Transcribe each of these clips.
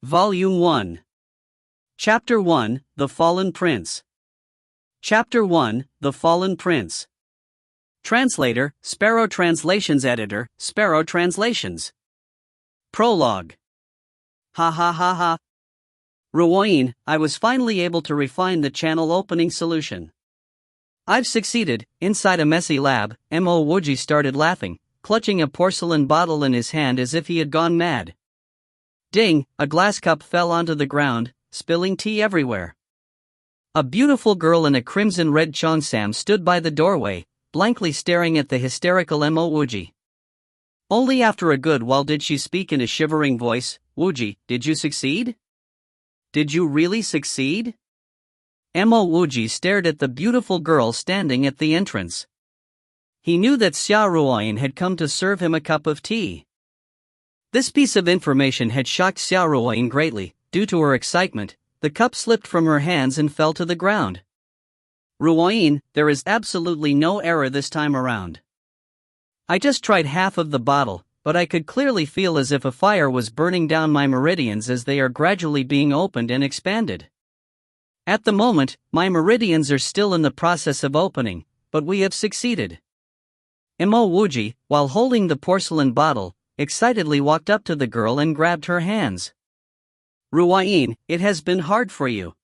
Volume 1. Chapter 1, The Fallen Prince. Chapter 1, The Fallen Prince. Translator, Sparrow Translations Editor, Sparrow Translations. Prologue. Ha ha ha ha. Ruoyin, I was finally able to refine the channel opening solution. I've succeeded. Inside a messy lab, Mo Wuji started laughing, clutching a porcelain bottle in his hand as if he had gone mad. Ding, a glass cup fell onto the ground, spilling tea everywhere. A beautiful girl in a crimson-red cheongsam stood by the doorway, blankly staring at the hysterical Mo Wuji. Only after a good while did she speak in a shivering voice. Wuji, did you succeed? Did you really succeed? Mo Wuji stared at the beautiful girl standing at the entrance. He knew that Xia Ruoyin had come to serve him a cup of tea. This piece of information had shocked Xia Ruoyin greatly. Due to her excitement, the cup slipped from her hands and fell to the ground. Ruoyin, there is absolutely no error this time around. I just tried half of the bottle, but I could clearly feel as if a fire was burning down my meridians as they are gradually being opened and expanded. At the moment, my meridians are still in the process of opening, but we have succeeded. Mo Wuji, while holding the porcelain bottle, excitedly walked up to the girl and grabbed her hands. Ruoyin, it has been hard for you.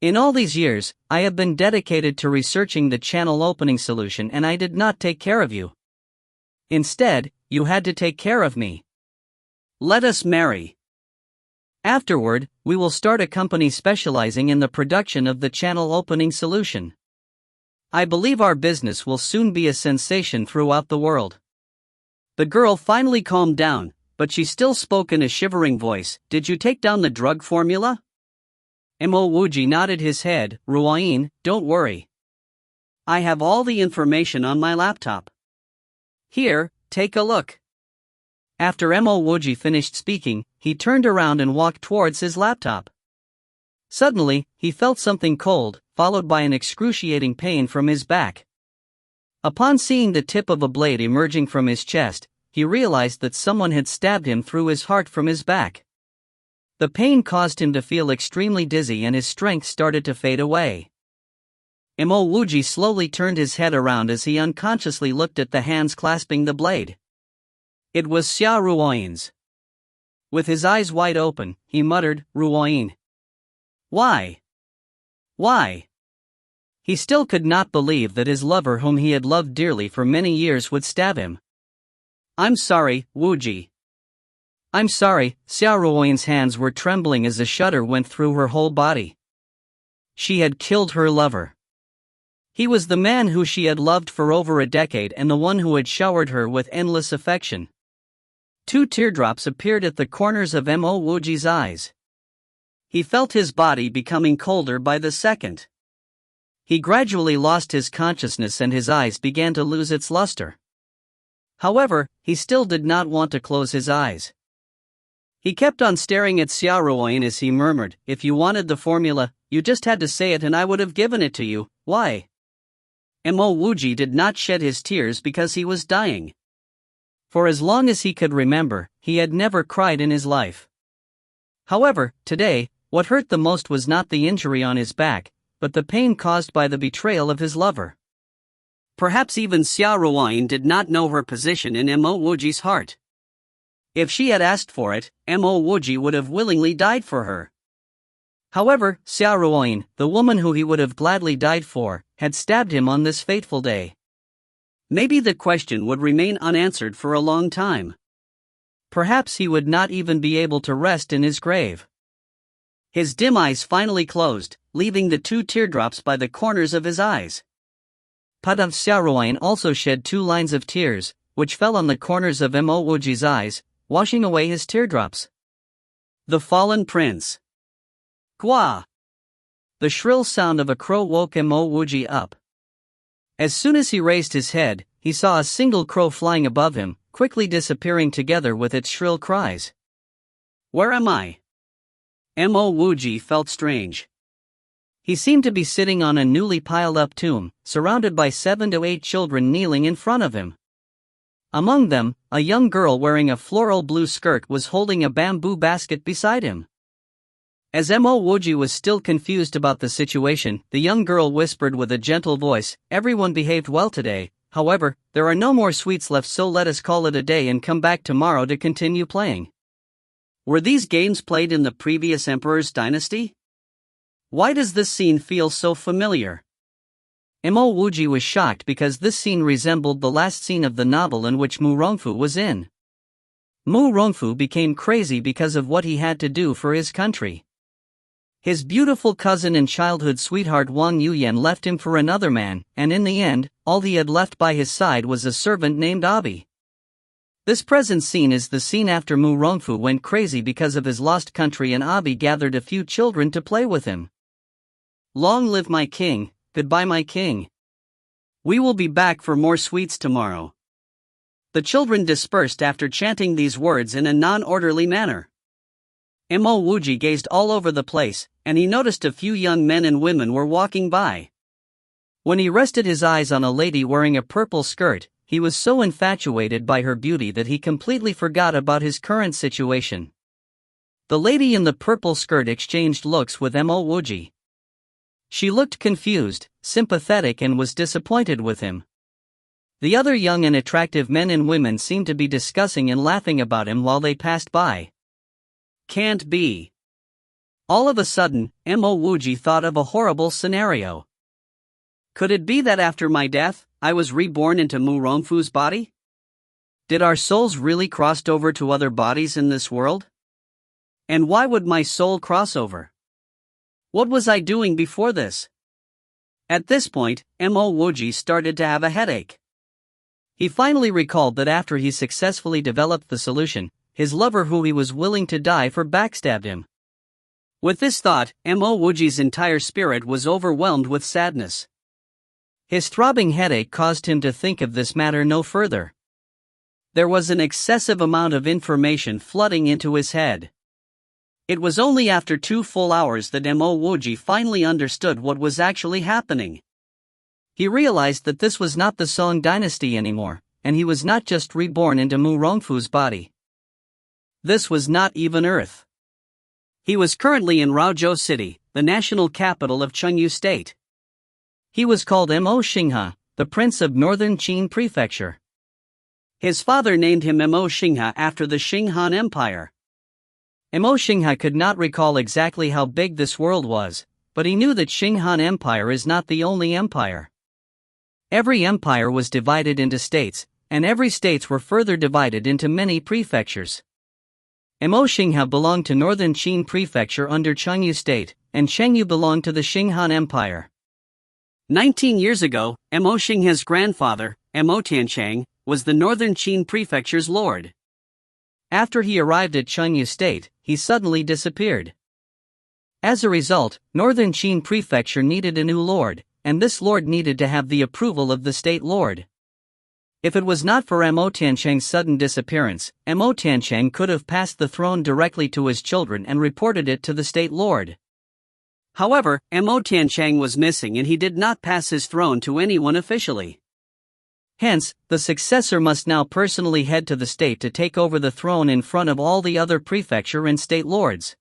In all these years, I have been dedicated to researching the channel opening solution and I did not take care of you. Instead, you had to take care of me. Let us marry. Afterward, we will start a company specializing in the production of the channel opening solution. I believe our business will soon be a sensation throughout the world. The girl finally calmed down, but she still spoke in a shivering voice. Did you take down the drug formula? Mo Wuji nodded his head. Ruoyin, don't worry. I have all the information on my laptop. Here, take a look. After Mo Wuji finished speaking, he turned around and walked towards his laptop. Suddenly, he felt something cold, followed by an excruciating pain from his back. Upon seeing the tip of a blade emerging from his chest, he realized that someone had stabbed him through his heart from his back. The pain caused him to feel extremely dizzy and his strength started to fade away. Mo Wuji slowly turned his head around as he unconsciously looked at the hands clasping the blade. It was Xia Ruoyin's. With his eyes wide open, he muttered, Ruoyin. Why? Why? He still could not believe that his lover whom he had loved dearly for many years would stab him. I'm sorry, Wuji. I'm sorry. Xia Ruoyin's hands were trembling as a shudder went through her whole body. She had killed her lover. He was the man who she had loved for over a decade and the one who had showered her with endless affection. 2 teardrops appeared at the corners of Mo Wuji's eyes. He felt his body becoming colder by the second. He gradually lost his consciousness and his eyes began to lose its luster. However, he still did not want to close his eyes. He kept on staring at Xia Ruoyin as he murmured, if you wanted the formula, you just had to say it and I would have given it to you. Why? Mo Wuji did not shed his tears because he was dying. For as long as he could remember, he had never cried in his life. However, today, what hurt the most was not the injury on his back, but the pain caused by the betrayal of his lover. Perhaps even Xia Ruoyin did not know her position in Mo Wuji's heart. If she had asked for it, Mo Wuji would have willingly died for her. However, Xia Ruoyin, the woman who he would have gladly died for, had stabbed him on this fateful day. Maybe the question would remain unanswered for a long time. Perhaps he would not even be able to rest in his grave. His dim eyes finally closed, leaving the 2 teardrops by the corners of his eyes. Xia Ruoyin also shed 2 lines of tears, which fell on the corners of Mo Wuji's eyes, washing away his teardrops. The Fallen Prince. Gua! The shrill sound of a crow woke Mo Wuji up. As soon as he raised his head, he saw a single crow flying above him, quickly disappearing together with its shrill cries. Where am I? Mo Wuji felt strange. He seemed to be sitting on a newly piled up tomb, surrounded by 7 to 8 children kneeling in front of him. Among them, a young girl wearing a floral blue skirt was holding a bamboo basket beside him. As Mo Wuji was still confused about the situation, the young girl whispered with a gentle voice, "Everyone behaved well today, however, there are no more sweets left, so let us call it a day and come back tomorrow to continue playing." Were these games played in the previous emperor's dynasty? Why does this scene feel so familiar? Mo Wuji was shocked because this scene resembled the last scene of the novel in which Mo Dung Phuc was in. Mo Dung Phuc became crazy because of what he had to do for his country. His beautiful cousin and childhood sweetheart Wang Yuyan left him for another man, and in the end, all he had left by his side was a servant named Abi. This present scene is the scene after Mo Dung Phuc went crazy because of his lost country and Abi gathered a few children to play with him. Long live my king, goodbye my king. We will be back for more sweets tomorrow. The children dispersed after chanting these words in a non-orderly manner. Mo Wuji gazed all over the place, and he noticed a few young men and women were walking by. When he rested his eyes on a lady wearing a purple skirt, he was so infatuated by her beauty that he completely forgot about his current situation. The lady in the purple skirt exchanged looks with Mo Wuji. She looked confused, sympathetic, and was disappointed with him. The other young and attractive men and women seemed to be discussing and laughing about him while they passed by. Can't be. All of a sudden, Mo Wuji thought of a horrible scenario. Could it be that after my death, I was reborn into Mo Dung Phuc's body? Did our souls really cross over to other bodies in this world? And why would my soul cross over? What was I doing before this? At this point, Mo Wuji started to have a headache. He finally recalled that after he successfully developed the solution, his lover who he was willing to die for backstabbed him. With this thought, Mo Wuji's entire spirit was overwhelmed with sadness. His throbbing headache caused him to think of this matter no further. There was an excessive amount of information flooding into his head. It was only after 2 full hours that Mo Wuji finally understood what was actually happening. He realized that this was not the Song dynasty anymore, and he was not just reborn into Mo Dung Phuc's body. This was not even Earth. He was currently in Raozhou City, the national capital of Chengyu State. He was called Mo Xinghe, the Prince of Northern Qin Prefecture. His father named him Mo Xinghe after the Qing Han Empire. Mo Xinghe could not recall exactly how big this world was, but he knew that Qing Han Empire is not the only empire. Every empire was divided into states, and every states were further divided into many prefectures. Mo Xinghe belonged to Northern Qin Prefecture under Chengyu State, and Chengyu belonged to the Qing Han Empire. 19 years ago, Mo Xinghe's grandfather, Mo Tianchang, was the Northern Qin Prefecture's lord. After he arrived at Chengyu State, he suddenly disappeared. As a result, Northern Qin Prefecture needed a new lord, and this lord needed to have the approval of the state lord. If it was not for Mo Tianchang's sudden disappearance, Mo Tianchang could have passed the throne directly to his children and reported it to the state lord. However, Mo Tianchang was missing and he did not pass his throne to anyone officially. Hence, the successor must now personally head to the state to take over the throne in front of all the other prefecture and state lords.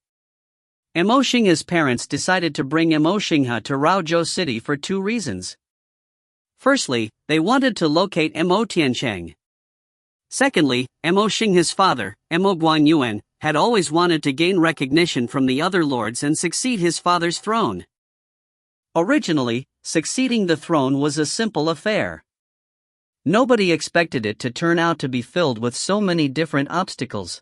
Mo Xinghe's parents decided to bring Mo Xinghe to Raozhou City for 2 reasons. Firstly, they wanted to locate Mo Tianchang. Secondly, Mo Xinghe's father, Mo Guanyuan, had always wanted to gain recognition from the other lords and succeed his father's throne. Originally, succeeding the throne was a simple affair. Nobody expected it to turn out to be filled with so many different obstacles.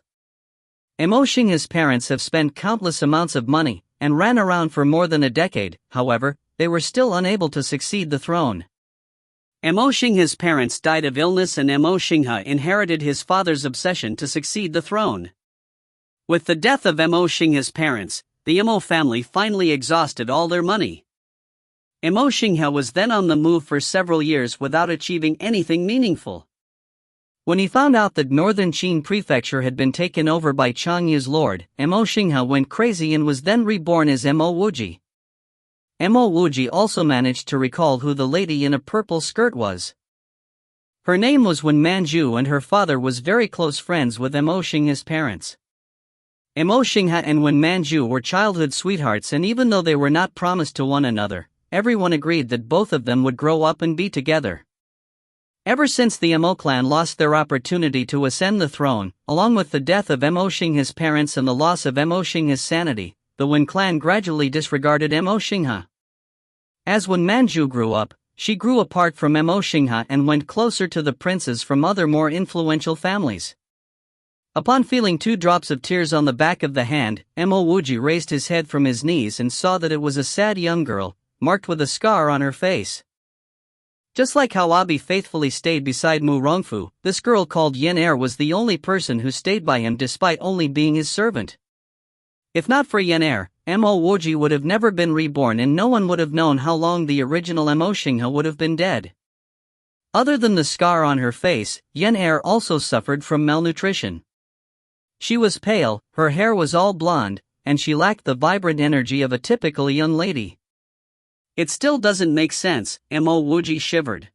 Mo Xinghe's parents have spent countless amounts of money, and ran around for more than a decade, however, they were still unable to succeed the throne. Mo Xinghe's parents died of illness and Mo Xinghe inherited his father's obsession to succeed the throne. With the death of Mo Xinghe's parents, the Mo family finally exhausted all their money. Mo Xinghe was then on the move for several years without achieving anything meaningful. When he found out that Northern Qin Prefecture had been taken over by Changyu's lord, Mo Xinghe went crazy and was then reborn as Mo Wuji. Mo Wuji also managed to recall who the lady in a purple skirt was. Her name was Wen Manju and her father was very close friends with Mo Xingha's parents. Mo Xingha and Wen Manju were childhood sweethearts, and even though they were not promised to one another, everyone agreed that both of them would grow up and be together. Ever since the Mo clan lost their opportunity to ascend the throne, along with the death of Mo Xingha's parents and the loss of Mo Xingha's sanity, the Wen clan gradually disregarded Mo Xingha. As Wen Manju grew up, she grew apart from Mo Xingha and went closer to the princes from other more influential families. Upon feeling 2 drops of tears on the back of the hand, Mo Wuji raised his head from his knees and saw that it was a sad young girl, marked with a scar on her face. Just like how Abi faithfully stayed beside Mo Dung Phuc, this girl called Yen was the only person who stayed by him despite only being his servant. If not for Yen, Mo Wuji would have never been reborn and no one would have known how long the original Mo Xingha would have been dead. Other than the scar on her face, Yen also suffered from malnutrition. She was pale, her hair was all blonde, and she lacked the vibrant energy of a typical young lady. It still doesn't make sense, Mo Wuji shivered.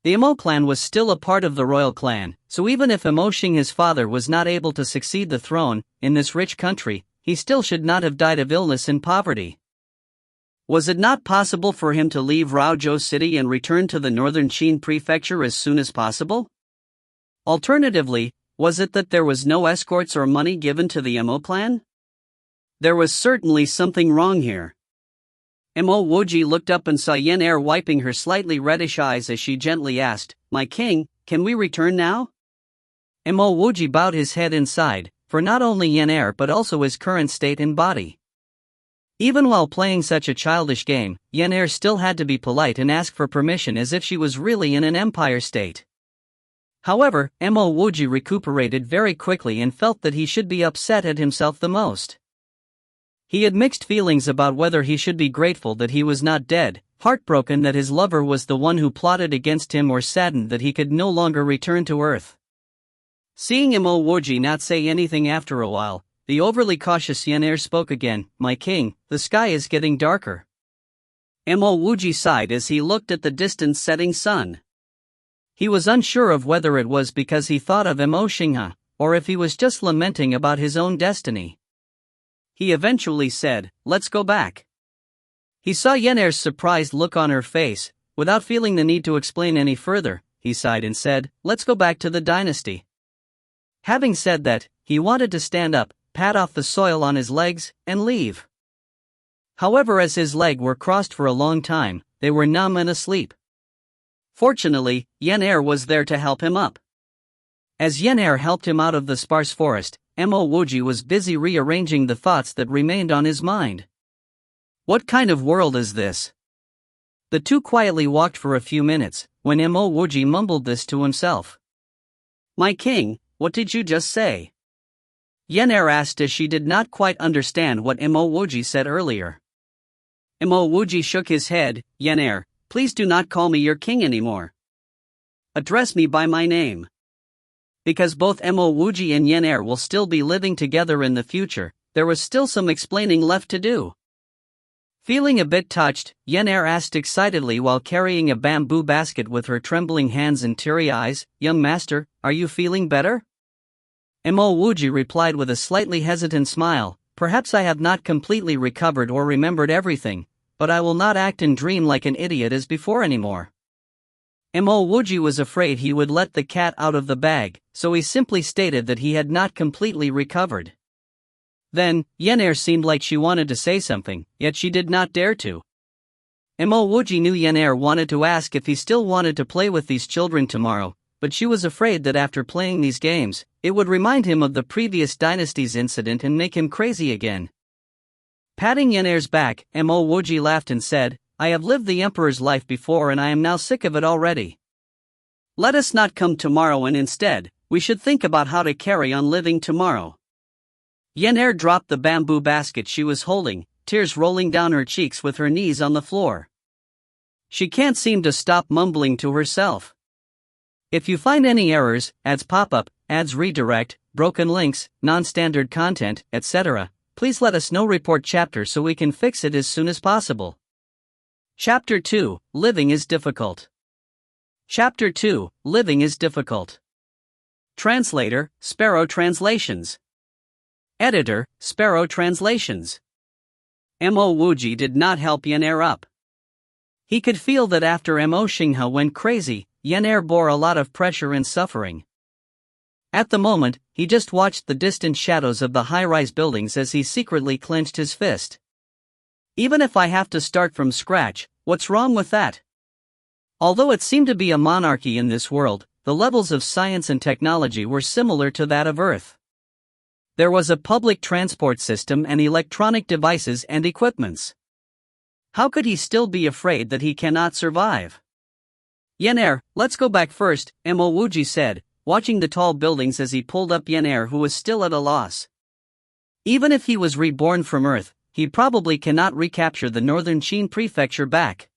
The Mo clan was still a part of the royal clan, so even if Mo Xingha's father was not able to succeed the throne, in this rich country, he still should not have died of illness and poverty. Was it not possible for him to leave Raozhou City and return to the northern Qin prefecture as soon as possible? Alternatively, was it that there was no escorts or money given to the Mo clan? There was certainly something wrong here. Mo Wuji looked up and saw Yen wiping her slightly reddish eyes as she gently asked, "My king, can we return now?" Mo Wuji bowed his head inside, for not only Yen but also his current state and body. Even while playing such a childish game, Yen still had to be polite and ask for permission as if she was really in an empire state. However, Mo Wuji recuperated very quickly and felt that he should be upset at himself the most. He had mixed feelings about whether he should be grateful that he was not dead, heartbroken that his lover was the one who plotted against him, or saddened that he could no longer return to Earth. Seeing Mo Wuji not say anything after a while, the overly cautious Yen spoke again, "My king, the sky is getting darker." Mo Wuji sighed as he looked at the distant setting sun. He was unsure of whether it was because he thought of Mo Xingha, or if he was just lamenting about his own destiny. He eventually said, "Let's go back." He saw Yen's surprised look on her face. Without feeling the need to explain any further, he sighed and said, "Let's go back to the dynasty." Having said that, he wanted to stand up, pat off the soil on his legs, and leave. However, as his legs were crossed for a long time, they were numb and asleep. Fortunately, Yen was there to help him up. As Yen helped him out of the sparse forest, Mo Wuji was busy rearranging the thoughts that remained on his mind. What kind of world is this? The two quietly walked for a few minutes, when Mo Wuji mumbled this to himself. "My king, what did you just say?" Yen asked as she did not quite understand what Mo Wuji said earlier. Mo Wuji shook his head. "Yen, please do not call me your king anymore. Address me by my name. Because both Mo Wuji and Yen will still be living together in the future, there was still some explaining left to do." Feeling a bit touched, Yen asked excitedly while carrying a bamboo basket with her trembling hands and teary eyes, "Young master, are you feeling better?" Mo Wuji replied with a slightly hesitant smile, "Perhaps I have not completely recovered or remembered everything, but I will not act and dream like an idiot as before anymore." Mo Wuji was afraid he would let the cat out of the bag, so he simply stated that he had not completely recovered. Then, Yen seemed like she wanted to say something, yet she did not dare to. Mo Wuji knew Yen wanted to ask if he still wanted to play with these children tomorrow, but she was afraid that after playing these games, it would remind him of the previous dynasty's incident and make him crazy again. Patting Yen's back, Mo Wuji laughed and said, "I have lived the emperor's life before and I am now sick of it already. Let us not come tomorrow, and instead, we should think about how to carry on living tomorrow." Yen dropped the bamboo basket she was holding, tears rolling down her cheeks with her knees on the floor. She can't seem to stop mumbling to herself. If you find any errors, ads pop up, ads redirect, broken links, non-standard content, etc., please let us know. Report chapter so we can fix it as soon as possible. Chapter 2, Living is Difficult. Chapter 2, Living is Difficult. Translator, Sparrow Translations. Editor, Sparrow Translations. Mo Wuji did not help Yenair up. He could feel that after Mo Xinghe went crazy, Yenair bore a lot of pressure and suffering. At the moment, he just watched the distant shadows of the high-rise buildings as he secretly clenched his fist. Even if I have to start from scratch, what's wrong with that? Although it seemed to be a monarchy in this world, the levels of science and technology were similar to that of Earth. There was a public transport system and electronic devices and equipments. How could he still be afraid that he cannot survive? Yenair, let's go back first, Mo Wuji said, watching the tall buildings as he pulled up Yenair, who was still at a loss. Even if he was reborn from Earth, he probably cannot recapture the northern Qin prefecture back.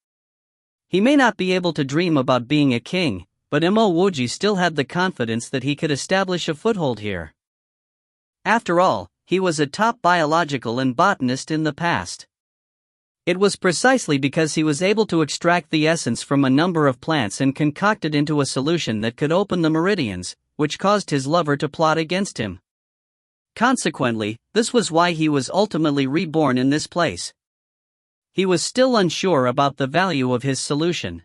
He may not be able to dream about being a king, but Mo Wuji still had the confidence that he could establish a foothold here. After all, he was a top biological and botanist in the past. It was precisely because he was able to extract the essence from a number of plants and concoct it into a solution that could open the meridians, which caused his lover to plot against him. Consequently, this was why he was ultimately reborn in this place. He was still unsure about the value of his solution.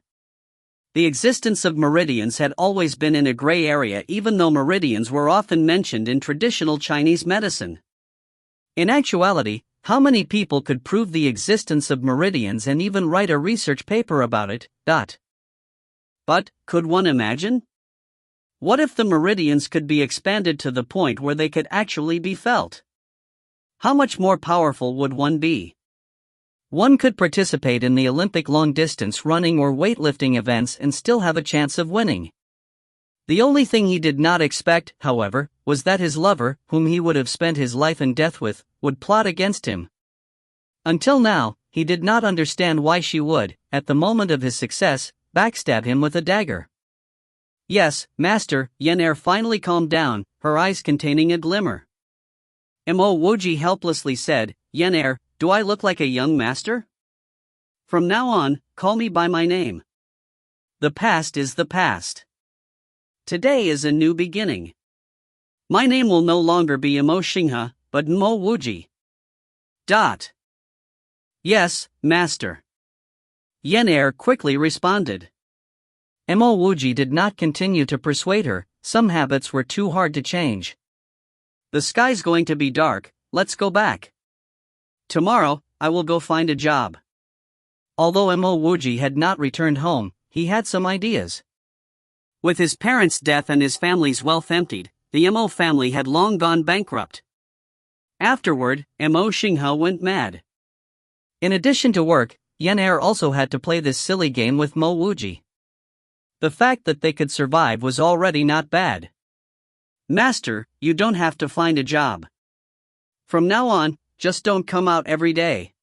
The existence of meridians had always been in a gray area, even though meridians were often mentioned in traditional Chinese medicine. In actuality, how many people could prove the existence of meridians and even write a research paper about it? But, could one imagine? What if the meridians could be expanded to the point where they could actually be felt? How much more powerful would one be? One could participate in the Olympic long-distance running or weightlifting events and still have a chance of winning. The only thing he did not expect, however, was that his lover, whom he would have spent his life and death with, would plot against him. Until now, he did not understand why she would, at the moment of his success, backstab him with a dagger. Yes, master, Yenair finally calmed down, her eyes containing a glimmer. Mo Wuji helplessly said, Yenair, do I look like a young master? From now on, call me by my name. The past is the past. Today is a new beginning. My name will no longer be Mo Xinghe, but Mo Wuji. Yes, master. Yenair quickly responded. Mo Wuji did not continue to persuade her, some habits were too hard to change. The sky's going to be dark, let's go back. Tomorrow, I will go find a job. Although Mo Wuji had not returned home, he had some ideas. With his parents' death and his family's wealth emptied, the Mo family had long gone bankrupt. Afterward, Mo Xinghe went mad. In addition to work, Yenair also had to play this silly game with Mo Wuji. The fact that they could survive was already not bad. Master, you don't have to find a job. From now on, just don't come out every day.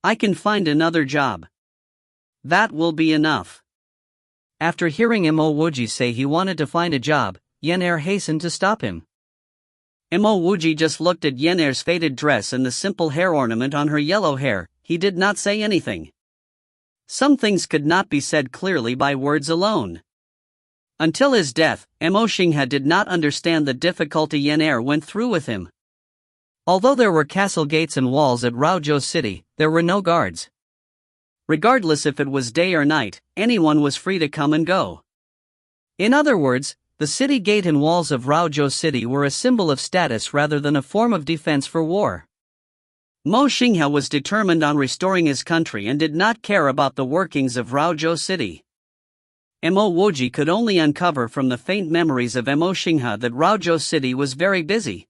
I can find another job. That will be enough. After hearing Mo Wuji say he wanted to find a job, Yenair hastened to stop him. Mo Wuji just looked at Yenair's faded dress and the simple hair ornament on her yellow hair. He did not say anything. Some things could not be said clearly by words alone. Until his death, Mo Xinghe did not understand the difficulty Yenair went through with him. Although there were castle gates and walls at Raozhou City, there were no guards. Regardless if it was day or night, anyone was free to come and go. In other words, the city gate and walls of Raozhou City were a symbol of status rather than a form of defense for war. Mo Xinghe was determined on restoring his country and did not care about the workings of Raozhou City. Mo Wuji could only uncover from the faint memories of Mo Xinghe that Raozhou City was very busy.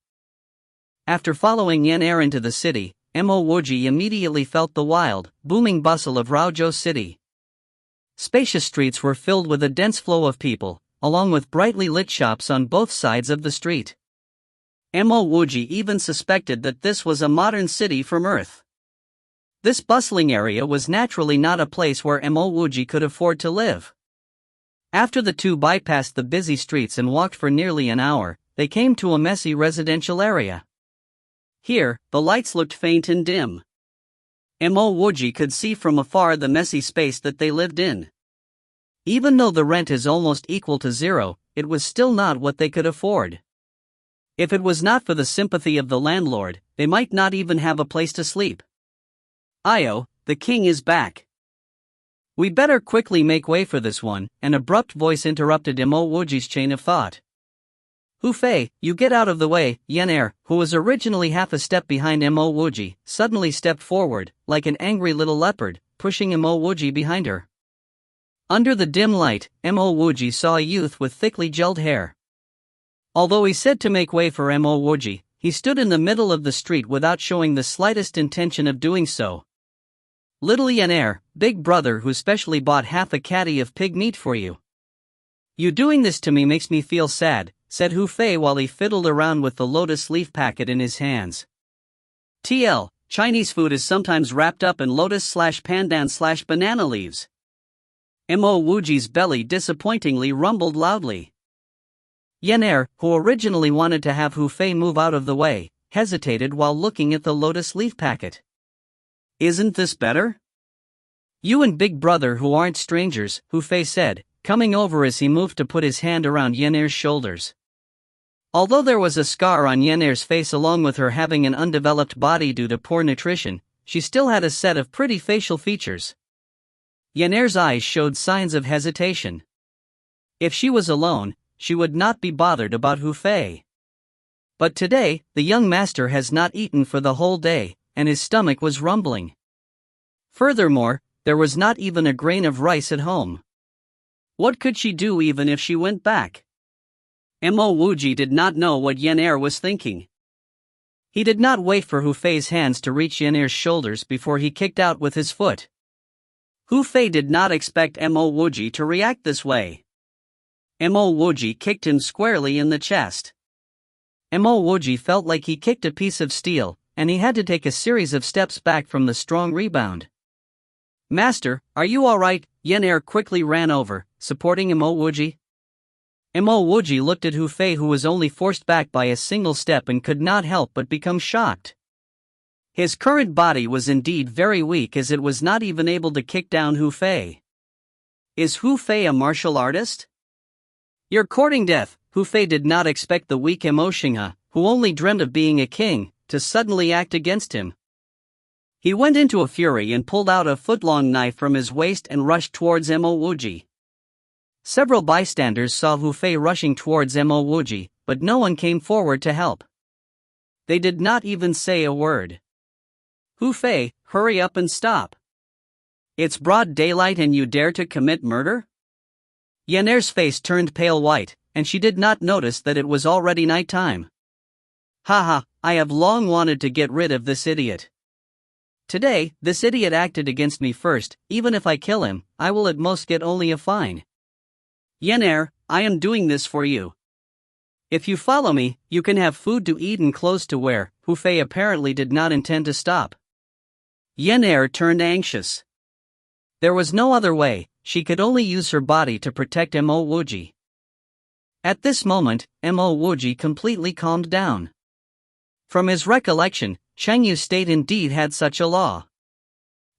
After following Yenair into the city, Mo Wuji immediately felt the wild, booming bustle of Raozhou City. Spacious streets were filled with a dense flow of people, along with brightly lit shops on both sides of the street. Mo Wuji even suspected that this was a modern city from Earth. This bustling area was naturally not a place where Mo Wuji could afford to live. After the two bypassed the busy streets and walked for nearly an hour, they came to a messy residential area. Here, the lights looked faint and dim. Mo Wuji could see from afar the messy space that they lived in. Even though the rent is almost equal to zero, it was still not what they could afford. If it was not for the sympathy of the landlord, they might not even have a place to sleep. Io, the king is back. We better quickly make way for this one, an abrupt voice interrupted Mo Wuji's chain of thought. Hu Fei, you get out of the way. Yan Er, who was originally half a step behind Mo Wuji, suddenly stepped forward, like an angry little leopard, pushing Mo Wuji behind her. Under the dim light, Mo Wuji saw a youth with thickly gelled hair. Although he said to make way for Mo Wuji, he stood in the middle of the street without showing the slightest intention of doing so. Little Yan Er, big brother who specially bought half a caddy of pig meat for you. You doing this to me makes me feel sad, said Hu Fei while he fiddled around with the lotus leaf packet in his hands. TL, Chinese food is sometimes wrapped up in lotus/pandan/banana leaves. Mo Wuji's belly disappointingly rumbled loudly. Yan Er, who originally wanted to have Hu Fei move out of the way, hesitated while looking at the lotus leaf packet. Isn't this better? You and big brother who aren't strangers, Hu Fei said, coming over as he moved to put his hand around Yan Er's shoulders. Although there was a scar on Yan Er's face along with her having an undeveloped body due to poor nutrition, she still had a set of pretty facial features. Yan Er's eyes showed signs of hesitation. If she was alone, she would not be bothered about Hu Fei. But today, the young master has not eaten for the whole day, and his stomach was rumbling. Furthermore, there was not even a grain of rice at home. What could she do even if she went back? Mo Wuji did not know what Yan Er was thinking. He did not wait for Hu Fei's hands to reach Yan Er's shoulders before he kicked out with his foot. Hu Fei did not expect Mo Wuji to react this way. Mo Wuji kicked him squarely in the chest. Mo Wuji felt like he kicked a piece of steel, and he had to take a series of steps back from the strong rebound. Master, are you alright? Yan Er quickly ran over, supporting Mo Wuji. Mo Wuji looked at Hu Fei, who was only forced back by a single step and could not help but become shocked. His current body was indeed very weak, as it was not even able to kick down Hu Fei. Is Hu Fei a martial artist? You're courting death. Hu Fei did not expect the weak Mo Xinghe, who only dreamed of being a king, to suddenly act against him. He went into a fury and pulled out a foot-long knife from his waist and rushed towards Mo Wuji. Several bystanders saw Hu Fei rushing towards Mo Wuji, but no one came forward to help. They did not even say a word. Hu Fei, hurry up and stop. It's broad daylight and you dare to commit murder? Yan Er's face turned pale white, and she did not notice that it was already night time. Haha, I have long wanted to get rid of this idiot. Today, this idiot acted against me first. Even if I kill him, I will at most get only a fine. Yan Er, I am doing this for you. If you follow me, you can have food to eat and clothes to wear. Hu Fei apparently did not intend to stop. Yan Er turned anxious. There was no other way, she could only use her body to protect Mo Wuji. At this moment, Mo Wuji completely calmed down. From his recollection, Chengyu State indeed had such a law.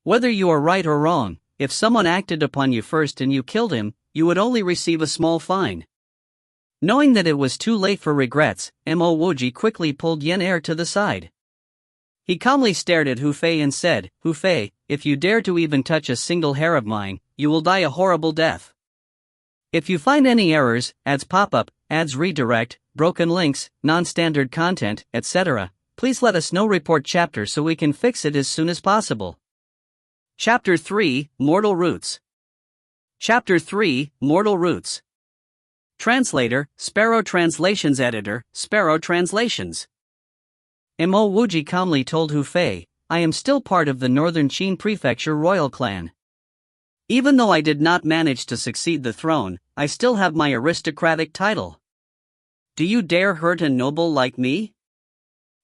Whether you are right or wrong, if someone acted upon you first and you killed him, you would only receive a small fine. Knowing that it was too late for regrets, Mo Wuji quickly pulled Yan Er to the side. He calmly stared at Hu Fei and said, Hu Fei, if you dare to even touch a single hair of mine, you will die a horrible death. If you find any errors, ads pop up, ads redirect, broken links, non-standard content, etc., please let us know. Report chapter so we can fix it as soon as possible. Chapter 3, Mortal Roots. Chapter 3, Mortal Roots. Translator, Sparrow Translations Editor, Sparrow Translations. Mo Wuji calmly told Hu Fei, I am still part of the Northern Qin Prefecture royal clan. Even though I did not manage to succeed the throne, I still have my aristocratic title. Do you dare hurt a noble like me?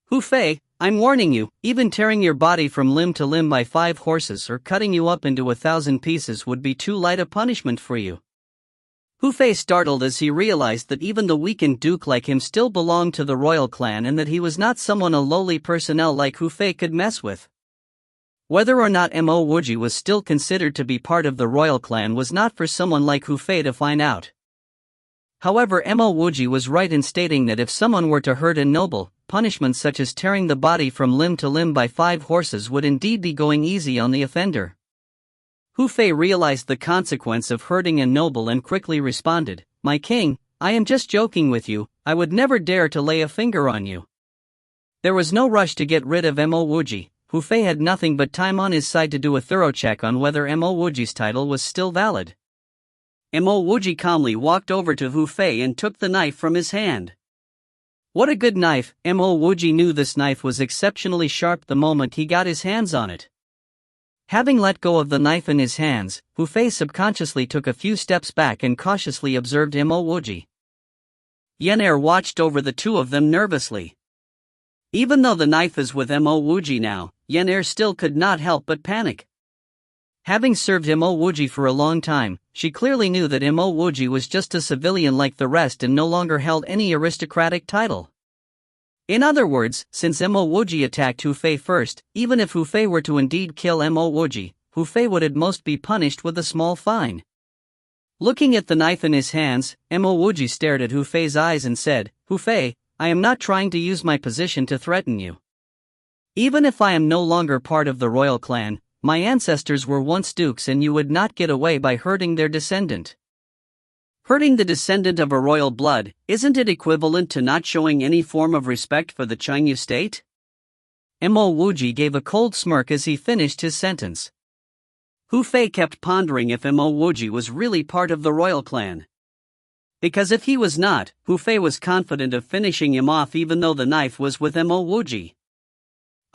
Hu Fei, I'm warning you, even tearing your body from limb to limb by 5 horses or cutting you up into 1,000 pieces would be too light a punishment for you. Hu Fei startled as he realized that even the weakened duke like him still belonged to the royal clan and that he was not someone a lowly personnel like Hu Fei could mess with. Whether or not Mo Wuji was still considered to be part of the royal clan was not for someone like Hu Fei to find out. However, Mo Wuji was right in stating that if someone were to hurt a noble, punishments such as tearing the body from limb to limb by 5 horses would indeed be going easy on the offender. Hu Fei realized the consequence of hurting a noble and quickly responded, "My king, I am just joking with you, I would never dare to lay a finger on you." There was no rush to get rid of Mo Wuji. Hu Fei had nothing but time on his side to do a thorough check on whether Mo Wuji's title was still valid. Mo Wuji calmly walked over to Hu Fei and took the knife from his hand. What a good knife! Mo Wuji knew this knife was exceptionally sharp the moment he got his hands on it. Having let go of the knife in his hands, Hu Fei subconsciously took a few steps back and cautiously observed Mo Wuji. Yan watched over the two of them nervously. Even though the knife is with Mo Wuji now, Yan still could not help but panic. Having served Mo Wuji for a long time, she clearly knew that Mo Wuji was just a civilian like the rest and no longer held any aristocratic title. In other words, since Mo Wuji attacked Hu Fei first, even if Hu Fei were to indeed kill Mo Wuji, Hu Fei would at most be punished with a small fine. Looking at the knife in his hands, Mo Wuji stared at Hu Fei's eyes and said, "Hu Fei, I am not trying to use my position to threaten you. Even if I am no longer part of the royal clan, my ancestors were once dukes and you would not get away by hurting their descendant. Hurting the descendant of a royal blood, isn't it equivalent to not showing any form of respect for the Chinyu state?" Mo Wuji gave a cold smirk as he finished his sentence. Hu Fei kept pondering if Mo Wuji was really part of the royal clan. Because if he was not, Hu Fei was confident of finishing him off even though the knife was with Mo Wuji.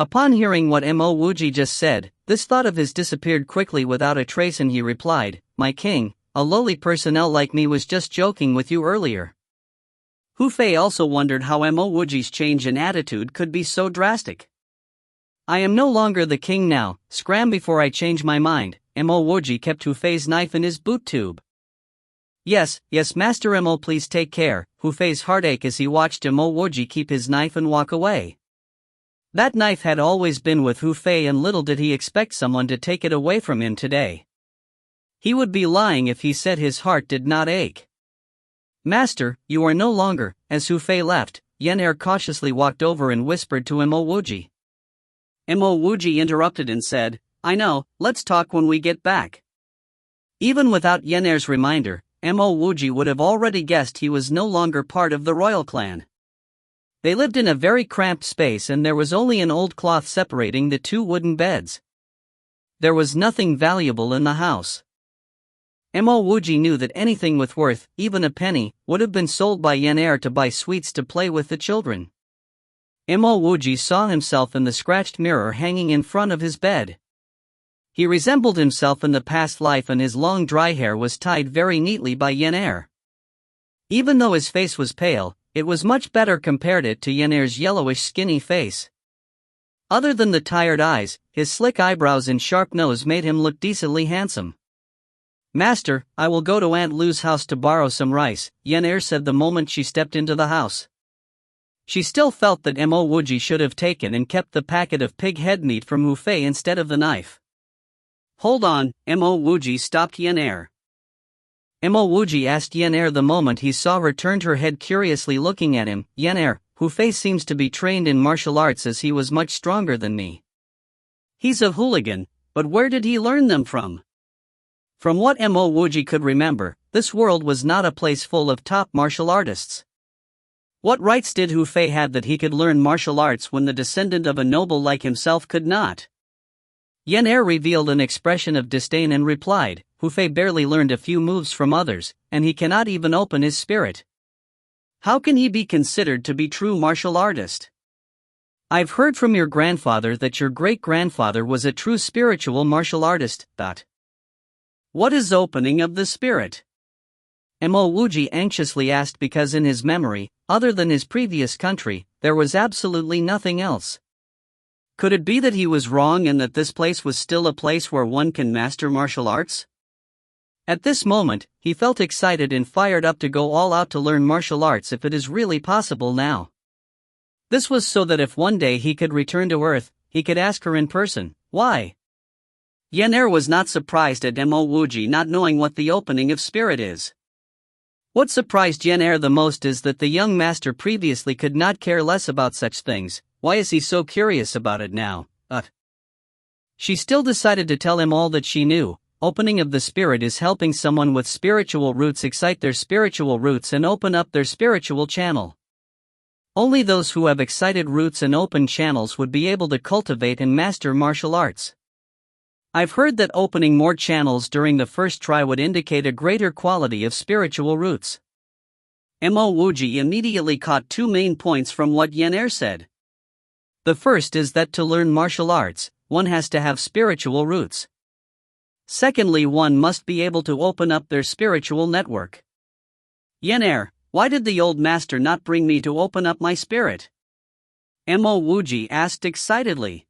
Upon hearing what Mo Wuji just said, this thought of his disappeared quickly without a trace and he replied, "My king, a lowly personnel like me was just joking with you earlier." Hu Fei also wondered how Mo Wuji's change in attitude could be so drastic. "I am no longer the king now, scram before I change my mind." Mo Wuji kept Hu Fei's knife in his boot tube. Yes, Master Mo, please take care," Hu Fei's heart ached as he watched Mo Wuji keep his knife and walk away. That knife had always been with Hu Fei and little did he expect someone to take it away from him today. He would be lying if he said his heart did not ache. "Master, you are no longer." As Hu Fei left, Yan cautiously walked over and whispered to Mo Wuji. Mo Wuji interrupted and said, "I know, let's talk when we get back." Even without Yan's reminder, Mo Wuji would have already guessed he was no longer part of the royal clan. They lived in a very cramped space and there was only an old cloth separating the 2 wooden beds. There was nothing valuable in the house. Mo Wuji knew that anything with worth, even a penny, would have been sold by Yan to buy sweets to play with the children. Mo Wuji saw himself in the scratched mirror hanging in front of his bed. He resembled himself in the past life and his long dry hair was tied very neatly by Yan. Even though his face was pale, it was much better compared it to Yan's yellowish skinny face. Other than the tired eyes, his slick eyebrows and sharp nose made him look decently handsome. "Master, I will go to Aunt Lu's house to borrow some rice," Yan said the moment she stepped into the house. She still felt that Mo Wuji should have taken and kept the packet of pig head meat from Hu Fei instead of the knife. "Hold on," Mo Wuji stopped Yan. Mo Wuji asked Yan the moment he saw her turned her head curiously looking at him. "Yan, Hu Fei seems to be trained in martial arts as he was much stronger than me." "He's a hooligan, but where did he learn them from?" From what Mo Wuji could remember, this world was not a place full of top martial artists. What rights did Hu Fei have that he could learn martial arts when the descendant of a noble like himself could not? Yan revealed an expression of disdain and replied, "Hu Fei barely learned a few moves from others, and he cannot even open his spirit. How can he be considered to be true martial artist? I've heard from your grandfather that your great-grandfather was a true spiritual martial artist." What is opening of the spirit? Mo Wuji anxiously asked because in his memory, other than his previous country, there was absolutely nothing else. Could it be that he was wrong and that this place was still a place where one can master martial arts? At this moment, he felt excited and fired up to go all out to learn martial arts if it is really possible now. This was so that if one day he could return to Earth, he could ask her in person, "Why? Yener was not surprised at Mo Wuji not knowing what the opening of spirit is. What surprised Yener the most is that the young master previously could not care less about such things. Why is he so curious about it now? She still decided to tell him all that she knew. Opening of the spirit is helping someone with spiritual roots excite their spiritual roots and open up their spiritual channel. Only those who have excited roots and open channels would be able to cultivate and master martial arts. I've heard that opening more channels during the first try would indicate a greater quality of spiritual roots. Mo Wuji immediately caught two main points from what Yener said. The first is that to learn martial arts, one has to have spiritual roots. Secondly, one must be able to open up their spiritual network. Yener, why did the old master not bring me to open up my spirit? Mo Wuji asked excitedly.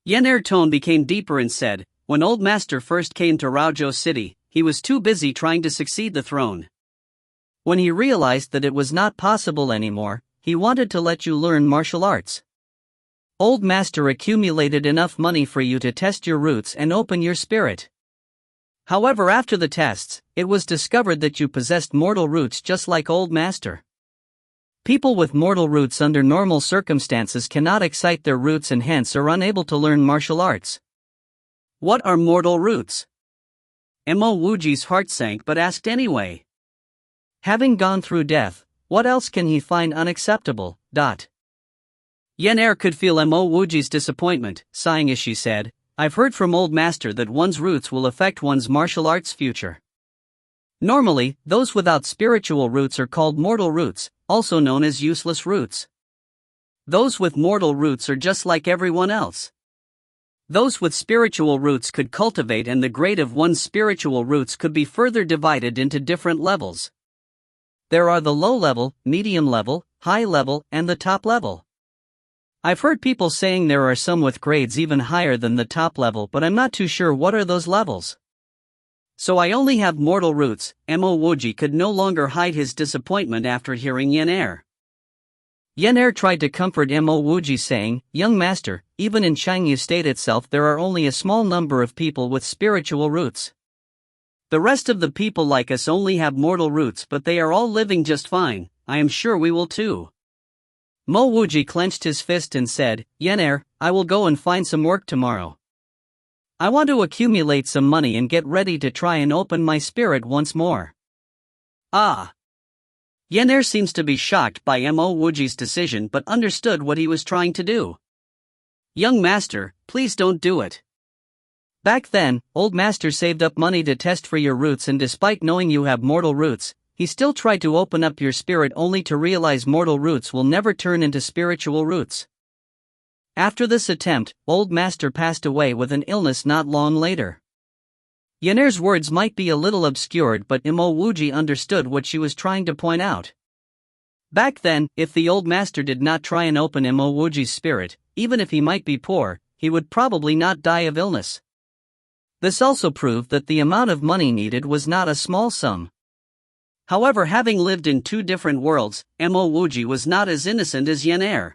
Yener's tone became deeper and said, when old master first came to Raozhou City, he was too busy trying to succeed the throne. When he realized that it was not possible anymore, he wanted to let you learn martial arts. Old master accumulated enough money for you to test your roots and open your spirit. However, after the tests, it was discovered that you possessed mortal roots just like old master. People with mortal roots under normal circumstances cannot excite their roots and hence are unable to learn martial arts. What are mortal roots? Mo Wuji's heart sank but asked anyway. Having gone through death, what else can he find unacceptable? Yener could feel Mo Wuji's disappointment, sighing as she said, I've heard from old master that one's roots will affect one's martial arts future. Normally, those without spiritual roots are called mortal roots, also known as useless roots. Those with mortal roots are just like everyone else. Those with spiritual roots could cultivate, and the grade of one's spiritual roots could be further divided into different levels. There are the low level, medium level, high level, and the top level. I've heard people saying there are some with grades even higher than the top level, but I'm not too sure what are those levels. So I only have mortal roots. Mo Wuji could no longer hide his disappointment after hearing Yener. Yener tried to comfort Mo Wuji saying, young master, even in Changyu state itself there are only a small number of people with spiritual roots. The rest of the people like us only have mortal roots, but they are all living just fine. I am sure we will too. Mo Wuji clenched his fist and said, Yener, I will go and find some work tomorrow. I want to accumulate some money and get ready to try and open my spirit once more. Yener seems to be shocked by Mo Wuji's decision but understood what he was trying to do. Young master, please don't do it. Back then, old master saved up money to test for your roots, and despite knowing you have mortal roots, he still tried to open up your spirit only to realize mortal roots will never turn into spiritual roots. After this attempt, old master passed away with an illness not long later. Yener's words might be a little obscured, but Mo Wuji understood what she was trying to point out. Back then, if the old master did not try and open Mo Wuji's spirit, even if he might be poor, he would probably not die of illness. This also proved that the amount of money needed was not a small sum. However, having lived in two different worlds, Mo Wuji was not as innocent as Yener.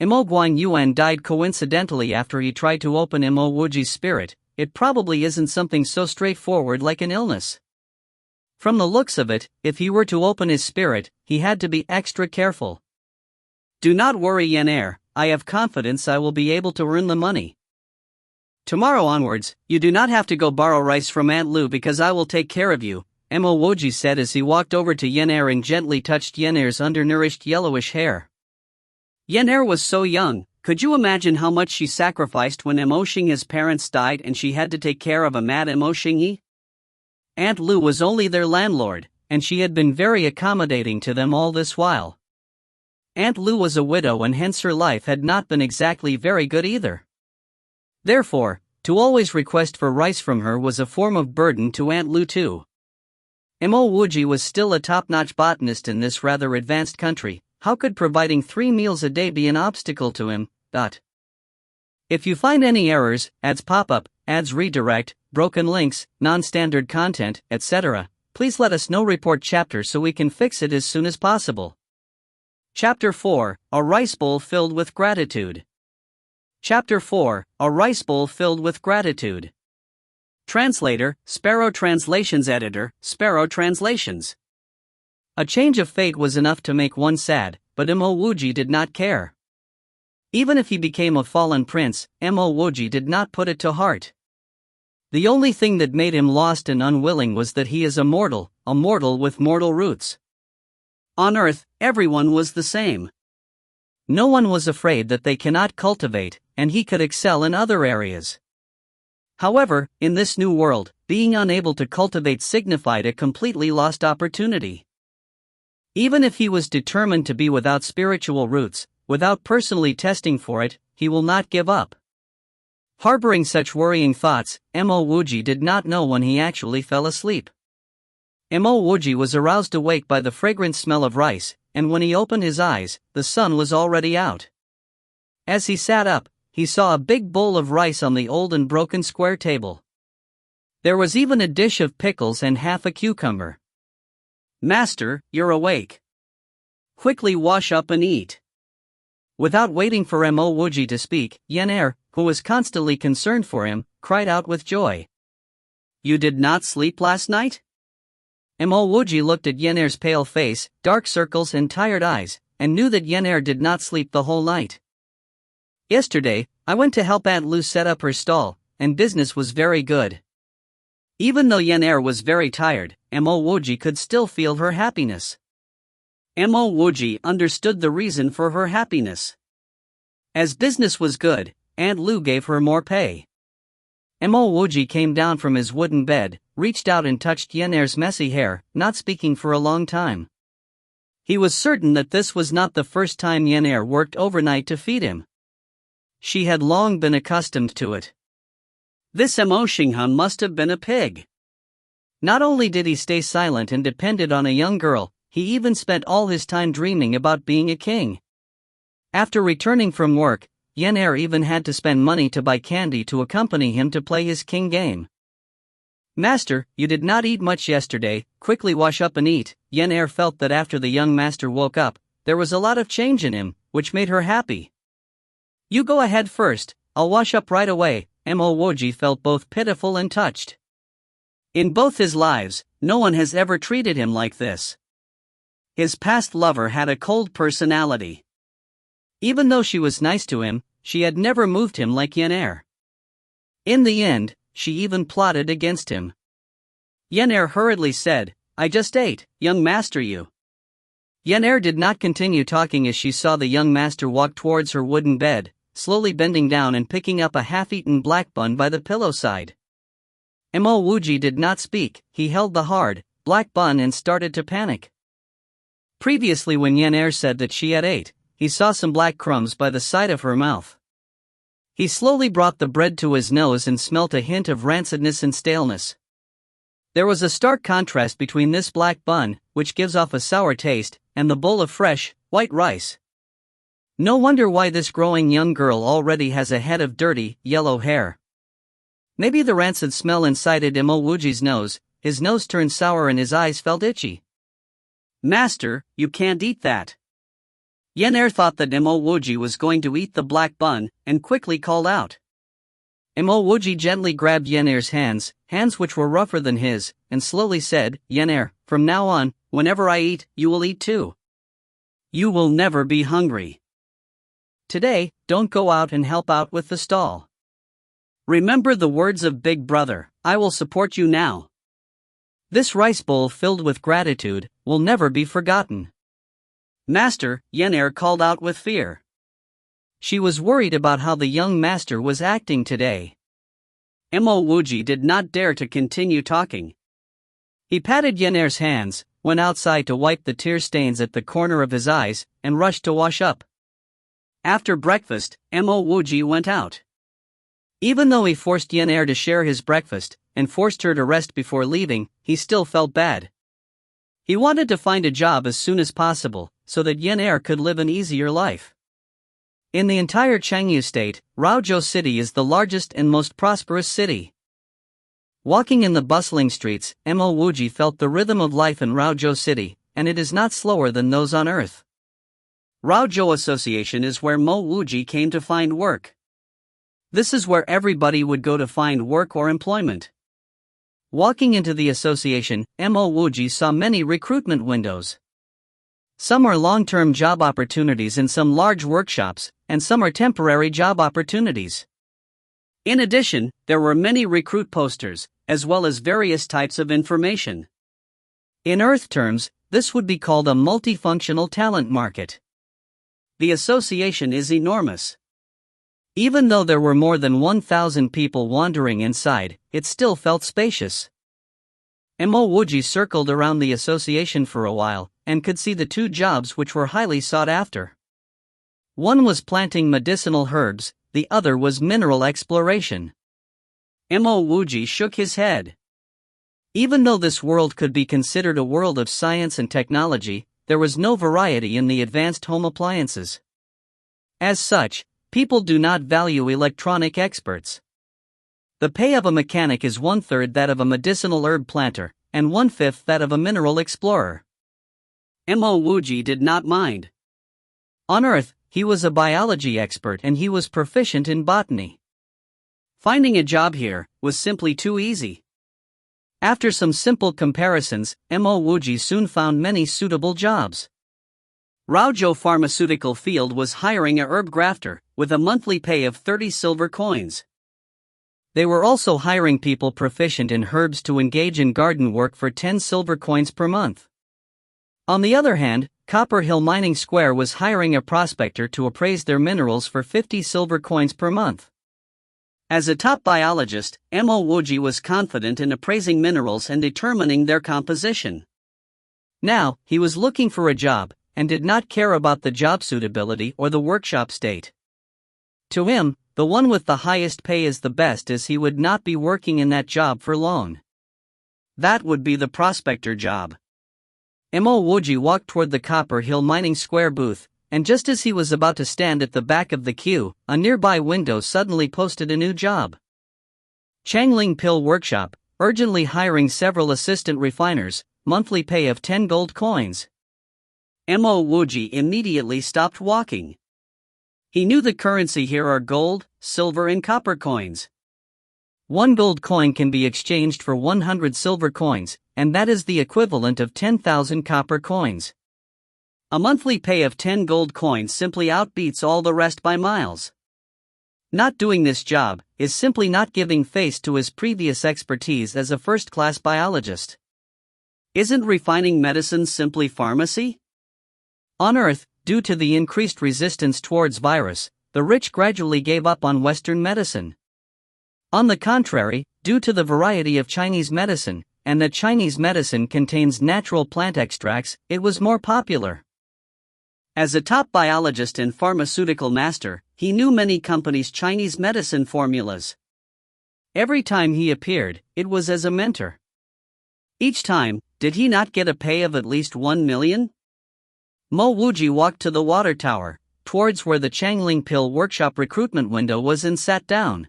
Mo Guanyuan died coincidentally after he tried to open Mo Wuji's spirit. It probably isn't something so straightforward like an illness. From the looks of it, if he were to open his spirit, he had to be extra careful. Do not worry, Yener, I have confidence I will be able to earn the money. Tomorrow onwards, you do not have to go borrow rice from Aunt Lu because I will take care of you, Mo Wuji said as he walked over to Yener and gently touched Yener's undernourished yellowish hair. Yener was so young, could you imagine how much she sacrificed when Mo Xing's parents died and she had to take care of a mad Mo Xingyi? Aunt Lu was only their landlord, and she had been very accommodating to them all this while. Aunt Lu was a widow and hence her life had not been exactly very good either. Therefore, to always request for rice from her was a form of burden to Aunt Lu too. Mo Wuji was still a top-notch botanist in this rather advanced country. How could providing 3 meals a day be an obstacle to him? If you find any errors, ads pop up, ads redirect, broken links, non-standard content, etc., please let us know. Report chapter so we can fix it as soon as possible. Chapter 4, A Rice Bowl Filled with Gratitude. Chapter 4, A Rice Bowl Filled with Gratitude. Translator, Sparrow Translations Editor, Sparrow Translations. A change of fate was enough to make one sad, but Mo Wuji did not care. Even if he became a fallen prince, Mo Wuji did not put it to heart. The only thing that made him lost and unwilling was that he is a mortal with mortal roots. On earth, everyone was the same. No one was afraid that they cannot cultivate, and he could excel in other areas. However, in this new world, being unable to cultivate signified a completely lost opportunity. Even if he was determined to be without spiritual roots, without personally testing for it, he will not give up. Harboring such worrying thoughts, Mo Wuji did not know when he actually fell asleep. Mo Wuji was aroused awake by the fragrant smell of rice, and when he opened his eyes, the sun was already out. As he sat up, he saw a big bowl of rice on the old and broken square table. There was even a dish of pickles and half a cucumber. "Master, you're awake. Quickly wash up and eat." Without waiting for Mo Wuji to speak, Yener, who was constantly concerned for him, cried out with joy. "You did not sleep last night?" Mo Wuji looked at Yener's pale face, dark circles and tired eyes, and knew that Yener did not sleep the whole night. "Yesterday, I went to help Aunt Lu set up her stall, and business was very good." Even though Yener was very tired, Mo Wuji could still feel her happiness. Mo Wuji understood the reason for her happiness. As business was good, Aunt Lu gave her more pay. Mo Wuji came down from his wooden bed, reached out and touched Yener's messy hair, not speaking for a long time. He was certain that this was not the first time Yener worked overnight to feed him. She had long been accustomed to it. This Mo Xinghan must have been a pig. Not only did he stay silent and depended on a young girl, he even spent all his time dreaming about being a king. After returning from work, Yener even had to spend money to buy candy to accompany him to play his king game. "Master, you did not eat much yesterday, quickly wash up and eat." Yener felt that after the young master woke up, there was a lot of change in him, which made her happy. "You go ahead first, I'll wash up right away." Mo Wuji felt both pitiful and touched. In both his lives, no one has ever treated him like this. His past lover had a cold personality. Even though she was nice to him, she had never moved him like Yener. In the end, she even plotted against him. Yener hurriedly said, "I just ate, young master you." Yener did not continue talking as she saw the young master walk towards her wooden bed, slowly bending down and picking up a half-eaten black bun by the pillow side. Mo Wuji did not speak, he held the hard, black bun and started to panic. Previously when Yener said that she had ate, he saw some black crumbs by the side of her mouth. He slowly brought the bread to his nose and smelt a hint of rancidness and staleness. There was a stark contrast between this black bun, which gives off a sour taste, and the bowl of fresh, white rice. No wonder why this growing young girl already has a head of dirty, yellow hair. Maybe the rancid smell incited Mo Wuji's nose, his nose turned sour and his eyes felt itchy. "Master, you can't eat that." Yener thought that Mo Wuji was going to eat the black bun, and quickly called out. Mo Wuji gently grabbed Yener's hands which were rougher than his, and slowly said, "Yener, from now on, whenever I eat, you will eat too. You will never be hungry. Today, don't go out and help out with the stall. Remember the words of Big Brother, I will support you now." This rice bowl filled with gratitude will never be forgotten. "Master," Yener called out with fear. She was worried about how the young master was acting today. Mo Wuji did not dare to continue talking. He patted Yener's hands, went outside to wipe the tear stains at the corner of his eyes, and rushed to wash up. After breakfast, Mo Wuji went out. Even though he forced Yener to share his breakfast, and forced her to rest before leaving, he still felt bad. He wanted to find a job as soon as possible, so that Yener could live an easier life. In the entire Changyu state, Raozhou City is the largest and most prosperous city. Walking in the bustling streets, Mo Wuji felt the rhythm of life in Raozhou City, and it is not slower than those on Earth. Raozhou Association is where Mo Wuji came to find work. This is where everybody would go to find work or employment. Walking into the association, Mo Wuji saw many recruitment windows. Some are long-term job opportunities in some large workshops, and some are temporary job opportunities. In addition, there were many recruit posters, as well as various types of information. In Earth terms, this would be called a multifunctional talent market. The association is enormous. Even though there were more than 1,000 people wandering inside, it still felt spacious. Mo Wuji circled around the association for a while, and could see the two jobs which were highly sought after. One was planting medicinal herbs, the other was mineral exploration. Mo Wuji shook his head. Even though this world could be considered a world of science and technology, there was no variety in the advanced home appliances. As such, people do not value electronic experts. The pay of a mechanic is 1/3 that of a medicinal herb planter, and 1/5 that of a mineral explorer. Mo Wuji did not mind. On Earth, he was a biology expert and he was proficient in botany. Finding a job here was simply too easy. After some simple comparisons, Mo Wuji soon found many suitable jobs. Raozhou Pharmaceutical Field was hiring a herb grafter, with a monthly pay of 30 silver coins. They were also hiring people proficient in herbs to engage in garden work for 10 silver coins per month. On the other hand, Copper Hill Mining Square was hiring a prospector to appraise their minerals for 50 silver coins per month. As a top biologist, Mo Wuji was confident in appraising minerals and determining their composition. Now, he was looking for a job, and did not care about the job suitability or the workshop state. To him, the one with the highest pay is the best, as he would not be working in that job for long. That would be the prospector job. Mo Wuji walked toward the Copper Hill Mining Square booth, and just as he was about to stand at the back of the queue, a nearby window suddenly posted a new job. Changling Pill Workshop, urgently hiring several assistant refiners, monthly pay of 10 gold coins. Mo Wuji immediately stopped walking. He knew the currency here are gold, silver and copper coins. 1 gold coin can be exchanged for 100 silver coins, and that is the equivalent of 10,000 copper coins. A monthly pay of 10 gold coins simply outbeats all the rest by miles. Not doing this job is simply not giving face to his previous expertise as a first-class biologist. Isn't refining medicine simply pharmacy? On Earth, due to the increased resistance towards virus, the rich gradually gave up on Western medicine. On the contrary, due to the variety of Chinese medicine, and that Chinese medicine contains natural plant extracts, it was more popular. As a top biologist and pharmaceutical master, he knew many companies' Chinese medicine formulas. Every time he appeared, it was as a mentor. Each time, did he not get a pay of at least 1 million? Mo Wuji walked to the water tower, towards where the Changling Pill Workshop recruitment window was, and sat down.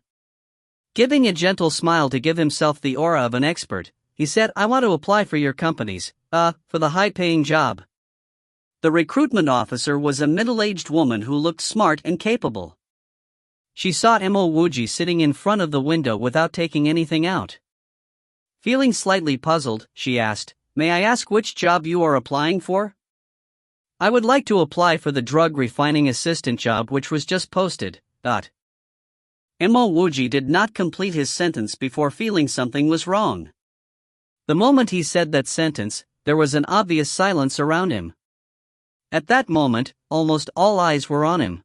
Giving a gentle smile to give himself the aura of an expert, he said, "I want to apply for your companies, for the high-paying job." The recruitment officer was a middle-aged woman who looked smart and capable. She saw Mo Wuji sitting in front of the window without taking anything out. Feeling slightly puzzled, she asked, "May I ask which job you are applying for?" "I would like to apply for the drug refining assistant job which was just posted." Mo Wuji did not complete his sentence before feeling something was wrong. The moment he said that sentence, there was an obvious silence around him. At that moment, almost all eyes were on him.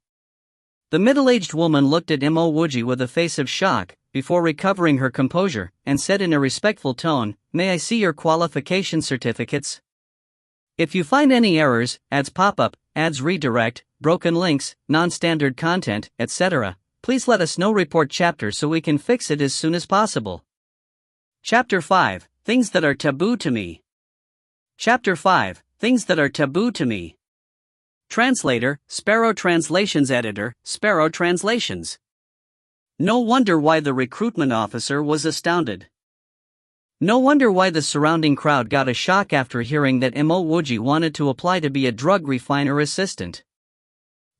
The middle-aged woman looked at Mo Wuji with a face of shock, before recovering her composure, and said in a respectful tone, "May I see your qualification certificates? If you find any errors, ads pop up, ads redirect, broken links, non-standard content, etc., please let us know. Report chapter so we can fix it as soon as possible." Chapter 5, Things that are taboo to me. Chapter 5, Things that are taboo to me. Translator, Sparrow Translations Editor, Sparrow Translations. No wonder why the recruitment officer was astounded. No wonder why the surrounding crowd got a shock after hearing that Mo Wuji wanted to apply to be a drug refiner assistant.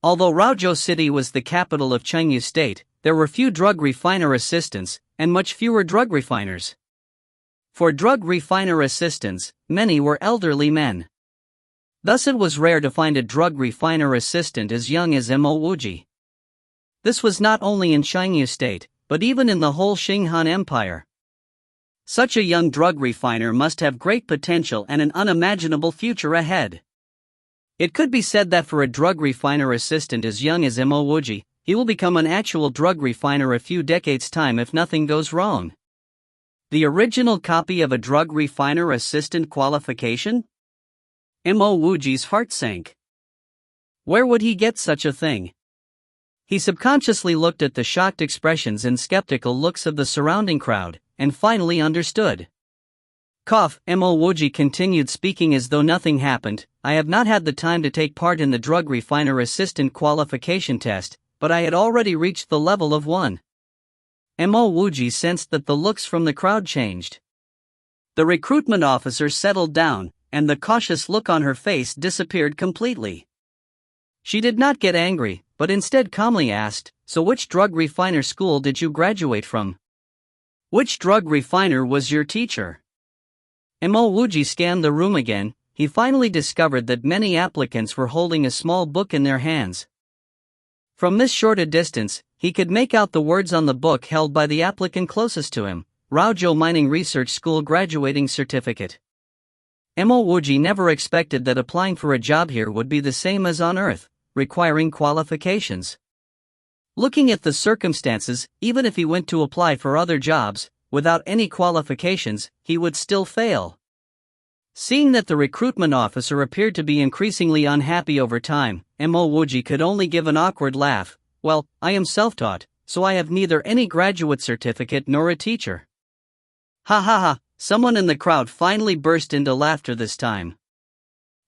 Although Raozhou City was the capital of Chengdu State, there were few drug refiner assistants, and much fewer drug refiners. For drug refiner assistants, many were elderly men. Thus it was rare to find a drug refiner assistant as young as Mo Wuji. This was not only in Xiangyu State, but even in the whole Qing Han Empire. Such a young drug refiner must have great potential and an unimaginable future ahead. It could be said that for a drug refiner assistant as young as Mo Wuji, he will become an actual drug refiner a few decades' time if nothing goes wrong. The original copy of a drug refiner assistant qualification? Mo Wuji's heart sank. Where would he get such a thing? He subconsciously looked at the shocked expressions and skeptical looks of the surrounding crowd, and finally understood. Mo Wuji continued speaking as though nothing happened. I have not had the time to take part in the drug refiner assistant qualification test, but I had already reached the level of 1. Mo Wuji sensed that the looks from the crowd changed. The recruitment officer settled down, and the cautious look on her face disappeared completely. She did not get angry, but instead calmly asked, "So which drug refiner school did you graduate from? Which drug refiner was your teacher?" Mo Wuji scanned the room again. He finally discovered that many applicants were holding a small book in their hands. From this short a distance, he could make out the words on the book held by the applicant closest to him: Raozhou Mining Research School Graduating Certificate. Mo Wuji never expected that applying for a job here would be the same as on Earth, requiring qualifications. Looking at the circumstances, even if he went to apply for other jobs, without any qualifications, he would still fail. Seeing that the recruitment officer appeared to be increasingly unhappy over time, Mo Wuji could only give an awkward laugh. "Well, I am self-taught, so I have neither any graduate certificate nor a teacher." Ha ha ha, someone in the crowd finally burst into laughter this time.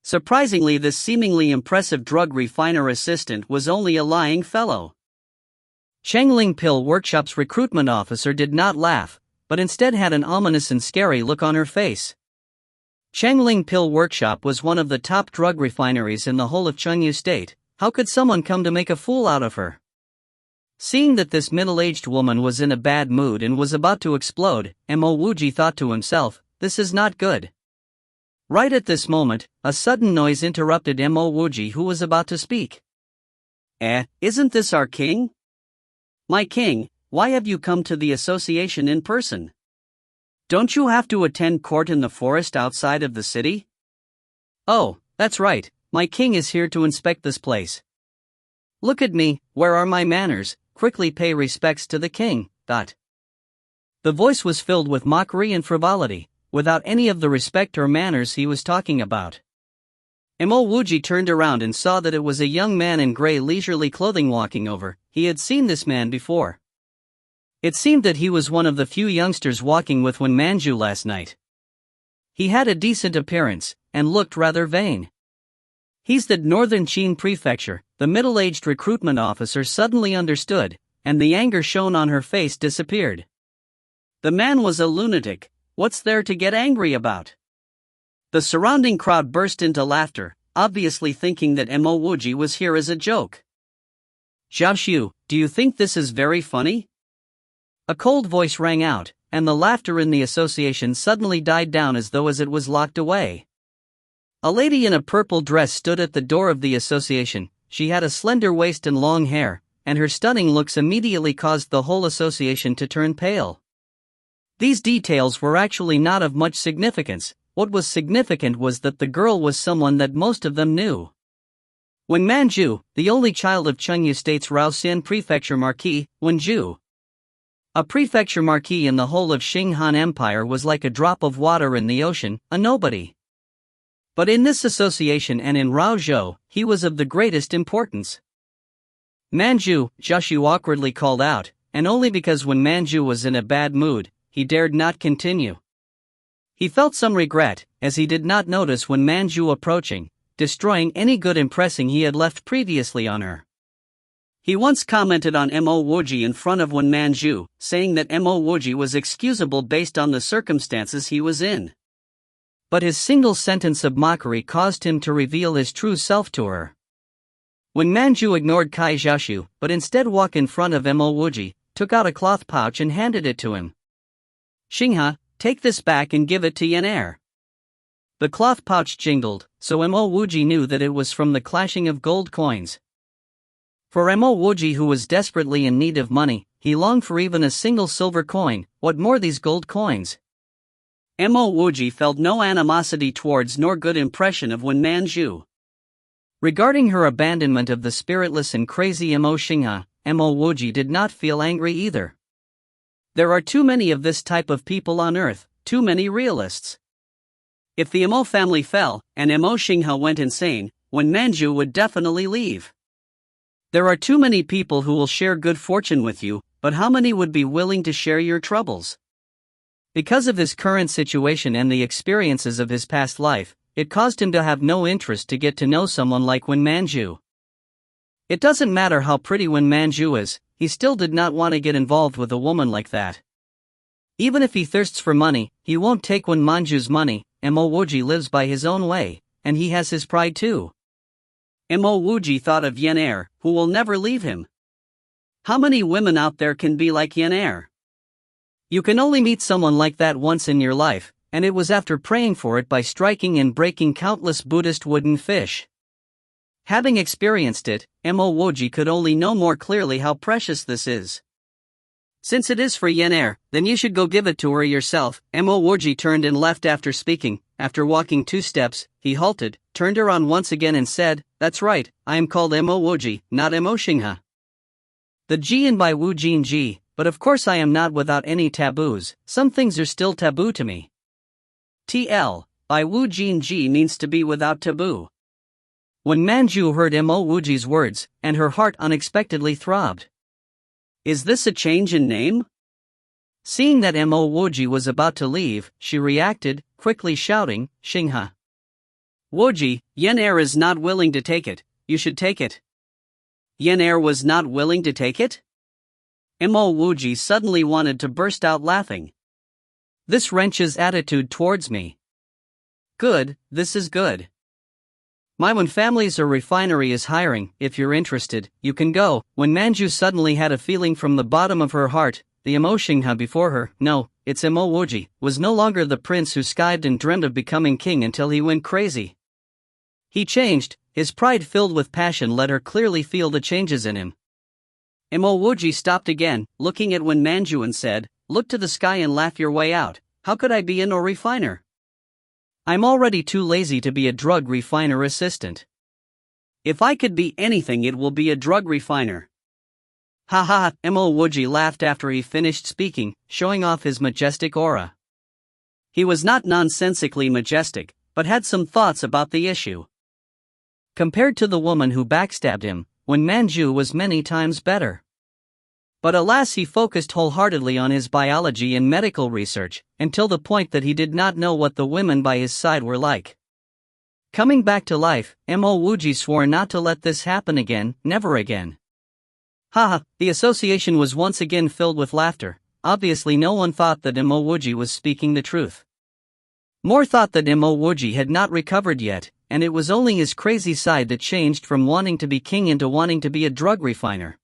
Surprisingly, this seemingly impressive drug refiner assistant was only a lying fellow. Changling Pill Workshop's recruitment officer did not laugh, but instead had an ominous and scary look on her face. Changling Pill Workshop was one of the top drug refineries in the whole of Xiangyu State. How could someone come to make a fool out of her? Seeing that this middle-aged woman was in a bad mood and was about to explode, Mo Wuji thought to himself, "This is not good." Right at this moment, a sudden noise interrupted Mo Wuji, who was about to speak. Isn't this our king? My king, why have you come to the association in person? Don't you have to attend court in the forest outside of the city? Oh, that's right, my king is here to inspect this place. Look at me, where are my manners? Quickly pay respects to the king. The voice was filled with mockery and frivolity, without any of the respect or manners he was talking about. Mo Wuji turned around and saw that it was a young man in gray leisurely clothing walking over. He had seen this man before. It seemed that he was one of the few youngsters walking with Wen Manju last night. He had a decent appearance, and looked rather vain. "He's the Northern Qin Prefecture," the middle-aged recruitment officer suddenly understood, and the anger shown on her face disappeared. The man was a lunatic. What's there to get angry about? The surrounding crowd burst into laughter, obviously thinking that Mo Wuji was here as a joke. "Xiaoxiu, do you think this is very funny?" A cold voice rang out, and the laughter in the association suddenly died down as though it was locked away. A lady in a purple dress stood at the door of the association. She had a slender waist and long hair, and her stunning looks immediately caused the whole association to turn pale. These details were actually not of much significance. What was significant was that the girl was someone that most of them knew. Wen Manju, the only child of Xiangyu State's Raoxian Prefecture Marquis, Wenju. A prefecture marquis in the whole of Qing Han Empire was like a drop of water in the ocean, a nobody. But in this association and in Raozhou, he was of the greatest importance. "Manju," Xiaoxiu awkwardly called out, and only because when Manju was in a bad mood, he dared not continue. He felt some regret, as he did not notice when Manju approaching, destroying any good impression he had left previously on her. He once commented on Mo Wuji in front of Wen Manju, saying that Mo Wuji was excusable based on the circumstances he was in. But his single sentence of mockery caused him to reveal his true self to her. When Manju ignored Kai Xiaoshu, but instead walked in front of Mo Wuji, took out a cloth pouch and handed it to him. "Xinghe, take this back and give it to Yan." The cloth pouch jingled, so Mo Wuji knew that it was from the clashing of gold coins. For Mo Wuji, who was desperately in need of money, he longed for even a single silver coin, what more these gold coins. Mo Wuji felt no animosity towards nor good impression of Wen Manju. Regarding her abandonment of the spiritless and crazy Mo Xinghe, Mo Wuji did not feel angry either. There are too many of this type of people on earth, too many realists. If the Mo family fell, and Mo Xinghe went insane, Wen Manju would definitely leave. There are too many people who will share good fortune with you, but how many would be willing to share your troubles? Because of his current situation and the experiences of his past life, it caused him to have no interest to get to know someone like Wen Manju. It doesn't matter how pretty Wen Manju is, he still did not want to get involved with a woman like that. Even if he thirsts for money, he won't take Wen Manju's money. Mo Wuji lives by his own way, and he has his pride too. Mo Wuji thought of Yan, who will never leave him. How many women out there can be like Yan? You can only meet someone like that once in your life, and it was after praying for it by striking and breaking countless Buddhist wooden fish. Having experienced it, Mo Wuji could only know more clearly how precious this is. Since it is for Yan, then you should go give it to her yourself. Mo Wuji turned and left after speaking. After walking 2 steps, he halted, turned around once again and said, "That's right, I am called Mo Wuji, not Mo Xinghe. The Jian by Wu Jin Ji, but of course I am not without any taboos, some things are still taboo to me." TL, by Wu Jin Ji means to be without taboo. When Manju heard Mo Wuji's words, and her heart unexpectedly throbbed. Is this a change in name? Seeing that Mo Wuji was about to leave, she reacted, quickly shouting, "Xinghe. Wuji, Yan is not willing to take it, you should take it." Yan was not willing to take it? Mo Wuji suddenly wanted to burst out laughing. This wrench's attitude towards me. Good, this is good. My Wen family's refinery is hiring, if you're interested, you can go. When Manju suddenly had a feeling from the bottom of her heart, the Mo Xinghe before her, no, it's Mo Wuji, was no longer the prince who skived and dreamed of becoming king until he went crazy. He changed, his pride filled with passion let her clearly feel the changes in him. Mo Wuji stopped again, looking at Wen Manju and said, "Look to the sky and laugh your way out, how could I be a refiner? I'm already too lazy to be a drug refiner assistant. If I could be anything it will be a drug refiner." Ha ha, Mo Wuji laughed after he finished speaking, showing off his majestic aura. He was not nonsensically majestic, but had some thoughts about the issue. Compared to the woman who backstabbed him, Wen Manju was many times better. But alas, he focused wholeheartedly on his biology and medical research, until the point that he did not know what the women by his side were like. Coming back to life, Mo Wuji swore not to let this happen again, never again. Haha, the association was once again filled with laughter. Obviously no one thought that Mo Wuji was speaking the truth. More thought that Mo Wuji had not recovered yet, and it was only his crazy side that changed from wanting to be king into wanting to be a drug refiner.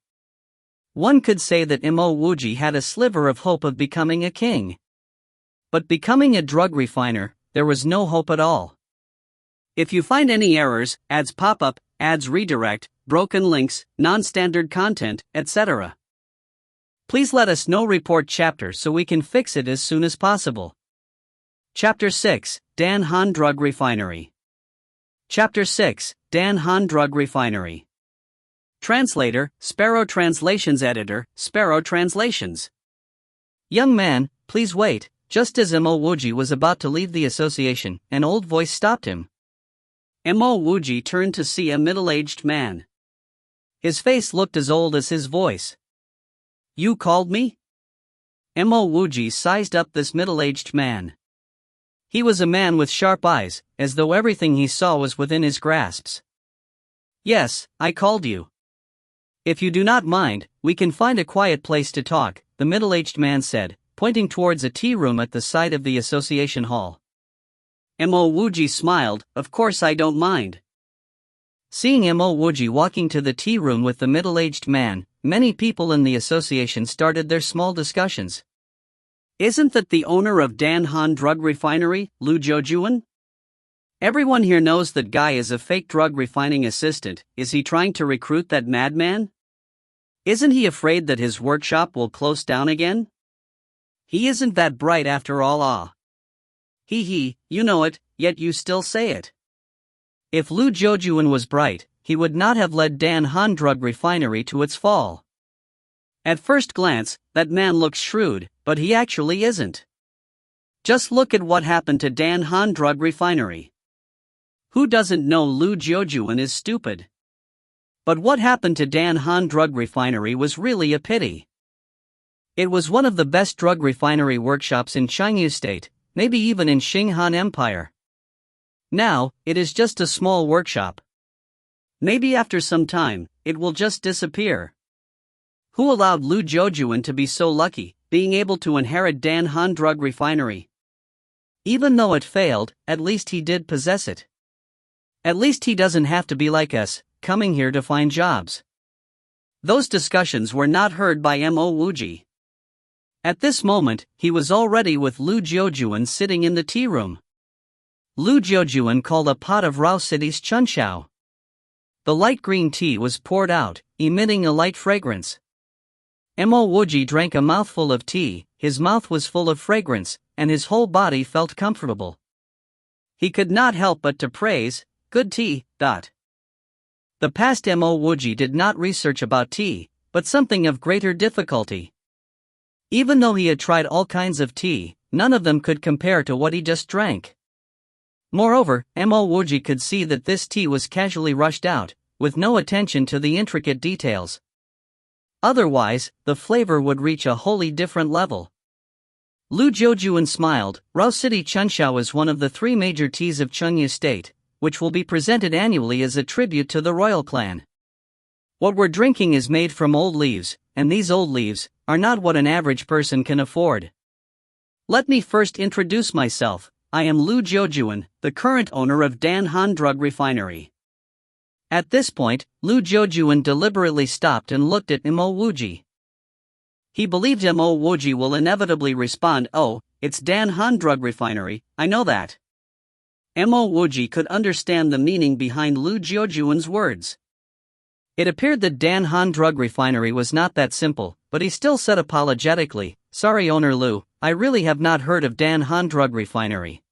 One could say that Mo Wuji had a sliver of hope of becoming a king. But becoming a drug refiner, there was no hope at all. If you find any errors, ads pop up, ads redirect, broken links, non-standard content, etc., please let us know. Report chapter so we can fix it as soon as possible. Chapter 6, Dan Han Drug Refinery. Chapter 6, Dan Han Drug Refinery. Translator, Sparrow Translations. Editor, Sparrow Translations. Young man, please wait. Just as Mo Wuji was about to leave the association, an old voice stopped him. Mo Wuji turned to see a middle-aged man. His face looked as old as his voice. "You called me?" Mo Wuji sized up this middle-aged man. He was a man with sharp eyes, as though everything he saw was within his grasps. "Yes, I called you. If you do not mind, we can find a quiet place to talk," the middle-aged man said, pointing towards a tea room at the side of the association hall. Mo Wuji smiled, "Of course I don't mind." Seeing Mo Wuji walking to the tea room with the middle-aged man, many people in the association started their small discussions. Isn't that the owner of Dan Han Drug Refinery, Lu Jiujuan? Everyone here knows that guy is a fake drug refining assistant. Is he trying to recruit that madman? Isn't he afraid that his workshop will close down again? He isn't that bright after all. He, you know it, yet you still say it. If Lu Jiujuan was bright, he would not have led Dan Han Drug Refinery to its fall. At first glance, that man looks shrewd, but he actually isn't. Just look at what happened to Dan Han Drug Refinery. Who doesn't know Lu Jiujuan is stupid? But what happened to Dan Han Drug Refinery was really a pity. It was one of the best drug refinery workshops in Chengdu State, maybe even in Qing Han Empire. Now, it is just a small workshop. Maybe after some time, it will just disappear. Who allowed Lu Jiujuan to be so lucky, being able to inherit Dan Han Drug Refinery? Even though it failed, at least he did possess it. At least he doesn't have to be like us, coming here to find jobs. Those discussions were not heard by Mo Wuji. At this moment, he was already with Lu Jiujuan sitting in the tea room. Lu Jiujuan called a pot of Rao City's chunshao. The light green tea was poured out, emitting a light fragrance. Mo Wuji drank a mouthful of tea, his mouth was full of fragrance, and his whole body felt comfortable. He could not help but to praise, good tea. The past Mo Wuji did not research about tea, but something of greater difficulty. Even though he had tried all kinds of tea, none of them could compare to what he just drank. Moreover, Mo Wuji could see that this tea was casually rushed out, with no attention to the intricate details. Otherwise, the flavor would reach a wholly different level. Lu Jiujuan smiled. Rao City Chunshao is one of the 3 major teas of Chengdu State, which will be presented annually as a tribute to the royal clan. What we're drinking is made from old leaves, and these old leaves are not what an average person can afford. Let me first introduce myself. I am Lu Jiujuan, the current owner of Dan Han Drug Refinery. At this point, Lu Jiujuan deliberately stopped and looked at Mo Wuji. He believed Mo Wuji will inevitably respond, "Oh, it's Dan Han Drug Refinery, I know that." Mo Wuji could understand the meaning behind Lu Jiujuan's words. It appeared that Dan Han Drug Refinery was not that simple, but he still said apologetically, "Sorry owner Lu, I really have not heard of Dan Han Drug Refinery."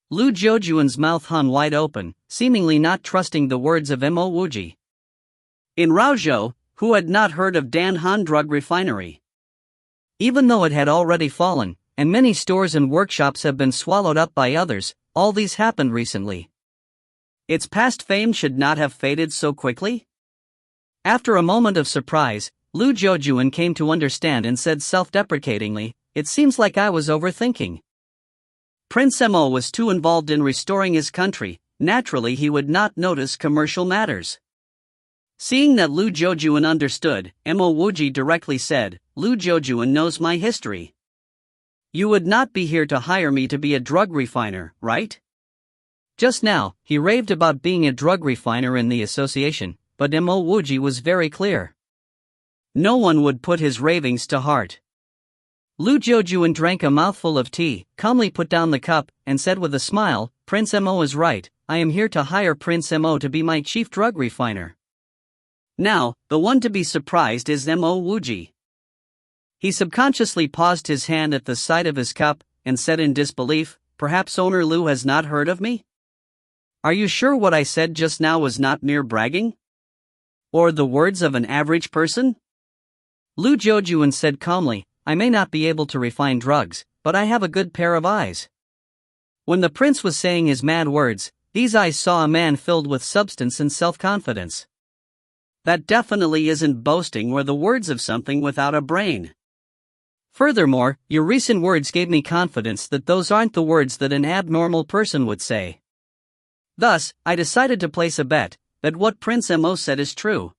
Lu Jiujuan's mouth hung wide open, seemingly not trusting the words of Mo Wuji. In Raozhou, who had not heard of Dan Han Drug Refinery? Even though it had already fallen, and many stores and workshops have been swallowed up by others, all these happened recently. Its past fame should not have faded so quickly? After a moment of surprise, Lu Jiujuan came to understand and said self-deprecatingly, "It seems like I was overthinking." Prince Mo was too involved in restoring his country, naturally he would not notice commercial matters. Seeing that Lu Jiujuan understood, Mo Wuji directly said, "Lu Jiujuan knows my history. You would not be here to hire me to be a drug refiner, right?" Just now, he raved about being a drug refiner in the association, but Mo Wuji was very clear. No one would put his ravings to heart. Lu Jiujuan drank a mouthful of tea, calmly put down the cup, and said with a smile, "Prince Mo is right, I am here to hire Prince Mo to be my chief drug refiner." Now, the one to be surprised is Mo Wuji. He subconsciously paused his hand at the side of his cup, and said in disbelief, "Perhaps owner Lu has not heard of me? Are you sure what I said just now was not mere bragging? Or the words of an average person?" Lu Jiujuan said calmly, "I may not be able to refine drugs, but I have a good pair of eyes." When the prince was saying his mad words, these eyes saw a man filled with substance and self-confidence. That definitely isn't boasting or the words of something without a brain. Furthermore, your recent words gave me confidence that those aren't the words that an abnormal person would say. Thus, I decided to place a bet that what Prince Mo said is true.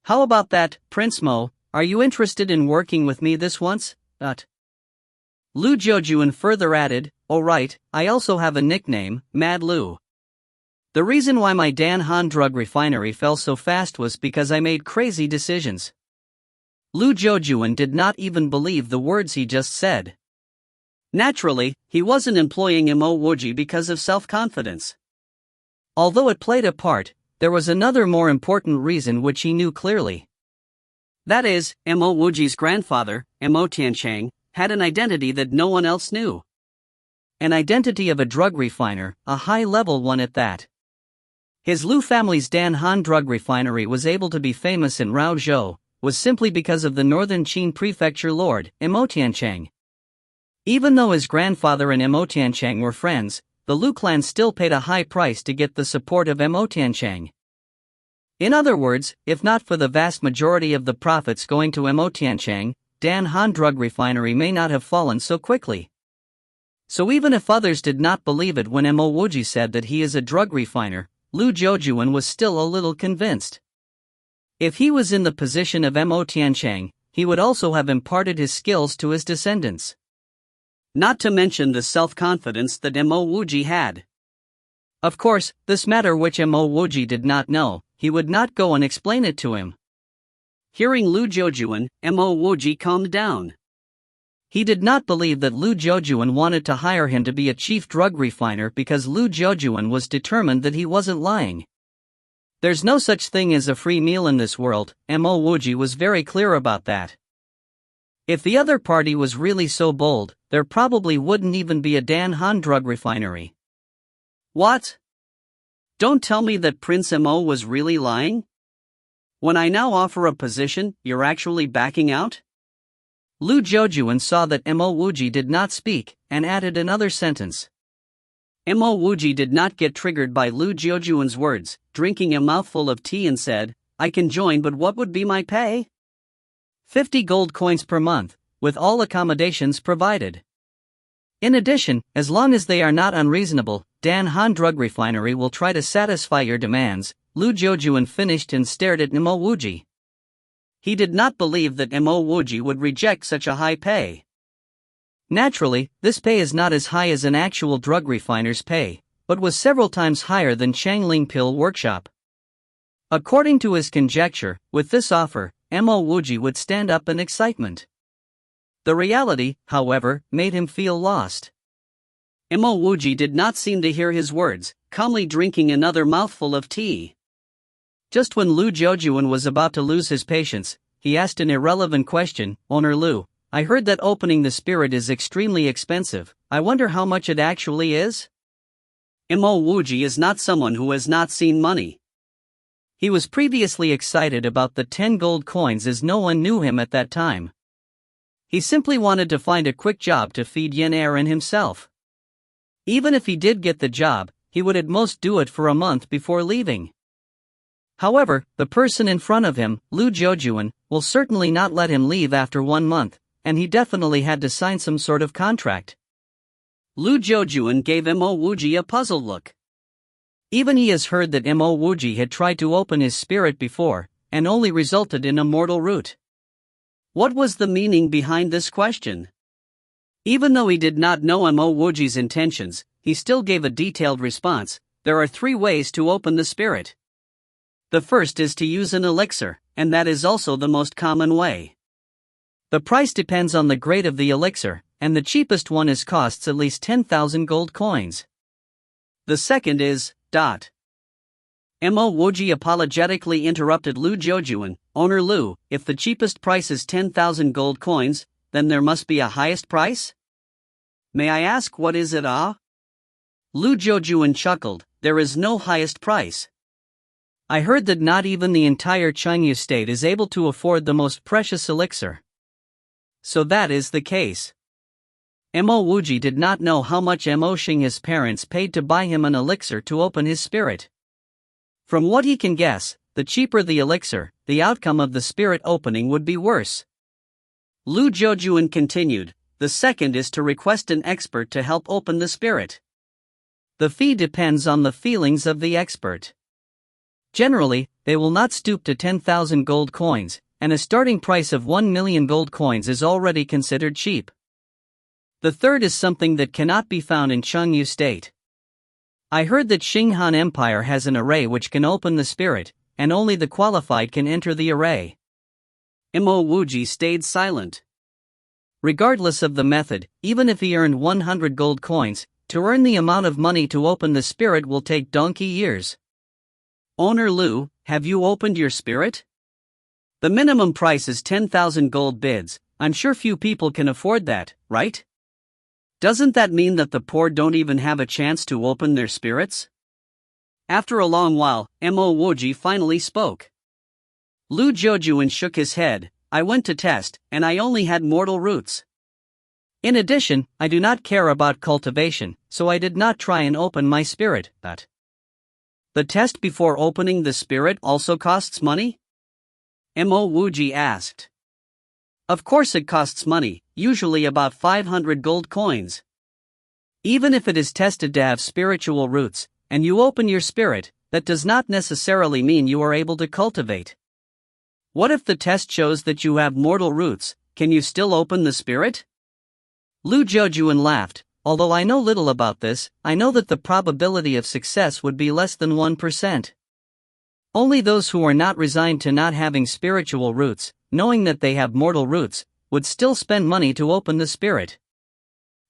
How about that, Prince Mo? Are you interested in working with me this once? Lu Jiujuan further added, "Oh right, I also have a nickname, Mad Lu." The reason why my Dan Han drug refinery fell so fast was because I made crazy decisions. Lu Jojuan did not even believe the words he just said. Naturally, he wasn't employing Mo Wuji because of self-confidence. Although it played a part, there was another more important reason which he knew clearly. That is, Mo Wuji's grandfather, Mo Tianchang, had an identity that no one else knew. An identity of a drug refiner, a high-level one at that. His Lu family's Dan Han drug refinery was able to be famous in Raozhou, was simply because of the northern Qin prefecture lord, Mo Tianchang. Even though his grandfather and Mo Tianchang were friends, the Lu clan still paid a high price to get the support of Mo Tianchang. In other words, if not for the vast majority of the profits going to Mo Tianchang, Dan Han drug refinery may not have fallen so quickly. So even if others did not believe it when Mo Wuji said that he is a drug refiner, Lu Jojuan was still a little convinced. If he was in the position of Mo Tianchang, he would also have imparted his skills to his descendants. Not to mention the self-confidence that Mo Wuji had. Of course, this matter which Mo Wuji did not know, he would not go and explain it to him. Hearing Lu Jojuan, Mo Wuji calmed down. He did not believe that Lu Jojuan wanted to hire him to be a chief drug refiner because Lu Jojuan was determined that he wasn't lying. There's no such thing as a free meal in this world, Mo Wuji was very clear about that. If the other party was really so bold, there probably wouldn't even be a Dan Han drug refinery. What? Don't tell me that Prince Mo was really lying? When I now offer a position, you're actually backing out? Lu Jojuan saw that Mo Wuji did not speak, and added another sentence. Mo Wuji did not get triggered by Lu Jojuan's words, drinking a mouthful of tea and said, I can join, but what would be my pay? 50 gold coins per month, with all accommodations provided. In addition, as long as they are not unreasonable, Dan Han drug refinery will try to satisfy your demands. Lu Jojuan finished and stared at Mo Wuji. He did not believe that Mo Wuji would reject such a high pay. Naturally, this pay is not as high as an actual drug refiner's pay, but was several times higher than Changling Pill Workshop. According to his conjecture, with this offer, Mo Wuji would stand up in excitement. The reality, however, made him feel lost. Mo Wuji did not seem to hear his words, calmly drinking another mouthful of tea. Just when Lu Jojuan was about to lose his patience, he asked an irrelevant question, Owner Lu, I heard that opening the spirit is extremely expensive, I wonder how much it actually is? Mo Wuji is not someone who has not seen money. He was previously excited about the 10 gold coins as no one knew him at that time. He simply wanted to find a quick job to feed Yin Er and himself. Even if he did get the job, he would at most do it for a month before leaving. However, the person in front of him, Lu Jojuan, will certainly not let him leave after 1 month, and he definitely had to sign some sort of contract. Lu Jojuan gave Mo Wuji a puzzled look. Even he has heard that Mo Wuji had tried to open his spirit before, and only resulted in a mortal root. What was the meaning behind this question? Even though he did not know Mo Wuji's intentions, he still gave a detailed response. There are 3 ways to open the spirit. The first is to use an elixir, and that is also the most common way. The price depends on the grade of the elixir, and the cheapest one costs at least 10,000 gold coins. The second is, Mo Wuji apologetically interrupted Lu Jojuan, Owner Lu, if the cheapest price is 10,000 gold coins, then there must be a highest price? May I ask what is it, Lu Jojuan chuckled, there is no highest price. I heard that not even the entire Chengyu state is able to afford the most precious elixir. So that is the case. Mo Wuji did not know how much Mo Xing his parents paid to buy him an elixir to open his spirit. From what he can guess, the cheaper the elixir, the outcome of the spirit opening would be worse. Lu Jojuan continued, the second is to request an expert to help open the spirit. The fee depends on the feelings of the expert. Generally, they will not stoop to 10,000 gold coins, and a starting price of 1 million gold coins is already considered cheap. The third is something that cannot be found in Chengyu State. I heard that Xinghan Empire has an array which can open the spirit, and only the qualified can enter the array. Mo Wuji stayed silent. Regardless of the method, even if he earned 100 gold coins, to earn the amount of money to open the spirit will take donkey years. Owner Lu, have you opened your spirit? The minimum price is 10,000 gold bids. I'm sure few people can afford that, right? Doesn't that mean that the poor don't even have a chance to open their spirits? After a long while, Mo Wuji finally spoke. Lu Zhoujuan shook his head. I went to test, and I only had mortal roots. In addition, I do not care about cultivation, so I did not try and open my spirit. But the test before opening the spirit also costs money? Mo Wuji asked. Of course it costs money, usually about 500 gold coins. Even if it is tested to have spiritual roots, and you open your spirit, that does not necessarily mean you are able to cultivate. What if the test shows that you have mortal roots, can you still open the spirit? Lu Zhoujuan laughed. Although I know little about this, I know that the probability of success would be less than 1%. Only those who are not resigned to not having spiritual roots, knowing that they have mortal roots, would still spend money to open the spirit.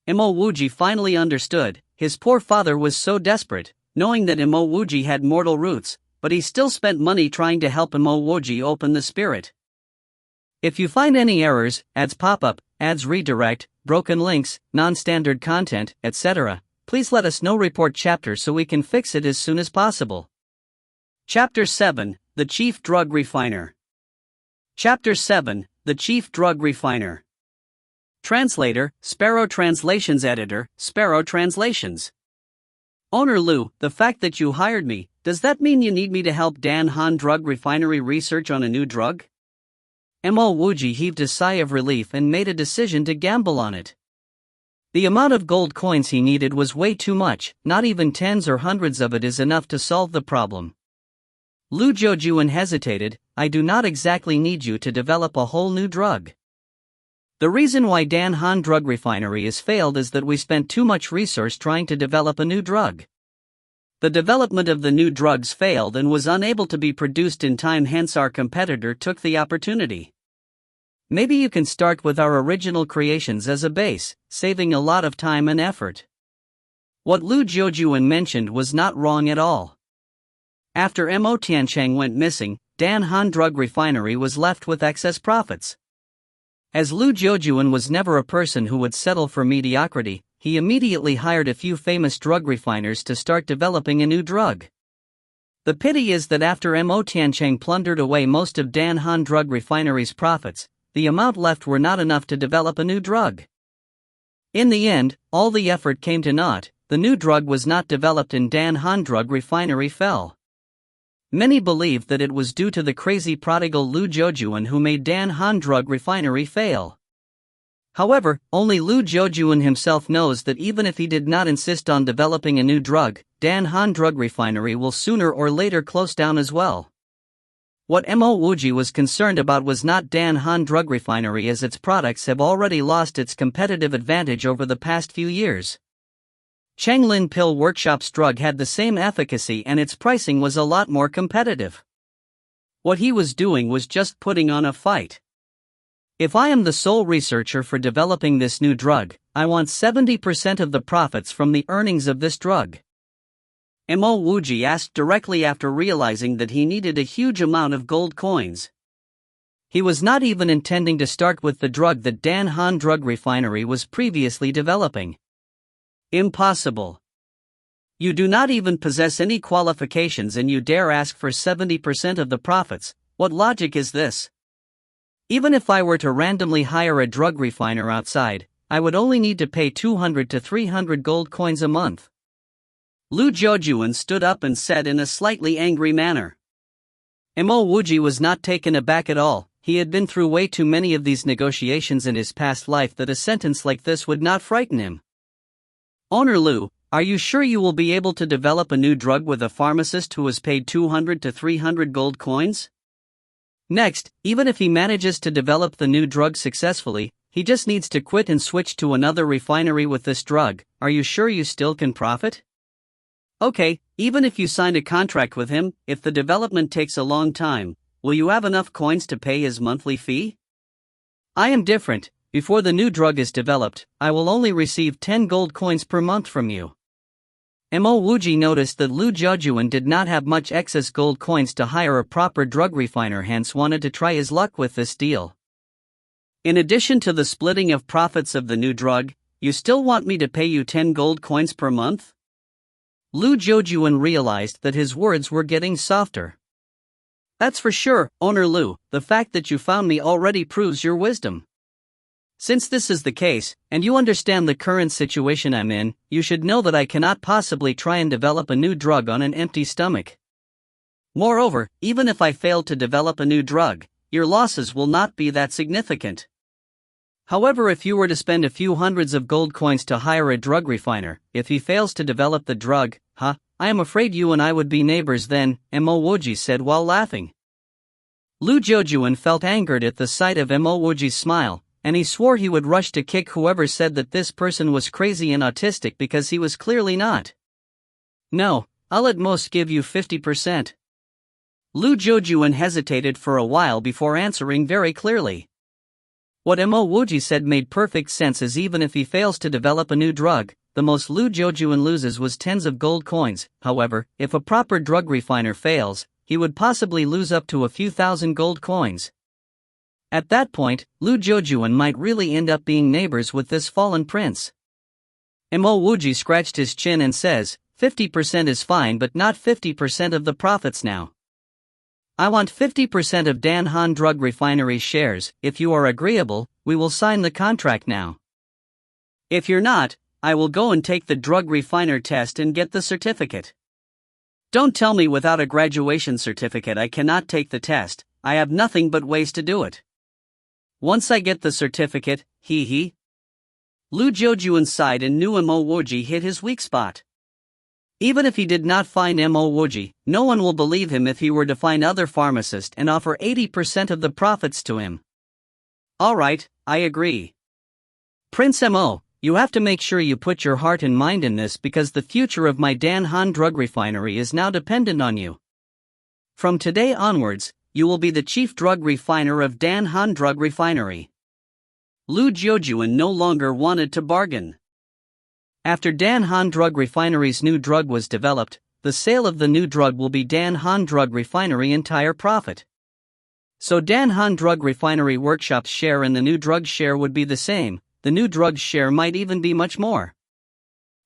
Mo Wuji finally understood. His poor father was so desperate, knowing that Mo Wuji had mortal roots, but he still spent money trying to help Mo Wuji open the spirit. If you find any errors, ads pop up, ads redirect, broken links, non-standard content, etc., please let us know. Report chapter so we can fix it as soon as possible. Chapter 7, The Chief Drug Refiner. Chapter 7, The Chief Drug Refiner. Translator, Sparrow Translations Editor, Sparrow Translations. Owner Lu, the fact that you hired me, does that mean you need me to help Dan Han Drug Refinery research on a new drug? Mo Wuji heaved a sigh of relief and made a decision to gamble on it. The amount of gold coins he needed was way too much, not even tens or hundreds of it is enough to solve the problem. Lu Zhoujuan hesitated. I do not exactly need you to develop a whole new drug. The reason why Dan Han Drug Refinery has failed is that we spent too much resource trying to develop a new drug. The development of the new drugs failed and was unable to be produced in time, hence our competitor took the opportunity. Maybe you can start with our original creations as a base, saving a lot of time and effort. What Lu Zhoujuan mentioned was not wrong at all. After Mo Tiancheng went missing, Dan Han Drug Refinery was left with excess profits. As Lu Zhoujuan was never a person who would settle for mediocrity, he immediately hired a few famous drug refiners to start developing a new drug. The pity is that after Mo Tiancheng plundered away most of Dan Han Drug Refinery's profits, the amount left were not enough to develop a new drug. In the end, all the effort came to naught. The new drug was not developed and Dan Han Drug Refinery fell. Many believe that it was due to the crazy prodigal Lu Zhoujuan who made Dan Han Drug Refinery fail. However, only Lu Zhoujuan himself knows that even if he did not insist on developing a new drug, Dan Han Drug Refinery will sooner or later close down as well. What Mo Wuji was concerned about was not Dan Han Drug Refinery, as its products have already lost its competitive advantage over the past few years. Chenglin Pill Workshop's drug had the same efficacy and its pricing was a lot more competitive. What he was doing was just putting on a fight. If I am the sole researcher for developing this new drug, I want 70% of the profits from the earnings of this drug. Mo Wuji asked directly after realizing that he needed a huge amount of gold coins. He was not even intending to start with the drug that Dan Han Drug Refinery was previously developing. Impossible. You do not even possess any qualifications and you dare ask for 70% of the profits. What logic is this? Even if I were to randomly hire a drug refiner outside, I would only need to pay 200 to 300 gold coins a month. Lu Zhoujuan stood up and said in a slightly angry manner. Mo Wuji was not taken aback at all. He had been through way too many of these negotiations in his past life that a sentence like this would not frighten him. Owner Lu, are you sure you will be able to develop a new drug with a pharmacist who has paid 200 to 300 gold coins? Next, even if he manages to develop the new drug successfully, he just needs to quit and switch to another refinery with this drug. Are you sure you still can profit? Okay, even if you signed a contract with him, if the development takes a long time, will you have enough coins to pay his monthly fee? I am different. Before the new drug is developed, I will only receive 10 gold coins per month from you. Mo Wuji noticed that Lu Jiaojuan did not have much excess gold coins to hire a proper drug refiner, hence wanted to try his luck with this deal. In addition to the splitting of profits of the new drug, you still want me to pay you 10 gold coins per month? Lu Jiaojuan realized that his words were getting softer. That's for sure, Owner Lu, the fact that you found me already proves your wisdom. Since this is the case, and you understand the current situation I'm in, you should know that I cannot possibly try and develop a new drug on an empty stomach. Moreover, even if I fail to develop a new drug, your losses will not be that significant. However, if you were to spend a few hundreds of gold coins to hire a drug refiner, if he fails to develop the drug, I am afraid you and I would be neighbors then, Mo Wuji said while laughing. Lu Jiaojuan felt angered at the sight of Mo Wuji's smile, and he swore he would rush to kick whoever said that this person was crazy and autistic, because he was clearly not. No, I'll at most give you 50%. Lu Jiaojuan hesitated for a while before answering very clearly. What Mo Wuji said made perfect sense, as even if he fails to develop a new drug, the most Lu Jiaojuan loses was tens of gold coins. However, if a proper drug refiner fails, he would possibly lose up to a few thousand gold coins. At that point, Lu Jiaojuan might really end up being neighbors with this fallen prince. Mo Wuji scratched his chin and says, 50% is fine, but not 50% of the profits now. I want 50% of Dan Han Drug Refinery's shares. If you are agreeable, we will sign the contract now. If you're not, I will go and take the drug refiner test and get the certificate. Don't tell me without a graduation certificate I cannot take the test. I have nothing but ways to do it. Once I get the certificate, Lu Jiaojuan sighed and knew Mo Wuji hit his weak spot. Even if he did not find Mo Wuji, no one will believe him if he were to find other pharmacists and offer 80% of the profits to him. Alright, I agree. Prince Mo, you have to make sure you put your heart and mind in this, because the future of my Dan Han Drug Refinery is now dependent on you. From today onwards, you will be the chief drug refiner of Dan Han Drug Refinery. Lu Jiaojuan no longer wanted to bargain. After Dan Han Drug Refinery's new drug was developed, the sale of the new drug will be Dan Han Drug Refinery entire profit. So Dan Han Drug Refinery Workshop's share and the new drug's share would be the same. The new drug's share might even be much more.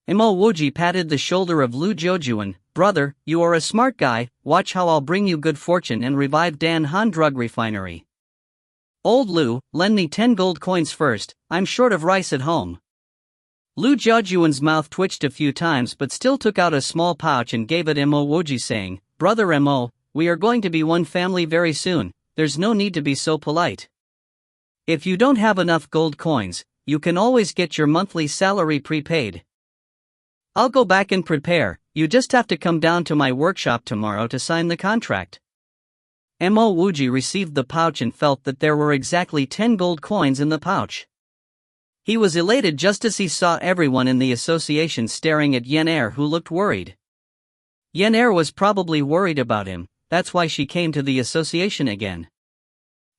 Mo Wuji patted the shoulder of Lu Jiaojuan. Brother, you are a smart guy, watch how I'll bring you good fortune and revive Dan Han Drug Refinery. Old Lu, lend me 10 gold coins first, I'm short of rice at home. Lu Jiaojuan's mouth twitched a few times but still took out a small pouch and gave it Mo Wuji, saying, Brother Mo, we are going to be one family very soon, there's no need to be so polite. If you don't have enough gold coins, you can always get your monthly salary prepaid. I'll go back and prepare, you just have to come down to my workshop tomorrow to sign the contract. Mo Wuji received the pouch and felt that there were exactly 10 gold coins in the pouch. He was elated just as he saw everyone in the association staring at Yen Er, who looked worried. Yen Er was probably worried about him, that's why she came to the association again.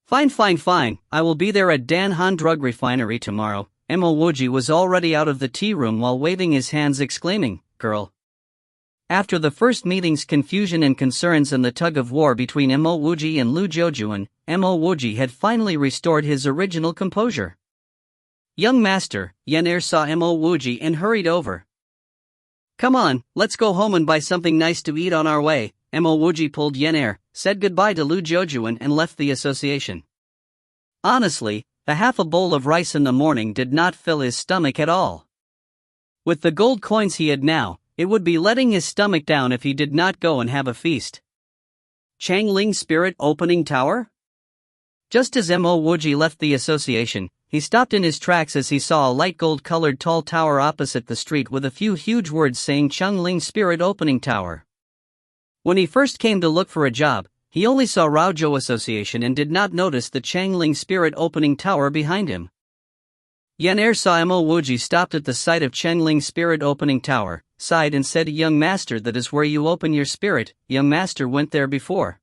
Fine, I will be there at Dan Han Drug Refinery tomorrow. Mo Wuji was already out of the tea room while waving his hands, exclaiming, Girl. After the first meeting's confusion and concerns and the tug-of-war between Mo Wuji and Lu Jiaojuan, Mo Wuji had finally restored his original composure. Young master, Yen Er saw Mo Wuji and hurried over. Come on, let's go home and buy something nice to eat on our way. Mo Wuji pulled Yen Er, said goodbye to Lu Jiaojuan and left the association. Honestly, the half a bowl of rice in the morning did not fill his stomach at all. With the gold coins he had now, it would be letting his stomach down if he did not go and have a feast. Changling Spirit Opening Tower? Just as Mo Wuji left the association, he stopped in his tracks as he saw a light gold-colored tall tower opposite the street with a few huge words saying Changling Spirit Opening Tower. When he first came to look for a job, he only saw Raozhou Association and did not notice the Changling Spirit Opening Tower behind him. Yan saw Mo Wuji stopped at the sight of Chenling's spirit opening tower, sighed and said, "Young master, that is where you open your spirit. Young master went there before."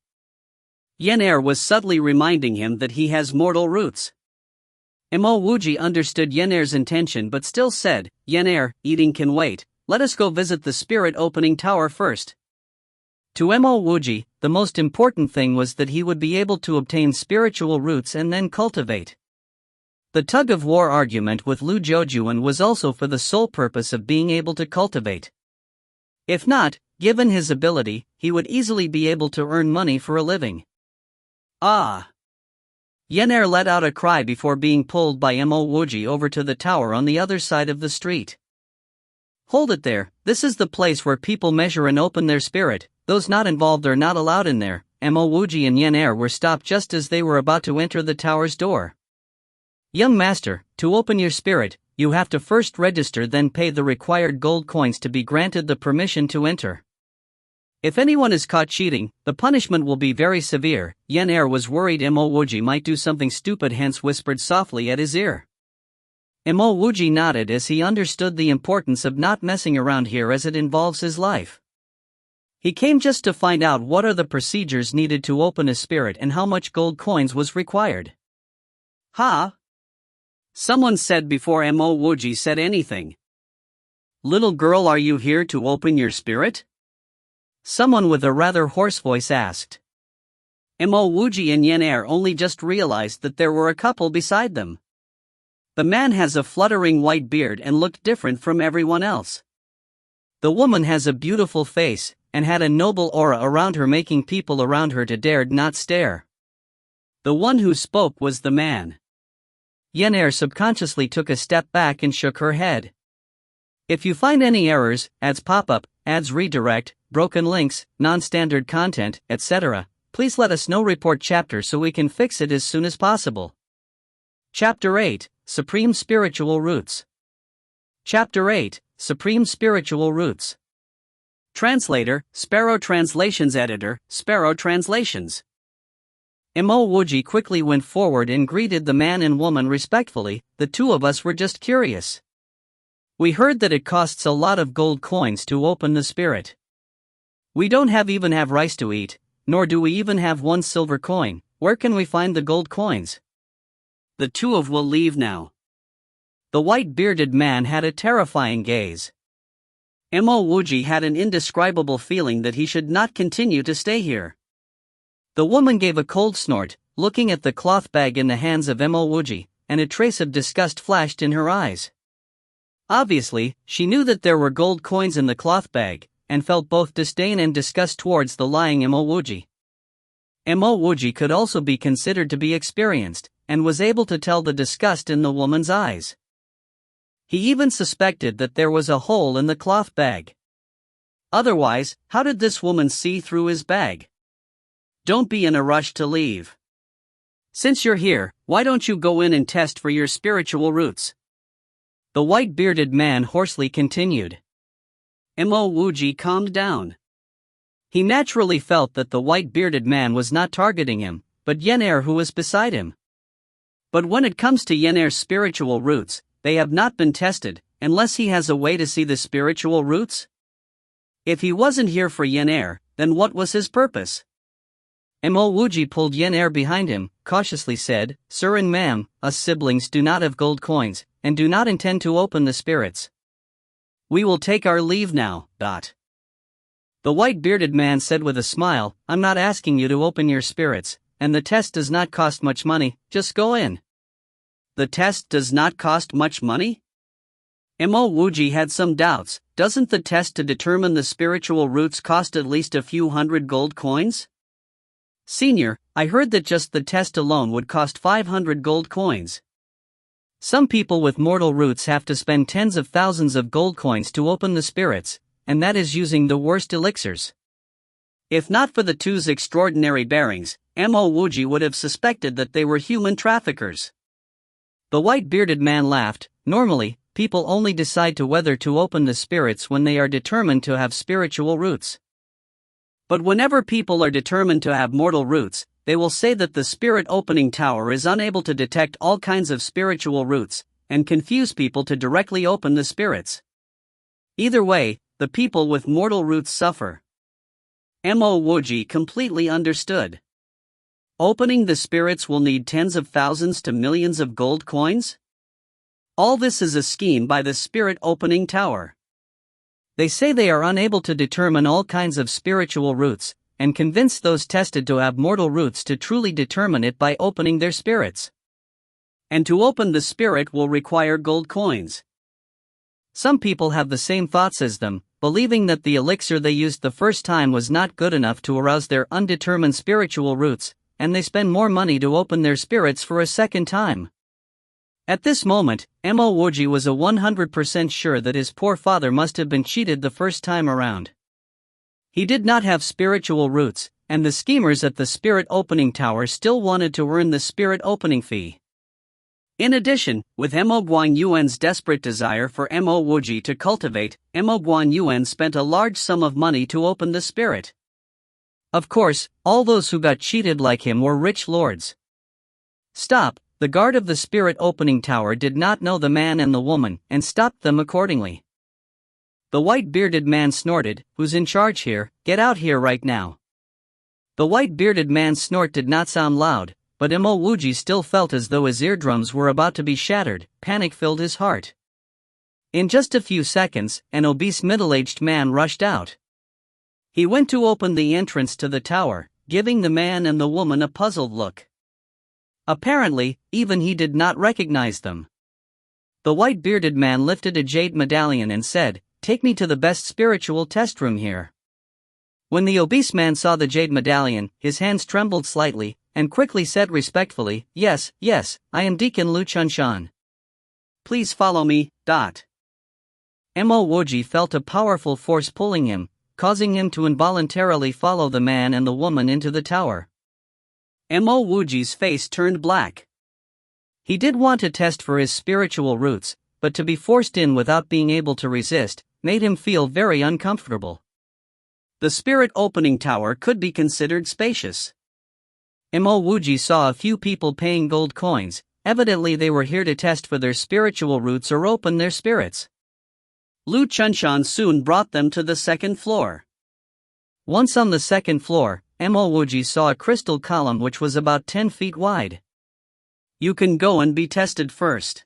Yan was subtly reminding him that he has mortal roots. Mo Wuji understood Yan's intention but still said, "Yan, eating can wait, let us go visit the spirit opening tower first." To Mo Wuji, the most important thing was that he would be able to obtain spiritual roots and then cultivate. The tug-of-war argument with Lu Zhoujuan was also for the sole purpose of being able to cultivate. If not, given his ability, he would easily be able to earn money for a living. Ah! Yan let out a cry before being pulled by Mo Wuji over to the tower on the other side of the street. "Hold it there, this is the place where people measure and open their spirit, those not involved are not allowed in there." Mo Wuji and Yan were stopped just as they were about to enter the tower's door. "Young master, to open your spirit, you have to first register, then pay the required gold coins to be granted the permission to enter. If anyone is caught cheating, the punishment will be very severe." Yan was worried Mo Wuji might do something stupid, hence whispered softly at his ear. Mo Wuji nodded as he understood the importance of not messing around here as it involves his life. He came just to find out what are the procedures needed to open a spirit and how much gold coins was required. "Ha!" someone said before Mo Wuji said anything. "Little girl, are you here to open your spirit?" someone with a rather hoarse voice asked. Mo Wuji and Yan only just realized that there were a couple beside them. The man has a fluttering white beard and looked different from everyone else. The woman has a beautiful face and had a noble aura around her, making people around her to dare not stare. The one who spoke was the man. Yan subconsciously took a step back and shook her head. "If you find any errors, ads pop up, ads redirect, broken links, non-standard content, etc., please let us know. Report chapter so we can fix it as soon as possible." Chapter 8, Supreme Spiritual Roots. Chapter 8, Supreme Spiritual Roots. Translator, Sparrow Translations. Editor, Sparrow Translations. Mo Wuji quickly went forward and greeted the man and woman respectfully. "The two of us were just curious. We heard that it costs a lot of gold coins to open the spirit. We don't even have rice to eat, nor do we even have one silver coin. Where can we find the gold coins?" "The two of will leave now." The white-bearded man had a terrifying gaze. Mo Wuji had an indescribable feeling that he should not continue to stay here. The woman gave a cold snort, looking at the cloth bag in the hands of Mo Wuji, and a trace of disgust flashed in her eyes. Obviously, she knew that there were gold coins in the cloth bag, and felt both disdain and disgust towards the lying Mo Wuji. Mo Wuji could also be considered to be experienced, and was able to tell the disgust in the woman's eyes. He even suspected that there was a hole in the cloth bag. Otherwise, how did this woman see through his bag? "Don't be in a rush to leave. Since you're here, why don't you go in and test for your spiritual roots?" the white-bearded man hoarsely continued. Mo Wuji calmed down. He naturally felt that the white-bearded man was not targeting him, but Yan who was beside him. But when it comes to Yan's spiritual roots, they have not been tested, unless he has a way to see the spiritual roots. If he wasn't here for Yan, then what was his purpose? Mo Wuji pulled Yan behind him, cautiously said, "Sir and ma'am, us siblings do not have gold coins, and do not intend to open the spirits. We will take our leave now." The white-bearded man said with a smile, "I'm not asking you to open your spirits, and the test does not cost much money, just go in." "The test does not cost much money?" Mo Wuji had some doubts. Doesn't the test to determine the spiritual roots cost at least a few hundred gold coins? "Senior, I heard that just the test alone would cost 500 gold coins. Some people with mortal roots have to spend tens of thousands of gold coins to open the spirits, and that is using the worst elixirs." If not for the two's extraordinary bearings, Mo Wuji would have suspected that they were human traffickers. The white-bearded man laughed. "Normally, people only decide to whether to open the spirits when they are determined to have spiritual roots. But whenever people are determined to have mortal roots, they will say that the spirit opening tower is unable to detect all kinds of spiritual roots, and confuse people to directly open the spirits. Either way, the people with mortal roots suffer. Mo Wuji completely understood. Opening the spirits will need tens of thousands to millions of gold coins? All this is a scheme by the Spirit Opening Tower. They say they are unable to determine all kinds of spiritual roots, and convince those tested to have mortal roots to truly determine it by opening their spirits. And to open the spirit will require gold coins. Some people have the same thoughts as them, believing that the elixir they used the first time was not good enough to arouse their undetermined spiritual roots, and they spend more money to open their spirits for a second time. At this moment, Mo Wuji was 100% sure that his poor father must have been cheated the first time around. He did not have spiritual roots, and the schemers at the Spirit Opening Tower still wanted to earn the spirit opening fee. In addition, with Mo Guanyuan's desperate desire for Mo Wuji to cultivate, Mo Guanyuan spent a large sum of money to open the spirit. Of course, all those who got cheated like him were rich lords. Stop! The guard of the Spirit Opening Tower did not know the man and the woman, and stopped them accordingly. The white-bearded man snorted, "Who's in charge here? Get out here right now." The white-bearded man's snort did not sound loud, but Mo Wuji still felt as though his eardrums were about to be shattered. Panic filled his heart. In just a few seconds, an obese middle-aged man rushed out. He went to open the entrance to the tower, giving the man and the woman a puzzled look. Apparently, even he did not recognize them. The white-bearded man lifted a jade medallion and said, "Take me to the best spiritual test room here." When the obese man saw the jade medallion, his hands trembled slightly, and quickly said respectfully, Yes, I am Deacon Lu Chunshan. Please follow me." Mo Wuji felt a powerful force pulling him, causing him to involuntarily follow the man and the woman into the tower. Mo Wuji's face turned black. He did want to test for his spiritual roots, but to be forced in without being able to resist, made him feel very uncomfortable. The Spirit Opening Tower could be considered spacious. Mo Wuji saw a few people paying gold coins. Evidently they were here to test for their spiritual roots or open their spirits. Lu Chunshan soon brought them to the second floor. Once on the second floor, Mo Wuji saw a crystal column which was about 10 feet wide. "You can go and be tested first.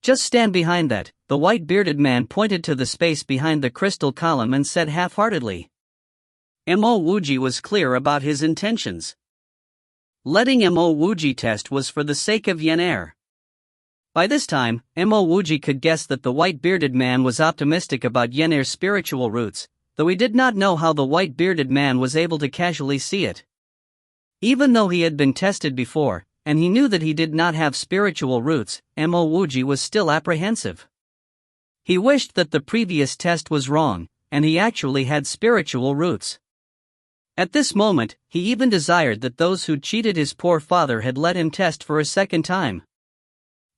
Just stand behind that." The white-bearded man pointed to the space behind the crystal column and said half-heartedly. Mo Wuji was clear about his intentions. Letting Mo Wuji test was for the sake of Yenair. By this time, Mo Wuji could guess that the white-bearded man was optimistic about Yenair's spiritual roots, though he did not know how the white-bearded man was able to casually see it. Even though he had been tested before, and he knew that he did not have spiritual roots, Mo Wuji was still apprehensive. He wished that the previous test was wrong, and he actually had spiritual roots. At this moment, he even desired that those who cheated his poor father had let him test for a second time.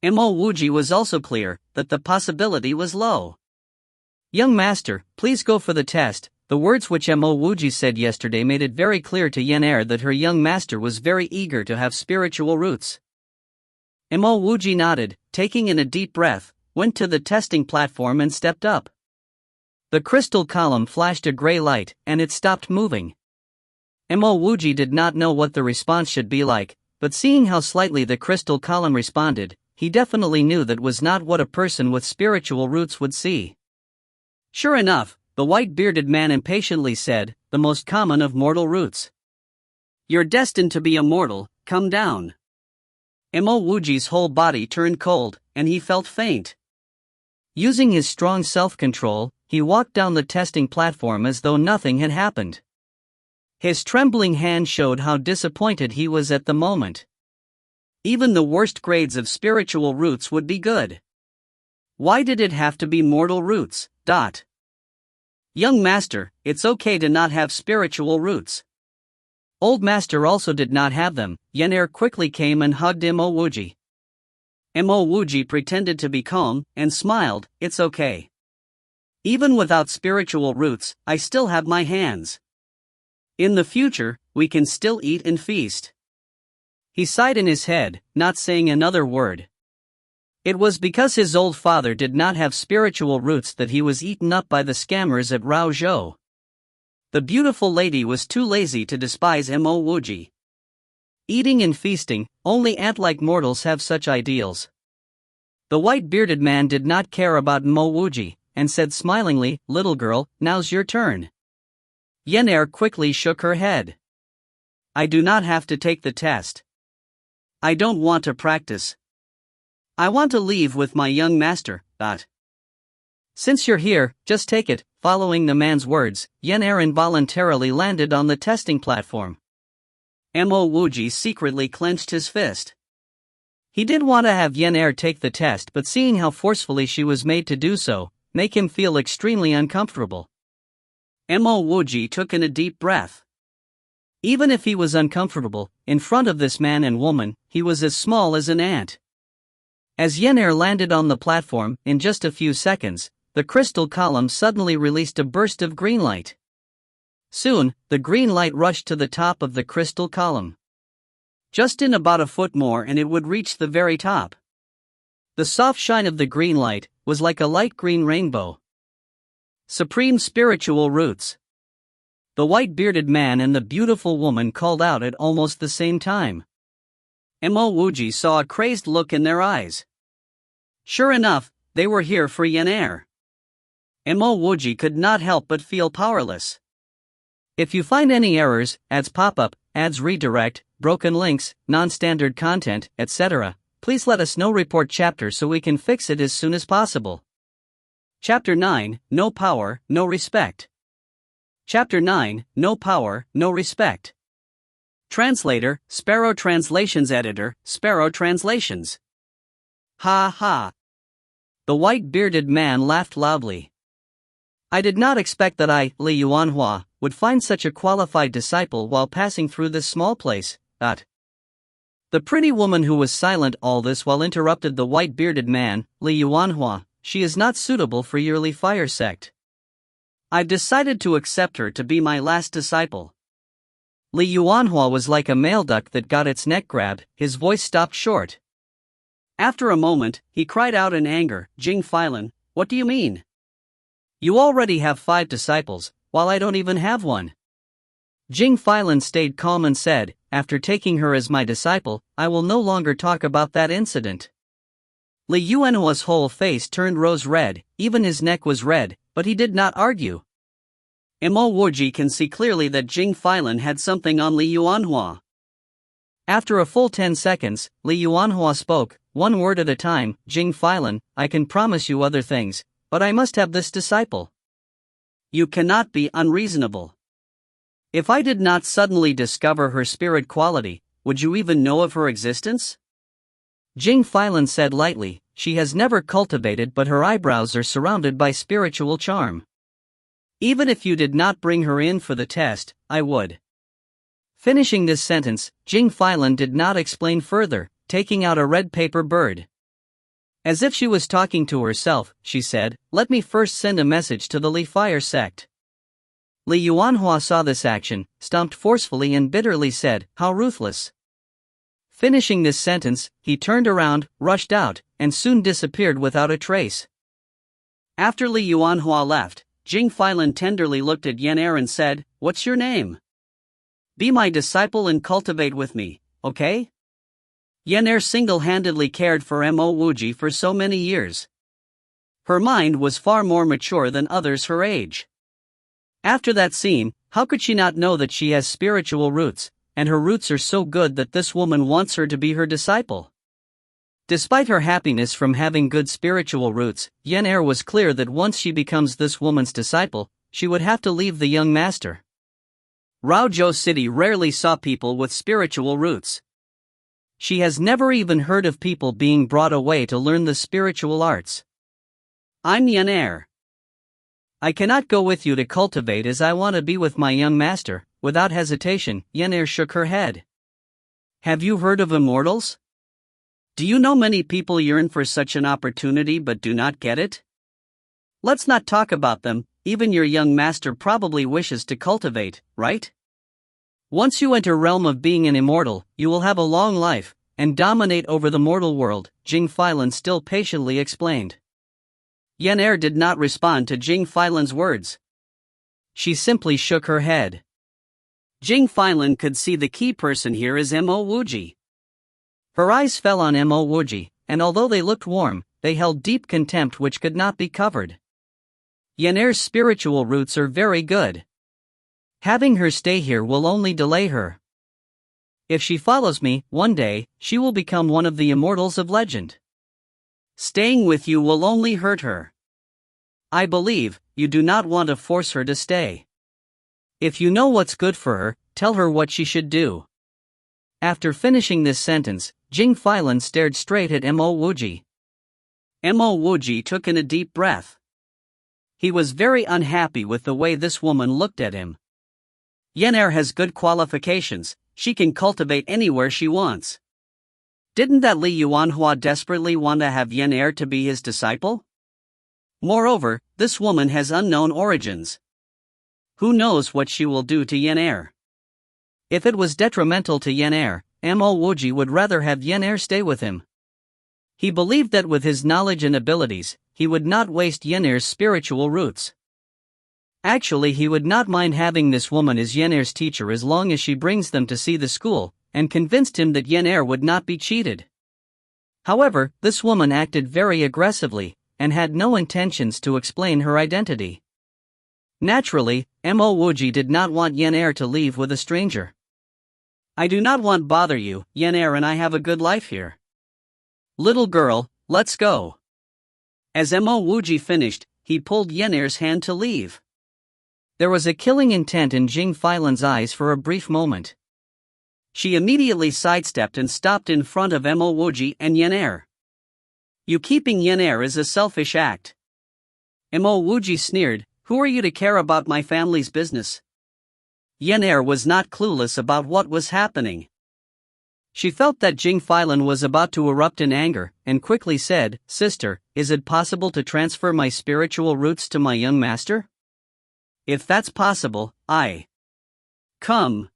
Mo Wuji was also clear that the possibility was low. "Young master, please go for the test." The words which Mo Wuji said yesterday made it very clear to Yenair that her young master was very eager to have spiritual roots. Mo Wuji nodded, taking in a deep breath, went to the testing platform and stepped up. The crystal column flashed a gray light, and it stopped moving. Mo Wuji did not know what the response should be like, but seeing how slightly the crystal column responded, he definitely knew that was not what a person with spiritual roots would see. Sure enough, the white-bearded man impatiently said, "The most common of mortal roots. You're destined to be immortal, come down." Mo Wuji's whole body turned cold, and he felt faint. Using his strong self-control, he walked down the testing platform as though nothing had happened. His trembling hand showed how disappointed he was at the moment. Even the worst grades of spiritual roots would be good. Why did it have to be mortal roots? Young master, it's okay to not have spiritual roots. Old master also did not have them. Yenair quickly came and hugged Mo Wuji. Mo Wuji pretended to be calm, and smiled, "It's okay. Even without spiritual roots, I still have my hands. In the future, we can still eat and feast." He sighed in his head, not saying another word. It was because his old father did not have spiritual roots that he was eaten up by the scammers at Raozhou. The beautiful lady was too lazy to despise Mo Wuji. Eating and feasting, only ant-like mortals have such ideals. The white-bearded man did not care about Mo Wuji, and said smilingly, "Little girl, now's your turn." Yenair quickly shook her head. "I do not have to take the test. I don't want to practice. I want to leave with my young master, but since you're here, just take it." Following the man's words, Yenair involuntarily landed on the testing platform. Mo Wuji secretly clenched his fist. He did want to have Yenair take the test, but seeing how forcefully she was made to do so, make him feel extremely uncomfortable. Mo Wuji took in a deep breath. Even if he was uncomfortable, in front of this man and woman, he was as small as an ant. As Yenair landed on the platform, in just a few seconds, the crystal column suddenly released a burst of green light. Soon, the green light rushed to the top of the crystal column. Just in about a foot more and it would reach the very top. The soft shine of the green light was like a light green rainbow. Supreme spiritual roots. The white-bearded man and the beautiful woman called out at almost the same time. Mo Wuji saw a crazed look in their eyes. Sure enough, they were here for Yenair. Mo Wuji could not help but feel powerless. If you find any errors, ads pop up, ads redirect, broken links, non-standard content, etc., please let us know. Report chapter so we can fix it as soon as possible. Chapter 9, No Power, No Respect. Chapter 9, No Power, No Respect. Translator, Sparrow Translations. Editor, Sparrow Translations. Ha ha. The white-bearded man laughed loudly. I did not expect that I, Li Yuanhua, would find such a qualified disciple while passing through this small place. The pretty woman who was silent all this while interrupted the white-bearded man, Li Yuanhua. She is not suitable for your Li Fire sect. I've decided to accept her to be my last disciple. Li Yuanhua was like a male duck that got its neck grabbed. His voice stopped short. After a moment, he cried out in anger, "Jing Filan, what do you mean? You already have 5 disciples, while I don't even have one." Jing Filan stayed calm and said, "After taking her as my disciple, I will no longer talk about that incident." Li Yuanhua's whole face turned rose red, even his neck was red, but he did not argue. Mo Wuji can see clearly that Jing Filan had something on Li Yuanhua. After a full 10 seconds, Li Yuanhua spoke, one word at a time, "Jing Filan, I can promise you other things, but I must have this disciple." You cannot be unreasonable. If I did not suddenly discover her spirit quality, would you even know of her existence? Jing Filan said lightly, "She has never cultivated, but her eyebrows are surrounded by spiritual charm. Even if you did not bring her in for the test, I would." Finishing this sentence, Jing Filan did not explain further, taking out a red paper bird. As if she was talking to herself, she said, "Let me first send a message to the Li Fire sect." Li Yuanhua saw this action, stomped forcefully and bitterly said, "How ruthless." Finishing this sentence, he turned around, rushed out, and soon disappeared without a trace. After Li Yuanhua left, Jing Filan tenderly looked at Yenair and said, "What's your name? Be my disciple and cultivate with me, okay?" Yenair single-handedly cared for Mo Wuji for so many years. Her mind was far more mature than others her age. After that scene, how could she not know that she has spiritual roots, and her roots are so good that this woman wants her to be her disciple? Despite her happiness from having good spiritual roots, Yenair was clear that once she becomes this woman's disciple, she would have to leave the young master. Raozhou City rarely saw people with spiritual roots. She has never even heard of people being brought away to learn the spiritual arts. "I'm Yenair. I cannot go with you to cultivate as I want to be with my young master." Without hesitation, Yenair shook her head. "Have you heard of immortals? Do you know many people yearn for such an opportunity but do not get it? Let's not talk about them, even your young master probably wishes to cultivate, right? Once you enter realm of being an immortal, you will have a long life, and dominate over the mortal world, Jing Feilan still patiently explained. Yen did not respond to Jing Feilan's words. She simply shook her head. Jing Feilan could see the key person here is Mo Wuji. Her eyes fell on Mo Wuji, and although they looked warm, they held deep contempt which could not be covered. Yen's spiritual roots are very good. Having her stay here will only delay her. If she follows me, one day, she will become one of the immortals of legend. Staying with you will only hurt her. I believe, you do not want to force her to stay. If you know what's good for her, tell her what she should do. After finishing this sentence, Jing Feilan stared straight at Mo Wuji. Mo Wuji took in a deep breath. He was very unhappy with the way this woman looked at him. Yen has good qualifications, she can cultivate anywhere she wants. Didn't that Li Yuanhua desperately want to have Yen to be his disciple? Moreover, this woman has unknown origins. Who knows what she will do to Yen? If it was detrimental to Yen, Mo Wuji would rather have Yen stay with him. He believed that with his knowledge and abilities, he would not waste Yen's spiritual roots. Actually, he would not mind having this woman as Yen's teacher as long as she brings them to see the school, and convinced him that Yen would not be cheated. However, this woman acted very aggressively, and had no intentions to explain her identity. Naturally, Mo Wuji did not want Yen to leave with a stranger. I do not want bother you, Yen and I have a good life here. Little girl, let's go. As Mo Wuji finished, he pulled Yen's hand to leave. There was a killing intent in Jing Feilan's eyes for a brief moment. She immediately sidestepped and stopped in front of Mo Wuji and Yen. You keeping Yen is a selfish act. Mo Wuji sneered, who are you to care about my family's business? Yen was not clueless about what was happening. She felt that Jing Feilan was about to erupt in anger, and quickly said, Sister, is it possible to transfer my spiritual roots to my young master? If that's possible, I come.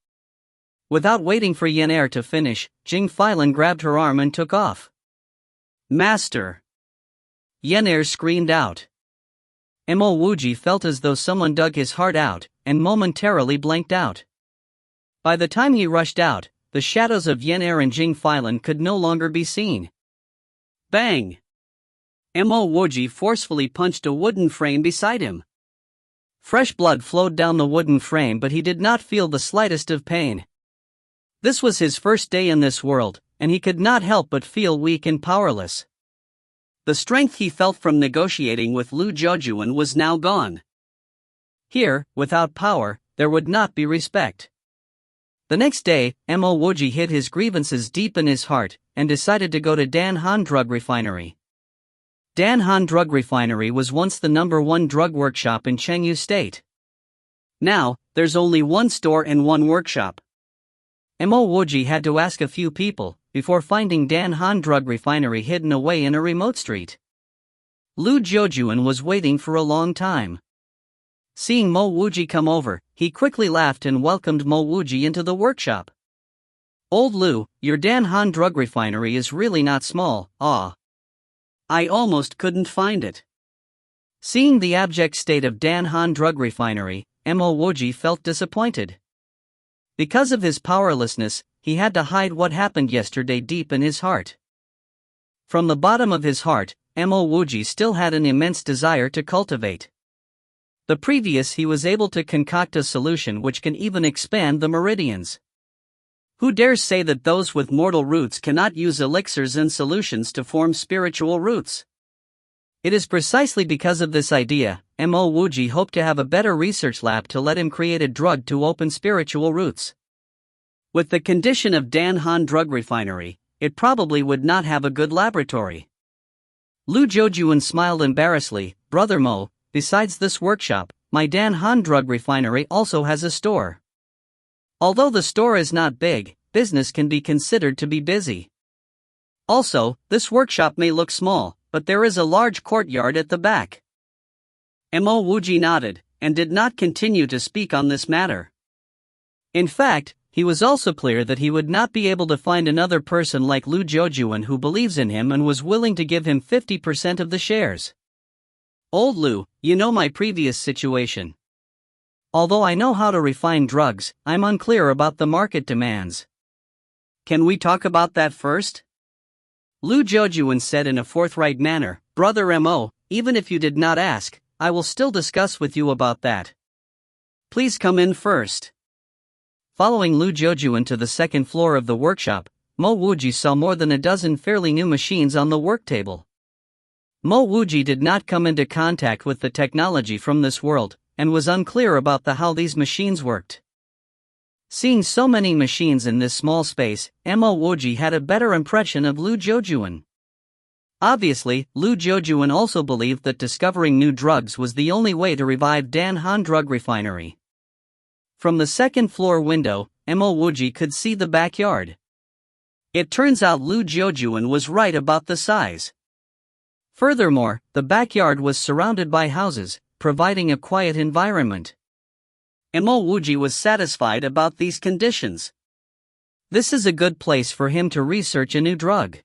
Without waiting for Yen to finish, Jing Feilan grabbed her arm and took off. Master! Yen screamed out. Mo Wuji felt as though someone dug his heart out, and momentarily blanked out. By the time he rushed out, the shadows of Yen and Jing Feilan could no longer be seen. Bang! Mo Wuji forcefully punched a wooden frame beside him. Fresh blood flowed down the wooden frame, but he did not feel the slightest of pain. This was his first day in this world, and he could not help but feel weak and powerless. The strength he felt from negotiating with Lu Zhoujuan was now gone. Here, without power, there would not be respect. The next day, Mo Wuji hid his grievances deep in his heart, and decided to go to Dan Han Drug Refinery. Dan Han Drug Refinery was once the #1 drug workshop in Chengdu State. Now, there's only one store and one workshop. Mo Wuji had to ask a few people, before finding Dan Han Drug Refinery hidden away in a remote street. Lu Zhoujuan was waiting for a long time. Seeing Mo Wuji come over, he quickly laughed and welcomed Mo Wuji into the workshop. Old Lu, your Dan Han Drug Refinery is really not small, I almost couldn't find it. Seeing the abject state of Dan Han Drug Refinery, Mo Wuji felt disappointed. Because of his powerlessness, he had to hide what happened yesterday deep in his heart. From the bottom of his heart, Mo Wuji still had an immense desire to cultivate. The previous he was able to concoct a solution which can even expand the meridians. Who dares say that those with mortal roots cannot use elixirs and solutions to form spiritual roots? It is precisely because of this idea, Mo Wuji hoped to have a better research lab to let him create a drug to open spiritual roots. With the condition of Dan Han Drug Refinery, it probably would not have a good laboratory. Lu Zhoujuan smiled embarrassedly, Brother Mo, besides this workshop, my Dan Han Drug Refinery also has a store. Although the store is not big, business can be considered to be busy. Also, this workshop may look small, but there is a large courtyard at the back. Mo Wuji nodded, and did not continue to speak on this matter. In fact, He was also clear that he would not be able to find another person like Lu Jojuan who believes in him and was willing to give him 50% of the shares. Old Lu, you know my previous situation. Although I know how to refine drugs, I'm unclear about the market demands. Can we talk about that first? Lu Jojuan said in a forthright manner, Brother Mo, even if you did not ask, I will still discuss with you about that. Please come in first. Following Lu Jojuan to the second floor of the workshop, Mo Wuji saw more than a dozen fairly new machines on the work table. Mo Wuji did not come into contact with the technology from this world, and was unclear about how these machines worked. Seeing so many machines in this small space, Mo Wuji had a better impression of Lu Jojuan. Obviously, Lu Jojuan also believed that discovering new drugs was the only way to revive Dan Han Drug Refinery. From the second floor window, Mo Wuji could see the backyard. It turns out Lu Jojuan was right about the size. Furthermore, the backyard was surrounded by houses, providing a quiet environment. Mo Wuji was satisfied about these conditions. This is a good place for him to research a new drug.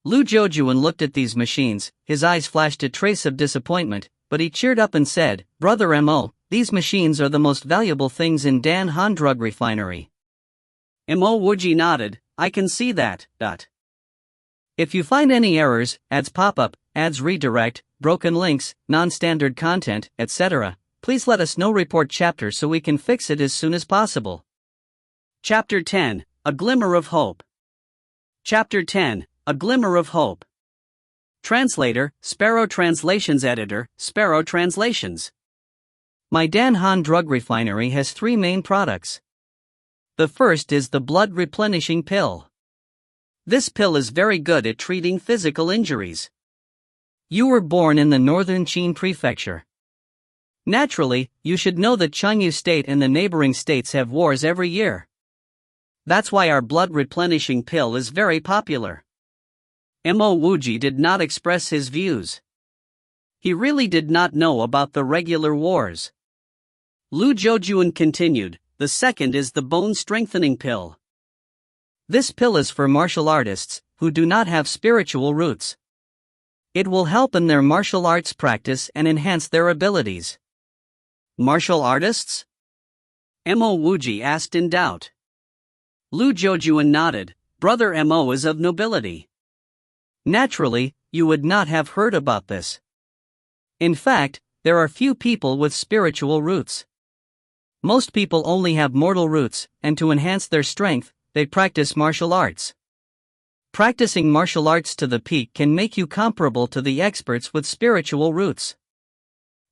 Lu Jojuan looked at these machines, his eyes flashed a trace of disappointment, but he cheered up and said, Brother Mo, these machines are the most valuable things in Dan Han Drug Refinery. Mo Wuji nodded, I can see that. If you find any errors, ads pop up, ads redirect, broken links, non-standard content, etc., please let us know. Report chapter so we can fix it as soon as possible. Chapter 10, A Glimmer of Hope. Chapter 10, A Glimmer of Hope. Translator, Sparrow Translations Editor, Sparrow Translations. My Dan Han Drug Refinery has 3 main products. The first is the blood replenishing pill. This pill is very good at treating physical injuries. You were born in the northern Qin prefecture. Naturally, you should know that Chengyu State and the neighboring states have wars every year. That's why our blood replenishing pill is very popular. Mo Wuji did not express his views. He really did not know about the regular wars. Lu Jojuan continued, the second is the bone strengthening pill. This pill is for martial artists who do not have spiritual roots. It will help in their martial arts practice and enhance their abilities. Martial artists? Mo Wuji asked in doubt. Lu Jojuan nodded, Brother Mo is of nobility. Naturally, you would not have heard about this. In fact, there are few people with spiritual roots. Most people only have mortal roots, and to enhance their strength, they practice martial arts. Practicing martial arts to the peak can make you comparable to the experts with spiritual roots.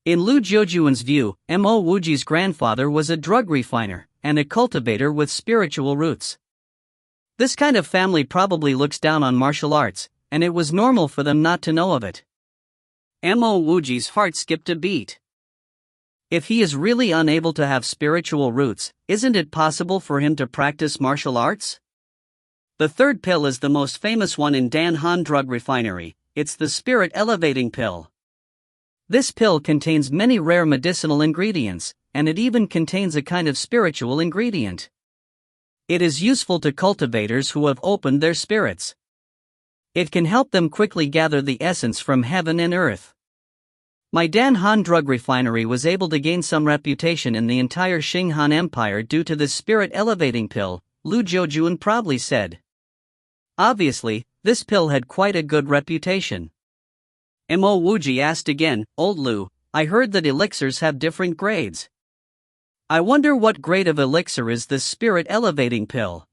In Lu Jojuan's view, Mo Wuji's grandfather was a drug refiner and a cultivator with spiritual roots. This kind of family probably looks down on martial arts, and it was normal for them not to know of it. Mo Wuji's heart skipped a beat. If he is really unable to have spiritual roots, isn't it possible for him to practice martial arts? The third pill is the most famous one in Dan Han Drug Refinery, it's the spirit elevating pill. This pill contains many rare medicinal ingredients, and it even contains a kind of spiritual ingredient. It is useful to cultivators who have opened their spirits. It can help them quickly gather the essence from heaven and earth. My Dan Han Drug Refinery was able to gain some reputation in the entire Qing Han Empire due to this spirit-elevating pill, Lu Jojuan proudly said. Obviously, this pill had quite a good reputation. Mo Wuji asked again, Old Lu, I heard that elixirs have different grades. I wonder what grade of elixir is this spirit-elevating pill.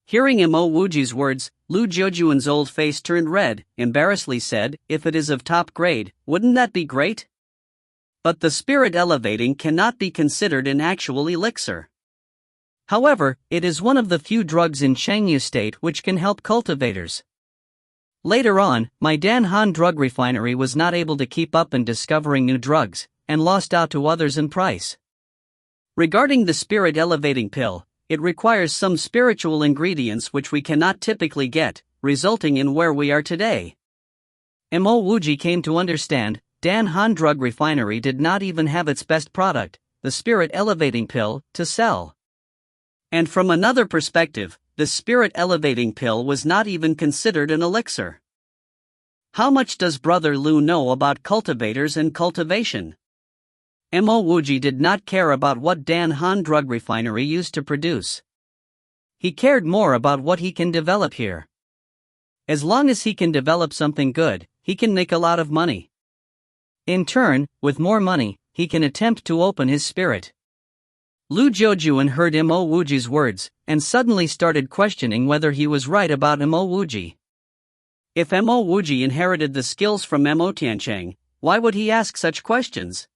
Hearing Mo Wuji's words, Lu Jojuan's old face turned red, embarrassedly said, if it is of top grade, wouldn't that be great? But the spirit elevating cannot be considered an actual elixir. However, it is one of the few drugs in Chengyu State which can help cultivators. Later on, my Dan Han Drug Refinery was not able to keep up in discovering new drugs, and lost out to others in price. Regarding the spirit elevating pill, it requires some spiritual ingredients which we cannot typically get, resulting in where we are today. Mo Wuji came to understand, Dan Han Drug Refinery did not even have its best product, the spirit elevating pill, to sell. And from another perspective, the spirit elevating pill was not even considered an elixir. How much does Brother Lu know about cultivators and cultivation? Mo Wuji did not care about what Dan Han drug refinery used to produce. He cared more about what he can develop here. As long as he can develop something good, he can make a lot of money. In turn, with more money, he can attempt to open his spirit. Lu Jiujuan heard Mo Wuji's words, and suddenly started questioning whether he was right about Mo Wuji. If Mo Wuji inherited the skills from Mo Tiancheng, why would he ask such questions?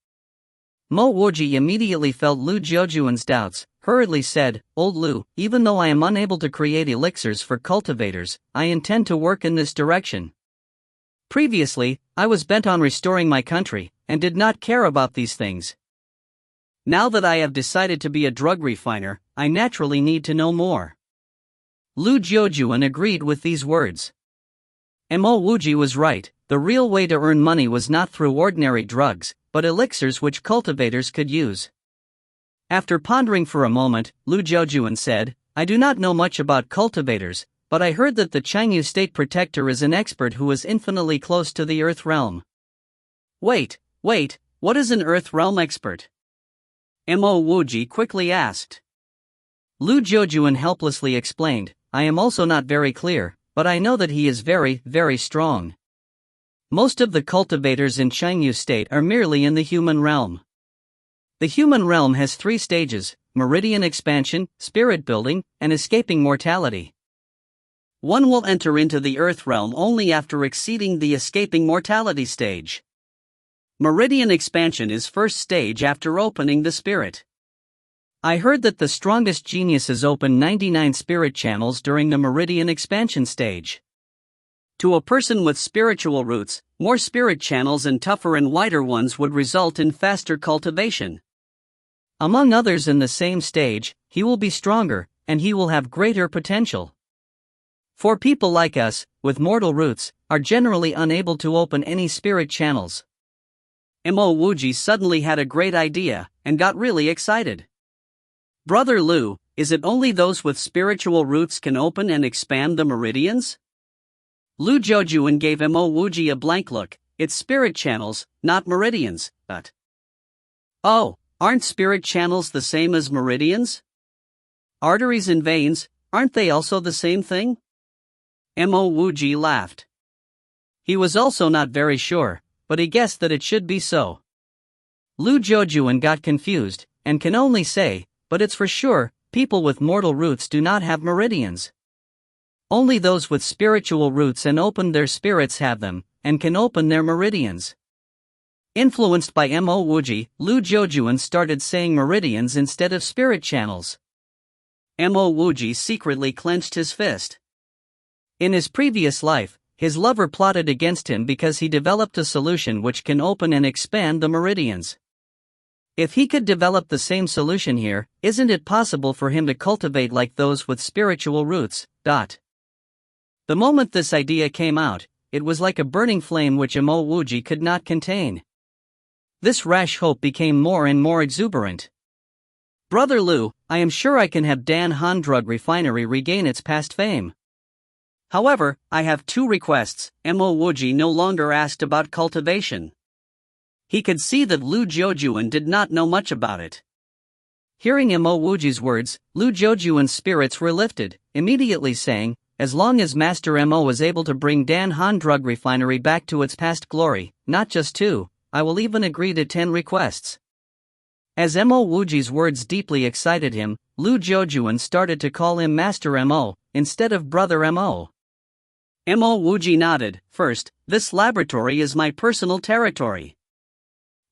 Mo Wuji immediately felt Lu Jiujuan's doubts, hurriedly said, "Old Lu, even though I am unable to create elixirs for cultivators, I intend to work in this direction. Previously, I was bent on restoring my country, and did not care about these things. Now that I have decided to be a drug refiner, I naturally need to know more." Lu Jiujuan agreed with these words. Mo Wuji was right, the real way to earn money was not through ordinary drugs, but elixirs which cultivators could use. After pondering for a moment, Lu Jiujuan said, "I do not know much about cultivators, but I heard that the Changyu State Protector is an expert who is infinitely close to the Earth realm." Wait, what is an Earth realm expert? Mo Wuji quickly asked. Lu Jiujuan helplessly explained, "I am also not very clear, but I know that he is very, very strong. Most of the cultivators in Changyu State are merely in the human realm. The human realm has 3 stages: meridian expansion, spirit building, and escaping mortality. One will enter into the Earth realm only after exceeding the escaping mortality stage. Meridian expansion is first stage after opening the spirit. I heard that the strongest geniuses open 99 spirit channels during the meridian expansion stage. To a person with spiritual roots, more spirit channels and tougher and wider ones would result in faster cultivation. Among others in the same stage, he will be stronger, and he will have greater potential. For people like us, with mortal roots, are generally unable to open any spirit channels." Mo Wuji suddenly had a great idea, and got really excited. "Brother Lu, is it only those with spiritual roots can open and expand the meridians?" Lu Jiujuan gave Mo Wuji a blank look. "It's spirit channels, not meridians, but..." "Oh, aren't spirit channels the same as meridians? Arteries and veins, aren't they also the same thing?" Mo Wuji laughed. He was also not very sure, but he guessed that it should be so. Lu Jiujuan got confused, and can only say, "But it's for sure, people with mortal roots do not have meridians. Only those with spiritual roots and opened their spirits have them, and can open their meridians." Influenced by Mo Wuji, Lu Jiujuan started saying meridians instead of spirit channels. Mo Wuji secretly clenched his fist. In his previous life, his lover plotted against him because he developed a solution which can open and expand the meridians. If he could develop the same solution here, isn't it possible for him to cultivate like those with spiritual roots? The moment this idea came out, it was like a burning flame which Mo Wuji could not contain. This rash hope became more and more exuberant. "Brother Lu, I am sure I can have Dan Han Drug Refinery regain its past fame. However, I have 2 requests." Mo Wuji no longer asked about cultivation. He could see that Lu Jiujuan did not know much about it. Hearing Mo Wuji's words, Lu Jiujuan's spirits were lifted, immediately saying, "As long as Master Mo was able to bring Dan Han Drug Refinery back to its past glory, not just 2, I will even agree to 10 requests." As Mo Wuji's words deeply excited him, Lu Jiujuan started to call him Master Mo, instead of Brother Mo. Mo Wuji nodded. "First, this laboratory is my personal territory.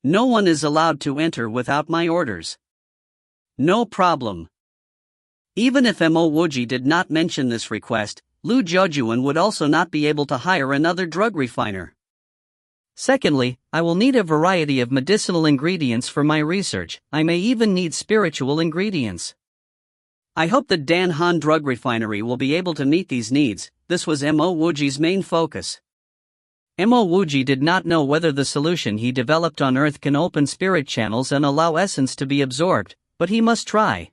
No one is allowed to enter without my orders." "No problem." Even if Mo Wuji did not mention this request, Lu Jiujuan would also not be able to hire another drug refiner. "Secondly, I will need a variety of medicinal ingredients for my research. I may even need spiritual ingredients. I hope that Dan Han Drug Refinery will be able to meet these needs." This was Mo Wuji's main focus. Mo Wuji did not know whether the solution he developed on Earth can open spirit channels and allow essence to be absorbed, but he must try.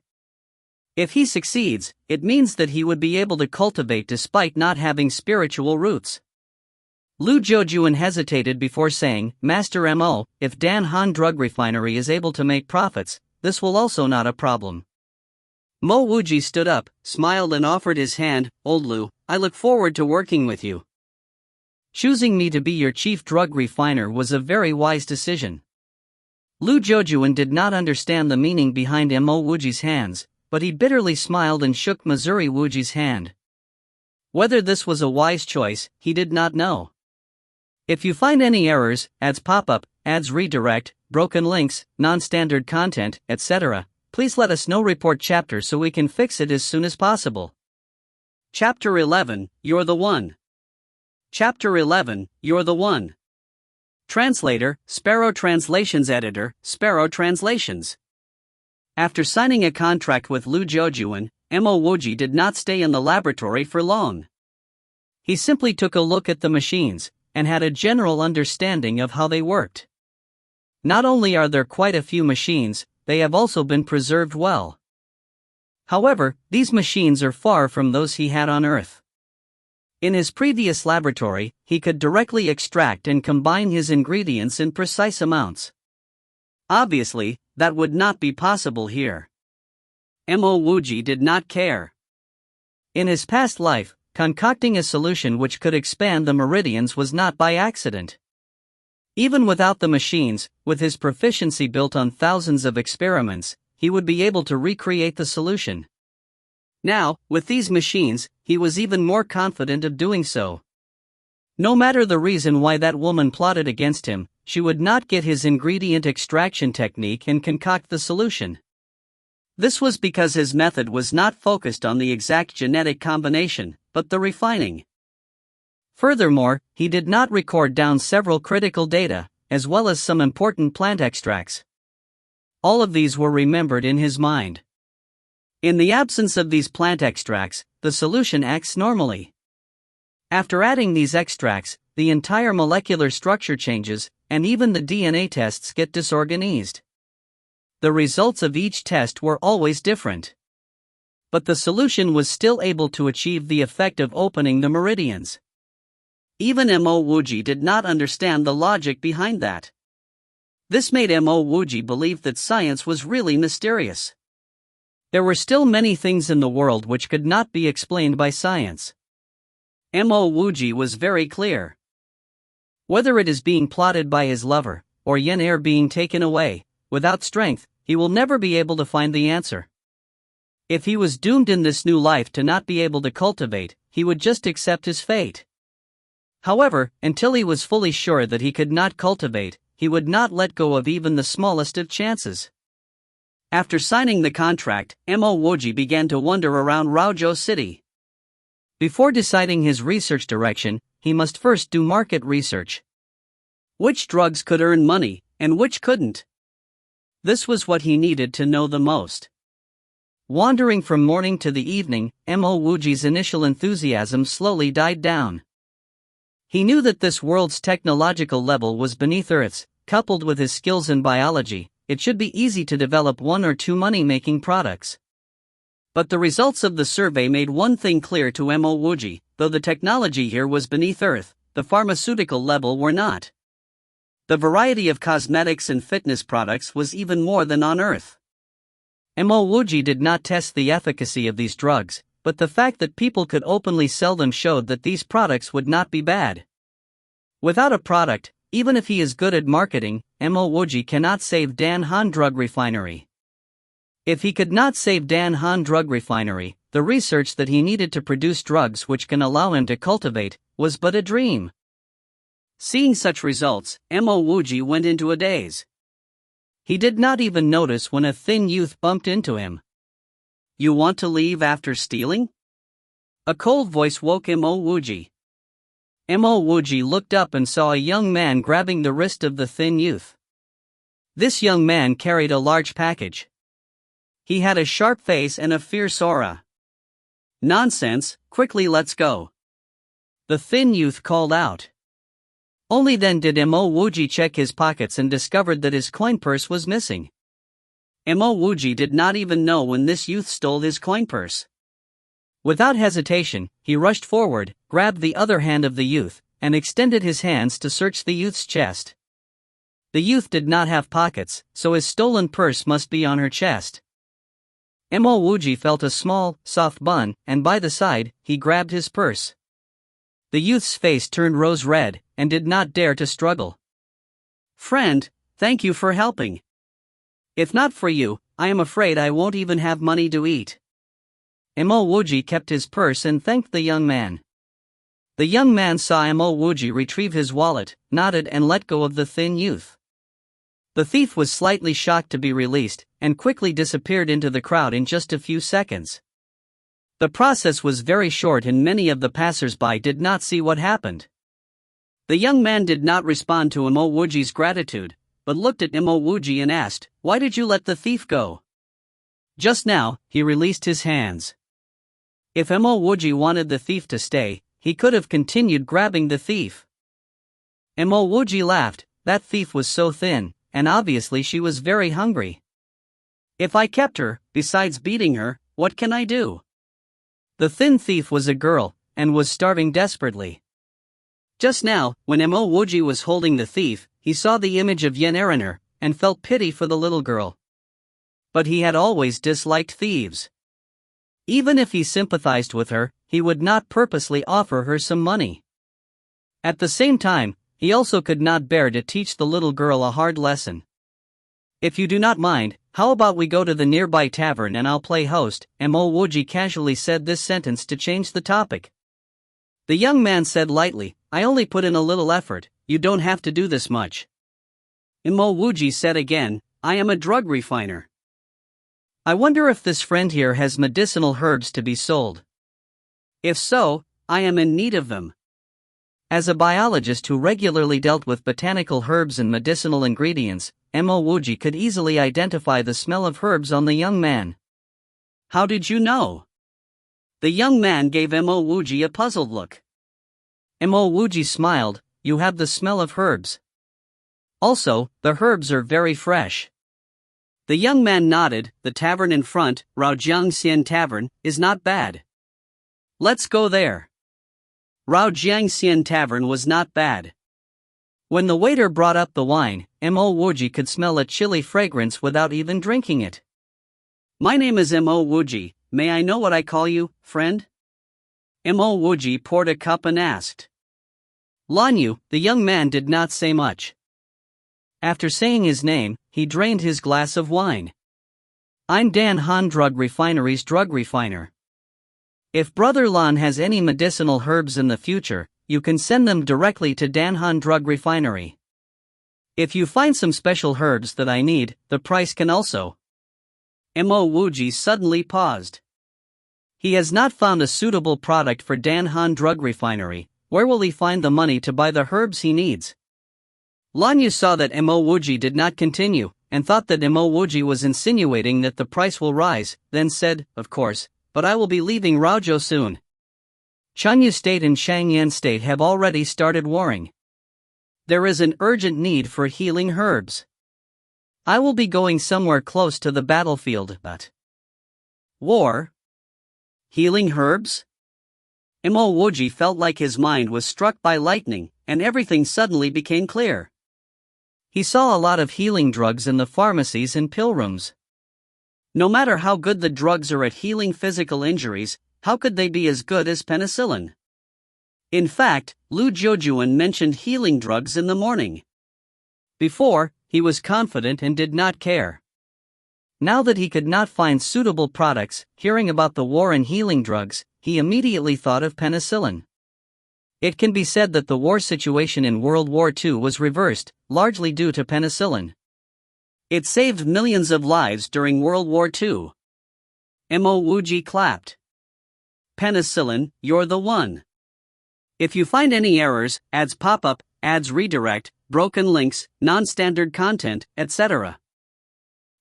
If he succeeds, it means that he would be able to cultivate despite not having spiritual roots. Lu Zhoujuan hesitated before saying, Master Mo, if Dan Han Drug Refinery is able to make profits, this will also not a problem. Mo Wuji stood up, smiled and offered his hand. Old Lu, I look forward to working with you. Choosing me to be your chief drug refiner was a very wise decision. Lu Zhoujuan did not understand the meaning behind Mo Wuji's hands, but he bitterly smiled and shook Missouri Wuji's hand. Whether this was a wise choice, he did not know. If you find any errors, ads pop up, ads redirect, broken links, non-standard content, etc., please let us know. Report chapter so we can fix it as soon as possible. Chapter 11, You're the One. Chapter 11, You're the One. Translator, Sparrow Translations Editor, Sparrow Translations. After signing a contract with Lu Zhoujuan, Mo Wuji did not stay in the laboratory for long. He simply took a look at the machines, and had a general understanding of how they worked. Not only are there quite a few machines, they have also been preserved well. However, these machines are far from those he had on Earth. In his previous laboratory, he could directly extract and combine his ingredients in precise amounts. Obviously, that would not be possible here. Mo Wuji did not care. In his past life, concocting a solution which could expand the meridians was not by accident. Even without the machines, with his proficiency built on thousands of experiments, he would be able to recreate the solution. Now, with these machines, he was even more confident of doing so. No matter the reason why that woman plotted against him, she would not get his ingredient extraction technique and concoct the solution. This was because his method was not focused on the exact genetic combination, but the refining. Furthermore, he did not record down several critical data, as well as some important plant extracts. All of these were remembered in his mind. In the absence of these plant extracts, the solution acts normally. After adding these extracts, the entire molecular structure changes, and even the DNA tests get disorganized. The results of each test were always different. But the solution was still able to achieve the effect of opening the meridians. Even Mo Wuji did not understand the logic behind that. This made Mo Wuji believe that science was really mysterious. There were still many things in the world which could not be explained by science. Mo Wuji was very clear. Whether it is being plotted by his lover, or yen air being taken away, without strength, he will never be able to find the answer. If he was doomed in this new life to not be able to cultivate, he would just accept his fate. However, until he was fully sure that he could not cultivate, he would not let go of even the smallest of chances. After signing the contract, Mo Wuji began to wander around Raozhou City. Before deciding his research direction, he must first do market research. Which drugs could earn money, and which couldn't? This was what he needed to know the most. Wandering from morning to the evening, Mo Wuji's initial enthusiasm slowly died down. He knew that this world's technological level was beneath Earth's. Coupled with his skills in biology, it should be easy to develop one or two money-making products. But the results of the survey made one thing clear to Mo Wuji: though the technology here was beneath Earth, the pharmaceutical level were not. The variety of cosmetics and fitness products was even more than on Earth. Mo Wuji did not test the efficacy of these drugs, but the fact that people could openly sell them showed that these products would not be bad. Without a product, even if he is good at marketing, Mo Wuji cannot save Dan Han Drug Refinery. If he could not save Dan Han Drug Refinery, the research that he needed to produce drugs which can allow him to cultivate was but a dream. Seeing such results, Mo Wuji went into a daze. He did not even notice when a thin youth bumped into him. "You want to leave after stealing?" A cold voice woke Mo Wuji. Mo Wuji looked up and saw a young man grabbing the wrist of the thin youth. This young man carried a large package. He had a sharp face and a fierce aura. "Nonsense, quickly let's go," the thin youth called out. Only then did Mo Wuji check his pockets and discovered that his coin purse was missing. Mo Wuji did not even know when this youth stole his coin purse. Without hesitation, he rushed forward, grabbed the other hand of the youth, and extended his hands to search the youth's chest. The youth did not have pockets, so his stolen purse must be on her chest. Mo Wuji felt a small, soft bun, and by the side, he grabbed his purse. The youth's face turned rose red, and did not dare to struggle. "Friend, thank you for helping. If not for you, I am afraid I won't even have money to eat." Mo Wuji kept his purse and thanked the young man. The young man saw Mo Wuji retrieve his wallet, nodded and let go of the thin youth. The thief was slightly shocked to be released, and quickly disappeared into the crowd in just a few seconds. The process was very short and many of the passers-by did not see what happened. The young man did not respond to Mo Wuji's gratitude, but looked at Mo Wuji and asked, "Why did you let the thief go?" Just now, he released his hands. If Mo Wuji wanted the thief to stay, he could have continued grabbing the thief. Mo Wuji laughed. That thief was so thin, and obviously she was very hungry. "If I kept her, besides beating her, what can I do?" The thin thief was a girl, and was starving desperately. Just now, when Mo Wuji was holding the thief, he saw the image of Yen Eriner, and felt pity for the little girl. But he had always disliked thieves. Even if he sympathized with her, he would not purposely offer her some money. At the same time, he also could not bear to teach the little girl a hard lesson. "If you do not mind, how about we go to the nearby tavern and I'll play host?" Mo Wuji casually said this sentence to change the topic. The young man said lightly, "I only put in a little effort, you don't have to do this much." Mo Wuji said again, "I am a drug refiner. I wonder if this friend here has medicinal herbs to be sold. If so, I am in need of them." As a biologist who regularly dealt with botanical herbs and medicinal ingredients, Mo Wuji could easily identify the smell of herbs on the young man. "How did you know?" The young man gave Mo Wuji a puzzled look. Mo Wuji smiled, "You have the smell of herbs. Also, the herbs are very fresh." The young man nodded. "The tavern in front, Raojiangxian Tavern, is not bad. Let's go there." Raojiangxian Tavern was not bad. When the waiter brought up the wine, Mo Wuji could smell a chilly fragrance without even drinking it. "My name is Mo Wuji, may I know what I call you, friend?" Mo Wuji poured a cup and asked. "Lanyu." The young man did not say much. After saying his name, he drained his glass of wine. "I'm Dan Han Drug Refinery's drug refiner. If Brother Lan has any medicinal herbs in the future, you can send them directly to Dan Han Drug Refinery. If you find some special herbs that I need, the price can also." Mo Wuji suddenly paused. He has not found a suitable product for Dan Han Drug Refinery. Where will he find the money to buy the herbs he needs? Lanyu saw that Mo Wuji did not continue, and thought that Mo Wuji was insinuating that the price will rise, then said, "Of course, but I will be leaving Raozhou soon. Chanyu State and Shangyan State have already started warring. There is an urgent need for healing herbs. I will be going somewhere close to the battlefield." But war? Healing herbs? Mo Wuji felt like his mind was struck by lightning, and everything suddenly became clear. He saw a lot of healing drugs in the pharmacies and pill rooms. No matter how good the drugs are at healing physical injuries, how could they be as good as penicillin? In fact, Lu Jiujuan mentioned healing drugs in the morning. Before, he was confident and did not care. Now that he could not find suitable products, hearing about the war and healing drugs, he immediately thought of penicillin. It can be said that the war situation in World War II was reversed, largely due to penicillin. It saved millions of lives during World War II. Mo Wuji clapped. "Penicillin, you're the one. If you find any errors, ads pop up, ads redirect, broken links, non-standard content, etc.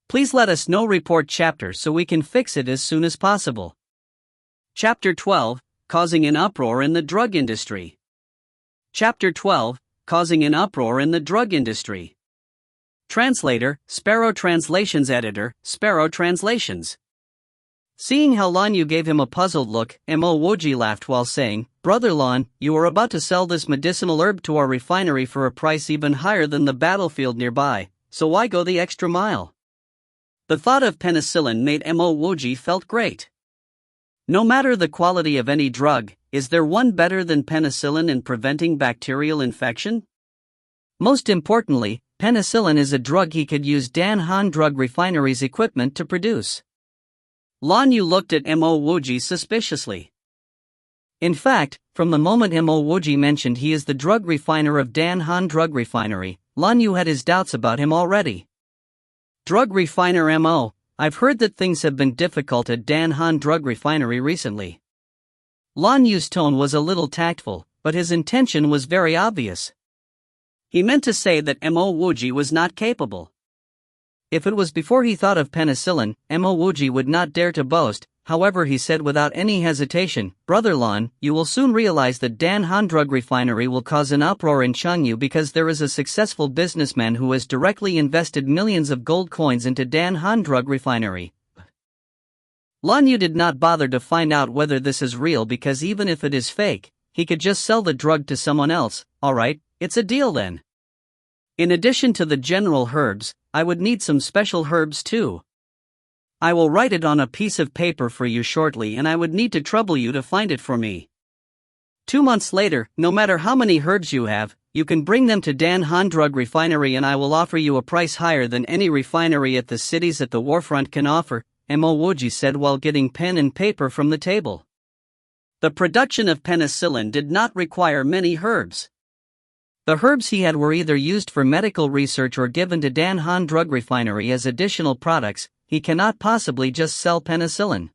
please let us know. Report chapter so we can fix it as soon as possible." Chapter 12, Causing an Uproar in the Drug Industry. Chapter 12, Causing an Uproar in the Drug Industry. Translator, Sparrow Translations Editor, Sparrow Translations. Seeing how Lan Yu gave him a puzzled look, Mo Wuji laughed while saying, "Brother Lan, you are about to sell this medicinal herb to our refinery for a price even higher than the battlefield nearby, so why go the extra mile?" The thought of penicillin made Mo Wuji felt great. No matter the quality of any drug, is there one better than penicillin in preventing bacterial infection? Most importantly, penicillin is a drug he could use Dan Han Drug Refinery's equipment to produce. Lan Yu looked at Mo Wuji suspiciously. In fact, from the moment Mo Wuji mentioned he is the drug refiner of Dan Han Drug Refinery, Lan Yu had his doubts about him already. Drug refiner Mo, I've heard that things have been difficult at Dan Han Drug Refinery recently. Lan Yu's tone was a little tactful, but his intention was very obvious. He meant to say that Mo Wuji was not capable. If it was before he thought of penicillin, Mo Wuji would not dare to boast. However, he said without any hesitation, "Brother Lan, you will soon realize that Dan Han Drug Refinery will cause an uproar in Chengyu because there is a successful businessman who has directly invested millions of gold coins into Dan Han Drug Refinery." Lan Yu did not bother to find out whether this is real because even if it is fake, he could just sell the drug to someone else. Alright, it's a deal then. In addition to the general herbs, I would need some special herbs too. I will write it on a piece of paper for you shortly and I would need to trouble you to find it for me. 2 months later, no matter how many herbs you have, you can bring them to Dan Han Drug Refinery and I will offer you a price higher than any refinery at the cities at the warfront can offer, Mo Wuji said while getting pen and paper from the table. The production of penicillin did not require many herbs. The herbs he had were either used for medical research or given to Dan Han Drug Refinery as additional products. He cannot possibly just sell penicillin.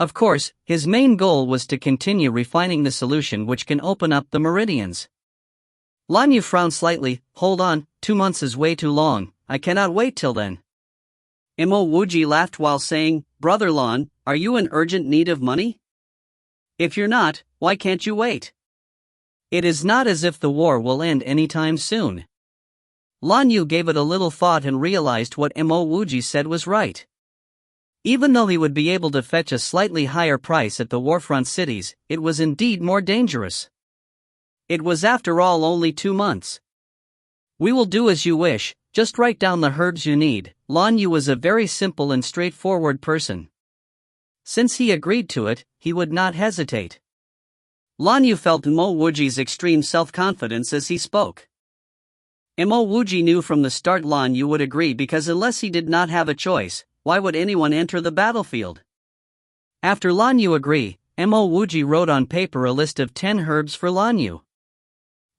Of course, his main goal was to continue refining the solution which can open up the meridians. Lan Yu frowned slightly. "Hold on, 2 months is way too long, I cannot wait till then." Mo Wuji laughed while saying, "Brother Lan, are you in urgent need of money? If you're not, why can't you wait? It is not as if the war will end anytime soon." Lan Yu gave it a little thought and realized what Mo Wuji said was right. Even though he would be able to fetch a slightly higher price at the warfront cities, it was indeed more dangerous. It was after all only 2 months. "We will do as you wish, just write down the herbs you need." Lan Yu was a very simple and straightforward person. Since he agreed to it, he would not hesitate. Lan Yu felt Mo Wuji's extreme self-confidence as he spoke. Mo Wuji knew from the start Lan Yu would agree because unless he did not have a choice, why would anyone enter the battlefield? After Lan Yu agreed, Mo Wuji wrote on paper a list of 10 herbs for Lan Yu.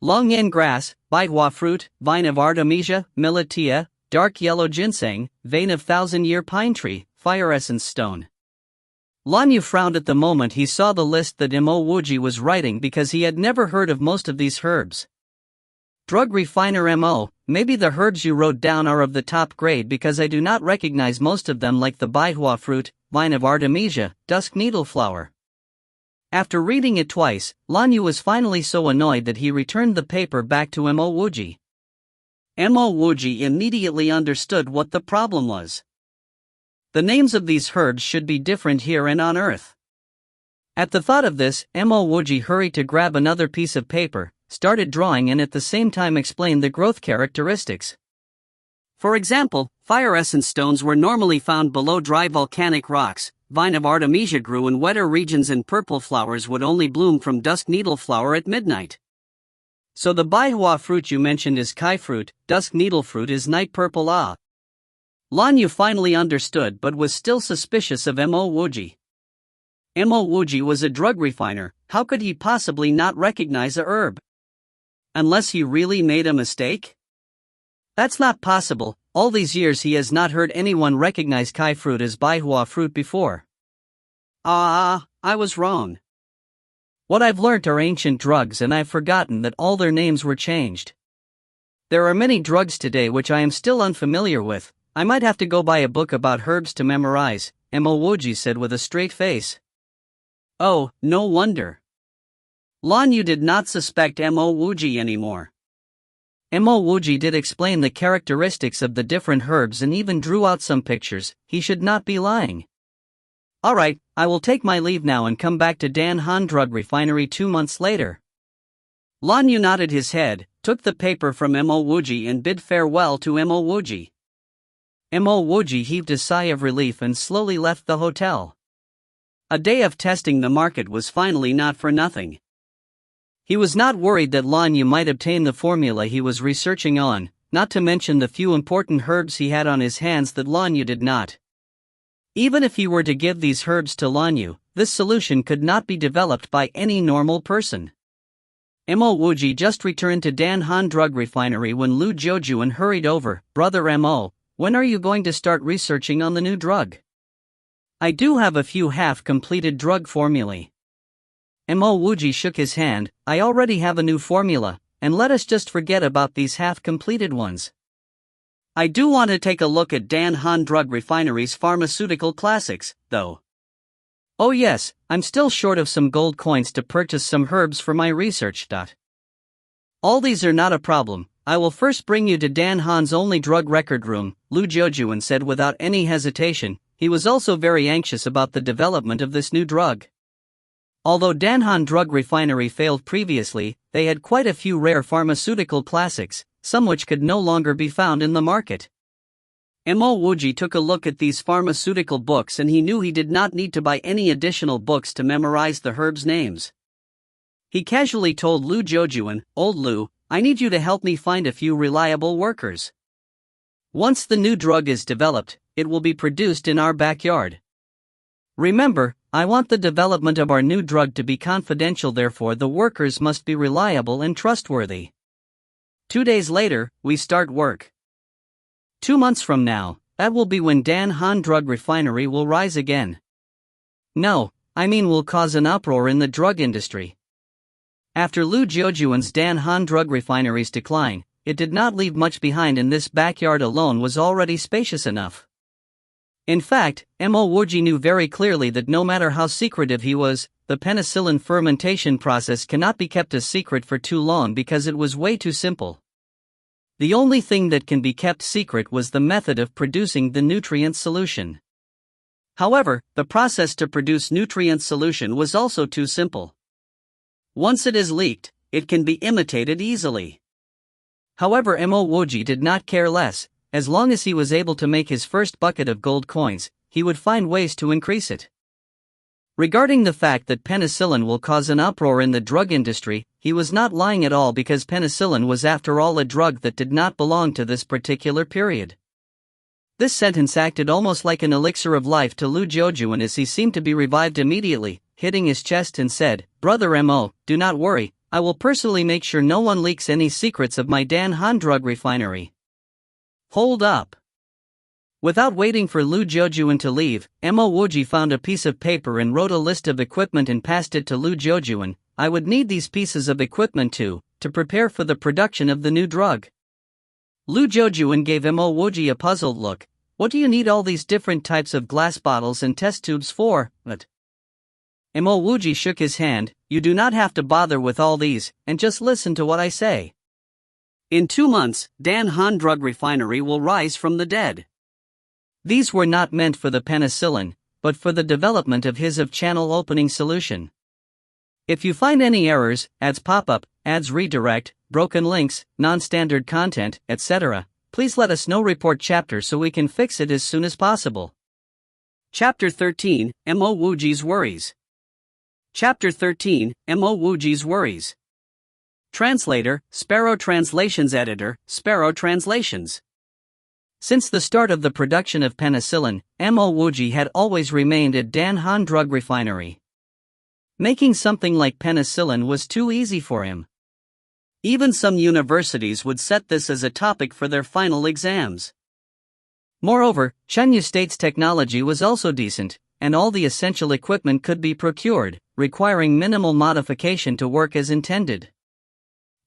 Long yen grass, baihua fruit, vine of artemisia, militia, dark yellow ginseng, vein of thousand-year pine tree, fire essence stone. Lan Yu frowned at the moment he saw the list that Mo Wuji was writing because he had never heard of most of these herbs. "Drug refiner Mo, maybe the herbs you wrote down are of the top grade because I do not recognize most of them like the baihua fruit, vine of artemisia, dusk needle flower." After reading it twice, Lan Yu was finally so annoyed that he returned the paper back to Mo Wuji. Mo Wuji immediately understood what the problem was. The names of these herbs should be different here and on Earth. At the thought of this, Mo Wuji hurried to grab another piece of paper, started drawing and at the same time explained the growth characteristics. For example, fire essence stones were normally found below dry volcanic rocks, vine of artemisia grew in wetter regions and purple flowers would only bloom from dusk needle flower at midnight. So the baihua fruit you mentioned is kai fruit, dusk needle fruit is night purple Lan Yu finally understood but was still suspicious of Mo Wuji. Mo Wuji was a drug refiner, how could he possibly not recognize a herb? Unless he really made a mistake? That's not possible, all these years he has not heard anyone recognize kai fruit as baihua fruit before. I was wrong. What I've learnt are ancient drugs and I've forgotten that all their names were changed. There are many drugs today which I am still unfamiliar with. I might have to go buy a book about herbs to memorize, Mo Wuji said with a straight face. Oh, no wonder. Lan Yu did not suspect Mo Wuji anymore. Mo Wuji did explain the characteristics of the different herbs and even drew out some pictures. He should not be lying. Alright, I will take my leave now and come back to Dan Han Drug Refinery 2 months later. Lan Yu nodded his head, took the paper from Mo Wuji and bid farewell to Mo Wuji. Mo Wuji heaved a sigh of relief and slowly left the hotel. A day of testing the market was finally not for nothing. He was not worried that Lan Yu might obtain the formula he was researching on, not to mention the few important herbs he had on his hands that Lan Yu did not. Even if he were to give these herbs to Lan Yu, this solution could not be developed by any normal person. Mo Wuji just returned to Dan Han Drug Refinery when Lu Jiujuan hurried over. Brother Mo, when are you going to start researching on the new drug? I do have a few half-completed drug formulae. Mo Wuji shook his hand. I already have a new formula, and let us just forget about these half-completed ones. I do want to take a look at Dan Han Drug Refinery's pharmaceutical classics, though. Oh yes, I'm still short of some gold coins to purchase some herbs for my research. All these are not a problem. I will first bring you to Dan Han's only drug record room, Lu Jiujuan said without any hesitation. He was also very anxious about the development of this new drug. Although Dan Han Drug Refinery failed previously, they had quite a few rare pharmaceutical classics, some which could no longer be found in the market. Mo Wuji took a look at these pharmaceutical books and he knew he did not need to buy any additional books to memorize the herbs' names. He casually told Lu Jiujuan, Old Lu, I need you to help me find a few reliable workers. Once the new drug is developed, it will be produced in our backyard. Remember, I want the development of our new drug to be confidential, therefore the workers must be reliable and trustworthy. 2 days later, we start work. 2 months from now, that will be when Dan Han Drug Refinery will rise again. No, I mean will cause an uproar in the drug industry. After Lu Jiujuan's Dan Han Drug Refinery's decline, it did not leave much behind, and this backyard alone was already spacious enough. In fact, Mo Wuji knew very clearly that no matter how secretive he was, the penicillin fermentation process cannot be kept a secret for too long because it was way too simple. The only thing that can be kept secret was the method of producing the nutrient solution. However, the process to produce nutrient solution was also too simple. Once it is leaked, it can be imitated easily. However, Mo Wuji did not care less. As long as he was able to make his first bucket of gold coins, he would find ways to increase it. Regarding the fact that penicillin will cause an uproar in the drug industry, he was not lying at all, because penicillin was after all a drug that did not belong to this particular period. This sentence acted almost like an elixir of life to Lu Jiujuan as he seemed to be revived immediately, hitting his chest and said, Brother Mo, do not worry, I will personally make sure no one leaks any secrets of my Dan Han Drug Refinery. Hold up. Without waiting for Lu Jiujuan to leave, Mo Wuji found a piece of paper and wrote a list of equipment and passed it to Lu Jiujuan. I would need these pieces of equipment to prepare for the production of the new drug. Lu Jiujuan gave Mo Wuji a puzzled look. What do you need all these different types of glass bottles and test tubes for? But Mo Wuji shook his hand. You do not have to bother with all these, and just listen to what I say. In 2 months, Dan Han Drug Refinery will rise from the dead. These were not meant for the penicillin, but for the development of his channel opening solution. If you find any errors, ads pop up, ads redirect, broken links, non-standard content, etc., please let us know. Report chapter so we can fix it as soon as possible. Chapter 13, Mo Wuji's Worries. Chapter 13, Mo Wuji's Worries. Translator, Sparrow Translations. Editor, Sparrow Translations. Since the start of the production of penicillin, Mo Wuji had always remained at Dan Han Drug Refinery. Making something like penicillin was too easy for him. Even some universities would set this as a topic for their final exams. Moreover, Chenyu State's technology was also decent, and all the essential equipment could be procured, requiring minimal modification to work as intended.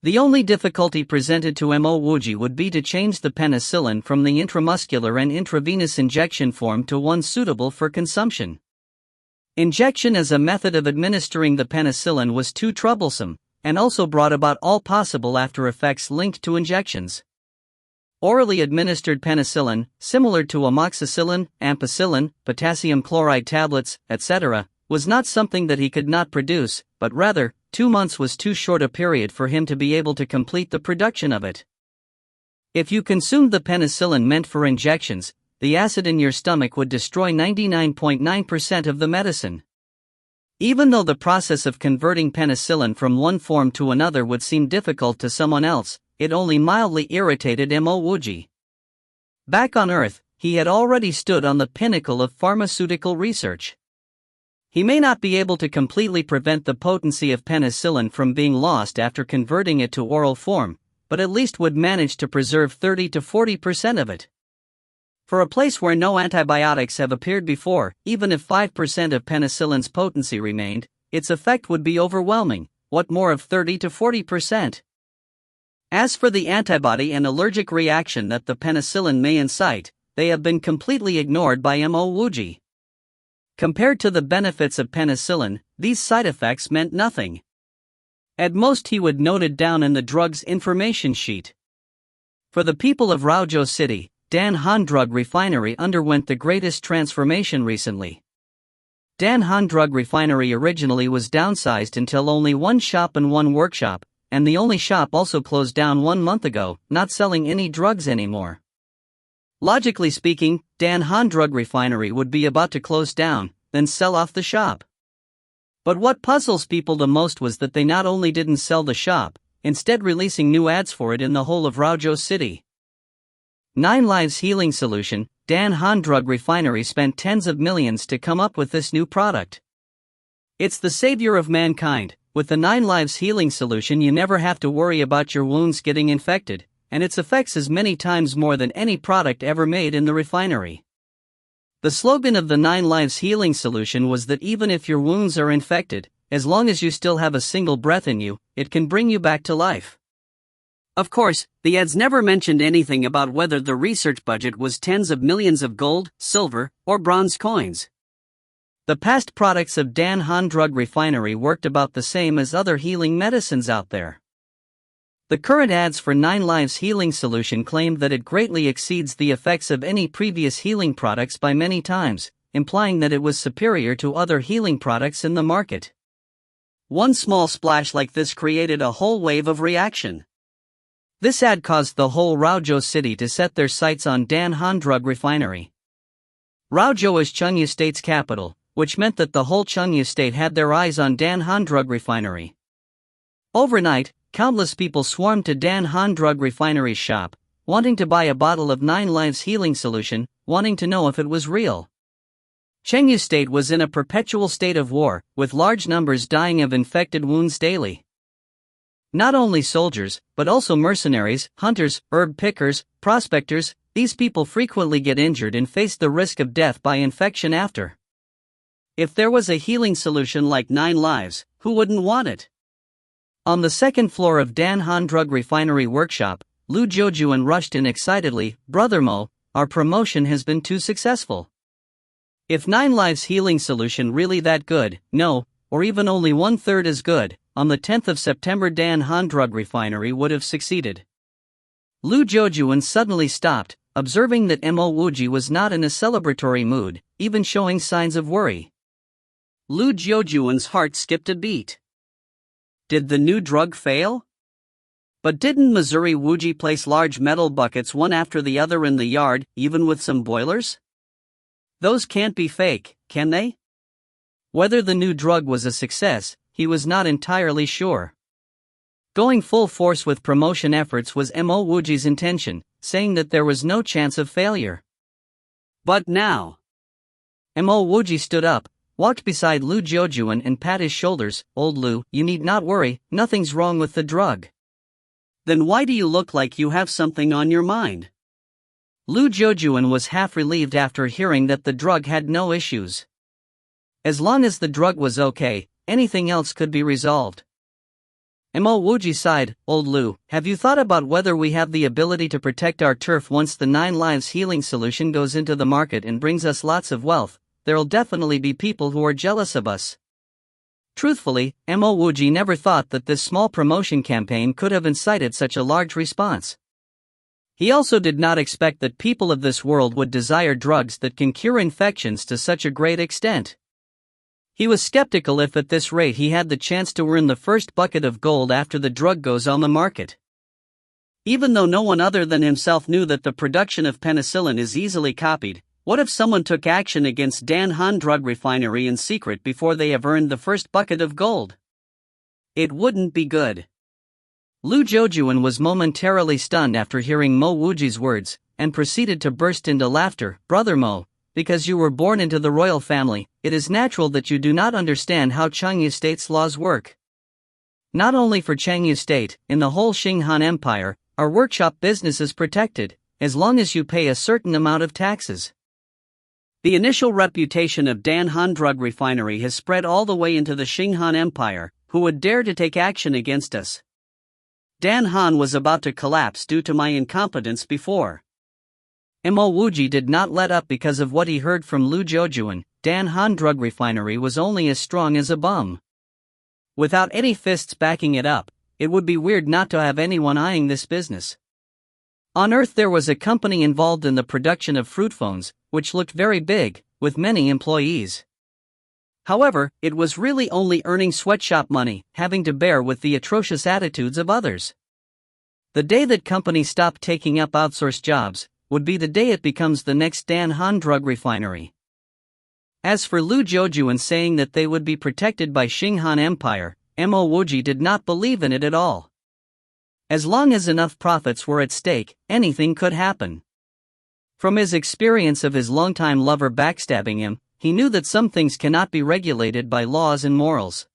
The only difficulty presented to Mo Wuji would be to change the penicillin from the intramuscular and intravenous injection form to one suitable for consumption. Injection as a method of administering the penicillin was too troublesome, and also brought about all possible after effects linked to injections. Orally administered penicillin, similar to amoxicillin, ampicillin, potassium chloride tablets, etc., was not something that he could not produce, but rather, 2 months was too short a period for him to be able to complete the production of it. If you consumed the penicillin meant for injections, the acid in your stomach would destroy 99.9% of the medicine. Even though the process of converting penicillin from one form to another would seem difficult to someone else, it only mildly irritated Mo Wuji. Back on Earth, he had already stood on the pinnacle of pharmaceutical research. He may not be able to completely prevent the potency of penicillin from being lost after converting it to oral form, but at least would manage to preserve 30 to 40% of it. For a place where no antibiotics have appeared before, even if 5% of penicillin's potency remained, its effect would be overwhelming, what more of 30 to 40%? As for the antibody and allergic reaction that the penicillin may incite, they have been completely ignored by Mo Wuji. Compared to the benefits of penicillin, these side effects meant nothing. At most he would note it down in the drug's information sheet. For the people of Raozhou City, Dan Han Drug Refinery underwent the greatest transformation recently. Dan Han Drug Refinery originally was downsized until only one shop and one workshop, and the only shop also closed down 1 month ago, not selling any drugs anymore. Logically speaking, Dan Han Drug Refinery would be about to close down, then sell off the shop. But what puzzles people the most was that they not only didn't sell the shop, instead releasing new ads for it in the whole of Raozhou City. 9 Lives Healing Solution, Dan Han Drug Refinery spent tens of millions to come up with this new product. It's the savior of mankind. With the 9 Lives Healing Solution you never have to worry about your wounds getting infected, and its effects is many times more than any product ever made in the refinery. The slogan of the 9 Lives Healing Solution was that even if your wounds are infected, as long as you still have a single breath in you, it can bring you back to life. Of course, the ads never mentioned anything about whether the research budget was tens of millions of gold, silver, or bronze coins. The past products of Dan Han Drug Refinery worked about the same as other healing medicines out there. The current ads for 9 Lives Healing Solution claim that it greatly exceeds the effects of any previous healing products by many times, implying that it was superior to other healing products in the market. One small splash like this created a whole wave of reaction. This ad caused the whole Raozhou City to set their sights on Dan Han Drug Refinery. Raozhou is Chengyu State's capital, which meant that the whole Chengyu State had their eyes on Dan Han Drug Refinery. Overnight, countless people swarmed to Dan Han Drug Refinery's shop, wanting to buy a bottle of 9 Lives Healing Solution, wanting to know if it was real. Chengyu State was in a perpetual state of war, with large numbers dying of infected wounds daily. Not only soldiers, but also mercenaries, hunters, herb pickers, prospectors, these people frequently get injured and face the risk of death by infection after. If there was a healing solution like 9 Lives, who wouldn't want it? On the second floor of Dan Han Drug Refinery workshop, Lu Jiujuan rushed in excitedly, "Brother Mo, our promotion has been too successful. If 9 Lives Healing Solution really that good, no, or even only 1/3 as good, on the 10th of September Dan Han Drug Refinery would have succeeded." Lu Jiujuan suddenly stopped, observing that Mo Wuji was not in a celebratory mood, even showing signs of worry. Lu Jiujuan's heart skipped a beat. Did the new drug fail? But didn't Missouri Wuji place large metal buckets one after the other in the yard, even with some boilers? Those can't be fake, can they? Whether the new drug was a success, he was not entirely sure. Going full force with promotion efforts was Mo Wuji's intention, saying that there was no chance of failure. But now, Mo Wuji stood up, walked beside Lu Jiujuan and pat his shoulders. "Old Lu, you need not worry, nothing's wrong with the drug." "Then why do you look like you have something on your mind?" Lu Jiujuan was half relieved after hearing that the drug had no issues. As long as the drug was okay, anything else could be resolved. Mo Wuji sighed. "Old Lu, have you thought about whether we have the ability to protect our turf once the 9 Lives Healing Solution goes into the market and brings us lots of wealth? There'll definitely be people who are jealous of us." Truthfully, Mo Wuji never thought that this small promotion campaign could have incited such a large response. He also did not expect that people of this world would desire drugs that can cure infections to such a great extent. He was skeptical if at this rate he had the chance to earn the first bucket of gold after the drug goes on the market. Even though no one other than himself knew that the production of penicillin is easily copied, what if someone took action against Dan Han Drug Refinery in secret before they have earned the first bucket of gold? It wouldn't be good. Lu Zhoujuan was momentarily stunned after hearing Mo Wuji's words, and proceeded to burst into laughter. Brother Mo, because you were born into the royal family, it is natural that you do not understand how Changyu State's laws work. Not only for Changyu State, in the whole Qing Han Empire, our workshop business is protected, as long as you pay a certain amount of taxes. The initial reputation of Dan Han Drug Refinery has spread all the way into the Qing Han Empire. Who would dare to take action against us? Dan Han was about to collapse due to my incompetence before. Mo Wuji did not let up because of what he heard from Lu Zhoujuan. Dan Han Drug Refinery was only as strong as a bum. Without any fists backing it up, it would be weird not to have anyone eyeing this business. On Earth there was a company involved in the production of fruit phones, which looked very big, with many employees. However, it was really only earning sweatshop money, having to bear with the atrocious attitudes of others. The day that company stopped taking up outsourced jobs would be the day it becomes the next Dan Han Drug Refinery. As for Lu Zhoujuan saying that they would be protected by Qing Han Empire, Mo Wuji did not believe in it at all. As long as enough profits were at stake, anything could happen. From his experience of his longtime lover backstabbing him, he knew that some things cannot be regulated by laws and morals.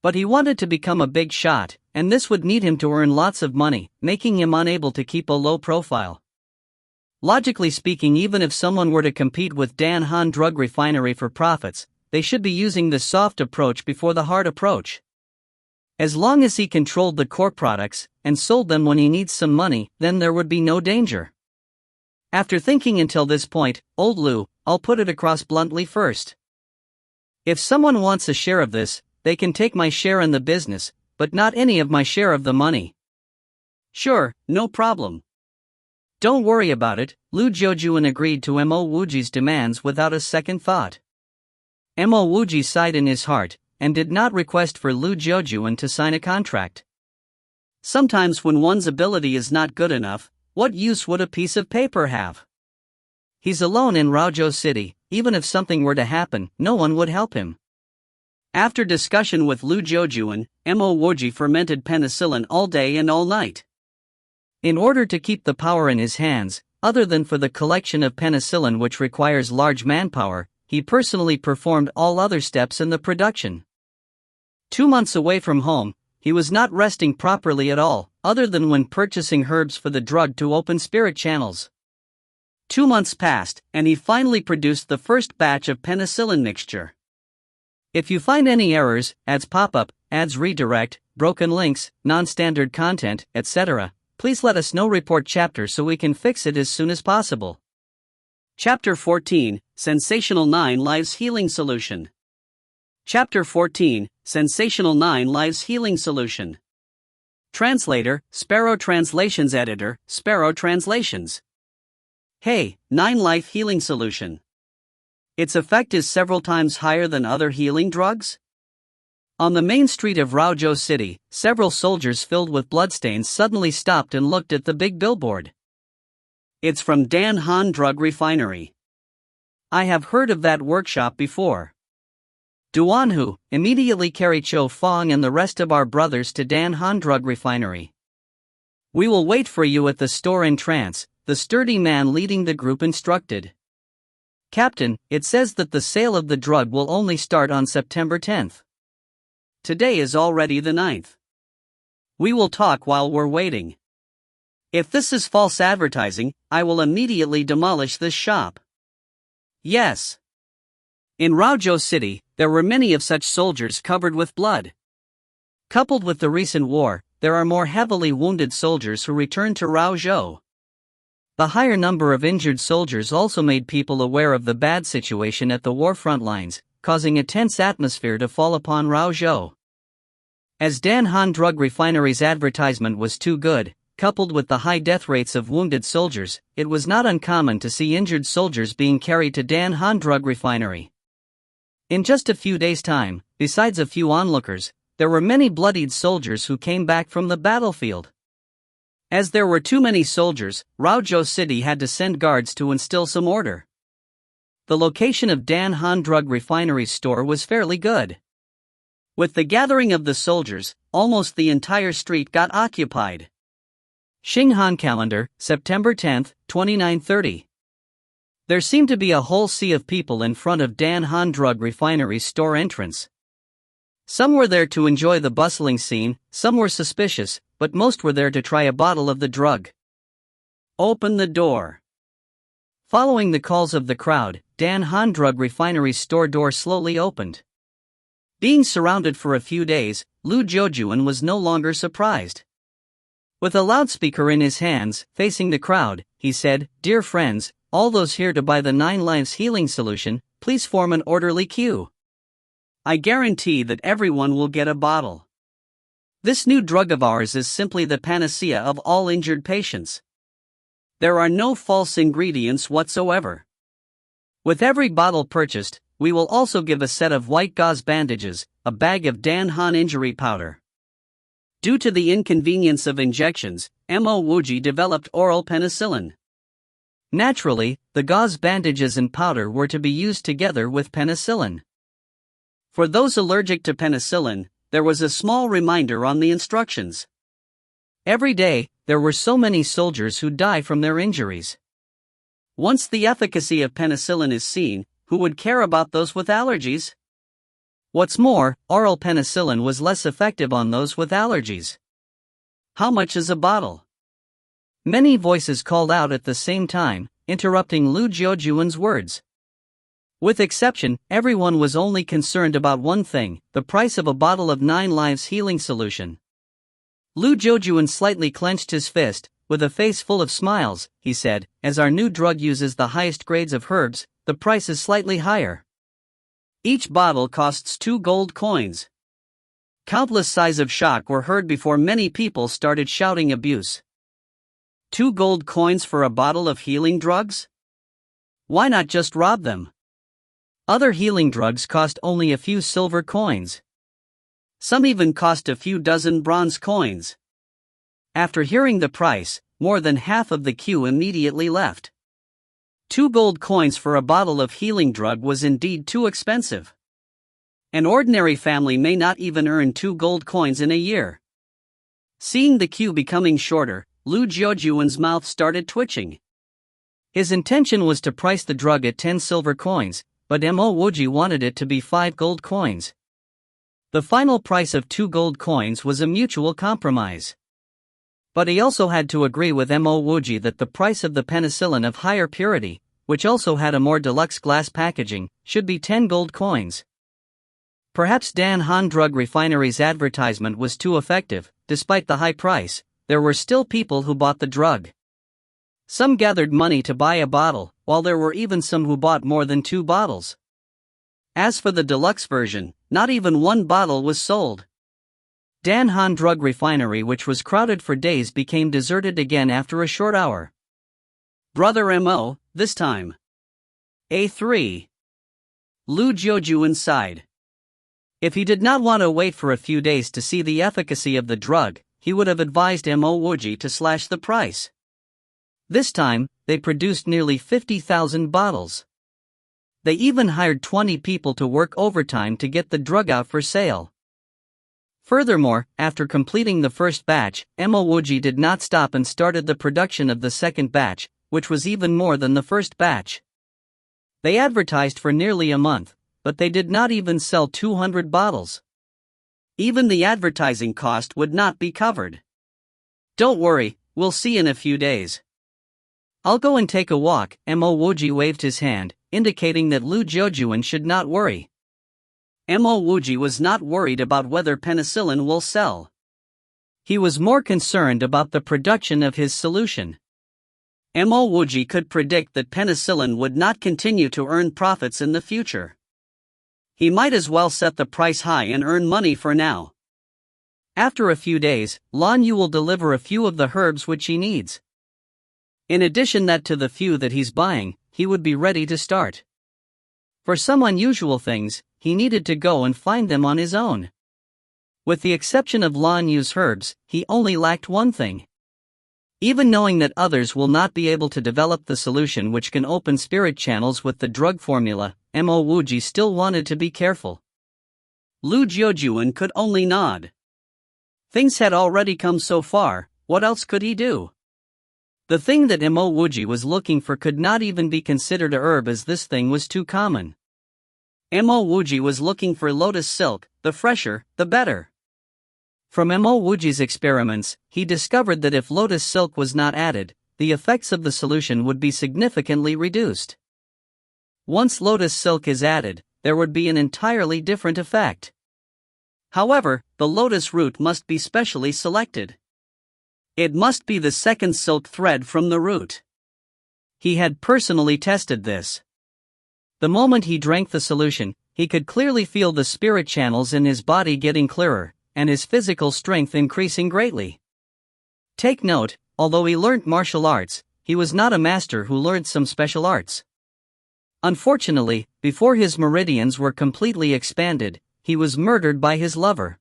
But he wanted to become a big shot, and this would need him to earn lots of money, making him unable to keep a low profile. Logically speaking, even if someone were to compete with Dan Han Drug Refinery for profits, they should be using the soft approach before the hard approach. As long as he controlled the core products, and sold them when he needs some money, then there would be no danger. After thinking until this point, old Lu, I'll put it across bluntly first. If someone wants a share of this, they can take my share in the business, but not any of my share of the money. Sure, no problem. Don't worry about it. Lu Zhoujuan agreed to Mo Wuji's demands without a second thought. Mo Wuji sighed in his heart, and did not request for Lu Zhoujuan to sign a contract. Sometimes when one's ability is not good enough, what use would a piece of paper have? He's alone in Raozhou City. Even if something were to happen, no one would help him. After discussion with Lu Zhoujuan, Mo Wuji fermented penicillin all day and all night. In order to keep the power in his hands, other than for the collection of penicillin which requires large manpower, he personally performed all other steps in the production. 2 months away from home, he was not resting properly at all, other than when purchasing herbs for the drug to open spirit channels. 2 months passed, and he finally produced the first batch of penicillin mixture. If you find any errors, ads pop up, ads redirect, broken links, non-standard content, etc., please let us know. Report chapter so we can fix it as soon as possible. Chapter 14, Sensational 9 Lives Healing Solution. Chapter 14, Sensational 9 Lives Healing Solution. Translator, Sparrow Translations Editor, Sparrow Translations. Hey, 9 Life Healing Solution. Its effect is several times higher than other healing drugs? On the main street of Raozhou City, several soldiers filled with bloodstains suddenly stopped and looked at the big billboard. It's from Dan Han Drug Refinery. I have heard of that workshop before. Duanhu, immediately carry Cho Fong and the rest of our brothers to Dan Han Drug Refinery. We will wait for you at the store in trance, the sturdy man leading the group instructed. Captain, it says that the sale of the drug will only start on September 10th. Today is already the 9th. We will talk while we're waiting. If this is false advertising, I will immediately demolish this shop. Yes. In Raozhou City, there were many of such soldiers covered with blood. Coupled with the recent war, there are more heavily wounded soldiers who returned to Raozhou. The higher number of injured soldiers also made people aware of the bad situation at the war front lines, causing a tense atmosphere to fall upon Raozhou. As Dan Han Drug Refinery's advertisement was too good, coupled with the high death rates of wounded soldiers, it was not uncommon to see injured soldiers being carried to Dan Han Drug Refinery. In just a few days' time, besides a few onlookers, there were many bloodied soldiers who came back from the battlefield. As there were too many soldiers, Raozhou City had to send guards to instill some order. The location of Dan Han Drug Refinery's store was fairly good. With the gathering of the soldiers, almost the entire street got occupied. Xinghan Calendar, September 10, 2930. There seemed to be a whole sea of people in front of Dan Han Drug Refinery's store entrance. Some were there to enjoy the bustling scene, some were suspicious, but most were there to try a bottle of the drug. Open the door. Following the calls of the crowd, Dan Han Drug Refinery's store door slowly opened. Being surrounded for a few days, Lu Jiujuan was no longer surprised. With a loudspeaker in his hands, facing the crowd, he said, "Dear friends, all those here to buy the 9 Lives Healing Solution, please form an orderly queue. I guarantee that everyone will get a bottle. This new drug of ours is simply the panacea of all injured patients. There are no false ingredients whatsoever. With every bottle purchased, we will also give a set of white gauze bandages, a bag of Dan Han injury powder." Due to the inconvenience of injections, Mo Wuji developed oral penicillin. Naturally, the gauze bandages and powder were to be used together with penicillin. For those allergic to penicillin, there was a small reminder on the instructions. Every day, there were so many soldiers who die from their injuries. Once the efficacy of penicillin is seen, who would care about those with allergies? What's more, oral penicillin was less effective on those with allergies. How much is a bottle? Many voices called out at the same time, interrupting Lu Jiujuan's words. With exception, everyone was only concerned about one thing: the price of a bottle of 9 Lives Healing Solution. Lu Jiujuan slightly clenched his fist. With a face full of smiles, he said, "As our new drug uses the highest grades of herbs, the price is slightly higher. Each bottle costs 2 gold coins." Countless sighs of shock were heard before many people started shouting abuse. 2 gold coins for a bottle of healing drugs? Why not just rob them? Other healing drugs cost only a few silver coins. Some even cost a few dozen bronze coins. After hearing the price, more than half of the queue immediately left. 2 gold coins for a bottle of healing drug was indeed too expensive. An ordinary family may not even earn 2 gold coins in a year. Seeing the queue becoming shorter, Lu Jiujuan's mouth started twitching. His intention was to price the drug at 10 silver coins, but Mo Wuji wanted it to be 5 gold coins. The final price of 2 gold coins was a mutual compromise. But he also had to agree with Mo Wuji that the price of the penicillin of higher purity, which also had a more deluxe glass packaging, should be 10 gold coins. Perhaps Dan Han Drug Refinery's advertisement was too effective. Despite the high price, there were still people who bought the drug. Some gathered money to buy a bottle, while there were even some who bought more than 2 bottles. As for the deluxe version, not even 1 bottle was sold. Dan Han Drug Refinery, which was crowded for days, became deserted again after a short hour. "Brother Mo, this time." A3. Lu Jiujuan sighed. If he did not want to wait for a few days to see the efficacy of the drug, he would have advised Mo Wuji to slash the price. This time, they produced nearly 50,000 bottles. They even hired 20 people to work overtime to get the drug out for sale. Furthermore, after completing the first batch, Mo Wuji did not stop and started the production of the second batch, which was even more than the first batch. They advertised for nearly a month, but they did not even sell 200 bottles. Even the advertising cost would not be covered. "Don't worry, we'll see in a few days. I'll go and take a walk." Mo Wuji waved his hand, indicating that Lu Jiujuan should not worry. Mo Wuji was not worried about whether penicillin will sell. He was more concerned about the production of his solution. Mo Wuji could predict that penicillin would not continue to earn profits in the future. He might as well set the price high and earn money for now. After a few days, Lan Yu will deliver a few of the herbs which he needs. In addition to the few that he's buying, he would be ready to start. For some unusual things, he needed to go and find them on his own. With the exception of Lan Yu's herbs, he only lacked one thing. Even knowing that others will not be able to develop the solution which can open spirit channels with the drug formula, Mo Wuji still wanted to be careful. Lu Jiujuan could only nod. Things had already come so far, what else could he do? The thing that Mo Wuji was looking for could not even be considered a herb, as this thing was too common. Mo Wuji was looking for lotus silk, the fresher, the better. From Mo Wuji's experiments, he discovered that if lotus silk was not added, the effects of the solution would be significantly reduced. Once lotus silk is added, there would be an entirely different effect. However, the lotus root must be specially selected. It must be the second silk thread from the root. He had personally tested this. The moment he drank the solution, he could clearly feel the spirit channels in his body getting clearer, and his physical strength increasing greatly. Take note, although he learnt martial arts, he was not a master who learned some special arts. Unfortunately, before his meridians were completely expanded, he was murdered by his lover.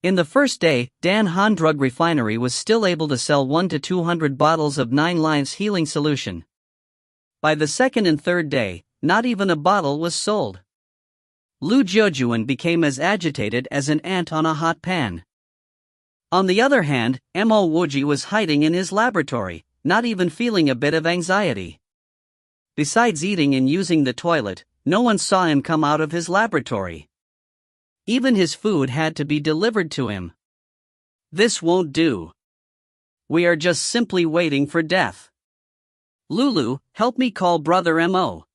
In the first day, Dan Han Drug Refinery was still able to sell 1 to 200 bottles of 9 Lives healing solution. By the second and third day, not even a bottle was sold. Lu Jiujuan became as agitated as an ant on a hot pan. On the other hand, Mo Wuji was hiding in his laboratory, not even feeling a bit of anxiety. Besides eating and using the toilet, no one saw him come out of his laboratory. Even his food had to be delivered to him. This won't do. We are just simply waiting for death. Lulu, help me call Brother Mo.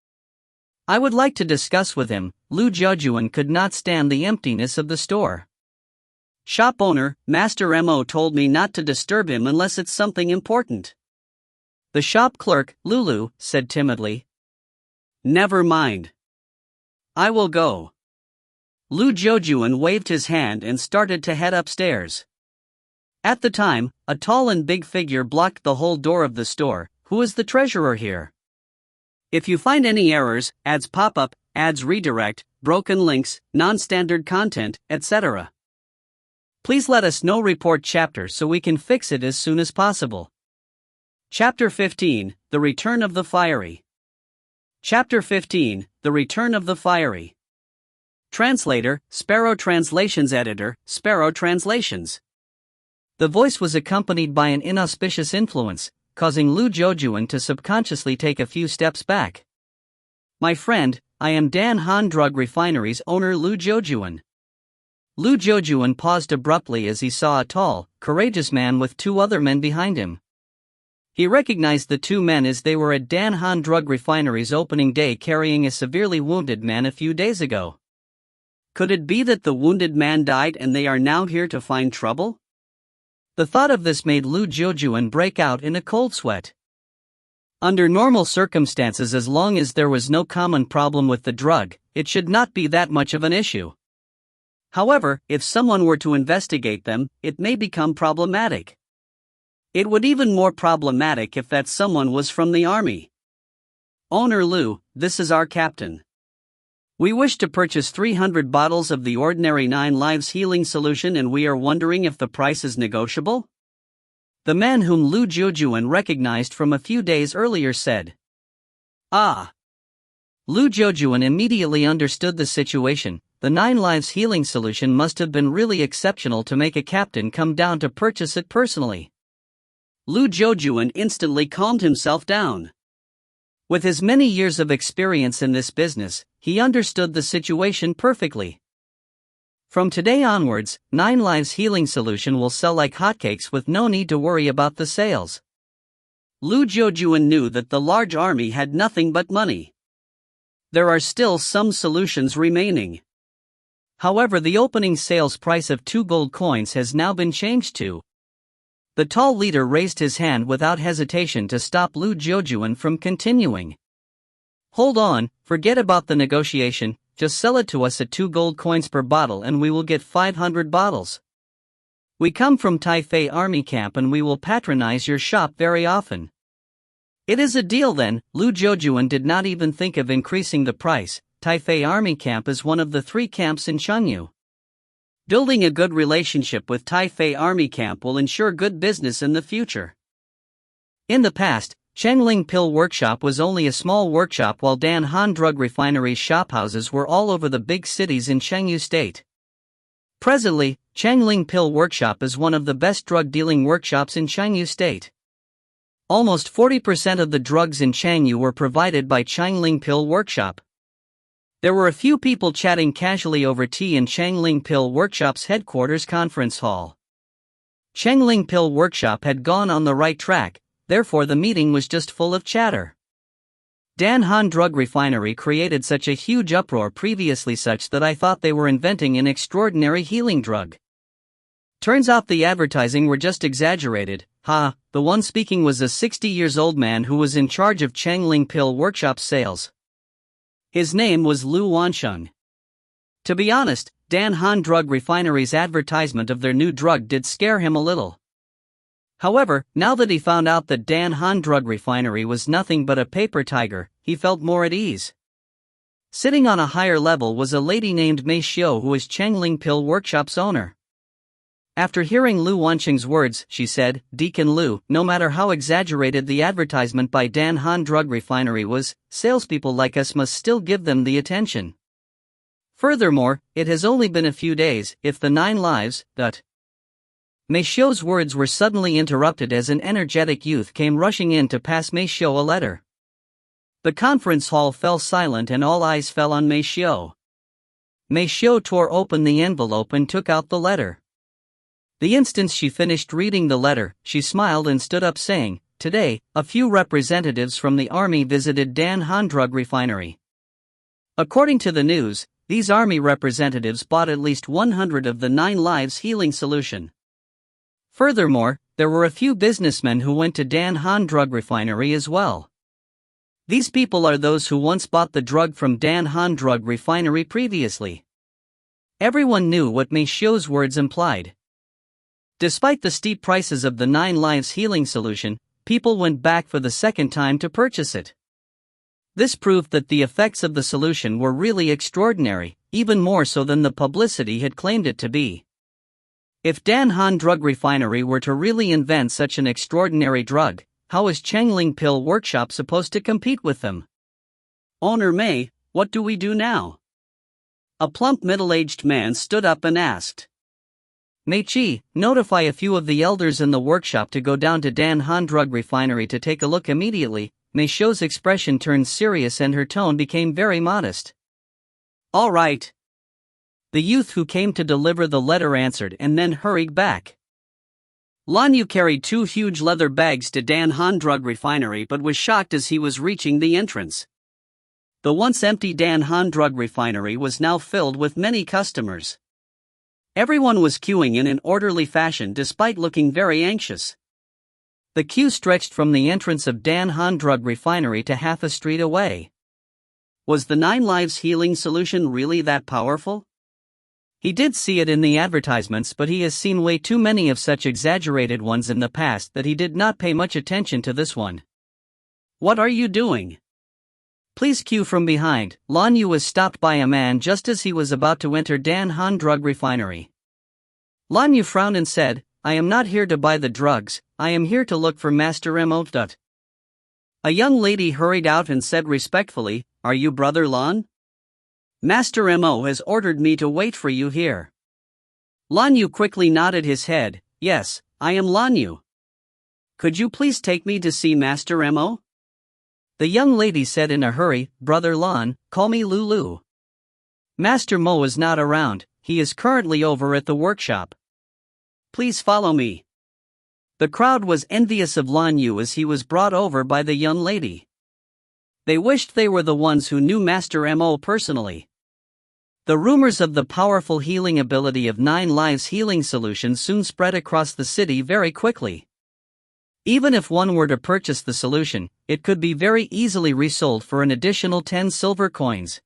I would like to discuss with him. Lu Jiujuan could not stand the emptiness of the store. Shop owner, Master Mo told me not to disturb him unless it's something important. The shop clerk, Lulu, said timidly. Never mind. I will go. Lu Jiujuan waved his hand and started to head upstairs. At the time, a tall and big figure blocked the whole door of the store. Who is the treasurer here? If you find any errors, ads pop up, ads redirect, broken links, non-standard content, etc., please let us know. Report chapter so we can fix it as soon as possible. Chapter 15, The Return of the Fiery. Chapter 15, The Return of the Fiery. Translator, Sparrow Translations Editor, Sparrow Translations. The voice was accompanied by an inauspicious influence, causing Lu Jiujuan to subconsciously take a few steps back. My friend, I am Dan Han Drug Refinery's owner Lu Jiujuan. Lu Jiujuan paused abruptly as he saw a tall, courageous man with 2 other men behind him. He recognized the 2 men as they were at Dan Han Drug Refinery's opening day carrying a severely wounded man a few days ago. Could it be that the wounded man died and they are now here to find trouble? The thought of this made Lu Jiujuan break out in a cold sweat. Under normal circumstances, as long as there was no common problem with the drug, it should not be that much of an issue. However, if someone were to investigate them, it may become problematic. It would even more problematic if that someone was from the army. Owner Lu, this is our captain. We wish to purchase 300 bottles of the ordinary 9 Lives healing solution and we are wondering if the price is negotiable? The man whom Lu Jiujuan recognized from a few days earlier said. Ah! Lu Jiujuan immediately understood the situation. The 9 Lives healing solution must have been really exceptional to make a captain come down to purchase it personally. Lu Jiujuan instantly calmed himself down. With his many years of experience in this business, he understood the situation perfectly. From today onwards, 9 Lives healing solution will sell like hotcakes with no need to worry about the sales. Lu Jiujuan knew that the large army had nothing but money. There are still some solutions remaining. However, the opening sales price of 2 gold coins has now been changed to. The tall leader raised his hand without hesitation to stop Lu Jiujuan from continuing. Hold on, forget about the negotiation. just sell it to us at 2 gold coins per bottle and we will get 500 bottles. We come from Taipei Army Camp and we will patronize your shop very often. It is a deal then. Lu Zhoujuan did not even think of increasing the price. Taipei Army Camp is one of the 3 camps in Chengyu. Building a good relationship with Taipei Army Camp will ensure good business in the future. In the past, Chengling Pill Workshop was only a small workshop while Dan Han Drug Refinery's shophouses were all over the big cities in Chengyu State. Presently, Chengling Pill Workshop is one of the best drug-dealing workshops in Chengyu State. Almost 40% of the drugs in Chengyu were provided by Chengling Pill Workshop. There were a few people chatting casually over tea in Chengling Pill Workshop's headquarters conference hall. Chengling Pill Workshop had gone on the right track, therefore the meeting was just full of chatter. Dan Han Drug Refinery created such a huge uproar previously such that I thought they were inventing an extraordinary healing drug. Turns out the advertising were just exaggerated. The one speaking was a 60-years-old man who was in charge of Chengling Pill Workshop sales. His name was Lu Wansheng. To be honest, Dan Han Drug Refinery's advertisement of their new drug did scare him a little. However, now that he found out that Dan Han Drug Refinery was nothing but a paper tiger, he felt more at ease. Sitting on a higher level was a lady named Mei Xiu who is Chengling Pill Workshop's owner. After hearing Lu Wansheng's words, she said, "Deacon Lu, no matter how exaggerated the advertisement by Dan Han Drug Refinery was, salespeople like us must still give them the attention. Furthermore, it has only been a few days, if the 9 lives, that..." Mei Xiu's words were suddenly interrupted as an energetic youth came rushing in to pass Mei Xiu a letter. The conference hall fell silent and all eyes fell on Mei Xiu. Mei Xiu tore open the envelope and took out the letter. The instant she finished reading the letter, she smiled and stood up saying, "Today, a few representatives from the army visited Dan Han Drug Refinery. According to the news, these army representatives bought at least 100 of the 9 lives healing solution. Furthermore, there were a few businessmen who went to Dan Han Drug Refinery as well. These people are those who once bought the drug from Dan Han Drug Refinery previously." Everyone knew what Mei Xiu's words implied. Despite the steep prices of the 9 lives healing solution, people went back for the second time to purchase it. This proved that the effects of the solution were really extraordinary, even more so than the publicity had claimed it to be. If Dan Han Drug Refinery were to really invent such an extraordinary drug, how is Chengling Pill Workshop supposed to compete with them? "Owner Mei, what do we do now?" A plump middle-aged man stood up and asked. "Mei Qi, notify a few of the elders in the workshop to go down to Dan Han Drug Refinery to take a look immediately." Mei Xiu's expression turned serious and her tone became very modest. "All right." The youth who came to deliver the letter answered and then hurried back. Lan Yu carried 2 huge leather bags to Dan Han Drug Refinery but was shocked as he was reaching the entrance. The once empty Dan Han Drug Refinery was now filled with many customers. Everyone was queuing in an orderly fashion despite looking very anxious. The queue stretched from the entrance of Dan Han Drug Refinery to half a street away. Was the 9 lives healing solution really that powerful? He did see it in the advertisements, but he has seen way too many of such exaggerated ones in the past that he did not pay much attention to this one. "What are you doing? Please queue from behind." Lan Yu was stopped by a man just as he was about to enter Dan Han Drug Refinery. Lan Yu frowned and said, "I am not here to buy the drugs, I am here to look for Master Mo. A young lady hurried out and said respectfully, "Are you Brother Lan? Master Mo has ordered me to wait for you here." Lan Yu quickly nodded his head. "Yes, I am Lan Yu. Could you please take me to see Master Mo?" The young lady said in a hurry, "Brother Lan, call me Lulu. Master Mo is not around, he is currently over at the workshop. Please follow me." The crowd was envious of Lan Yu as he was brought over by the young lady. They wished they were the ones who knew Master Mo personally. The rumors of the powerful healing ability of 9 lives healing solutions soon spread across the city very quickly. Even if one were to purchase the solution, it could be very easily resold for an additional 10 silver coins.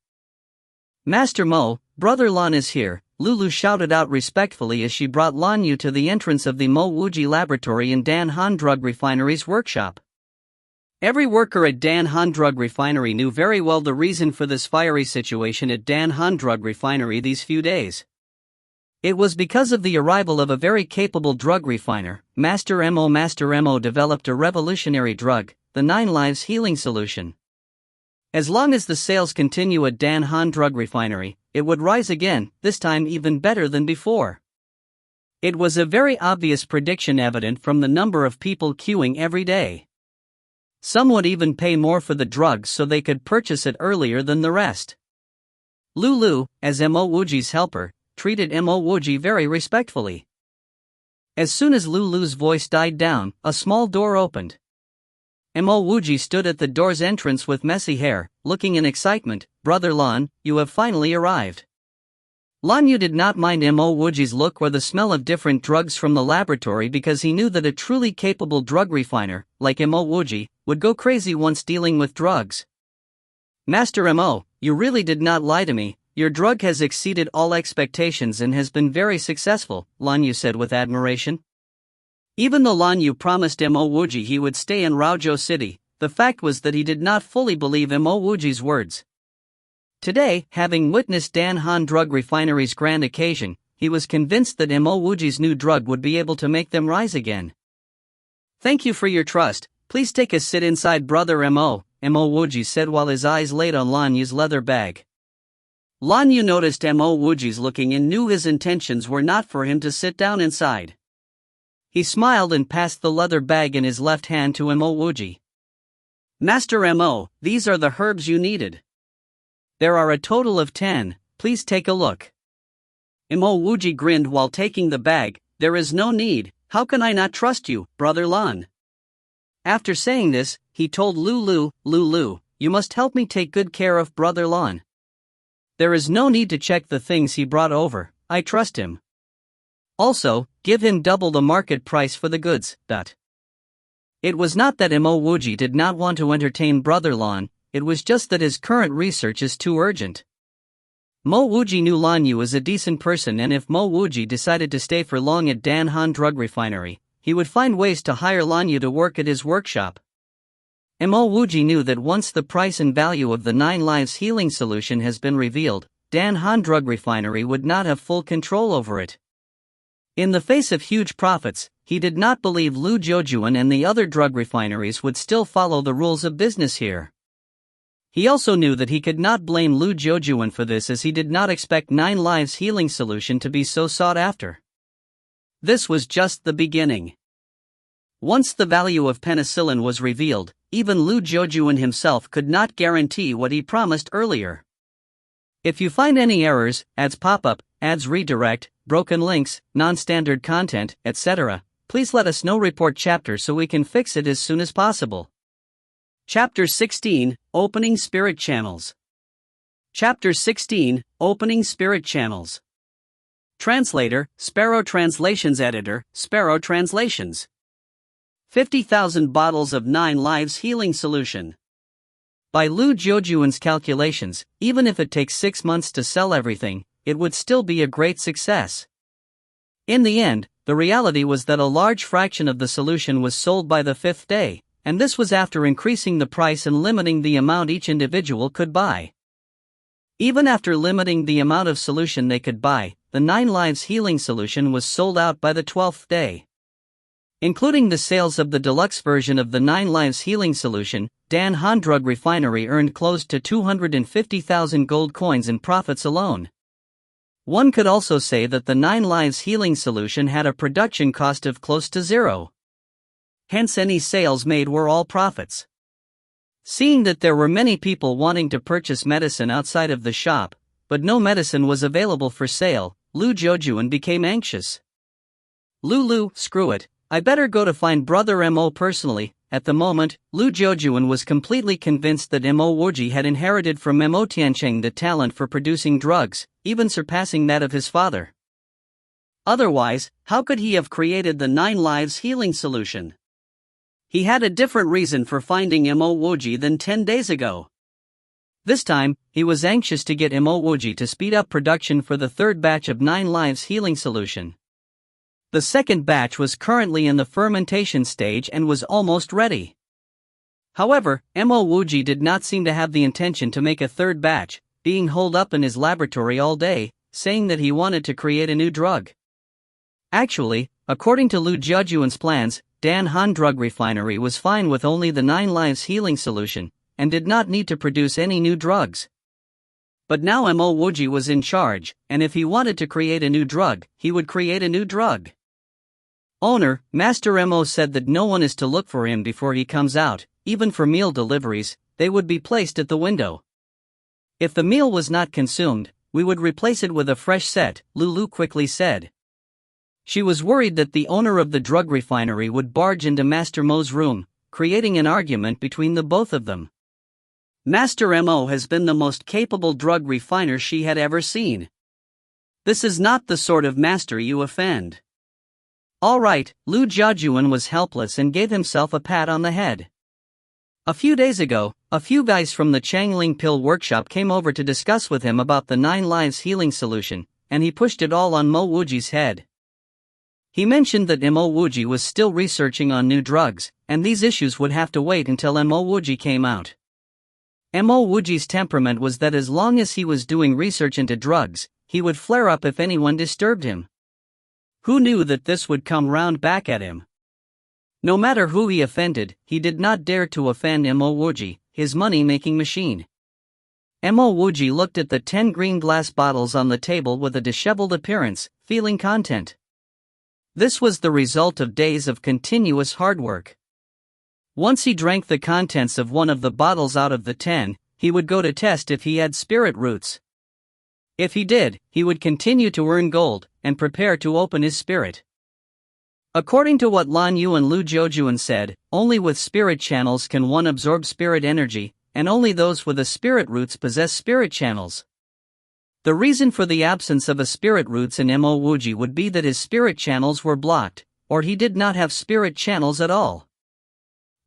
Master Mo, Brother Lan is here, Lulu shouted out respectfully as she brought Lan Yu to the entrance of the Mo Wuji laboratory in Dan Han Drug Refinery's workshop. Every worker at Dan Han Drug Refinery knew very well the reason for this fiery situation at Dan Han Drug Refinery these few days. It was because of the arrival of a very capable drug refiner. Master Mo developed a revolutionary drug, the 9 Lives Healing Solution. As long as the sales continue at Dan Han Drug Refinery, it would rise again, this time even better than before. It was a very obvious prediction evident from the number of people queuing every day. Some would even pay more for the drug so they could purchase it earlier than the rest. Lulu, as Mo Wuji's helper, treated Mo Wuji very respectfully. As soon as Lulu's voice died down, a small door opened. Mo Wuji stood at the door's entrance with messy hair, looking in excitement. Brother Lan, you have finally arrived. Lan Yu did not mind Mo Wuji's look or the smell of different drugs from the laboratory because he knew that a truly capable drug refiner, like Mo Wuji, would go crazy once dealing with drugs. Master Mo, you really did not lie to me. Your drug has exceeded all expectations and has been very successful, Lan Yu said with admiration. Even though Lan Yu promised Mo Wuji he would stay in Raozhou City, the fact was that he did not fully believe Mo Wuji's words. Today, having witnessed Dan Han Drug Refinery's grand occasion, he was convinced that Mo Wuji's new drug would be able to make them rise again. Thank you for your trust, please take a sit inside Brother Mo Wuji said while his eyes laid on Lan Yu's leather bag. Lan Yu noticed Mo Wuji's looking and knew his intentions were not for him to sit down inside. He smiled and passed the leather bag in his left hand to Mo Wuji. Master Mo, these are the herbs you needed. There are a total of 10, please take a look. Mo Wuji grinned while taking the bag. There is no need, how can I not trust you, Brother Lan? After saying this, he told Lulu, you must help me take good care of Brother Lan. There is no need to check the things he brought over, I trust him. Also, give him double the market price for the goods. It was not that Mo Wuji did not want to entertain Brother Lan, it was just that his current research is too urgent. Mo Wuji knew Lan Yu was a decent person, and if Mo Wuji decided to stay for long at Dan Han Drug Refinery, he would find ways to hire Lan Yu to work at his workshop. Mo Wuji knew that once the price and value of the 9 Lives Healing Solution has been revealed, Dan Han Drug Refinery would not have full control over it. In the face of huge profits, he did not believe Lu Jiujuan and the other drug refineries would still follow the rules of business here. He also knew that he could not blame Lu Jiujuan for this, as he did not expect 9 Lives Healing Solution to be so sought after. This was just the beginning. Once the value of penicillin was revealed, even Lu Jiujuan himself could not guarantee what he promised earlier. If you find any errors, ads pop up, ads redirect, broken links, non-standard content, etc., please let us know. Report chapter so we can fix it as soon as possible. Chapter 16, Opening Spirit Channels. Chapter 16, Opening Spirit Channels. Translator, Sparrow Translations Editor, Sparrow Translations. 50,000 bottles of 9 Lives Healing Solution. By Lu Jiujuan's calculations, even if it takes 6 months to sell everything, it would still be a great success. In the end, the reality was that a large fraction of the solution was sold by the 5th day, and this was after increasing the price and limiting the amount each individual could buy. Even after limiting the amount of solution they could buy, the 9 Lives Healing Solution was sold out by the 12th day. Including the sales of the deluxe version of the 9 Lives Healing Solution, Dan Han Drug Refinery earned close to 250,000 gold coins in profits alone. One could also say that the 9 Lives Healing Solution had a production cost of close to zero. Hence any sales made were all profits. Seeing that there were many people wanting to purchase medicine outside of the shop, but no medicine was available for sale, Lu Jiujuan became anxious. Lulu, screw it, I better go to find Brother Mo personally. At the moment, Lu Jiujuan was completely convinced that Mo Wuji had inherited from Mo Tiancheng the talent for producing drugs, even surpassing that of his father. Otherwise, how could he have created the 9 Lives Healing Solution? He had a different reason for finding Mo Wuji than 10 days ago. This time, he was anxious to get Mo Wuji to speed up production for the third batch of 9 Lives healing solution. The second batch was currently in the fermentation stage and was almost ready. However, Mo Wuji did not seem to have the intention to make a third batch, being holed up in his laboratory all day, saying that he wanted to create a new drug. Actually, according to Lu Jiajuan's plans, Dan Han Drug Refinery was fine with only the 9 Lives healing solution, and did not need to produce any new drugs. But now Mo Wuji was in charge, and if he wanted to create a new drug, he would create a new drug. Owner, Master Mo said that no one is to look for him before he comes out, even for meal deliveries, they would be placed at the window. If the meal was not consumed, we would replace it with a fresh set, Lulu quickly said. She was worried that the owner of the drug refinery would barge into Master Mo's room, creating an argument between the both of them. Master Mo has been the most capable drug refiner she had ever seen. This is not the sort of master you offend. All right, Lu Jiajuan was helpless and gave himself a pat on the head. A few days ago, a few guys from the Changling Pill workshop came over to discuss with him about the 9 Lives healing solution, and he pushed it all on Mo Wuji's head. He mentioned that Mo Wuji was still researching on new drugs, and these issues would have to wait until Mo Wuji came out. Mo Wuji's temperament was that as long as he was doing research into drugs, he would flare up if anyone disturbed him. Who knew that this would come round back at him? No matter who he offended, he did not dare to offend Mo Wuji, his money-making machine. Mo Wuji looked at the 10 green glass bottles on the table with a disheveled appearance, feeling content. This was the result of days of continuous hard work. Once he drank the contents of one of the bottles out of the 10, he would go to test if he had spirit roots. If he did, he would continue to earn gold, and prepare to open his spirit. According to what Lan Yu and Lu Jiajuan said, only with spirit channels can one absorb spirit energy, and only those with a spirit roots possess spirit channels. The reason for the absence of a spirit roots in Mo Wuji would be that his spirit channels were blocked, or he did not have spirit channels at all.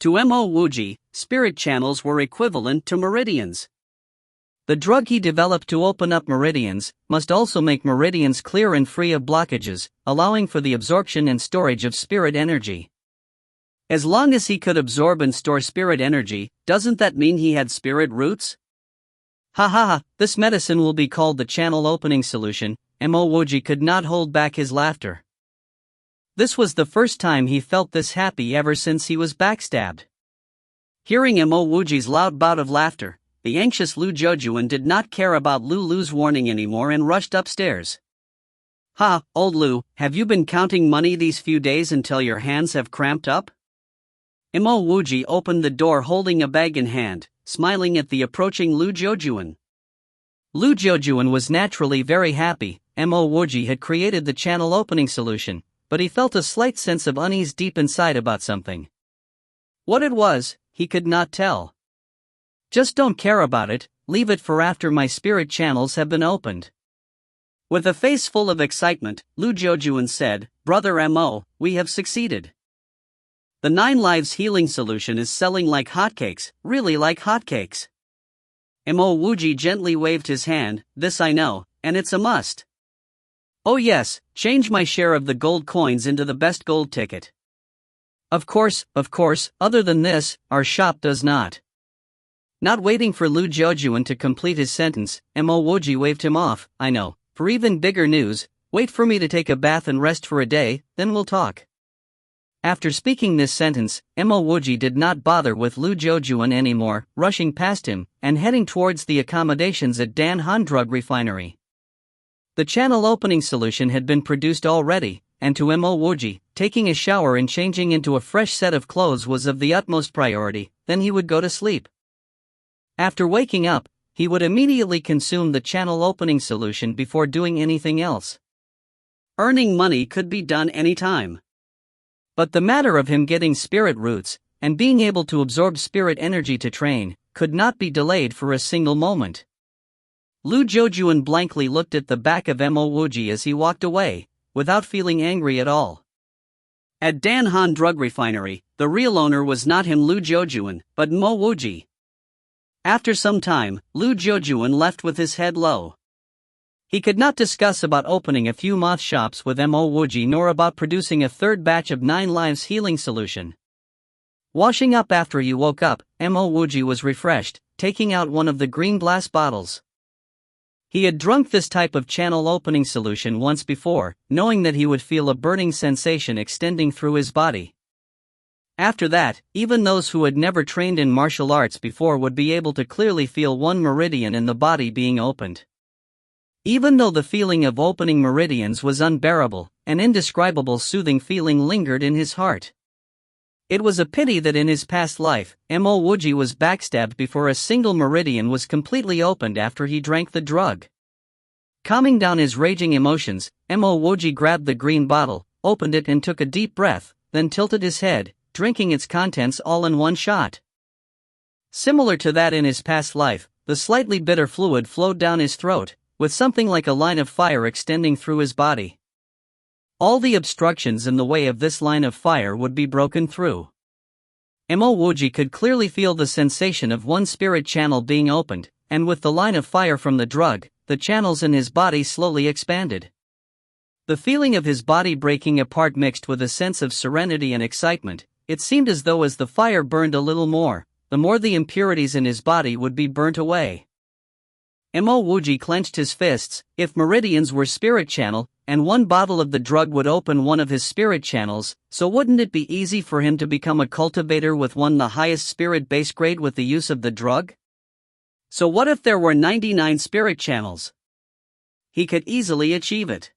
To Mo Wuji, spirit channels were equivalent to meridians. The drug he developed to open up meridians must also make meridians clear and free of blockages, allowing for the absorption and storage of spirit energy. As long as he could absorb and store spirit energy, doesn't that mean he had spirit roots? Ha ha ha, this medicine will be called the channel opening solution. Mo Wuji could not hold back his laughter. This was the first time he felt this happy ever since he was backstabbed. Hearing Mo Wuji's loud bout of laughter, the anxious Lu Jiajuan did not care about Lu's warning anymore and rushed upstairs. Ha, old Lu, have you been counting money these few days until your hands have cramped up? Mo Wuji opened the door holding a bag in hand, smiling at the approaching Lu Jiajuan. Lu Jiajuan was naturally very happy. Mo Wuji had created the channel opening solution, but he felt a slight sense of unease deep inside about something. What it was, he could not tell. Just don't care about it, leave it for after my spirit channels have been opened. With a face full of excitement, Lu Jiajuan said, Brother Mo, we have succeeded. The 9 Lives healing solution is selling like hotcakes, really like hotcakes. Mo Wuji gently waved his hand, this I know, and it's a must. Oh yes, change my share of the gold coins into the best gold ticket. Of course, other than this, our shop does not. Not waiting for Lu Jiajuan to complete his sentence, Mo Wuji waved him off. I know, for even bigger news, wait for me to take a bath and rest for a day, then we'll talk. After speaking this sentence, Mo Wuji did not bother with Lu Jiajuan anymore, rushing past him, and heading towards the accommodations at Dan Han Drug Refinery. The channel opening solution had been produced already, and to Mo Wuji, taking a shower and changing into a fresh set of clothes was of the utmost priority, then he would go to sleep. After waking up, he would immediately consume the channel opening solution before doing anything else. Earning money could be done anytime. But the matter of him getting spirit roots, and being able to absorb spirit energy to train, could not be delayed for a single moment. Lu Jiajuan blankly looked at the back of Mo Wuji as he walked away, without feeling angry at all. At Dan Han Drug Refinery, the real owner was not him Lu Jiajuan, but Mo Wuji. After some time, Lu Jiujuan left with his head low. He could not discuss about opening a few moth shops with Mo Wuji nor about producing a third batch of 9 lives healing solution. Washing up after he woke up, Mo Wuji was refreshed, taking out one of the green glass bottles. He had drunk this type of channel opening solution once before, knowing that he would feel a burning sensation extending through his body. After that, even those who had never trained in martial arts before would be able to clearly feel one meridian in the body being opened. Even though the feeling of opening meridians was unbearable, an indescribable soothing feeling lingered in his heart. It was a pity that in his past life, Mo Wuji was backstabbed before a single meridian was completely opened after he drank the drug. Calming down his raging emotions, Mo Wuji grabbed the green bottle, opened it and took a deep breath, then tilted his head, drinking its contents all in one shot. Similar to that in his past life, the slightly bitter fluid flowed down his throat, with something like a line of fire extending through his body. All the obstructions in the way of this line of fire would be broken through. Mo Wuji could clearly feel the sensation of one spirit channel being opened, and with the line of fire from the drug, the channels in his body slowly expanded. The feeling of his body breaking apart mixed with a sense of serenity and excitement. It seemed as though as the fire burned a little more, the more the impurities in his body would be burnt away. Mo Wuji clenched his fists. If meridians were spirit channel, and one bottle of the drug would open one of his spirit channels, so wouldn't it be easy for him to become a cultivator with the highest spirit base grade with the use of the drug? So what if there were 99 spirit channels? He could easily achieve it.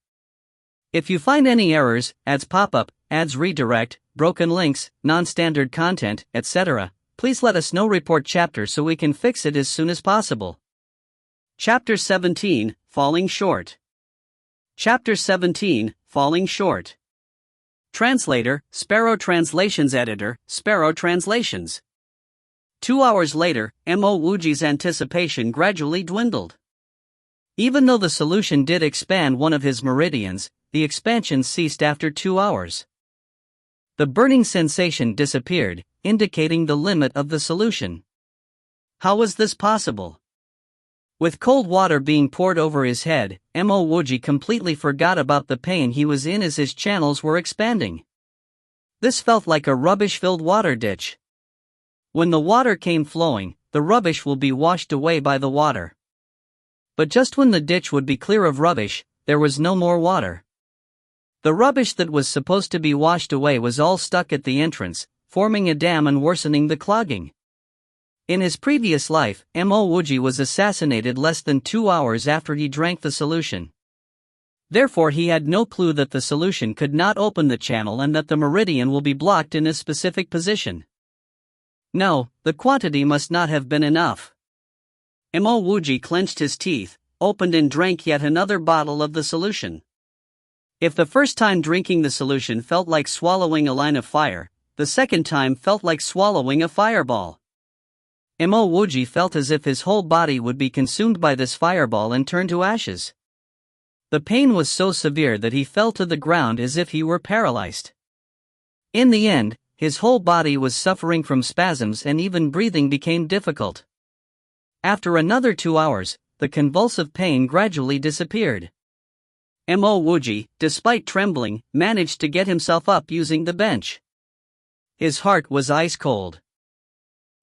If you find any errors, ads pop up, ads redirect, broken links, non-standard content, etc., please let us know. Report chapter so we can fix it as soon as possible. Chapter 17, Falling Short. Chapter 17, Falling Short. Translator, Sparrow Translations. Editor, Sparrow Translations. 2 hours later, Mo Wuji's anticipation gradually dwindled. Even though the solution did expand one of his meridians, the expansion ceased after 2 hours. The burning sensation disappeared, indicating the limit of the solution. How was this possible? With cold water being poured over his head, Mo Wuji completely forgot about the pain he was in as his channels were expanding. This felt like a rubbish-filled water ditch. When the water came flowing, the rubbish will be washed away by the water. But just when the ditch would be clear of rubbish, there was no more water. The rubbish that was supposed to be washed away was all stuck at the entrance, forming a dam and worsening the clogging. In his previous life, Mo Wuji was assassinated less than 2 hours after he drank the solution. Therefore he had no clue that the solution could not open the channel and that the meridian will be blocked in a specific position. No, the quantity must not have been enough. Mo Wuji clenched his teeth, opened and drank yet another bottle of the solution. If the first time drinking the solution felt like swallowing a line of fire, the second time felt like swallowing a fireball. Mo Wuji felt as if his whole body would be consumed by this fireball and turn to ashes. The pain was so severe that he fell to the ground as if he were paralyzed. In the end, his whole body was suffering from spasms and even breathing became difficult. After another 2 hours, the convulsive pain gradually disappeared. Mo Wuji, despite trembling, managed to get himself up using the bench. His heart was ice cold.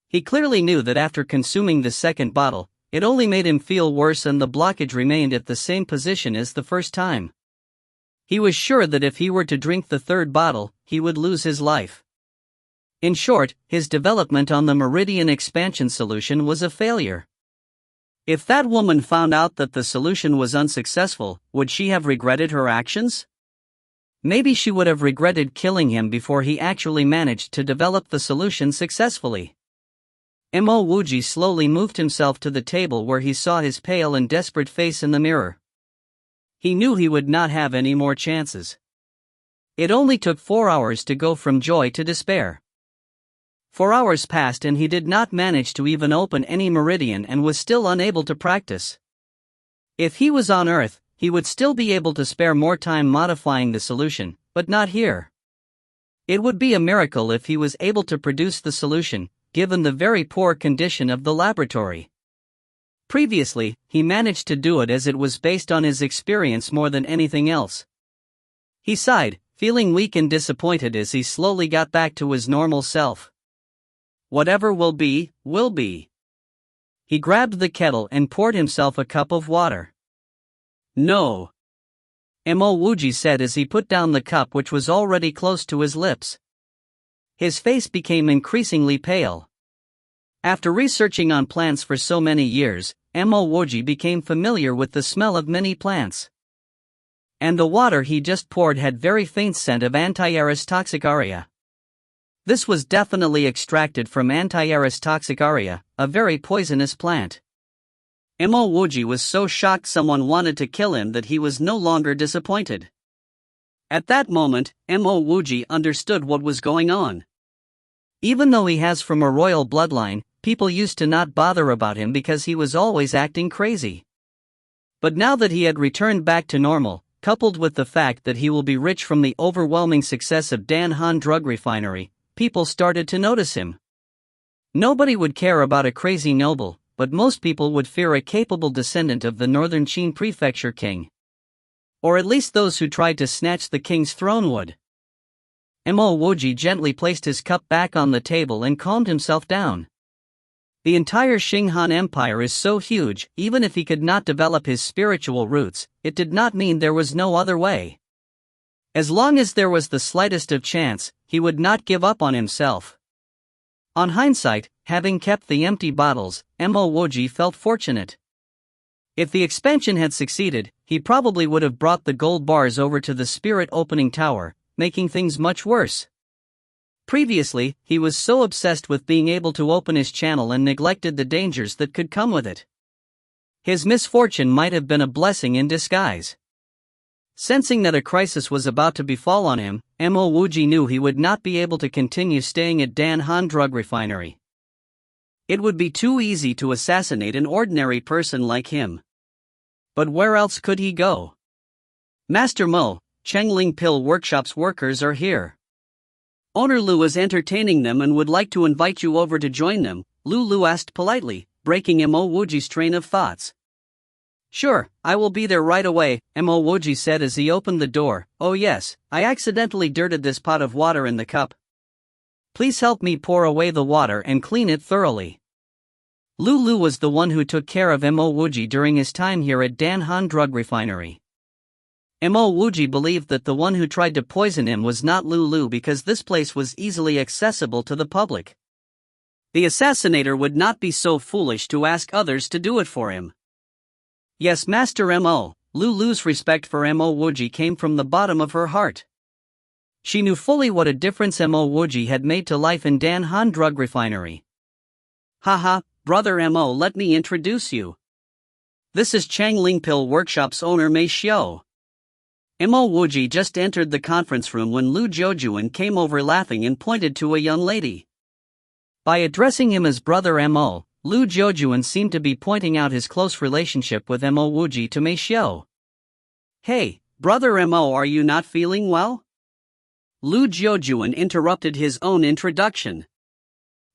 He clearly knew that after consuming the second bottle, it only made him feel worse and the blockage remained at the same position as the first time. He was sure that if he were to drink the third bottle, he would lose his life. In short, his development on the meridian expansion solution was a failure. If that woman found out that the solution was unsuccessful, would she have regretted her actions? Maybe she would have regretted killing him before he actually managed to develop the solution successfully. Mo Wuji slowly moved himself to the table where he saw his pale and desperate face in the mirror. He knew he would not have any more chances. It only took 4 hours to go from joy to despair. 4 hours passed and he did not manage to even open any meridian and was still unable to practice. If he was on Earth, he would still be able to spare more time modifying the solution, but not here. It would be a miracle if he was able to produce the solution, given the very poor condition of the laboratory. Previously, he managed to do it as it was based on his experience more than anything else. He sighed, feeling weak and disappointed as he slowly got back to his normal self. Whatever will be, will be. He grabbed the kettle and poured himself a cup of water. No. Mo Wuji said as he put down the cup which was already close to his lips. His face became increasingly pale. After researching on plants for so many years, Mo Wuji became familiar with the smell of many plants. And the water he just poured had very faint scent of Antiaris toxicaria. This was definitely extracted from Antiaris toxicaria, a very poisonous plant. Mo Wuji was so shocked someone wanted to kill him that he was no longer disappointed. At that moment, Mo Wuji understood what was going on. Even though he has from a royal bloodline, people used to not bother about him because he was always acting crazy. But now that he had returned back to normal, coupled with the fact that he will be rich from the overwhelming success of Dan Han Drug Refinery, people started to notice him. Nobody would care about a crazy noble, but most people would fear a capable descendant of the northern Qin prefecture king. Or at least those who tried to snatch the king's throne would. Mo Wuji gently placed his cup back on the table and calmed himself down. The entire Xinghan Empire is so huge, even if he could not develop his spiritual roots, it did not mean there was no other way. As long as there was the slightest of chance, he would not give up on himself. On hindsight, having kept the empty bottles, Mo Wuji felt fortunate. If the expansion had succeeded, he probably would have brought the gold bars over to the spirit opening tower, making things much worse. Previously, he was so obsessed with being able to open his channel and neglected the dangers that could come with it. His misfortune might have been a blessing in disguise. Sensing that a crisis was about to befall on him, Mo Wuji knew he would not be able to continue staying at Dan Han Drug Refinery. It would be too easy to assassinate an ordinary person like him. But where else could he go? Master Mo, Chengling Pill Workshop's workers are here. Owner Lu is entertaining them and would like to invite you over to join them, Lu asked politely, breaking Mo Wuji's train of thoughts. Sure, I will be there right away, Mo Wuji said as he opened the door. Oh yes, I accidentally dirted this pot of water in the cup. Please help me pour away the water and clean it thoroughly. Lu was the one who took care of Mo Wuji during his time here at Dan Han Drug Refinery. Mo Wuji believed that the one who tried to poison him was not Lu because this place was easily accessible to the public. The assassinator would not be so foolish to ask others to do it for him. Yes, Master Mo, Lulu's respect for Mo Wuji came from the bottom of her heart. She knew fully what a difference Mo Wuji had made to life in Dan Han Drug Refinery. Haha, brother Mo, let me introduce you. This is Changling Pill Workshop's owner Mei Xiao. Mo Wuji just entered the conference room when Lu Zhoujuan came over laughing and pointed to a young lady. By addressing him as brother Mo, Lu Zhoujuan seemed to be pointing out his close relationship with Mo Wuji to Mei Xiao. Hey, brother Mo, are you not feeling well? Lu Zhoujuan interrupted his own introduction.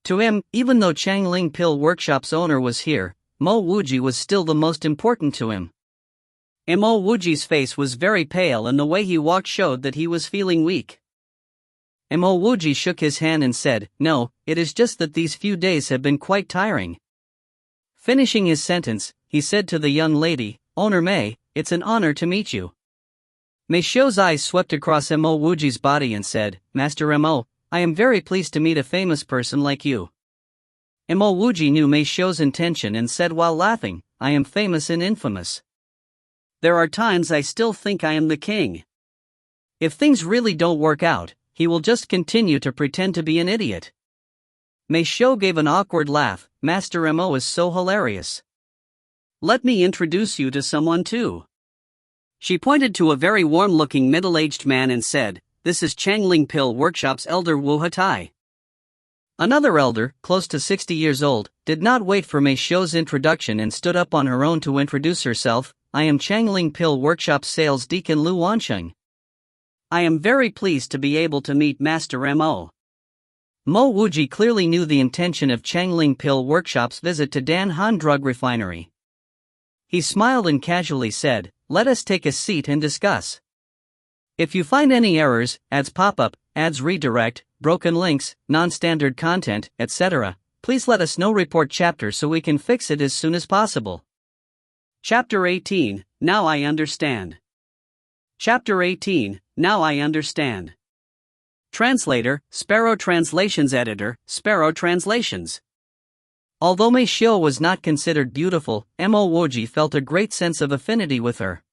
To him, even though Changling Pill Workshop's owner was here, Mo Wuji was still the most important to him. Mo Wuji's face was very pale and the way he walked showed that he was feeling weak. Mo Wuji shook his hand and said, "No, it is just that these few days have been quite tiring." Finishing his sentence, he said to the young lady, "Owner Mei, it's an honor to meet you." Mei Xiao's eyes swept across Mo Wuji's body and said, "Master Mo, I am very pleased to meet a famous person like you." Mo Wuji knew Mei Xiao's intention and said while laughing, "I am famous and infamous. There are times I still think I am the king. If things really don't work out, he will just continue to pretend to be an idiot." Mei Xiao gave an awkward laugh. "Master Mo is so hilarious. Let me introduce you to someone too." She pointed to a very warm-looking middle-aged man and said, "This is Changling Pill Workshop's elder Wu Hatai." Another elder, close to 60 years old, did not wait for Mei Xiao's introduction and stood up on her own to introduce herself. "I am Changling Pill Workshop's sales deacon Lu Wansheng. I am very pleased to be able to meet Master Mo. Mo Wuji clearly knew the intention of Changling Pill Workshop's visit to Dan Han Drug Refinery. He smiled and casually said, "Let us take a seat and discuss. If you find any errors, ads pop up, ads redirect, broken links, non-standard content, etc., please let us know. Report chapter so we can fix it as soon as possible." Chapter 18, Now I Understand. Chapter 18, Now I Understand. Translator, Sparrow Translations Editor, Sparrow Translations. Although Mei Xiao was not considered beautiful, Mo Wuji felt a great sense of affinity with her.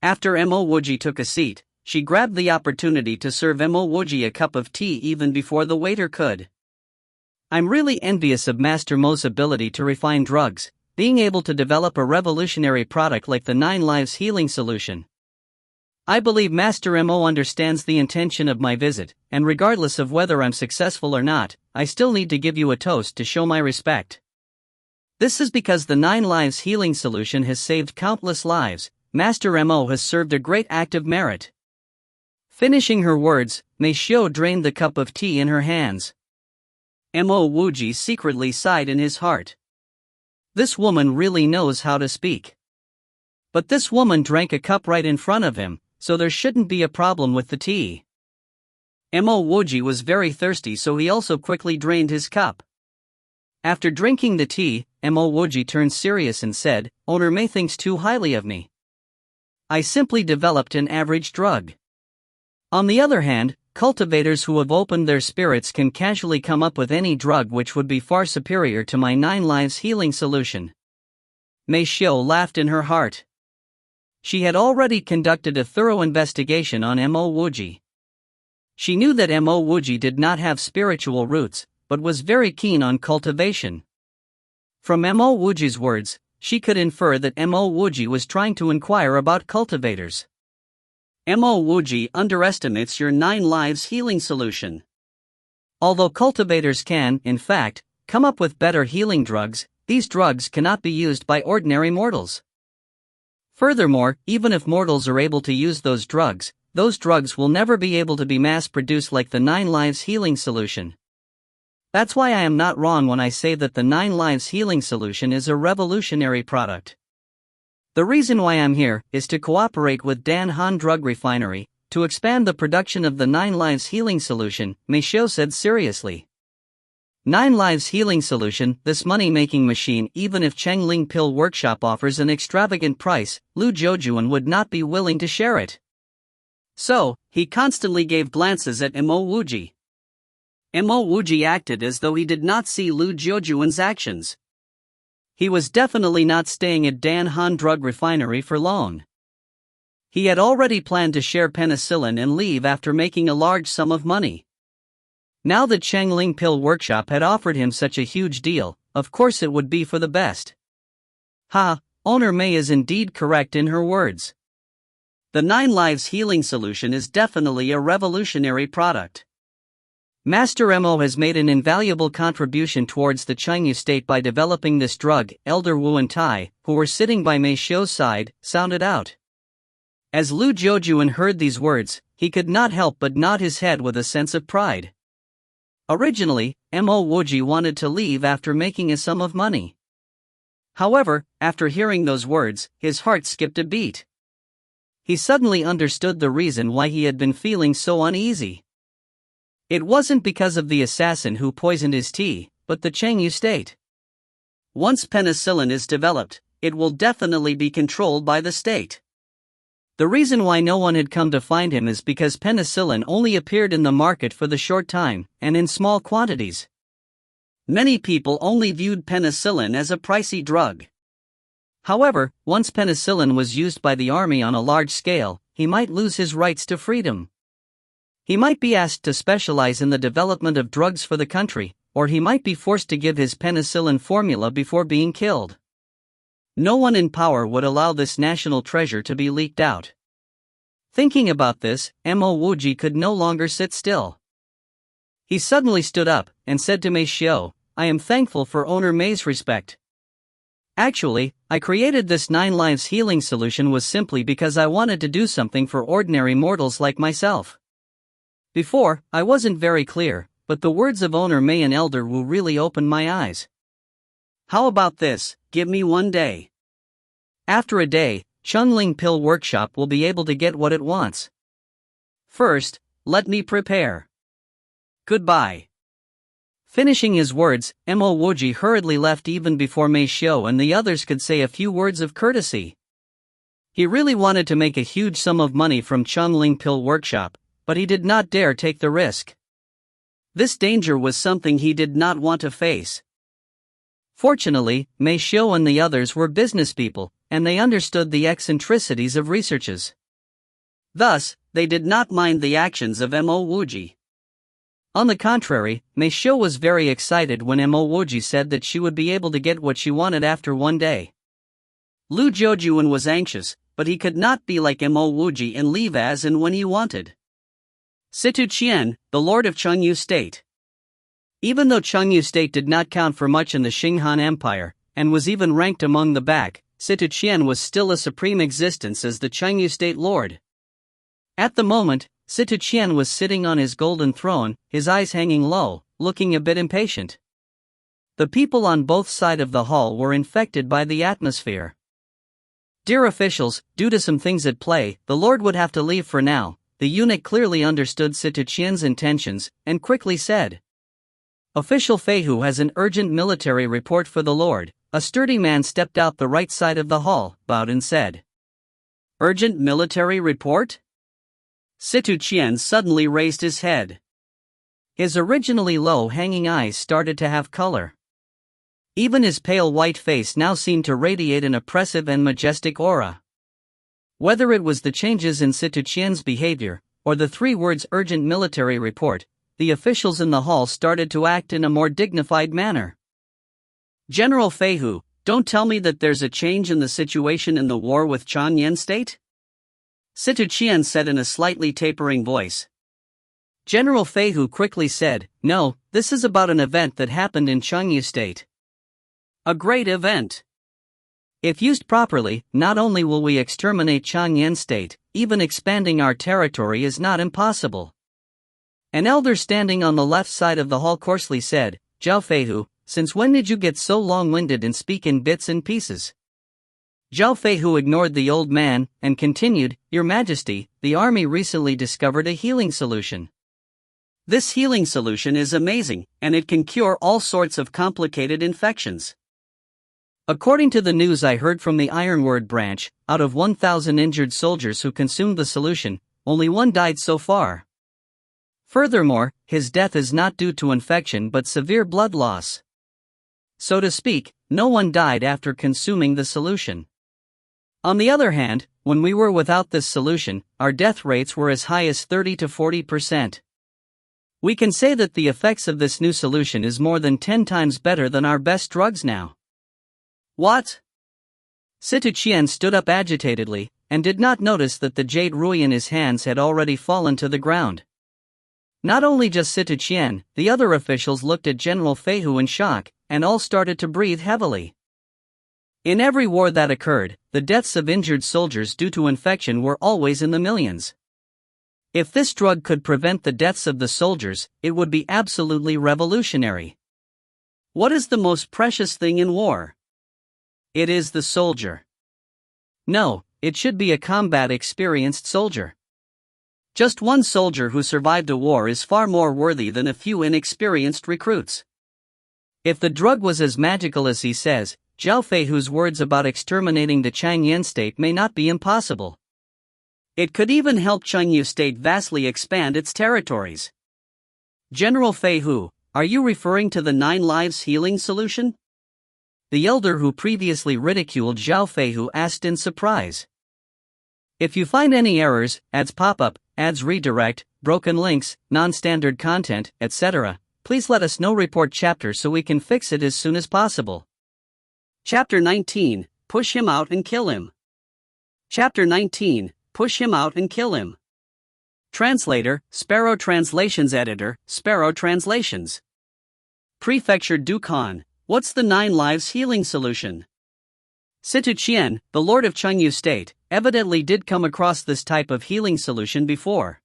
After Mo Wuji took a seat, she grabbed the opportunity to serve Mo Wuji a cup of tea even before the waiter could. "I'm really envious of Master Mo's ability to refine drugs, being able to develop a revolutionary product like the 9 Lives Healing Solution. I believe Master Mo understands the intention of my visit, and regardless of whether I'm successful or not, I still need to give you a toast to show my respect. This is because the 9 Lives Healing Solution has saved countless lives. Master Mo has served a great act of merit." Finishing her words, Mei Xiao drained the cup of tea in her hands. Mo Wuji secretly sighed in his heart. This woman really knows how to speak. But this woman drank a cup right in front of him, so there shouldn't be a problem with the tea. Mo Wuji was very thirsty, so he also quickly drained his cup. After drinking the tea, Mo Wuji turned serious and said, "Owner Mei thinks too highly of me. I simply developed an average drug. On the other hand, cultivators who have opened their spirits can casually come up with any drug which would be far superior to my 9 Lives Healing Solution." Mei Xiao laughed in her heart. She had already conducted a thorough investigation on Mo Wuji. She knew that Mo Wuji did not have spiritual roots, but was very keen on cultivation. From Mo Wuji's words, she could infer that Mo Wuji was trying to inquire about cultivators. Mo Wuji underestimates your 9 Lives Healing Solution. Although cultivators can, in fact, come up with better healing drugs, these drugs cannot be used by ordinary mortals. Furthermore, even if mortals are able to use those drugs will never be able to be mass-produced like the 9 Lives Healing Solution. That's why I am not wrong when I say that the 9 Lives Healing Solution is a revolutionary product. The reason why I'm here is to cooperate with Dan Han Drug Refinery to expand the production of the 9 Lives Healing Solution, Mei Xiao said seriously. 9 Lives Healing Solution, this money-making machine. Even if Changling Pill Workshop offers an extravagant price, Lu Zhoujuan would not be willing to share it. So, he constantly gave glances at Mo Wuji. Mo Wuji acted as though he did not see Lu Zhoujuan's actions. He was definitely not staying at Dan Han Drug Refinery for long. He had already planned to share penicillin and leave after making a large sum of money. Now that Changling Pill Workshop had offered him such a huge deal, of course it would be for the best. Owner Mei is indeed correct in her words. The 9 Lives Healing Solution is definitely a revolutionary product. Master Mo has made an invaluable contribution towards the Chinese state by developing this drug. Elder Wu and Tai, who were sitting by Mei Xiao's side, sounded out. As Lu Zhoujuan heard these words, he could not help but nod his head with a sense of pride. Originally, Mo Wuji wanted to leave after making a sum of money. However, after hearing those words, his heart skipped a beat. He suddenly understood the reason why he had been feeling so uneasy. It wasn't because of the assassin who poisoned his tea, but the Chengyu state. Once penicillin is developed, it will definitely be controlled by the state. The reason why no one had come to find him is because penicillin only appeared in the market for the short time, and in small quantities. Many people only viewed penicillin as a pricey drug. However, once penicillin was used by the army on a large scale, he might lose his rights to freedom. He might be asked to specialize in the development of drugs for the country, or he might be forced to give his penicillin formula before being killed. No one in power would allow this national treasure to be leaked out. Thinking about this, Mo Wuji could no longer sit still. He suddenly stood up and said to Mei Xiao, "I am thankful for Owner Mei's respect. Actually, I created this 9 Lives Healing Solution was simply because I wanted to do something for ordinary mortals like myself. Before, I wasn't very clear, but the words of owner Mei and Elder Wu really opened my eyes. How about this, give me 1 day. After a day, Chungling Pill Workshop will be able to get what it wants. First, let me prepare. Goodbye. Finishing his words, Mo Wuji hurriedly left even before Mei Xiu and the others could say a few words of courtesy. He really wanted to make a huge sum of money from Chungling Pill Workshop, but he did not dare take the risk. This danger was something he did not want to face. Fortunately, Mei Xiu and the others were business people, and they understood the eccentricities of researches. Thus, they did not mind the actions of Mo Wuji. On the contrary, Mei Xiu was very excited when Mo Wuji said that she would be able to get what she wanted after 1 day. Lu Jiujuan was anxious, but he could not be like Mo Wuji and leave as and when he wanted. Situ Qian, the lord of Chengyu State. Even though Chengyu State did not count for much in the Xinghan Empire, and was even ranked among the back, Situ Qian was still a supreme existence as the Chengyu State lord. At the moment, Situ Qian was sitting on his golden throne, his eyes hanging low, looking a bit impatient. The people on both sides of the hall were infected by the atmosphere. Dear officials, due to some things at play, the lord would have to leave for now. The eunuch clearly understood Situ Qian's intentions, and quickly said, Official Feihu has an urgent military report for the lord. A sturdy man stepped out the right side of the hall, bowed and said, Urgent military report? Situ Qian suddenly raised his head. His originally low-hanging eyes started to have color. Even his pale white face now seemed to radiate an oppressive and majestic aura. Whether it was the changes in Situ Qian's behavior, or the 3 words urgent military report, the officials in the hall started to act in a more dignified manner. General Feihu, don't tell me that there's a change in the situation in the war with Changyan State? Situ Qian said in a slightly tapering voice. General Feihu quickly said, No, this is about an event that happened in Chengyu State. A great event. If used properly, not only will we exterminate Changyan State, even expanding our territory is not impossible. An elder standing on the left side of the hall coarsely said, Zhao Feihu, since when did you get so long-winded and speak in bits and pieces? Zhao Feihu ignored the old man, and continued, Your Majesty, the army recently discovered a healing solution. This healing solution is amazing, and it can cure all sorts of complicated infections. According to the news I heard from the Ironword branch, out of 1,000 injured soldiers who consumed the solution, only 1 died so far. Furthermore, his death is not due to infection but severe blood loss. So to speak, no one died after consuming the solution. On the other hand, when we were without this solution, our death rates were as high as 30 to 40%. We can say that the effects of this new solution is more than 10 times better than our best drugs now. What? Situ Qian stood up agitatedly, and did not notice that the jade rui in his hands had already fallen to the ground. Not only just Situ Qian, the other officials looked at General Feihu in shock, and all started to breathe heavily. In every war that occurred, the deaths of injured soldiers due to infection were always in the millions. If this drug could prevent the deaths of the soldiers, it would be absolutely revolutionary. What is the most precious thing in war? It is the soldier. No, it should be a combat-experienced soldier. Just one soldier who survived a war is far more worthy than a few inexperienced recruits. If the drug was as magical as he says, Zhao Feihu's words about exterminating the Changyan State may not be impossible. It could even help Chengyu State vastly expand its territories. General Feihu, are you referring to the 9 lives healing solution? The elder who previously ridiculed Zhao Feihu asked in surprise. If you find any errors, ads pop-up, ads redirect, broken links, non-standard content, etc., please let us know. Report chapter so we can fix it as soon as possible. Chapter 19, Push him out and kill him. Chapter 19, Push him out and kill him. Translator, Sparrow Translations Editor, Sparrow Translations. Prefecture Dukan, what's the 9 lives healing solution? Situ Qian, the lord of Chengyu State, evidently did come across this type of healing solution before.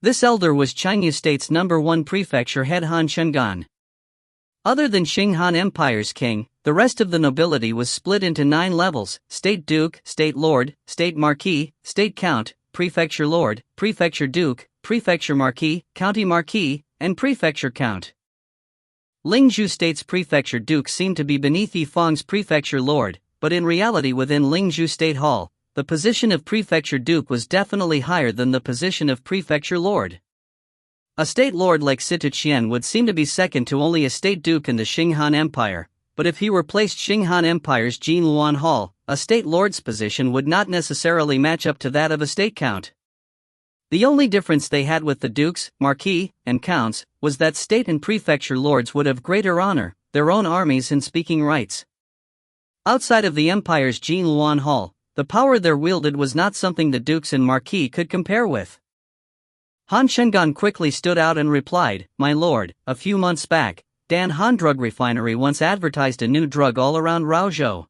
This elder was Qingyu State's #1 prefecture head Han Shengan. Other than Qing Han Empire's king, the rest of the nobility was split into 9 levels: State Duke, State Lord, State Marquis, State Count, Prefecture Lord, Prefecture Duke, Prefecture Marquis, County Marquis, and Prefecture Count. Lingzhou State's Prefecture Duke seemed to be beneath Yifang's Prefecture Lord, but in reality within Lingzhou State Hall, the position of Prefecture Duke was definitely higher than the position of Prefecture Lord. A State Lord like Situ Qian would seem to be second to only a State Duke in the Qing Han Empire, but if he replaced Qing Han Empire's Jin Luan Hall, a State Lord's position would not necessarily match up to that of a State Count. The only difference they had with the Dukes, Marquis, and Counts was that State and Prefecture Lords would have greater honor, their own armies and speaking rights. Outside of the Empire's Jin Luan Hall, the power there wielded was not something the Dukes and Marquis could compare with. Han Shengan quickly stood out and replied, "My lord, a few months back, Dan Han Drug Refinery once advertised a new drug all around Raozhou.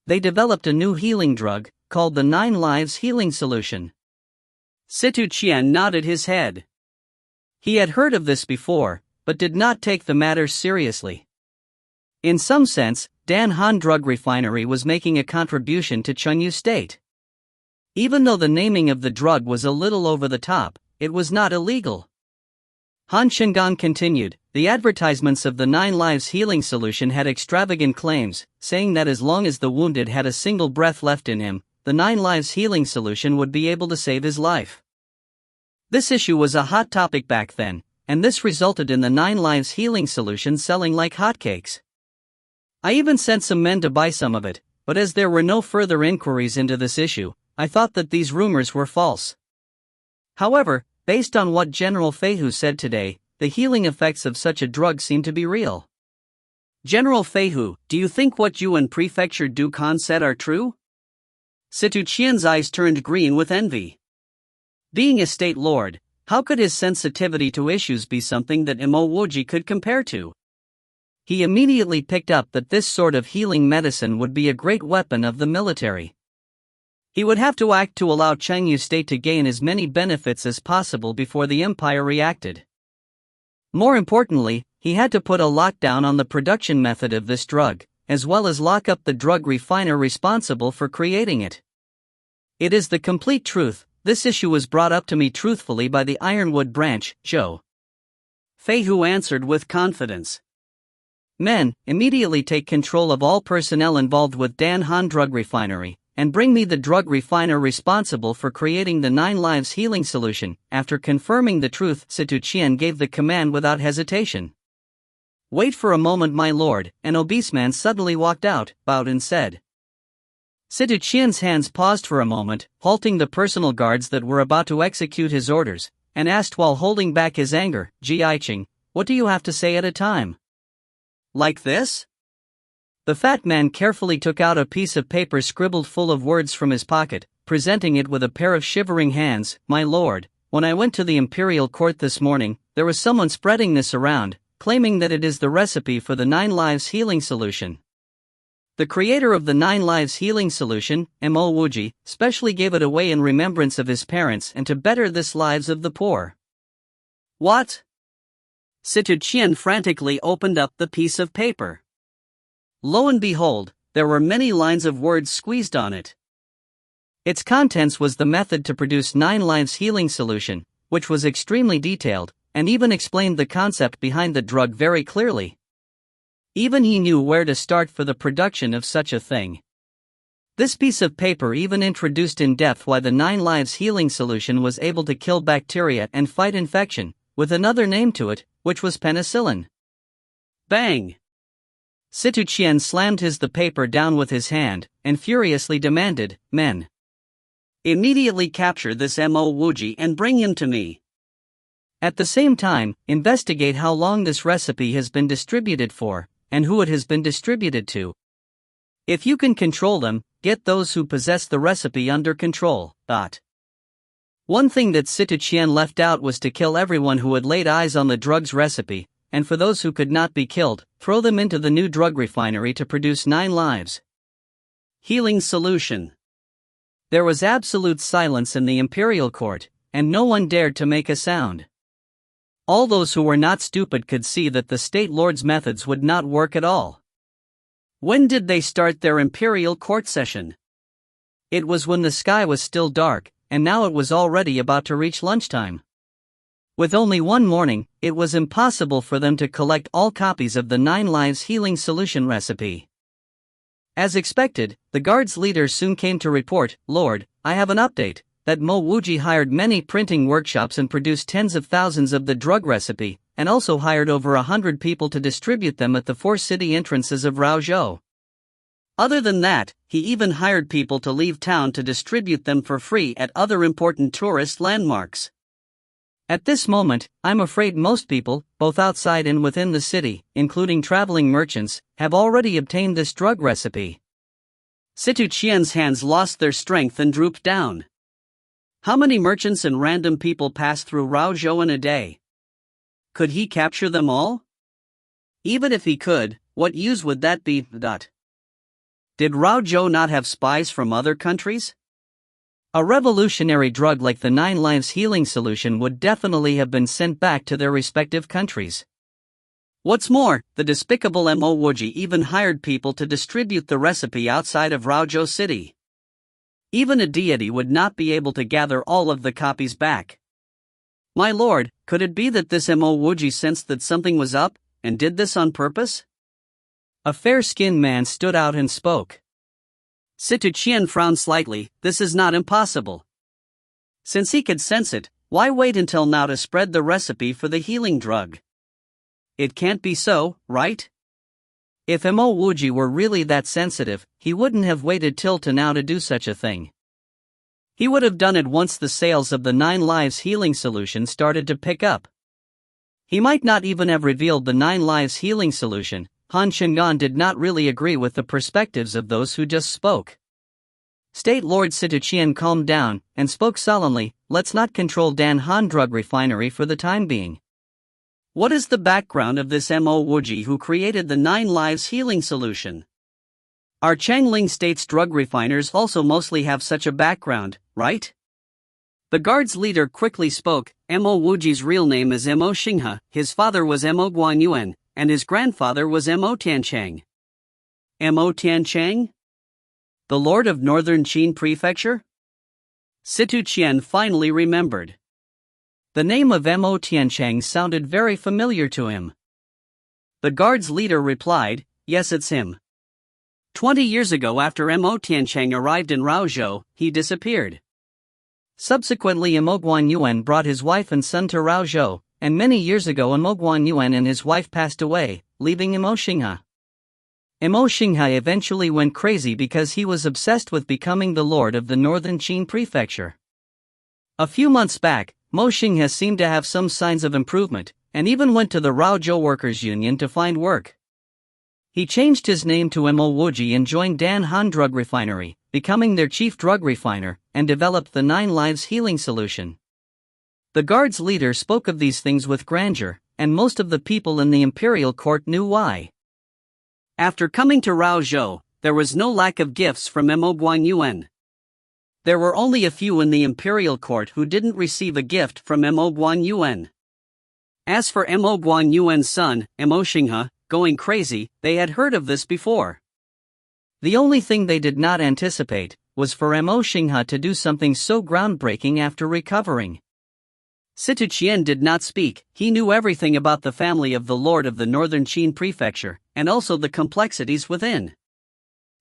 They developed a new healing drug, called the 9 Lives Healing Solution." Situ Qian nodded his head. He had heard of this before, but did not take the matter seriously. In some sense, Dan Han Drug Refinery was making a contribution to Chunyu State. Even though the naming of the drug was a little over the top, it was not illegal. Han Shengan continued, "The advertisements of the 9 Lives Healing Solution had extravagant claims, saying that as long as the wounded had a single breath left in him, the 9 Lives Healing Solution would be able to save his life." This issue was a hot topic back then, and this resulted in the 9 Lives Healing Solution selling like hotcakes. I even sent some men to buy some of it, but as there were no further inquiries into this issue, I thought that these rumors were false. However, based on what General Feihu said today, the healing effects of such a drug seem to be real. General Feihu, do you think what you and Prefecture Duke Han said are true? Situ Qian's eyes turned green with envy. Being a state lord, how could his sensitivity to issues be something that Mo Wuji could compare to? He immediately picked up that this sort of healing medicine would be a great weapon of the military. He would have to act to allow Chengyu State to gain as many benefits as possible before the empire reacted. More importantly, he had to put a lockdown on the production method of this drug, as well as lock up the drug refiner responsible for creating it. It is the complete truth. This issue was brought up to me truthfully by the Ironwood branch, Zhou. Feihu answered with confidence. Men, immediately take control of all personnel involved with Dan Han Drug Refinery, and bring me the drug refiner responsible for creating the 9 Lives Healing Solution. After confirming the truth, Situ Qian gave the command without hesitation. Wait for a moment, my lord. An obese man suddenly walked out, bowed and said. Situ Qian's hands paused for a moment, halting the personal guards that were about to execute his orders, and asked while holding back his anger, "Ji Aiqing, what do you have to say at a time?" "Like this?" The fat man carefully took out a piece of paper scribbled full of words from his pocket, presenting it with a pair of shivering hands. "My lord, when I went to the imperial court this morning, there was someone spreading this around, claiming that it is the recipe for the 9 Lives Healing Solution. The creator of the 9 Lives Healing Solution, Mo Wuji, specially gave it away in remembrance of his parents and to better the lives of the poor." "What?" Situ Qian frantically opened up the piece of paper. Lo and behold, there were many lines of words squeezed on it. Its contents was the method to produce 9 Lives Healing Solution, which was extremely detailed, and even explained the concept behind the drug very clearly. Even he knew where to start for the production of such a thing. This piece of paper even introduced in depth why the 9 Lives Healing Solution was able to kill bacteria and fight infection, with another name to it, which was penicillin. Bang! Situ Qian slammed the paper down with his hand, and furiously demanded, "Men, immediately capture this Mo Wuji and bring him to me. At the same time, investigate how long this recipe has been distributed for, and who it has been distributed to. If you can control them, get those who possess the recipe under control." One thing that Situ Qian left out was to kill everyone who had laid eyes on the drug's recipe, and for those who could not be killed, throw them into the new drug refinery to produce 9 Lives Healing Solution. There was absolute silence in the imperial court, and no one dared to make a sound. All those who were not stupid could see that the state lord's methods would not work at all. When did they start their imperial court session? It was when the sky was still dark, and now it was already about to reach lunchtime. With only one morning, it was impossible for them to collect all copies of the 9 Lives Healing Solution recipe. As expected, the guard's leader soon came to report, "Lord, I have an update, that Mo Wuji hired many printing workshops and produced tens of thousands of the drug recipe, and also hired over 100 people to distribute them at the 4 city entrances of Raozhou. Other than that, he even hired people to leave town to distribute them for free at other important tourist landmarks. At this moment, I'm afraid most people, both outside and within the city, including traveling merchants, have already obtained this drug recipe." Situ Qian's hands lost their strength and drooped down. How many merchants and random people pass through Raozhou in a day? Could he capture them all? Even if he could, what use would that be? Did Raozhou not have spies from other countries? A revolutionary drug like the 9 Lives Healing Solution would definitely have been sent back to their respective countries. What's more, the despicable Mo Wuji even hired people to distribute the recipe outside of Raozhou City. Even a deity would not be able to gather all of the copies back. My lord, could it be that this Mo Wuji sensed that something was up, and did this on purpose? A fair-skinned man stood out and spoke. Situ Qian frowned slightly. This is not impossible. Since he could sense it, why wait until now to spread the recipe for the healing drug? It can't be so, right? If Mo Wuji were really that sensitive, he wouldn't have waited till now to do such a thing. He would have done it once the sales of the 9 Lives Healing Solution started to pick up. He might not even have revealed the 9 Lives Healing Solution. Han Shengan did not really agree with the perspectives of those who just spoke. State Lord Situ Qian calmed down and spoke solemnly, "Let's not control Dan Han Drug Refinery for the time being. What is the background of this Mo Wuji who created the 9 Lives Healing Solution? Our Changling State's drug refiners also mostly have such a background, right?" The guard's leader quickly spoke. Mo Wuji's real name is Mo Xinghe, his father was Mo Guanyuan, and his grandfather was Mo Tianchang. Mo Tianchang? The lord of northern Qin Prefecture? Situ Qian finally remembered. The name of Mo Tianchang sounded very familiar to him. The guard's leader replied, "Yes, it's him. 20 years ago, after Mo Tianchang arrived in Raozhou, he disappeared. Subsequently, Mo Guanyuan brought his wife and son to Raozhou, and many years ago Mo Guanyuan and his wife passed away, leaving Mo Xinghe. Mo Xinghe eventually went crazy because he was obsessed with becoming the lord of the northern Qin Prefecture. A few months back, Mo Xinghe seemed to have some signs of improvement, and even went to the Raozhou Workers' Union to find work. He changed his name to Mo Wuji and joined Dan Han Drug Refinery, becoming their chief drug refiner, and developed the 9 Lives Healing Solution." The guard's leader spoke of these things with grandeur, and most of the people in the imperial court knew why. After coming to Raozhou, there was no lack of gifts from Mo Guanyuan. There were only a few in the imperial court who didn't receive a gift from Mo Guanyuan. As for Mo Guanyuan's son, Mo Xinghe, going crazy, they had heard of this before. The only thing they did not anticipate was for Mo Xinghe to do something so groundbreaking after recovering. Situ Qian did not speak. He knew everything about the family of the lord of the northern Qin Prefecture, and also the complexities within.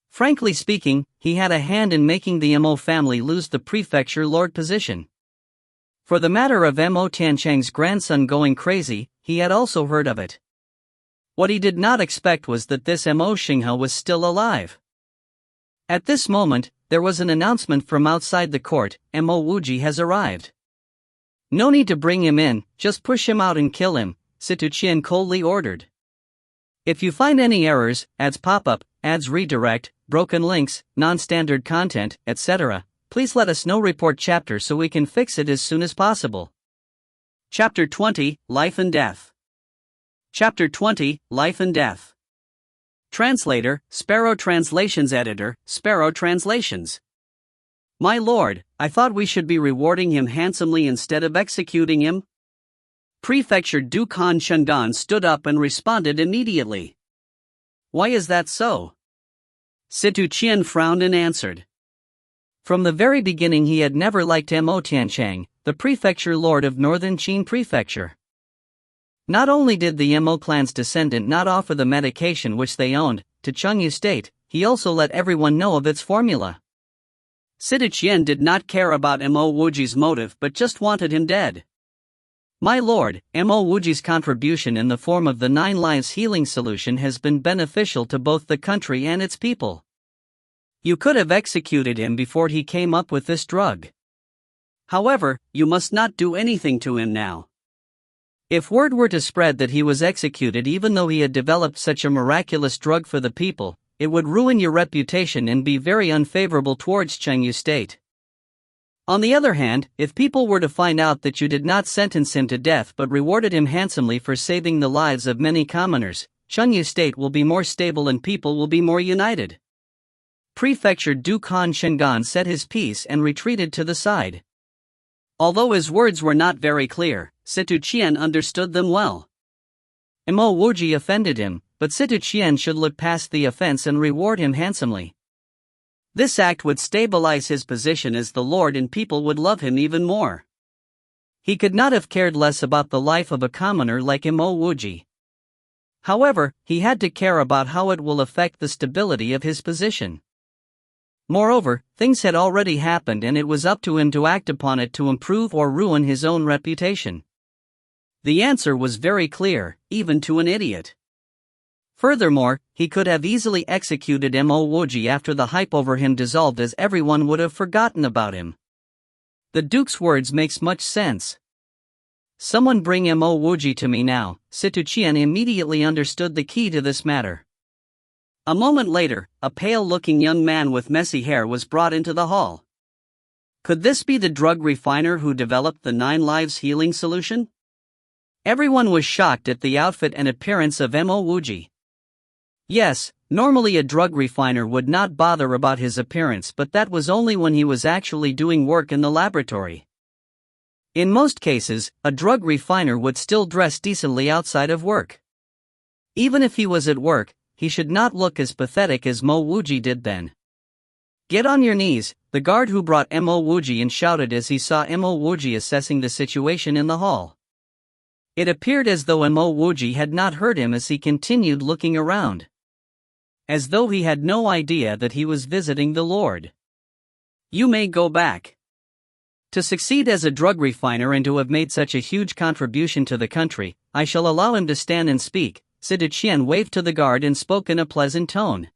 Frankly speaking, he had a hand in making the Mo family lose the prefecture lord position. For the matter of Mo Tianchang's grandson going crazy, he had also heard of it. What he did not expect was that this Mo Xinghe was still alive. At this moment, there was an announcement from outside the court. Mo Wuji has arrived. No need to bring him in, just push him out and kill him, Situ Qian coldly ordered. If you find any errors, ads pop up, ads redirect, broken links, non-standard content, etc., please let us know. Report chapter so we can fix it as soon as possible. Chapter 20, Life and Death. Chapter 20, Life and Death. Translator, Sparrow Translations Editor, Sparrow Translations. My lord, I thought we should be rewarding him handsomely instead of executing him. Prefecture Dukan Shengan stood up and responded immediately. Why is that so? Situ Qian frowned and answered. From the very beginning he had never liked Mo Tianchang, the prefecture lord of northern Qin prefecture. Not only did the Mo clan's descendant not offer the medication which they owned to Chengyu state, he also let everyone know of its formula. Situ Qian did not care about Mo Wuji's motive but just wanted him dead. My lord, Mo Wuji's contribution in the form of the 9 lives healing solution has been beneficial to both the country and its people. You could have executed him before he came up with this drug. However, you must not do anything to him now. If word were to spread that he was executed even though he had developed such a miraculous drug for the people, it would ruin your reputation and be very unfavorable towards Chengyu state. On the other hand, if people were to find out that you did not sentence him to death but rewarded him handsomely for saving the lives of many commoners, Chengyu state will be more stable and people will be more united. Prefecture Dukan Shengan said his piece and retreated to the side. Although his words were not very clear, Situ Qian understood them well. Mo Wuji offended him, but Situ Qian should look past the offense and reward him handsomely. This act would stabilize his position as the lord and people would love him even more. He could not have cared less about the life of a commoner like Mo Wuji. However, he had to care about how it will affect the stability of his position. Moreover, things had already happened and it was up to him to act upon it to improve or ruin his own reputation. The answer was very clear, even to an idiot. Furthermore, he could have easily executed Mo Wuji after the hype over him dissolved as everyone would have forgotten about him. The Duke's words makes much sense. Someone bring Mo Wuji to me now. Situ Qian immediately understood the key to this matter. A moment later, a pale-looking young man with messy hair was brought into the hall. Could this be the drug refiner who developed the 9 lives healing solution? Everyone was shocked at the outfit and appearance of Mo Wuji. Yes, normally a drug refiner would not bother about his appearance, but that was only when he was actually doing work in the laboratory. In most cases, a drug refiner would still dress decently outside of work. Even if he was at work, he should not look as pathetic as Mo Wuji did then. Get on your knees, the guard who brought Mo Wuji in shouted as he saw Mo Wuji assessing the situation in the hall. It appeared as though Mo Wuji had not heard him as he continued looking around. As though he had no idea that he was visiting the Lord. You may go back. To succeed as a drug refiner and to have made such a huge contribution to the country, I shall allow him to stand and speak. Situ Qian waved to the guard and spoke in a pleasant tone.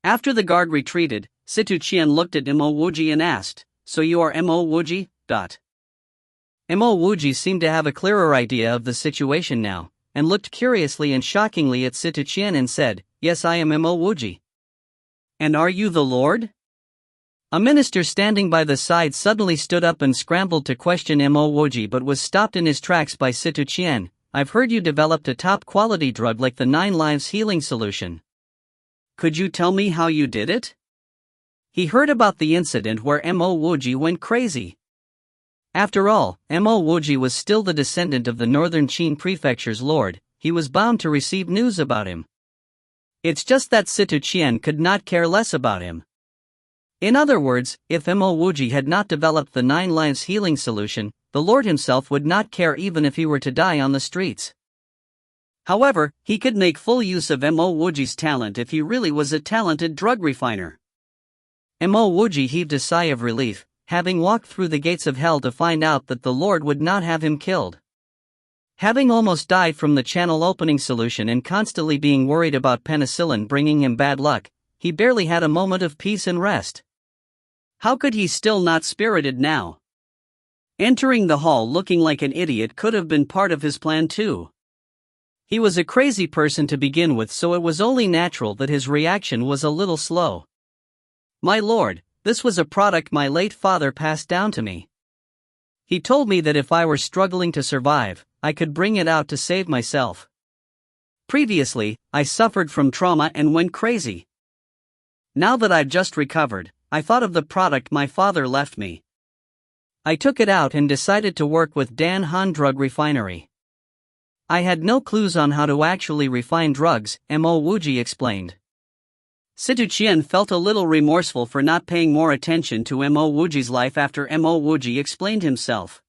After the guard retreated, Situ Qian looked at Mo Wuji and asked, So you are Mo Wuji? Mo Wuji seemed to have a clearer idea of the situation now, and looked curiously and shockingly at Situ Qian and said, Yes, I am Mo Wuji. And are you the Lord? A minister standing by the side suddenly stood up and scrambled to question Mo Wuji but was stopped in his tracks by Situ Qian. I've heard you developed a top-quality drug like the 9 lives healing solution. Could you tell me how you did it? He heard about the incident where Mo Wuji went crazy. After all, Mo Wuji was still the descendant of the northern Qin prefecture's lord. He was bound to receive news about him. It's just that Situ Qian could not care less about him. In other words, if Mo Wuji had not developed the 9 lives healing solution, the Lord himself would not care even if he were to die on the streets. However, he could make full use of Mo Wuji's talent if he really was a talented drug refiner. Mo Wuji heaved a sigh of relief, having walked through the gates of hell to find out that the Lord would not have him killed. Having almost died from the channel opening solution and constantly being worried about penicillin bringing him bad luck, he barely had a moment of peace and rest. How could he still not spirited now? Entering the hall looking like an idiot could have been part of his plan too. He was a crazy person to begin with, so it was only natural that his reaction was a little slow. My lord, this was a product my late father passed down to me. He told me that if I were struggling to survive, I could bring it out to save myself. Previously, I suffered from trauma and went crazy. Now that I've just recovered, I thought of the product my father left me. I took it out and decided to work with Dan Han Drug Refinery. I had no clues on how to actually refine drugs, Mo Wuji explained. Situ Qian felt a little remorseful for not paying more attention to Mo Wuji's life after Mo Wuji explained himself.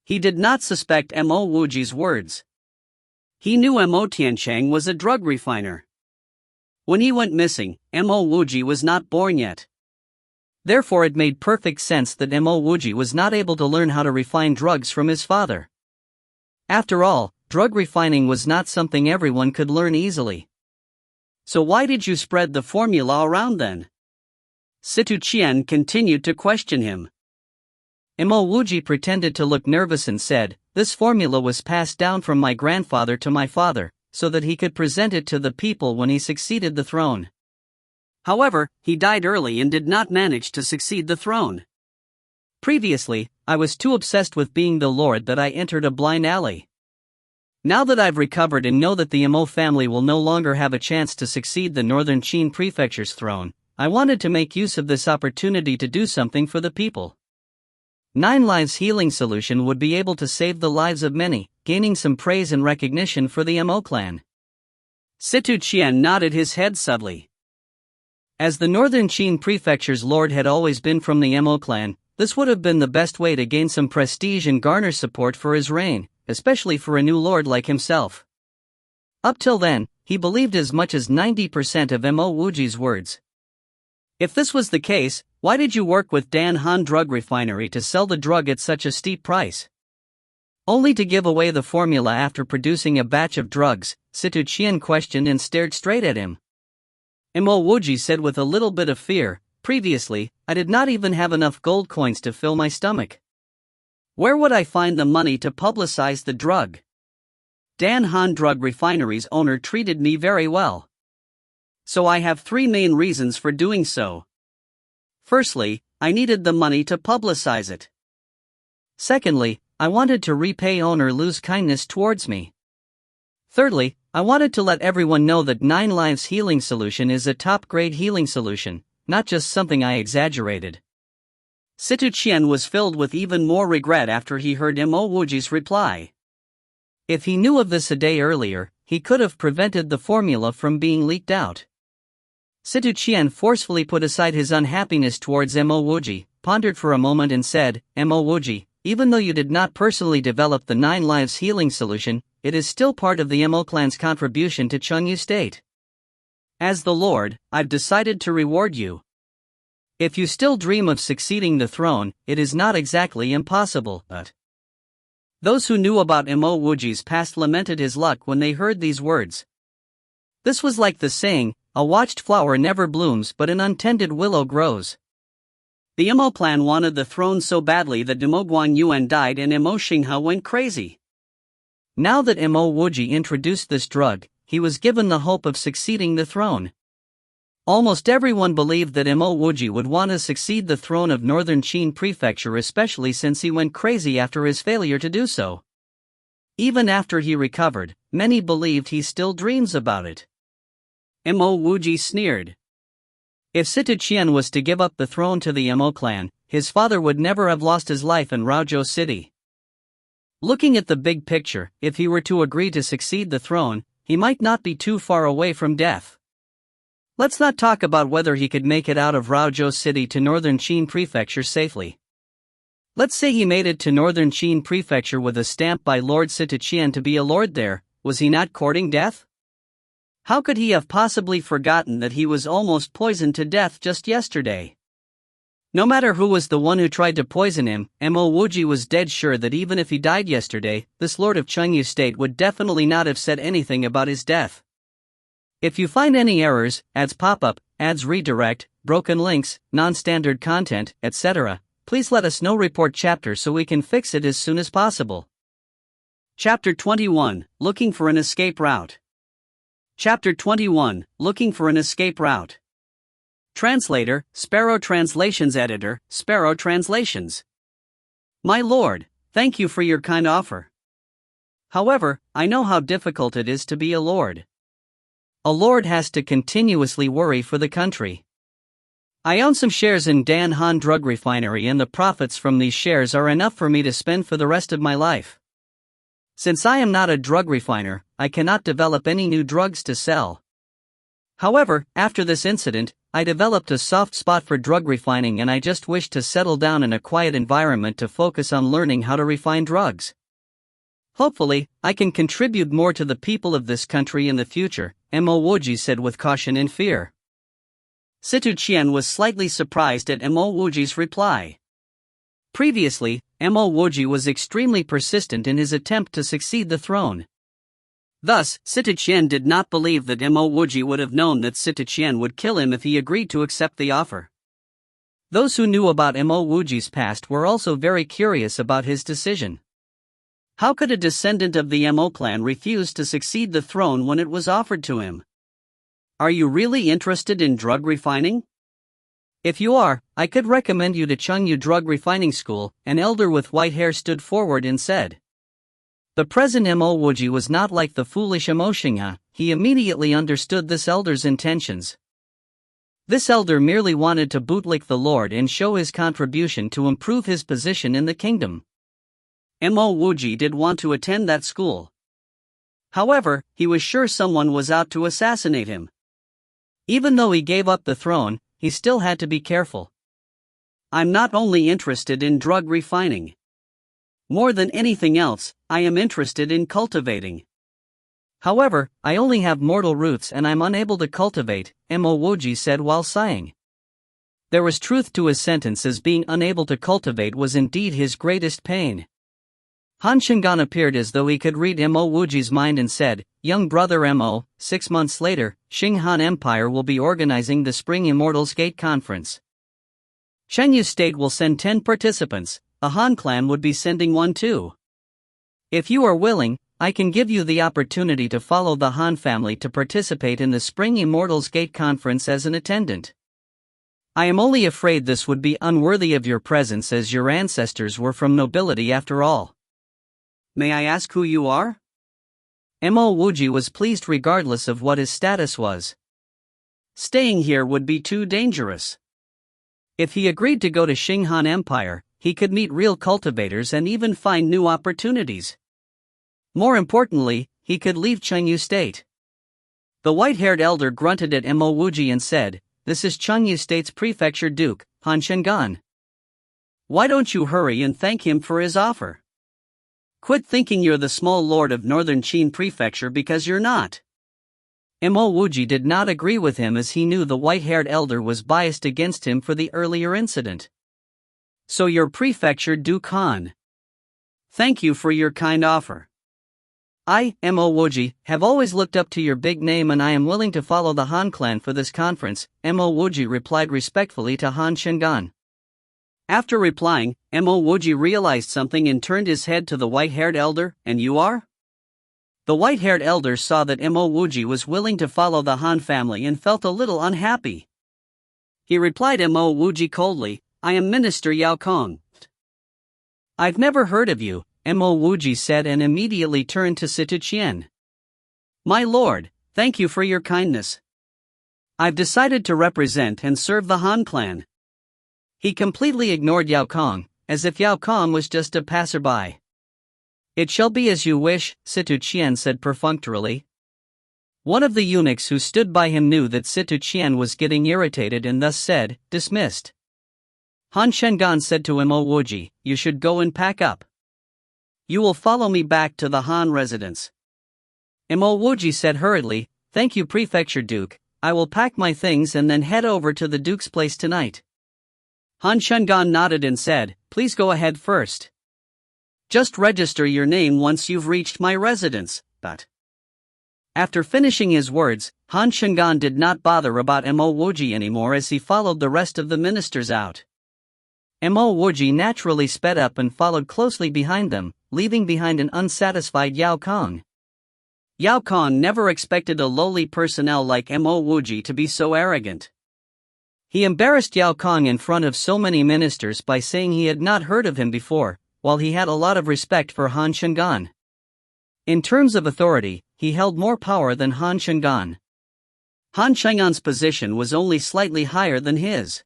He did not suspect Mo Wuji's words. He knew Mo Tiancheng was a drug refiner. When he went missing, Mo Wuji was not born yet. Therefore it made perfect sense that Mo Wuji was not able to learn how to refine drugs from his father. After all, drug refining was not something everyone could learn easily. So why did you spread the formula around then? Situ Qian continued to question him. Mo Wuji pretended to look nervous and said, "This formula was passed down from my grandfather to my father, so that he could present it to the people when he succeeded the throne. However, he died early and did not manage to succeed the throne. Previously, I was too obsessed with being the Lord that I entered a blind alley. Now that I've recovered and know that the Mo family will no longer have a chance to succeed the Northern Qin Prefecture's throne, I wanted to make use of this opportunity to do something for the people. 9 Lives Healing Solution would be able to save the lives of many, gaining some praise and recognition for the Mo clan." Situ Qian nodded his head subtly. As the Northern Qin Prefecture's lord had always been from the Mo clan, this would have been the best way to gain some prestige and garner support for his reign, especially for a new lord like himself. Up till then, he believed as much as 90% of Mo Wuji's words. If this was the case, why did you work with Dan Han Drug Refinery to sell the drug at such a steep price? Only to give away the formula after producing a batch of drugs, Situ Qian questioned and stared straight at him. Mo Wuji said with a little bit of fear, "Previously, I did not even have enough gold coins to fill my stomach. Where would I find the money to publicize the drug? Dan Han Drug Refinery's owner treated me very well. So I have 3 main reasons for doing so. Firstly, I needed the money to publicize it. Secondly, I wanted to repay owner Lu's kindness towards me. Thirdly, I wanted to let everyone know that 9 Lives Healing Solution is a top-grade healing solution, not just something I exaggerated." Situ Qian was filled with even more regret after he heard Mo Wuji's reply. If he knew of this a day earlier, he could have prevented the formula from being leaked out. Situ Qian forcefully put aside his unhappiness towards Mo Wuji, pondered for a moment and said, "Mo Wuji, even though you did not personally develop the 9 Lives Healing Solution, it is still part of the Mo clan's contribution to Chengyu State. As the Lord, I've decided to reward you. If you still dream of succeeding the throne, it is not exactly impossible, but..." Those who knew about Mo Wuji's past lamented his luck when they heard these words. This was like the saying, "A watched flower never blooms but an untended willow grows." The Mo clan wanted the throne so badly that Mo Guanyuan died and Mo Xinghe went crazy. Now that Mo Wuji introduced this drug, he was given the hope of succeeding the throne. Almost everyone believed that Mo Wuji would want to succeed the throne of Northern Qin Prefecture, especially since he went crazy after his failure to do so. Even after he recovered, many believed he still dreams about it. Mo Wuji sneered. If Situ Qian was to give up the throne to the Mo clan, his father would never have lost his life in Raozhou City. Looking at the big picture, if he were to agree to succeed the throne, he might not be too far away from death. Let's not talk about whether he could make it out of Raozhou City to Northern Qin Prefecture safely. Let's say he made it to Northern Qin Prefecture with a stamp by Lord Situ Qian to be a lord there. Was he not courting death? How could he have possibly forgotten that he was almost poisoned to death just yesterday? No matter who was the one who tried to poison him, Mo Wuji was dead sure that even if he died yesterday, this lord of Chengyu State would definitely not have said anything about his death. If you find any errors, ads pop up, ads redirect, broken links, non-standard content, etc., please let us know. Report chapter so we can fix it as soon as possible. Chapter 21, Looking for an Escape Route. Chapter 21, Looking for an Escape Route. Translator, Sparrow Translations Editor, Sparrow Translations. My lord, thank you for your kind offer. However, I know how difficult it is to be a lord. A lord has to continuously worry for the country. I own some shares in Dan Han Drug Refinery, and the profits from these shares are enough for me to spend for the rest of my life. Since I am not a drug refiner, I cannot develop any new drugs to sell. However, after this incident, I developed a soft spot for drug refining, and I just wish to settle down in a quiet environment to focus on learning how to refine drugs. Hopefully, I can contribute more to the people of this country in the future, Mo Wuji said with caution and fear. Situ Qian was slightly surprised at Mo Wuji's reply. Previously, Mo Wuji was extremely persistent in his attempt to succeed the throne. Thus, Situ Qian did not believe that Mo Wuji would have known that Situ Qian would kill him if he agreed to accept the offer. Those who knew about Mo Wuji's past were also very curious about his decision. How could a descendant of the Mo clan refuse to succeed the throne when it was offered to him? Are you really interested in drug refining? If you are, I could recommend you to Chengyu Drug Refining School. An elder with white hair stood forward and said. The present Mo Wuji was not like the foolish Mo Xingha. He immediately understood this elder's intentions. This elder merely wanted to bootlick the Lord and show his contribution to improve his position in the kingdom. Mo Wuji did want to attend that school. However, he was sure someone was out to assassinate him. Even though he gave up the throne, he still had to be careful. I'm not only interested in drug refining. More than anything else, I am interested in cultivating. However, I only have mortal roots and I'm unable to cultivate, Mo Wuji said while sighing. There was truth to his sentence, as being unable to cultivate was indeed his greatest pain. Han Shingan appeared as though he could read Mo Wuji's mind and said, Young brother Mo, 6 months later, Xing Han Empire will be organizing the Spring Immortals Gate Conference. Chengyu State will send 10 participants, the Han clan would be sending 1 too. If you are willing, I can give you the opportunity to follow the Han family to participate in the Spring Immortals Gate Conference as an attendant. I am only afraid this would be unworthy of your presence, as your ancestors were from nobility after all. May I ask who you are? Mo Wuji was pleased regardless of what his status was. Staying here would be too dangerous. If he agreed to go to Xing Han Empire, he could meet real cultivators and even find new opportunities. More importantly, he could leave Chengyu State. The white-haired elder grunted at Mo Wuji and said, This is Chengyu State's prefecture duke, Han Shengan. Why don't you hurry and thank him for his offer? Quit thinking you're the small lord of Northern Qin Prefecture, because you're not. Mo Wuji did not agree with him, as he knew the white-haired elder was biased against him for the earlier incident. So you're Prefecture Duke Han. Thank you for your kind offer. I, Mo Wuji, have always looked up to your big name, and I am willing to follow the Han clan for this conference, Mo Wuji replied respectfully to Han Shengan. After replying, Mo Wuji realized something and turned his head to the white-haired elder. And you are? The white-haired elder saw that Mo Wuji was willing to follow the Han family and felt a little unhappy. He replied Mo Wuji coldly, I am Minister Yao Kong. I've never heard of you, Mo Wuji said, and immediately turned to Situ Qian. My lord, thank you for your kindness. I've decided to represent and serve the Han clan. He completely ignored Yao Kong, as if Yao Kong was just a passerby. It shall be as you wish, Situ Qian said perfunctorily. One of the eunuchs who stood by him knew that Situ Qian was getting irritated and thus said, dismissed. Han Shengan said to Mo Wuji, You should go and pack up. You will follow me back to the Han residence. Mo Wuji said hurriedly, Thank you, Prefecture Duke, I will pack my things and then head over to the Duke's place tonight. Han Shengan nodded and said, Please go ahead first. Just register your name once you've reached my residence, but. After finishing his words, Han Shengan did not bother about Mo Wuji anymore, as he followed the rest of the ministers out. Mo Wuji naturally sped up and followed closely behind them, leaving behind an unsatisfied Yao Kong. Yao Kong never expected a lowly personnel like Mo Wuji to be so arrogant. He embarrassed Yao Kong in front of so many ministers by saying he had not heard of him before, while he had a lot of respect for Han Shengan. In terms of authority, he held more power than Han Shengan. Han Shengan's position was only slightly higher than his.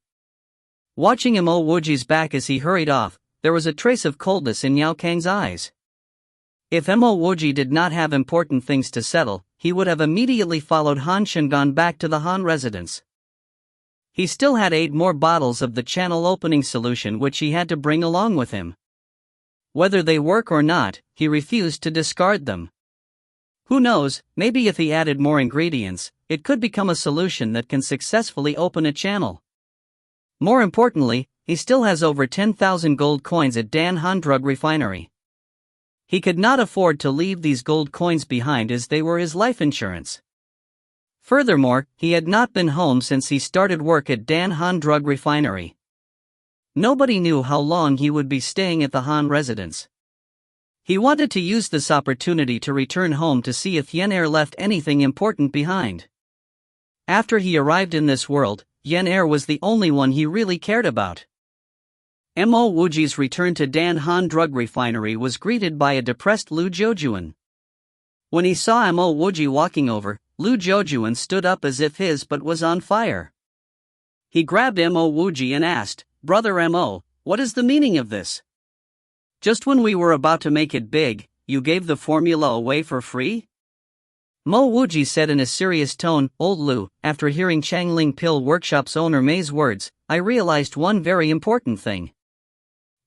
Watching Mo Wuji's back as he hurried off, there was a trace of coldness in Yao Kang's eyes. If Mo Wuji did not have important things to settle, he would have immediately followed Han Shengan back to the Han residence. He still had 8 more bottles of the channel opening solution which he had to bring along with him. Whether they work or not, he refused to discard them. Who knows, maybe if he added more ingredients, it could become a solution that can successfully open a channel. More importantly, he still has over 10,000 gold coins at Dan Han Drug Refinery. He could not afford to leave these gold coins behind as they were his life insurance. Furthermore, he had not been home since he started work at Dan Han Drug Refinery. Nobody knew how long he would be staying at the Han residence. He wanted to use this opportunity to return home to see if Yen-Er left anything important behind. After he arrived in this world, Yen-Er was the only one he really cared about. Mo Wuji's return to Dan Han Drug Refinery was greeted by a depressed Lu Zhoujuan. When he saw Mo Wuji walking over, Lu Zhoujuan stood up as if his butt was on fire. He grabbed Mo Wuji and asked, "Brother Mo, what is the meaning of this? Just when we were about to make it big, you gave the formula away for free?" Mo Wuji said in a serious tone, "Old Lu, after hearing Changling Pill Workshop's owner Mei's words, I realized one very important thing.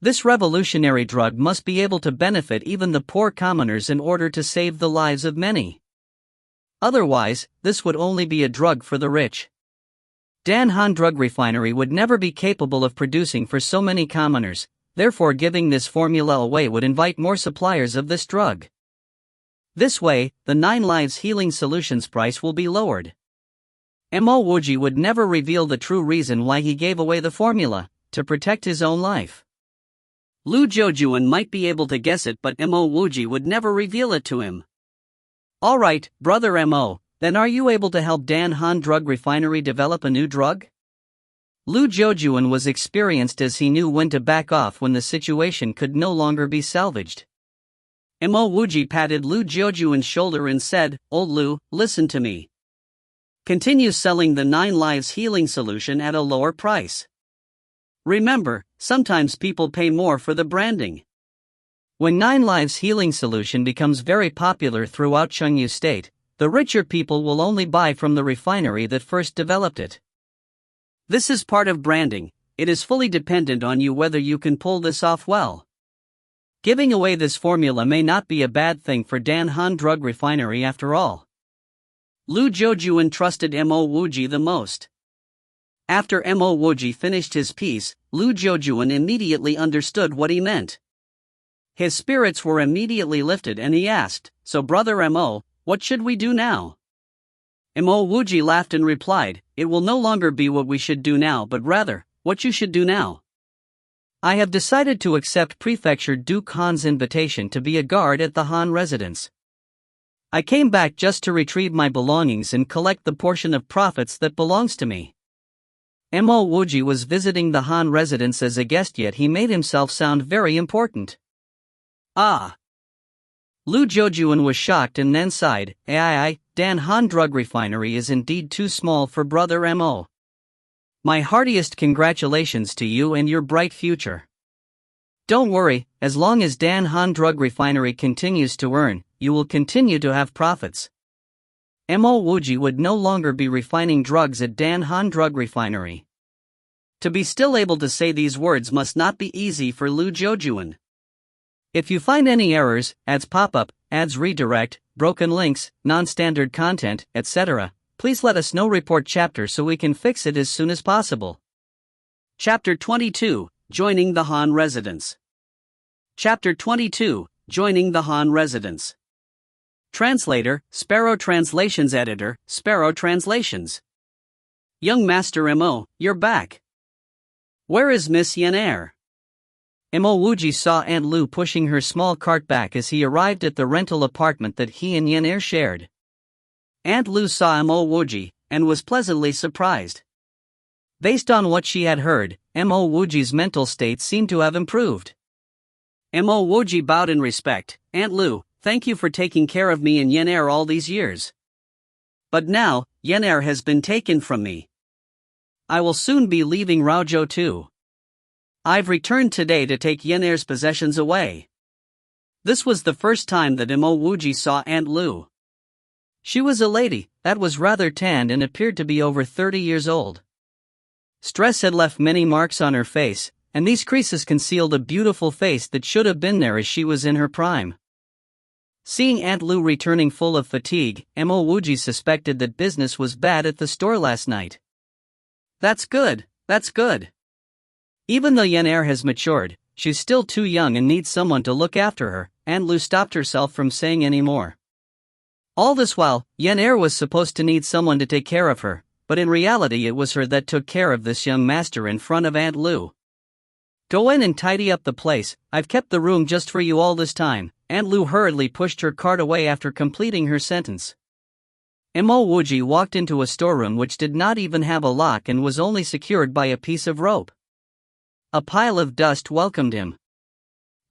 This revolutionary drug must be able to benefit even the poor commoners in order to save the lives of many. Otherwise, this would only be a drug for the rich. Dan Han Drug Refinery would never be capable of producing for so many commoners, therefore giving this formula away would invite more suppliers of this drug. This way, the 9 Lives Healing Solutions price will be lowered. Mo Wuji would never reveal the true reason why he gave away the formula, to protect his own life. Lu Zhoujuan might be able to guess it, but Mo Wuji would never reveal it to him. Alright, Brother Mo, then are you able to help Dan Han Drug Refinery develop a new drug?" Lu Zhoujuan was experienced as he knew when to back off when the situation could no longer be salvaged. Mo Wuji patted Lu Zhoujuan's shoulder and said, "Old Lu, listen to me. Continue selling the 9 Lives Healing Solution at a lower price. Remember, sometimes people pay more for the branding. When 9 Lives Healing Solution becomes very popular throughout Chengyu State, the richer people will only buy from the refinery that first developed it. This is part of branding. It is fully dependent on you whether you can pull this off well. Giving away this formula may not be a bad thing for Dan Han Drug Refinery after all." Lu Zhoujuan trusted Mo Wuji the most. After Mo Wuji finished his piece, Lu Zhoujuan immediately understood what he meant. His spirits were immediately lifted and he asked, "So Brother Mo, what should we do now?" Mo Wuji laughed and replied, "It will no longer be what we should do now but rather, what you should do now. I have decided to accept Prefecture Duke Han's invitation to be a guard at the Han residence. I came back just to retrieve my belongings and collect the portion of profits that belongs to me." Mo Wuji was visiting the Han residence as a guest, yet he made himself sound very important. "Ah." Lu Zhoujuan was shocked and then sighed, Dan Han Drug Refinery is indeed too small for Brother Mo. My heartiest congratulations to you and your bright future. Don't worry, as long as Dan Han Drug Refinery continues to earn, you will continue to have profits. Mo Wuji would no longer be refining drugs at Dan Han Drug Refinery. To be still able to say these words must not be easy for Lu Zhoujuan. If you find any errors, ads pop up, ads redirect, broken links, non-standard content, etc., please let us know. Report chapter so we can fix it as soon as possible. Chapter 22, Joining the Han Residence. Chapter 22, Joining the Han Residence. Translator, Sparrow Translations Editor, Sparrow Translations. Young Master Mo, you're back. Where is Miss Yen-Er? Mo Wuji saw Aunt Lu pushing her small cart back as he arrived at the rental apartment that he and Yen-Er shared. Aunt Lu saw Mo Wuji, and was pleasantly surprised. Based on what she had heard, Mo Wuji's mental state seemed to have improved. Mo Wuji bowed in respect. "Aunt Lu, thank you for taking care of me and Yen-Er all these years. But now, Yen-Er has been taken from me. I will soon be leaving Raozhou too. I've returned today to take Yener's possessions away. This was the first time that Mo Wuji saw Aunt Lu. She was a lady that was rather tanned and appeared to be over 30 years old. Stress had left many marks on her face, and these creases concealed a beautiful face that should have been there as she was in her prime. Seeing Aunt Lu returning full of fatigue, Mo Wuji suspected that business was bad at the store last night. That's good, that's good. Even though Yener has matured, she's still too young and needs someone to look after her. Aunt Lu stopped herself from saying any more. All this while, Yener was supposed to need someone to take care of her, but in reality it was her that took care of this young master in front of Aunt Lu. Go in and tidy up the place, I've kept the room just for you all this time. Aunt Lu hurriedly pushed her cart away after completing her sentence. Mo Wuji walked into a storeroom which did not even have a lock and was only secured by a piece of rope. A pile of dust welcomed him.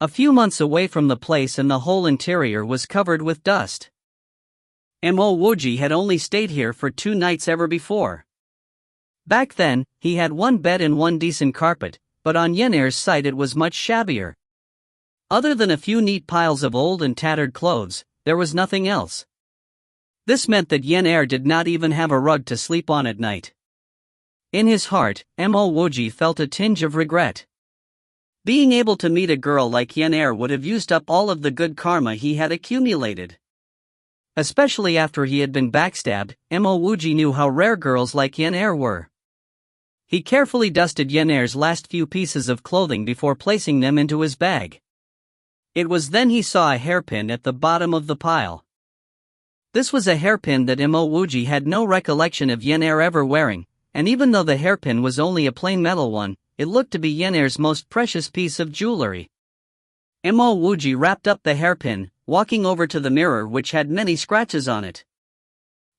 A few months away from the place and the whole interior was covered with dust. Mo Wuji had only stayed here for 2 nights ever before. Back then, he had 1 bed and 1 decent carpet, but on Yener's site it was much shabbier. Other than a few neat piles of old and tattered clothes, there was nothing else. This meant that Yener did not even have a rug to sleep on at night. In his heart, Mo Wuji felt a tinge of regret. Being able to meet a girl like Yener would have used up all of the good karma he had accumulated. Especially after he had been backstabbed, Mo Wuji knew how rare girls like Yener were. He carefully dusted Yener's last few pieces of clothing before placing them into his bag. It was then he saw a hairpin at the bottom of the pile. This was a hairpin that Mo Wuji had no recollection of Yener ever wearing, and even though the hairpin was only a plain metal one, it looked to be Yener's most precious piece of jewelry. Mo Wuji wrapped up the hairpin, walking over to the mirror which had many scratches on it.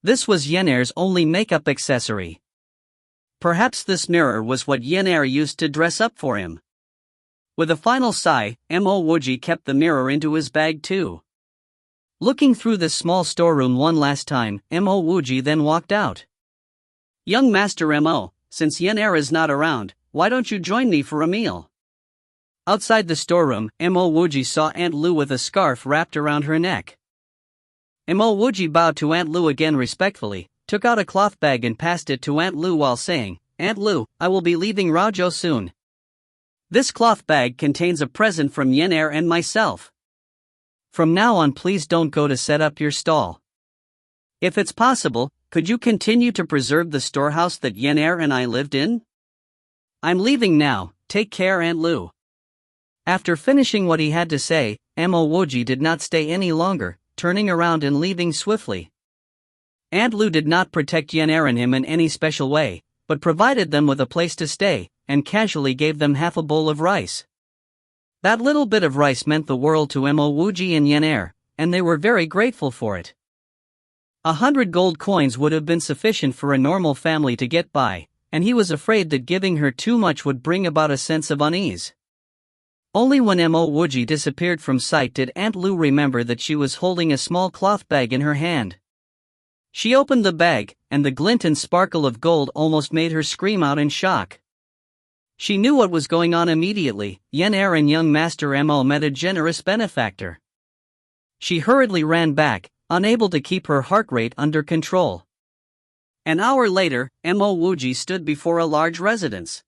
This was Yener's only makeup accessory. Perhaps this mirror was what Yener used to dress up for him. With a final sigh, Mo Wuji kept the mirror into his bag too. Looking through this small storeroom one last time, Mo Wuji then walked out. Young Master Mo, since Yener is not around, why don't you join me for a meal? Outside the storeroom, Mo Wuji saw Aunt Lu with a scarf wrapped around her neck. Mo Wuji bowed to Aunt Lu again respectfully, took out a cloth bag and passed it to Aunt Lu while saying, Aunt Lu, I will be leaving Raozhou soon. This cloth bag contains a present from Yener and myself. From now on please don't go to set up your stall. If it's possible, could you continue to preserve the storehouse that Yener and I lived in? I'm leaving now, take care Aunt Lu. After finishing what he had to say, Mo Wuji did not stay any longer, turning around and leaving swiftly. Aunt Lu did not protect Yener and him in any special way, but provided them with a place to stay, and casually gave them half a bowl of rice. That little bit of rice meant the world to Mo Wuji and Yener, and they were very grateful for it. 100 gold coins would have been sufficient for a normal family to get by, and he was afraid that giving her too much would bring about a sense of unease. Only when Mo Wuji disappeared from sight did Aunt Lu remember that she was holding a small cloth bag in her hand. She opened the bag, and the glint and sparkle of gold almost made her scream out in shock. She knew what was going on immediately. Yener and young Master Mo met a generous benefactor. She hurriedly ran back, unable to keep her heart rate under control. An hour later, Mo Wuji stood before a large residence.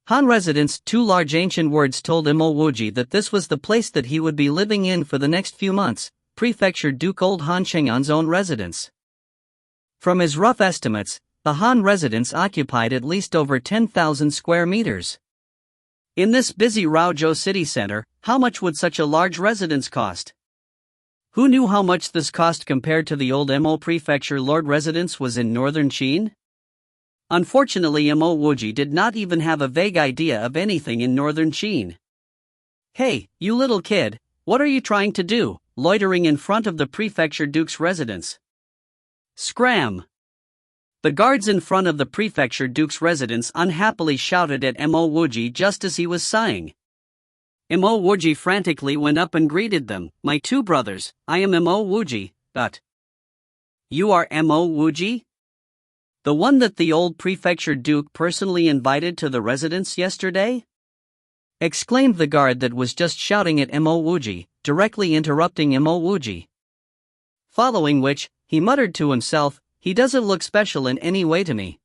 Han residence, 2 large ancient words told Mo Wuji that this was the place that he would be living in for the next few months, Prefecture Duke Old Han Cheng'an's own residence. From his rough estimates, the Han residence occupied at least over 10,000 square meters. In this busy Raozhou city center, how much would such a large residence cost? Who knew how much this cost compared to the old Mo Prefecture Lord residence was in northern Qin? Unfortunately, Mo Wuji did not even have a vague idea of anything in northern Qin. Hey, you little kid, what are you trying to do, loitering in front of the Prefecture Duke's residence? Scram! The guards in front of the Prefecture Duke's residence unhappily shouted at Mo Wuji just as he was sighing. Mo Wuji frantically went up and greeted them. My 2 brothers, I am Mo Wuji, but... You are Mo Wuji? The one that the old Prefecture Duke personally invited to the residence yesterday? exclaimed the guard that was just shouting at Mo Wuji, directly interrupting Mo Wuji. Following which, he muttered to himself, "He doesn't look special in any way to me."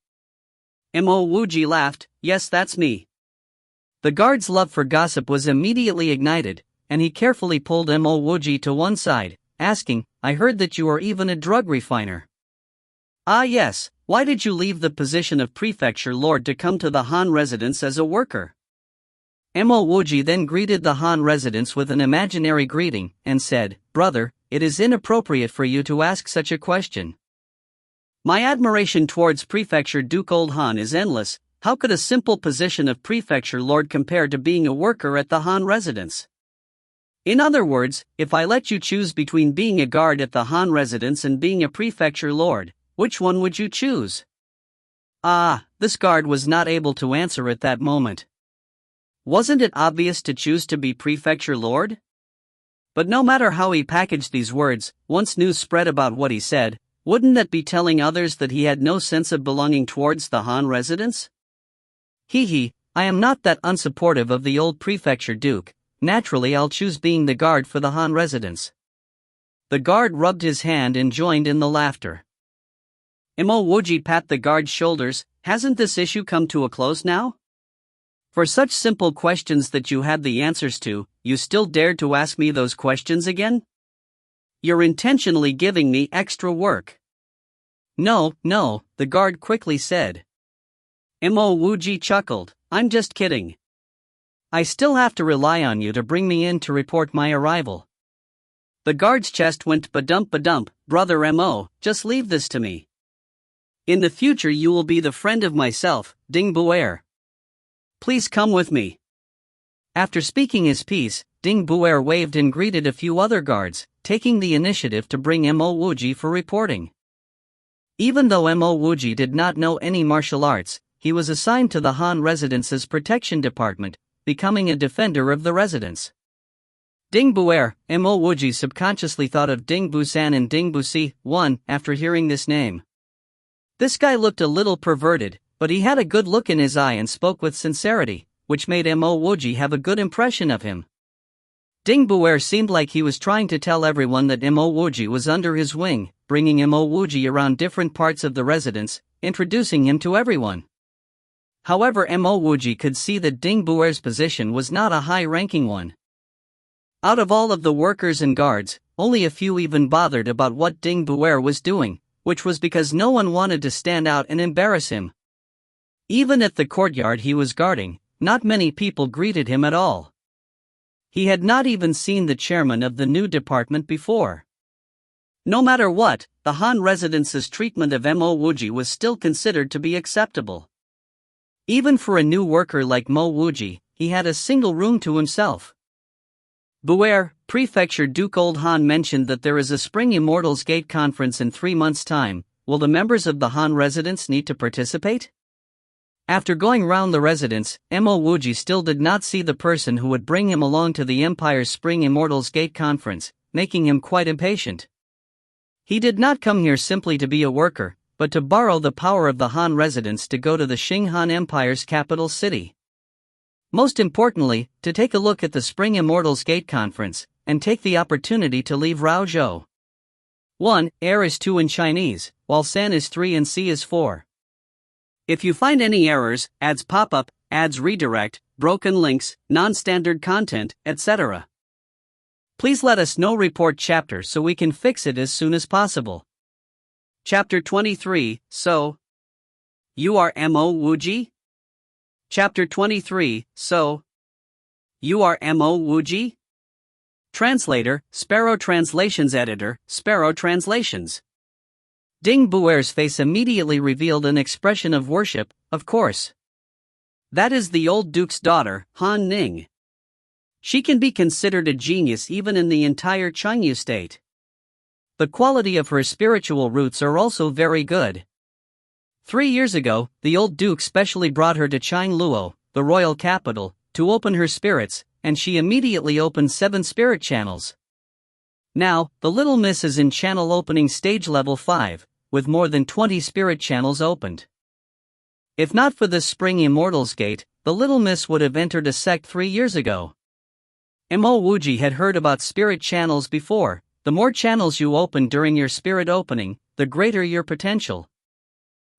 Mo Wuji laughed, "Yes, that's me." The guard's love for gossip was immediately ignited, and he carefully pulled Mo Wuji to one side, asking, "I heard that you are even a drug refiner." "Ah yes, why did you leave the position of prefecture lord to come to the Han residence as a worker?" Mo Wuji then greeted the Han residents with an imaginary greeting, and said, "Brother, it is inappropriate for you to ask such a question. My admiration towards Prefecture Duke Old Han is endless. How could a simple position of prefecture lord compare to being a worker at the Han residence? In other words, if I let you choose between being a guard at the Han residence and being a prefecture lord, which one would you choose?" This guard was not able to answer at that moment. Wasn't it obvious to choose to be prefecture lord? But no matter how he packaged these words, once news spread about what he said, wouldn't that be telling others that he had no sense of belonging towards the Han residence? I am not that unsupportive of the old prefecture duke. Naturally I'll choose being the guard for the Han residence. The guard rubbed his hand and joined in the laughter. Mo Wuji pat the guard's shoulders. "Hasn't this issue come to a close now? For such simple questions that you had the answers to, you still dared to ask me those questions again? You're intentionally giving me extra work." No, the guard quickly said. Mo Wuji chuckled, "I'm just kidding. I still have to rely on you to bring me in to report my arrival." The guard's chest went ba-dump, "Brother Mo, just leave this to me. In the future you will be the friend of myself, Ding Buer. Please come with me." After speaking his piece, Ding Buer waved and greeted a few other guards, taking the initiative to bring Mo Wuji for reporting. Even though Mo Wuji did not know any martial arts, he was assigned to the Han residence's protection department, becoming a defender of the residence. Ding Buer, Mo Wuji subconsciously thought of Ding Busan and Ding Busi, one, after hearing this name. This guy looked a little perverted, but he had a good look in his eye and spoke with sincerity, which made Mo Wuji have a good impression of him. Ding Buer seemed like he was trying to tell everyone that Mo Wuji was under his wing, bringing Mo Wuji around different parts of the residence, introducing him to everyone. However, Mo Wuji could see that Ding Buer's position was not a high-ranking one. Out of all of the workers and guards, only a few even bothered about what Ding Buer was doing, which was because no one wanted to stand out and embarrass him. Even at the courtyard he was guarding, not many people greeted him at all. He had not even seen the chairman of the new department before. No matter what, the Han residence's treatment of Mo Wuji was still considered to be acceptable. Even for a new worker like Mo Wuji, he had a single room to himself. Buer, Prefecture Duke Old Han mentioned that there is a Spring Immortals Gate conference in 3 months' time. Will the members of the Han residence need to participate? After going round the residence, Mo Wuji still did not see the person who would bring him along to the Empire's Spring Immortals Gate conference, making him quite impatient. He did not come here simply to be a worker, but to borrow the power of the Han residence to go to the Qing Han Empire's capital city. Most importantly, to take a look at the Spring Immortals Gate conference, and take the opportunity to leave Raozhou. 1. Air is 2 in Chinese, while San is 3 and C is 4. If you find any errors, ads pop up, ads redirect, broken links, non-standard content, etc., please let us know. Report chapter so we can fix it as soon as possible. Chapter 23, So you are Mo Wuji? Chapter 23, So you are Mo Wuji? Translator, Sparrow Translations Editor, Sparrow Translations. Ding Buer's face immediately revealed an expression of worship. Of course. That is the old duke's daughter, Han Ning. She can be considered a genius even in the entire Qingyu state. The quality of her spiritual roots are also very good. 3 years ago, the old duke specially brought her to Qingluo, the royal capital, to open her spirits, and she immediately opened 7 spirit channels. Now, the little miss is in channel opening stage level 5, with more than 20 spirit channels opened. If not for this Spring Immortals Gate, the little miss would have entered a sect 3 years ago. Mo Wuji had heard about spirit channels before. The more channels you open during your spirit opening, the greater your potential.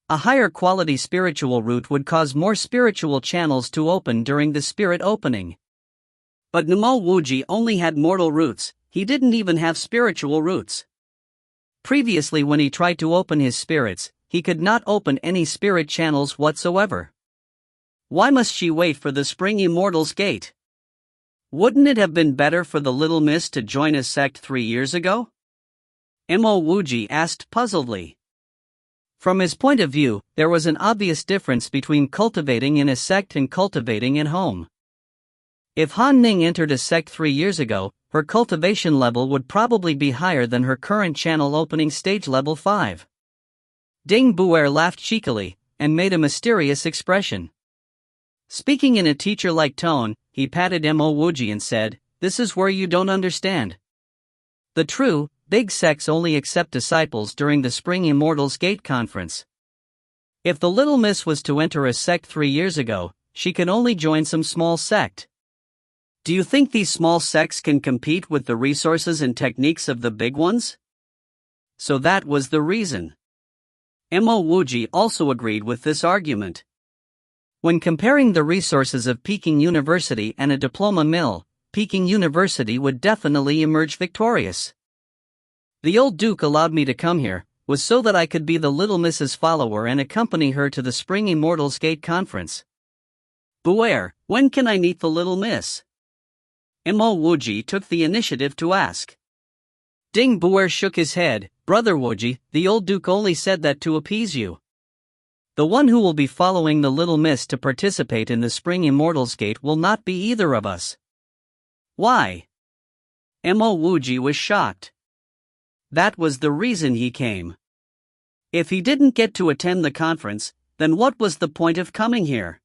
A higher quality spiritual route would cause more spiritual channels to open during the spirit opening. But Mo Wuji only had mortal roots, he didn't even have spiritual roots. Previously, when he tried to open his spirits, he could not open any spirit channels whatsoever. Why must she wait for the spring immortal's gate? Wouldn't it have been better for the little miss to join a sect 3 years ago? Mo Wuji asked puzzledly. From his point of view, there was an obvious difference between cultivating in a sect and cultivating at home. If Han Ning entered a sect 3 years ago, her cultivation level would probably be higher than her current channel opening stage level 5. Ding Buer laughed cheekily, and made a mysterious expression. Speaking in a teacher-like tone, he patted Mo Wuji and said, "This is where you don't understand. The true, big sects only accept disciples during the Spring Immortals Gate Conference. If the little miss was to enter a sect 3 years ago, she can only join some small sect. Do you think these small sects can compete with the resources and techniques of the big ones?" So that was the reason. Mo Wuji also agreed with this argument. When comparing the resources of Peking University and a diploma mill, Peking University would definitely emerge victorious. The old Duke allowed me to come here, was so that I could be the little Miss's follower and accompany her to the Spring Immortals Gate Conference. Buer, when can I meet the little miss? Mo Wuji took the initiative to ask. Ding Buer shook his head. Brother Wuji, the old Duke only said that to appease you. The one who will be following the little miss to participate in the Spring Immortals Gate will not be either of us. Why? Mo Wuji was shocked. That was the reason he came. If he didn't get to attend the conference, then what was the point of coming here?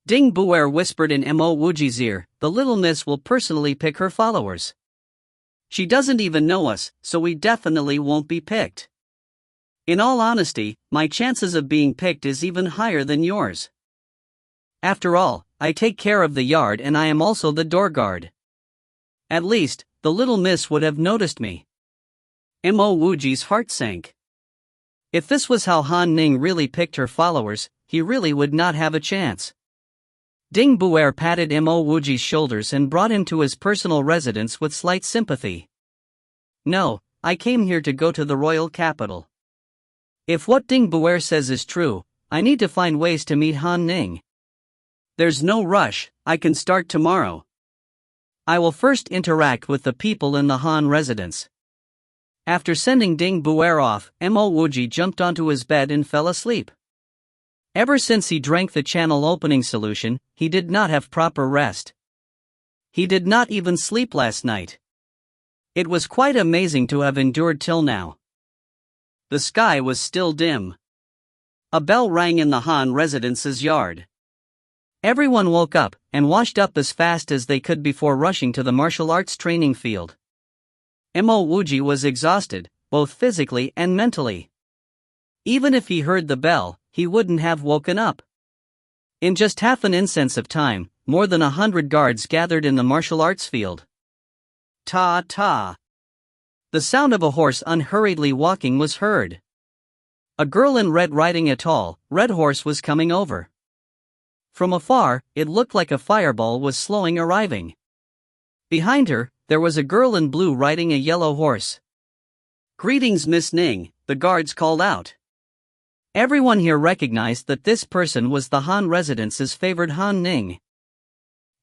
Ding Buer whispered in Mo Wuji's ear, the little miss will personally pick her followers. She doesn't even know us, so we definitely won't be picked. In all honesty, my chances of being picked is even higher than yours. After all, I take care of the yard and I am also the door guard. At least, the little miss would have noticed me. Mo Wuji's heart sank. If this was how Han Ning really picked her followers, he really would not have a chance. Ding Buer patted Mo Wuji's shoulders and brought him to his personal residence with slight sympathy. No, I came here to go to the royal capital. If what Ding Buer says is true, I need to find ways to meet Han Ning. There's no rush, I can start tomorrow. I will first interact with the people in the Han residence. After sending Ding Buer off, Mo Wuji jumped onto his bed and fell asleep. Ever since he drank the channel opening solution, he did not have proper rest. He did not even sleep last night. It was quite amazing to have endured till now. The sky was still dim. A bell rang in the Han residence's yard. Everyone woke up and washed up as fast as they could before rushing to the martial arts training field. Mo Wuji was exhausted, both physically and mentally. Even if he heard the bell, he wouldn't have woken up. In just half an instant of time, more than 100 guards gathered in the martial arts field. Ta-ta. The sound of a horse unhurriedly walking was heard. A girl in red riding a tall, red horse was coming over. From afar, it looked like a fireball was slowly arriving. Behind her, there was a girl in blue riding a yellow horse. Greetings, Miss Ning, the guards called out. Everyone here recognized that this person was the Han residence's favored Han Ning.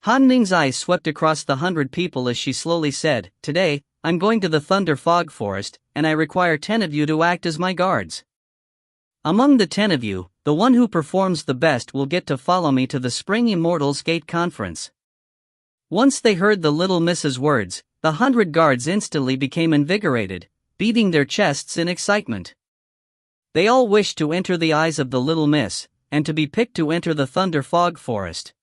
Han Ning's eyes swept across the 100 people as she slowly said, "Today, I'm going to the Thunder Fog Forest, and I require 10 of you to act as my guards. Among the 10 of you, the one who performs the best will get to follow me to the Spring Immortals Gate Conference." Once they heard the little miss's words, the 100 guards instantly became invigorated, beating their chests in excitement. They all wished to enter the eyes of the little miss, and to be picked to enter the Thunder Fog Forest.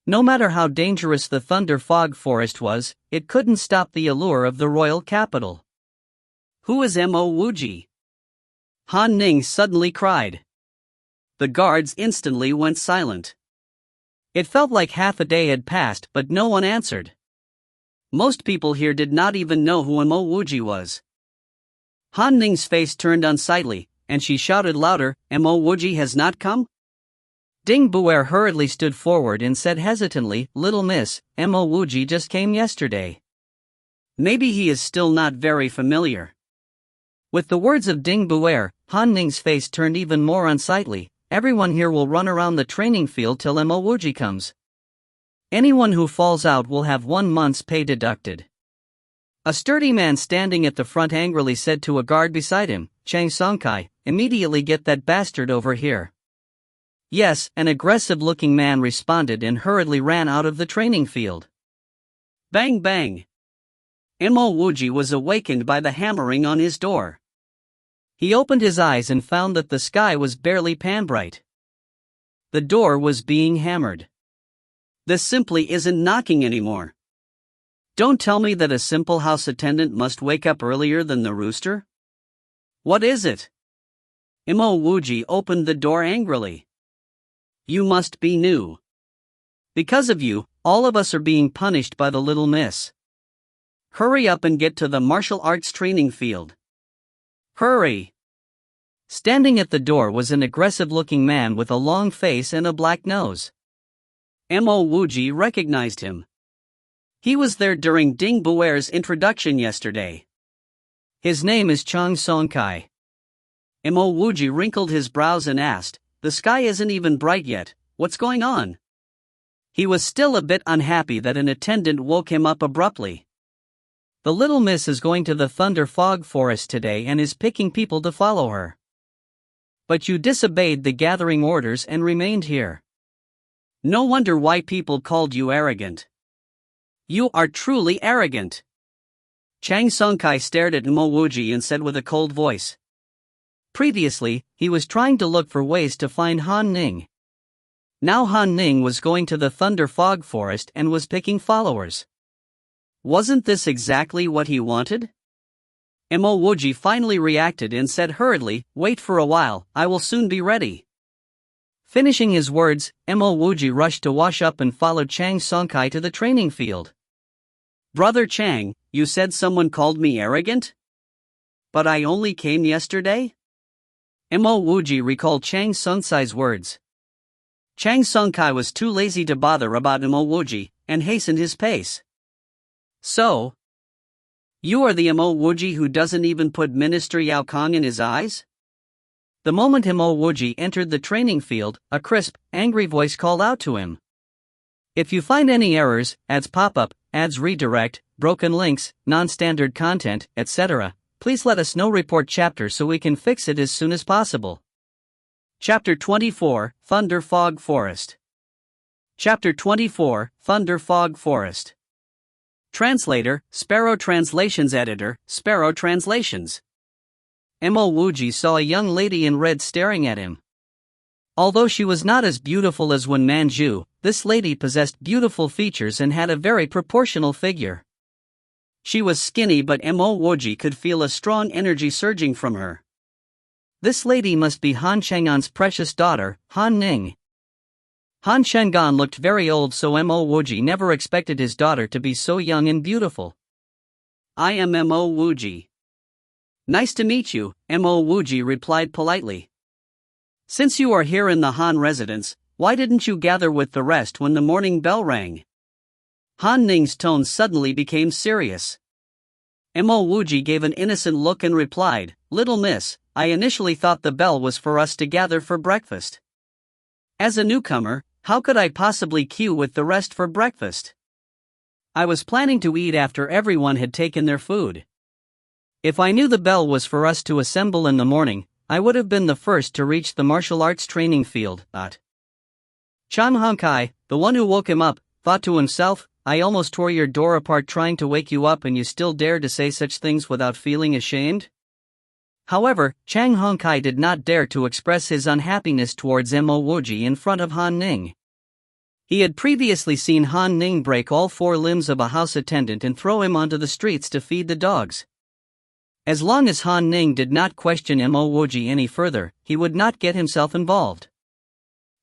No matter how dangerous the Thunder Fog Forest was, it couldn't stop the allure of the royal capital. "Who is Mo Wuji?" Han Ning suddenly cried. The guards instantly went silent. It felt like half a day had passed, but no one answered. Most people here did not even know who Mo Wuji was. Han Ning's face turned unsightly, and she shouted louder, "Mo Wuji has not come?" Ding Buer hurriedly stood forward and said hesitantly, "Little miss, Mo Wuji just came yesterday. Maybe he is still not very familiar." With the words of Ding Buer, Han Ning's face turned even more unsightly. "Everyone here will run around the training field till Mo Wuji comes. Anyone who falls out will have 1 month's pay deducted." A sturdy man standing at the front angrily said to a guard beside him, "Chang Songkai, immediately get that bastard over here." "Yes," an aggressive-looking man responded and hurriedly ran out of the training field. Bang bang. Mo Wuji was awakened by the hammering on his door. He opened his eyes and found that the sky was barely pan-bright. The door was being hammered. This simply isn't knocking anymore. Don't tell me that a simple house attendant must wake up earlier than the rooster. What is it? Mo Wuji opened the door angrily. "You must be new. Because of you, all of us are being punished by the little miss. Hurry up and get to the martial arts training field. Hurry!" Standing at the door was an aggressive-looking man with a long face and a black nose. Mo Wuji recognized him. He was there during Ding Buer's introduction yesterday. "His name is Chang Songkai." Mo Wuji wrinkled his brows and asked, "The sky isn't even bright yet, what's going on?" He was still a bit unhappy that an attendant woke him up abruptly. "The little miss is going to the Thunder Fog Forest today and is picking people to follow her. But you disobeyed the gathering orders and remained here. No wonder why people called you arrogant. You are truly arrogant." Chang Songkai stared at Mo Wuji and said with a cold voice. Previously, he was trying to look for ways to find Han Ning. Now Han Ning was going to the Thunder Fog Forest and was picking followers. Wasn't this exactly what he wanted? Mo Wuji finally reacted and said hurriedly, "Wait for a while, I will soon be ready." Finishing his words, Mo Wuji rushed to wash up and followed Chang Songkai to the training field. "Brother Chang, you said someone called me arrogant? But I only came yesterday?" Mo Wuji recalled Chang Songkai's words. Chang Songkai was too lazy to bother about Mo Wuji, and hastened his pace. "So? You are the Mo Wuji who doesn't even put Minister Yao Kong in his eyes?" The moment Mo Wuji entered the training field, a crisp, angry voice called out to him. "If you find any errors, ads pop-up, ads redirect, broken links, non-standard content, etc., please let us know. Report chapter so we can fix it as soon as possible." Chapter 24, Thunder Fog Forest. Chapter 24, Thunder Fog Forest. Translator, Sparrow Translations Editor, Sparrow Translations. Mo Wuji saw a young lady in red staring at him. Although she was not as beautiful as Wen Manju, this lady possessed beautiful features and had a very proportional figure. She was skinny, but Mo Wuji could feel a strong energy surging from her. This lady must be Han Chang'an's precious daughter, Han Ning. Han Chang'an looked very old, so Mo Wuji never expected his daughter to be so young and beautiful. "I am Mo Wuji." "Nice to meet you," Mo Wuji replied politely. "Since you are here in the Han residence, why didn't you gather with the rest when the morning bell rang?" Han Ning's tone suddenly became serious. Mo Wuji gave an innocent look and replied, "Little miss, I initially thought the bell was for us to gather for breakfast. As a newcomer, how could I possibly queue with the rest for breakfast? I was planning to eat after everyone had taken their food. If I knew the bell was for us to assemble in the morning, I would have been the first to reach the martial arts training field." Chan Hongkai, the one who woke him up, thought to himself, "I almost tore your door apart trying to wake you up and you still dare to say such things without feeling ashamed?" However, Chang Hongkai did not dare to express his unhappiness towards Mo Wuji in front of Han Ning. He had previously seen Han Ning break all 4 limbs of a house attendant and throw him onto the streets to feed the dogs. As long as Han Ning did not question Mo Wuji any further, he would not get himself involved.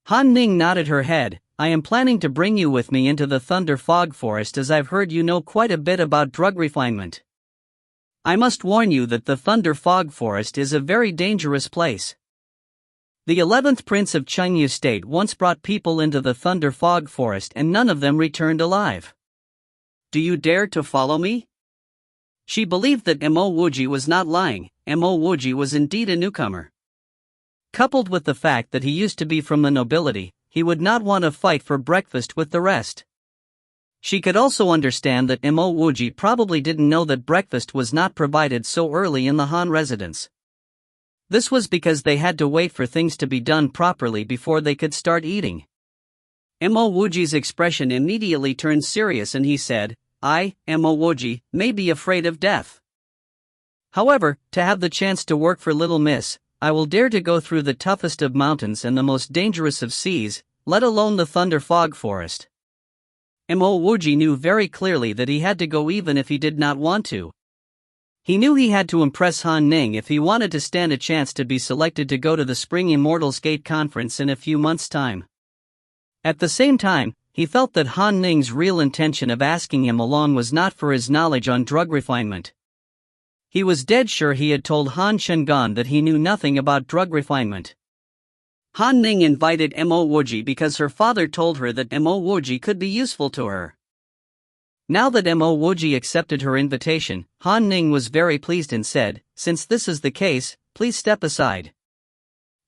Han Ning nodded her head, I am planning to bring you with me into the Thunder Fog Forest as I've heard you know quite a bit about drug refinement. I must warn you that the Thunder Fog Forest is a very dangerous place. The 11th Prince of Chengyu State once brought people into the Thunder Fog Forest and none of them returned alive. Do you dare to follow me? She believed that Mo Wuji was not lying. Mo Wuji was indeed a newcomer. Coupled with the fact that he used to be from the nobility, he would not want to fight for breakfast with the rest. She could also understand that Mo Wuji probably didn't know that breakfast was not provided so early in the Han residence. This was because they had to wait for things to be done properly before they could start eating. Mo Wuji's expression immediately turned serious and he said, I, Mo Wuji, may be afraid of death. However, to have the chance to work for Little Miss, I will dare to go through the toughest of mountains and the most dangerous of seas, let alone the Thunder Fog Forest. Mo Wuji knew very clearly that he had to go even if he did not want to. He knew he had to impress Han Ning if he wanted to stand a chance to be selected to go to the Spring Immortals Gate conference in a few months' time. At the same time, he felt that Han Ning's real intention of asking him along was not for his knowledge on drug refinement. He was dead sure he had told Han Shengan that he knew nothing about drug refinement. Han Ning invited Mo Wuji because her father told her that Mo Wuji could be useful to her. Now that Mo Wuji accepted her invitation, Han Ning was very pleased and said, since this is the case, please step aside.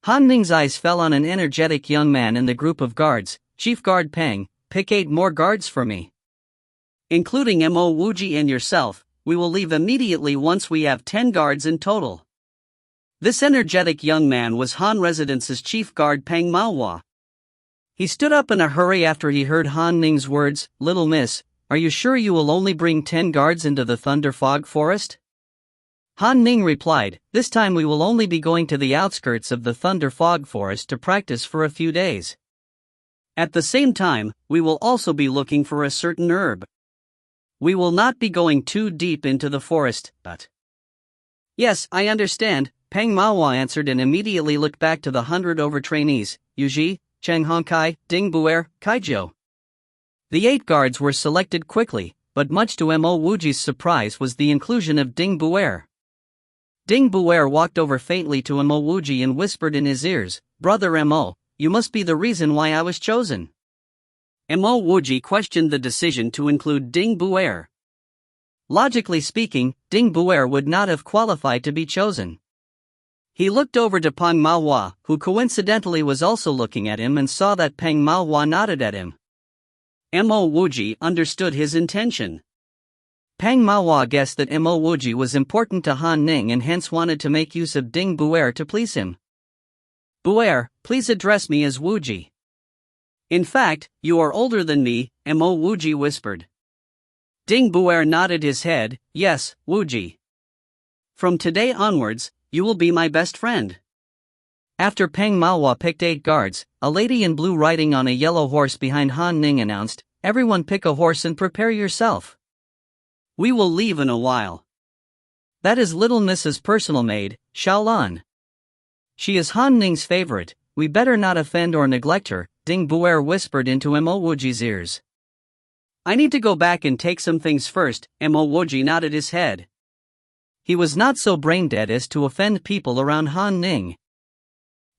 Han Ning's eyes fell on an energetic young man in the group of guards. Chief Guard Peng, pick 8 more guards for me. Including Mo Wuji and yourself, we will leave immediately once we have 10 guards in total. This energetic young man was Han Residence's chief guard Peng Maohua. He stood up in a hurry after he heard Han Ning's words, Little Miss, are you sure you will only bring 10 guards into the Thunder Fog Forest? Han Ning replied, this time we will only be going to the outskirts of the Thunder Fog Forest to practice for a few days. At the same time, we will also be looking for a certain herb. We will not be going too deep into the forest, but... Yes, I understand, Peng Maohua answered and immediately looked back to the 100 over-trainees, Wuji, Cheng Hongkai, Ding Buer, Kaijiu. The 8 guards were selected quickly, but much to Mo Wuji's surprise was the inclusion of Ding Buer. Ding Buer walked over faintly to Mo Wuji and whispered in his ears, Brother Mo, you must be the reason why I was chosen. Mo Wuji questioned the decision to include Ding Buer. Logically speaking, Ding Buer would not have qualified to be chosen. He looked over to Peng Maohua, who coincidentally was also looking at him and saw that Peng Maohua nodded at him. Mo Wuji understood his intention. Peng Maohua guessed that Mo Wuji was important to Han Ning and hence wanted to make use of Ding Buer to please him. Buer, please address me as Wuji. In fact, you are older than me, Mo Wuji whispered. Ding Buer nodded his head, yes, Wuji. From today onwards, you will be my best friend. After Peng Maohua picked 8 guards, a lady in blue riding on a yellow horse behind Han Ning announced, everyone pick a horse and prepare yourself. We will leave in a while. That is Little Miss's personal maid, Xiaolan. She is Han Ning's favorite, we better not offend or neglect her, Ding Buer whispered into Mo Wuji's ears. I need to go back and take some things first, Mo Wuji nodded his head. He was not so brain-dead as to offend people around Han Ning.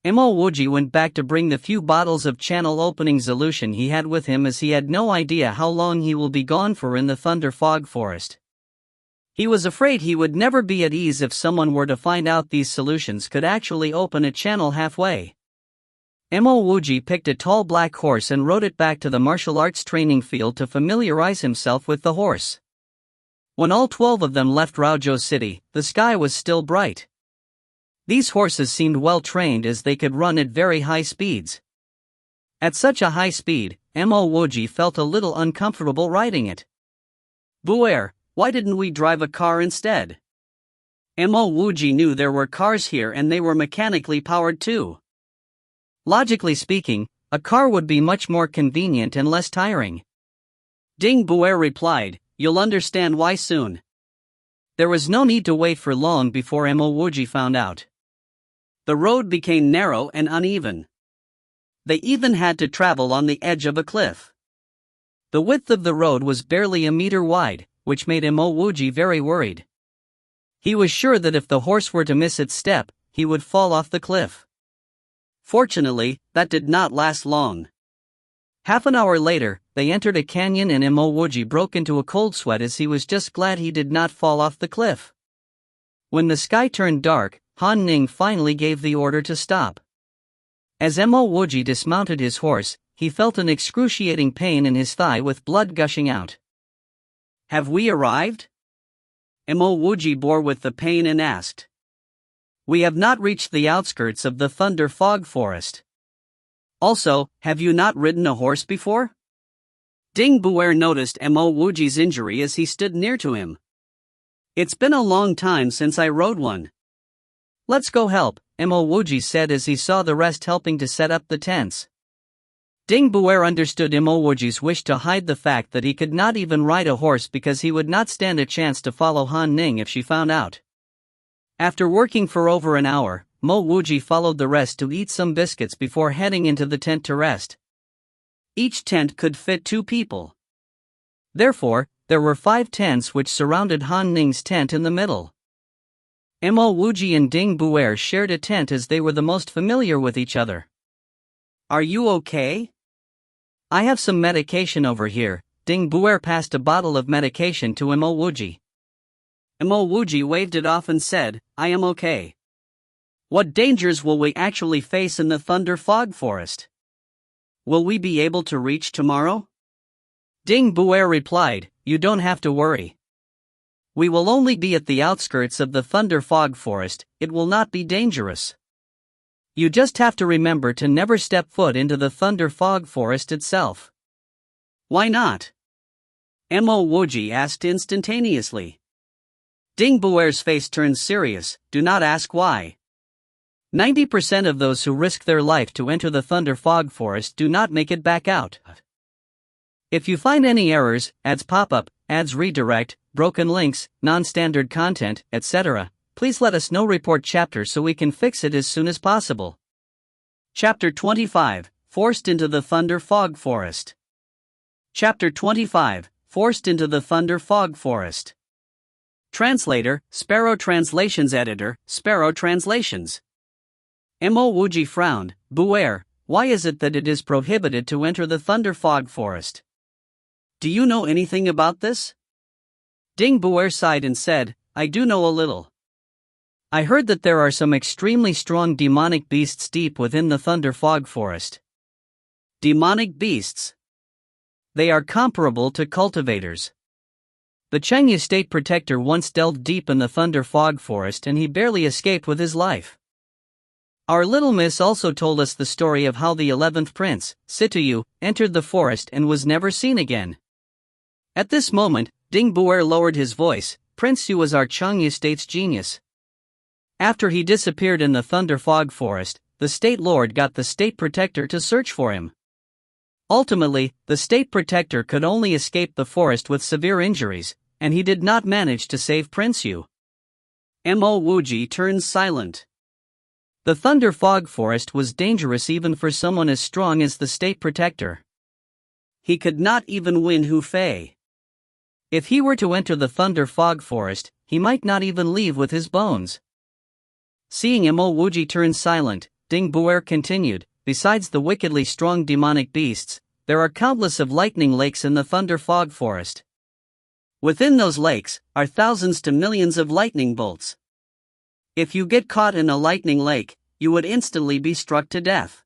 Mo Wuji went back to bring the few bottles of channel opening solution he had with him as he had no idea how long he will be gone for in the Thunder Fog Forest. He was afraid he would never be at ease if someone were to find out these solutions could actually open a channel halfway. Mo Wuji picked a tall black horse and rode it back to the martial arts training field to familiarize himself with the horse. When all 12 of them left Raozhou City, the sky was still bright. These horses seemed well trained as they could run at very high speeds. At such a high speed, Mo Wuji felt a little uncomfortable riding it. Buer, why didn't we drive a car instead? Mo Wuji knew there were cars here and they were mechanically powered too. Logically speaking, a car would be much more convenient and less tiring. Ding Buer replied, you'll understand why soon. There was no need to wait for long before Mo Wuji found out. The road became narrow and uneven. They even had to travel on the edge of a cliff. The width of the road was barely a meter wide, which made Mo Wuji very worried. He was sure that if the horse were to miss its step, he would fall off the cliff. Fortunately, that did not last long. Half an hour later, they entered a canyon and Mo Wuji broke into a cold sweat as he was just glad he did not fall off the cliff. When the sky turned dark, Han Ning finally gave the order to stop. As Mo Wuji dismounted his horse, he felt an excruciating pain in his thigh with blood gushing out. "Have we arrived?" Mo Wuji bore with the pain and asked. "We have not reached the outskirts of the Thunder Fog Forest. Also, have you not ridden a horse before?" Ding Buer noticed Mo Wuji's injury as he stood near to him. "It's been a long time since I rode one." "Let's go help," Mo Wuji said as he saw the rest helping to set up the tents. Ding Buer understood Mo Wuji's wish to hide the fact that he could not even ride a horse because he would not stand a chance to follow Han Ning if she found out. After working for over an hour, Mo Wuji followed the rest to eat some biscuits before heading into the tent to rest. Each tent could fit 2 people. Therefore, there were 5 tents which surrounded Han Ning's tent in the middle. Mo Wuji and Ding Buer shared a tent as they were the most familiar with each other. "Are you okay?" "I have some medication over here." Ding Buer passed a bottle of medication to Mo Wuji. Mo Wuji waved it off and said, "I am okay." "What dangers will we actually face in the Thunder Fog Forest? Will we be able to reach tomorrow?" Ding Buer replied, "You don't have to worry. We will only be at the outskirts of the Thunder Fog Forest, it will not be dangerous. You just have to remember to never step foot into the Thunder Fog Forest itself." "Why not?" Mo Wuji asked instantaneously. Ding Buer's face turned serious. "Do not ask why. 90% of those who risk their life to enter the Thunder Fog Forest do not make it back out. If you find any errors, ads pop up, ads redirect, broken links, non-standard content, etc., please let us know. Report chapter so we can fix it as soon as possible." Chapter 25, Forced into the Thunder Fog Forest. Chapter 25, Forced into the Thunder Fog Forest. Translator, Sparrow Translations Editor, Sparrow Translations. Mo Wuji frowned. "Buer, why is it that it is prohibited to enter the Thunder Fog Forest? Do you know anything about this?" Ding Buer sighed and said, "I do know a little. I heard that there are some extremely strong demonic beasts deep within the Thunder Fog Forest." Demonic beasts? They are comparable to cultivators. The Chengyu State Protector once delved deep in the Thunder Fog Forest and he barely escaped with his life. Our little miss also told us the story of how the 11th prince, Situyu, entered the forest and was never seen again. At this moment, Ding Buer lowered his voice. "Prince Yu was our Chengyu State's genius. After he disappeared in the Thunder Fog Forest, the State Lord got the State Protector to search for him. Ultimately, the State Protector could only escape the forest with severe injuries, and he did not manage to save Prince Yu." Mo Wuji turned silent. The Thunder Fog Forest was dangerous even for someone as strong as the State Protector. He could not even win Hu Fei. If he were to enter the Thunder Fog Forest, he might not even leave with his bones. Seeing Mo Wuji turn silent, Ding Buer continued, "Besides the wickedly strong demonic beasts, there are countless of lightning lakes in the Thunder Fog Forest. Within those lakes are thousands to millions of lightning bolts. If you get caught in a lightning lake, you would instantly be struck to death."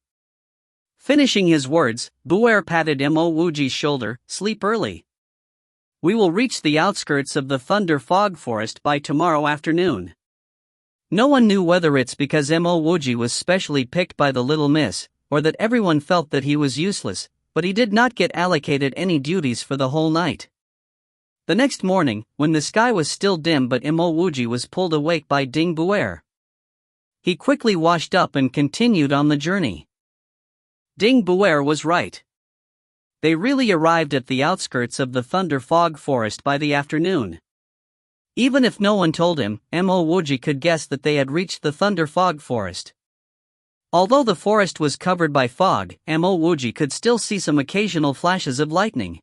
Finishing his words, Buer patted Mo Wuji's shoulder. "Sleep early. We will reach the outskirts of the Thunder Fog Forest by tomorrow afternoon." No one knew whether it's because Mo Wuji was specially picked by the little miss, or that everyone felt that he was useless, but he did not get allocated any duties for the whole night. The next morning, when the sky was still dim but Mo Wuji was pulled awake by Ding Buer. He quickly washed up and continued on the journey. Ding Buer was right. They really arrived at the outskirts of the Thunder Fog Forest by the afternoon. Even if no one told him, Mo Wuji could guess that they had reached the Thunder Fog Forest. Although the forest was covered by fog, Mo Wuji could still see some occasional flashes of lightning.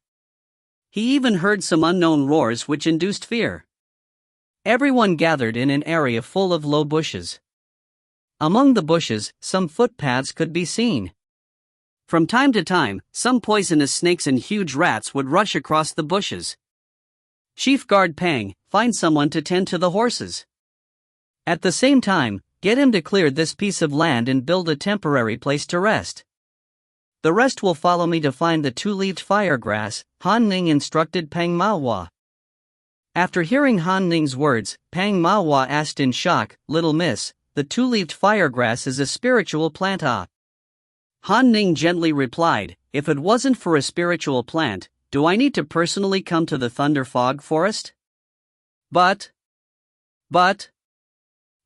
He even heard some unknown roars which induced fear. Everyone gathered in an area full of low bushes. Among the bushes, some footpaths could be seen. From time to time, some poisonous snakes and huge rats would rush across the bushes. Chief Guard Pang, find someone to tend to the horses. At the same time, get him to clear this piece of land and build a temporary place to rest. The rest will follow me to find the two-leaved firegrass, Han Ning instructed Pang Maohua. After hearing Han Ning's words, Pang Maohua asked in shock, "Little miss, the two-leaved firegrass is a spiritual plant ah?" Han Ning gently replied, "If it wasn't for a spiritual plant, do I need to personally come to the Thunder Fog Forest?" But,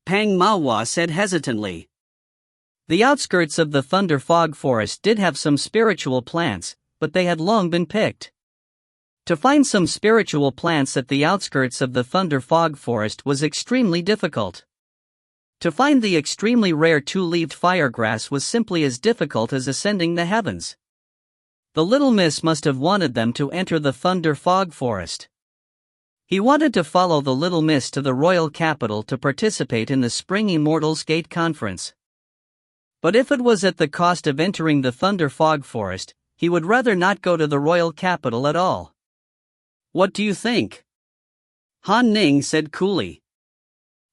Pang Maohua said hesitantly. The outskirts of the Thunder Fog Forest did have some spiritual plants, but they had long been picked. To find some spiritual plants at the outskirts of the Thunder Fog Forest was extremely difficult. To find the extremely rare two-leaved firegrass was simply as difficult as ascending the heavens. The little miss must have wanted them to enter the Thunder Fog Forest. He wanted to follow the little miss to the royal capital to participate in the Spring Immortals Gate Conference. But if it was at the cost of entering the Thunder Fog Forest, he would rather not go to the royal capital at all. "What do you think?" Han Ning said coolly.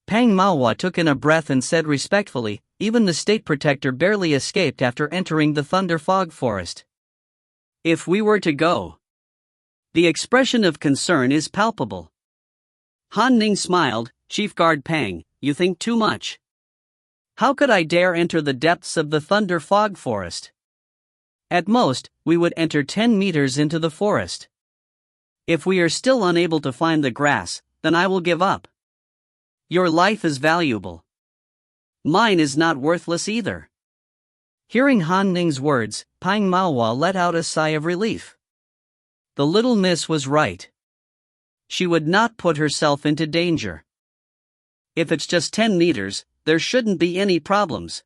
Pang Maohua took in a breath and said respectfully, "Even the state protector barely escaped after entering the Thunder Fog Forest. If we were to go." The expression of concern is palpable. Han Ning smiled, "Chief Guard Pang, you think too much. How could I dare enter the depths of the Thunder Fog Forest? At most, we would enter 10 meters into the forest. If we are still unable to find the grass, then I will give up. Your life is valuable. Mine is not worthless either." Hearing Han Ning's words, Pang Maohua let out a sigh of relief. The little miss was right. She would not put herself into danger. If it's just 10 meters, there shouldn't be any problems.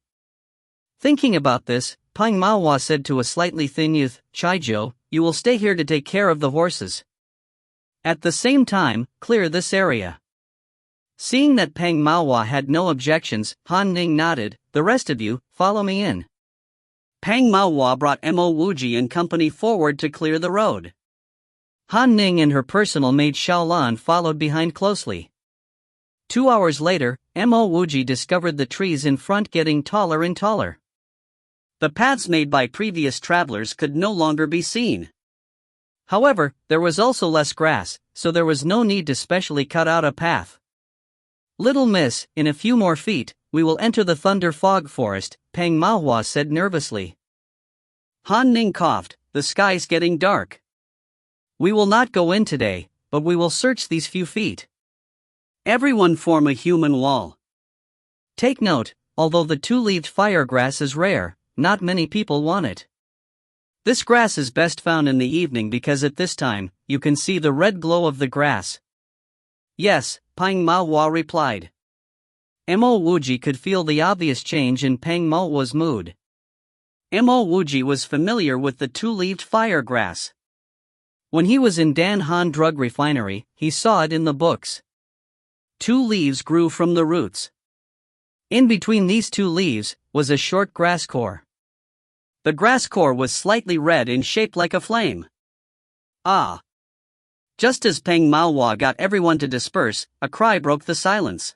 Thinking about this, Pang Maohua said to a slightly thin youth, "Chaijo, you will stay here to take care of the horses. At the same time, clear this area." Seeing that Pang Maohua had no objections, Han Ning nodded, "The rest of you, follow me in." Pang Maohua brought Mo Wuji and company forward to clear the road. Han Ning and her personal maid Xiaolan followed behind closely. 2 hours later, Mo Wuji discovered the trees in front getting taller and taller. The paths made by previous travelers could no longer be seen. However, there was also less grass, so there was no need to specially cut out a path. "Little miss, in a few more feet, we will enter the Thunder Fog Forest," Pang Maohua said nervously. Han Ning coughed, "The sky's getting dark. We will not go in today, but we will search these few feet. Everyone form a human wall. Take note, although the two-leaved firegrass is rare, not many people want it. This grass is best found in the evening because at this time, you can see the red glow of the grass." "Yes," Pang Maohua replied. Mo Wuji could feel the obvious change in Pang Maohua's mood. Mo Wuji was familiar with the two-leaved firegrass. When he was in Dan Han Drug Refinery, he saw it in the books. 2 leaves grew from the roots. In between these 2 leaves was a short grass core. The grass core was slightly red and shaped like a flame. Ah! Just as Pang Maohua got everyone to disperse, a cry broke the silence.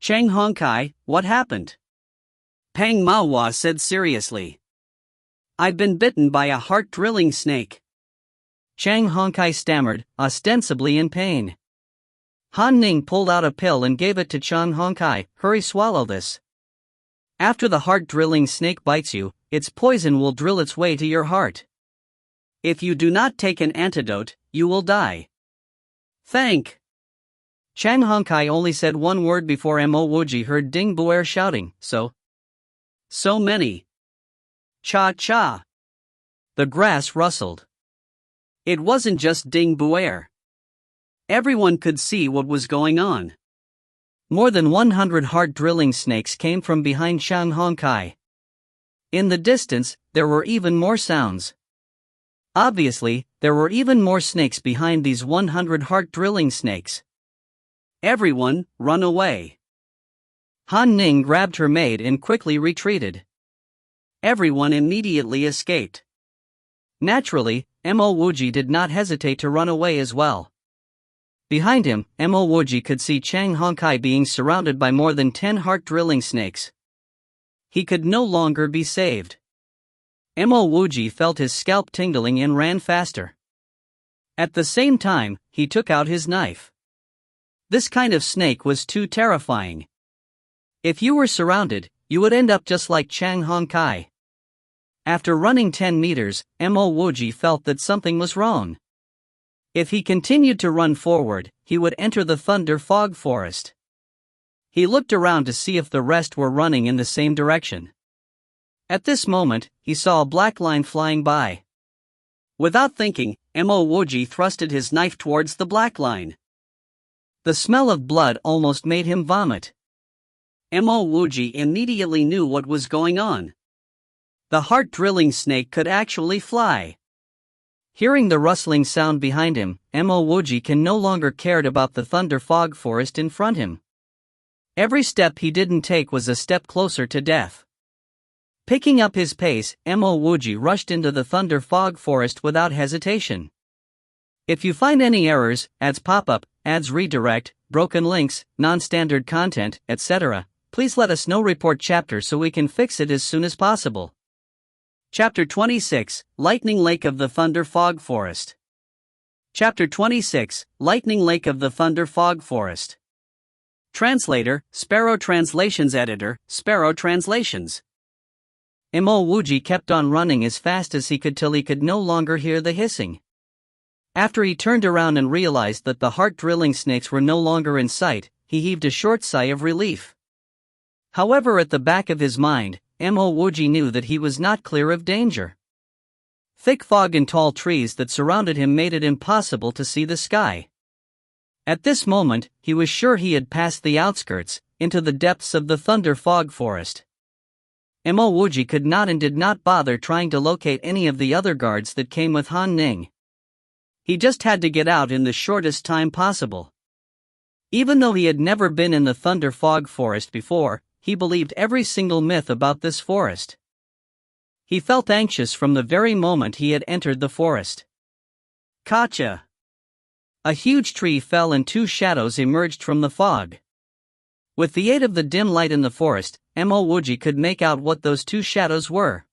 "Chang Hongkai, what happened?" Pang Maohua said seriously. "I've been bitten by a heart-drilling snake." Chang Hongkai stammered, ostensibly in pain. Han Ning pulled out a pill and gave it to Chang Hongkai. "Hurry, swallow this. After the heart-drilling snake bites you, its poison will drill its way to your heart. If you do not take an antidote, you will die." "Thank." Chang Hongkai only said one word before Mo Wuji heard Ding Buer shouting, So many. Cha-cha." The grass rustled. It wasn't just Ding Buer. Everyone could see what was going on. More than 100 heart-drilling snakes came from behind Chiang Hong Kai. In the distance, there were even more sounds. Obviously, there were even more snakes behind these 100 heart-drilling snakes. Everyone, run away. Han Ning grabbed her maid and quickly retreated. Everyone immediately escaped. Naturally, Mo Wuji did not hesitate to run away as well. Behind him, Mo Wuji could see Chiang Hong Kai being surrounded by more than 10 heart-drilling snakes. He could no longer be saved. Mo Wuji felt his scalp tingling and ran faster. At the same time, he took out his knife. This kind of snake was too terrifying. If you were surrounded, you would end up just like Chiang Hong Kai. After running 10 meters, Mo Wuji felt that something was wrong. If he continued to run forward, he would enter the thunder fog forest. He looked around to see if the rest were running in the same direction. At this moment, he saw a black line flying by. Without thinking, Mo Wuji thrusted his knife towards the black line. The smell of blood almost made him vomit. Mo Wuji immediately knew what was going on. The heart-drilling snake could actually fly. Hearing the rustling sound behind him, Mo Wuji can no longer cared about the thunder fog forest in front him. Every step he didn't take was a step closer to death. Picking up his pace, Mo Wuji rushed into the thunder fog forest without hesitation. If you find any errors, ads pop up, ads redirect, broken links, non-standard content, etc., please let us know. Report chapter so we can fix it as soon as possible. Chapter 26, Lightning Lake of the Thunder Fog Forest. Chapter 26, Lightning Lake of the Thunder Fog Forest. Translator, Sparrow Translations Editor, Sparrow Translations. Mo Wuji kept on running as fast as he could till he could no longer hear the hissing. After he turned around and realized that the heart-drilling snakes were no longer in sight, he heaved a short sigh of relief. However, at the back of his mind, Mo Wuji knew that he was not clear of danger. Thick fog and tall trees that surrounded him made it impossible to see the sky. At this moment, he was sure he had passed the outskirts, into the depths of the thunder fog forest. Mo Wuji could not and did not bother trying to locate any of the other guards that came with Han Ning. He just had to get out in the shortest time possible. Even though he had never been in the thunder fog forest before, he believed every single myth about this forest. He felt anxious from the very moment he had entered the forest. Gotcha! A huge tree fell and two shadows emerged from the fog. With the aid of the dim light in the forest, Mo Wuji could make out what those two shadows were.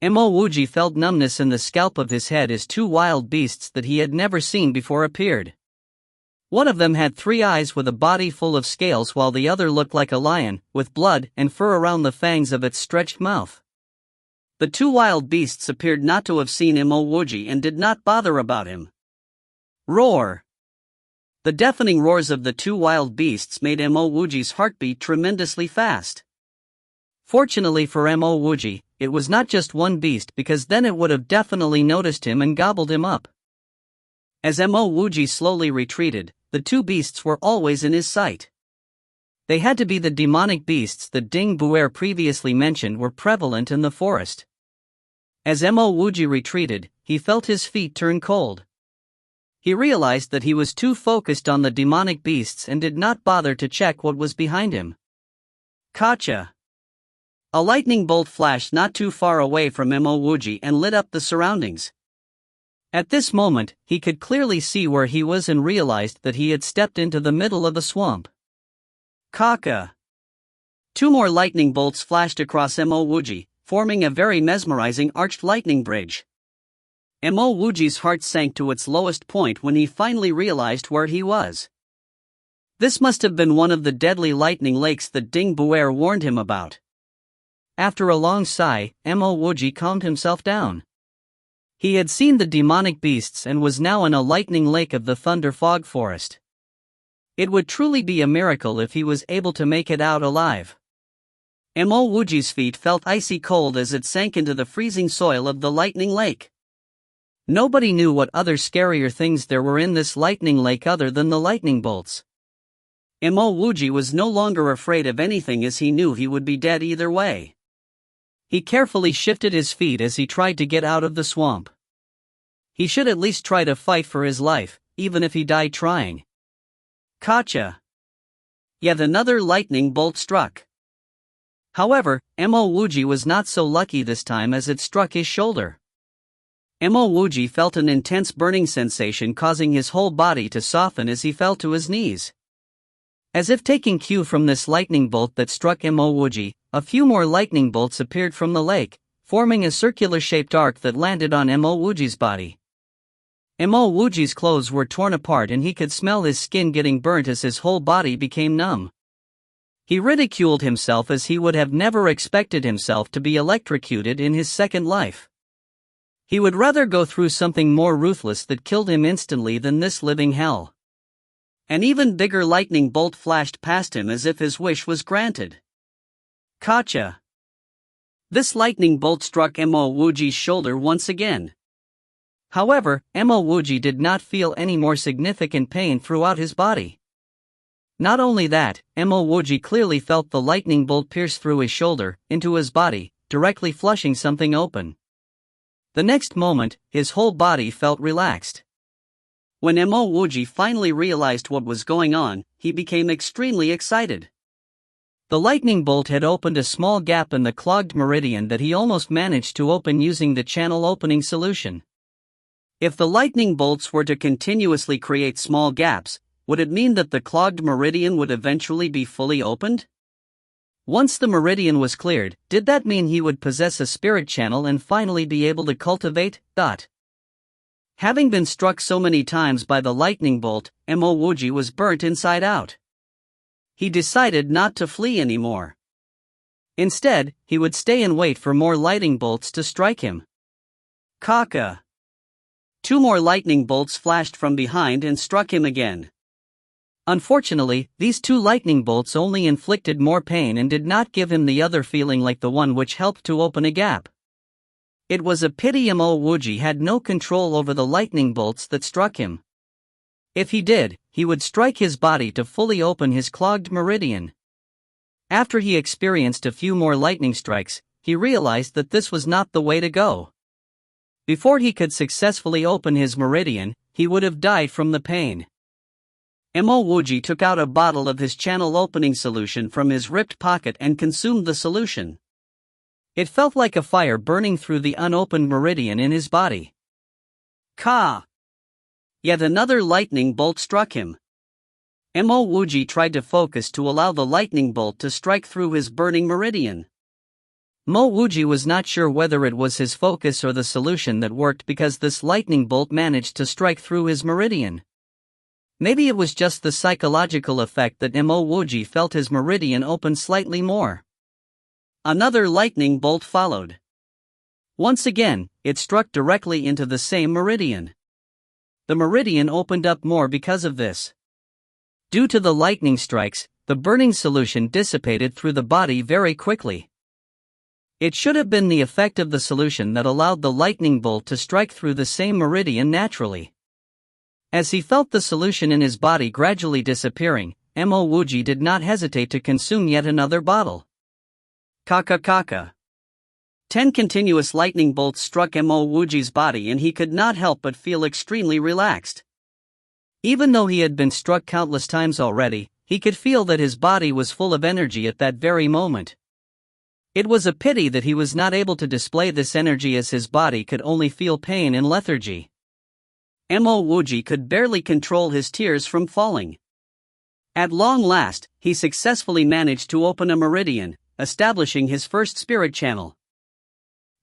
Mo Wuji felt numbness in the scalp of his head as two wild beasts that he had never seen before appeared. One of them had 3 eyes with a body full of scales, while the other looked like a lion, with blood and fur around the fangs of its stretched mouth. The two wild beasts appeared not to have seen Mo Wuji and did not bother about him. Roar! The deafening roars of the two wild beasts made Mo Wuji's heartbeat tremendously fast. Fortunately for Mo Wuji, it was not just one beast, because then it would have definitely noticed him and gobbled him up. As Mo Wuji slowly retreated, the two beasts were always in his sight. They had to be the demonic beasts that Ding Buer previously mentioned were prevalent in the forest. As Mo Wuji retreated, he felt his feet turn cold. He realized that he was too focused on the demonic beasts and did not bother to check what was behind him. Gotcha! A lightning bolt flashed not too far away from Mo Wuji and lit up the surroundings. At this moment, he could clearly see where he was and realized that he had stepped into the middle of the swamp. Kaka! 2 more lightning bolts flashed across Mo Wuji, forming a very mesmerizing arched lightning bridge. Mo Wuji's heart sank to its lowest point when he finally realized where he was. This must have been one of the deadly lightning lakes that Ding Buer warned him about. After a long sigh, Mo Wuji calmed himself down. He had seen the demonic beasts and was now in a lightning lake of the thunder fog forest. It would truly be a miracle if he was able to make it out alive. Mo Wuji's feet felt icy cold as it sank into the freezing soil of the lightning lake. Nobody knew what other scarier things there were in this lightning lake other than the lightning bolts. Mo Wuji was no longer afraid of anything as he knew he would be dead either way. He carefully shifted his feet as he tried to get out of the swamp. He should at least try to fight for his life, even if he died trying. Gotcha! Yet another lightning bolt struck. However, Mo Wuji was not so lucky this time as it struck his shoulder. Mo Wuji felt an intense burning sensation causing his whole body to soften as he fell to his knees. As if taking cue from this lightning bolt that struck Mo Wuji, a few more lightning bolts appeared from the lake, forming a circular-shaped arc that landed on Mo Wuji's body. Mo Wuji's clothes were torn apart and he could smell his skin getting burnt as his whole body became numb. He ridiculed himself as he would have never expected himself to be electrocuted in his second life. He would rather go through something more ruthless that killed him instantly than this living hell. An even bigger lightning bolt flashed past him as if his wish was granted. Gotcha! This lightning bolt struck Mo Wuji's shoulder once again. However, Mo Wuji did not feel any more significant pain throughout his body. Not only that, Mo Wuji clearly felt the lightning bolt pierce through his shoulder, into his body, directly flushing something open. The next moment, his whole body felt relaxed. When Mo Wuji finally realized what was going on, he became extremely excited. The lightning bolt had opened a small gap in the clogged meridian that he almost managed to open using the channel opening solution. If the lightning bolts were to continuously create small gaps, would it mean that the clogged meridian would eventually be fully opened? Once the meridian was cleared, did that mean he would possess a spirit channel and finally be able to cultivate? Having been struck so many times by the lightning bolt, Mo Wuji was burnt inside out. He decided not to flee anymore. Instead, he would stay and wait for more lightning bolts to strike him. Kaka! 2 more lightning bolts flashed from behind and struck him again. Unfortunately, these 2 lightning bolts only inflicted more pain and did not give him the other feeling like the one which helped to open a gap. It was a pity Mo Wuji had no control over the lightning bolts that struck him. If he did, he would strike his body to fully open his clogged meridian. After he experienced a few more lightning strikes, he realized that this was not the way to go. Before he could successfully open his meridian, he would have died from the pain. Mo Wuji took out a bottle of his channel opening solution from his ripped pocket and consumed the solution. It felt like a fire burning through the unopened meridian in his body. Ka! Yet another lightning bolt struck him. Mo Wuji tried to focus to allow the lightning bolt to strike through his burning meridian. Mo Wuji was not sure whether it was his focus or the solution that worked because this lightning bolt managed to strike through his meridian. Maybe it was just the psychological effect that Mo Wuji felt his meridian open slightly more. Another lightning bolt followed. Once again, it struck directly into the same meridian. The meridian opened up more because of this. Due to the lightning strikes, the burning solution dissipated through the body very quickly. It should have been the effect of the solution that allowed the lightning bolt to strike through the same meridian naturally. As he felt the solution in his body gradually disappearing, Mo Wuji did not hesitate to consume yet another bottle. Kaka. 10 continuous lightning bolts struck Mo Wuji's body and he could not help but feel extremely relaxed. Even though he had been struck countless times already, he could feel that his body was full of energy at that very moment. It was a pity that he was not able to display this energy as his body could only feel pain and lethargy. Mo Wuji could barely control his tears from falling. At long last, he successfully managed to open a meridian, establishing his first spirit channel.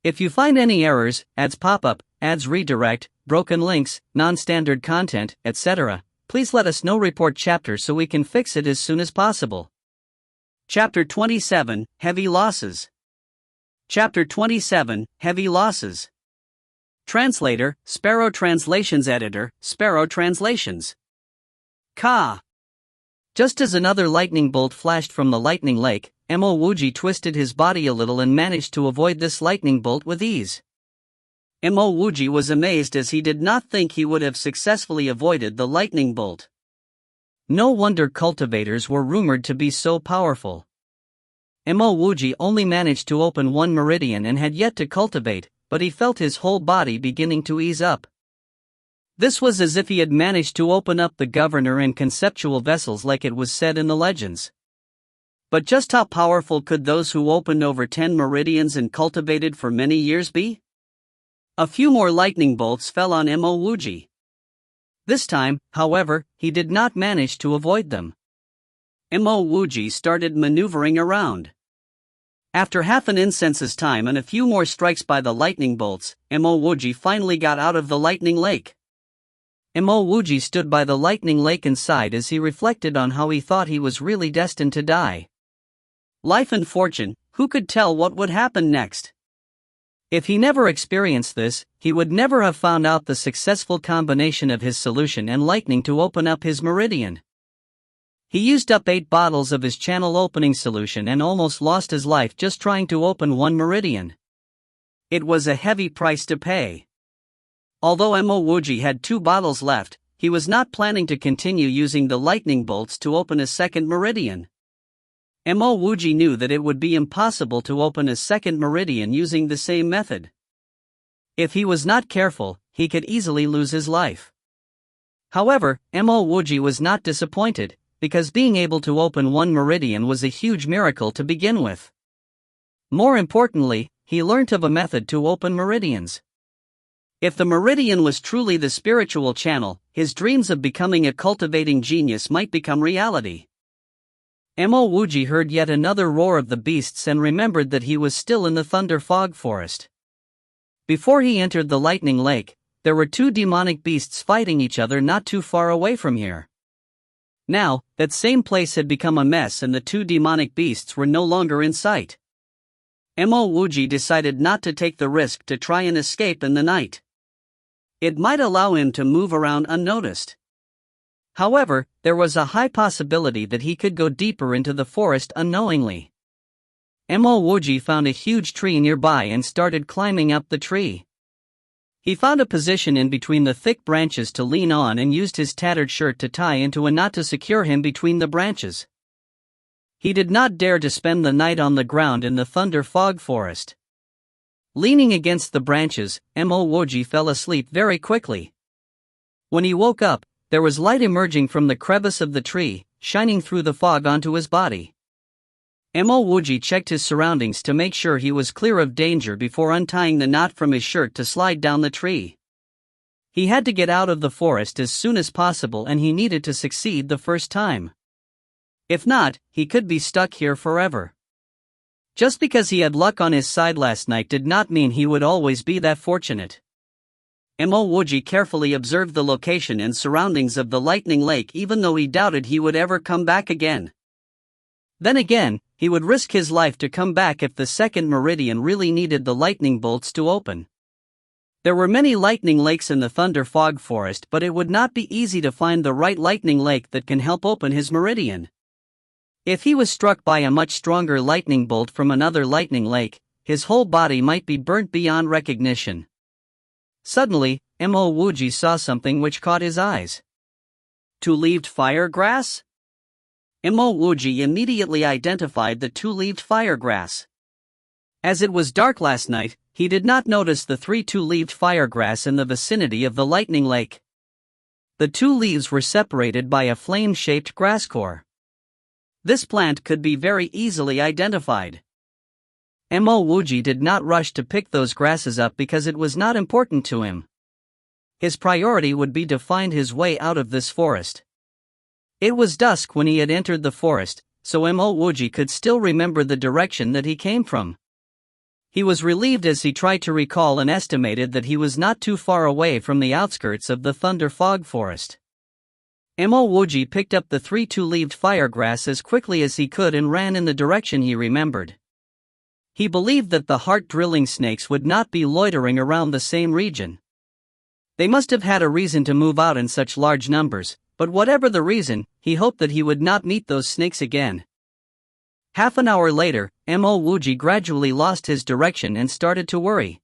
If you find any errors, ads pop up, ads redirect, broken links, non-standard content, etc., please let us know. Report chapter so we can fix it as soon as possible. Chapter 27, Heavy Losses. Chapter 27, Heavy Losses. Translator, Sparrow Translations Editor, Sparrow Translations. Ka! Just as another lightning bolt flashed from the lightning lake, Mo Wuji twisted his body a little and managed to avoid this lightning bolt with ease. Mo Wuji was amazed as he did not think he would have successfully avoided the lightning bolt. No wonder cultivators were rumored to be so powerful. Mo Wuji only managed to open one meridian and had yet to cultivate, but he felt his whole body beginning to ease up. This was as if he had managed to open up the governor and conceptual vessels like it was said in the legends. But just how powerful could those who opened over 10 meridians and cultivated for many years be? A few more lightning bolts fell on Mo Wuji. This time, however, he did not manage to avoid them. Mo Wuji started maneuvering around. After half an incense's time and a few more strikes by the lightning bolts, Mo Wuji finally got out of the lightning lake. Mo Wuji stood by the lightning lake and sighed as he reflected on how he thought he was really destined to die. Life and fortune, who could tell what would happen next? If he never experienced this, he would never have found out the successful combination of his solution and lightning to open up his meridian. He used up 8 bottles of his channel opening solution and almost lost his life just trying to open one meridian. It was a heavy price to pay. Although Mo Wuji had 2 bottles left, he was not planning to continue using the lightning bolts to open a second meridian. Mo Wuji knew that it would be impossible to open a second meridian using the same method. If he was not careful, he could easily lose his life. However, Mo Wuji was not disappointed, because being able to open one meridian was a huge miracle to begin with. More importantly, he learnt of a method to open meridians. If the meridian was truly the spiritual channel, his dreams of becoming a cultivating genius might become reality. Mo Wuji heard yet another roar of the beasts and remembered that he was still in the thunder fog forest. Before he entered the lightning lake, there were 2 demonic beasts fighting each other not too far away from here. Now, that same place had become a mess and the 2 demonic beasts were no longer in sight. Mo Wuji decided not to take the risk to try and escape in the night. It might allow him to move around unnoticed. However, there was a high possibility that he could go deeper into the forest unknowingly. Mo Wuji found a huge tree nearby and started climbing up the tree. He found a position in between the thick branches to lean on and used his tattered shirt to tie into a knot to secure him between the branches. He did not dare to spend the night on the ground in the thunder fog forest. Leaning against the branches, Mo Wuji fell asleep very quickly. When he woke up, there was light emerging from the crevice of the tree, shining through the fog onto his body. Mo Wuji checked his surroundings to make sure he was clear of danger before untying the knot from his shirt to slide down the tree. He had to get out of the forest as soon as possible and he needed to succeed the first time. If not, he could be stuck here forever. Just because he had luck on his side last night did not mean he would always be that fortunate. Mo Wuji carefully observed the location and surroundings of the lightning lake even though he doubted he would ever come back again. Then again, he would risk his life to come back if the second meridian really needed the lightning bolts to open. There were many lightning lakes in the thunder fog forest, but it would not be easy to find the right lightning lake that can help open his meridian. If he was struck by a much stronger lightning bolt from another lightning lake, his whole body might be burnt beyond recognition. Suddenly, Mo Wuji saw something which caught his eyes. 2-leaved firegrass? Mo Wuji immediately identified the 2-leaved firegrass. As it was dark last night, he did not notice the 3 2-leaved firegrass in the vicinity of the lightning lake. The 2 leaves were separated by a flame-shaped grass core. This plant could be very easily identified. Mo Wuji did not rush to pick those grasses up because it was not important to him. His priority would be to find his way out of this forest. It was dusk when he had entered the forest, so Mo Wuji could still remember the direction that he came from. He was relieved as he tried to recall and estimated that he was not too far away from the outskirts of the thunder fog forest. Mo Wuji picked up the 3 2-leaved firegrass as quickly as he could and ran in the direction he remembered. He believed that the heart-drilling snakes would not be loitering around the same region. They must have had a reason to move out in such large numbers, but whatever the reason, he hoped that he would not meet those snakes again. Half an hour later, Mo Wuji gradually lost his direction and started to worry.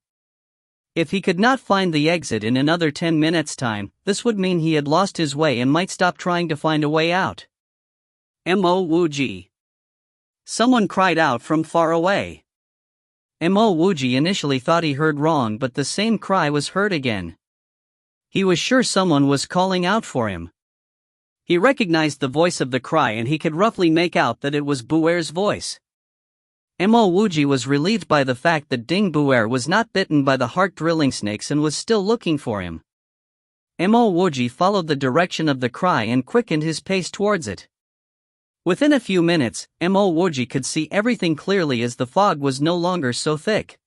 If he could not find the exit in another 10 minutes' time, this would mean he had lost his way and might stop trying to find a way out. Mo Wuji. Someone cried out from far away. Mo Wuji initially thought he heard wrong, but the same cry was heard again. He was sure someone was calling out for him. He recognized the voice of the cry and he could roughly make out that it was Buer's voice. Mo Wuji was relieved by the fact that Ding Buer was not bitten by the heart-drilling snakes and was still looking for him. Mo Wuji followed the direction of the cry and quickened his pace towards it. Within a few minutes, Mo Wuji could see everything clearly as the fog was no longer so thick.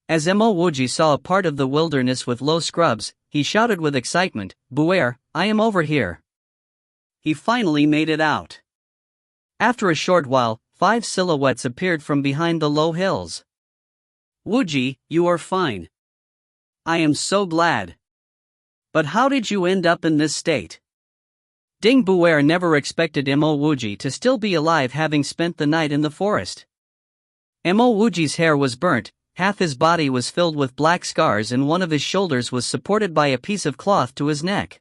As Mo Wuji saw a part of the wilderness with low scrubs, he shouted with excitement, "Buer, I am over here." He finally made it out. After a short while, 5 silhouettes appeared from behind the low hills. "Wuji, you are fine. I am so glad. But how did you end up in this state?" Ding Buer never expected Mo Wuji to still be alive, having spent the night in the forest. Mo Wuji's hair was burnt, half his body was filled with black scars and one of his shoulders was supported by a piece of cloth to his neck.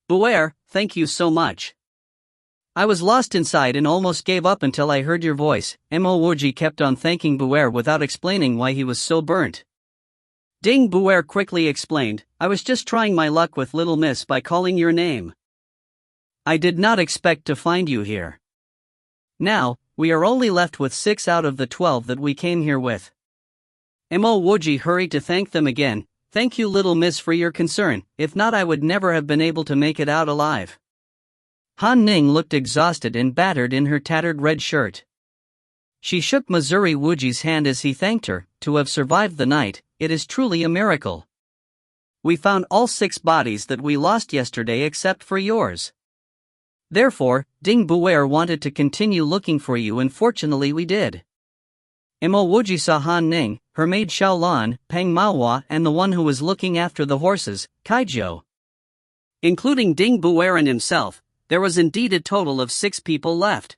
"Buer, thank you so much. I was lost inside and almost gave up until I heard your voice." Mo Wuji kept on thanking Buer without explaining why he was so burnt. Ding Buer quickly explained, "I was just trying my luck with Little Miss by calling your name. I did not expect to find you here. Now, we are only left with 6 out of the 12 that we came here with." Mo Wuji hurried to thank them again. "Thank you, Little Miss, for your concern. If not, I would never have been able to make it out alive." Han Ning looked exhausted and battered in her tattered red shirt. She shook Missouri Wuji's hand as he thanked her. "To have survived the night, it is truly a miracle. We found all 6 bodies that we lost yesterday except for yours. Therefore, Ding Buer wanted to continue looking for you and fortunately we did." Mo Wuji saw Han Ning, her maid Xiaolan, Peng Maohua and the one who was looking after the horses, Kaijiu. Including Ding Buer and himself, there was indeed a total of 6 people left.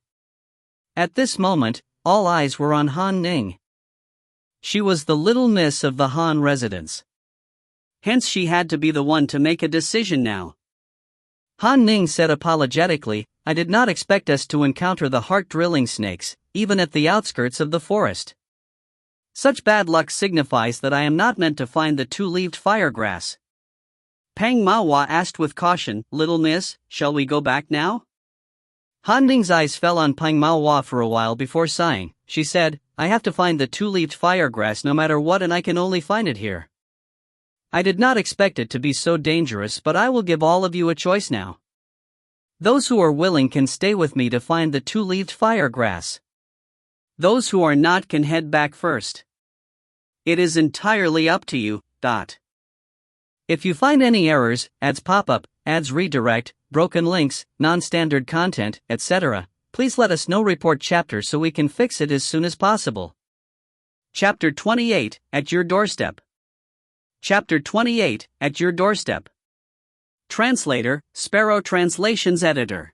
At this moment, all eyes were on Han Ning. She was the Little Miss of the Han residence. Hence she had to be the one to make a decision now. Han Ning said apologetically, "I did not expect us to encounter the heart-drilling snakes, even at the outskirts of the forest. Such bad luck signifies that I am not meant to find the 2-leaved firegrass." Peng Maohua asked with caution, "Little Miss, shall we go back now?" Han Ning's eyes fell on Peng Maohua for a while before sighing. She said, "I have to find the 2-leaved firegrass no matter what and I can only find it here. I did not expect it to be so dangerous, but I will give all of you a choice now. Those who are willing can stay with me to find the 2-leaved firegrass. Those who are not can head back first. It is entirely up to you. If you find any errors, ads pop up, ads redirect, broken links, non-standard content, etc., please let us know. Report chapter so we can fix it as soon as possible." Chapter 28, At Your Doorstep. Chapter 28, At Your Doorstep. Translator, Sparrow Translations Editor.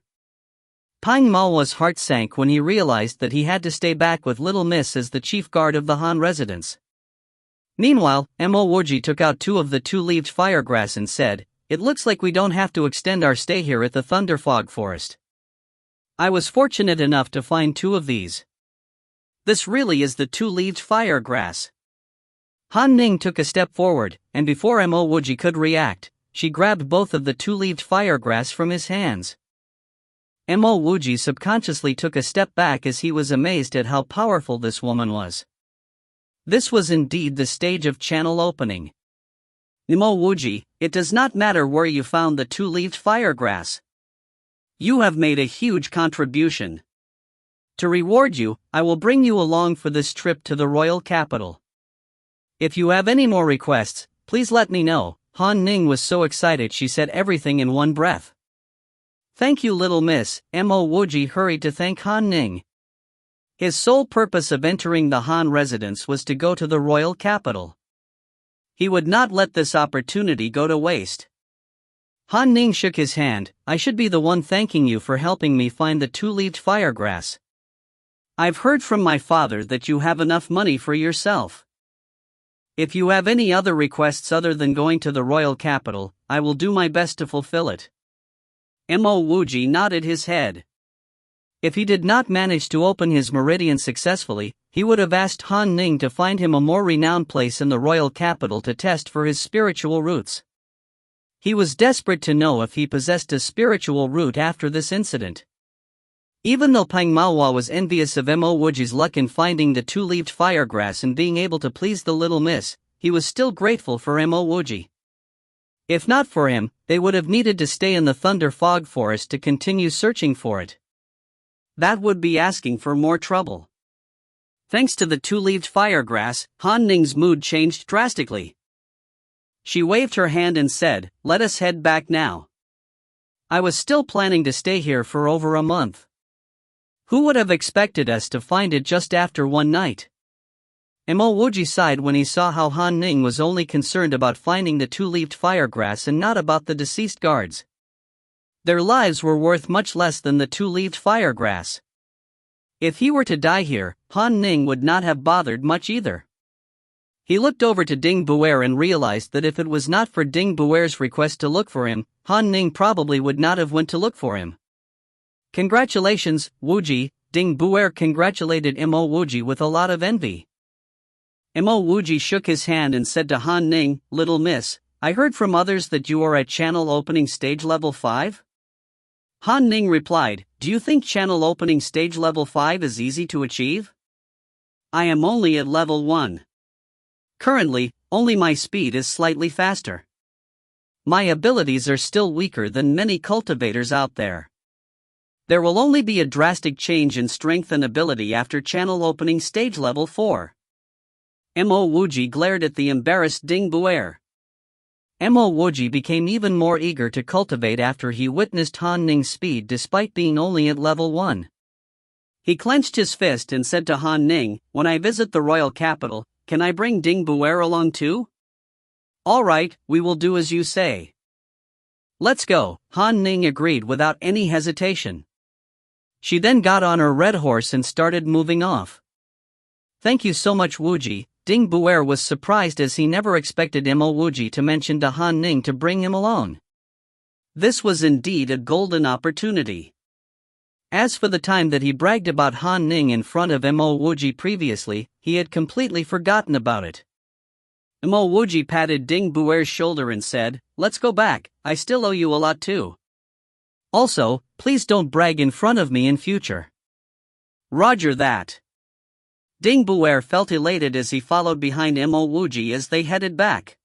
Peng Maohua's heart sank when he realized that he had to stay back with Little Miss as the chief guard of the Han residence. Meanwhile, Mo Wuji took out 2 of the 2-leaved firegrass and said, "It looks like we don't have to extend our stay here at the Thunderfog Forest. I was fortunate enough to find 2 of these. This really is the 2-leaved firegrass." Han Ning took a step forward, and before Mo Wuji could react, she grabbed both of the 2-leaved firegrass from his hands. Mo Wuji subconsciously took a step back as he was amazed at how powerful this woman was. This was indeed the stage of channel opening. "Mo Wuji, it does not matter where you found the 2-leaved firegrass. You have made a huge contribution. To reward you, I will bring you along for this trip to the royal capital. If you have any more requests, please let me know." Han Ning was so excited she said everything in one breath. "Thank you, Little Miss." Mo Wuji hurried to thank Han Ning. His sole purpose of entering the Han residence was to go to the royal capital. He would not let this opportunity go to waste. Han Ning shook his hand. "I should be the one thanking you for helping me find the 2-leaved firegrass. I've heard from my father that you have enough money for yourself. If you have any other requests other than going to the royal capital, I will do my best to fulfill it. Mo Wuji nodded his head. If he did not manage to open his meridian successfully, he would have asked Han Ning to find him a more renowned place in the royal capital to test for his spiritual roots. He was desperate to know if he possessed a spiritual root after this incident. Even though Pang Maohua was envious of Mo Wuji's luck in finding the two-leaved firegrass and being able to please the little miss, he was still grateful for Mo Wuji. If not for him, they would have needed to stay in the Thunder Fog Forest to continue searching for it. That would be asking for more trouble. Thanks to the two-leaved firegrass, Han Ning's mood changed drastically. She waved her hand and said, "Let us head back now. I was still planning to stay here for over a month. Who would have expected us to find it just after one night?" Mo Wuji sighed when he saw how Han Ning was only concerned about finding the two-leaved firegrass and not about the deceased guards. Their lives were worth much less than the two-leaved firegrass. If he were to die here, Han Ning would not have bothered much either. He looked over to Ding Buer and realized that if it was not for Ding Buer's request to look for him, Han Ning probably would not have went to look for him. "Congratulations, Wuji," Ding Buer congratulated Mo Wuji with a lot of envy. Mo Wuji shook his hand and said to Han Ning, "Little miss, I heard from others that you are at channel opening stage level 5? Han Ning replied, "Do you think channel opening stage level 5 is easy to achieve? I am only at level 1. Currently, only my speed is slightly faster. My abilities are still weaker than many cultivators out there. There will only be a drastic change in strength and ability after channel opening stage level 4. Mo Wuji glared at the embarrassed Ding Buer. Mo Wuji became even more eager to cultivate after he witnessed Han Ning's speed despite being only at level 1. He clenched his fist and said to Han Ning, "When I visit the royal capital, can I bring Ding Buer along too?" "All right, we will do as you say." "Let's go," Han Ning agreed without any hesitation. She then got on her red horse and started moving off. "Thank you so much, Wuji." Ding Buer was surprised as he never expected Mo Wuji to mention to Han Ning to bring him along. This was indeed a golden opportunity. As for the time that he bragged about Han Ning in front of Mo Wuji previously, he had completely forgotten about it. Mo Wuji patted Ding Buer's shoulder and said, "Let's go back, I still owe you a lot too. Also, please don't brag in front of me in future." "Roger that." Ding Buer felt elated as he followed behind Mo Wuji as they headed back.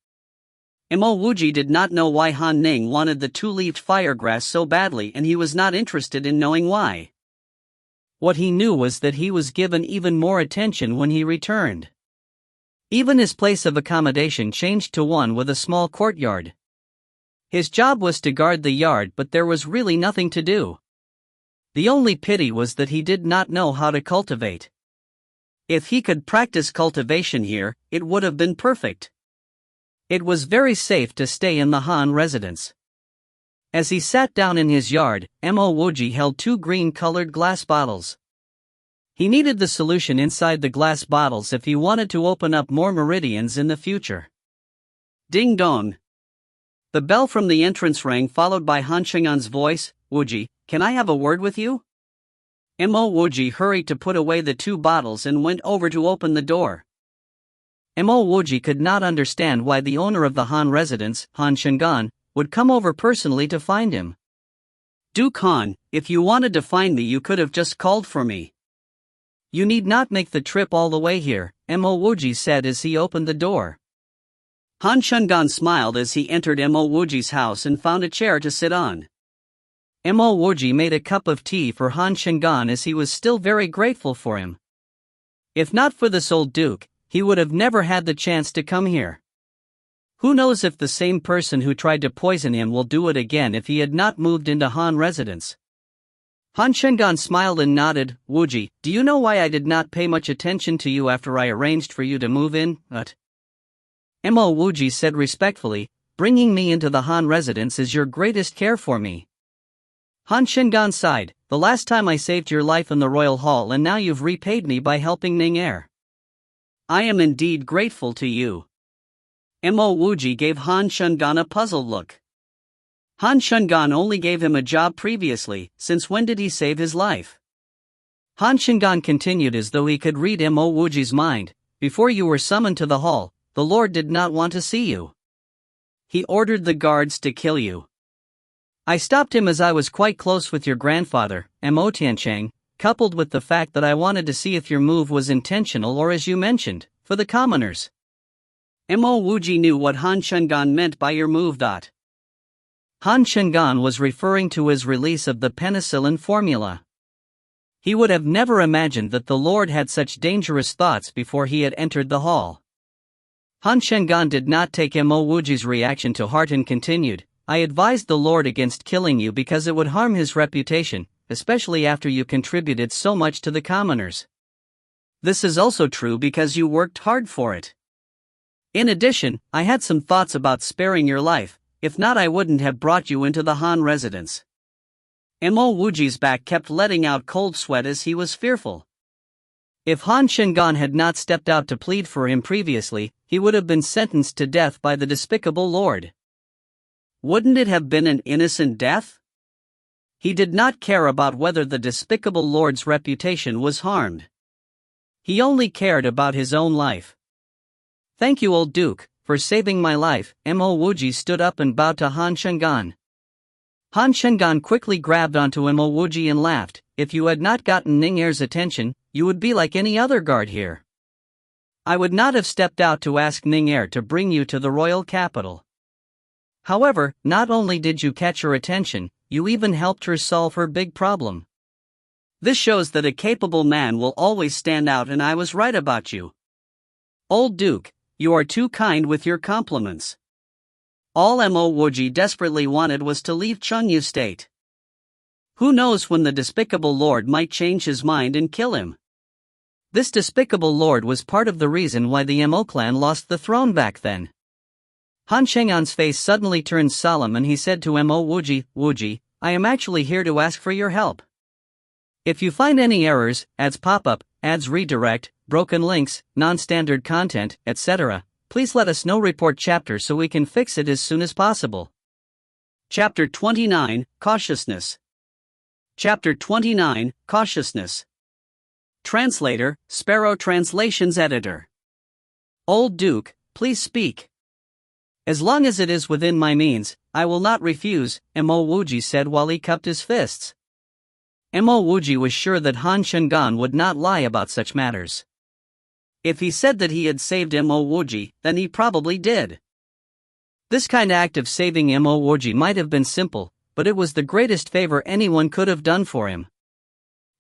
Mo Wuji did not know why Han Ning wanted the two-leaved firegrass so badly, and he was not interested in knowing why. What he knew was that he was given even more attention when he returned. Even his place of accommodation changed to one with a small courtyard. His job was to guard the yard, but there was really nothing to do. The only pity was that he did not know how to cultivate. If he could practice cultivation here, it would have been perfect. It was very safe to stay in the Han residence. As he sat down in his yard, Mo Wuji held two green-colored glass bottles. He needed the solution inside the glass bottles if he wanted to open up more meridians in the future. Ding dong. The bell from the entrance rang, followed by Han Shengan's voice, "Wuji, can I have a word with you?" Mo Wuji hurried to put away the two bottles and went over to open the door. Mo Wuji could not understand why the owner of the Han residence, Han Shengan, would come over personally to find him. "Duke Han, if you wanted to find me you could have just called for me. You need not make the trip all the way here," Mo Wuji said as he opened the door. Han Shengan smiled as he entered Mo Wuji's house and found a chair to sit on. Mo Wuji made a cup of tea for Han Shengan as he was still very grateful for him. If not for this old duke, he would have never had the chance to come here. Who knows if the same person who tried to poison him will do it again if he had not moved into Han residence. Han Shengan smiled and nodded. "Wuji, do you know why I did not pay much attention to you after I arranged for you to move in?" Mo Wuji said respectfully, "Bringing me into the Han residence is your greatest care for me." Han Shengan sighed, "The last time I saved your life in the royal hall, and now you've repaid me by helping Ning Er. I am indeed grateful to you." Mo Wuji gave Han Shungan a puzzled look. Han Shungan only gave him a job previously, since when did he save his life? Han Shungan continued as though he could read Mo Wuji's mind. Before you were summoned to the hall, the Lord did not want to see you. He ordered the guards to kill you. I stopped him as I was quite close with your grandfather, Mo Tiancheng, coupled with the fact that I wanted to see if your move was intentional or, as you mentioned, for the commoners. Mo Wuji knew what Han Shungan meant by your move. Han Shungan was referring to his release of the penicillin formula. He would have never imagined that the Lord had such dangerous thoughts before he had entered the hall. Han Shungan did not take Mo Wuji's reaction to heart and continued, I advised the Lord against killing you because it would harm his reputation, especially after you contributed so much to the commoners. This is also true because you worked hard for it. In addition, I had some thoughts about sparing your life, if not I wouldn't have brought you into the Han residence. Mo Wuji's back kept letting out cold sweat as he was fearful. If Han Shungan had not stepped out to plead for him previously, he would have been sentenced to death by the despicable Lord. Wouldn't it have been an innocent death? He did not care about whether the despicable Lord's reputation was harmed. He only cared about his own life. Thank you, old Duke, for saving my life. Mo Wuji stood up and bowed to Han Shungan. Han Shungan quickly grabbed onto Mo Wuji and laughed. If you had not gotten Ning Er's attention, you would be like any other guard here. I would not have stepped out to ask Ning Er to bring you to the royal capital. However, not only did you catch her attention, you even helped her solve her big problem. This shows that a capable man will always stand out, and I was right about you. Old Duke, you are too kind with your compliments. All Mo Wuji desperately wanted was to leave Chengyu State. Who knows when the despicable Lord might change his mind and kill him? This despicable Lord was part of the reason why the Mo clan lost the throne back then. Han Shungan's face suddenly turned solemn and he said to Mo Wuji, Wuji, I am actually here to ask for your help. If you find any errors, ads pop up, ads redirect, broken links, non-standard content, etc., please let us know. Report chapter so we can fix it as soon as possible. Chapter 29, Cautiousness. Chapter 29, Cautiousness. Translator, Sparrow Translations Editor. Old Duke, please speak. As long as it is within my means, I will not refuse, Mo Wuji said while he cupped his fists. Mo Wuji was sure that Han Shungan would not lie about such matters. If he said that he had saved Mo Wuji, then he probably did. This kind of act of saving Mo Wuji might have been simple, but it was the greatest favor anyone could have done for him.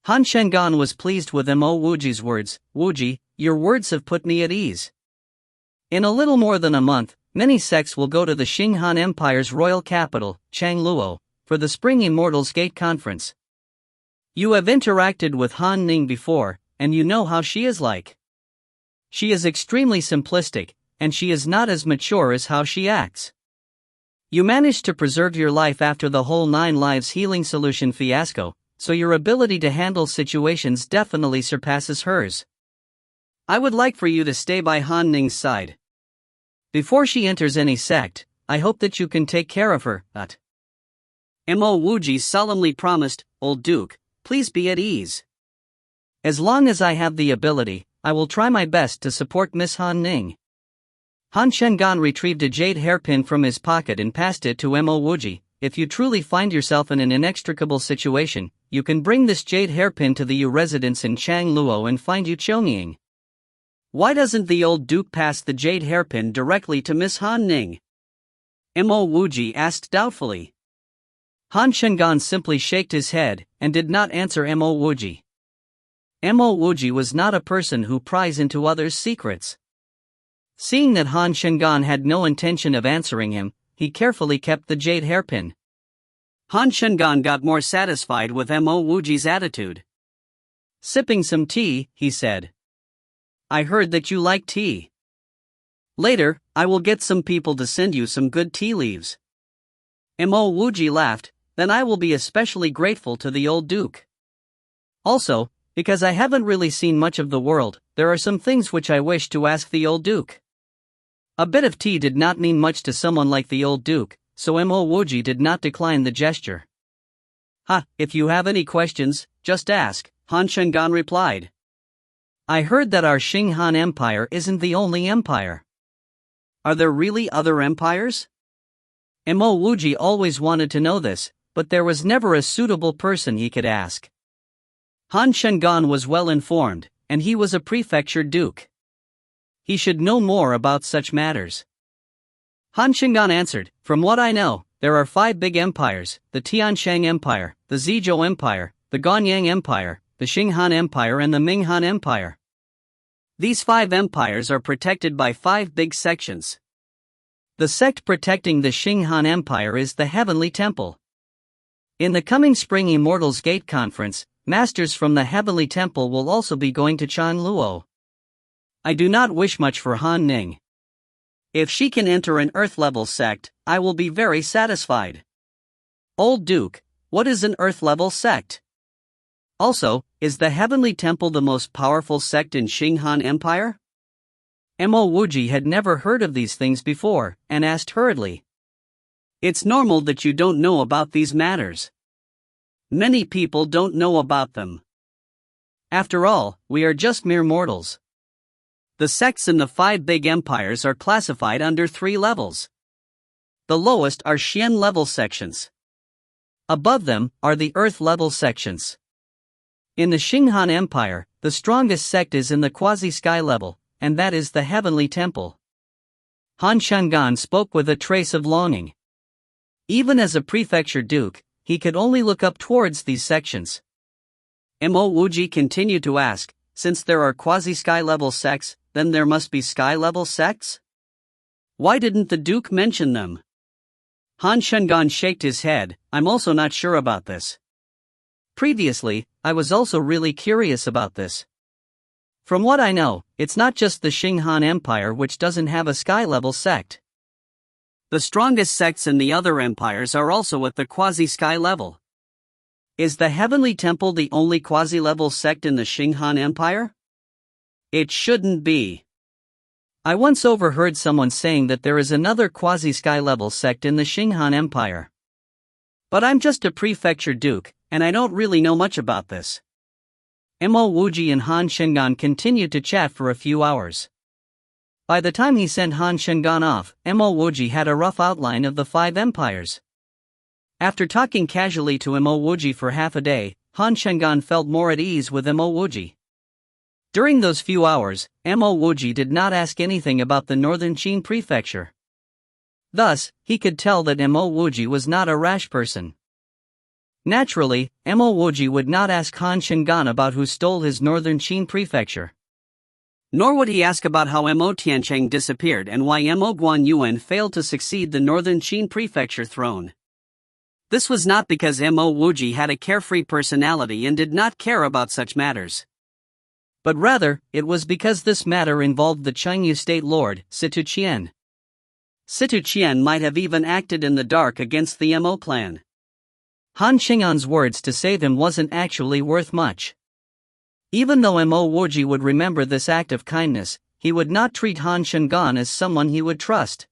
Han Shungan was pleased with Mo Wuji's words. Wuji, your words have put me at ease. In a little more than a month, many sects will go to the Qing Han Empire's royal capital, Changluo, for the Spring Immortals Gate Conference. You have interacted with Han Ning before, and you know how she is like. She is extremely simplistic, and she is not as mature as how she acts. You managed to preserve your life after the whole 9 lives healing solution fiasco, so your ability to handle situations definitely surpasses hers. I would like for you to stay by Han Ning's side. Before she enters any sect, I hope that you can take care of her. Mo Wuji solemnly promised, Old Duke, please be at ease. As long as I have the ability, I will try my best to support Miss Han Ning. Han Shungan retrieved a jade hairpin from his pocket and passed it to Mo Wuji. If you truly find yourself in an inextricable situation, you can bring this jade hairpin to the Yu residence in Changluo and find Yu Chongying. Why doesn't the old Duke pass the jade hairpin directly to Miss Han Ning? Mo Wuji asked doubtfully. Han Shungan simply shook his head and did not answer Mo Wuji. Mo Wuji was not a person who pries into others' secrets. Seeing that Han Shungan had no intention of answering him, he carefully kept the jade hairpin. Han Shungan got more satisfied with Mo Wuji's attitude. Sipping some tea, he said. I heard that you like tea. Later, I will get some people to send you some good tea leaves. Mo Wuji laughed, then I will be especially grateful to the old Duke. Also, because I haven't really seen much of the world, there are some things which I wish to ask the old Duke. A bit of tea did not mean much to someone like the old duke, so Mo Wuji did not decline the gesture. If you have any questions, just ask, Han Shengan replied. I heard that our Xing Han Empire isn't the only empire. Are there really other empires? Mo Wuji always wanted to know this, but there was never a suitable person he could ask. Han Shengan was well informed, and he was a prefecture duke. He should know more about such matters. Han Shengan answered, from what I know, there are 5 big empires, the Tianshang Empire, the Zizhou Empire, the Gonyang Empire, the Xing Han Empire and the Ming Han Empire. These 5 empires are protected by 5 big sections. The sect protecting the Xing Han Empire is the Heavenly Temple. In the coming Spring Immortals Gate Conference, masters from the Heavenly Temple will also be going to Chanluo. I do not wish much for Han Ning. If she can enter an Earth-level sect, I will be very satisfied. Old Duke, what is an Earth-level sect? Also, is the Heavenly Temple the most powerful sect in Xing Han Empire? Mo Wuji had never heard of these things before, and asked hurriedly. It's normal that you don't know about these matters. Many people don't know about them. After all, we are just mere mortals. The sects in the 5 big empires are classified under 3 levels. The lowest are Xian level sections. Above them are the Earth level sections. In the Xing Han Empire, the strongest sect is in the quasi-sky level, and that is the Heavenly Temple. Han Shengan spoke with a trace of longing. Even as a prefecture duke, he could only look up towards these sections. Mo Wuji continued to ask, since there are quasi-sky level sects, then there must be sky-level sects? Why didn't the Duke mention them? Han Shengan shook his head, I'm also not sure about this. Previously, I was also really curious about this. From what I know, it's not just the Xing Han Empire which doesn't have a sky-level sect. The strongest sects in the other empires are also at the quasi-sky level. Is the Heavenly Temple the only quasi-level sect in the Xing Han Empire? It shouldn't be. I once overheard someone saying that there is another quasi-sky level sect in the Xing Han Empire. But I'm just a prefecture duke, and I don't really know much about this. Mo Wuji and Han Shengan continued to chat for a few hours. By the time he sent Han Shengan off, Mo Wuji had a rough outline of the 5 empires. After talking casually to Mo Wuji for half a day, Han Shengan felt more at ease with Mo Wuji. During those few hours, Mo Wuji did not ask anything about the northern Qin prefecture. Thus, he could tell that Mo Wuji was not a rash person. Naturally, Mo Wuji would not ask Han Shengan about who stole his northern Qin prefecture. Nor would he ask about how Mo Tiancheng disappeared and why Mo Guanyuan failed to succeed the northern Qin prefecture throne. This was not because Mo Wuji had a carefree personality and did not care about such matters. But rather, it was because this matter involved the Chengyu state lord, Situ Qian. Situ Qian might have even acted in the dark against the Mo clan. Han Shengan's words to save him wasn't actually worth much. Even though Mo Wuji would remember this act of kindness, he would not treat Han Shengan as someone he would trust.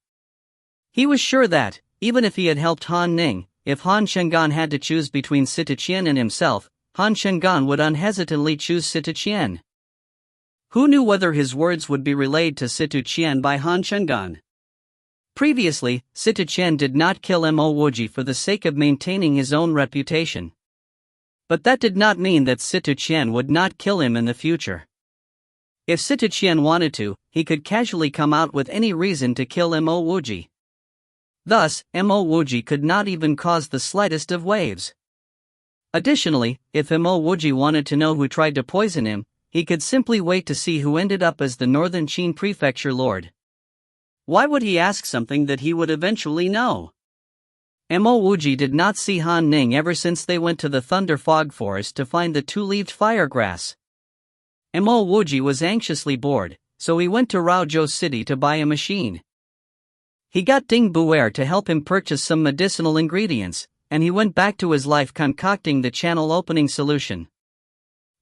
He was sure that, even if he had helped Han Ning, if Han Shengan had to choose between Situ Qian and himself, Han Shengan would unhesitantly choose Situ Qian. Who knew whether his words would be relayed to Situ Qian by Han Shengan? Previously, Situ Qian did not kill Mo Wuji for the sake of maintaining his own reputation. But that did not mean that Situ Qian would not kill him in the future. If Situ Qian wanted to, he could casually come out with any reason to kill Mo Wuji. Thus, Mo Wuji could not even cause the slightest of waves. Additionally, if Mo Wuji wanted to know who tried to poison him, he could simply wait to see who ended up as the northern Qin prefecture lord. Why would he ask something that he would eventually know? Mo Wuji did not see Han Ning ever since they went to the Thunder Fog Forest to find the 2-leaved firegrass. Mo Wuji was anxiously bored, so he went to Raozhou City to buy a machine. He got Ding Buer to help him purchase some medicinal ingredients, and he went back to his life concocting the channel opening solution.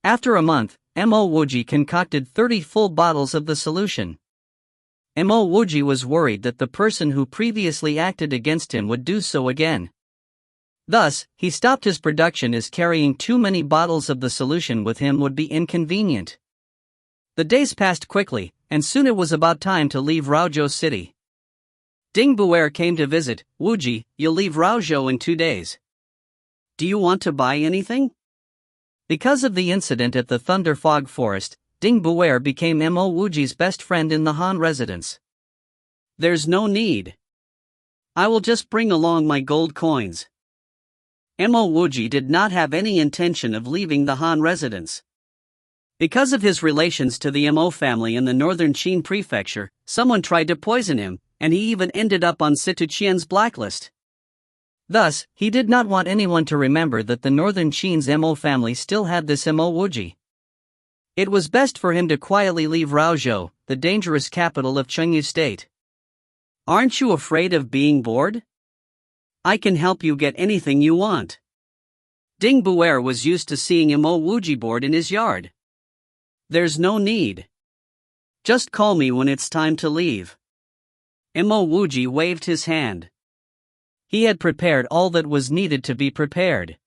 After a month, Mo Wuji concocted 30 full bottles of the solution. Mo Wuji was worried that the person who previously acted against him would do so again. Thus, he stopped his production as carrying too many bottles of the solution with him would be inconvenient. The days passed quickly, and soon it was about time to leave Raozhou City. Ding Buer came to visit. Wuji, you'll leave Raozhou in 2 days. Do you want to buy anything? Because of the incident at the Thunder Fog Forest, Ding Buer became Mo Wuji's best friend in the Han residence. There's no need. I will just bring along my gold coins. Mo Wuji did not have any intention of leaving the Han residence. Because of his relations to the Mo family in the northern Qin prefecture, someone tried to poison him, and he even ended up on Situqian's blacklist. Thus, he did not want anyone to remember that the northern Qin's Mo family still had this Mo Wuji. It was best for him to quietly leave Raozhou, the dangerous capital of Chengyu State. Aren't you afraid of being bored? I can help you get anything you want. Ding Buer was used to seeing Mo Wuji bored in his yard. There's no need. Just call me when it's time to leave. Mo Wuji waved his hand. He had prepared all that was needed to be prepared.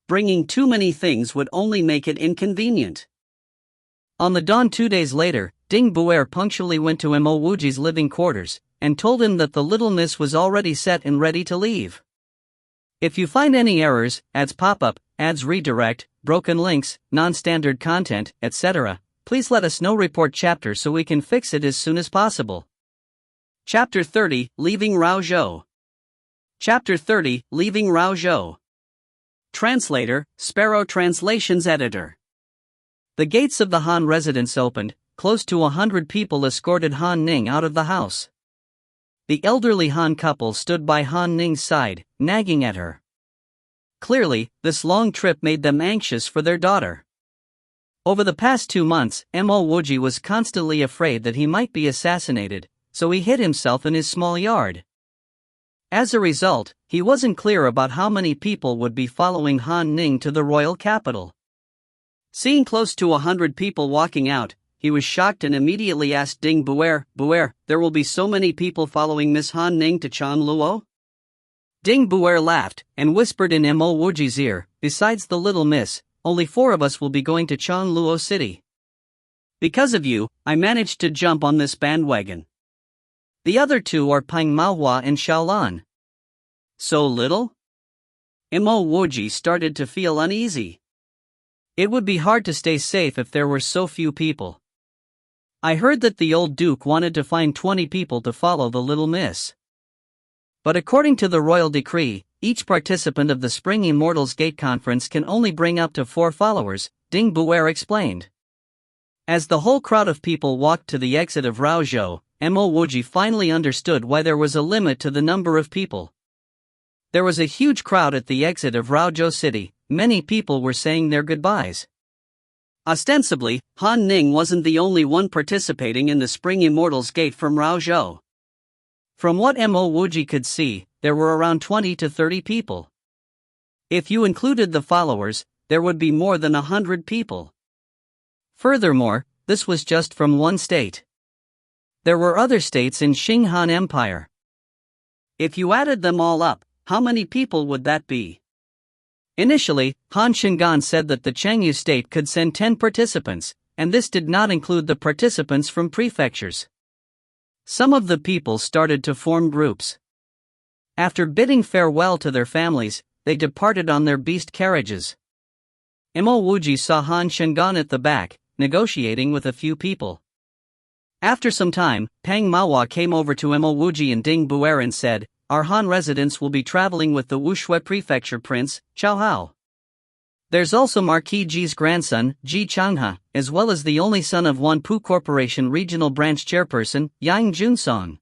Bringing too many things would only make it inconvenient. On the dawn 2 days later, Ding Buer punctually went to Mo Wuji's living quarters, and told him that the little miss was already set and ready to leave. If you find any errors, ads pop up, ads redirect, broken links, non-standard content, etc., please let us know. Report chapter so we can fix it as soon as possible. Chapter 30, Leaving Raozhou. Chapter 30, Leaving Raozhou. Translator, Sparrow Translations Editor. The gates of the Han residence opened. Close to 100 people escorted Han Ning out of the house. The elderly Han couple stood by Han Ning's side, nagging at her. Clearly, this long trip made them anxious for their daughter. Over the past 2 months, Mo Wuji was constantly afraid that he might be assassinated, so he hid himself in his small yard. As a result, he wasn't clear about how many people would be following Han Ning to the royal capital. Seeing close to 100 people walking out, he was shocked and immediately asked Ding Buer, there will be so many people following Miss Han Ning to Chanluo? Ding Buer laughed, and whispered in Mo Wuji's ear, besides the little miss, only 4 of us will be going to Chanluo City. Because of you, I managed to jump on this bandwagon. The other 2 are Peng Maohua and Xiaolan. So little? Mo Wuji started to feel uneasy. It would be hard to stay safe if there were so few people. I heard that the old duke wanted to find 20 people to follow the little miss. But according to the royal decree, each participant of the Spring Immortals Gate Conference can only bring up to 4 followers, Ding Buer explained. As the whole crowd of people walked to the exit of Raozhou, Mo Wuji finally understood why there was a limit to the number of people. There was a huge crowd at the exit of Raozhou City. Many people were saying their goodbyes. Ostensibly, Han Ning wasn't the only one participating in the Spring Immortals Gate from Raozhou. From what Mo Wuji could see, there were around 20 to 30 people. If you included the followers, there would be more than 100 people. Furthermore, this was just from one state. There were other states in Qing Han Empire. If you added them all up, how many people would that be? Initially, Han Shingan said that the Chengyu state could send 10 participants, and this did not include the participants from prefectures. Some of the people started to form groups. After bidding farewell to their families, they departed on their beast carriages. Mo Wuji saw Han Shingan at the back, negotiating with a few people. After some time, Peng Maohua came over to Mo Wuji and Ding Buer and said, "Our Han residents will be traveling with the Wushui Prefecture Prince, Chao Hao. There's also Marquis Ji's grandson, Ji Changhe, as well as the only son of Wanpu Corporation Regional Branch Chairperson, Yang Junsong.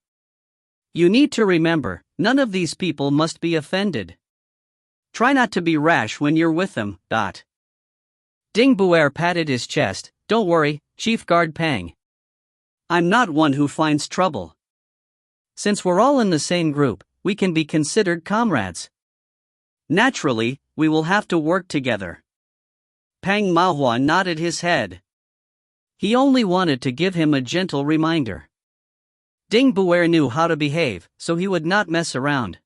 You need to remember, none of these people must be offended. Try not to be rash when you're with them." Ding Buer patted his chest. "Don't worry, Chief Guard Peng. I'm not one who finds trouble. Since we're all in the same group, we can be considered comrades. Naturally, we will have to work together." Peng Maohua nodded his head. He only wanted to give him a gentle reminder. Ding Buer knew how to behave, so he would not mess around.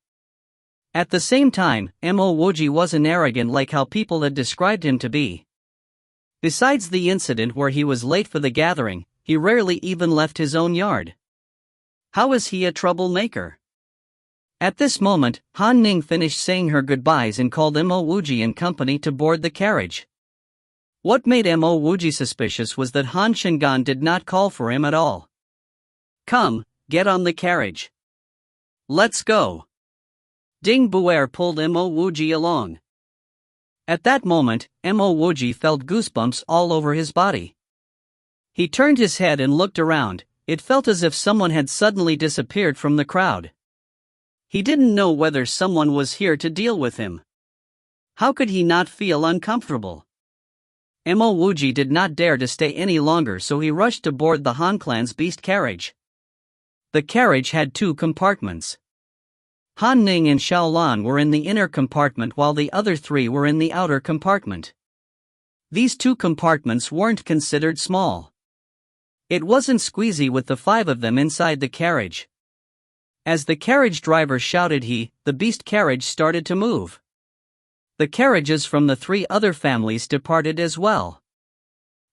At the same time, Mo Wuji wasn't arrogant like how people had described him to be. Besides the incident where he was late for the gathering, he rarely even left his own yard. How is he a troublemaker? At this moment, Han Ning finished saying her goodbyes and called Mo Wuji and company to board the carriage. What made Mo Wuji suspicious was that Han Shingan did not call for him at all. Come, get on the carriage. Let's go. Ding Buer pulled Mo Wuji along. At that moment, Mo Wuji felt goosebumps all over his body. He turned his head and looked around. It felt as if someone had suddenly disappeared from the crowd. He didn't know whether someone was here to deal with him. How could he not feel uncomfortable? Mo Wuji did not dare to stay any longer, so he rushed to board the Han clan's beast carriage. The carriage had 2 compartments. Han Ning and Xiaolan were in the inner compartment while the other 3 were in the outer compartment. These 2 compartments weren't considered small. It wasn't squeezy with the 5 of them inside the carriage. As the carriage driver shouted the beast carriage started to move. The carriages from the 3 other families departed as well.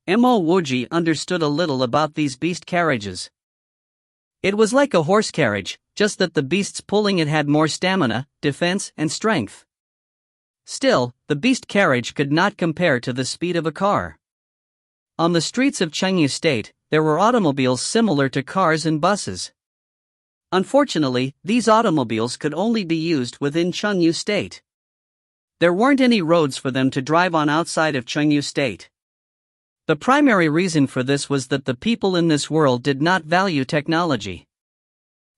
Mo Wuji understood a little about these beast carriages. It was like a horse carriage, just that the beasts pulling it had more stamina, defense, and strength. Still, the beast carriage could not compare to the speed of a car. On the streets of Chengyu State, there were automobiles similar to cars and buses. Unfortunately, these automobiles could only be used within Chengyu State. There weren't any roads for them to drive on outside of Chengyu State. The primary reason for this was that the people in this world did not value technology.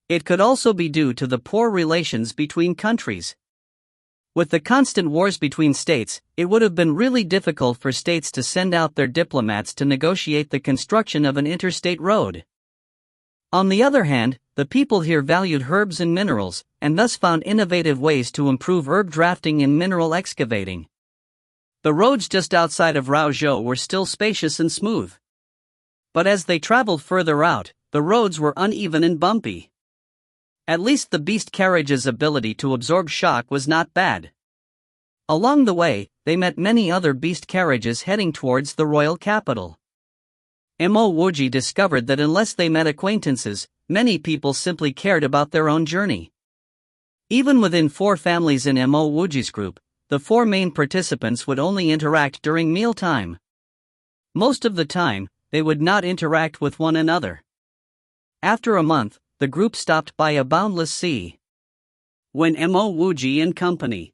It could also be due to the poor relations between countries. With the constant wars between states, it would have been really difficult for states to send out their diplomats to negotiate the construction of an interstate road. On the other hand, the people here valued herbs and minerals, and thus found innovative ways to improve herb drafting and mineral excavating. The roads just outside of Raozhou were still spacious and smooth. But as they traveled further out, the roads were uneven and bumpy. At least the beast carriage's ability to absorb shock was not bad. Along the way, they met many other beast carriages heading towards the royal capital. Mo Wuji discovered that unless they met acquaintances, many people simply cared about their own journey. Even within 4 families in Mo Wuji's group, the 4 main participants would only interact during mealtime. Most of the time, they would not interact with one another. After a month, the group stopped by a boundless sea. When Mo Wuji and company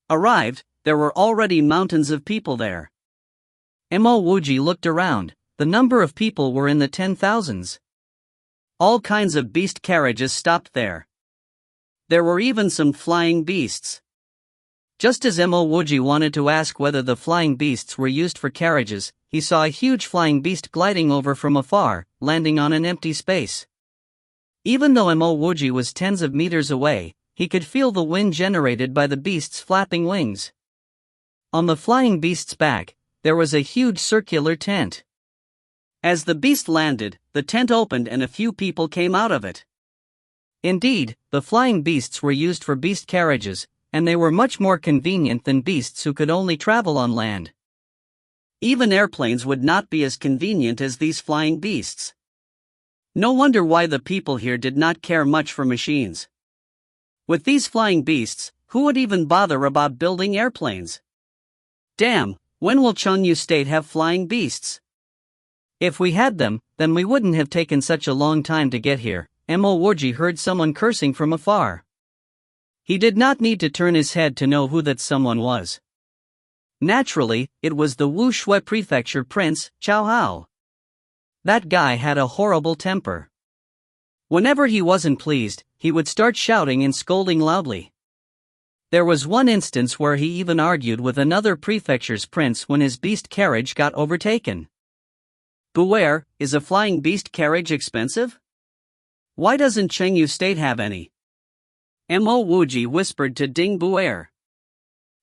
arrived, there were already mountains of people there. Mo Wuji looked around. The number of people were in the 10,000s. All kinds of beast carriages stopped there. There were even some flying beasts. Just as Mo Wuji wanted to ask whether the flying beasts were used for carriages, he saw a huge flying beast gliding over from afar, landing on an empty space. Even though Mo Wuji was tens of meters away, he could feel the wind generated by the beast's flapping wings. On the flying beast's back, there was a huge circular tent. As the beast landed, the tent opened and a few people came out of it. Indeed, the flying beasts were used for beast carriages, and they were much more convenient than beasts who could only travel on land. Even airplanes would not be as convenient as these flying beasts. No wonder why the people here did not care much for machines. With these flying beasts, who would even bother about building airplanes? Damn, when will Chengyu State have flying beasts? If we had them, then we wouldn't have taken such a long time to get here. Mo Wuji heard someone cursing from afar. He did not need to turn his head to know who that someone was. Naturally, it was the Wu Shui Prefecture Prince, Cao Hao. That guy had a horrible temper. Whenever he wasn't pleased, he would start shouting and scolding loudly. There was one instance where he even argued with another prefecture's prince when his beast carriage got overtaken. Buer, is a flying beast carriage expensive? Why doesn't Chengyu State have any? Mo Wuji whispered to Ding Buer.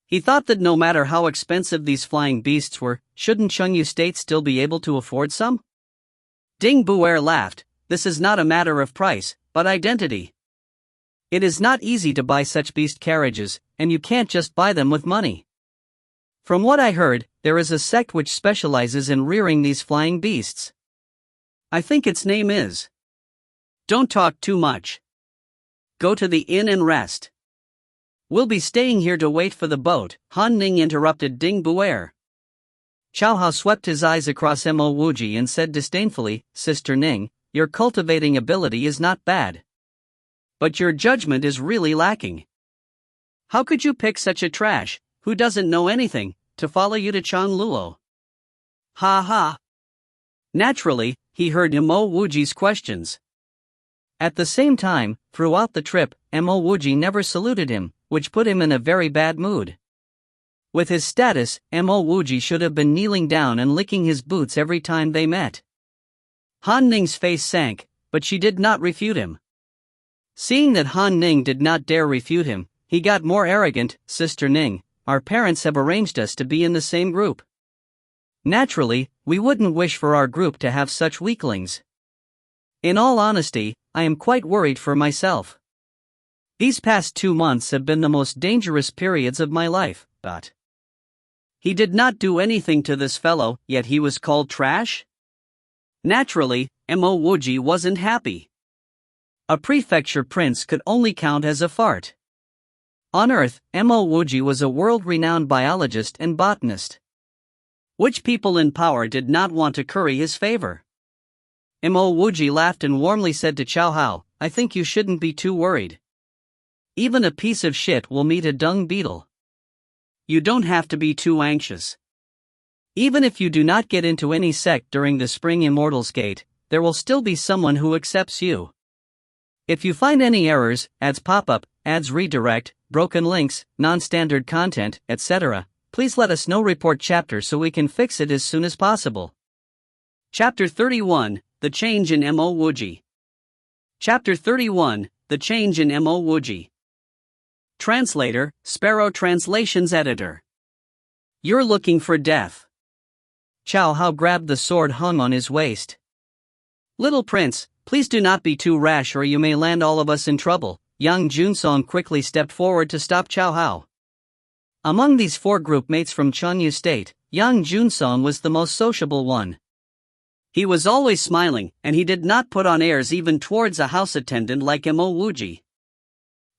He thought that no matter how expensive these flying beasts were, shouldn't Chengyu State still be able to afford some? Ding Buer laughed. this is not a matter of price, but identity. It is not easy to buy such beast carriages, and you can't just buy them with money. From what I heard, there is a sect which specializes in rearing these flying beasts. I think its name is. Don't talk too much. Go to the inn and rest. We'll be staying here to wait for the boat, Han Ning interrupted Ding Buer. Chow Hao swept his eyes across Mo Wuji and said disdainfully, Sister Ning, your cultivating ability is not bad. But your judgment is really lacking. How could you pick such a trash, who doesn't know anything, to follow you to Changluo? Ha ha. Naturally, he heard Mo Wuji's questions. At the same time, throughout the trip, Mo Wuji never saluted him, which put him in a very bad mood. With his status, Mo Wuji should have been kneeling down and licking his boots every time they met. Han Ning's face sank, but she did not refute him. Seeing that Han Ning did not dare refute him, he got more arrogant. Sister Ning, our parents have arranged us to be in the same group. Naturally, we wouldn't wish for our group to have such weaklings. In all honesty, I am quite worried for myself. These past 2 months have been the most dangerous periods of my life, but he did not do anything to this fellow, yet he was called trash? Naturally, Mo Wuji wasn't happy. A prefecture prince could only count as a fart. On Earth, Mo Wuji was a world-renowned biologist and botanist. Which people in power did not want to curry his favor? Mo Wuji laughed and warmly said to Chow Hao, I think you shouldn't be too worried. Even a piece of shit will meet a dung beetle. You don't have to be too anxious. Even if you do not get into any sect during the Spring Immortals Gate, there will still be someone who accepts you. If you find any errors, ads pop up, ads redirect, broken links, non-standard content, etc., please let us know. Report chapter so we can fix it as soon as possible. Chapter 31, The Change in Mo Wuji. Chapter 31, The Change in Mo Wuji. Translator, Sparrow Translations Editor. You're looking for death. Chow Hao grabbed the sword hung on his waist. Little prince, please do not be too rash or you may land all of us in trouble. Yang Junsong quickly stepped forward to stop Chow Hao. Among these 4 group mates from Chengyu State, Yang Junsong was the most sociable one. He was always smiling, and he did not put on airs even towards a house attendant like Mo Wuji.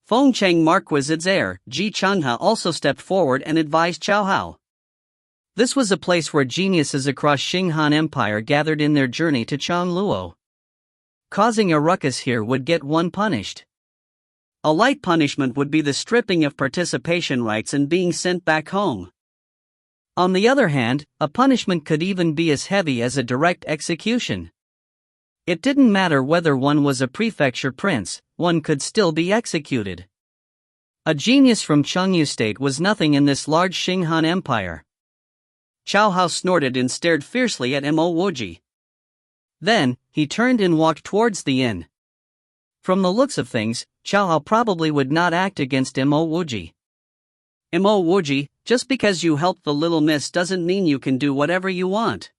Fengcheng Marquisade's heir, Ji Chenghe, also stepped forward and advised Chow Hao. This was a place where geniuses across Xinghan Empire gathered in their journey to Changluo. Causing a ruckus here would get one punished. A light punishment would be the stripping of participation rights and being sent back home. On the other hand, a punishment could even be as heavy as a direct execution. It didn't matter whether one was a prefecture prince, one could still be executed. A genius from Chengyu State was nothing in this large Xinghan Empire. Chow Hao snorted and stared fiercely at Mo Wuji. Then, he turned and walked towards the inn. From the looks of things, Chow Hao probably would not act against Mo Wuji. Mo Wuji, just because you helped the little miss doesn't mean you can do whatever you want.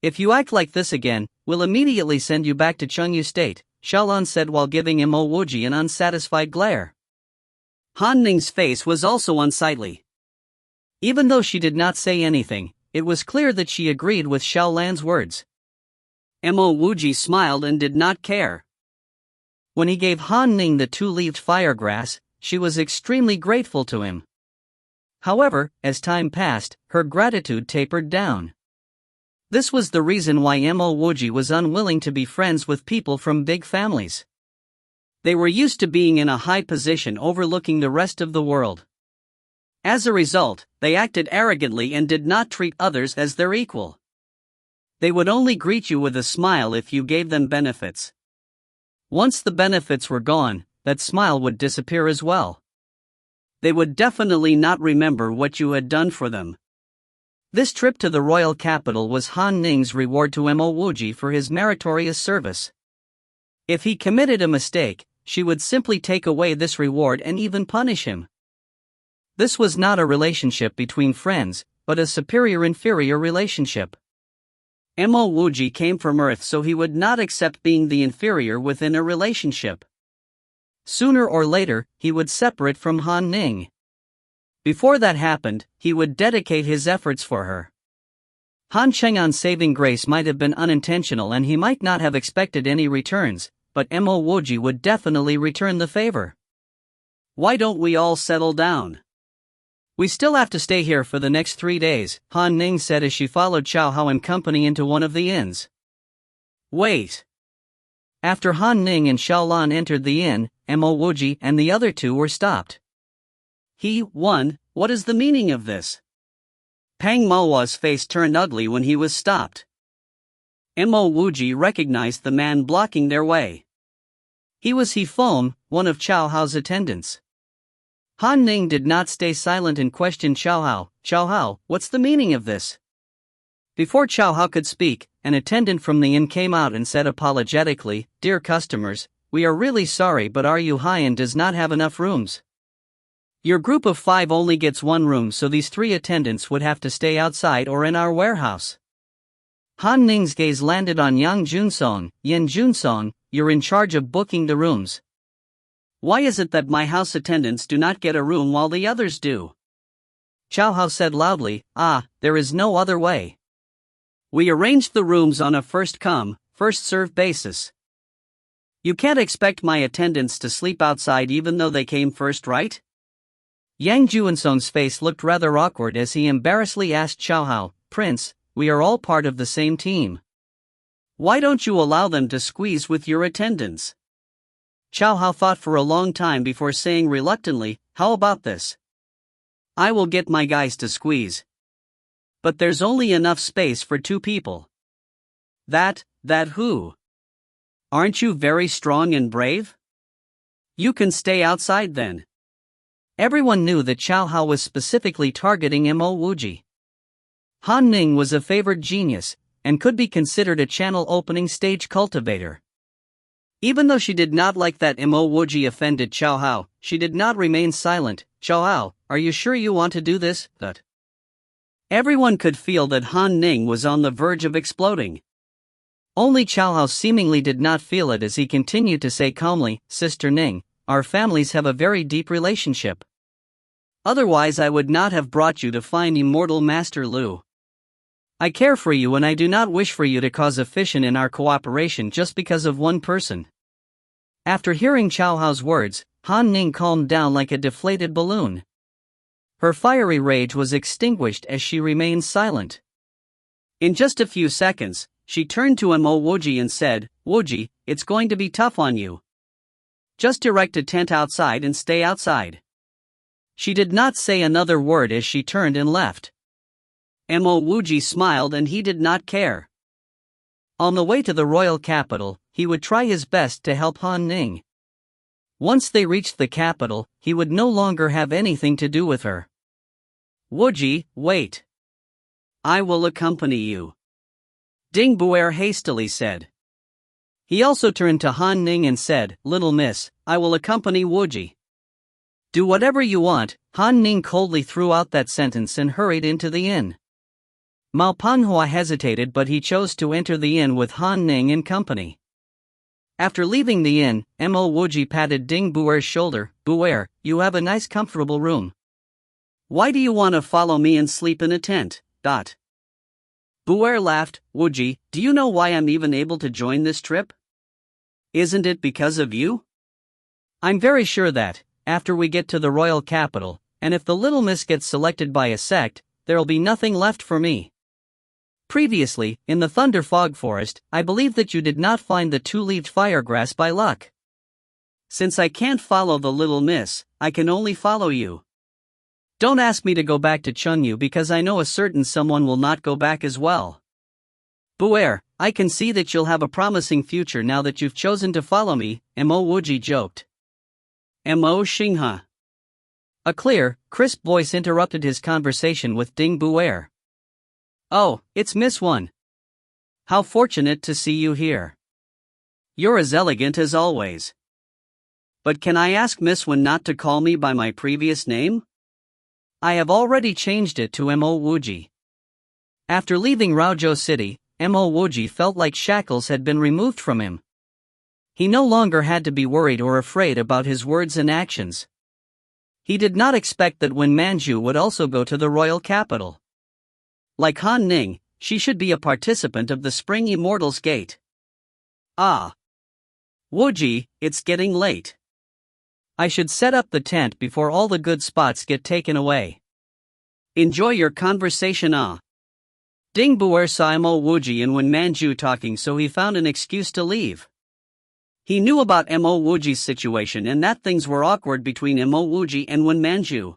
If you act like this again, we'll immediately send you back to Chengyu State, Xiaolan said while giving Mo Wuji an unsatisfied glare. Han Ning's face was also unsightly. Even though she did not say anything, it was clear that she agreed with Xiaolan's words. Mo Wuji smiled and did not care. When he gave Han Ning the 2-leaved firegrass, she was extremely grateful to him. However, as time passed, her gratitude tapered down. This was the reason why Mo Wuji was unwilling to be friends with people from big families. They were used to being in a high position overlooking the rest of the world. As a result, they acted arrogantly and did not treat others as their equal. They would only greet you with a smile if you gave them benefits. Once the benefits were gone, that smile would disappear as well. They would definitely not remember what you had done for them. This trip to the royal capital was Han Ning's reward to Mo Wuji for his meritorious service. If he committed a mistake, she would simply take away this reward and even punish him. This was not a relationship between friends, but a superior-inferior relationship. Mo Wuji came from Earth, so he would not accept being the inferior within a relationship. Sooner or later, he would separate from Han Ning. Before that happened, he would dedicate his efforts for her. Han Cheng'an's saving grace might have been unintentional and he might not have expected any returns, but Mo Wuji would definitely return the favor. Why don't we all settle down? We still have to stay here for the next 3 days, Han Ning said as she followed Xiao Hao and company into one of the inns. Wait. After Han Ning and Xiao Lan entered the inn, Mo Wuji and the other two were stopped. What is the meaning of this? Pang Mowa's face turned ugly when he was stopped. Mo Wuji recognized the man blocking their way. He was Feng, one of Xiao Hao's attendants. Han Ning did not stay silent and questioned Xiao Hao. Xiao Hao, what's the meaning of this? Before Xiao Hao could speak, an attendant from the inn came out and said apologetically, "Dear customers, we are really sorry, but our Yuhaian does not have enough rooms. Your group of 5 only gets 1 room, so these 3 attendants would have to stay outside or in our warehouse." Han Ning's gaze landed on Yang Junsong. "Yan Junsong, you're in charge of booking the rooms. Why is it that my house attendants do not get a room while the others do?" Xiao Hao said loudly, "There is no other way. We arranged the rooms on a first-come, first-served basis. You can't expect my attendants to sleep outside even though they came first, right?" Yang Junsong's face looked rather awkward as he embarrassedly asked Xiao Hao, "Prince, we are all part of the same team. Why don't you allow them to squeeze with your attendants?" Xiao Hao thought for a long time before saying reluctantly, "How about this? I will get my guys to squeeze. But there's only enough space for 2 people. That who? Aren't you very strong and brave? You can stay outside then." Everyone knew that Xiao Hao was specifically targeting Mo Wuji. Han Ning was a favored genius, and could be considered a channel-opening stage cultivator. Even though she did not like that Mo Wuji offended Xiao Hao, she did not remain silent. "Xiao Hao, are you sure you want to do this?" Everyone could feel that Han Ning was on the verge of exploding. Only Xiao Hao seemingly did not feel it as he continued to say calmly, "Sister Ning, our families have a very deep relationship. Otherwise I would not have brought you to find immortal Master Lu. I care for you and I do not wish for you to cause a fission in our cooperation just because of one person." After hearing Xiao Hao's words, Han Ning calmed down like a deflated balloon. Her fiery rage was extinguished as she remained silent. In just a few seconds, she turned to Mo Wuji and said, "Wuji, it's going to be tough on you. Just erect a tent outside and stay outside." She did not say another word as she turned and left. Mo Wuji smiled and he did not care. On the way to the royal capital, he would try his best to help Han Ning. Once they reached the capital, he would no longer have anything to do with her. "Wuji, wait. I will accompany you," Ding Buer hastily said. He also turned to Han Ning and said, "Little miss, I will accompany Wuji." "Do whatever you want," Han Ning coldly threw out that sentence and hurried into the inn. Mao Panhua hesitated, but he chose to enter the inn with Han Ning and company. After leaving the inn, Mo Wuji patted Ding Buer's shoulder. "Buer, you have a nice comfortable room. Why do you want to follow me and sleep in a tent?" Buer laughed. "Wuji, do you know why I'm even able to join this trip? Isn't it because of you? I'm very sure that, after we get to the royal capital, and if the little miss gets selected by a sect, there'll be nothing left for me. Previously, in the Thunder Fog Forest, I believe that you did not find the 2-leaved firegrass by luck. Since I can't follow the little miss, I can only follow you. Don't ask me to go back to Chunyu because I know a certain someone will not go back as well. Buer, I can see that you'll have a promising future now that you've chosen to follow me," Mo Wuji joked. "Mo Xingha." A clear, crisp voice interrupted his conversation with Ding Buer. "Oh, it's Miss One. How fortunate to see you here. You're as elegant as always. But can I ask Miss One not to call me by my previous name? I have already changed it to Mo Wuji." After leaving Raozhou City, Mo Wuji felt like shackles had been removed from him. He no longer had to be worried or afraid about his words and actions. He did not expect that Wen Manju would also go to the royal capital. Like Han Ning, she should be a participant of the Spring Immortals Gate. Ah. Wuji, it's getting late. I should set up the tent before all the good spots get taken away. Enjoy your conversation. Ding Buer saw Mo Wuji and Wen Manju talking, so he found an excuse to leave. He knew about Mo Wuji's situation and that things were awkward between Mo Wuji and Wen Manju.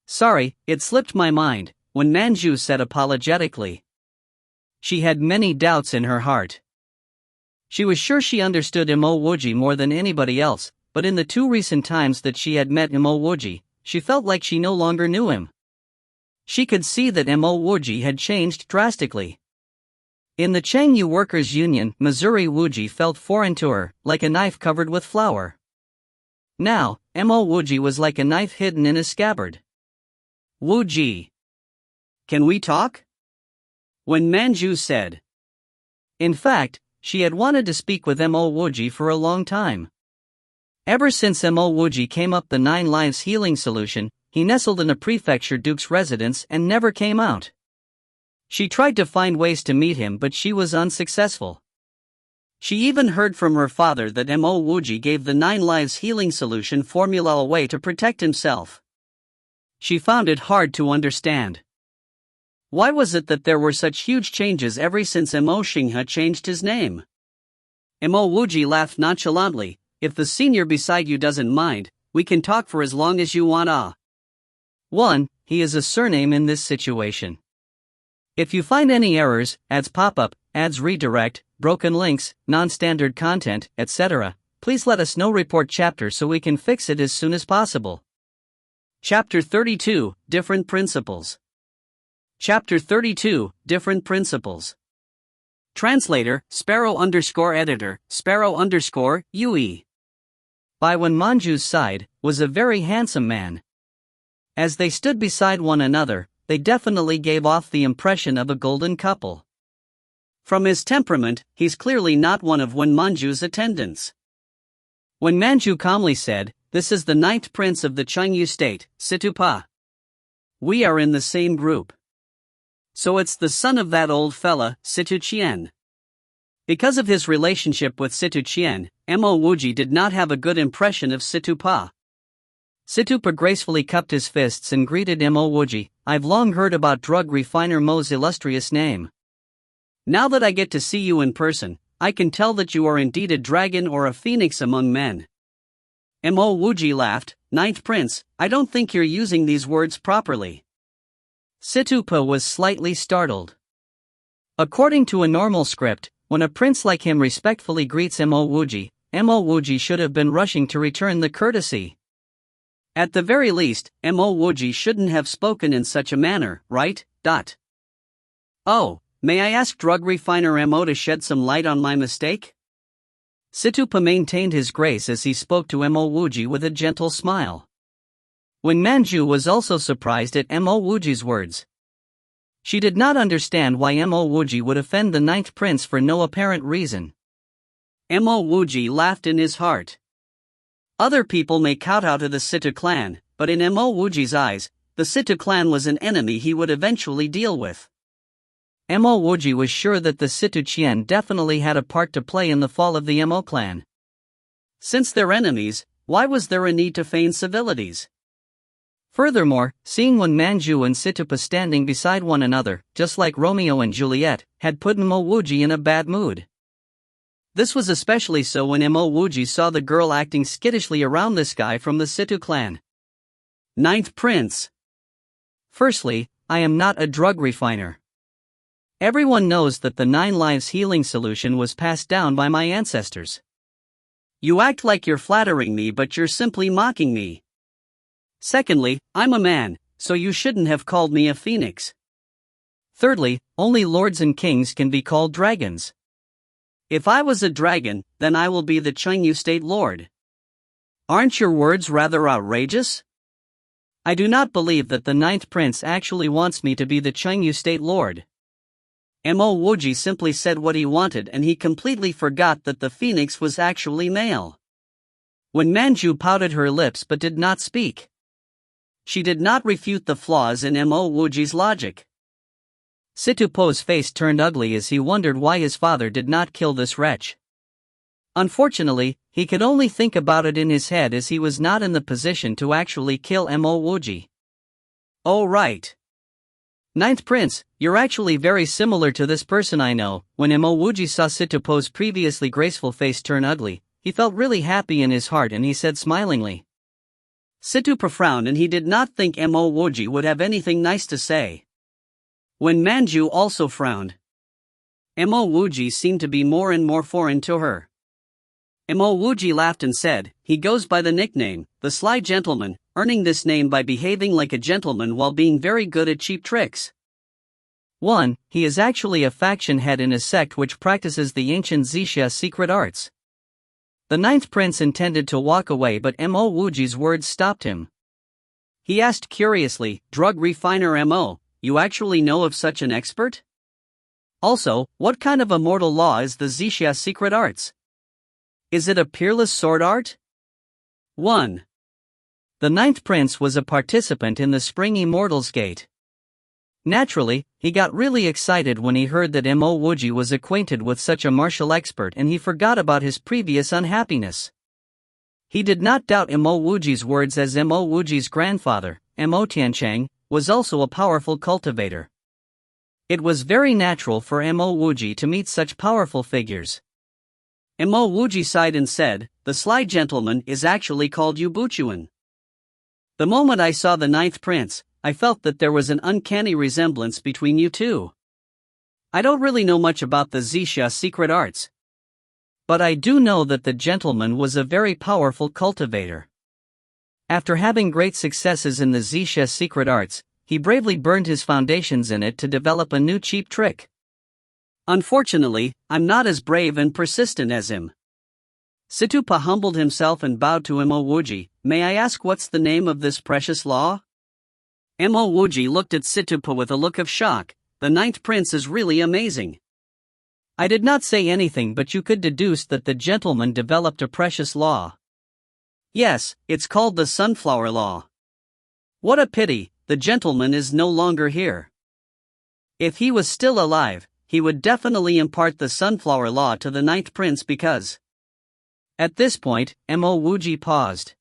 Sorry, it slipped my mind, Wen Manju said apologetically. She had many doubts in her heart. She was sure she understood Mo Wuji more than anybody else, but in the 2 recent times that she had met Mo Wuji, she felt like she no longer knew him. She could see that Mo Wuji had changed drastically. In the Changyu Workers' Union, Missouri Wuji felt foreign to her, like a knife covered with flour. Now, Mo Wuji was like a knife hidden in a scabbard. Wuji. Can we talk? Wen Manju said. In fact, she had wanted to speak with Mo Wuji for a long time. Ever since Mo Wuji came up the 9 Lives healing solution, he nestled in a prefecture duke's residence and never came out. She tried to find ways to meet him, but she was unsuccessful. She even heard from her father that Mo Wuji gave the 9 Lives healing solution formula away to protect himself. She found it hard to understand. Why was it that there were such huge changes ever since Mo Xinghe changed his name? Mo Wuji laughed nonchalantly. If the senior beside you doesn't mind, we can talk for as long as you want. 1. He is a surname in this situation. If you find any errors, ads pop up, ads redirect, broken links, non-standard content, etc., please let us know. Report chapter so we can fix it as soon as possible. Chapter 32, Different Principles. Chapter 32, Different Principles. Translator, Sparrow_editor, Sparrow_UE. By Wen Manju's side, was a very handsome man. As they stood beside one another, they definitely gave off the impression of a golden couple. From his temperament, he's clearly not one of Wen Manju's attendants. Wen Manju calmly said, "This is the 9th prince of the Chengyu state, Situ Pa. We are in the same group. So it's the son of that old fella, Situ Qian." Because of his relationship with Situ Qian, Mo Wuji did not have a good impression of Situ Pa. Situ Pa gracefully cupped his fists and greeted Mo Wuji. "I've long heard about drug refiner Mo's illustrious name. Now that I get to see you in person, I can tell that you are indeed a dragon or a phoenix among men." Mo Wuji laughed. "Ninth prince, I don't think you're using these words properly." Situ Pa was slightly startled. According to a normal script, when a prince like him respectfully greets Mo Wuji should have been rushing to return the courtesy. At the very least, Mo Wuji shouldn't have spoken in such a manner, right? Oh, may I ask drug refiner Mo to shed some light on my mistake? Situ Pa maintained his grace as he spoke to Mo Wuji with a gentle smile. Wen Manju was also surprised at Mo Wuji's words. She did not understand why Mo Wuji would offend the 9th prince for no apparent reason. Mo Wuji laughed in his heart. Other people may kowtow to the Situ clan, but in Mo Wuji's eyes, the Situ clan was an enemy he would eventually deal with. Mo Wuji was sure that the Situ Qian definitely had a part to play in the fall of the Mo clan. Since they're enemies, why was there a need to feign civilities? Furthermore, seeing Wen Manju and Situ Pa standing beside one another, just like Romeo and Juliet, had put Mo Wuji in a bad mood. This was especially so when Mo Wuji saw the girl acting skittishly around this guy from the Situ clan. 9th prince. Firstly, I am not a drug refiner. Everyone knows that the 9 Lives healing solution was passed down by my ancestors. You act like you're flattering me, but you're simply mocking me. Secondly, I'm a man, so you shouldn't have called me a phoenix. Thirdly, only lords and kings can be called dragons. If I was a dragon, then I will be the Chengyu State Lord. Aren't your words rather outrageous? I do not believe that the 9th prince actually wants me to be the Chengyu State Lord. Mo Wuji simply said what he wanted and he completely forgot that the phoenix was actually male. When Manju pouted her lips but did not speak. She did not refute the flaws in Mo Wuji's logic. Situpo's face turned ugly as he wondered why his father did not kill this wretch. Unfortunately, he could only think about it in his head as he was not in the position to actually kill Mo Wuji. Oh right. Ninth Prince, you're actually very similar to this person I know. When Mo Wuji saw Situpo's previously graceful face turn ugly, he felt really happy in his heart and he said smilingly. Situpo frowned and he did not think Mo Wuji would have anything nice to say. When Manju also frowned. Mo Wuji seemed to be more and more foreign to her. Mo Wuji laughed and said, he goes by the nickname, the Sly Gentleman, earning this name by behaving like a gentleman while being very good at cheap tricks. 1. He is actually a faction head in a sect which practices the ancient Xixia secret arts. The Ninth Prince intended to walk away but Mo Wuji's words stopped him. He asked curiously, drug refiner Mo, you actually know of such an expert? Also, what kind of immortal law is the Xixia secret arts? Is it a peerless sword art? 1. The Ninth Prince was a participant in the Spring Immortals Gate. Naturally, he got really excited when he heard that Mo Wuji was acquainted with such a martial expert and he forgot about his previous unhappiness. He did not doubt Mo Wuji's words as Mo Wuji's grandfather, Mo Tianchang, was also a powerful cultivator. It was very natural for Mo Wuji to meet such powerful figures. Mo Wuji sighed and said, the Sly Gentleman is actually called Yubuchuan. The moment I saw the Ninth Prince, I felt that there was an uncanny resemblance between you two. I don't really know much about the Xixia secret arts. But I do know that the gentleman was a very powerful cultivator. After having great successes in the Xixia secret arts, he bravely burned his foundations in it to develop a new cheap trick. Unfortunately, I'm not as brave and persistent as him. Situpo humbled himself and bowed to Mo Wuji. May I ask what's the name of this precious law? Mo Wuji looked at Situpo with a look of shock. The Ninth Prince is really amazing. I did not say anything but you could deduce that the gentleman developed a precious law. Yes, it's called the Sunflower Law. What a pity, the gentleman is no longer here. If he was still alive, he would definitely impart the Sunflower Law to the Ninth Prince because... At this point, Mo Wuji paused.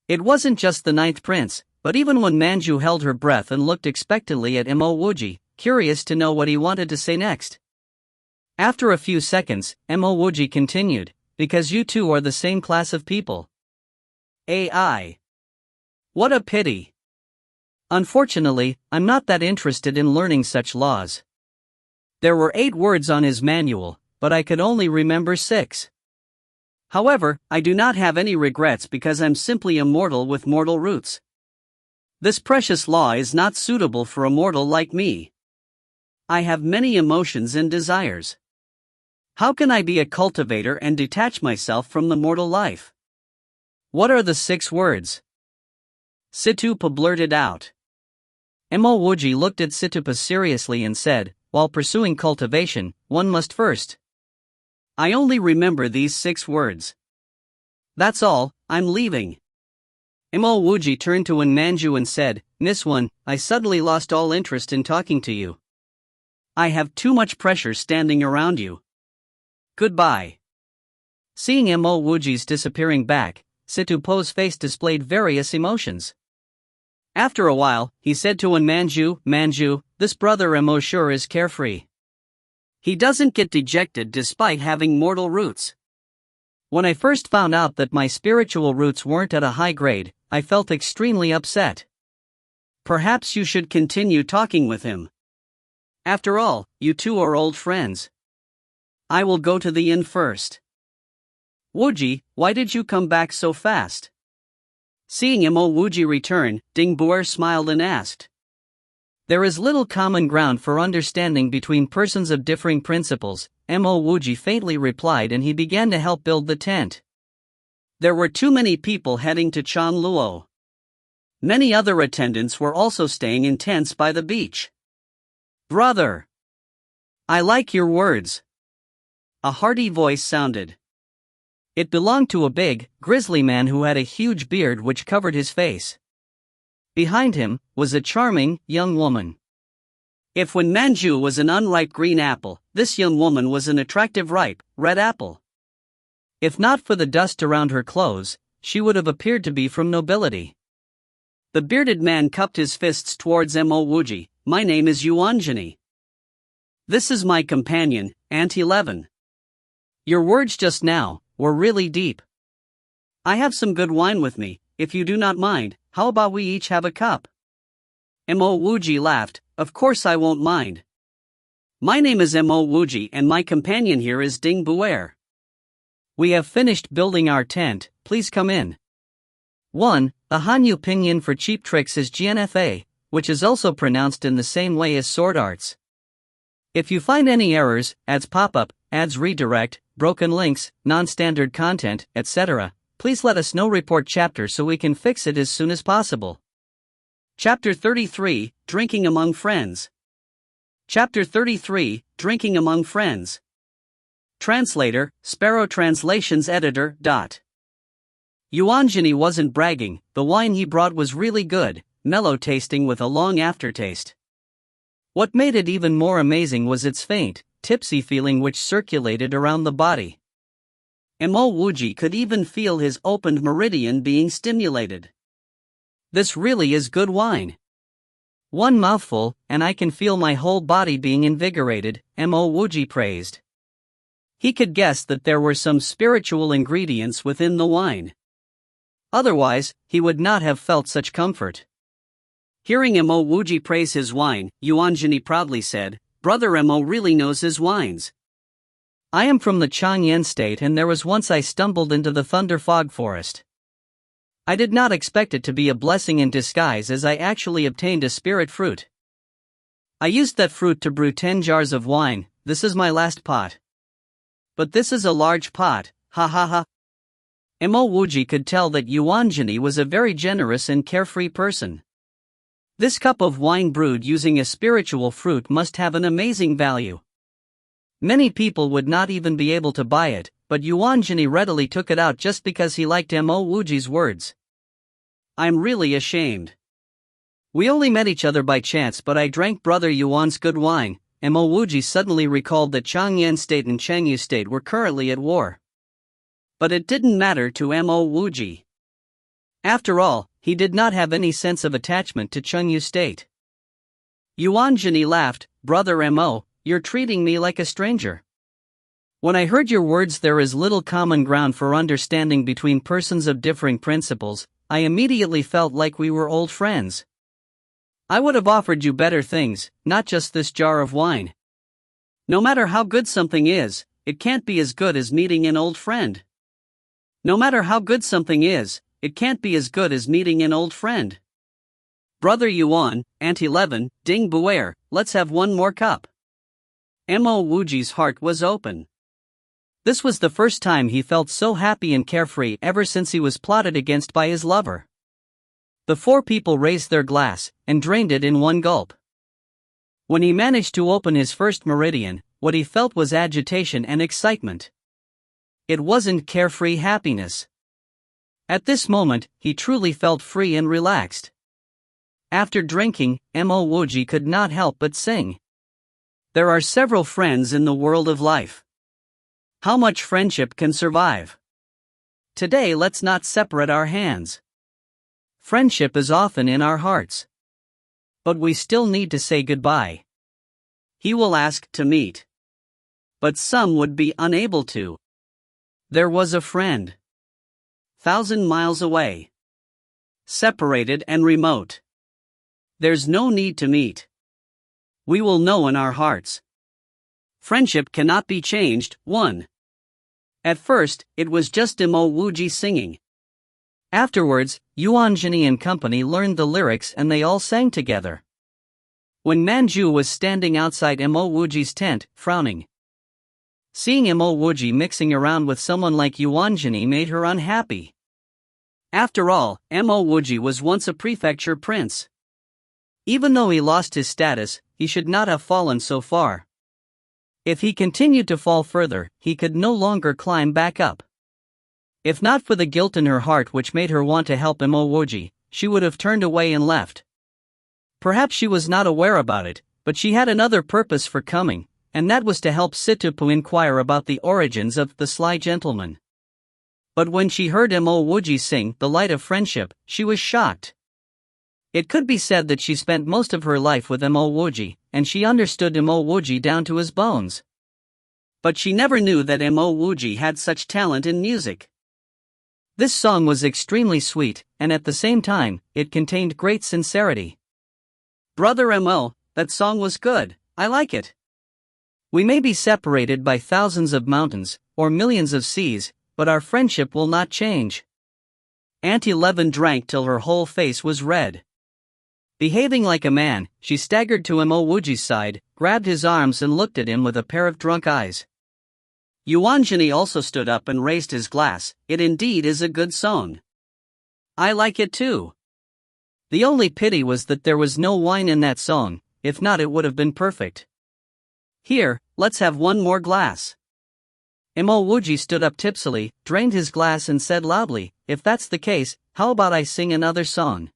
It wasn't just the Ninth Prince, but even when Manju held her breath and looked expectantly at Mo Wuji, curious to know what he wanted to say next. After a few seconds, Mo Wuji continued, because you two are the same class of people. AI. What a pity. Unfortunately, I'm not that interested in learning such laws. There were 8 words on his manual, but I could only remember 6. However, I do not have any regrets because I'm simply a mortal with mortal roots. This precious law is not suitable for a mortal like me. I have many emotions and desires. How can I be a cultivator and detach myself from the mortal life? What are the 6 words? Situpo blurted out. Mo Wuji looked at Situpo seriously and said, while pursuing cultivation, one must first. I only remember these 6 words. That's all, I'm leaving. Mo Wuji turned to Manju and said, Niswan, I suddenly lost all interest in talking to you. I have too much pressure standing around you. Goodbye. Seeing Mo Wuji's disappearing back, Situpo's face displayed various emotions. After a while, he said to Manju, this brother Mo sure is carefree. He doesn't get dejected despite having mortal roots. When I first found out that my spiritual roots weren't at a high grade, I felt extremely upset. Perhaps you should continue talking with him. After all, you two are old friends. I will go to the inn first. Wuji, why did you come back so fast? Seeing Mo Wuji return, Ding Buer smiled and asked. There is little common ground for understanding between persons of differing principles, Mo Wuji faintly replied, and he began to help build the tent. There were too many people heading to Chanluo. Many other attendants were also staying in tents by the beach. Brother! I like your words. A hearty voice sounded. It belonged to a big, grizzly man who had a huge beard which covered his face. Behind him was a charming, young woman. If when Manju was an unripe green apple, this young woman was an attractive ripe, red apple. If not for the dust around her clothes, she would have appeared to be from nobility. The bearded man cupped his fists towards Mo Wuji. My name is Yuanjani. This is my companion, Aunt 11. Your words just now were really deep. I have some good wine with me, if you do not mind, how about we each have a cup? Mo Wuji laughed, of course I won't mind. My name is Mo Wuji and my companion here is Ding Buer. We have finished building our tent, please come in. 1. The Hanyu pinyin for cheap tricks is GNFA, which is also pronounced in the same way as sword arts. If you find any errors, ads pop up, ads redirect, broken links, non-standard content, etc., please let us know. Report chapter so we can fix it as soon as possible. Chapter 33, Drinking Among Friends. Chapter 33, Drinking Among Friends. Translator, Sparrow Translations Editor. Yuanjani wasn't bragging, the wine he brought was really good, mellow tasting with a long aftertaste. What made it even more amazing was its faint, tipsy feeling which circulated around the body. Mo Wuji could even feel his opened meridian being stimulated. This really is good wine. One mouthful, and I can feel my whole body being invigorated, Mo Wuji praised. He could guess that there were some spiritual ingredients within the wine. Otherwise, he would not have felt such comfort. Hearing Mo Wuji praise his wine, Yuanjani proudly said, Brother Mo really knows his wines. I am from the Changyan state and there was once I stumbled into the Thunder Fog Forest. I did not expect it to be a blessing in disguise as I actually obtained a spirit fruit. I used that fruit to brew 10 jars of wine, this is my last pot. But this is a large pot, ha ha ha. Mo Wuji could tell that Yuanjani was a very generous and carefree person. This cup of wine brewed using a spiritual fruit must have an amazing value. Many people would not even be able to buy it, but Yuanjani readily took it out just because he liked Mo Wuji's words. I'm really ashamed. We only met each other by chance but I drank Brother Yuan's good wine. Mo Wuji suddenly recalled that Changyan state and Chengyu state were currently at war. But it didn't matter to Mo Wuji. After all, he did not have any sense of attachment to Chengyu state. Yuanjani laughed, Brother Mo, you're treating me like a stranger. When I heard your words there is little common ground for understanding between persons of differing principles, I immediately felt like we were old friends. I would have offered you better things, not just this jar of wine. No matter how good something is, it can't be as good as meeting an old friend. No matter how good something is, it can't be as good as meeting an old friend. Brother Yuan, Aunt 11, Ding Buer, let's have one more cup. Mo Wuji's heart was open. This was the first time he felt so happy and carefree ever since he was plotted against by his lover. The four people raised their glass and drained it in one gulp. When he managed to open his first meridian, what he felt was agitation and excitement. It wasn't carefree happiness. At this moment, he truly felt free and relaxed. After drinking, Mo Wuji could not help but sing. There are several friends in the world of life. How much friendship can survive? Today let's not separate our hands. Friendship is often in our hearts. But we still need to say goodbye. He will ask to meet. But some would be unable to. There was a friend. 1,000 miles away. Separated and remote. There's no need to meet. We will know in our hearts. Friendship cannot be changed. 1. At first, it was just Mo Wuji singing. Afterwards, Yuanjani and company learned the lyrics and they all sang together. When Manju was standing outside Mo Wuji's tent, frowning. Seeing Mo Wuji mixing around with someone like Yuanjani made her unhappy. After all, Mo Wuji was once a prefecture prince. Even though he lost his status, he should not have fallen so far. If he continued to fall further, he could no longer climb back up. If not for the guilt in her heart which made her want to help Mo Wuji, she would have turned away and left. Perhaps she was not aware about it, but she had another purpose for coming, and that was to help Situpu inquire about the origins of the sly gentleman. But when she heard Mo Wuji sing The Light of Friendship, she was shocked. It could be said that she spent most of her life with Mo Wuji, and she understood Mo Wuji down to his bones. But she never knew that Mo Wuji had such talent in music. This song was extremely sweet, and at the same time, it contained great sincerity. Brother Mo, that song was good, I like it. We may be separated by thousands of mountains, or millions of seas, but our friendship will not change. Auntie Levin drank till her whole face was red. Behaving like a man, she staggered to Mo Wuji's side, grabbed his arms and looked at him with a pair of drunk eyes. Yuanjini also stood up and raised his glass. It indeed is a good song. I like it too. The only pity was that there was no wine in that song, if not it would have been perfect. Here, let's have one more glass. Mo Wuji stood up tipsily, drained his glass and said loudly, if that's the case, how about I sing another song?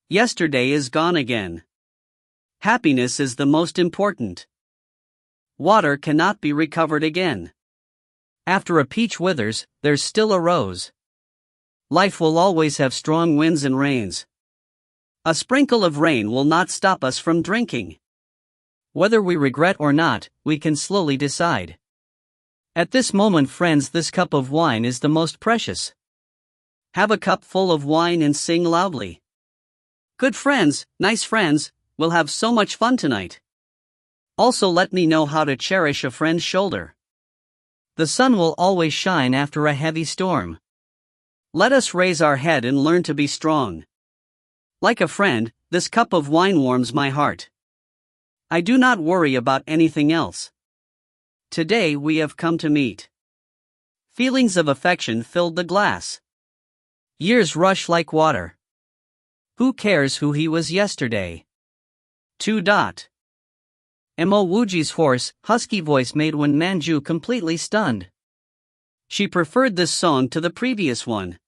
Yesterday is gone again. Happiness is the most important. Water cannot be recovered again. After a peach withers, there's still a rose. Life will always have strong winds and rains. A sprinkle of rain will not stop us from drinking. Whether we regret or not, we can slowly decide. At this moment, friends, this cup of wine is the most precious. Have a cup full of wine and sing loudly. Good friends, nice friends, we'll have so much fun tonight. Also let me know how to cherish a friend's shoulder. The sun will always shine after a heavy storm. Let us raise our head and learn to be strong. Like a friend, this cup of wine warms my heart. I do not worry about anything else. Today we have come to meet. Feelings of affection filled the glass. Years rush like water. Who cares who he was yesterday? 2. Mo Wuji's hoarse, husky voice made Wen Manju completely stunned. She preferred this song to the previous one.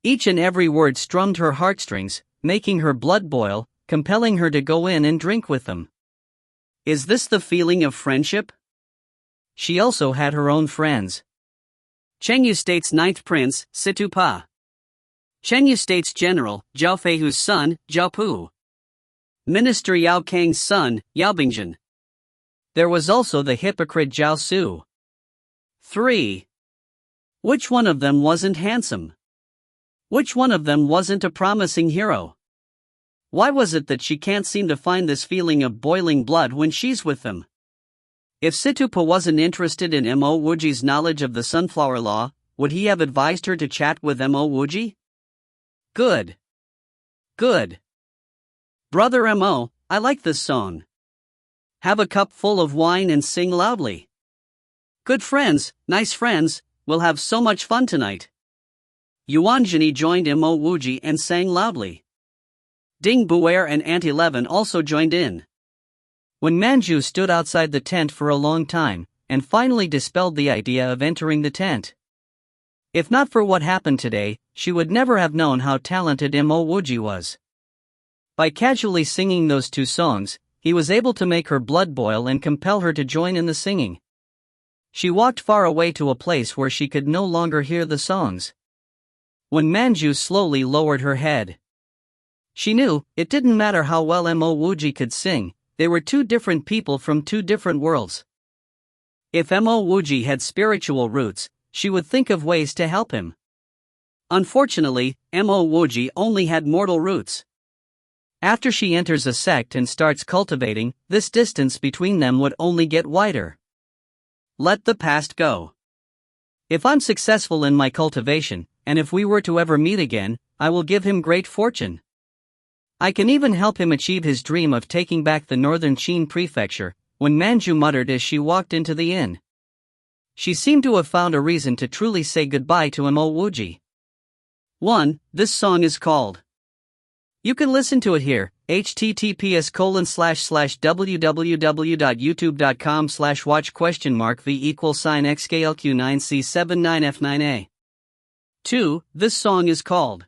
Each and every word strummed her heartstrings, making her blood boil, compelling her to go in and drink with them. Is this the feeling of friendship? She also had her own friends. Chengyu State's 9th Prince, Situpa. Chengyu State's General, Zhao Feihu's son, Zhao Pu. Minister Yao Kang's son, Yao Bingjin. There was also the hypocrite Zhao Su. 3. Which one of them wasn't handsome? Which one of them wasn't a promising hero? Why was it that she can't seem to find this feeling of boiling blood when she's with them? If Situpa wasn't interested in Mo Wuji's knowledge of the sunflower law, would he have advised her to chat with Mo Wuji? Good. Good. Brother Mo, I like this song. Have a cup full of wine and sing loudly. Good friends, nice friends, we'll have so much fun tonight. Yuanjini joined Mo Wuji and sang loudly. Ding Buer and Auntie Levin also joined in. When Manju stood outside the tent for a long time, and finally dispelled the idea of entering the tent. If not for what happened today, she would never have known how talented Mo Wuji was. By casually singing those 2 songs, he was able to make her blood boil and compel her to join in the singing. She walked far away to a place where she could no longer hear the songs. When Manju slowly lowered her head, she knew it didn't matter how well Mo Wuji could sing, they were 2 different people from 2 different worlds. If Mo Wuji had spiritual roots, she would think of ways to help him. Unfortunately, Mo Wuji only had mortal roots. After she enters a sect and starts cultivating, this distance between them would only get wider. Let the past go. If I'm successful in my cultivation, and if we were to ever meet again, I will give him great fortune. I can even help him achieve his dream of taking back the northern Qin prefecture, when Manju muttered as she walked into the inn. She seemed to have found a reason to truly say goodbye to Mo Wuji. 1. This song is called. You can listen to it here. https://www.youtube.com/watch?v=xklq9c79f9a. 2. This song is called.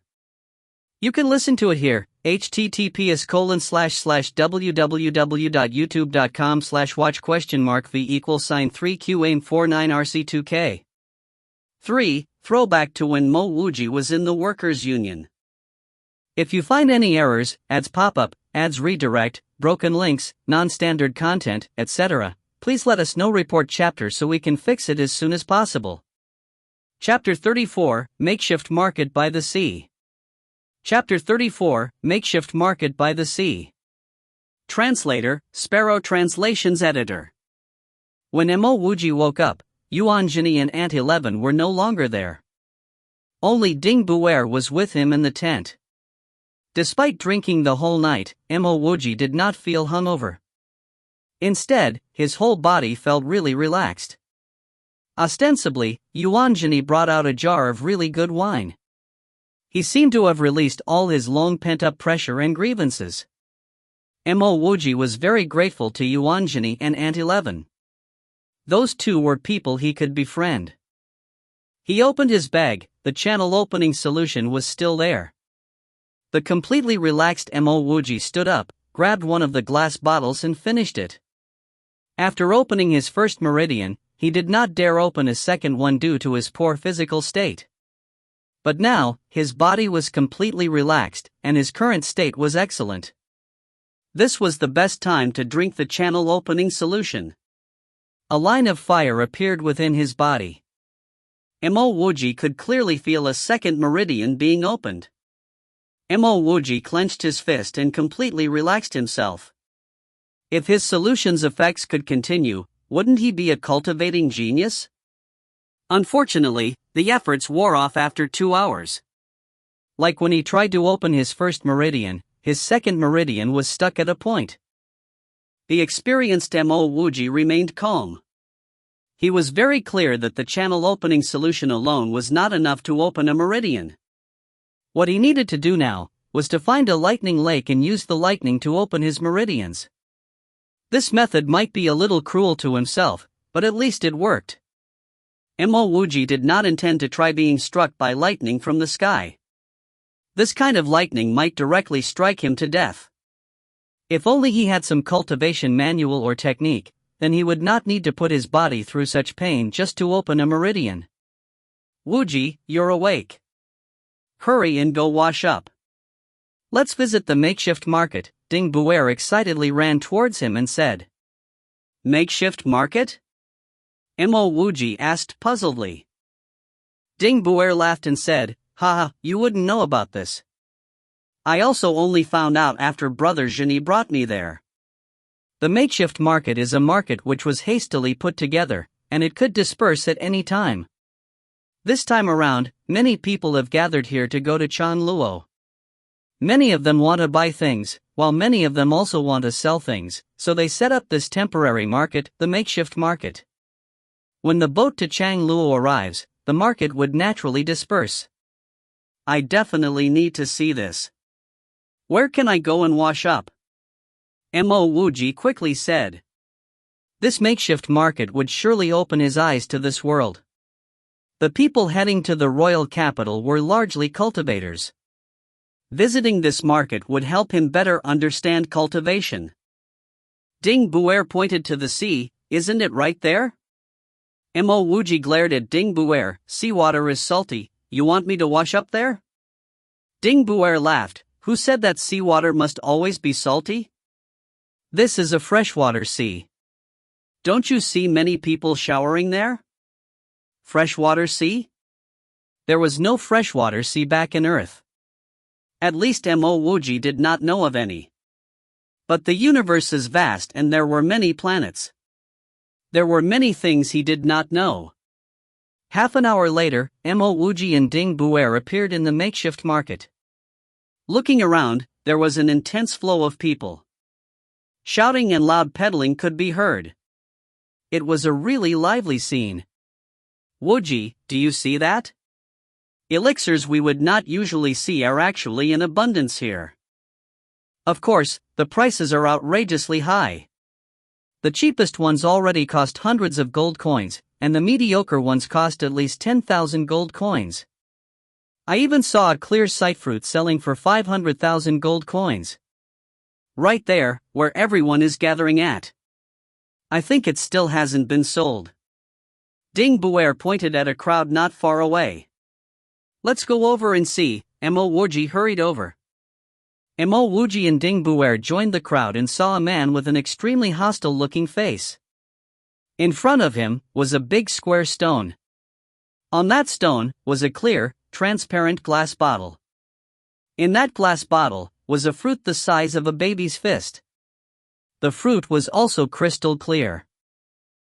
You can listen to it here. https://www.youtube.com/watch?v=3q-aim49rc2k. 3. Throwback to when Mo Wuji was in the Workers' Union. If you find any errors, ads pop up, ads redirect, broken links, non-standard content, etc., please let us know. Report chapter so we can fix it as soon as possible. Chapter 34, Makeshift Market by the Sea. Chapter 34, Makeshift Market by the Sea. Translator, Sparrow Translations Editor. When Mo Wuji woke up, Yuanjini and Ant 11 were no longer there. Only Ding Buer was with him in the tent. Despite drinking the whole night, Mo Wuji did not feel hungover. Instead, his whole body felt really relaxed. Ostensibly, Yuanjini brought out a jar of really good wine. He seemed to have released all his long pent-up pressure and grievances. Mo Wuji was very grateful to Yuanjini and Ant 11. Those two were people he could befriend. He opened his bag. The channel opening solution was still there. The completely relaxed Mo Wuji stood up, grabbed one of the glass bottles and finished it. After opening his first meridian, he did not dare open a second one due to his poor physical state. But now, his body was completely relaxed, and his current state was excellent. This was the best time to drink the channel opening solution. A line of fire appeared within his body. Mo Wuji could clearly feel a second meridian being opened. Mo Wuji clenched his fist and completely relaxed himself. If his solution's effects could continue, wouldn't he be a cultivating genius? Unfortunately, the efforts wore off after 2 hours. Like when he tried to open his first meridian, his second meridian was stuck at a point. The experienced Mo Wuji remained calm. He was very clear that the channel opening solution alone was not enough to open a meridian. What he needed to do now was to find a lightning lake and use the lightning to open his meridians. This method might be a little cruel to himself, but at least it worked. Mo Wuji did not intend to try being struck by lightning from the sky. This kind of lightning might directly strike him to death. If only he had some cultivation manual or technique, then he would not need to put his body through such pain just to open a meridian. Wuji, you're awake. Hurry and go wash up. Let's visit the makeshift market. Ding Buer excitedly ran towards him and said. Makeshift market? Mo Wuji asked puzzledly. Ding Buer laughed and said, Haha, you wouldn't know about this. I also only found out after Brother Zhini brought me there. The makeshift market is a market which was hastily put together, and it could disperse at any time. This time around, many people have gathered here to go to Chanluo. Many of them want to buy things, while many of them also want to sell things, so they set up this temporary market, the makeshift market. When the boat to Changluo arrives, the market would naturally disperse. I definitely need to see this. Where can I go and wash up? Mo Wuji quickly said. This makeshift market would surely open his eyes to this world. The people heading to the royal capital were largely cultivators. Visiting this market would help him better understand cultivation. Ding Buer pointed to the sea, isn't it right there? Mo Wuji glared at Ding Buer, seawater is salty, you want me to wash up there? Ding Buer laughed, who said that seawater must always be salty? This is a freshwater sea. Don't you see many people showering there? Freshwater sea? There was no freshwater sea back in Earth. At least Mo Wuji did not know of any. But the universe is vast and there were many planets. There were many things he did not know. Half an hour later, Mo Wuji and Ding Buer appeared in the makeshift market. Looking around, there was an intense flow of people. Shouting and loud peddling could be heard. It was a really lively scene. Wuji, do you see that? Elixirs we would not usually see are actually in abundance here. Of course, the prices are outrageously high. The cheapest ones already cost hundreds of gold coins, and the mediocre ones cost at least 10,000 gold coins. I even saw a clear sight fruit selling for 500,000 gold coins. Right there, where everyone is gathering at. I think it still hasn't been sold. Ding Buer pointed at a crowd not far away. Let's go over and see. Mo Wuji hurried over. Mo Wuji and Ding Buer joined the crowd and saw a man with an extremely hostile-looking face. In front of him was a big square stone. On that stone was a clear, transparent glass bottle. In that glass bottle was a fruit the size of a baby's fist. The fruit was also crystal clear.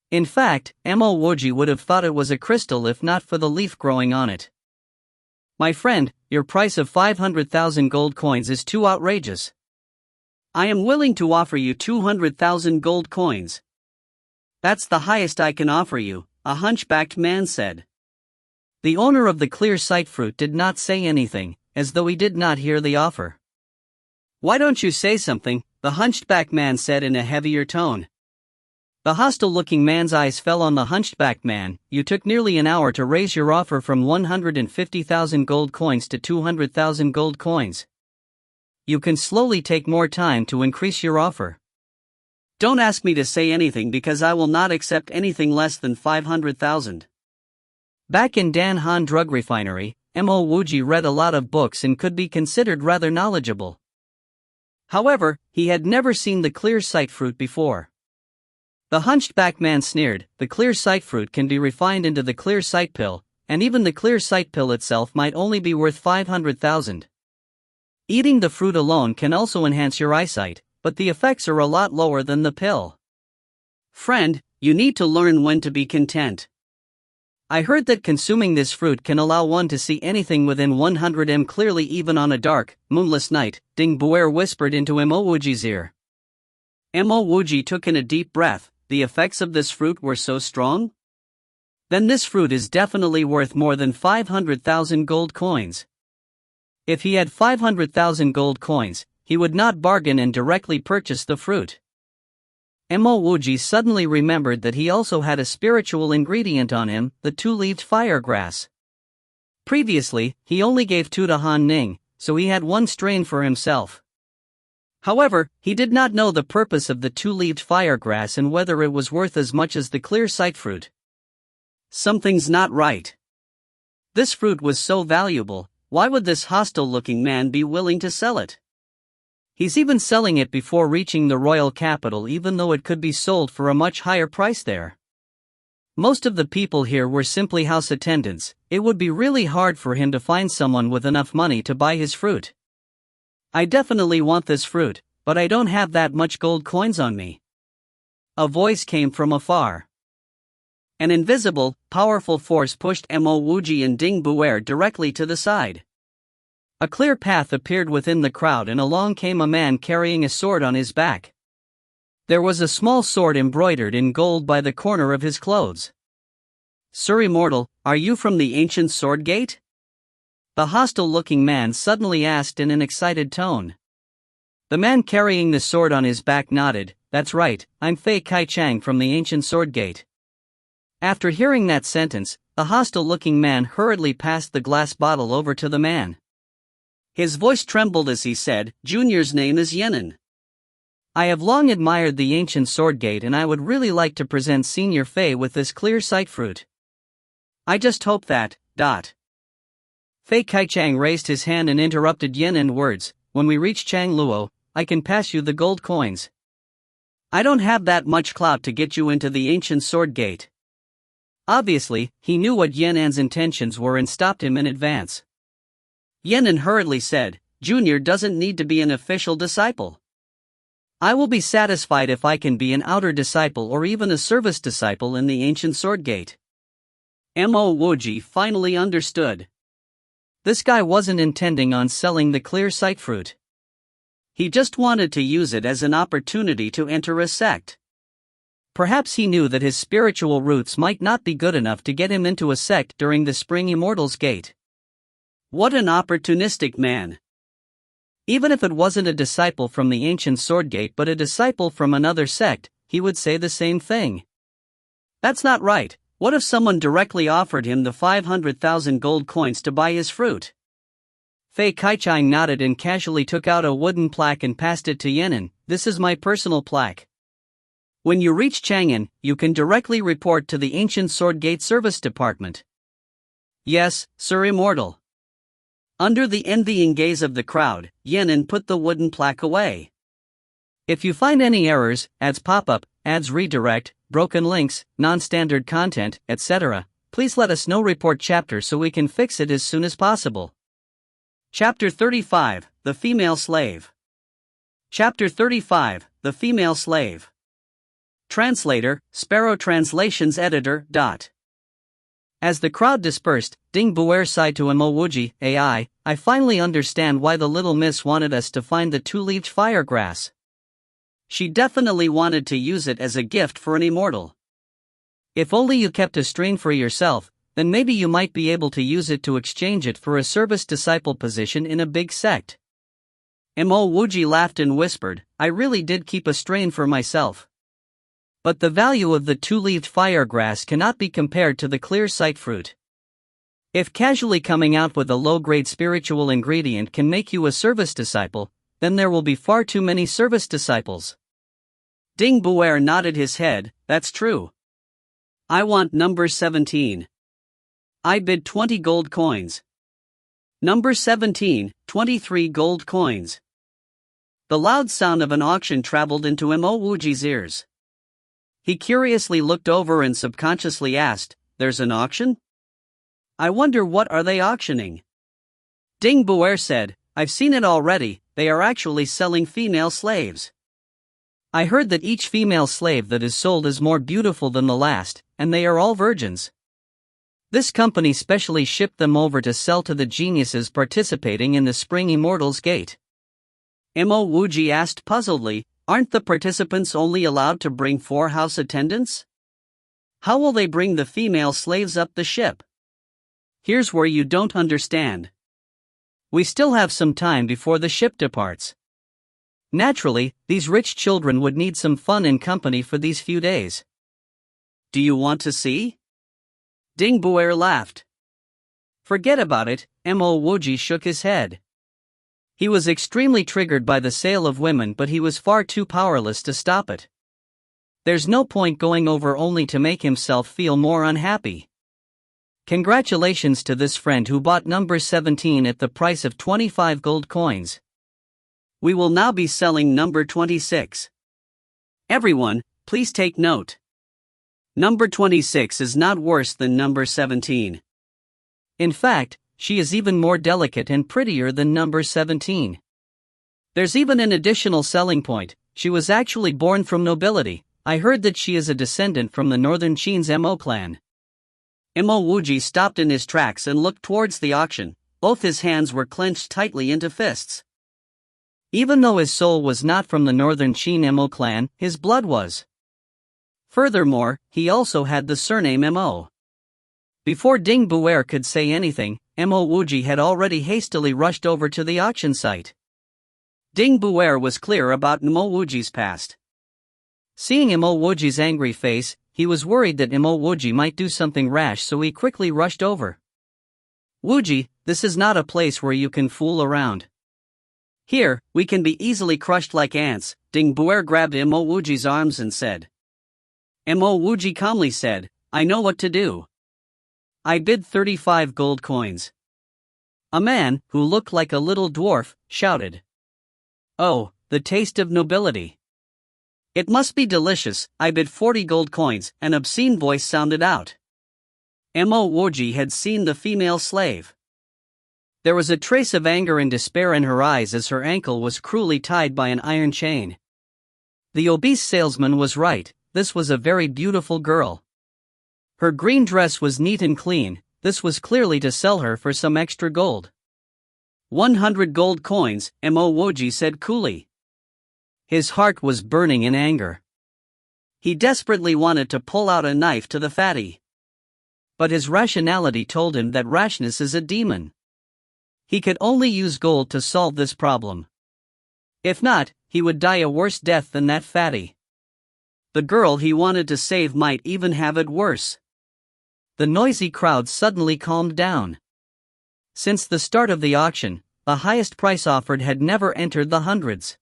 In fact, Mo Wuji would have thought it was a crystal if not for the leaf growing on it. My friend, your price of 500,000 gold coins is too outrageous. I am willing to offer you 200,000 gold coins. That's the highest I can offer you, a hunchbacked man said. The owner of the clear sight fruit did not say anything, as though he did not hear the offer. Why don't you say something? The hunchback man said in a heavier tone. The hostile-looking man's eyes fell on the hunchback man. You took nearly an hour to raise your offer from 150,000 gold coins to 200,000 gold coins. You can slowly take more time to increase your offer. Don't ask me to say anything because I will not accept anything less than 500,000. Back in Dan Han Drug Refinery, Mo Wuji read a lot of books and could be considered rather knowledgeable. However, he had never seen the clear sight fruit before. The hunchback man sneered, the clear sight fruit can be refined into the clear sight pill, and even the clear sight pill itself might only be worth 500,000. Eating the fruit alone can also enhance your eyesight, but the effects are a lot lower than the pill. Friend, you need to learn when to be content. I heard that consuming this fruit can allow one to see anything within 100 m clearly even on a dark, moonless night, Ding Buer whispered into Mo Wuji's ear. Mo Wuji took in a deep breath. The effects of this fruit were so strong? Then this fruit is definitely worth more than 500,000 gold coins. If he had 500,000 gold coins, he would not bargain and directly purchase the fruit. Mo Wuji suddenly remembered that he also had a spiritual ingredient on him, the two-leaved firegrass. Previously, he only gave 2 to Han Ning, so he had 1 strain for himself. However, he did not know the purpose of the two-leaved firegrass and whether it was worth as much as the clear sight fruit. Something's not right. This fruit was so valuable, why would this hostile-looking man be willing to sell it? He's even selling it before reaching the royal capital even though it could be sold for a much higher price there. Most of the people here were simply house attendants. It would be really hard for him to find someone with enough money to buy his fruit. I definitely want this fruit, but I don't have that much gold coins on me. A voice came from afar. An invisible, powerful force pushed Mo Wuji and Ding Buer directly to the side. A clear path appeared within the crowd and along came a man carrying a sword on his back. There was a small sword embroidered in gold by the corner of his clothes. Sir Immortal, are you from the ancient sword gate? The hostile-looking man suddenly asked in an excited tone. The man carrying the sword on his back nodded. That's right, I'm Fei Kai-Chang from the ancient sword gate. After hearing that sentence, the hostile-looking man hurriedly passed the glass bottle over to the man. His voice trembled as he said, Junior's name is Yenin. I have long admired the ancient sword gate and I would really like to present Senior Fei with this clear sight fruit. I just hope that, Fei Kai-Chang raised his hand and interrupted Yen in words, when we reach Chang Luo, I can pass you the gold coins. I don't have that much clout to get you into the ancient sword gate. Obviously, he knew what Yan'an's intentions were and stopped him in advance. Yan'an hurriedly said, Junior doesn't need to be an official disciple. I will be satisfied if I can be an outer disciple or even a service disciple in the ancient sword gate. Mo Wuji finally understood. This guy wasn't intending on selling the clear sight fruit. He just wanted to use it as an opportunity to enter a sect. Perhaps he knew that his spiritual roots might not be good enough to get him into a sect during the Spring Immortals Gate. What an opportunistic man. Even if it wasn't a disciple from the ancient Swordgate but a disciple from another sect, he would say the same thing. That's not right. What if someone directly offered him the 500,000 gold coins to buy his fruit? Fei Kaichai nodded and casually took out a wooden plaque and passed it to Yenin. This is my personal plaque. When you reach Chang'an, you can directly report to the ancient Swordgate Service Department. Yes, Sir Immortal. Under the envying gaze of the crowd, Yenin put the wooden plaque away. If you find any errors, ads pop up, ads redirect, broken links, non-standard content, etc., please let us know. Report chapter so we can fix it as soon as possible. Chapter 35, The Female Slave. Chapter 35, The Female Slave. Translator, Sparrow Translations Editor. As the crowd dispersed, Ding Buer sighed to Mo Wuji, AI, I finally understand why the little miss wanted us to find the two-leaved firegrass. She definitely wanted to use it as a gift for an immortal. If only you kept a strain for yourself, then maybe you might be able to use it to exchange it for a service disciple position in a big sect. Mo Wuji laughed and whispered, I really did keep a strain for myself. But the value of the two-leaved firegrass cannot be compared to the clear sight fruit. If casually coming out with a low-grade spiritual ingredient can make you a service disciple, then there will be far too many service disciples. Ding Buer nodded his head, that's true. I want number 17. I bid 20 gold coins. Number 17, 23 gold coins. The loud sound of an auction traveled into Mo Wuji's ears. He curiously looked over and subconsciously asked, there's an auction? I wonder what are they auctioning? Ding Buer said, I've seen it already, they are actually selling female slaves. I heard that each female slave that is sold is more beautiful than the last, and they are all virgins. This company specially shipped them over to sell to the geniuses participating in the Spring Immortals Gate. Mo Wuji asked puzzledly, aren't the participants only allowed to bring 4 house attendants? How will they bring the female slaves up the ship? Here's where you don't understand. We still have some time before the ship departs. Naturally, these rich children would need some fun and company for these few days. Do you want to see? Ding Buer laughed. Forget about it, Mo Wuji shook his head. He was extremely triggered by the sale of women, but he was far too powerless to stop it. There's no point going over only to make himself feel more unhappy. Congratulations to this friend who bought number 17 at the price of 25 gold coins. We will now be selling number 26. Everyone, please take note. Number 26 is not worse than number 17. In fact, she is even more delicate and prettier than number 17. There's even an additional selling point, she was actually born from nobility. I heard that she is a descendant from the Northern Qin's Mo clan. Mo Wuji stopped in his tracks and looked towards the auction, both his hands were clenched tightly into fists. Even though his soul was not from the Northern Qin Mo clan, his blood was. Furthermore, he also had the surname Mo. Before Ding Buer could say anything, Mo Wuji had already hastily rushed over to the auction site. Ding Buer was clear about Mo Wuji's past. Seeing Mo Wuji's angry face, he was worried that Mo Wuji might do something rash, so he quickly rushed over. Wuji, this is not a place where you can fool around. Here, we can be easily crushed like ants. Ding Buer grabbed Mo Wuji's arms and said. Mo Wuji calmly said, I know what to do. I bid 35 gold coins. A man, who looked like a little dwarf, shouted. Oh, the taste of nobility. It must be delicious. I bid 40 gold coins, an obscene voice sounded out. Mo Wuji had seen the female slave. There was a trace of anger and despair in her eyes as her ankle was cruelly tied by an iron chain. The obese salesman was right, this was a very beautiful girl. Her green dress was neat and clean, this was clearly to sell her for some extra gold. 100 gold coins, Mo Wuji said coolly. His heart was burning in anger. He desperately wanted to pull out a knife to the fatty. But his rationality told him that rashness is a demon. He could only use gold to solve this problem. If not, he would die a worse death than that fatty. The girl he wanted to save might even have it worse. The noisy crowd suddenly calmed down. Since the start of the auction, the highest price offered had never entered the hundreds.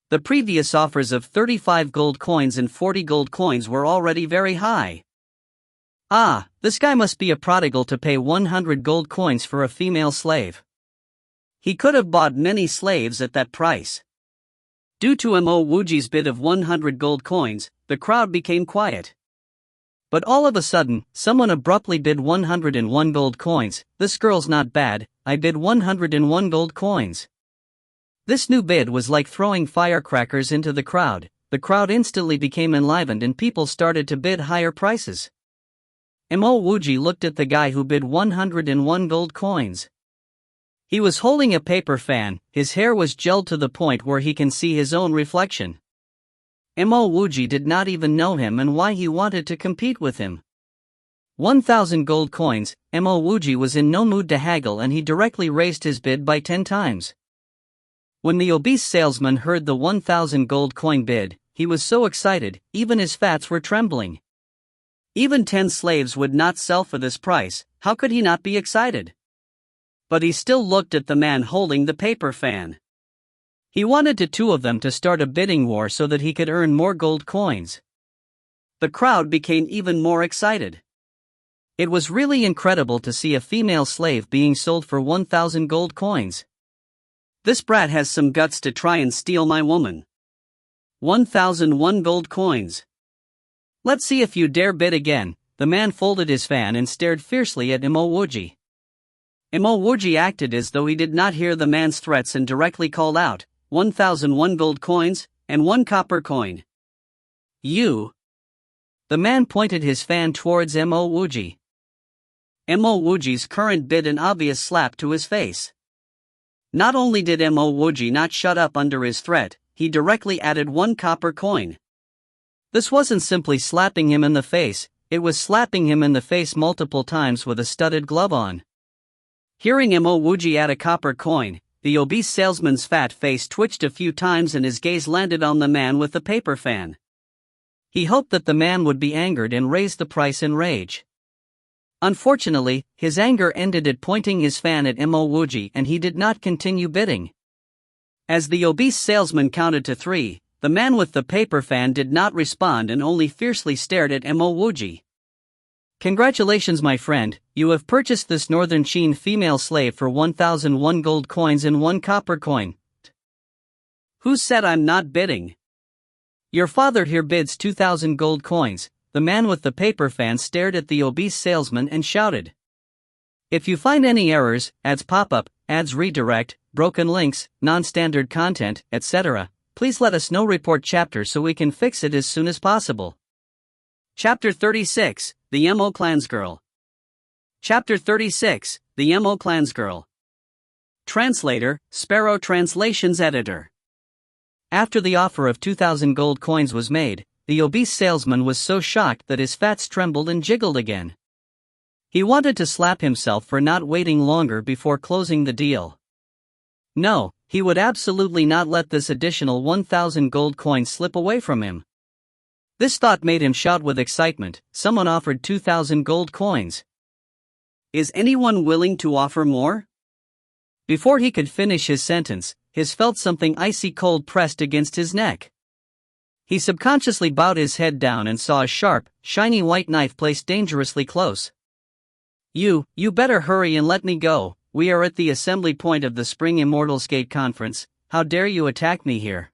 The previous offers of 35 gold coins and 40 gold coins were already very high. Ah, this guy must be a prodigal to pay 100 gold coins for a female slave. He could have bought many slaves at that price. Due to Mo Wuji's bid of 100 gold coins, the crowd became quiet. But all of a sudden, someone abruptly bid 101 gold coins. This girl's not bad, I bid 101 gold coins. This new bid was like throwing firecrackers into the crowd. The crowd instantly became enlivened and people started to bid higher prices. Mo Wuji looked at the guy who bid 101 gold coins. He was holding a paper fan, his hair was gelled to the point where he can see his own reflection. Mo Wuji did not even know him and why he wanted to compete with him. 1,000 gold coins. Mo Wuji was in no mood to haggle and he directly raised his bid by 10 times. When the obese salesman heard the 1,000 gold coin bid, he was so excited, even his fats were trembling. Even 10 slaves would not sell for this price, how could he not be excited? But he still looked at the man holding the paper fan. He wanted the two of them to start a bidding war so that he could earn more gold coins. The crowd became even more excited. It was really incredible to see a female slave being sold for 1,000 gold coins. This brat has some guts to try and steal my woman. 1,001 gold coins. Let's see if you dare bid again. The man folded his fan and stared fiercely at Mo Wuji. Mo Wuji acted as though he did not hear the man's threats and directly called out, 1,001 gold coins, and 1 copper coin. You. The man pointed his fan towards Mo Wuji. Mo Wuji's current bid an obvious slap to his face. Not only did Mo Wuji not shut up under his threat, he directly added 1 copper coin. This wasn't simply slapping him in the face, it was slapping him in the face multiple times with a studded glove on. Hearing Mo Wuji add a copper coin, the obese salesman's fat face twitched a few times and his gaze landed on the man with the paper fan. He hoped that the man would be angered and raise the price in rage. Unfortunately, his anger ended at pointing his fan at Mo Wuji and he did not continue bidding. As the obese salesman counted to 3, the man with the paper fan did not respond and only fiercely stared at Mo Wuji. Congratulations my friend, you have purchased this northern Qin female slave for 1,001 gold coins and 1 copper coin. Who said I'm not bidding? Your father here bids 2,000 gold coins. The man with the paper fan stared at the obese salesman and shouted. If you find any errors, ads pop up, ads redirect, broken links, non-standard content, etc., please let us know. Report chapter so we can fix it as soon as possible. Chapter 36, The Mo Clan's Girl. Chapter 36, The Mo Clan's Girl. Translator, Sparrow Translations Editor. After the offer of 2,000 gold coins was made, the obese salesman was so shocked that his fats trembled and jiggled again. He wanted to slap himself for not waiting longer before closing the deal. No, he would absolutely not let this additional 1,000 gold coins slip away from him. This thought made him shout with excitement. Someone offered 2,000 gold coins. Is anyone willing to offer more? Before he could finish his sentence, he felt something icy cold pressed against his neck. He subconsciously bowed his head down and saw a sharp, shiny white knife placed dangerously close. You better hurry and let me go. We are at the assembly point of the Spring Immortals Gate Conference. How dare you attack me here?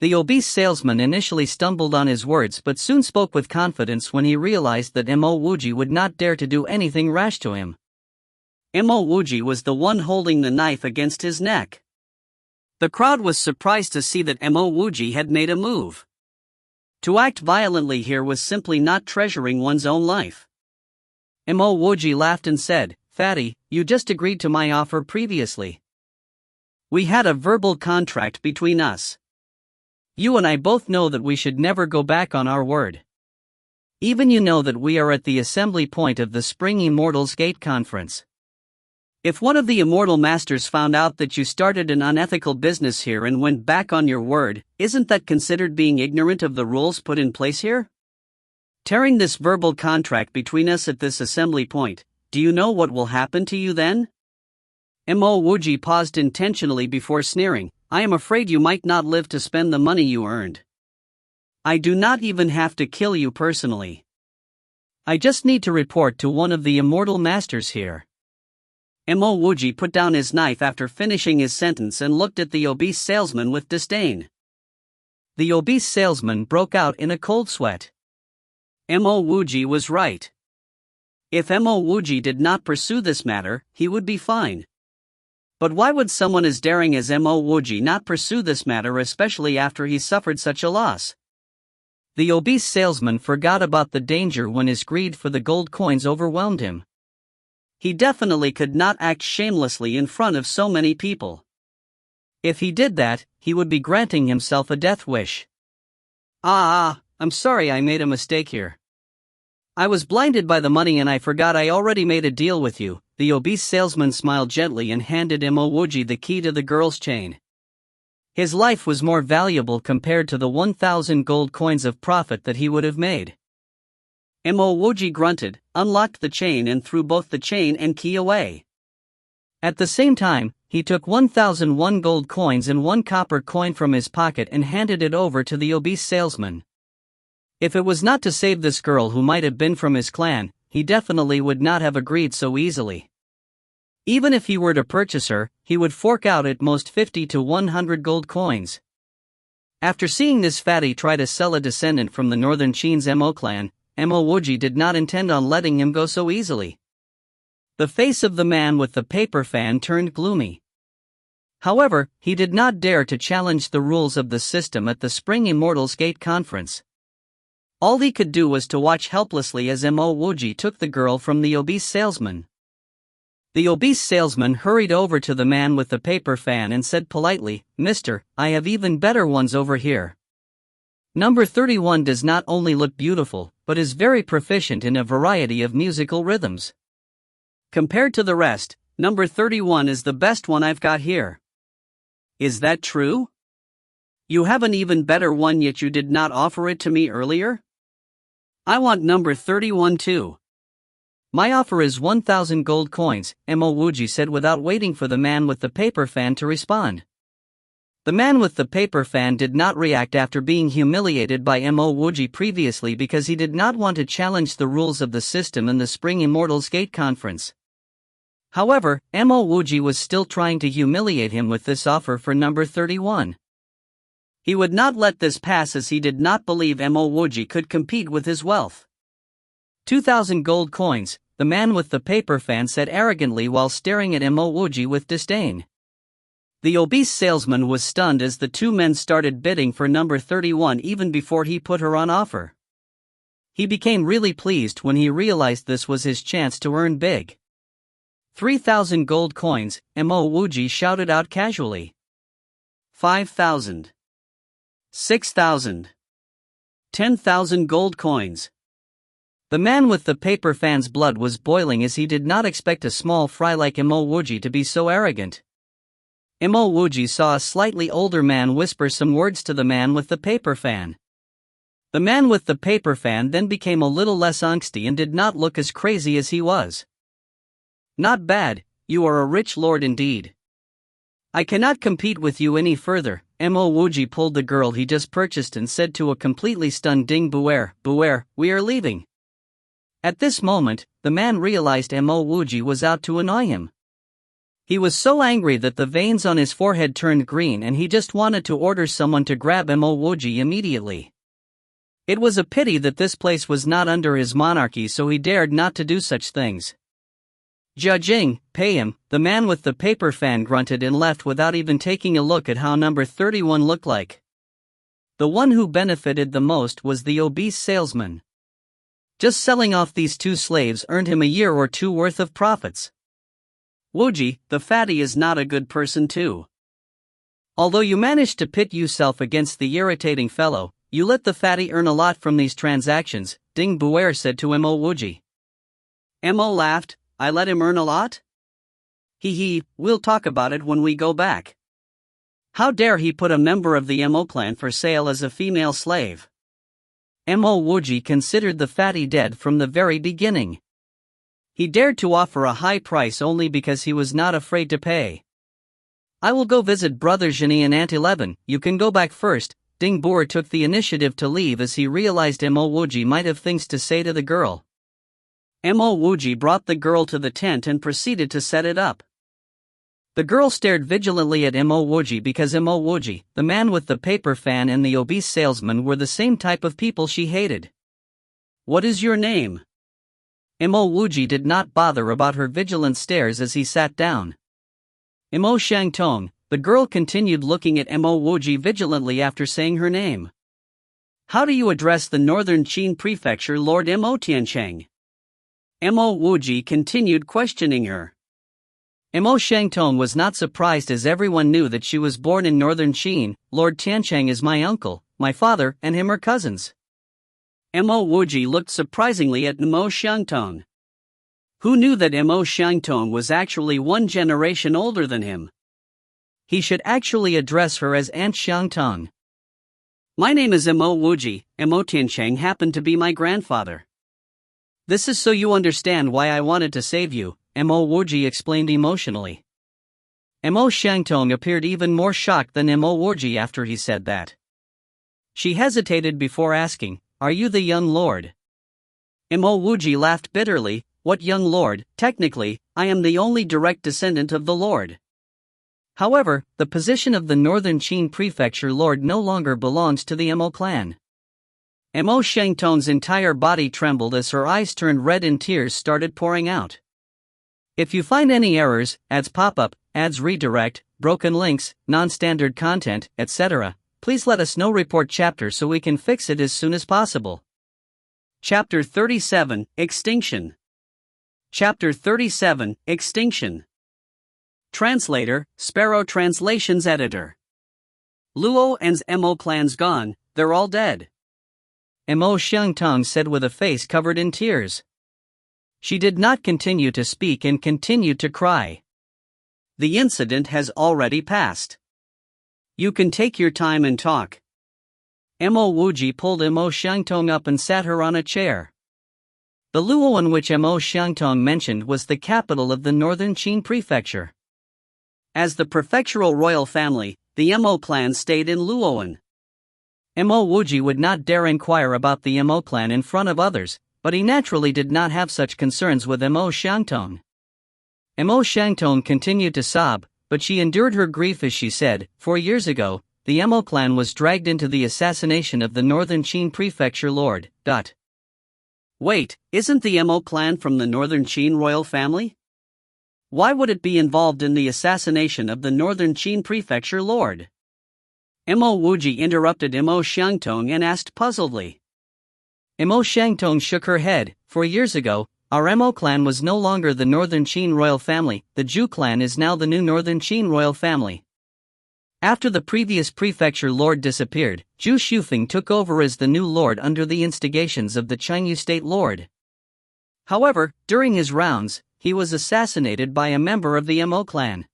The obese salesman initially stumbled on his words but soon spoke with confidence when he realized that Mo Wuji would not dare to do anything rash to him. Mo Wuji was the one holding the knife against his neck. The crowd was surprised to see that Mo Wuji had made a move. To act violently here was simply not treasuring one's own life. Mo Wuji laughed and said, "Fatty, you just agreed to my offer previously. We had a verbal contract between us. You and I both know that we should never go back on our word. Even you know that we are at the assembly point of the Spring Immortals Gate Conference. If one of the immortal masters found out that you started an unethical business here and went back on your word, isn't that considered being ignorant of the rules put in place here? Tearing this verbal contract between us at this assembly point, do you know what will happen to you then? Mo Wuji paused intentionally before sneering. I am afraid you might not live to spend the money you earned. I do not even have to kill you personally. I just need to report to one of the immortal masters here. Mo Wuji put down his knife after finishing his sentence and looked at the obese salesman with disdain. The obese salesman broke out in a cold sweat. Mo Wuji was right. If Mo Wuji did not pursue this matter, he would be fine. But why would someone as daring as Mo Wuji not pursue this matter, especially after he suffered such a loss? The obese salesman forgot about the danger when his greed for the gold coins overwhelmed him. He definitely could not act shamelessly in front of so many people. If he did that, he would be granting himself a death wish. I'm sorry, I made a mistake here. I was blinded by the money and I forgot I already made a deal with you. The obese salesman smiled gently and handed Mo Wuji the key to the girl's chain. His life was more valuable compared to the 1,000 gold coins of profit that he would have made. Mo Wuji grunted, unlocked the chain and threw both the chain and key away. At the same time, he took 1,001 gold coins and 1 copper coin from his pocket and handed it over to the obese salesman. If it was not to save this girl who might have been from his clan, he definitely would not have agreed so easily. Even if he were to purchase her, he would fork out at most 50 to 100 gold coins. After seeing this fatty try to sell a descendant from the northern Qin's Mo clan, Mo Wuji did not intend on letting him go so easily. The face of the man with the paper fan turned gloomy. However, he did not dare to challenge the rules of the system at the Spring Immortals Gate conference. All he could do was to watch helplessly as Mo Wuji took the girl from the obese salesman. The obese salesman hurried over to the man with the paper fan and said politely, "Mister, I have even better ones over here. Number 31 does not only look beautiful, but is very proficient in a variety of musical rhythms. Compared to the rest, number 31 is the best one I've got here." Is that true? You have an even better one yet you did not offer it to me earlier? I want number 31 too. My offer is 1,000 gold coins, Mo Wuji said without waiting for the man with the paper fan to respond. The man with the paper fan did not react after being humiliated by Mo Wuji previously because he did not want to challenge the rules of the system in the Spring Immortals Gate conference. However, Mo Wuji was still trying to humiliate him with this offer for number 31. He would not let this pass as he did not believe Mo Wuji could compete with his wealth. 2,000 gold coins, the man with the paper fan said arrogantly while staring at Mo Wuji with disdain. The obese salesman was stunned as the two men started bidding for number 31 even before he put her on offer. He became really pleased when he realized this was his chance to earn big. 3,000 gold coins, Mo Wuji shouted out casually. 5,000. 6,000. 10,000 gold coins. The man with the paper fan's blood was boiling as he did not expect a small fry like Mo Wuji to be so arrogant. Mo Wuji saw a slightly older man whisper some words to the man with the paper fan. The man with the paper fan then became a little less angsty and did not look as crazy as he was. Not bad, you are a rich lord indeed. I cannot compete with you any further. Mo Wuji pulled the girl he just purchased and said to a completely stunned Ding Buer, we are leaving. At this moment, the man realized Mo Wuji was out to annoy him. He was so angry that the veins on his forehead turned green and he just wanted to order someone to grab Mo Wuji immediately. It was a pity that this place was not under his monarchy, so he dared not to do such things. Jia, pay him, the man with the paper fan grunted and left without even taking a look at how number 31 looked like. The one who benefited the most was the obese salesman. Just selling off these two slaves earned him a year or two worth of profits. Wuji, the fatty is not a good person too. Although you managed to pit yourself against the irritating fellow, you let the fatty earn a lot from these transactions, Ding Buer said to Mo Wuji. Mo laughed, I let him earn a lot? We'll talk about it when we go back. How dare he put a member of the Mo clan for sale as a female slave? Mo Wuji considered the fatty dead from the very beginning. He dared to offer a high price only because he was not afraid to pay. I will go visit Brother Zhani and Aunt 11, you can go back first. Ding Boer took the initiative to leave as he realized Mo Wuji might have things to say to the girl. Mo Wuji brought the girl to the tent and proceeded to set it up. The girl stared vigilantly at Mo Wuji because Mo Wuji, the man with the paper fan and the obese salesman were the same type of people she hated. What is your name? Mo Wuji did not bother about her vigilant stares as he sat down. Mo Shangtong, the girl continued looking at Mo Wuji vigilantly after saying her name. How do you address the Northern Qin Prefecture Lord Mo Tiancheng? Mo Wuji continued questioning her. Mo Shangtong was not surprised as everyone knew that she was born in Northern Qin. Lord Tiancheng is my uncle, my father and him are cousins. Mo Wuji looked surprisingly at Mo Shangtong. Who knew that Mo Shangtong was actually one generation older than him? He should actually address her as Aunt Shangtong. My name is Mo Wuji. Mo Tiancheng happened to be my grandfather. This is so you understand why I wanted to save you, Mo Wuji explained emotionally. Mo Shangtong appeared even more shocked than Mo Wuji after he said that. She hesitated before asking, are you the young lord? Mo Wuji laughed bitterly, what young lord? Technically, I am the only direct descendant of the lord. However, the position of the Northern Qin Prefecture lord no longer belongs to the Mo clan. Mo Shangtong's entire body trembled as her eyes turned red and tears started pouring out. If you find any errors, ads pop up, ads redirect, broken links, non-standard content, etc., please let us know. Report chapter so we can fix it as soon as possible. Chapter 37, Extinction. Chapter 37, Extinction. Translator, Sparrow Translations Editor. Luo and's Mo clan's gone, they're all dead. Mo Shangtong said with a face covered in tears. She did not continue to speak and continued to cry. The incident has already passed. You can take your time and talk. Mo Wuji pulled Mo Shangtong up and sat her on a chair. The Luoan which Mo Shangtong mentioned was the capital of the Northern Qin Prefecture. As the prefectural royal family, the Mo clan stayed in Luoan. Mo Wuji would not dare inquire about the Mo clan in front of others, but he naturally did not have such concerns with Mo Shangtong. Mo Shangtong continued to sob, but she endured her grief as she said, 4 years ago, the Mo clan was dragged into the assassination of the Northern Qin Prefecture lord. Wait, isn't the Mo clan from the Northern Qin royal family? Why would it be involved in the assassination of the Northern Qin Prefecture lord? Mo Wuji interrupted Mo Shangtong and asked puzzledly. Mo Shangtong shook her head. 4 years ago, our Mo clan was no longer the Northern Qin royal family, the Zhu clan is now the new Northern Qin royal family. After the previous prefecture lord disappeared, Zhu Shufeng took over as the new lord under the instigations of the Chinese state lord. However, during his rounds, he was assassinated by a member of the Mo clan.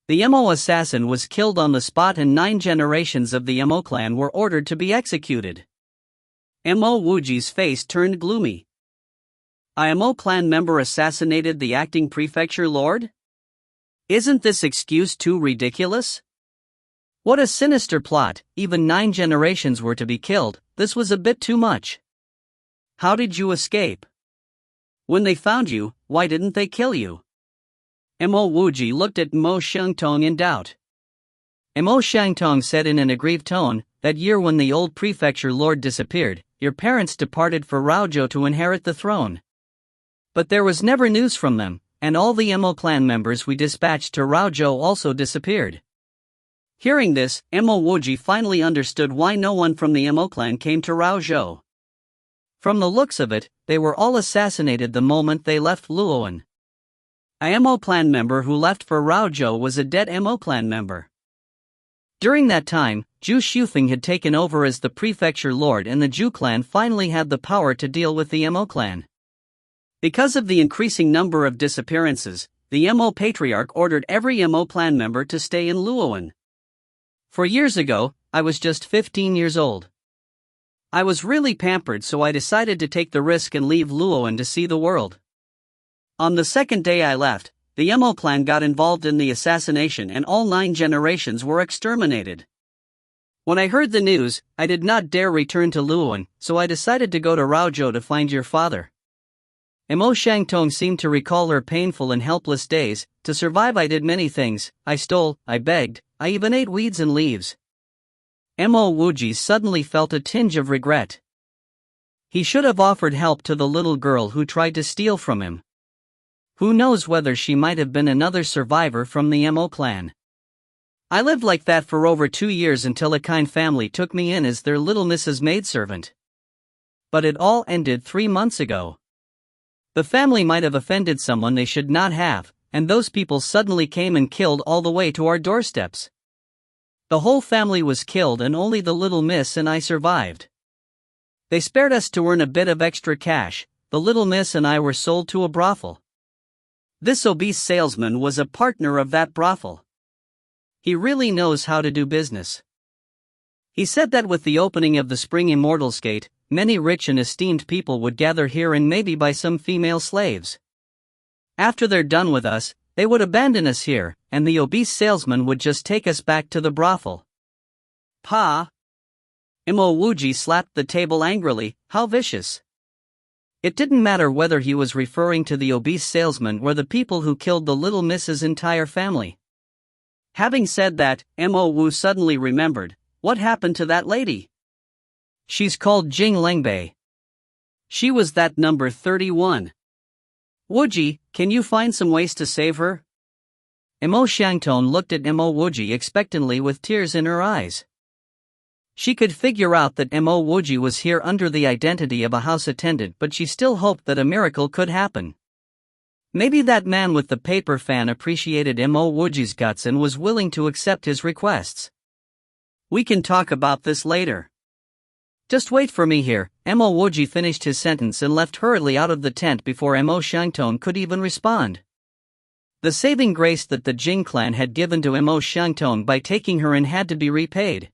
The Mo assassin was killed on the spot and 9 generations of the Mo clan were ordered to be executed. Mo Wuji's face turned gloomy. A Mo clan member assassinated the acting prefecture lord? Isn't this excuse too ridiculous? What a sinister plot, even 9 generations were to be killed, this was a bit too much. How did you escape? When they found you, why didn't they kill you? Mo Wuji looked at Mo Shangtong in doubt. Mo Shangtong said in an aggrieved tone, that year when the old prefecture lord disappeared, your parents departed for Raozhou to inherit the throne. But there was never news from them, and all the Mo clan members we dispatched to Raozhou also disappeared. Hearing this, Mo Wuji finally understood why no one from the Mo clan came to Raozhou. From the looks of it, they were all assassinated the moment they left Luoan. A Mo clan member who left for Raozhou was a dead Mo clan member. During that time, Zhu Shufeng had taken over as the prefecture lord and the Zhu clan finally had the power to deal with the Mo clan. Because of the increasing number of disappearances, the Mo patriarch ordered every Mo clan member to stay in Luowan. For years ago, I was just 15 years old. I was really pampered, so I decided to take the risk and leave Luowan to see the world. On the second day I left, the Mo clan got involved in the assassination and all 9 generations were exterminated. When I heard the news, I did not dare return to Luowan, so I decided to go to Raozhou to find your father. Mo Shangtong seemed to recall her painful and helpless days. To survive I did many things, I stole, I begged, I even ate weeds and leaves. Mo Wuji suddenly felt a tinge of regret. He should have offered help to the little girl who tried to steal from him. Who knows whether she might have been another survivor from the Mo clan. I lived like that for over 2 years until a kind family took me in as their little Mrs. maidservant. But it all ended 3 months ago. The family might have offended someone they should not have, and those people suddenly came and killed all the way to our doorsteps. The whole family was killed and only the little miss and I survived. They spared us to earn a bit of extra cash. The little miss and I were sold to a brothel. This obese salesman was a partner of that brothel. He really knows how to do business. He said that with the opening of the Spring Immortals Gate, many rich and esteemed people would gather here and maybe buy some female slaves. After they're done with us, they would abandon us here, and the obese salesman would just take us back to the brothel. Pa! Mo Wuji slapped the table angrily. How vicious. It didn't matter whether he was referring to the obese salesman or the people who killed the little miss's entire family. Having said that, Mo Wu suddenly remembered, what happened to that lady? She's called Jing Lengbei. She was that number 31. Wuji, can you find some ways to save her? Mo Shangtong looked at Mo Wuji expectantly with tears in her eyes. She could figure out that Mo Wuji was here under the identity of a house attendant, but she still hoped that a miracle could happen. Maybe that man with the paper fan appreciated Mo Wuji's guts and was willing to accept his requests. We can talk about this later. Just wait for me here. Mo Wuji finished his sentence and left hurriedly out of the tent before Mo Shangtong could even respond. The saving grace that the Jing clan had given to Mo Shangtong by taking her in had to be repaid.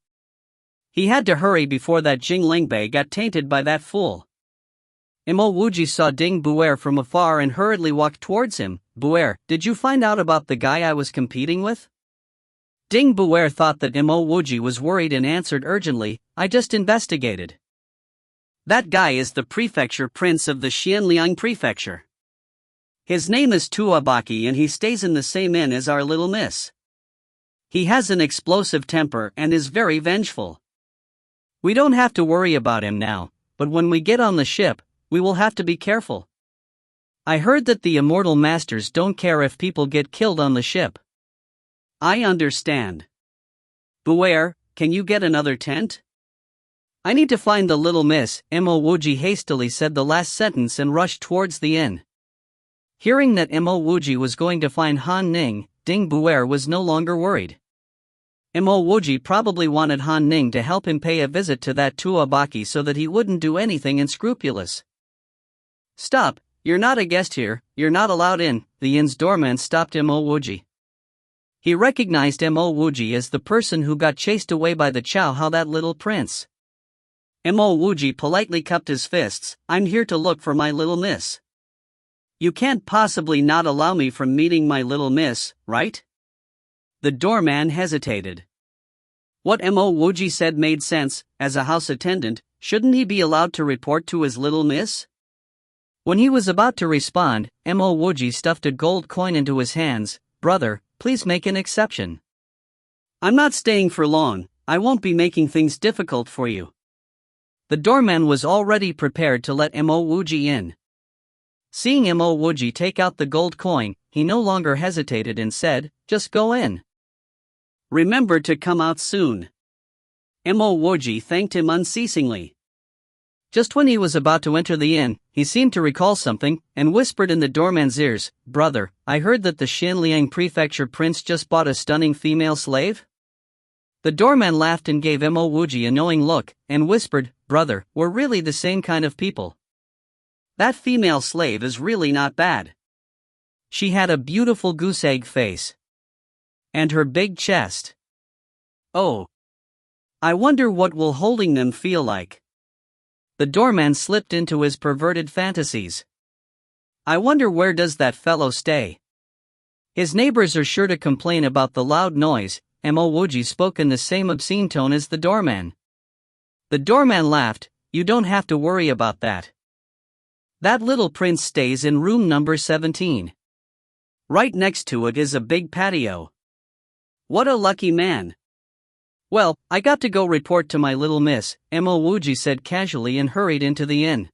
He had to hurry before that Jing Lengbei got tainted by that fool. Mo Wuji saw Ding Buer from afar and hurriedly walked towards him. Buer, did you find out about the guy I was competing with? Ding Buer thought that Mo Wuji was worried and answered urgently, I just investigated. That guy is the prefecture prince of the Xianliang prefecture. His name is Tuabaki and he stays in the same inn as our little miss. He has an explosive temper and is very vengeful. We don't have to worry about him now, but when we get on the ship, we will have to be careful. I heard that the immortal masters don't care if people get killed on the ship. I understand. Buer, can you get another tent? I need to find the little miss. Mo Wuji hastily said the last sentence and rushed towards the inn. Hearing that Mo Wuji was going to find Han Ning, Ding Buer was no longer worried. Mo Wuji probably wanted Han Ning to help him pay a visit to that Tuabaki so that he wouldn't do anything unscrupulous. Stop, you're not a guest here, you're not allowed in. The inn's doorman stopped Mo Wuji. He recognized Mo Wuji as the person who got chased away by the Chow How that little prince. Mo Wuji politely cupped his fists, I'm here to look for my little miss. You can't possibly not allow me from meeting my little miss, right? The doorman hesitated. What Mo Wuji said made sense. As a house attendant, shouldn't he be allowed to report to his little miss? When he was about to respond, Mo Wuji stuffed a gold coin into his hands. Brother, please make an exception. I'm not staying for long, I won't be making things difficult for you. The doorman was already prepared to let Mo Wuji in. Seeing Mo Wuji take out the gold coin, he no longer hesitated and said, just go in. Remember to come out soon. Mo Wuji thanked him unceasingly. Just when he was about to enter the inn, he seemed to recall something, and whispered in the doorman's ears, Brother, I heard that the Xianliang prefecture prince just bought a stunning female slave? The doorman laughed and gave Mo Wuji a knowing look, and whispered, Brother, we're really the same kind of people. That female slave is really not bad. She had a beautiful goose egg face. And her big chest. Oh. I wonder what will holding them feel like. The doorman slipped into his perverted fantasies. I wonder where does that fellow stay? His neighbors are sure to complain about the loud noise. Mo Wuji spoke in the same obscene tone as the doorman. The doorman laughed. You don't have to worry about that. That little prince stays in room number 17. Right next to it is a big patio. What a lucky man. Well, I got to go report to my little miss, Mo Wuji said casually and hurried into the inn.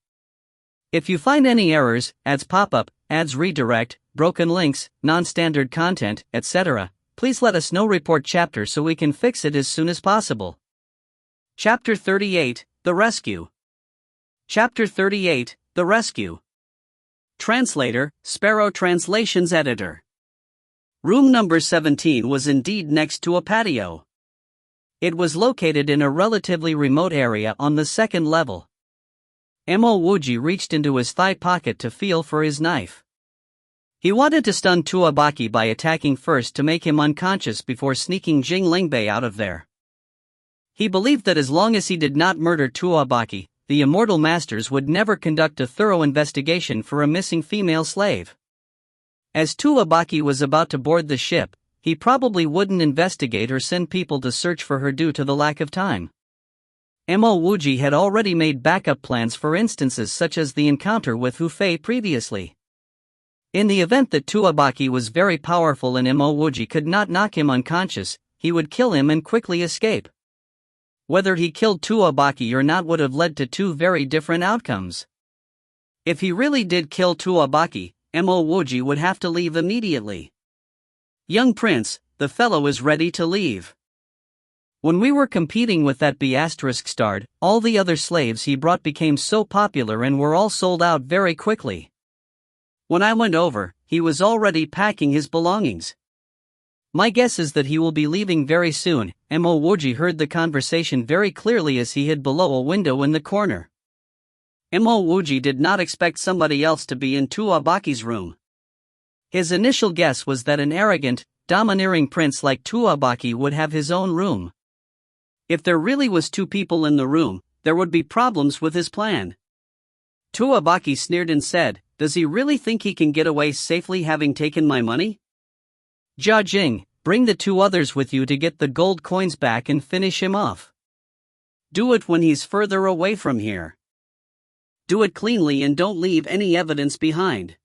If you find any errors, ads pop up, ads redirect, broken links, non-standard content, etc., please let us know. Report chapter so we can fix it as soon as possible. Chapter 38, The Rescue. Chapter 38, The Rescue. Translator, Sparrow Translations Editor. Room number 17 was indeed next to a patio. It was located in a relatively remote area on the second level. Mo Wuji reached into his thigh pocket to feel for his knife. He wanted to stun Tuabaki by attacking first to make him unconscious before sneaking Jing Lingbei out of there. He believed that as long as he did not murder Tuabaki, the immortal masters would never conduct a thorough investigation for a missing female slave. As Tuabaki was about to board the ship, he probably wouldn't investigate or send people to search for her due to the lack of time. Mo Wuji had already made backup plans for instances such as the encounter with Hu Fei previously. In the event that Tuabaki was very powerful and Mo Wuji could not knock him unconscious, he would kill him and quickly escape. Whether he killed Tuabaki or not would have led to two very different outcomes. If he really did kill Tuabaki, Mo Wuji would have to leave immediately. Young prince, the fellow is ready to leave. When we were competing with that B*****, all the other slaves he brought became so popular and were all sold out very quickly. When I went over, he was already packing his belongings. My guess is that he will be leaving very soon. Mo Wuji heard the conversation very clearly as he hid below a window in the corner. Mo Wuji did not expect somebody else to be in Tuabaki's room. His initial guess was that an arrogant, domineering prince like Tuabaki would have his own room. If there really was two people in the room, there would be problems with his plan. Tuabaki sneered and said, "Does he really think he can get away safely having taken my money? Jia Jing, bring the two others with you to get the gold coins back and finish him off. Do it when he's further away from here. Do it cleanly and don't leave any evidence behind."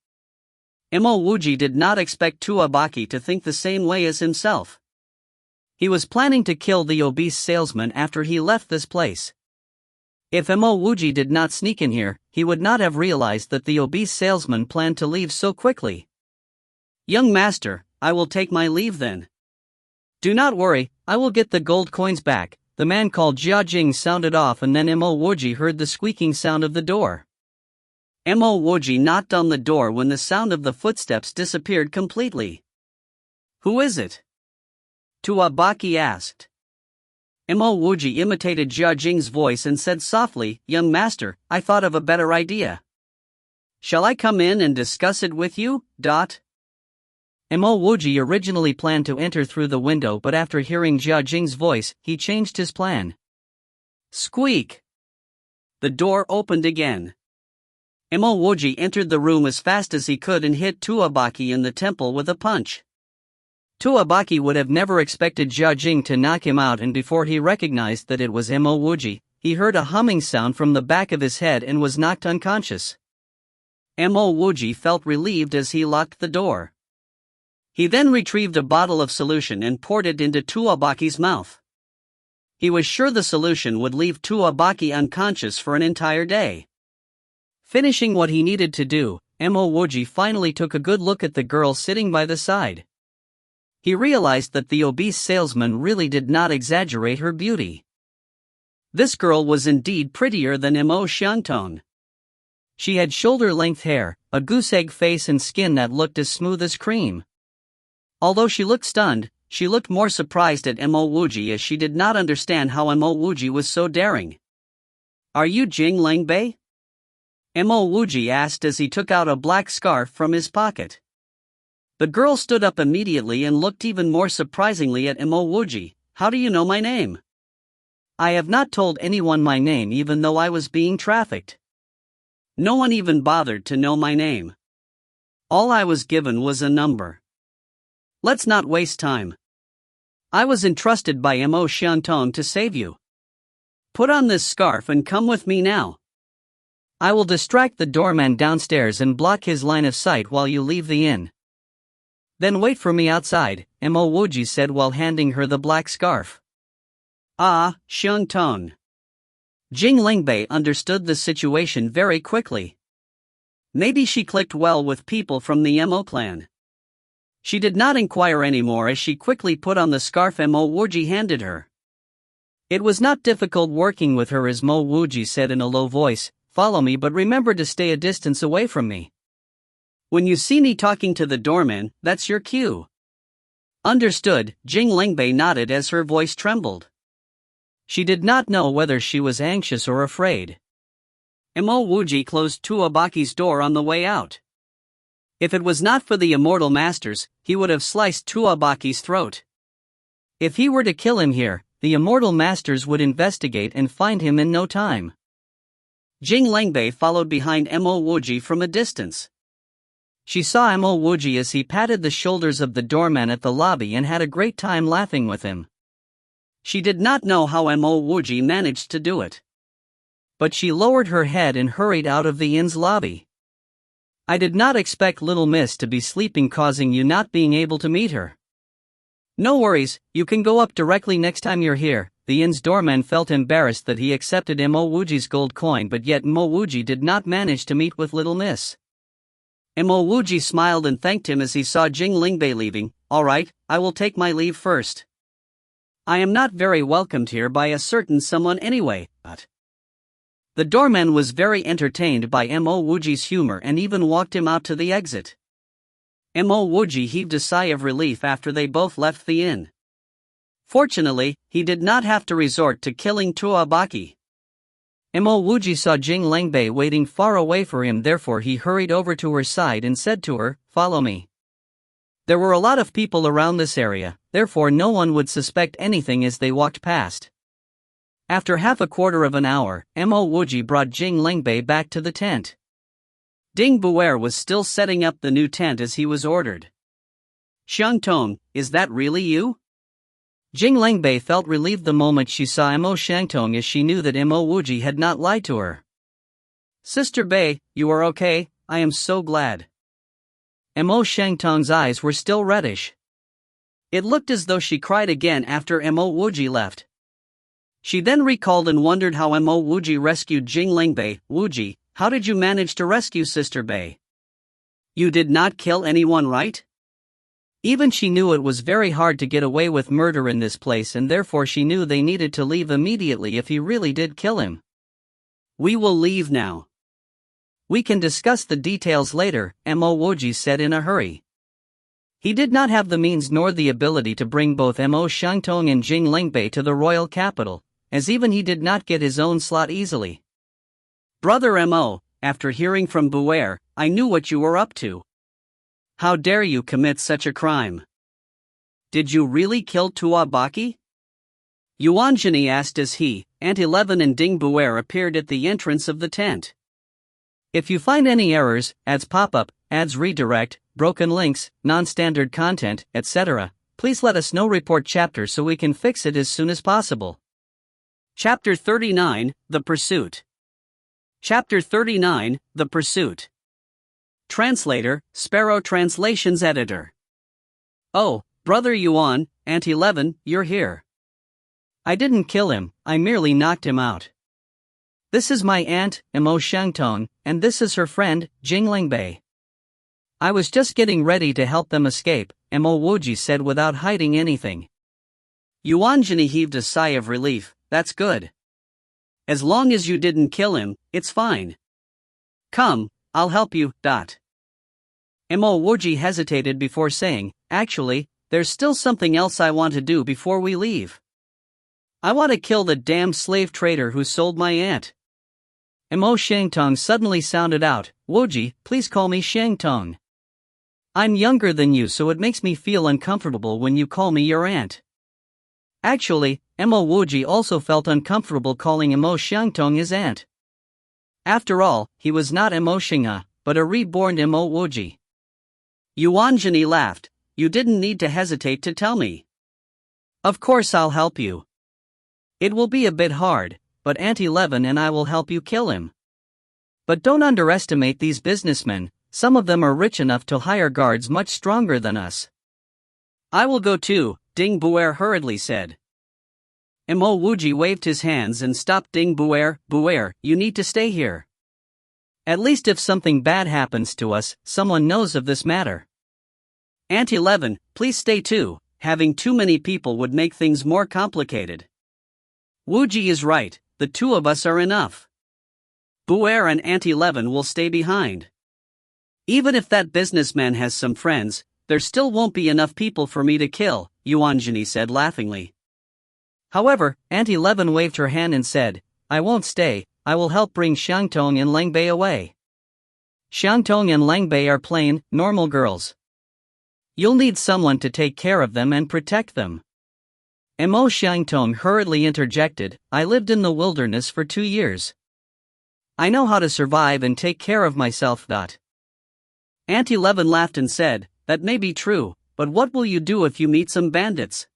Mo Wuji did not expect Tuabaki to think the same way as himself. He was planning to kill the obese salesman after he left this place. If Mo Wuji did not sneak in here, he would not have realized that the obese salesman planned to leave so quickly. "Young master, I will take my leave then." "Do not worry, I will get the gold coins back." The man called Jia Jing sounded off and then Mo Wuji heard the squeaking sound of the door. Mo Wuji knocked on the door when the sound of the footsteps disappeared completely. "Who is it?" Tuabaki asked. Mo Wuji imitated Jia Jing's voice and said softly, "Young master, I thought of a better idea. Shall I come in and discuss it with you?" Mo Wuji originally planned to enter through the window, but after hearing Jia Jing's voice, he changed his plan. Squeak! The door opened again. Mo Wuji entered the room as fast as he could and hit Tuabaki in the temple with a punch. Tuabaki would have never expected Jia Jing to knock him out, and before he recognized that it was Mo Wuji, he heard a humming sound from the back of his head and was knocked unconscious. Mo Wuji felt relieved as he locked the door. He then retrieved a bottle of solution and poured it into Tuabaki's mouth. He was sure the solution would leave Tuabaki unconscious for an entire day. Finishing what he needed to do, Mo Wuji finally took a good look at the girl sitting by the side. He realized that the obese salesman really did not exaggerate her beauty. This girl was indeed prettier than Mo Xiangtong. She had shoulder-length hair, a goose-egg face and skin that looked as smooth as cream. Although she looked stunned, she looked more surprised at Mo Wuji as she did not understand how Mo Wuji was so daring. "Are you Jing Lingbei?" Mo Wuji asked as he took out a black scarf from his pocket. The girl stood up immediately and looked even more surprisingly at Mo Wuji. How do you know my name? I have not told anyone my name even though I was being trafficked. No one even bothered to know my name. All I was given was a number. Let's not waste time. I was entrusted by Mo Xiangtong to save you. Put on this scarf and come with me now. I will distract the doorman downstairs and block his line of sight while you leave the inn. Then wait for me outside, Mo Wuji said while handing her the black scarf. Ah, Xiangtong. Jing Lingbei understood the situation very quickly. Maybe she clicked well with people from the Mo clan. She did not inquire anymore as she quickly put on the scarf Mo Wuji handed her. It was not difficult working with her as Mo Wuji said in a low voice, follow me but remember to stay a distance away from me. When you see me talking to the doorman, that's your cue. Understood, Jing Lingbei nodded as her voice trembled. She did not know whether she was anxious or afraid. Mo Wuji closed Tuabaki's door on the way out. If it was not for the immortal masters, he would have sliced Tuabaki's throat. If he were to kill him here, the immortal masters would investigate and find him in no time. Jing Lingbei followed behind Mo Wuji from a distance. She saw Mo Wuji as he patted the shoulders of the doorman at the lobby and had a great time laughing with him. She did not know how Mo Wuji managed to do it. But she lowered her head and hurried out of the inn's lobby. I did not expect little miss to be sleeping, causing you not being able to meet her. No worries, you can go up directly next time you're here. The inn's doorman felt embarrassed that he accepted Mo Wuji's gold coin, but yet Mo Wuji did not manage to meet with little miss. Mo Wuji smiled and thanked him as he saw Jing Lingbei leaving. Alright, I will take my leave first. I am not very welcomed here by a certain someone anyway, but... The doorman was very entertained by Mo Wuji's humor and even walked him out to the exit. Mo Wuji heaved a sigh of relief after they both left the inn. Fortunately, he did not have to resort to killing Tuabaki. Mo Wuji saw Jing Lingbei waiting far away for him, therefore he hurried over to her side and said to her, follow me. There were a lot of people around this area, therefore no one would suspect anything as they walked past. After half a quarter of an hour, Mo Wuji brought Jing Lingbei back to the tent. Ding Buer was still setting up the new tent as he was ordered. Xiangtong, is that really you? Jing Lingbei felt relieved the moment she saw Mo Xiangtong as she knew that Mo Wuji had not lied to her. Sister Bei, you are okay, I am so glad. Mo Xiangtong's eyes were still reddish. It looked as though she cried again after Mo Wuji left. She then recalled and wondered how Mo Wuji rescued Jing Lingbei. Wuji, how did you manage to rescue Sister Bei? You did not kill anyone, right? Even she knew it was very hard to get away with murder in this place, and therefore she knew they needed to leave immediately if he really did kill him. We will leave now. We can discuss the details later, Mo Wuji said in a hurry. He did not have the means nor the ability to bring both Mo Xiangtong and Jing Lingbei to the royal capital, as even he did not get his own slot easily. Brother Mo, after hearing from Buer, I knew what you were up to. How dare you commit such a crime? Did you really kill Tuabaki? Yuanjini asked as he, Ant 11 and Ding Buer appeared at the entrance of the tent. If you find any errors, ads pop up, ads redirect, broken links, non-standard content, etc., please let us know. Report chapter so we can fix it as soon as possible. Chapter 39, The Pursuit. Chapter 39, The Pursuit. Translator, Sparrow Translations Editor. Oh, Brother Yuan, Ant 11, you're here. I didn't kill him, I merely knocked him out. This is my aunt, Mo Xiangtong, and this is her friend, Jing Lingbei. I was just getting ready to help them escape, Mo Wuji said without hiding anything. Yuanjini heaved a sigh of relief. That's good. As long as you didn't kill him, it's fine. Come, I'll help you. Mo Wuji hesitated before saying, actually, there's still something else I want to do before we leave. I want to kill the damned slave trader who sold my aunt. Mo Xiangtong suddenly sounded out, Wuji, please call me Xiangtong. I'm younger than you, so it makes me feel uncomfortable when you call me your aunt. Actually, Mo Wuji also felt uncomfortable calling Mo Xiangtong his aunt. After all, he was not Mo Xing'a, but a reborn Mo Wuji. Yuan Zhini laughed. You didn't need to hesitate to tell me. Of course I'll help you. It will be a bit hard, but Aunt 11 and I will help you kill him. But don't underestimate these businessmen, some of them are rich enough to hire guards much stronger than us. I will go too, Ding Buer hurriedly said. Mo Wuji waved his hands and stopped Ding Buer. Buer, you need to stay here. At least if something bad happens to us, someone knows of this matter. Aunt 11, please stay too, having too many people would make things more complicated. Wuji is right, the two of us are enough. Buer and Aunt 11 will stay behind. Even if that businessman has some friends, there still won't be enough people for me to kill, Yuan Zhini said laughingly. However, Aunt 11 waved her hand and said, I won't stay, I will help bring Xiangtong and Langbei away. Xiangtong and Langbei are plain, normal girls. You'll need someone to take care of them and protect them. Mo Xiangtong hurriedly interjected, I lived in the wilderness for 2 years. I know how to survive and take care of myself. Aunt 11 laughed and said, that may be true, but what will you do if you meet some bandits?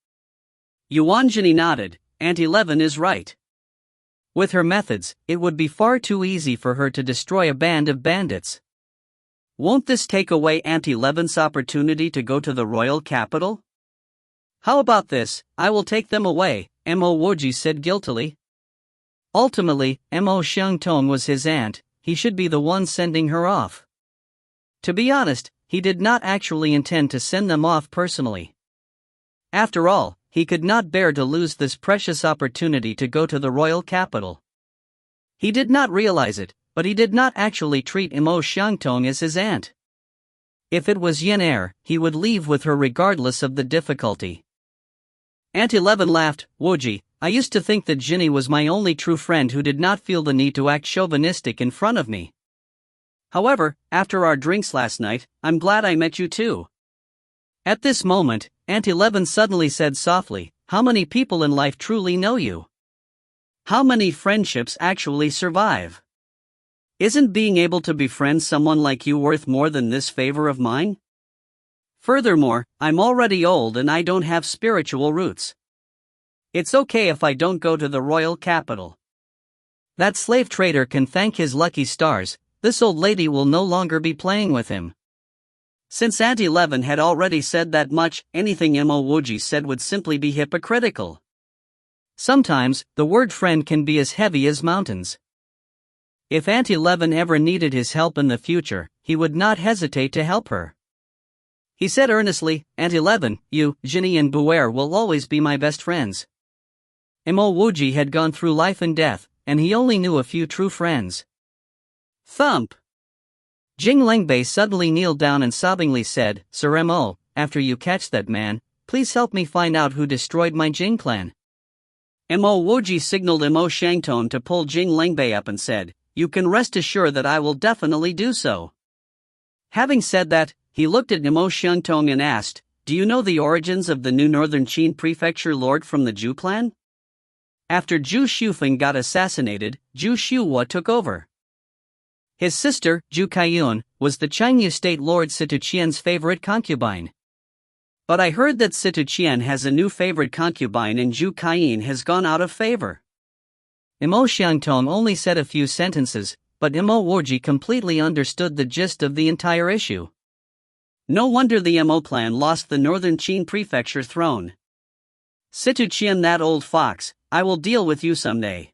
Yuan Zhini nodded, Aunt 11 is right. With her methods, it would be far too easy for her to destroy a band of bandits. Won't this take away Aunt 11's opportunity to go to the royal capital? How about this, I will take them away, Mo Wuji said guiltily. Ultimately, Mo Xiangtong was his aunt, he should be the one sending her off. To be honest, he did not actually intend to send them off personally. After all, he could not bear to lose this precious opportunity to go to the royal capital. He did not realize it, but he did not actually treat Mo Xiangtong as his aunt. If it was Yin Er, he would leave with her regardless of the difficulty. Aunt 11 laughed, Wuji, I used to think that Zhini was my only true friend who did not feel the need to act chauvinistic in front of me. However, after our drinks last night, I'm glad I met you too. At this moment, Aunt 11 suddenly said softly, how many people in life truly know you? How many friendships actually survive? Isn't being able to befriend someone like you worth more than this favor of mine? Furthermore, I'm already old and I don't have spiritual roots. It's okay if I don't go to the royal capital. That slave trader can thank his lucky stars, this old lady will no longer be playing with him. Since Aunt 11 had already said that much, anything Mo Wuji said would simply be hypocritical. Sometimes, the word friend can be as heavy as mountains. If Aunt 11 ever needed his help in the future, he would not hesitate to help her. He said earnestly, Aunt 11, you, Zhini and Buer will always be my best friends. Mo Wuji had gone through life and death, and he only knew a few true friends. Thump! Jing Langbei suddenly kneeled down and sobbingly said, Sir Mo, after you catch that man, please help me find out who destroyed my Jing clan. Mo Wuji signaled Mo Xiangtong to pull Jing Langbei up and said, you can rest assured that I will definitely do so. Having said that, he looked at Mo Xiangtong and asked, do you know the origins of the new Northern Qin Prefecture lord from the Zhu clan? After Zhu Shufeng got assassinated, Zhu Shuhua took over. His sister, Zhu Kaiyun, was the Chinese state lord Situ Qian's favorite concubine. But I heard that Situ Qian has a new favorite concubine and Zhu Kaiyun has gone out of favor. Mo Xiangtong only said a few sentences, but Mo Wuji completely understood the gist of the entire issue. No wonder the Mo clan lost the Northern Qin Prefecture throne. Situ Qian, that old fox, I will deal with you someday.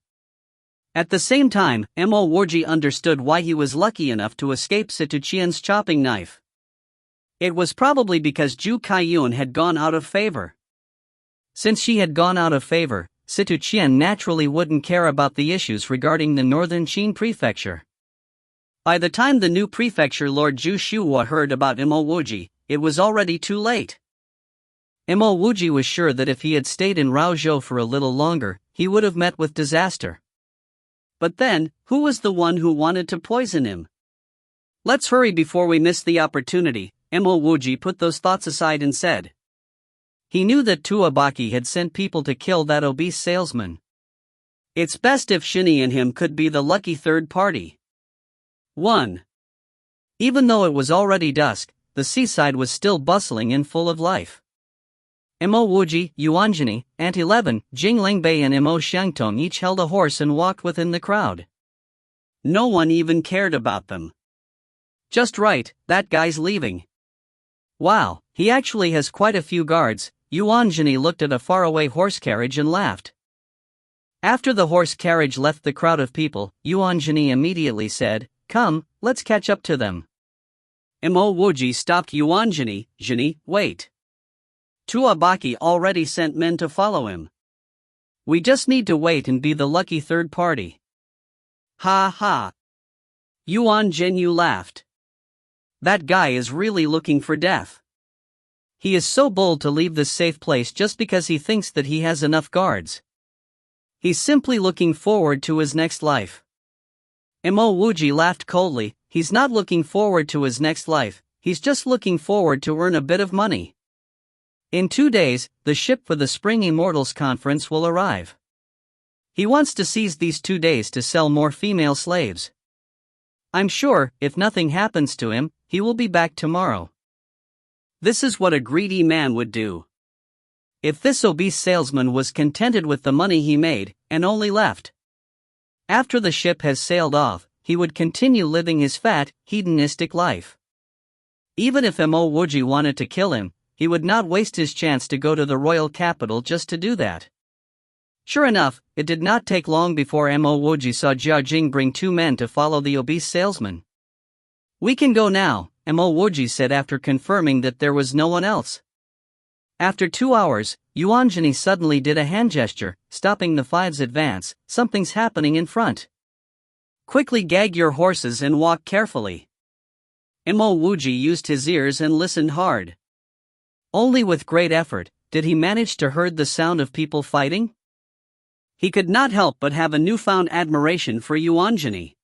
At the same time, Mo Wuji understood why he was lucky enough to escape Situ Qian's chopping knife. It was probably because Zhu Kaiyun had gone out of favor. Since she had gone out of favor, Situ Qian naturally wouldn't care about the issues regarding the Northern Qin Prefecture. By the time the new prefecture lord Zhu Shuhua heard about Mo Wuji, it was already too late. Mo Wuji was sure that if he had stayed in Raozhou for a little longer, he would have met with disaster. But then, who was the one who wanted to poison him? Let's hurry before we miss the opportunity, Mo Wuji put those thoughts aside and said. He knew that Tuabaki had sent people to kill that obese salesman. It's best if Shinny and him could be the lucky third party. 1. Even though it was already dusk, the seaside was still bustling and full of life. Mo Wuji, Yuanjini, Ant 11, Jing Lingbei and Mo Xiangtong each held a horse and walked within the crowd. No one even cared about them. Just right, that guy's leaving. Wow, he actually has quite a few guards. Yuanjini looked at a faraway horse carriage and laughed. After the horse carriage left the crowd of people, Yuanjini immediately said, "Come, let's catch up to them." Mo Wuji stopped Yuanjini. "Jini, wait. Tuabaki already sent men to follow him. We just need to wait and be the lucky third party." Ha ha. Yuan Jinyu laughed. That guy is really looking for death. He is so bold to leave this safe place just because he thinks that he has enough guards. He's simply looking forward to his next life. Mo Wuji laughed coldly. He's not looking forward to his next life, he's just looking forward to earn a bit of money. In 2 days, the ship for the Spring Immortals Conference will arrive. He wants to seize these 2 days to sell more female slaves. I'm sure, if nothing happens to him, he will be back tomorrow. This is what a greedy man would do. If this obese salesman was contented with the money he made, and only left after the ship has sailed off, he would continue living his fat, hedonistic life. Even if Mo Wuji wanted to kill him, he would not waste his chance to go to the royal capital just to do that. Sure enough, it did not take long before Mo Wuji saw Jia Jing bring 2 men to follow the obese salesman. "We can go now," Mo Wuji said after confirming that there was no one else. After 2 hours, Yuanjini suddenly did a hand gesture, stopping the 5's advance. "Something's happening in front. Quickly gag your horses and walk carefully." Mo Wuji used his ears and listened hard. Only with great effort did he manage to heard the sound of people fighting. He could not help but have a newfound admiration for Yuanjini.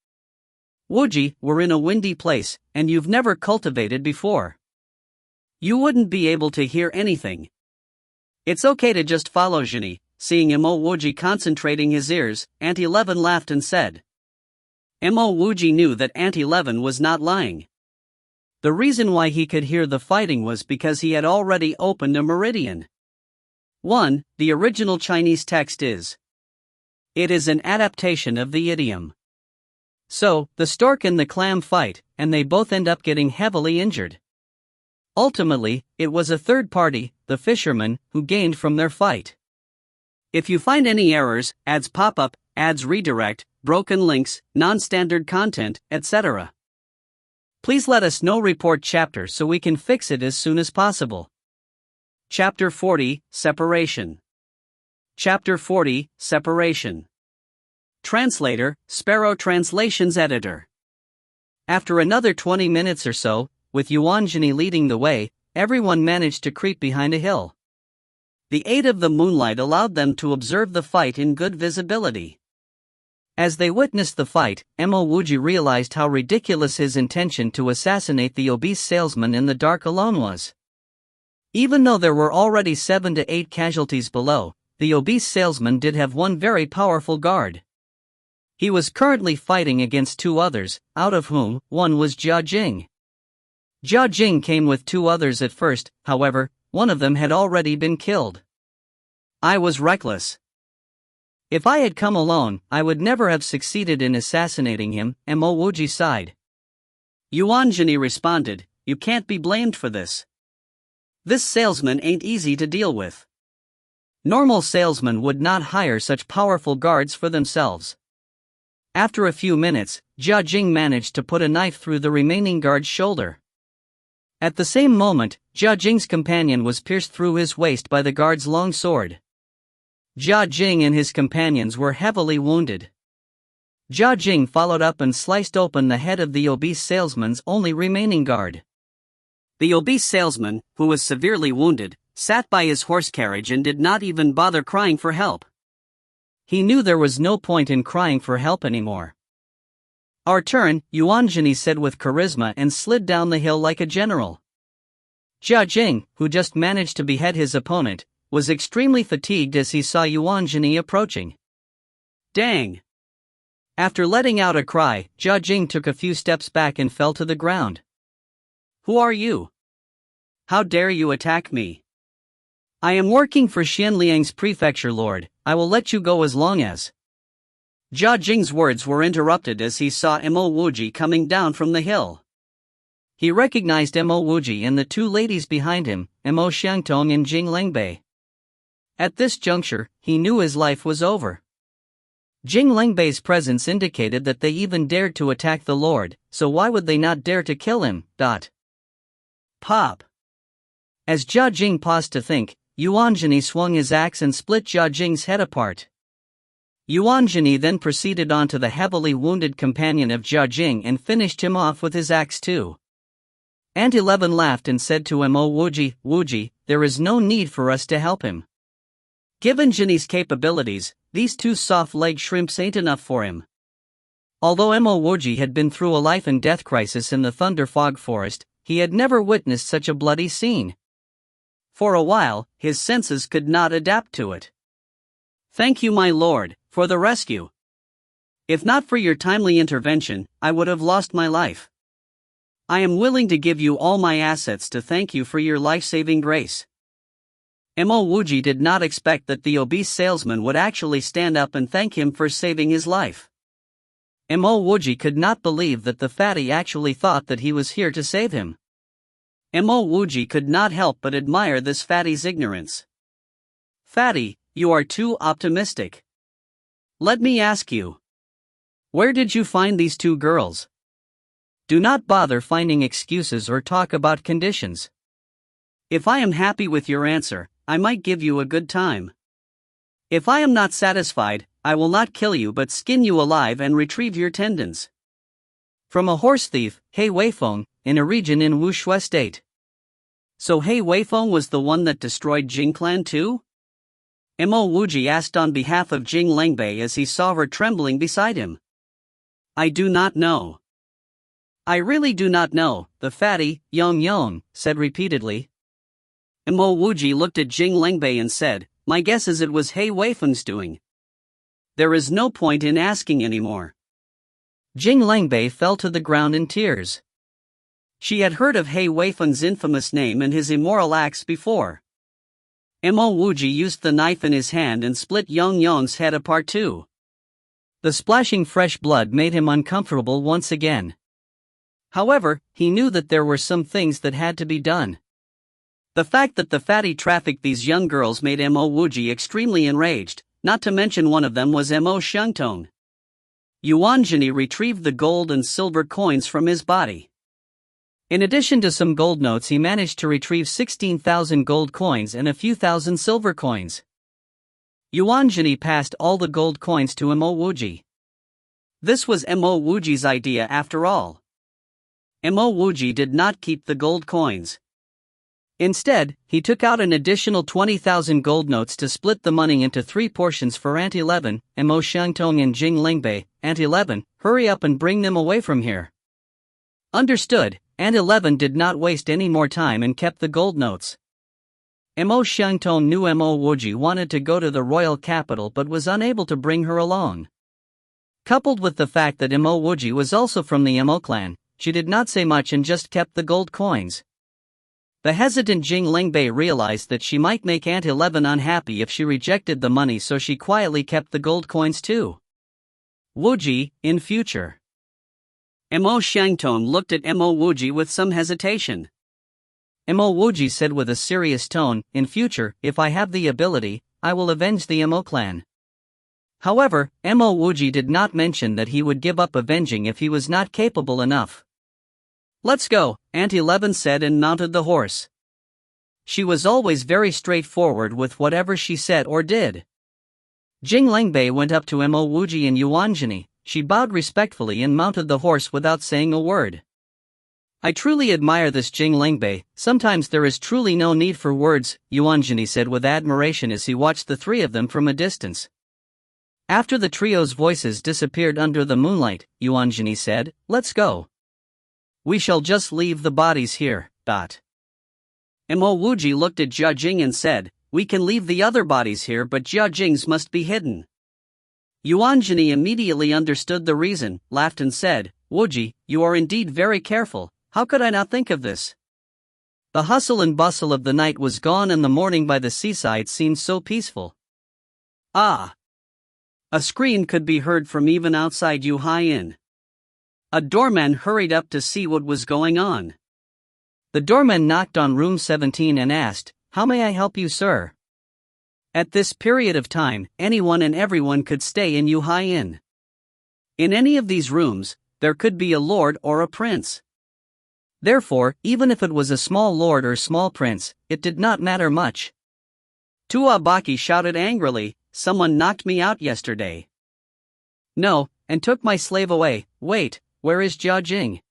"Wuji, we're in a windy place, and you've never cultivated before. You wouldn't be able to hear anything. It's okay to just follow Jini." Seeing Mo Wuji concentrating his ears, Ant 11 laughed and said. Mo Wuji knew that Ant 11 was not lying. The reason why he could hear the fighting was because he had already opened a meridian. 1. The original Chinese text is. It is an adaptation of the idiom. So, the stork and the clam fight, and they both end up getting heavily injured. Ultimately, it was a third party, the fisherman, who gained from their fight. If you find any errors, ads pop up, ads redirect, broken links, non-standard content, etc., please let us know. Report chapter so we can fix it as soon as possible. Chapter 40, Separation. Chapter 40, Separation. Translator, Sparrow Translations Editor. After another 20 minutes or so, with Yuanjini leading the way, everyone managed to creep behind a hill. The aid of the moonlight allowed them to observe the fight in good visibility. As they witnessed the fight, Mo Wuji realized how ridiculous his intention to assassinate the obese salesman in the dark alone was. Even though there were already 7 to 8 casualties below, the obese salesman did have one very powerful guard. He was currently fighting against 2 others, out of whom one was Jia Jing. Jia Jing came with 2 others at first, however, one of them had already been killed. I was reckless. If I had come alone, I would never have succeeded in assassinating him, Mo Wuji sighed. Yuanjini responded, you can't be blamed for this. This salesman ain't easy to deal with. Normal salesmen would not hire such powerful guards for themselves. After a few minutes, Jia Jing managed to put a knife through the remaining guard's shoulder. At the same moment, Jia Jing's companion was pierced through his waist by the guard's long sword. Jia Jing and his companions were heavily wounded. Jia Jing followed up and sliced open the head of the obese salesman's only remaining guard. The obese salesman, who was severely wounded, sat by his horse carriage and did not even bother crying for help. He knew there was no point in crying for help anymore. Our turn, Yuanjini said with charisma and slid down the hill like a general. Jia Jing, who just managed to behead his opponent, was extremely fatigued as he saw Yuanjini approaching. Dang! After letting out a cry, Jia Jing took a few steps back and fell to the ground. Who are you? How dare you attack me? I am working for Xianliang's prefecture lord, I will let you go as long as... Jia Jing's words were interrupted as he saw Mo Wuji coming down from the hill. He recognized Mo Wuji and the two ladies behind him, Mo Xiangtong and Jing Lengbei. At this juncture, he knew his life was over. Jing Lengbei's presence indicated that they even dared to attack the lord, so why would they not dare to kill him? Pop! As Jia Jing paused to think, Yuanjini swung his axe and split Jia Jing's head apart. Yuanjini then proceeded on to the heavily wounded companion of Jia Jing and finished him off with his axe too. Ant 11 laughed and said to Mo Wuji, Wuji, there is no need for us to help him. Given Jinny's capabilities, these two soft-legged shrimps ain't enough for him. Although Mo Wuji had been through a life-and-death crisis in the Thunder Fog Forest, he had never witnessed such a bloody scene. For a while, his senses could not adapt to it. Thank you, my lord, for the rescue. If not for your timely intervention, I would have lost my life. I am willing to give you all my assets to thank you for your life-saving grace. Mo Wuji did not expect that the obese salesman would actually stand up and thank him for saving his life. Mo Wuji could not believe that the fatty actually thought that he was here to save him. Mo Wuji could not help but admire this fatty's ignorance. Fatty, you are too optimistic. Let me ask you. Where did you find these two girls? Do not bother finding excuses or talk about conditions. If I am happy with your answer, I might give you a good time. If I am not satisfied, I will not kill you but skin you alive and retrieve your tendons. From a horse thief, He Weifeng, in a region in Wuxue State. So He Weifeng was the one that destroyed Jing clan too? Mo Wuji asked on behalf of Jing Lengbei as he saw her trembling beside him. I do not know. I really do not know, the fatty, Yong, said repeatedly. Mo Wuji looked at Jing Lengbei and said, my guess is it was He Weifeng's doing. There is no point in asking anymore. Jing Lengbei fell to the ground in tears. She had heard of He Weifeng's infamous name and his immoral acts before. Mo Wuji used the knife in his hand and split Yong's head apart too. The splashing fresh blood made him uncomfortable once again. However, he knew that there were some things that had to be done. The fact that the fatty trafficked these young girls made Mo Wuji extremely enraged, not to mention one of them was Mo Xiangtong. Yuanjini retrieved the gold and silver coins from his body. In addition to some gold notes, he managed to retrieve 16,000 gold coins and a few thousand silver coins. Yuanjini passed all the gold coins to Mo Wuji. This was Mo Wuji's idea after all. Mo Wuji did not keep the gold coins. Instead, he took out an additional 20,000 gold notes to split the money into 3 portions for Ant 11, Mo Xiangtong and Jing Lengbei. Ant 11, hurry up and bring them away from here. Understood, Ant 11 did not waste any more time and kept the gold notes. Mo Xiangtong knew Mo Wuji wanted to go to the royal capital but was unable to bring her along. Coupled with the fact that Mo Wuji was also from the Mo clan, she did not say much and just kept the gold coins. The hesitant Jing Lengbei realized that she might make Ant 11 unhappy if she rejected the money, so she quietly kept the gold coins too. Wuji, in future. Mo Xiangtong looked at Mo Wuji with some hesitation. Mo Wuji said with a serious tone, in future, if I have the ability, I will avenge the Mo clan. However, Mo Wuji did not mention that he would give up avenging if he was not capable enough. Let's go, Ant 11 said and mounted the horse. She was always very straightforward with whatever she said or did. Jing Lengbei went up to Mo Wuji and Yuanjini. She bowed respectfully and mounted the horse without saying a word. I truly admire this Jing Lengbei, sometimes there is truly no need for words, Yuanjini said with admiration as he watched the three of them from a distance. After the trio's voices disappeared under the moonlight, Yuanjini said, let's go. We shall just leave the bodies here. Mo Wuji looked at Jia Jing and said, "We can leave the other bodies here, but Jia Jing's must be hidden." Yuanjini immediately understood the reason, laughed and said, "Wuji, you are indeed very careful, how could I not think of this?" The hustle and bustle of the night was gone and the morning by the seaside seemed so peaceful. Ah! A scream could be heard from even outside Yuhai Inn. A doorman hurried up to see what was going on. The doorman knocked on room 17 and asked, "How may I help you, sir?" At this period of time, anyone and everyone could stay in Yuhai Inn. In any of these rooms, there could be a lord or a prince. Therefore, even if it was a small lord or small prince, it did not matter much. Tuabaki shouted angrily, "Someone knocked me out yesterday." "No, and took my slave away. Wait, where is Jia Jing?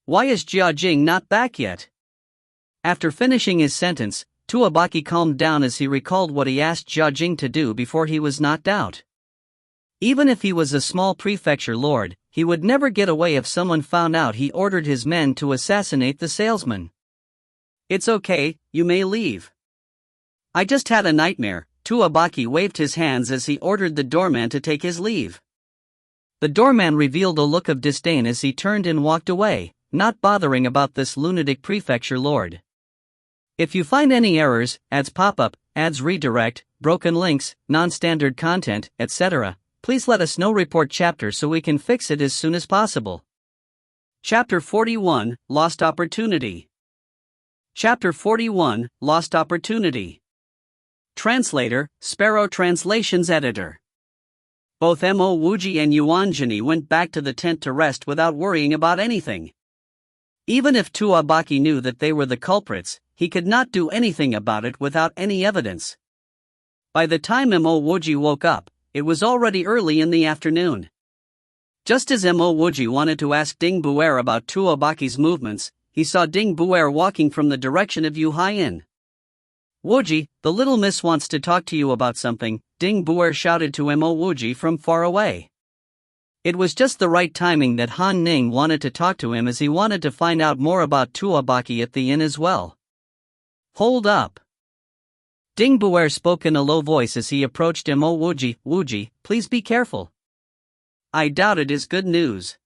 Why is Jia Jing not back yet?" After finishing his sentence, Tuabaki calmed down as he recalled what he asked Jia Jing to do before he was knocked out. Even if he was a small prefecture lord, he would never get away if someone found out he ordered his men to assassinate the salesman. "It's okay, you may leave." "I just had a nightmare." Tuabaki waved his hands as he ordered the doorman to take his leave. The doorman revealed a look of disdain as he turned and walked away, not bothering about this lunatic prefecture lord. If you find any errors, ads pop-up, ads redirect, broken links, non-standard content, etc., please let us know. Report chapter so we can fix it as soon as possible. Chapter 41, Lost Opportunity. Chapter 41, Lost Opportunity. Translator, Sparrow Translations Editor. Both Mo Wuji and Yuanjini went back to the tent to rest without worrying about anything. Even if Tuabaki knew that they were the culprits, he could not do anything about it without any evidence. By the time Mo Wuji woke up, it was already early in the afternoon. Just as Mo Wuji wanted to ask Ding Buer about Tuabaki's movements, he saw Ding Buer walking from the direction of Yuhai Inn. "Wuji, the little miss wants to talk to you about something," Ding Buer shouted to Mo Wuji from far away. It was just the right timing that Han Ning wanted to talk to him as he wanted to find out more about Tuabaki at the inn as well. "Hold up." Ding Buer spoke in a low voice as he approached Mo Wuji. "Wuji, please be careful." "I doubt it is good news.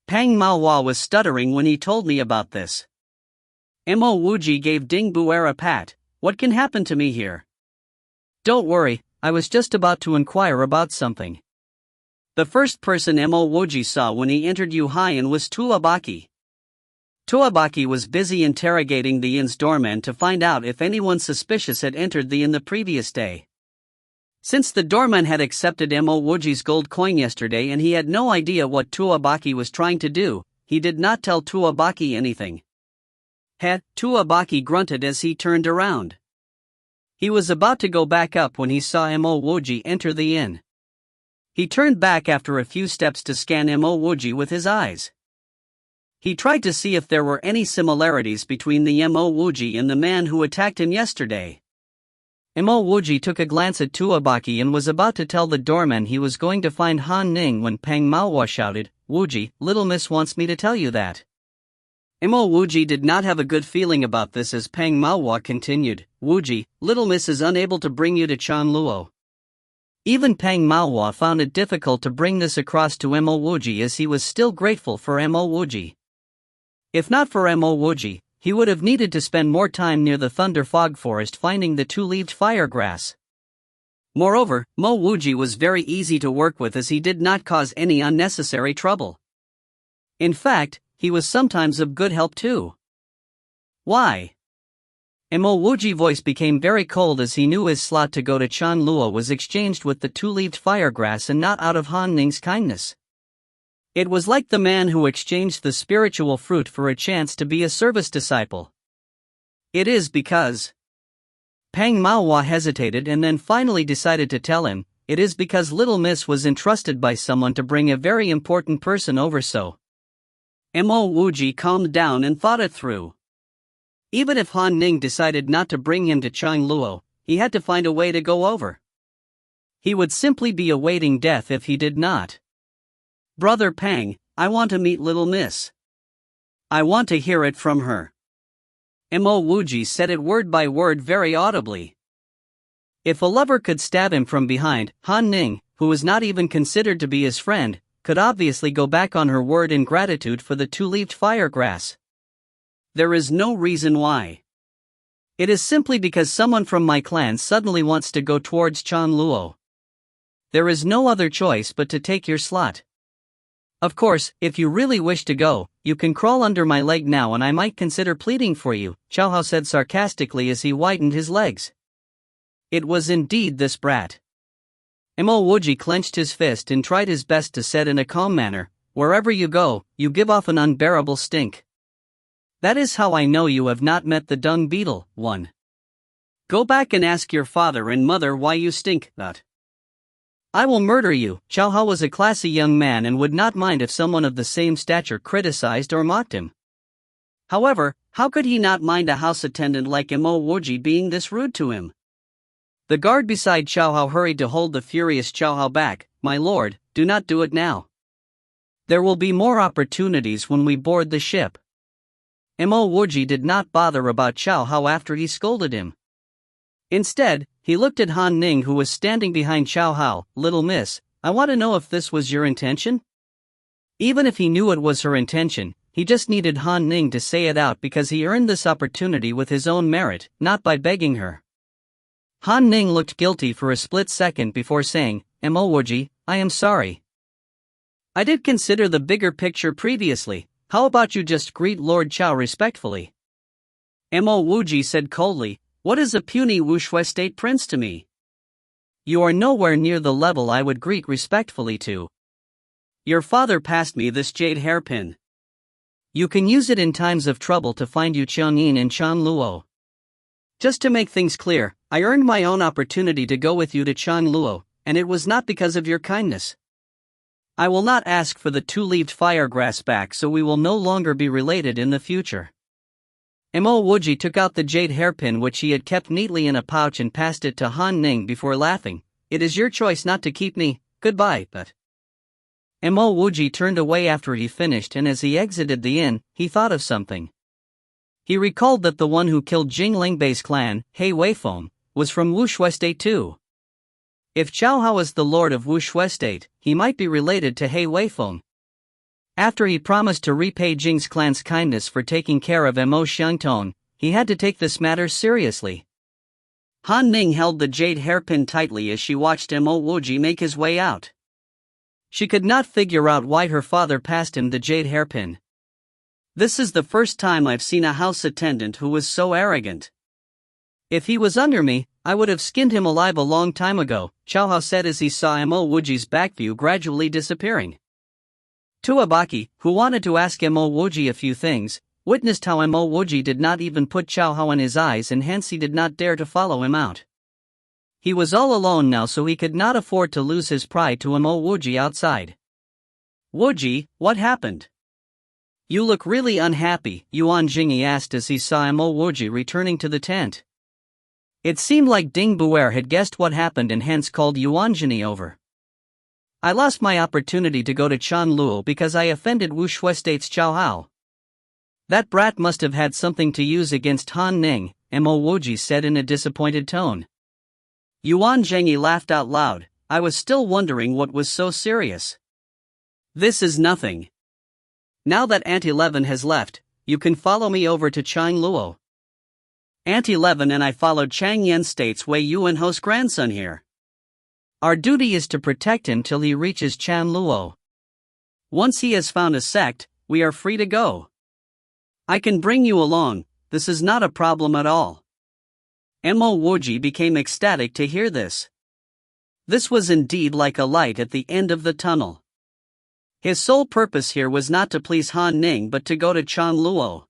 Pang Maohua was stuttering when he told me about this." Mo Wuji gave Ding Buer a pat. "What can happen to me here?" "Don't worry, I was just about to inquire about something." The first person Mo Wuji saw when he entered Yuhai Inn was Tuabaki. Tuabaki was busy interrogating the inn's doorman to find out if anyone suspicious had entered the inn the previous day. Since the doorman had accepted Mo Wuji's gold coin yesterday and he had no idea what Tuabaki was trying to do, he did not tell Tuabaki anything. Tuabaki grunted as he turned around. He was about to go back up when he saw Mo Wuji enter the inn. He turned back after a few steps to scan Mo Wuji with his eyes. He tried to see if there were any similarities between the Mo Wuji and the man who attacked him yesterday. Mo Wuji took a glance at Tuabaki and was about to tell the doorman he was going to find Han Ning when Pang Maohua shouted, "Wuji, little miss wants me to tell you that." Mo Wuji did not have a good feeling about this as Pang Maohua continued, "Wuji, little miss is unable to bring you to Chanluo." Even Pang Maohua found it difficult to bring this across to Mo Wuji as he was still grateful for Mo Wuji. If not for Mo Wuji, he would have needed to spend more time near the Thunder Fog Forest finding the two-leaved firegrass. Moreover, Mo Wuji was very easy to work with as he did not cause any unnecessary trouble. In fact, he was sometimes of good help too. Why? Mo Wuji's voice became very cold as he knew his slot to go to Chanluo was exchanged with the two-leaved firegrass and not out of Han Ning's kindness. It was like the man who exchanged the spiritual fruit for a chance to be a service disciple. "It is because..." Pang Maohua hesitated and then finally decided to tell him, "It is because Little Miss was entrusted by someone to bring a very important person over so." Mo Wuji calmed down and thought it through. Even if Han Ning decided not to bring him to Chanluo, he had to find a way to go over. He would simply be awaiting death if he did not. "Brother Pang, I want to meet Little Miss. I want to hear it from her." Mo Wuji said it word by word very audibly. If a lover could stab him from behind, Han Ning, who was not even considered to be his friend, could obviously go back on her word in gratitude for the two-leaved firegrass. There is no reason why. It is simply because someone from my clan suddenly wants to go towards Chan Luo. There is no other choice but to take your slot. Of course, if you really wish to go, you can crawl under my leg now and I might consider pleading for you, Xiao Hao said sarcastically as he whitened his legs. It was indeed this brat. Mo Wuji clenched his fist and tried his best to said in a calm manner, wherever you go, you give off an unbearable stink. That is how I know you have not met the dung beetle, one. Go back and ask your father and mother why you stink, that. I will murder you. Xiao Hao was a classy young man and would not mind if someone of the same stature criticized or mocked him. However, how could he not mind a house attendant like Mo Wuji being this rude to him? The guard beside Xiao Hao hurried to hold the furious Xiao Hao back. My lord, do not do it now. There will be more opportunities when we board the ship. Mo Wuji did not bother about Xiao Hao after he scolded him. Instead, he looked at Han Ning who was standing behind Xiao Hao. Little miss, I want to know if this was your intention? Even if he knew it was her intention, he just needed Han Ning to say it out because he earned this opportunity with his own merit, not by begging her. Han Ning looked guilty for a split second before saying, Mo Wuji, I am sorry. I did consider the bigger picture previously. How about you just greet Lord Chao respectfully? Mo Wuji said coldly, what is a puny Wuxue state prince to me? You are nowhere near the level I would greet respectfully to. Your father passed me this jade hairpin. You can use it in times of trouble to find you Changyin and Chan Luo. Just to make things clear, I earned my own opportunity to go with you to Chan Luo, and it was not because of your kindness. I will not ask for the two-leaved firegrass back, so we will no longer be related in the future. Mo Wuji took out the jade hairpin which he had kept neatly in a pouch and passed it to Han Ning before laughing. It is your choice not to keep me, goodbye, but. Mo Wuji turned away after he finished, and as he exited the inn, he thought of something. He recalled that the one who killed Jing Lingbei's clan, He Weifeng, was from Wuxue State too. If Xiao Hao is the lord of Wuxue State, he might be related to He Weifeng. After he promised to repay Jing's clan's kindness for taking care of Mo Xiangtong, he had to take this matter seriously. Han Ning held the jade hairpin tightly as she watched Mo Wuji make his way out. She could not figure out why her father passed him the jade hairpin. This is the first time I've seen a house attendant who was so arrogant. If he was under me, I would have skinned him alive a long time ago, Xiao Hao said as he saw Mo Wuji's back view gradually disappearing. Tuabaki, who wanted to ask Mo Wuji a few things, witnessed how Mo Wuji did not even put Xiao Hao in his eyes, and hence he did not dare to follow him out. He was all alone now, so he could not afford to lose his pride to Mo Wuji outside. Wuji, what happened? You look really unhappy, Yuan Jingyi asked as he saw Mo Wuji returning to the tent. It seemed like Ding Buer had guessed what happened and hence called Yuan Jingyi over. I lost my opportunity to go to Chan Luo because I offended Wuxue State's Xiao Hao. That brat must have had something to use against Han Ning, Mo Wuji said in a disappointed tone. Yuan Zhengyi laughed out loud. I was still wondering what was so serious. This is nothing. Now that Aunt Eleven has left, you can follow me over to Chang Luo. Aunt Eleven and I followed Chang Yen State's Wei Yuan Ho's grandson here. Our duty is to protect him till he reaches Chan Luo. Once he has found a sect, we are free to go. I can bring you along, this is not a problem at all. Mo Wuji became ecstatic to hear this. This was indeed like a light at the end of the tunnel. His sole purpose here was not to please Han Ning but to go to Chan Luo.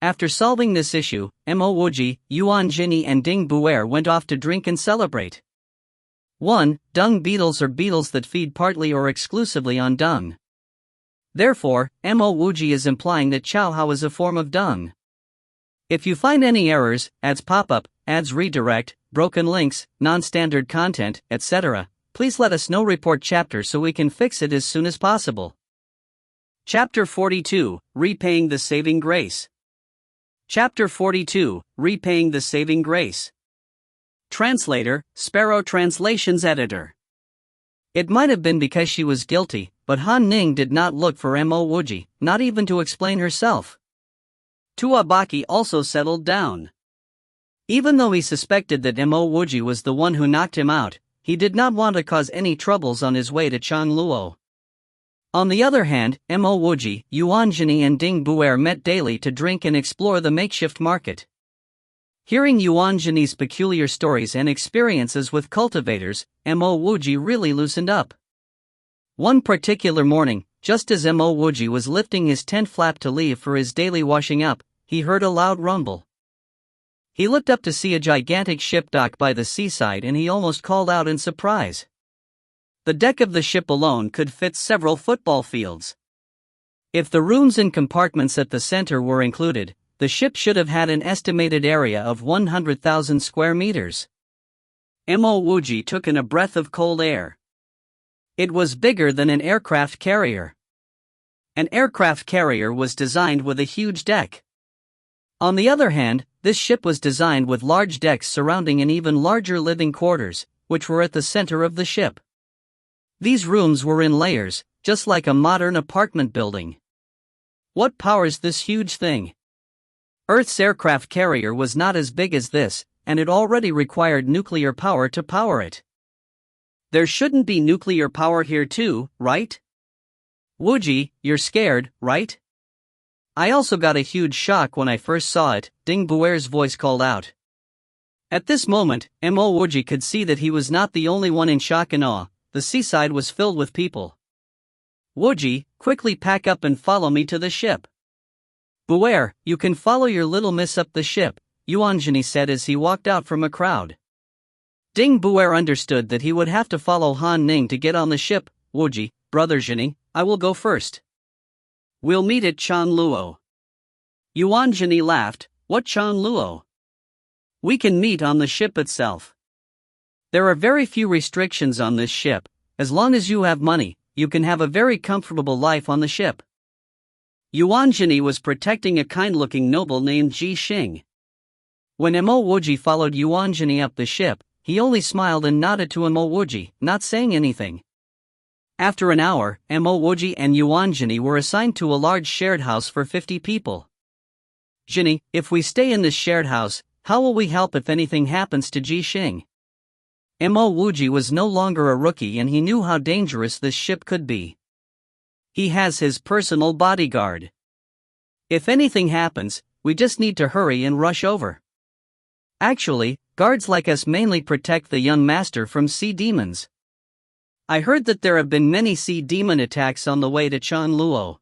After solving this issue, Mo Wuji, Yuan Jingyi and Ding Buer went off to drink and celebrate. 1. Dung beetles are beetles that feed partly or exclusively on dung. Therefore, Mo Wuji is implying that Xiao Hao is a form of dung. If you find any errors, ads pop up, ads redirect, broken links, non-standard content, etc., please let us know. Report chapter so we can fix it as soon as possible. Chapter 42, Repaying the Saving Grace. Chapter 42, Repaying the Saving Grace. Translator, Sparrow Translations Editor. It might have been because she was guilty, but Han Ning did not look for Mo Wuji, not even to explain herself. Tuabaki also settled down. Even though he suspected that Mo Wuji was the one who knocked him out, he did not want to cause any troubles on his way to Chanluo. On the other hand, Mo Wuji, Yuanjini and Ding Buer met daily to drink and explore the makeshift market. Hearing Yuanjini's peculiar stories and experiences with cultivators, Mo Wuji really loosened up. One particular morning, just as Mo Wuji was lifting his tent flap to leave for his daily washing up, he heard a loud rumble. He looked up to see a gigantic ship dock by the seaside and he almost called out in surprise. The deck of the ship alone could fit several football fields. If the rooms and compartments at the center were included, the ship should have had an estimated area of 100,000 square meters. Mo Wuji took in a breath of cold air. It was bigger than an aircraft carrier. An aircraft carrier was designed with a huge deck. On the other hand, this ship was designed with large decks surrounding an even larger living quarters, which were at the center of the ship. These rooms were in layers, just like a modern apartment building. What powers this huge thing? Earth's aircraft carrier was not as big as this, and it already required nuclear power to power it. There shouldn't be nuclear power here too, right? Wuji, you're scared, right? I also got a huge shock when I first saw it, Ding Buer's voice called out. At this moment, Mo Wuji could see that he was not the only one in shock and awe. The seaside was filled with people. Wuji, quickly pack up and follow me to the ship. Buer, you can follow your little miss up the ship, Yuanjini said as he walked out from a crowd. Ding Buer understood that he would have to follow Han Ning to get on the ship. Wuji, brother Jini, I will go first. We'll meet at Chanluo. Yuanjini laughed, what Chanluo? We can meet on the ship itself. There are very few restrictions on this ship. As long as you have money, you can have a very comfortable life on the ship. Yuanjini was protecting a kind-looking noble named Ji Xing. When Mo Wuji followed Yuanjini up the ship, he only smiled and nodded to Mo Wuji, not saying anything. After an hour, Mo Wuji and Yuanjini were assigned to a large shared house for 50 people. Jini, if we stay in this shared house, how will we help if anything happens to Ji Xing? Mo Wuji was no longer a rookie and he knew how dangerous this ship could be. He has his personal bodyguard. If anything happens, we just need to hurry and rush over. Actually, guards like us mainly protect the young master from sea demons. I heard that there have been many sea demon attacks on the way to Chanluo.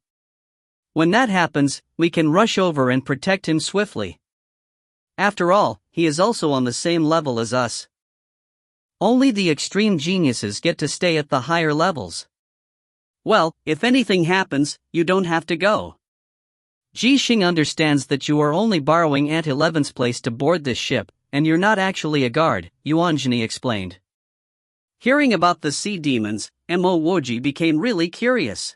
When that happens, we can rush over and protect him swiftly. After all, he is also on the same level as us. Only the extreme geniuses get to stay at the higher levels. Well, if anything happens, you don't have to go. Ji Xing understands that you are only borrowing Aunt 11's place to board this ship, and you're not actually a guard, Yuanjini explained. Hearing about the sea demons, Mo Wuji became really curious.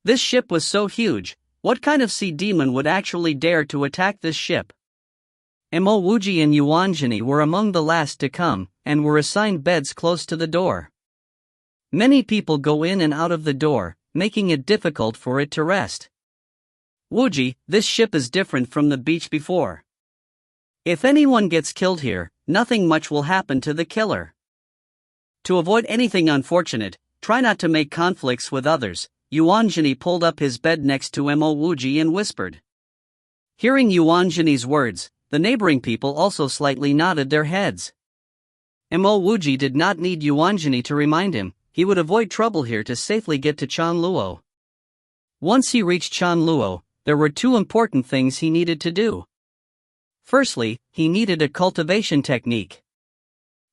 This ship was so huge, what kind of sea demon would actually dare to attack this ship? Mo Wuji and Yuanjini were among the last to come, and were assigned beds close to the door. Many people go in and out of the door, making it difficult for it to rest. Wuji, this ship is different from the beach before. If anyone gets killed here, nothing much will happen to the killer. To avoid anything unfortunate, try not to make conflicts with others. Yuanjini pulled up his bed next to Mo Wuji and whispered. Hearing Yuanjini's words, the neighboring people also slightly nodded their heads. Mo Wuji did not need Yuanjini to remind him, he would avoid trouble here to safely get to Chanluo. Once he reached Chanluo, there were two important things he needed to do. Firstly, he needed a cultivation technique.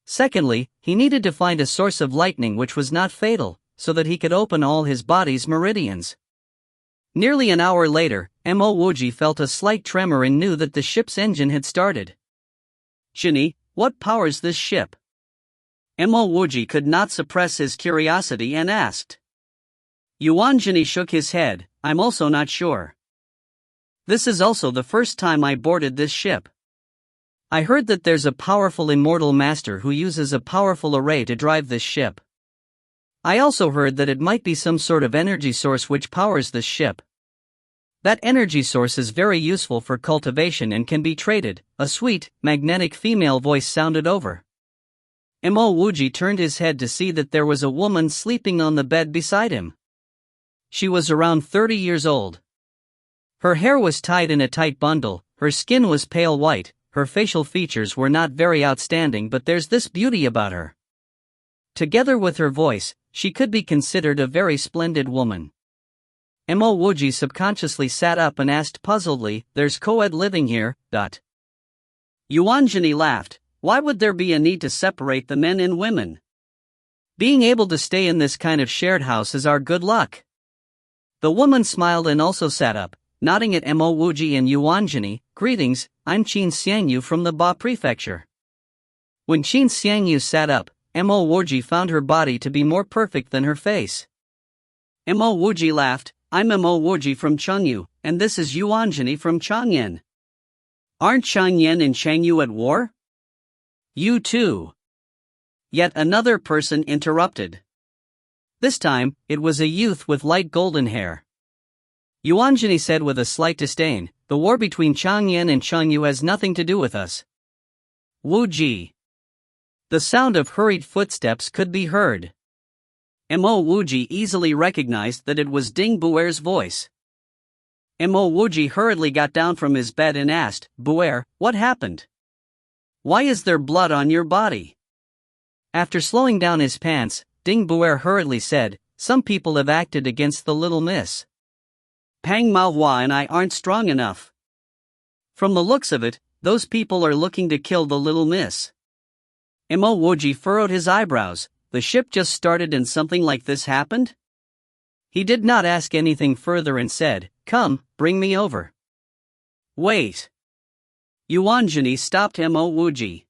Secondly, he needed to find a source of lightning which was not fatal, so that he could open all his body's meridians. Nearly an hour later, Mo Wuji felt a slight tremor and knew that the ship's engine had started. Jini, what powers this ship? Mo Wuji could not suppress his curiosity and asked. Yuanjini shook his head, I'm also not sure. This is also the first time I boarded this ship. I heard that there's a powerful immortal master who uses a powerful array to drive this ship. I also heard that it might be some sort of energy source which powers this ship. That energy source is very useful for cultivation and can be traded. A sweet, magnetic female voice sounded over. Mo Wuji turned his head to see that there was a woman sleeping on the bed beside him. She was around 30 years old. Her hair was tied in a tight bundle, her skin was pale white, her facial features were not very outstanding, but there's this beauty about her. Together with her voice, she could be considered a very splendid woman. Mo Wuji subconsciously sat up and asked puzzledly, "There's co-ed living here, Yuanjini laughed. Why would there be a need to separate the men and women? Being able to stay in this kind of shared house is our good luck." The woman smiled and also sat up, nodding at Mo Wuji and Yuanjini. "Greetings, I'm Qin Xiangyu from the Ba Prefecture." When Qin Xiangyu sat up, Mo Wuji found her body to be more perfect than her face. Mo Wuji laughed. "I'm Mo Wuji from Chengyu, and this is Yuanjini from Changyan. Aren't Changyan and Chengyu at war?" "You too." Yet another person interrupted. This time, it was a youth with light golden hair. Yuanjini said with a slight disdain, "The war between Changyan and Chengyu has nothing to do with us." Wuji. The sound of hurried footsteps could be heard. Mo Wuji easily recognized that it was Ding Buer's voice. Mo Wuji hurriedly got down from his bed and asked, "Buer, what happened? Why is there blood on your body?" After slowing down his pants, Ding Buer hurriedly said, "Some people have acted against the little miss. Pang Maohua and I aren't strong enough. From the looks of it, those people are looking to kill the little miss." Mo Wuji furrowed his eyebrows. The ship just started and something like this happened? He did not ask anything further and said, "Come, bring me over." "Wait." Yuanjini stopped Mo Wuji.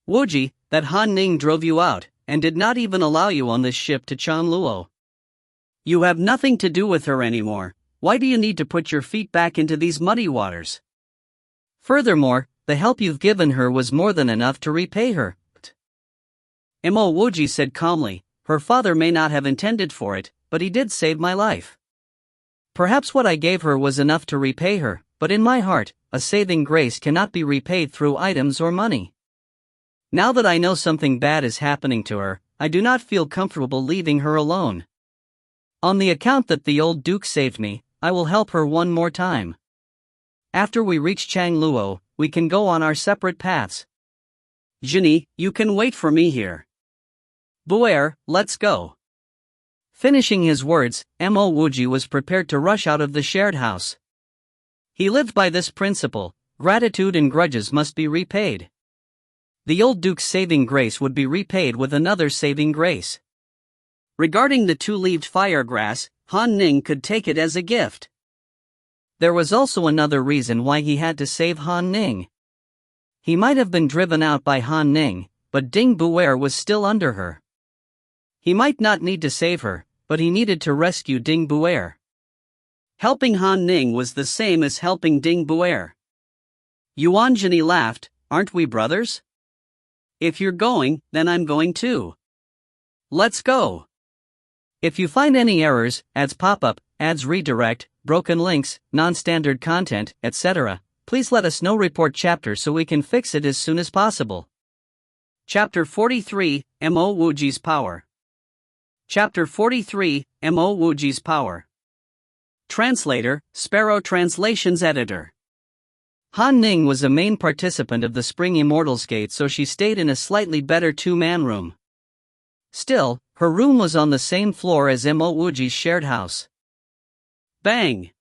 "Wuji, that Han Ning drove you out, and did not even allow you on this ship to Chanluo. You have nothing to do with her anymore. Why do you need to put your feet back into these muddy waters? Furthermore, the help you've given her was more than enough to repay her." Mo Wuji said calmly, "Her father may not have intended for it, but he did save my life. Perhaps what I gave her was enough to repay her, but in my heart, a saving grace cannot be repaid through items or money. Now that I know something bad is happening to her, I do not feel comfortable leaving her alone. On the account that the old duke saved me, I will help her one more time. After we reach Changluo, we can go on our separate paths. Jini, you can wait for me here. Buer, let's go." Finishing his words, Mo Wuji was prepared to rush out of the shared house. He lived by this principle: gratitude and grudges must be repaid. The old duke's saving grace would be repaid with another saving grace. Regarding the two-leaved firegrass, Han Ning could take it as a gift. There was also another reason why he had to save Han Ning. He might have been driven out by Han Ning, but Ding Buer was still under her. He might not need to save her, but he needed to rescue Ding Buer. Helping Han Ning was the same as helping Ding Buer. Yuanjini laughed, "Aren't we brothers? If you're going, then I'm going too. Let's go." If you find any errors, ads pop up, ads redirect, broken links, non-standard content, etc., please let us know. Report chapter so we can fix it as soon as possible. Chapter 43, Mo Wuji's Power. Chapter 43, Mo Wuji's Power. Translator, Sparrow Translations Editor. Han Ning was a main participant of the Spring Immortals Gate, so she stayed in a slightly better two-man room. Still, her room was on the same floor as Mo Wuji's shared house. Bang!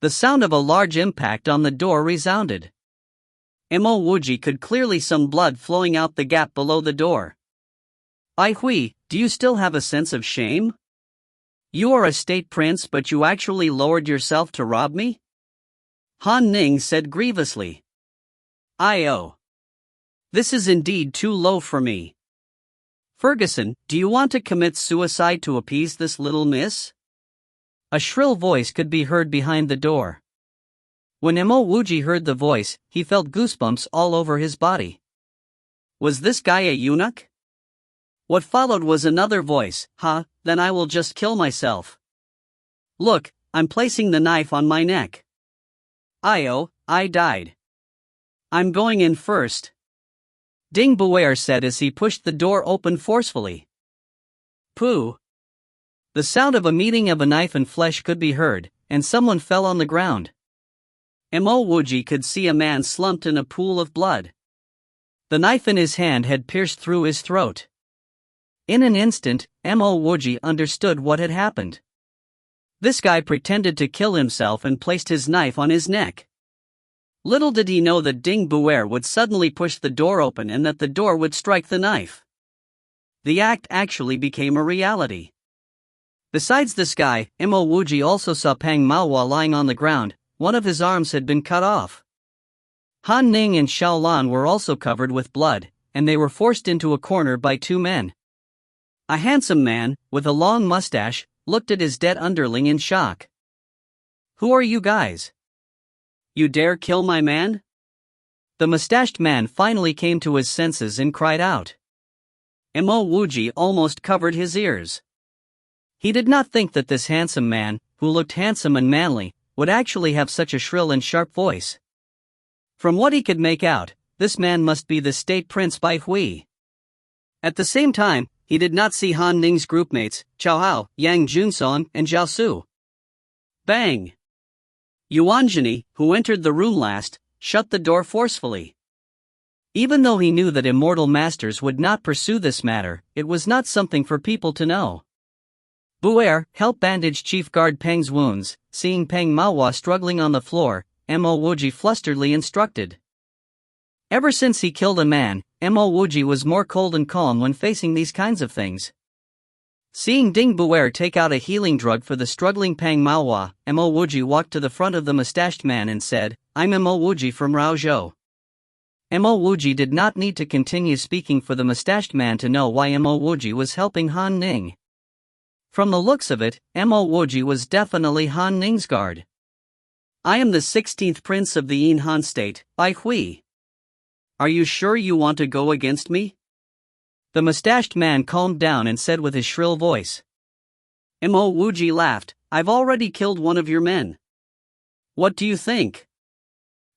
The sound of a large impact on the door resounded. Mo Wuji could clearly see some blood flowing out the gap below the door. "Ai Hui, do you still have a sense of shame? You are a state prince, but you actually lowered yourself to rob me?" Han Ning said grievously. "I-oh. This is indeed too low for me. Ferguson, do you want to commit suicide to appease this little miss?" A shrill voice could be heard behind the door. When Mo Wuji heard the voice, he felt goosebumps all over his body. Was this guy a eunuch? What followed was another voice. Then I will just kill myself. Look, I'm placing the knife on my neck. I died. I'm going in first. Ding Buer said as he pushed the door open forcefully. Pooh. The sound of a meeting of a knife and flesh could be heard, and someone fell on the ground. Mo Wuji could see a man slumped in a pool of blood. The knife in his hand had pierced through his throat. In an instant, Mo Wuji understood what had happened. This guy pretended to kill himself and placed his knife on his neck. Little did he know that Ding Buer would suddenly push the door open and that the door would strike the knife. The act actually became a reality. Besides this guy, Mo Wuji also saw Pang Maohua lying on the ground. One of his arms had been cut off. Han Ning and Xiao Lan were also covered with blood, and they were forced into a corner by two men. A handsome man, with a long mustache, looked at his dead underling in shock. Who are you guys? You dare kill my man? The mustached man finally came to his senses and cried out. Mo Wuji almost covered his ears. He did not think that this handsome man, who looked handsome and manly, would actually have such a shrill and sharp voice. From what he could make out, this man must be the state prince Bai Hui. At the same time, he did not see Han Ning's groupmates, Chao Hao, Yang Junson, and Zhao Su. Bang! Yuanjini, who entered the room last, shut the door forcefully. Even though he knew that immortal masters would not pursue this matter, it was not something for people to know. Buer, help bandage Chief Guard Peng's wounds. Seeing Pang Maohua struggling on the floor, Mo Wuji flusteredly instructed. Ever since he killed a man, Mo Wuji was more cold and calm when facing these kinds of things. Seeing Ding Buer take out a healing drug for the struggling Pang Maohua, Mo Wuji walked to the front of the mustached man and said, I'm Mo Wuji from Raozhou. Mo Wuji did not need to continue speaking for the mustached man to know why Mo Wuji was helping Han Ning. From the looks of it, Mo Wuji was definitely Han Ning's guard. I am the 16th prince of the Yin Han state, Bai Hui. Are you sure you want to go against me? The mustached man calmed down and said with his shrill voice. Mo Wuji laughed, I've already killed one of your men. What do you think?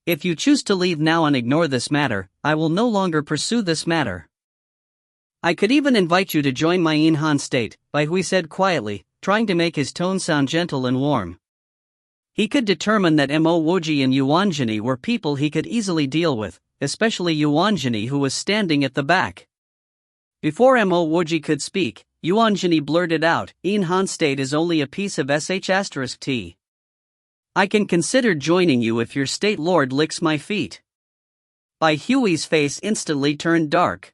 If you choose to leave now and ignore this matter, I will no longer pursue this matter. I could even invite you to join my Yin Han state, Bai Hui said quietly, trying to make his tone sound gentle and warm. He could determine that Mo Wuji and Yuanjini were people he could easily deal with, especially Yuanjini who was standing at the back. Before Mo Wuji could speak, Yuanjini blurted out, Yin Han state is only a piece of sh*t. I can consider joining you if your state lord licks my feet. Bai Hui's face instantly turned dark.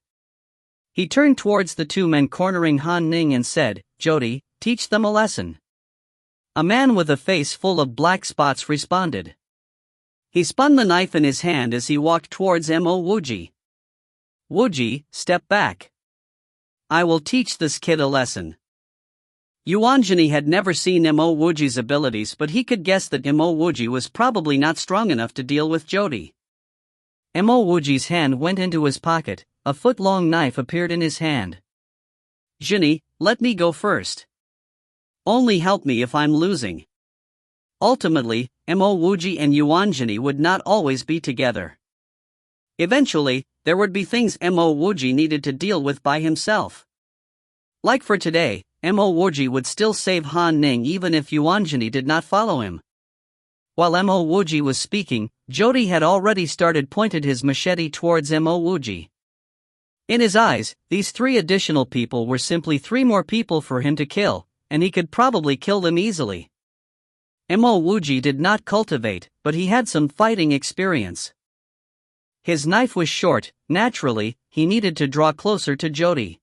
He turned towards the two men cornering Han Ning and said, Jody, teach them a lesson. A man with a face full of black spots responded. He spun the knife in his hand as he walked towards Mo Wuji. Wuji, step back. I will teach this kid a lesson. Yuanjini had never seen Mo Wuji's abilities, but he could guess that Mo Wuji was probably not strong enough to deal with Jody. Mo Wuji's hand went into his pocket. A foot-long knife appeared in his hand. Jini, let me go first. Only help me if I'm losing. Ultimately, Mo Wuji and Yuanjini would not always be together. Eventually, there would be things Mo Wuji needed to deal with by himself. Like for today, Mo Wuji would still save Han Ning even if Yuanjini did not follow him. While Mo Wuji was speaking, Jody had already pointed his machete towards Mo Wuji. In his eyes, these three additional people were simply three more people for him to kill, and he could probably kill them easily. Mo Wuji did not cultivate, but he had some fighting experience. His knife was short, naturally, he needed to draw closer to Jody.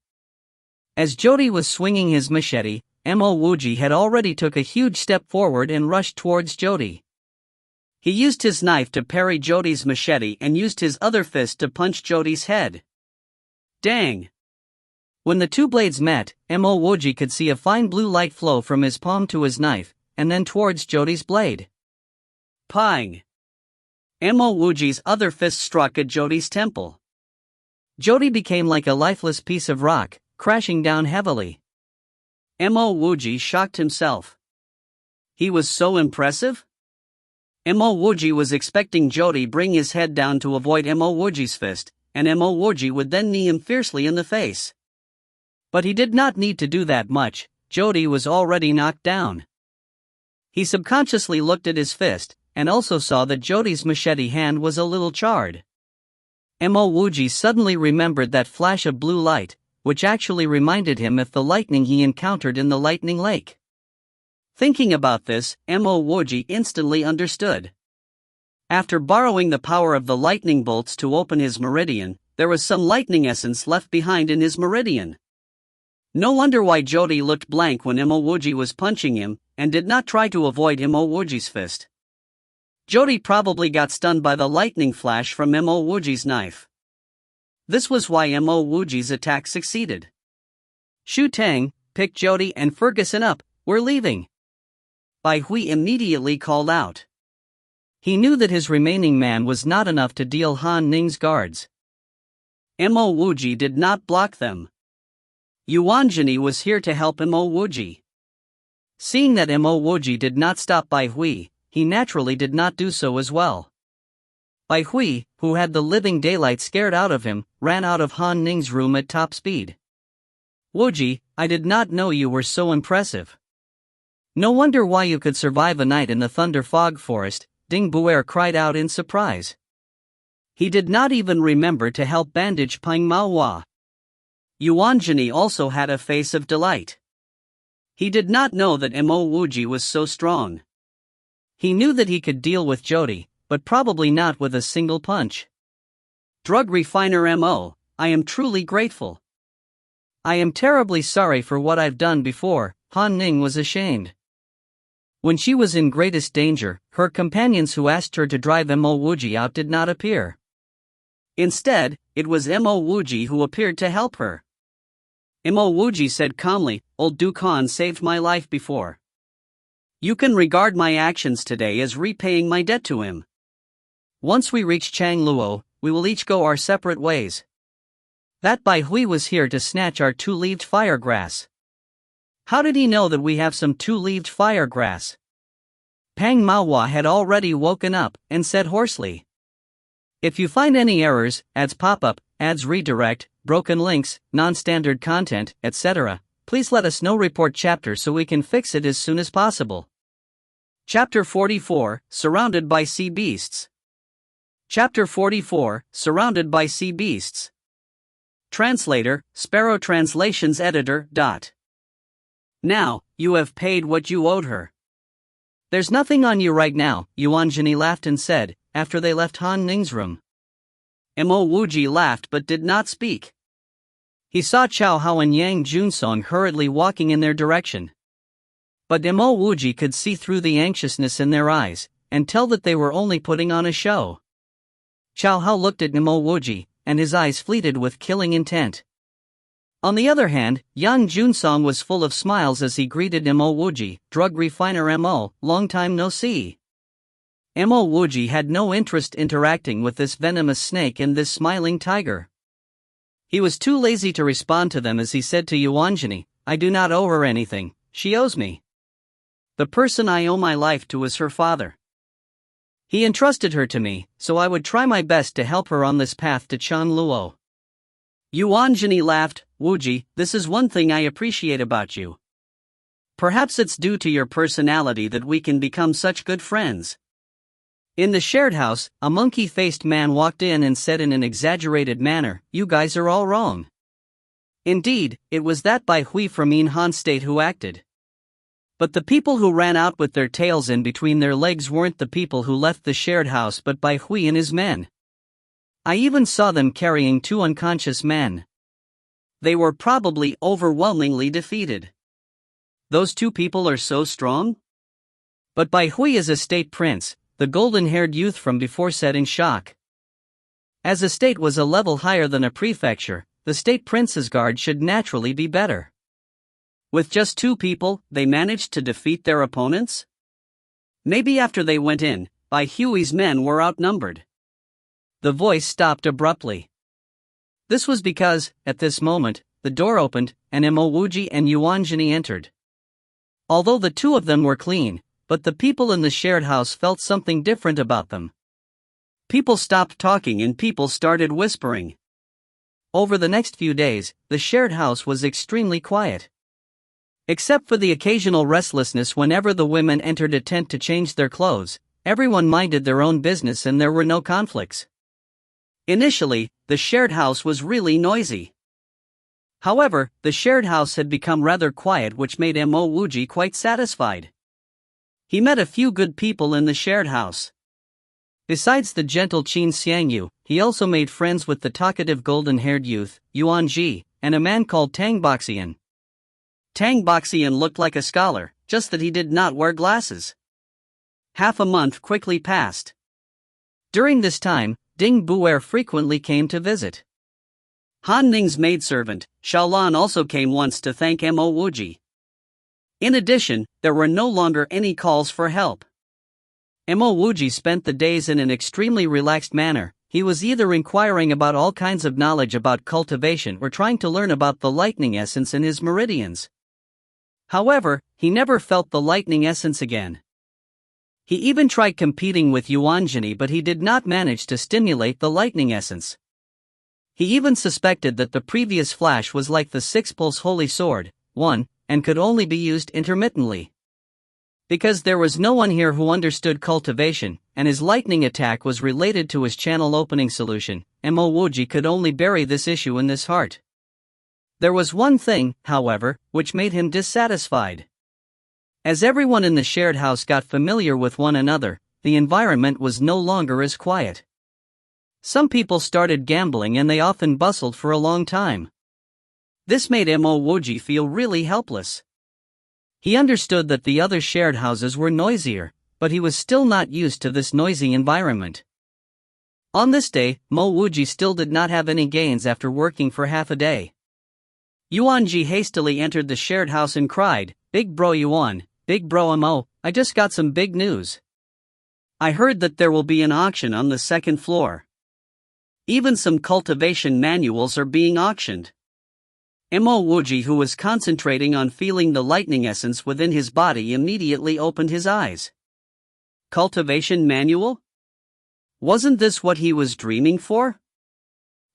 As Jody was swinging his machete, Mo Wuji had already took a huge step forward and rushed towards Jody. He used his knife to parry Jody's machete and used his other fist to punch Jody's head. Dang! When the two blades met, Mo Wuji could see a fine blue light flow from his palm to his knife, and then towards Jody's blade. Pang! Mo Wuji's other fist struck at Jyoti's temple. Jyoti became like a lifeless piece of rock, crashing down heavily. Mo Wuji shocked himself. He was so impressive? Mo Wuji was expecting Jyoti bring his head down to avoid Mo Wuji's fist, and Mo Wuji would then knee him fiercely in the face. But he did not need to do that much. Jyoti was already knocked down. He subconsciously looked at his fist, and also saw that Jyoti's machete hand was a little charred. Mo Wuji suddenly remembered that flash of blue light, which actually reminded him of the lightning he encountered in the lightning lake. Thinking about this, Mo Wuji instantly understood. After borrowing the power of the lightning bolts to open his meridian, there was some lightning essence left behind in his meridian. No wonder why Jyoti looked blank when Mo Wuji was punching him, and did not try to avoid Mo Wuji's fist. Jyoti probably got stunned by the lightning flash from Mo Wuji's knife. This was why Mo Wuji's attack succeeded. Shu Tang, pick Jyoti and Ferguson up, we're leaving. Bai Hui immediately called out. He knew that his remaining man was not enough to deal Han Ning's guards. Mo Wuji did not block them. Yuanjani was here to help Mo Wuji. Seeing that Mo Wuji did not stop Bai Hui, he naturally did not do so as well. Bai Hui, who had the living daylight scared out of him, ran out of Han Ning's room at top speed. Wuji, I did not know you were so impressive. No wonder why you could survive a night in the Thunder Fog Forest, Ding Buer cried out in surprise. He did not even remember to help bandage Pang Maohua. Yuanjani also had a face of delight. He did not know that Mo Wuji was so strong. He knew that he could deal with Jyoti, but probably not with a single punch. Drug refiner Mo, I am truly grateful. I am terribly sorry for what I've done before. Han Ning was ashamed. When she was in greatest danger, her companions who asked her to drive Mo Wuji out did not appear. Instead, it was Mo Wuji who appeared to help her. Mo Wuji said calmly, Old Du Khan saved my life before. You can regard my actions today as repaying my debt to him. Once we reach Changluo, we will each go our separate ways. That Bai Hui was here to snatch our two-leaved firegrass. How did he know that we have some two-leaved firegrass? Pang Maohua had already woken up and said hoarsely. If you find any errors, ads pop-up, ads redirect, broken links, non-standard content, etc., please let us know. Report chapter so we can fix it as soon as possible. Chapter 44, Surrounded by Sea Beasts. Chapter 44, Surrounded by Sea Beasts. Translator, Sparrow Translations Editor. Now, you have paid what you owed her. There's nothing on you right now, Yuanjani laughed and said, after they left Han Ning's room. Mo Wuji laughed but did not speak. He saw Chao Hao and Yang Junsong hurriedly walking in their direction. But Mo Wuji could see through the anxiousness in their eyes, and tell that they were only putting on a show. Chao Hao looked at Mo Wuji, and his eyes fleeted with killing intent. On the other hand, Yang Junsong was full of smiles as he greeted Mo Wuji, drug refiner Mo, long time no see. Mo Wuji had no interest interacting with this venomous snake and this smiling tiger. He was too lazy to respond to them as he said to Yuanjani, I do not owe her anything, she owes me. The person I owe my life to is her father. He entrusted her to me, so I would try my best to help her on this path to Changluo. Yuanjani laughed, Wuji, this is one thing I appreciate about you. Perhaps it's due to your personality that we can become such good friends. In the shared house, a monkey-faced man walked in and said in an exaggerated manner, you guys are all wrong. Indeed, it was that Bai Hui from In Han State who acted. But the people who ran out with their tails in between their legs weren't the people who left the shared house but Bai Hui and his men. I even saw them carrying two unconscious men. They were probably overwhelmingly defeated. Those two people are so strong? But Bai Hui is a state prince, the golden-haired youth from before said in shock. As a state was a level higher than a prefecture, the state prince's guard should naturally be better. With just two people, they managed to defeat their opponents? Maybe after they went in, by Huey's men were outnumbered. The voice stopped abruptly. This was because, at this moment, the door opened, and Mo Wuji and Yuanjini entered. Although the two of them were clean, but the people in the shared house felt something different about them. People stopped talking and people started whispering. Over the next few days, the shared house was extremely quiet. Except for the occasional restlessness whenever the women entered a tent to change their clothes, everyone minded their own business and there were no conflicts. Initially, the shared house was really noisy. However, the shared house had become rather quiet, which made Mo Wuji quite satisfied. He met a few good people in the shared house. Besides the gentle Qin Xiangyu, he also made friends with the talkative golden-haired youth, Yuan Ji, and a man called Tang Boxian. Tang Boxian looked like a scholar, just that he did not wear glasses. Half a month quickly passed. During this time, Ding Buer frequently came to visit. Han Ning's maidservant, Xiaolan, also came once to thank Mo Wuji. In addition, there were no longer any calls for help. Mo Wuji spent the days in an extremely relaxed manner. He was either inquiring about all kinds of knowledge about cultivation or trying to learn about the lightning essence in his meridians. However, he never felt the lightning essence again. He even tried competing with Yuanjini, but he did not manage to stimulate the lightning essence. He even suspected that the previous flash was like the six-pulse holy sword, one, and could only be used intermittently. Because there was no one here who understood cultivation, and his lightning attack was related to his channel opening solution, Mo Wuji could only bury this issue in his heart. There was one thing, however, which made him dissatisfied. As everyone in the shared house got familiar with one another, the environment was no longer as quiet. Some people started gambling and they often bustled for a long time. This made Mo Wuji feel really helpless. He understood that the other shared houses were noisier, but he was still not used to this noisy environment. On this day, Mo Wuji still did not have any gains after working for half a day. Yuanji hastily entered the shared house and cried, "Big bro Yuan, big bro Mo, I just got some big news. I heard that there will be an auction on the second floor. Even some cultivation manuals are being auctioned." Mo Wuji, who was concentrating on feeling the lightning essence within his body, immediately opened his eyes. Cultivation manual? Wasn't this what he was dreaming for?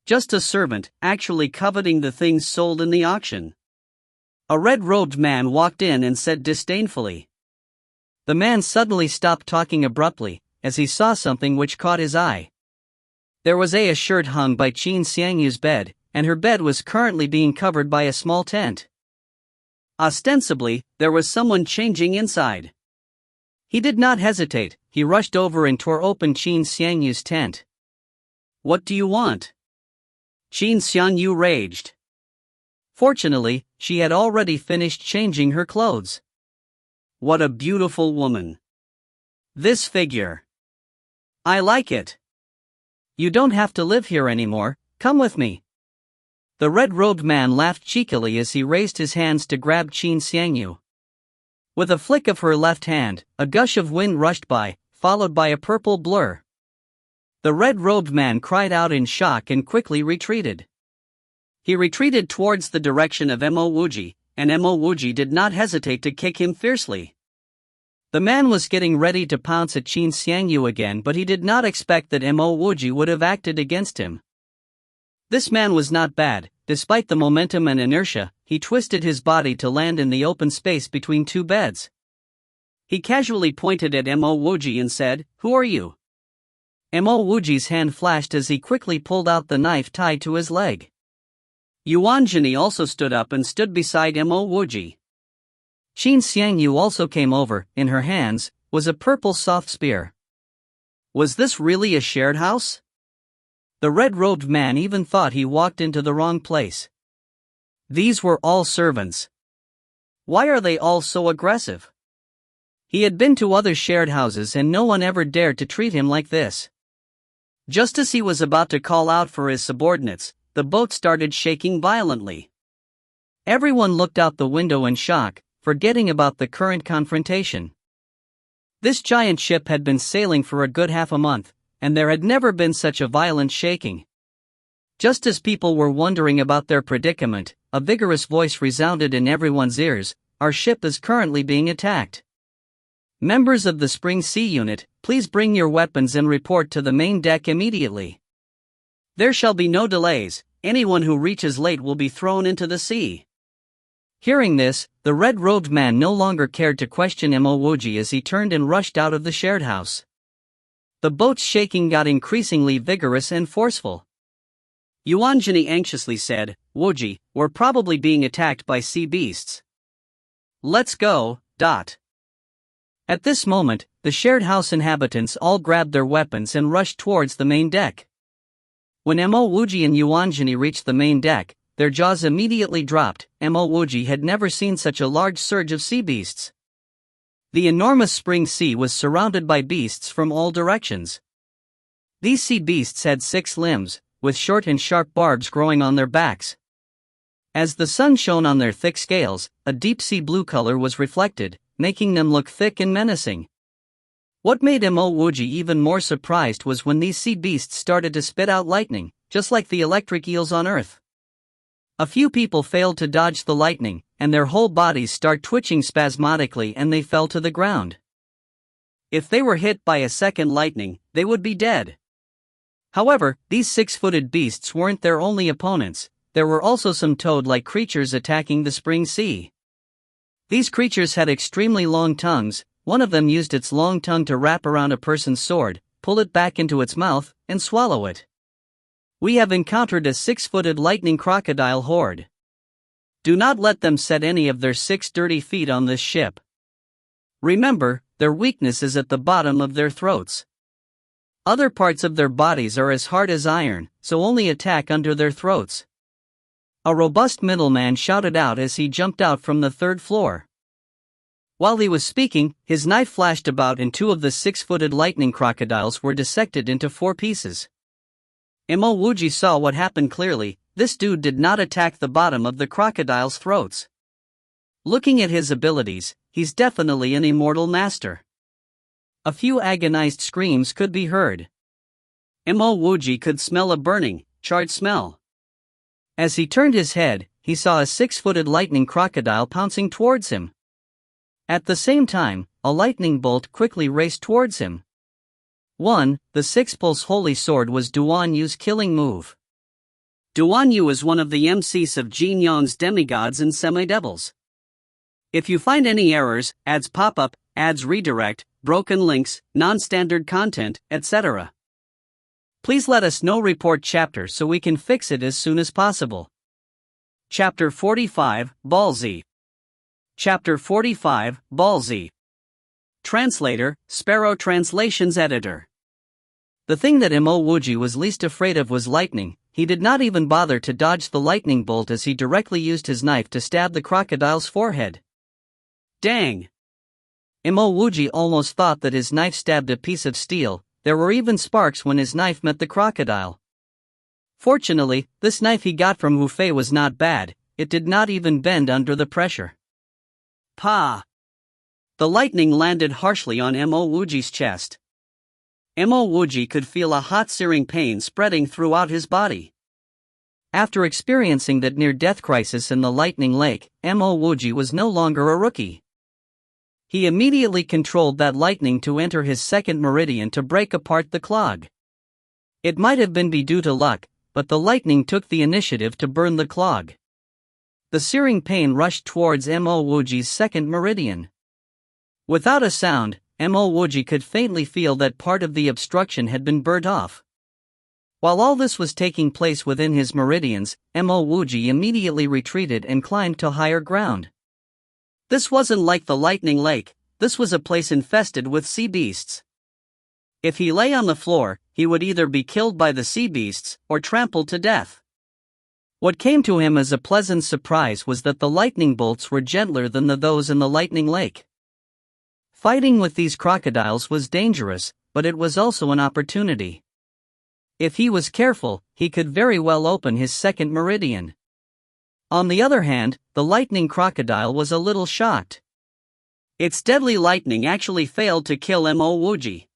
Just a servant, actually coveting the things sold in the auction. A red-robed man walked in and said disdainfully. The man suddenly stopped talking abruptly, as he saw something which caught his eye. There was a shirt hung by Qin Xiangyu's bed, and her bed was currently being covered by a small tent. Ostensibly, there was someone changing inside. He did not hesitate, he rushed over and tore open Qin Xiangyu's tent. "What do you want?" Qin Xiangyu raged. Fortunately, she had already finished changing her clothes. What a beautiful woman. This figure. I like it. You don't have to live here anymore, come with me. The red-robed man laughed cheekily as he raised his hands to grab Qin Xiangyu. With a flick of her left hand, a gush of wind rushed by, followed by a purple blur. The red-robed man cried out in shock and quickly retreated. He retreated towards the direction of Mo Wuji, and Mo Wuji did not hesitate to kick him fiercely. The man was getting ready to pounce at Qin Xiangyu again, but he did not expect that Mo Wuji would have acted against him. This man was not bad. Despite the momentum and inertia, he twisted his body to land in the open space between two beds. He casually pointed at Mo Wuji and said, "Who are you?" Mo Wuji's hand flashed as he quickly pulled out the knife tied to his leg. Yuanjini also stood up and stood beside Mo Wuji. Qin Xiangyu also came over. In her hands was a purple soft spear. Was this really a shared house? The red-robed man even thought he walked into the wrong place. These were all servants. Why are they all so aggressive? He had been to other shared houses and no one ever dared to treat him like this. Just as he was about to call out for his subordinates, the boat started shaking violently. Everyone looked out the window in shock, forgetting about the current confrontation. This giant ship had been sailing for a good half a month, and there had never been such a violent shaking. Just as people were wondering about their predicament, a vigorous voice resounded in everyone's ears: "Our ship is currently being attacked. Members of the Spring Sea Unit, please bring your weapons and report to the main deck immediately. There shall be no delays. Anyone who reaches late will be thrown into the sea." Hearing this, the red-robed man no longer cared to question Mo Wuji as he turned and rushed out of the shared house. The boat's shaking got increasingly vigorous and forceful. Yuanjini anxiously said, "Wuji, we're probably being attacked by sea beasts. Let's go." At this moment, the shared house inhabitants all grabbed their weapons and rushed towards the main deck. When Mo Wuji and Yuanjini reached the main deck, their jaws immediately dropped. Mo Wuji had never seen such a large surge of sea beasts. The enormous spring sea was surrounded by beasts from all directions. These sea beasts had 6 limbs, with short and sharp barbs growing on their backs. As the sun shone on their thick scales, a deep sea blue color was reflected, making them look thick and menacing. What made Mo Wuji even more surprised was when these sea beasts started to spit out lightning, just like the electric eels on Earth. A few people failed to dodge the lightning, and their whole bodies start twitching spasmodically and they fell to the ground. If they were hit by a second lightning, they would be dead. However, these 6-footed beasts weren't their only opponents. There were also some toad-like creatures attacking the spring sea. These creatures had extremely long tongues. One of them used its long tongue to wrap around a person's sword, pull it back into its mouth, and swallow it. "We have encountered a 6-footed lightning crocodile horde. Do not let them set any of their 6 dirty feet on this ship. Remember, their weakness is at the bottom of their throats. Other parts of their bodies are as hard as iron, so only attack under their throats." A robust middleman shouted out as he jumped out from the 3rd floor. While he was speaking, his knife flashed about and 2 of the 6-footed lightning crocodiles were dissected into 4 pieces. Mo Wuji saw what happened clearly. This dude did not attack the bottom of the crocodile's throats. Looking at his abilities, he's definitely an immortal master. A few agonized screams could be heard. Mo Wuji could smell a burning, charred smell. As he turned his head, he saw a 6-footed lightning crocodile pouncing towards him. At the same time, a lightning bolt quickly raced towards him. The 6-pulse holy sword was Duan Yu's killing move. Duan Yu is one of the MCs of Jin Yong's demigods and semi-devils. If you find any errors, ads pop up, ads redirect, broken links, non-standard content, etc., please let us know. Report chapter so we can fix it as soon as possible. Chapter 45, Ballsy. Chapter 45, Ballsy. Translator, Sparrow Translations Editor. The thing that Mo Wuji was least afraid of was lightning. He did not even bother to dodge the lightning bolt as he directly used his knife to stab the crocodile's forehead. Dang! Mo Wuji almost thought that his knife stabbed a piece of steel. There were even sparks when his knife met the crocodile. Fortunately, this knife he got from Wu Fei was not bad. It did not even bend under the pressure. Pa! The lightning landed harshly on Mo Wuji's chest. Mo Wuji could feel a hot searing pain spreading throughout his body. After experiencing that near-death crisis in the lightning lake, Mo Wuji was no longer a rookie. He immediately controlled that lightning to enter his 2nd meridian to break apart the clog. It might have been due to luck, but the lightning took the initiative to burn the clog. The searing pain rushed towards Mo Wuji's 2nd meridian. Without a sound, Mo Wuji could faintly feel that part of the obstruction had been burnt off. While all this was taking place within his meridians, Mo Wuji immediately retreated and climbed to higher ground. This wasn't like the lightning lake. This was a place infested with sea beasts. If he lay on the floor, he would either be killed by the sea beasts or trampled to death. What came to him as a pleasant surprise was that the lightning bolts were gentler than those in the lightning lake. Fighting with these crocodiles was dangerous, but it was also an opportunity. If he was careful, he could very well open his 2nd meridian. On the other hand, the lightning crocodile was a little shocked. Its deadly lightning actually failed to kill Mo Wuji.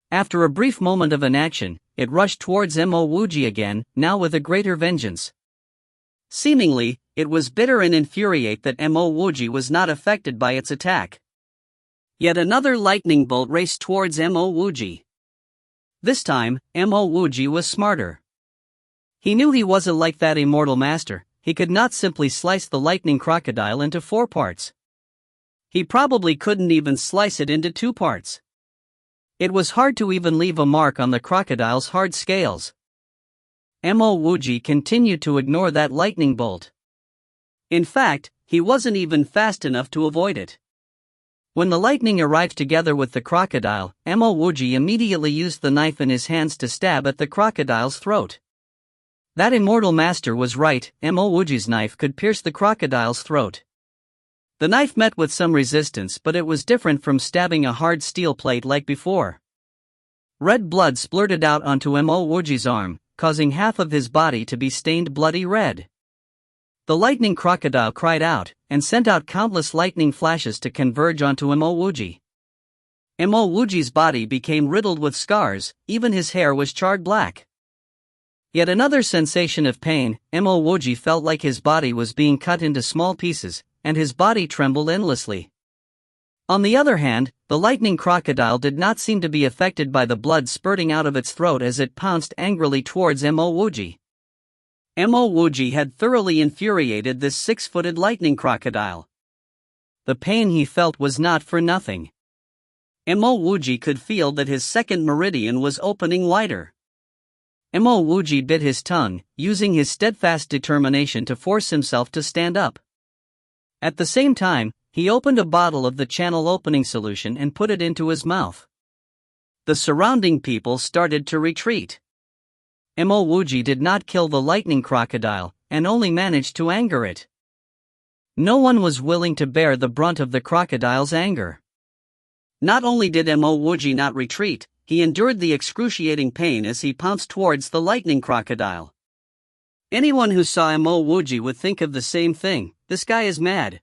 After a brief moment of inaction, it rushed towards Mo Wuji again, now with a greater vengeance. Seemingly, it was bitter and infuriate that Mo Wuji was not affected by its attack. Yet another lightning bolt raced towards Mo Wuji. This time, Mo Wuji was smarter. He knew he wasn't like that immortal master. He could not simply slice the lightning crocodile into 4 parts. He probably couldn't even slice it into 2 parts. It was hard to even leave a mark on the crocodile's hard scales. Mo Wuji continued to ignore that lightning bolt. In fact, he wasn't even fast enough to avoid it. When the lightning arrived together with the crocodile, Mo Wuji immediately used the knife in his hands to stab at the crocodile's throat. That immortal master was right. Mo Wuji's knife could pierce the crocodile's throat. The knife met with some resistance, but it was different from stabbing a hard steel plate like before. Red blood splurted out onto Mo Wuji's arm, causing half of his body to be stained bloody red. The lightning crocodile cried out, and sent out countless lightning flashes to converge onto Mo Wuji. Mo Wuji's body became riddled with scars, even his hair was charred black. Yet another sensation of pain. Mo Wuji felt like his body was being cut into small pieces, and his body trembled endlessly. On the other hand, the lightning crocodile did not seem to be affected by the blood spurting out of its throat as it pounced angrily towards Mo Wuji. Mo Wuji had thoroughly infuriated this 6-footed lightning crocodile. The pain he felt was not for nothing. Mo Wuji could feel that his second meridian was opening wider. Mo Wuji bit his tongue, using his steadfast determination to force himself to stand up. At the same time, he opened a bottle of the channel opening solution and put it into his mouth. The surrounding people started to retreat. Mo Wuji did not kill the lightning crocodile, and only managed to anger it. No one was willing to bear the brunt of the crocodile's anger. Not only did Mo Wuji not retreat, he endured the excruciating pain as he pounced towards the lightning crocodile. Anyone who saw Mo Wuji would think of the same thing: this guy is mad.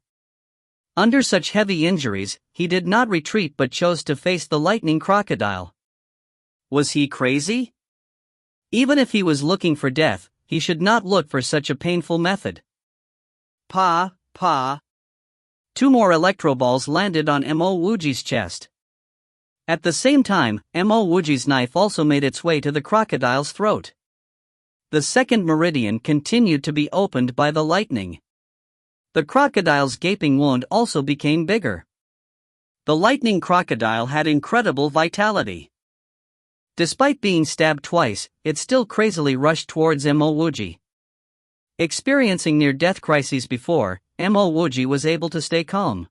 Under such heavy injuries, he did not retreat but chose to face the lightning crocodile. Was he crazy? Even if he was looking for death, he should not look for such a painful method. Pa. 2 more electroballs landed on Mo Wuji's chest. At the same time, Mo Wuji's knife also made its way to the crocodile's throat. The second meridian continued to be opened by the lightning. The crocodile's gaping wound also became bigger. The lightning crocodile had incredible vitality. Despite being stabbed twice, it still crazily rushed towards Mo Wuji. Experiencing near-death crises before, Mo Wuji was able to stay calm.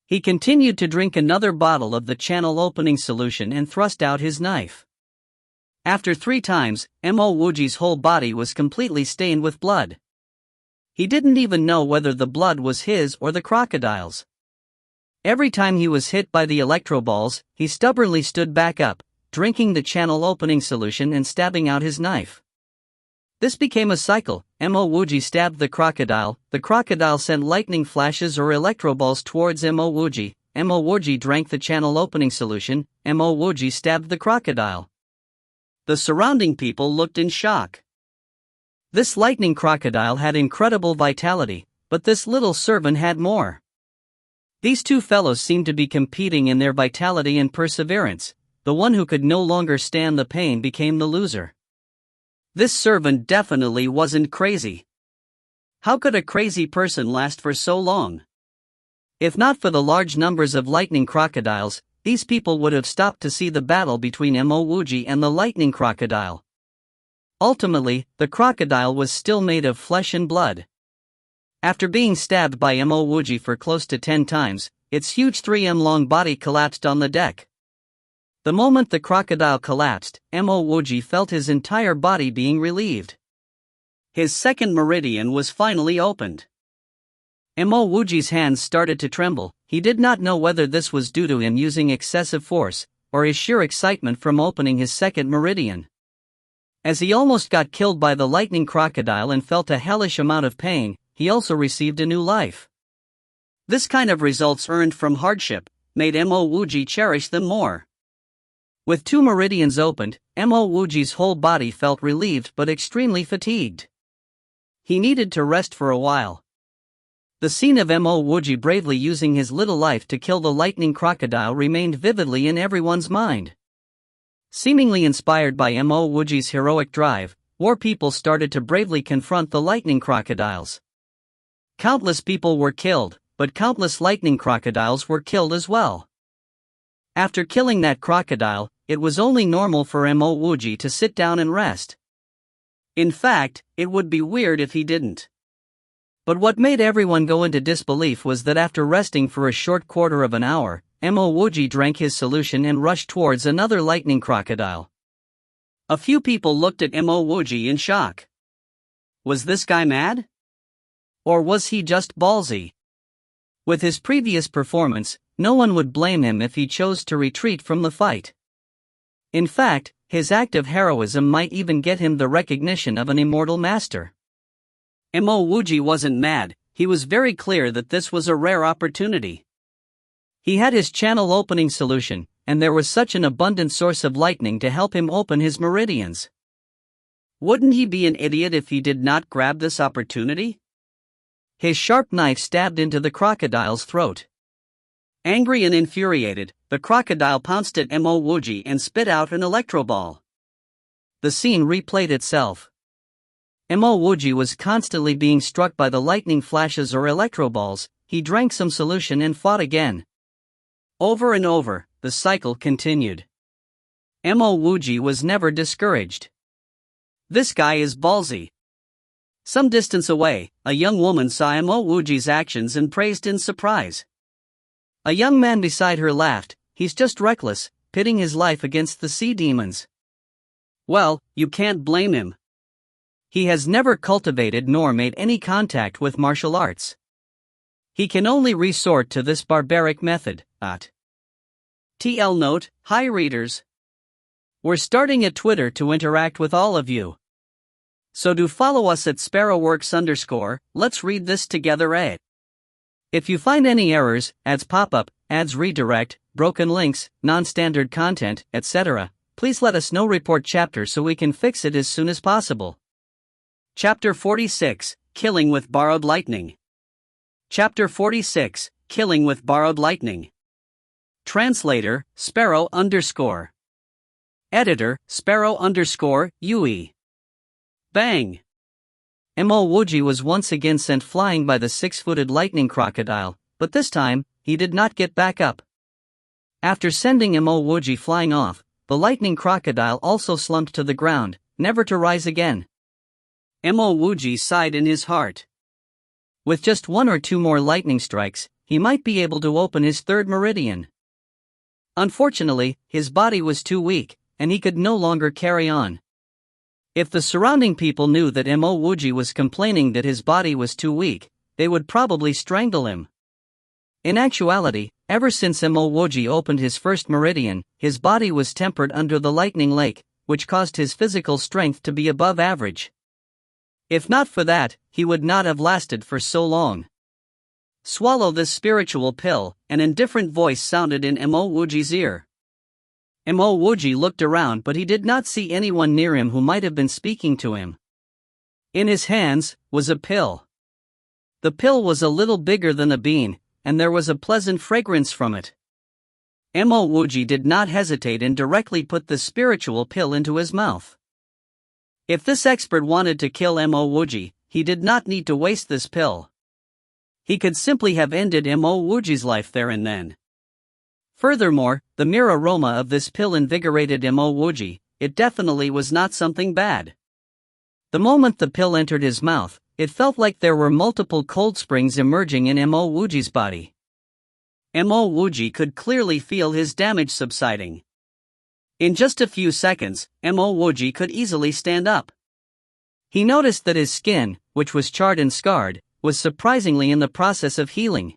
He continued to drink another bottle of the channel opening solution and thrust out his knife. After 3 times, Mo Wuji's whole body was completely stained with blood. He didn't even know whether the blood was his or the crocodile's. Every time he was hit by the electroballs, he stubbornly stood back up, drinking the channel opening solution and stabbing out his knife. This became a cycle. Mo Wuji stabbed the crocodile sent lightning flashes or electroballs towards Mo Wuji drank the channel opening solution, Mo Wuji stabbed the crocodile. The surrounding people looked in shock. This lightning crocodile had incredible vitality, but this little servant had more. These 2 fellows seemed to be competing in their vitality and perseverance. The one who could no longer stand the pain became the loser. This servant definitely wasn't crazy. How could a crazy person last for so long? If not for the large numbers of lightning crocodiles, these people would have stopped to see the battle between Mo Wuji and the lightning crocodile. Ultimately, the crocodile was still made of flesh and blood. After being stabbed by Mo Wuji for close to 10 times, its huge 3-m-long body collapsed on the deck. The moment the crocodile collapsed, Mo Wuji felt his entire body being relieved. His second meridian was finally opened. Mo Wuji's hands started to tremble. He did not know whether this was due to him using excessive force, or his sheer excitement from opening his second meridian. As he almost got killed by the lightning crocodile and felt a hellish amount of pain, he also received a new life. This kind of results earned from hardship made Mo Wuji cherish them more. With 2 meridians opened, Mo Wuji's whole body felt relieved but extremely fatigued. He needed to rest for a while. The scene of Mo Wuji bravely using his little life to kill the lightning crocodile remained vividly in everyone's mind. Seemingly inspired by Mo Wuji's heroic drive, war people started to bravely confront the lightning crocodiles. Countless people were killed, but countless lightning crocodiles were killed as well. After killing that crocodile, it was only normal for Mo Wuji to sit down and rest. In fact, it would be weird if he didn't. But what made everyone go into disbelief was that after resting for a short quarter of an hour, Mo Wuji drank his solution and rushed towards another lightning crocodile. A few people looked at Mo Wuji in shock. Was this guy mad? Or was he just ballsy? With his previous performance, no one would blame him if he chose to retreat from the fight. In fact, his act of heroism might even get him the recognition of an immortal master. Mo Wuji wasn't mad, he was very clear that this was a rare opportunity. He had his channel opening solution, and there was such an abundant source of lightning to help him open his meridians. Wouldn't he be an idiot if he did not grab this opportunity? His sharp knife stabbed into the crocodile's throat. Angry and infuriated, the crocodile pounced at Mo Wuji and spit out an electro ball. The scene replayed itself. Mo Wuji was constantly being struck by the lightning flashes or electro balls. He drank some solution and fought again. Over and over, the cycle continued. Mo Wuji was never discouraged. This guy is ballsy. Some distance away, a young woman saw Mo Wuji's actions and praised in surprise. A young man beside her laughed, "He's just reckless, pitting his life against the sea demons." Well, you can't blame him. He has never cultivated nor made any contact with martial arts. He can only resort to this barbaric method. TL note, hi readers. We're starting a Twitter to interact with all of you. So do follow us at sparrowworks_, let's read this together. If you find any errors, ads pop up, ads redirect, broken links, non-standard content, etc., please let us know. Report chapter so we can fix it as soon as possible. Chapter 46, Killing with Borrowed Lightning. Chapter 46, Killing with Borrowed Lightning. Translator, Sparrow_. Editor, Sparrow_UE. Bang! Mo Wuji was once again sent flying by the 6-footed lightning crocodile, but this time, he did not get back up. After sending Mo Wuji flying off, the lightning crocodile also slumped to the ground, never to rise again. Mo Wuji sighed in his heart. With just 1 or 2 more lightning strikes, he might be able to open his 3rd meridian. Unfortunately, his body was too weak, and he could no longer carry on. If the surrounding people knew that Mo Wuji was complaining that his body was too weak, they would probably strangle him. In actuality, ever since Mo Wuji opened his 1st meridian, his body was tempered under the lightning lake, which caused his physical strength to be above average. If not for that, he would not have lasted for so long. Swallow this spiritual pill, an indifferent voice sounded in Mo Wuji's ear. Mo Wuji looked around, but he did not see anyone near him who might have been speaking to him. In his hands was a pill. The pill was a little bigger than a bean, and there was a pleasant fragrance from it. Mo Wuji did not hesitate and directly put the spiritual pill into his mouth. If this expert wanted to kill Mo Wuji, he did not need to waste this pill. He could simply have ended Mo Wuji's life there and then. Furthermore, the mere aroma of this pill invigorated Mo Wuji. It definitely was not something bad. The moment the pill entered his mouth, it felt like there were multiple cold springs emerging in Mo Wuji's body. Mo Wuji could clearly feel his damage subsiding. In just a few seconds, Mo Wuji could easily stand up. He noticed that his skin, which was charred and scarred, was surprisingly in the process of healing.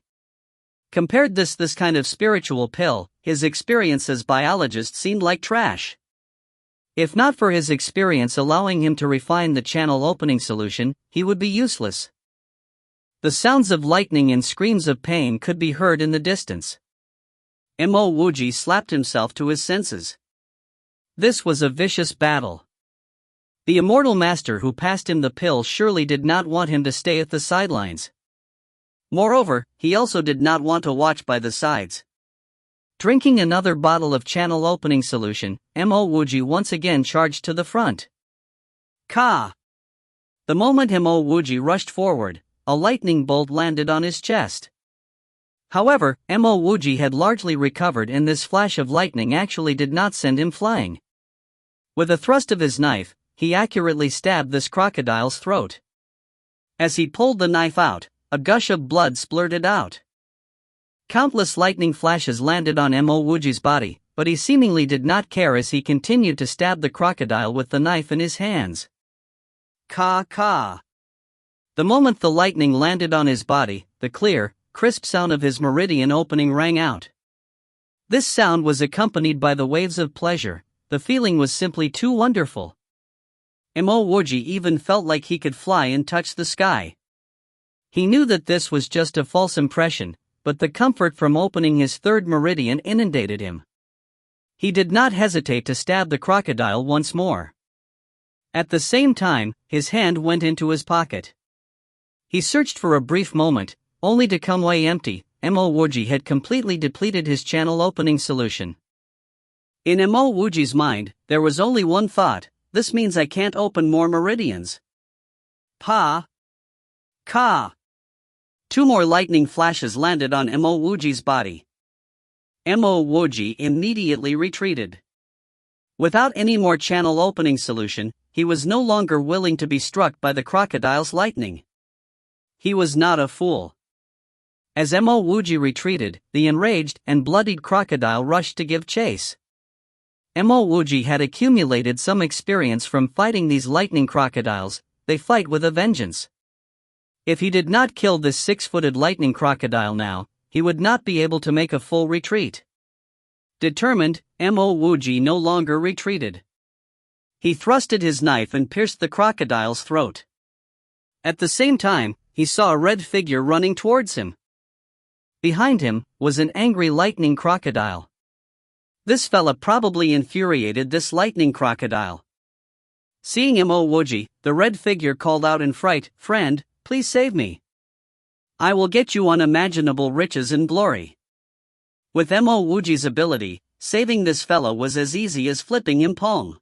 Compared this kind of spiritual pill, his experience as biologist seemed like trash. If not for his experience allowing him to refine the channel opening solution, he would be useless. The sounds of lightning and screams of pain could be heard in the distance. Mo Wuji slapped himself to his senses. This was a vicious battle. The immortal master who passed him the pill surely did not want him to stay at the sidelines. Moreover, he also did not want to watch by the sides. Drinking another bottle of channel opening solution, Mo Wuji once again charged to the front. Ka! The moment Mo Wuji rushed forward, a lightning bolt landed on his chest. However, Mo Wuji had largely recovered, and this flash of lightning actually did not send him flying. With a thrust of his knife, he accurately stabbed this crocodile's throat. As he pulled the knife out, a gush of blood splurted out. Countless lightning flashes landed on Mo Wuji's body, but he seemingly did not care as he continued to stab the crocodile with the knife in his hands. Ka ka! The moment the lightning landed on his body, the clear, crisp sound of his meridian opening rang out. This sound was accompanied by the waves of pleasure. The feeling was simply too wonderful. Mo Wuji even felt like he could fly and touch the sky. He knew that this was just a false impression, but the comfort from opening his third meridian inundated him. He did not hesitate to stab the crocodile once more. At the same time, his hand went into his pocket. He searched for a brief moment, only to come away empty. Mo Wuji had completely depleted his channel opening solution. In Mo Wuji's mind, there was only one thought: this means I can't open more meridians. Pa! Ka! Two more lightning flashes landed on Mo Wuji's body. Mo Wuji immediately retreated. Without any more channel opening solution, he was no longer willing to be struck by the crocodile's lightning. He was not a fool. As Mo Wuji retreated, the enraged and bloodied crocodile rushed to give chase. Mo Wuji had accumulated some experience from fighting these lightning crocodiles. They fight with a vengeance. If he did not kill this 6-footed lightning crocodile now, he would not be able to make a full retreat. Determined, Mo Wuji no longer retreated. He thrusted his knife and pierced the crocodile's throat. At the same time, he saw a red figure running towards him. Behind him was an angry lightning crocodile. This fella probably infuriated this lightning crocodile. Seeing Mo Wuji, the red figure called out in fright, "Friend, please save me. I will get you unimaginable riches and glory." With Mo Wuji's ability, saving this fella was as easy as flipping him pong.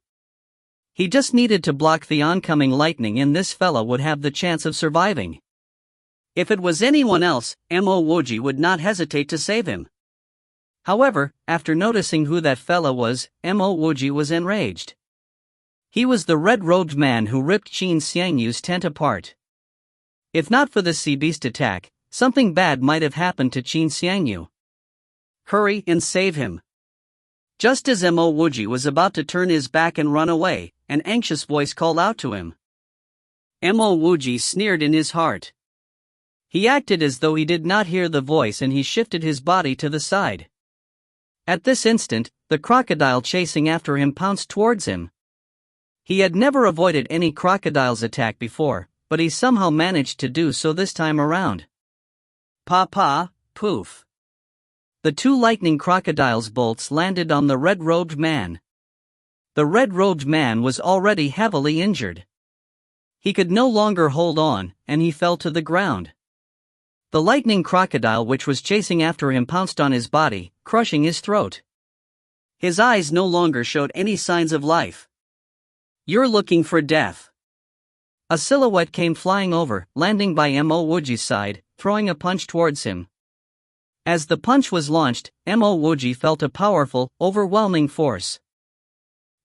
He just needed to block the oncoming lightning and this fella would have the chance of surviving. If it was anyone else, Mo Wuji would not hesitate to save him. However, after noticing who that fella was, Mo Wuji was enraged. He was the red-robed man who ripped Qin Xiangyu's tent apart. If not for the sea beast attack, something bad might have happened to Qin Xiangyu. Hurry and save him. Just as Mo Wuji was about to turn his back and run away, an anxious voice called out to him. Mo Wuji sneered in his heart. He acted as though he did not hear the voice and he shifted his body to the side. At this instant, the crocodile chasing after him pounced towards him. He had never avoided any crocodile's attack before, but he somehow managed to do so this time around. Pa, poof. The two lightning crocodile's bolts landed on the red-robed man. The red-robed man was already heavily injured. He could no longer hold on, and he fell to the ground. The lightning crocodile which was chasing after him pounced on his body, crushing his throat. His eyes no longer showed any signs of life. "You're looking for death." A silhouette came flying over, landing by Mo Wuji's side, throwing a punch towards him. As the punch was launched, Mo Wuji felt a powerful, overwhelming force.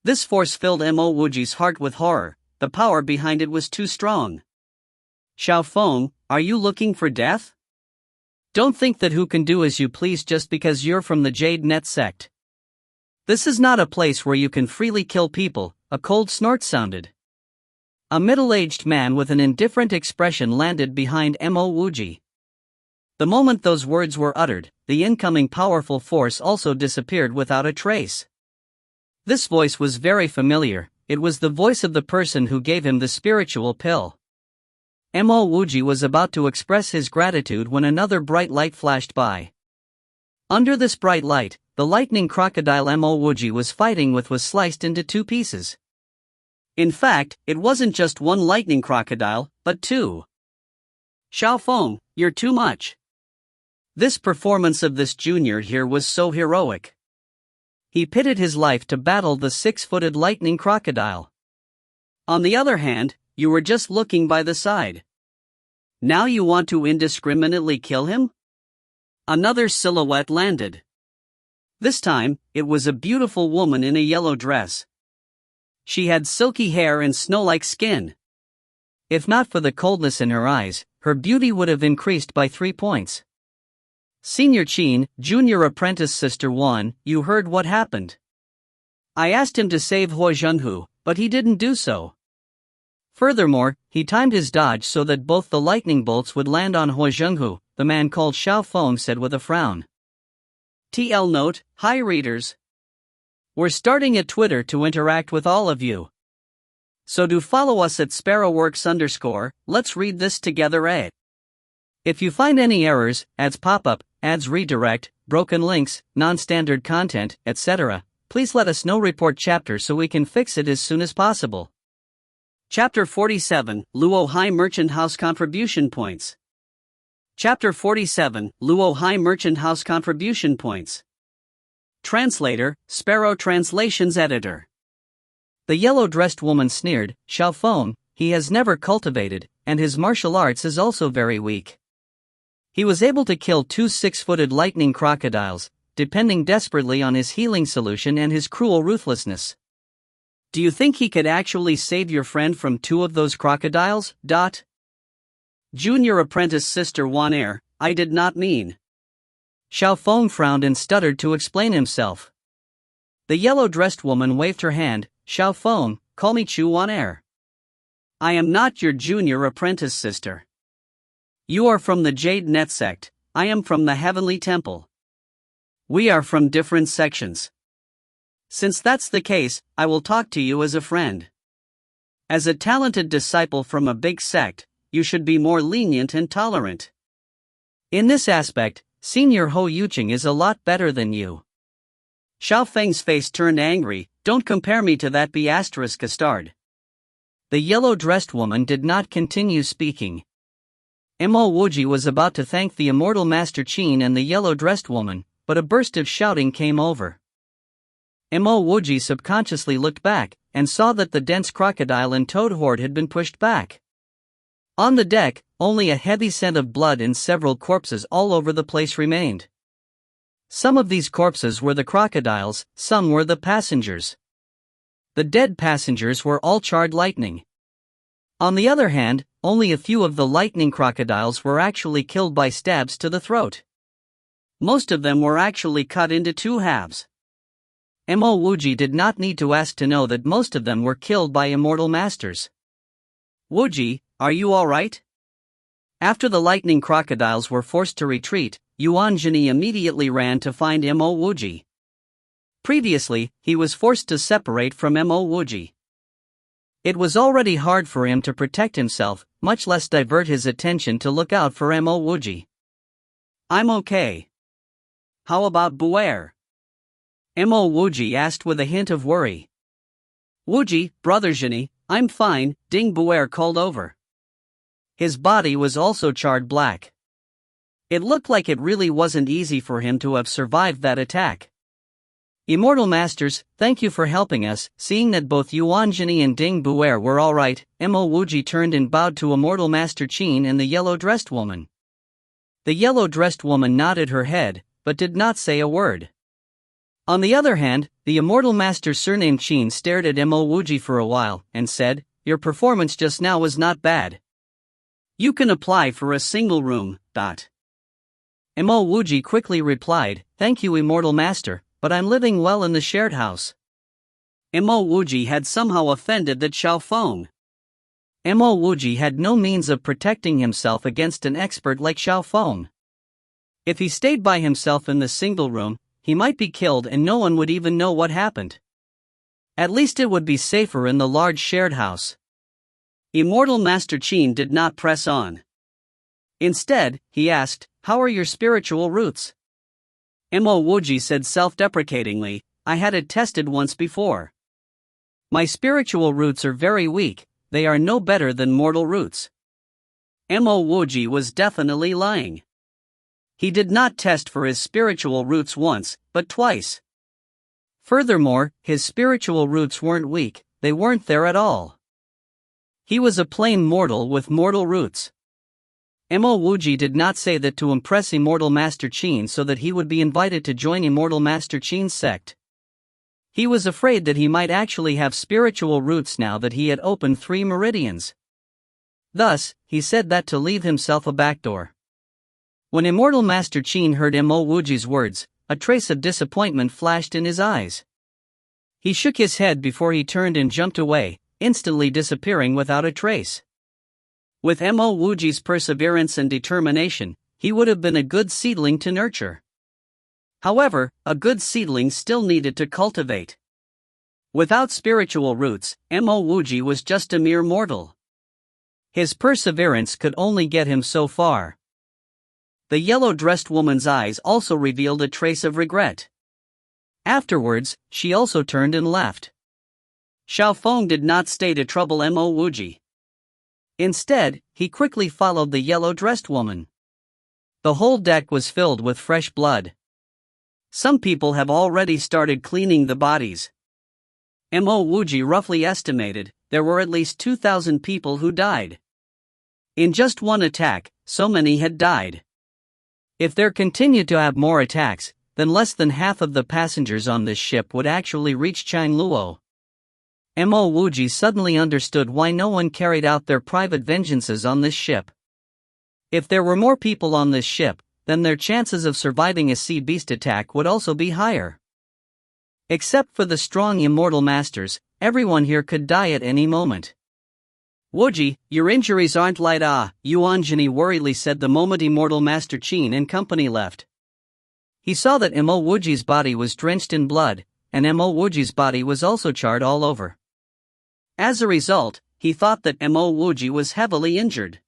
This force filled Mo Wuji's heart with horror. The power behind it was too strong. "Xiao Feng, are you looking for death? Don't think that who can do as you please just because you're from the Jade Net sect. This is not a place where you can freely kill people," a cold snort sounded. A middle-aged man with an indifferent expression landed behind Mo Wuji. The moment those words were uttered, the incoming powerful force also disappeared without a trace. This voice was very familiar. It was the voice of the person who gave him the spiritual pill. Mo Wuji was about to express his gratitude when another bright light flashed by. Under this bright light, the lightning crocodile Mo Wuji was fighting with was sliced into two pieces. In fact, it wasn't just one lightning crocodile, but two. Xiaofeng, you're too much. This performance of this junior here was so heroic. He pitted his life to battle the 6-footed lightning crocodile. On the other hand, you were just looking by the side. Now you want to indiscriminately kill him? Another silhouette landed. This time, it was a beautiful woman in a yellow dress. She had silky hair and snow-like skin. If not for the coldness in her eyes, her beauty would have increased by 3 points. Senior Qin, Junior Apprentice Sister 1, you heard what happened. I asked him to save Huo Zhenhu, but he didn't do so. Furthermore, he timed his dodge so that both the lightning bolts would land on Huo Zhenhu, the man called Xiaofeng said with a frown. TL note, hi readers. We're starting a Twitter to interact with all of you. So do follow us at sparrowworks_, let's read this together. If you find any errors, ads pop up, ads redirect, broken links, non-standard content, etc., please let us know. Report chapter so we can fix it as soon as possible. Chapter 47, Luo High Merchant House Contribution Points. Chapter 47, Luo High Merchant House Contribution Points. Translator, Sparrow Translations Editor. The yellow-dressed woman sneered, Xiaofeng, he has never cultivated, and his martial arts is also very weak. He was able to kill 2 6-footed lightning crocodiles, depending desperately on his healing solution and his cruel ruthlessness. Do you think he could actually save your friend from 2 of those crocodiles? Junior Apprentice Sister 1 I did not mean. Xiaofeng frowned and stuttered to explain himself. The yellow-dressed woman waved her hand, Xiaofeng, call me Chu 1 I am not your junior apprentice sister. You are from the Jade Net sect, I am from the Heavenly Temple. We are from different sections. Since that's the case, I will talk to you as a friend. As a talented disciple from a big sect, you should be more lenient and tolerant. In this aspect, Senior Ho Yuqing is a lot better than you. Xiaofeng's face turned angry, don't compare me to that bastard. The yellow-dressed woman did not continue speaking. Mo Wuji was about to thank the immortal Master Qin and the yellow-dressed woman, but a burst of shouting came over. Mo Wuji subconsciously looked back, and saw that the dense crocodile and toad horde had been pushed back. On the deck, only a heavy scent of blood and several corpses all over the place remained. Some of these corpses were the crocodiles, some were the passengers. The dead passengers were all charred lightning. On the other hand, only a few of the lightning crocodiles were actually killed by stabs to the throat. Most of them were actually cut into 2 halves. Mo Wuji did not need to ask to know that most of them were killed by immortal masters. Wuji, are you alright? After the lightning crocodiles were forced to retreat, Yuan Zhini immediately ran to find Mo Wuji. Previously, he was forced to separate from Mo Wuji. It was already hard for him to protect himself, much less divert his attention to look out for Mo Wuji. I'm okay. How about Buer? Mo Wuji asked with a hint of worry. Wuji, brother Zhini, I'm fine, Ding Buer called over. His body was also charred black. It looked like it really wasn't easy for him to have survived that attack. Immortal Masters, thank you for helping us. Seeing that both Yuan Zhini and Ding Buer were alright, Mo Wuji turned and bowed to Immortal Master Qin and the yellow-dressed woman. The yellow-dressed woman nodded her head, but did not say a word. On the other hand, the Immortal Master surnamed Qin stared at Mo Wuji for a while, and said, your performance just now was not bad. You can apply for a single room. Mo Wuji quickly replied, thank you Immortal Master, but I'm living well in the shared house. Mo Wuji had somehow offended that Xiaofeng. Mo Wuji had no means of protecting himself against an expert like Xiaofeng. If he stayed by himself in the single room, he might be killed and no one would even know what happened. At least it would be safer in the large shared house. Immortal Master Qin did not press on. Instead, he asked, "How are your spiritual roots?" Mo Wuji said self-deprecatingly, "I had it tested once before. My spiritual roots are very weak, they are no better than mortal roots." Mo Wuji was definitely lying. He did not test for his spiritual roots once, but twice. Furthermore, his spiritual roots weren't weak, they weren't there at all. He was a plain mortal with mortal roots. Mo Wuji did not say that to impress Immortal Master Qin so that he would be invited to join Immortal Master Qin's sect. He was afraid that he might actually have spiritual roots now that he had opened 3 meridians. Thus, he said that to leave himself a backdoor. When Immortal Master Qin heard Mo Wuji's words, a trace of disappointment flashed in his eyes. He shook his head before he turned and jumped away, instantly disappearing without a trace. With Mo Wuji's perseverance and determination, he would have been a good seedling to nurture. However, a good seedling still needed to cultivate. Without spiritual roots, Mo Wuji was just a mere mortal. His perseverance could only get him so far. The yellow-dressed woman's eyes also revealed a trace of regret. Afterwards, she also turned and left. Xiaofeng did not stay to trouble Mo Wuji. Instead, he quickly followed the yellow-dressed woman. The whole deck was filled with fresh blood. Some people have already started cleaning the bodies. Mo Wuji roughly estimated there were at least 2,000 people who died. In just one attack, so many had died. If there continued to have more attacks, then less than half of the passengers on this ship would actually reach Changluo. Mo Wuji suddenly understood why no one carried out their private vengeances on this ship. If there were more people on this ship, then their chances of surviving a sea beast attack would also be higher. Except for the strong immortal masters, everyone here could die at any moment. "Wuji, your injuries aren't light, Yuanjini worriedly said the moment Immortal Master Qin and company left. He saw that Mo Wuji's body was drenched in blood, and Mo Wuji's body was also charred all over. As a result, he thought that Mo Wuji was heavily injured.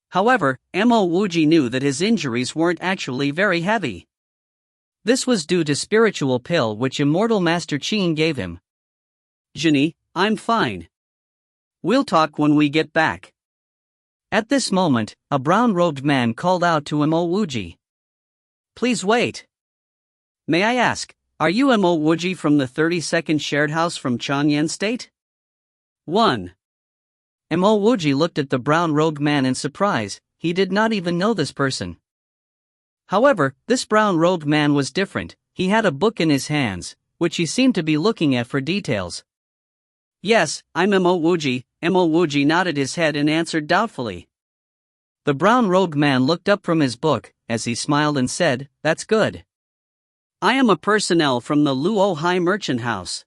However, Mo Wuji knew that his injuries weren't actually very heavy. This was due to spiritual pill which Immortal Master Qin gave him. "Jini, I'm fine. We'll talk when we get back." At this moment, a brown-robed man called out to Mo Wuji. "Please wait. May I ask, are you Mo Wuji from the 32nd shared house from Changyan State?" 1. Mo Wuji looked at the brown-robed man in surprise. He did not even know this person. However, this brown-robed man was different. He had a book in his hands, which he seemed to be looking at for details. "Yes, I'm Mo Wuji." Mo Wuji nodded his head and answered doubtfully. The brown-robed man looked up from his book, as he smiled and said, "That's good. I am a personnel from the Luo High Merchant House.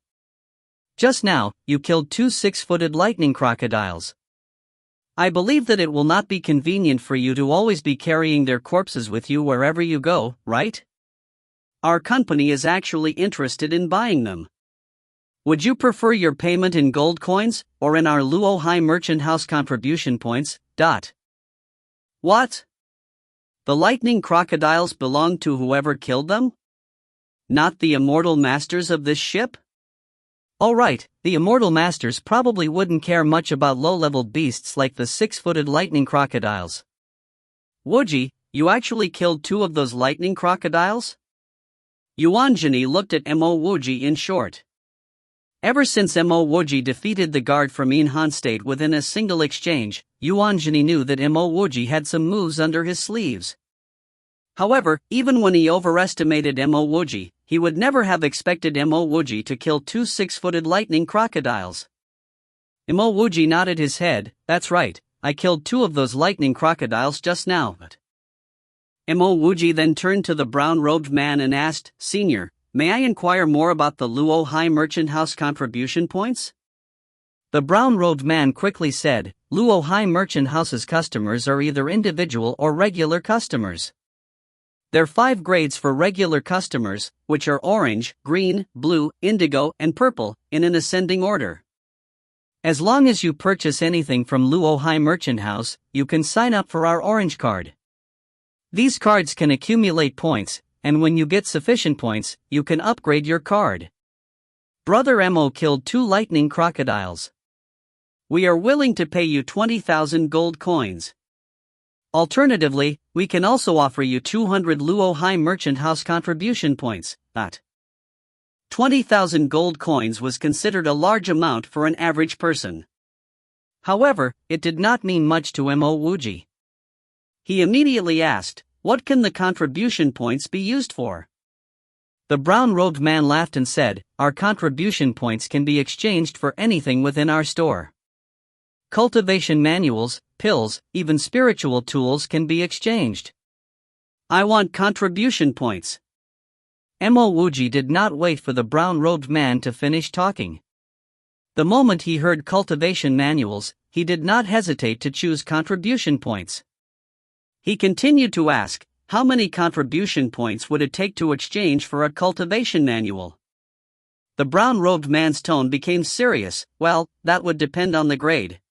Just now, you killed 2 6-footed lightning crocodiles. I believe that it will not be convenient for you to always be carrying their corpses with you wherever you go, right? Our company is actually interested in buying them. Would you prefer your payment in gold coins, or in our Luo High Merchant House contribution points? What? The lightning crocodiles belong to whoever killed them? Not the immortal masters of this ship? Alright, the immortal masters probably wouldn't care much about low-level beasts like the 6-footed lightning crocodiles. Wuji, you actually killed 2 of those lightning crocodiles? Yuanjini looked at Mo Wuji in short. Ever since Mo Wuji defeated the guard from Inhan State within a single exchange, Yuanjini knew that Mo Wuji had some moves under his sleeves. However, even when he overestimated Mo Wuji, he would never have expected Mo Wuji to kill 2 6-footed lightning crocodiles. Mo Wuji nodded his head. "That's right, I killed 2 of those lightning crocodiles just now." Mo Wuji then turned to the brown-robed man and asked, "Senior, may I inquire more about the Luo High Merchant House contribution points?" The brown-robed man quickly said, "Luo High Merchant House's customers are either individual or regular customers. There are 5 grades for regular customers, which are orange, green, blue, indigo, and purple, in an ascending order. As long as you purchase anything from Luo High Merchant House, you can sign up for our orange card. These cards can accumulate points, and when you get sufficient points, you can upgrade your card. Brother Mo killed 2 lightning crocodiles. We are willing to pay you 20,000 gold coins. Alternatively, we can also offer you 200 Luo High Merchant House contribution points. 20,000 gold coins was considered a large amount for an average person. However, it did not mean much to Mo Wuji. He immediately asked, "What can the contribution points be used for?" The brown-robed man laughed and said, "Our contribution points can be exchanged for anything within our store. Cultivation manuals, pills, even spiritual tools can be exchanged." "I want contribution points." Mo Wuji did not wait for the brown-robed man to finish talking. The moment he heard cultivation manuals, he did not hesitate to choose contribution points. He continued to ask, "How many contribution points would it take to exchange for a cultivation manual?" The brown-robed man's tone became serious. "Well, that would depend on the grade.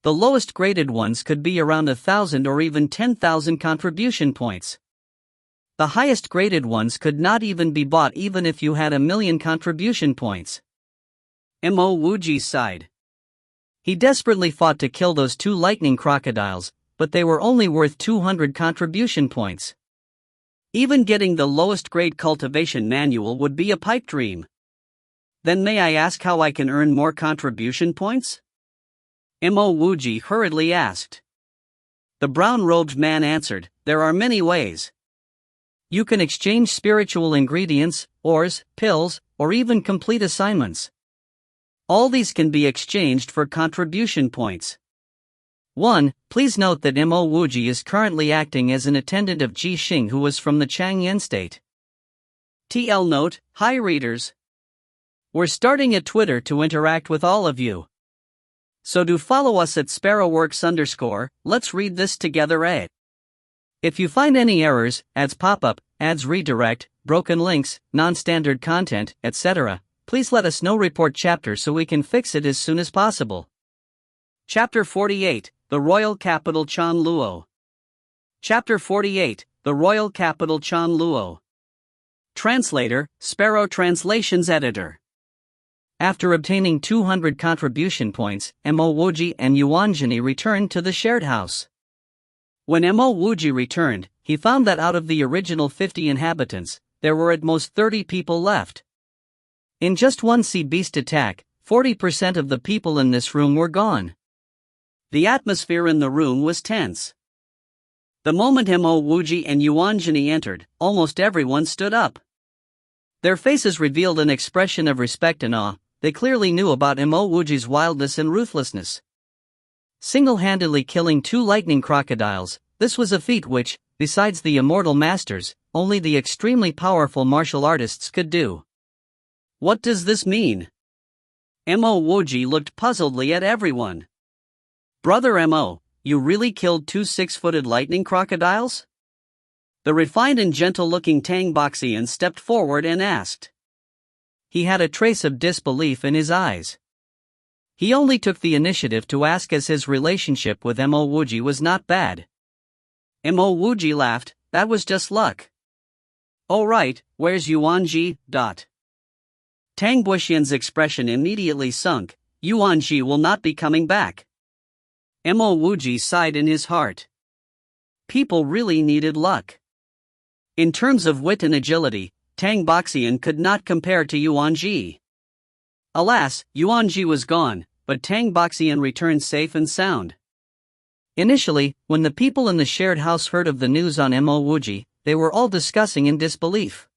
The lowest graded ones could be around 1,000 or even 10,000 contribution points. The highest graded ones could not even be bought even if you had 1,000,000 contribution points." Mo Wuji sighed. He desperately fought to kill those 2 lightning crocodiles, but they were only worth 200 contribution points. Even getting the lowest grade cultivation manual would be a pipe dream. "Then may I ask how I can earn more contribution points?" Mo Wuji hurriedly asked. The brown-robed man answered, "There are many ways. You can exchange spiritual ingredients, ores, pills, or even complete assignments. All these can be exchanged for contribution points. 1. Please note that Mo Wuji is currently acting as an attendant of Ji Xing, who was from the Changyan state. TL note, hi readers. We're starting a Twitter to interact with all of you. So do follow us at sparrowworks_. Let's read this together. If you find any errors, ads pop up, ads redirect, broken links, non-standard content, etc., please let us know. Report chapter so we can fix it as soon as possible. Chapter 48, The Royal Capital Chan Luo. Chapter 48, The Royal Capital Chan Luo. Translator, Sparrow Translations Editor. After obtaining 200 contribution points, Mo Wuji and Yuanjini returned to the shared house. When Mo Wuji returned, he found that out of the original 50 inhabitants, there were at most 30 people left. In just one sea beast attack, 40% of the people in this room were gone. The atmosphere in the room was tense. The moment Mo Wuji and Yuanjini entered, almost everyone stood up. Their faces revealed an expression of respect and awe. They clearly knew about Mo Wuji's wildness and ruthlessness. Single-handedly killing 2 lightning crocodiles, this was a feat which, besides the immortal masters, only the extremely powerful martial artists could do. What does this mean? Mo Wuji looked puzzledly at everyone. Brother Mo, you really killed 2 6-footed lightning crocodiles? The refined and gentle-looking Tang Boxian stepped forward and asked. He had a trace of disbelief in his eyes. He only took the initiative to ask as his relationship with Mo Wuji was not bad. Mo Wuji laughed, that was just luck. Oh right, where's Yuanji? Tang Boxian's expression immediately sunk. Yuanji will not be coming back. Mo Wuji sighed in his heart. People really needed luck. In terms of wit and agility, Tang Boxian could not compare to Yuanji. Alas, Yuanji was gone, but Tang Boxian returned safe and sound. Initially, when the people in the shared house heard of the news on Mo Wuji, they were all discussing in disbelief.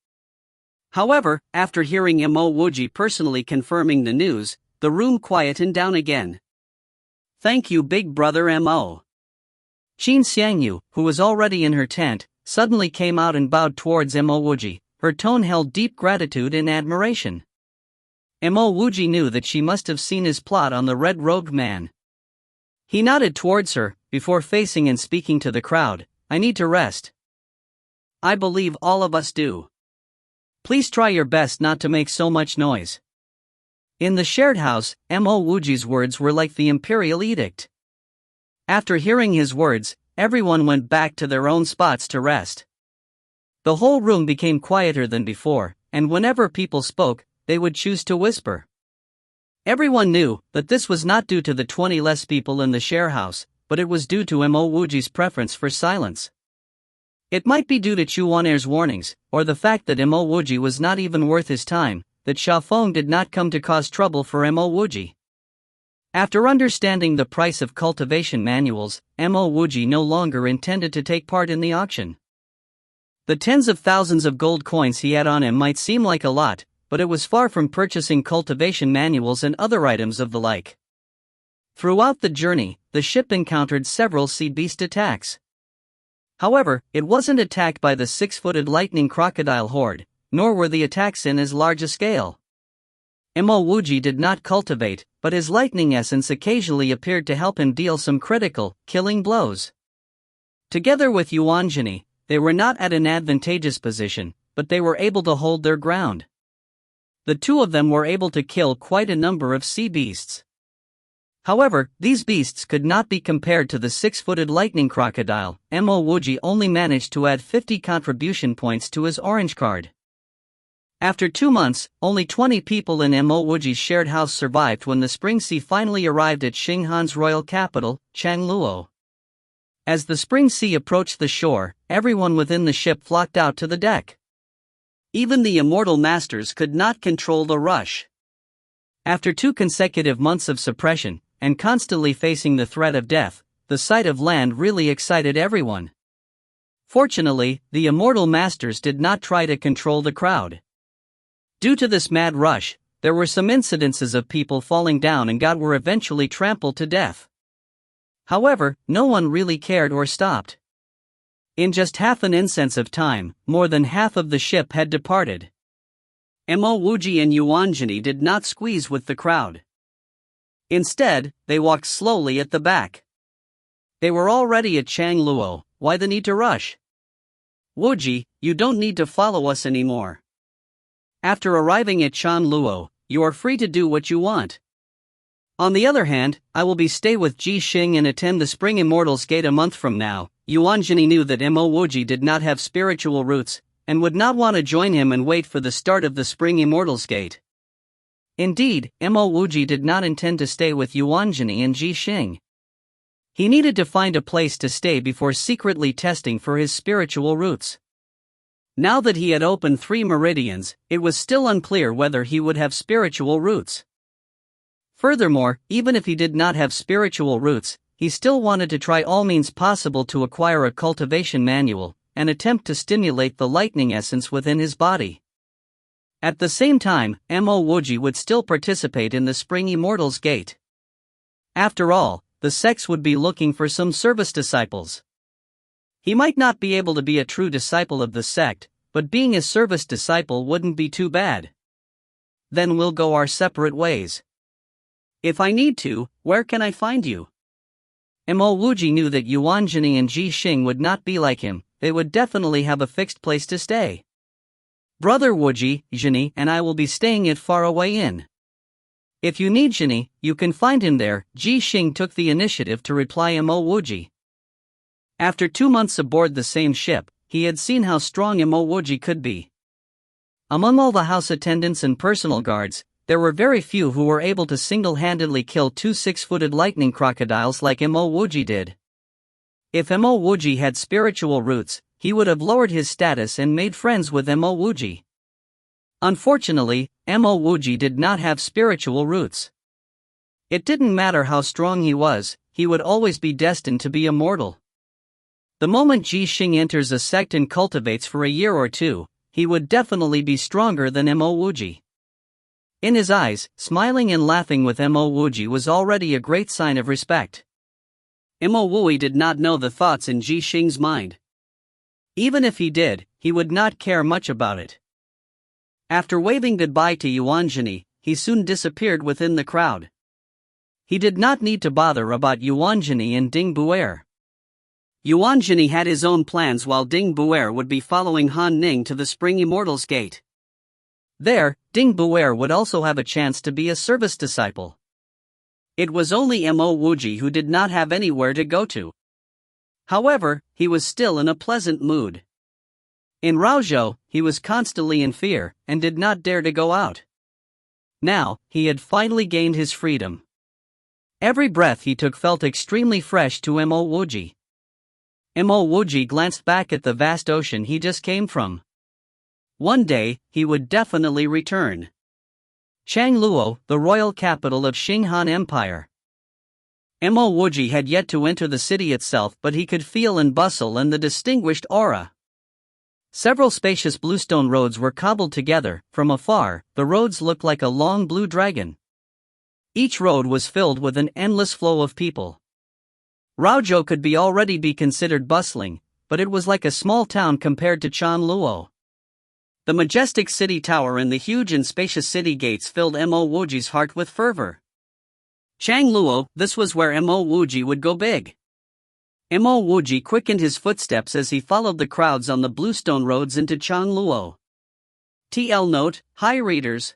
However, after hearing Mo Wuji personally confirming the news, the room quietened down again. Thank you, big brother Mo. Qin Xiangyu, who was already in her tent, suddenly came out and bowed towards Mo Wuji. Her tone held deep gratitude and admiration. Mo Wuji knew that she must have seen his plot on the red-robed man. He nodded towards her, before facing and speaking to the crowd. I need to rest. I believe all of us do. Please try your best not to make so much noise. In the shared house, Mo Wuji's words were like the imperial edict. After hearing his words, everyone went back to their own spots to rest. The whole room became quieter than before, and whenever people spoke, they would choose to whisper. Everyone knew that this was not due to the 20 less people in the share house, but it was due to Mo Wuji's preference for silence. It might be due to Chuaner's warnings, or the fact that Mo Wuji was not even worth his time, that Xiaofeng did not come to cause trouble for Mo Wuji. After understanding the price of cultivation manuals, Mo Wuji no longer intended to take part in the auction. The tens of thousands of gold coins he had on him might seem like a lot, but it was far from purchasing cultivation manuals and other items of the like. Throughout the journey, the ship encountered several sea beast attacks. However, it wasn't attacked by the 6-footed lightning crocodile horde, nor were the attacks in as large a scale. Mo Wuji did not cultivate, but his lightning essence occasionally appeared to help him deal some critical, killing blows. Together with Yuanjini, they were not at an advantageous position, but they were able to hold their ground. The two of them were able to kill quite a number of sea beasts. However, these beasts could not be compared to the 6-footed lightning crocodile. Mo Wuji only managed to add 50 contribution points to his orange card. After 2 months, only 20 people in Mo Wuji's shared house survived when the Spring Sea finally arrived at Xinghan's royal capital, Changluo. As the Spring Sea approached the shore, everyone within the ship flocked out to the deck. Even the immortal masters could not control the rush. After 2 consecutive months of suppression, and constantly facing the threat of death, the sight of land really excited everyone. Fortunately, the immortal masters did not try to control the crowd. Due to this mad rush, there were some incidences of people falling down and were eventually trampled to death. However, no one really cared or stopped. In just half an instant of time, more than half of the ship had departed. Mo Wuji and Yuanjini did not squeeze with the crowd. Instead, they walked slowly at the back. They were already at Changluo. Why the need to rush? Wuji, you don't need to follow us anymore. After arriving at Changluo, you are free to do what you want. On the other hand, I will stay with Ji Xing and attend the Spring Immortals Gate a month from now. Yuanjini knew that Mo Wuji did not have spiritual roots, and would not want to join him and wait for the start of the Spring Immortals Gate. Indeed, Mo Wuji did not intend to stay with Yuanjini and Ji Xing. He needed to find a place to stay before secretly testing for his spiritual roots. Now that he had opened 3 meridians, it was still unclear whether he would have spiritual roots. Furthermore, even if he did not have spiritual roots, he still wanted to try all means possible to acquire a cultivation manual, and attempt to stimulate the lightning essence within his body. At the same time, Mo Wuji would still participate in the Spring Immortals Gate. After all, the sects would be looking for some service disciples. He might not be able to be a true disciple of the sect, but being a service disciple wouldn't be too bad. Then we'll go our separate ways. If I need to, where can I find you? Mo Wuji knew that Yuanjini and Ji Xing would not be like him. They would definitely have a fixed place to stay. Brother Wuji, Jini and I will be staying at Faraway Inn. If you need Jini, you can find him there. Ji Xing took the initiative to reply Mo Wuji. After 2 months aboard the same ship, he had seen how strong Mo Wuji could be. Among all the house attendants and personal guards, there were very few who were able to single-handedly kill 2 6-footed lightning crocodiles like Mo Wuji did. If Mo Wuji had spiritual roots, he would have lowered his status and made friends with Mo Wuji. Unfortunately, Mo Wuji did not have spiritual roots. It didn't matter how strong he was, he would always be destined to be immortal. The moment Ji Xing enters a sect and cultivates for a year or 2, he would definitely be stronger than Mo Wuji. In his eyes, smiling and laughing with Mo Wuji was already a great sign of respect. Mo Wuji did not know the thoughts in Ji Xing's mind. Even if he did, he would not care much about it. After waving goodbye to Yuanjini, he soon disappeared within the crowd. He did not need to bother about Yuanjini and Ding Buer. Yuanjini had his own plans while Ding Buer would be following Han Ning to the Spring Immortals Gate. There, Ding Buer would also have a chance to be a service disciple. It was only Mo Wuji who did not have anywhere to go to. However, he was still in a pleasant mood. In Raozhou, he was constantly in fear, and did not dare to go out. Now, he had finally gained his freedom. Every breath he took felt extremely fresh to Mo Wuji. Mo Wuji glanced back at the vast ocean he just came from. One day, he would definitely return. Changluo, the royal capital of Qing Han Empire. Mo Wuji had yet to enter the city itself, but he could feel and bustle and the distinguished aura. Several spacious bluestone roads were cobbled together. From afar, the roads looked like a long blue dragon. Each road was filled with an endless flow of people. Raozhou could already be considered bustling, but it was like a small town compared to Changluo. The majestic city tower and the huge and spacious city gates filled Mo Wuji's heart with fervor. Changluo, this was where Mo Wuji would go big. Mo Wuji quickened his footsteps as he followed the crowds on the bluestone roads into Changluo. TL note: Hi readers.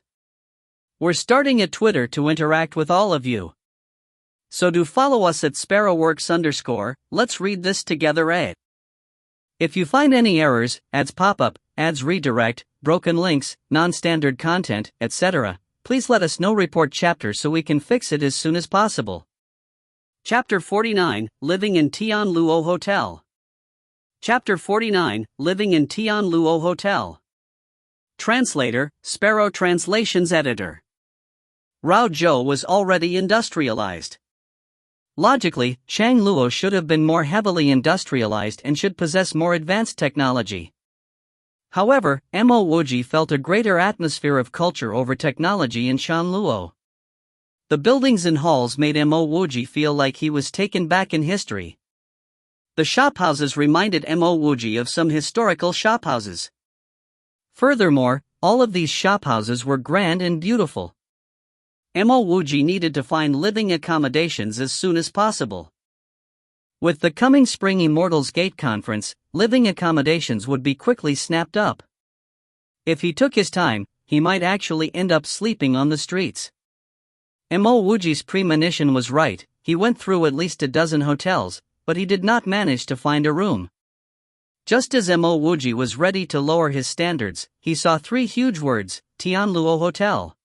We're starting a Twitter to interact with all of you. So do follow us at sparrowworks_. Let's read this together. If you find any errors, ads pop up, ads redirect, broken links, non-standard content, etc., please let us know. Report chapter so we can fix it as soon as possible. Chapter 49, Living in Tianluo Hotel. Chapter 49, Living in Tianluo Hotel. Translator, Sparrow Translations Editor. Raozhou was already industrialized. Logically, Changluo should have been more heavily industrialized and should possess more advanced technology. However, Mo Wuji felt a greater atmosphere of culture over technology in Changluo. The buildings and halls made Mo Wuji feel like he was taken back in history. The shophouses reminded Mo Wuji of some historical shophouses. Furthermore, all of these shophouses were grand and beautiful. Mo Wuji needed to find living accommodations as soon as possible. With the coming Spring Immortals Gate Conference, living accommodations would be quickly snapped up. If he took his time, he might actually end up sleeping on the streets. Mo Wuji's premonition was right. He went through at least a dozen hotels, but he did not manage to find a room. Just as Mo Wuji was ready to lower his standards, he saw three huge words: Tianluo Hotel.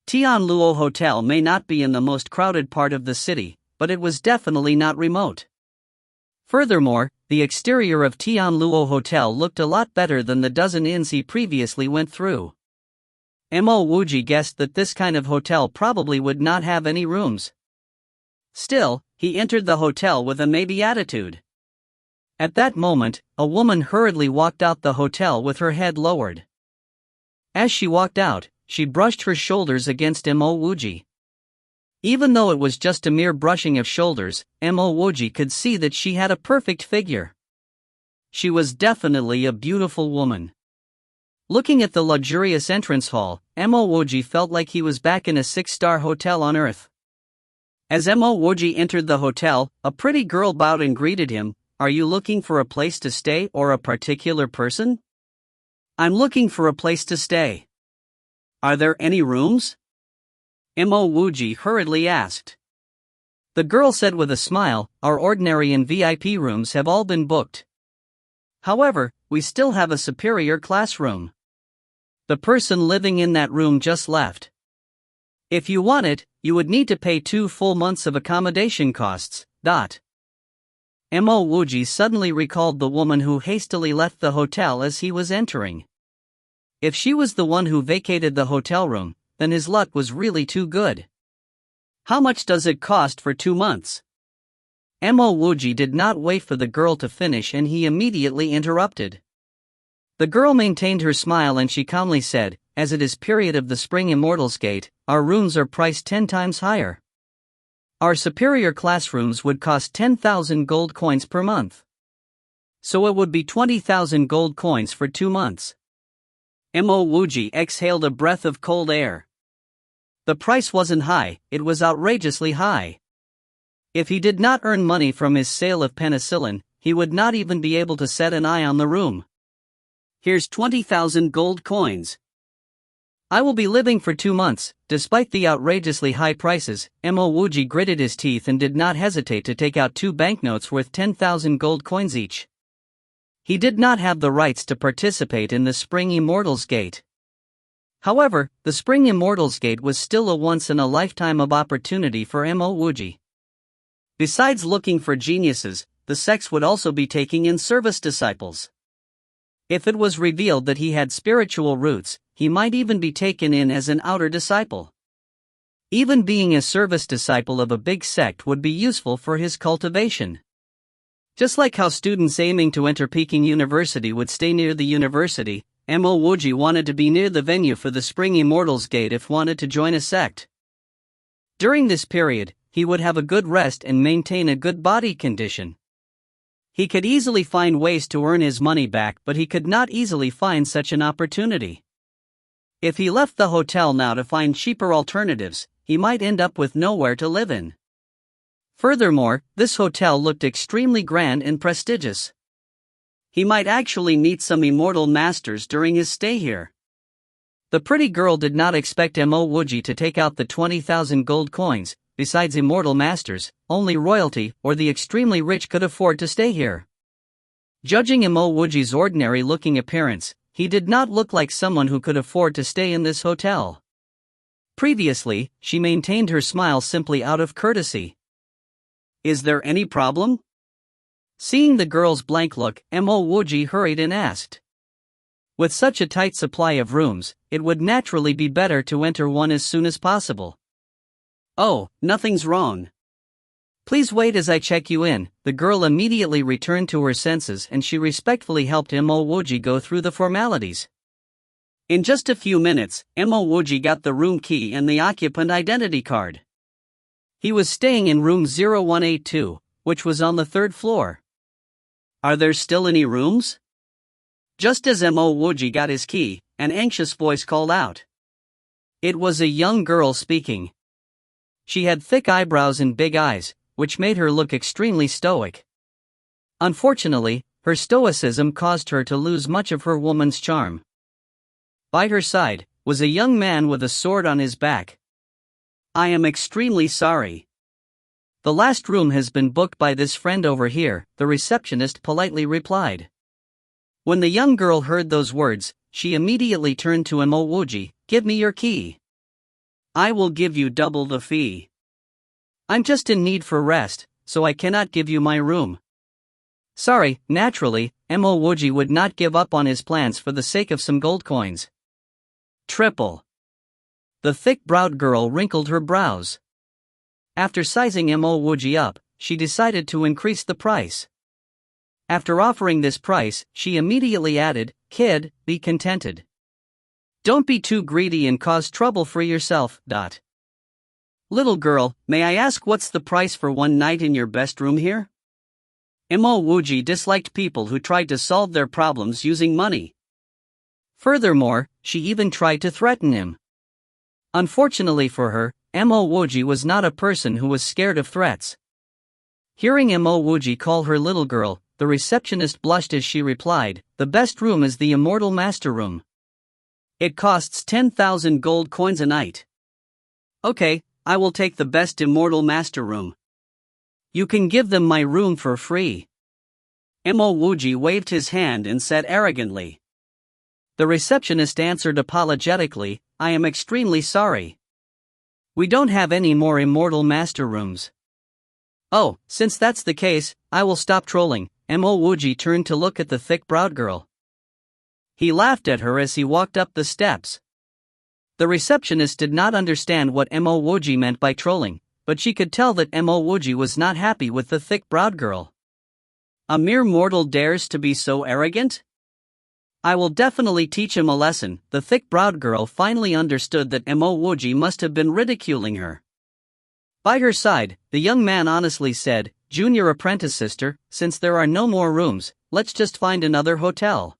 Tianluo Hotel may not be in the most crowded part of the city, but it was definitely not remote. Furthermore, the exterior of Tianluo Hotel looked a lot better than the dozen inns he previously went through. Mo Wuji guessed that this kind of hotel probably would not have any rooms. Still, he entered the hotel with a maybe attitude. At that moment, a woman hurriedly walked out the hotel with her head lowered. As she walked out, she brushed her shoulders against Mo Wuji. Even though it was just a mere brushing of shoulders, Mo Wuji could see that she had a perfect figure. She was definitely a beautiful woman. Looking at the luxurious entrance hall, Mo Wuji felt like he was back in a 6-star hotel on Earth. As Mo Wuji entered the hotel, a pretty girl bowed and greeted him. Are you looking for a place to stay or a particular person? I'm looking for a place to stay. Are there any rooms? Mo Wuji hurriedly asked. The girl said with a smile, our ordinary and VIP rooms have all been booked. However, we still have a superior classroom. The person living in that room just left. If you want it, you would need to pay 2 full months of accommodation costs. Mo Wuji suddenly recalled the woman who hastily left the hotel as he was entering. If she was the one who vacated the hotel room, then his luck was really too good. How much does it cost for 2 months? Mo Wuji did not wait for the girl to finish and he immediately interrupted. The girl maintained her smile and she calmly said, as it is period of the Spring Immortals Gate, our rooms are priced 10 times higher. Our superior classrooms would cost 10,000 gold coins per month. So it would be 20,000 gold coins for 2 months. Mo Wuji exhaled a breath of cold air. The price wasn't high, it was outrageously high. If he did not earn money from his sale of penicillin, he would not even be able to set an eye on the room. Here's 20,000 gold coins. I will be living for 2 months. Despite the outrageously high prices, Mo Wuji gritted his teeth and did not hesitate to take out 2 banknotes worth 10,000 gold coins each. He did not have the rights to participate in the Spring Immortals Gate. However, the Spring Immortals Gate was still a once-in-a-lifetime of opportunity for Mo Wuji. Besides looking for geniuses, the sects would also be taking in service disciples. If it was revealed that he had spiritual roots, he might even be taken in as an outer disciple. Even being a service disciple of a big sect would be useful for his cultivation. Just like how students aiming to enter Peking University would stay near the university, Mo Wuji wanted to be near the venue for the Spring Immortals Gate if wanted to join a sect. During this period, he would have a good rest and maintain a good body condition. He could easily find ways to earn his money back, but he could not easily find such an opportunity. If he left the hotel now to find cheaper alternatives, he might end up with nowhere to live in. Furthermore, this hotel looked extremely grand and prestigious. He might actually meet some immortal masters during his stay here. The pretty girl did not expect Mo Wuji to take out the 20,000 gold coins. Besides immortal masters, only royalty or the extremely rich could afford to stay here. Judging Mo Wuji's ordinary-looking appearance, he did not look like someone who could afford to stay in this hotel. Previously, she maintained her smile simply out of courtesy. Is there any problem? Seeing the girl's blank look, Mo Wuji hurried and asked. With such a tight supply of rooms, it would naturally be better to enter one as soon as possible. Oh, nothing's wrong. Please wait as I check you in. The girl immediately returned to her senses and she respectfully helped Mo Wuji go through the formalities. In just a few minutes, Mo Wuji got the room key and the occupant identity card. He was staying in room 0182, which was on the 3rd floor. Are there still any rooms? Just as Mo Wuji got his key, an anxious voice called out. It was a young girl speaking. She had thick eyebrows and big eyes, which made her look extremely stoic. Unfortunately, her stoicism caused her to lose much of her woman's charm. By her side was a young man with a sword on his back. I am extremely sorry. The last room has been booked by this friend over here, the receptionist politely replied. When the young girl heard those words, she immediately turned to Mo Wuji. Give me your key. I will give you double the fee. I'm just in need for rest, so I cannot give you my room. Sorry, naturally, Mo Wuji would not give up on his plans for the sake of some gold coins. Triple. The thick-browed girl wrinkled her brows. After sizing Mo Wuji up, she decided to increase the price. After offering this price, she immediately added, Kid, be contented. Don't be too greedy and cause trouble for yourself. Little girl, may I ask what's the price for one night in your best room here? Mo Wuji disliked people who tried to solve their problems using money. Furthermore, she even tried to threaten him. Unfortunately for her, Mo Wuji was not a person who was scared of threats. Hearing Mo Wuji call her little girl, the receptionist blushed as she replied, the best room is the Immortal Master Room. It costs 10,000 gold coins a night. Okay, I will take the best Immortal Master Room. You can give them my room for free. Mo Wuji waved his hand and said arrogantly. The receptionist answered apologetically, I am extremely sorry. We don't have any more Immortal Master Rooms. Oh, since that's the case, I will stop trolling. Mo Wuji turned to look at the thick-browed girl. He laughed at her as he walked up the steps. The receptionist did not understand what Mo Wuji meant by trolling, but she could tell that Mo Wuji was not happy with the thick-browed girl. A mere mortal dares to be so arrogant? I will definitely teach him a lesson. The thick-browed girl finally understood that Mo Wuji must have been ridiculing her. By her side, the young man honestly said, Junior apprentice sister, since there are no more rooms, let's just find another hotel.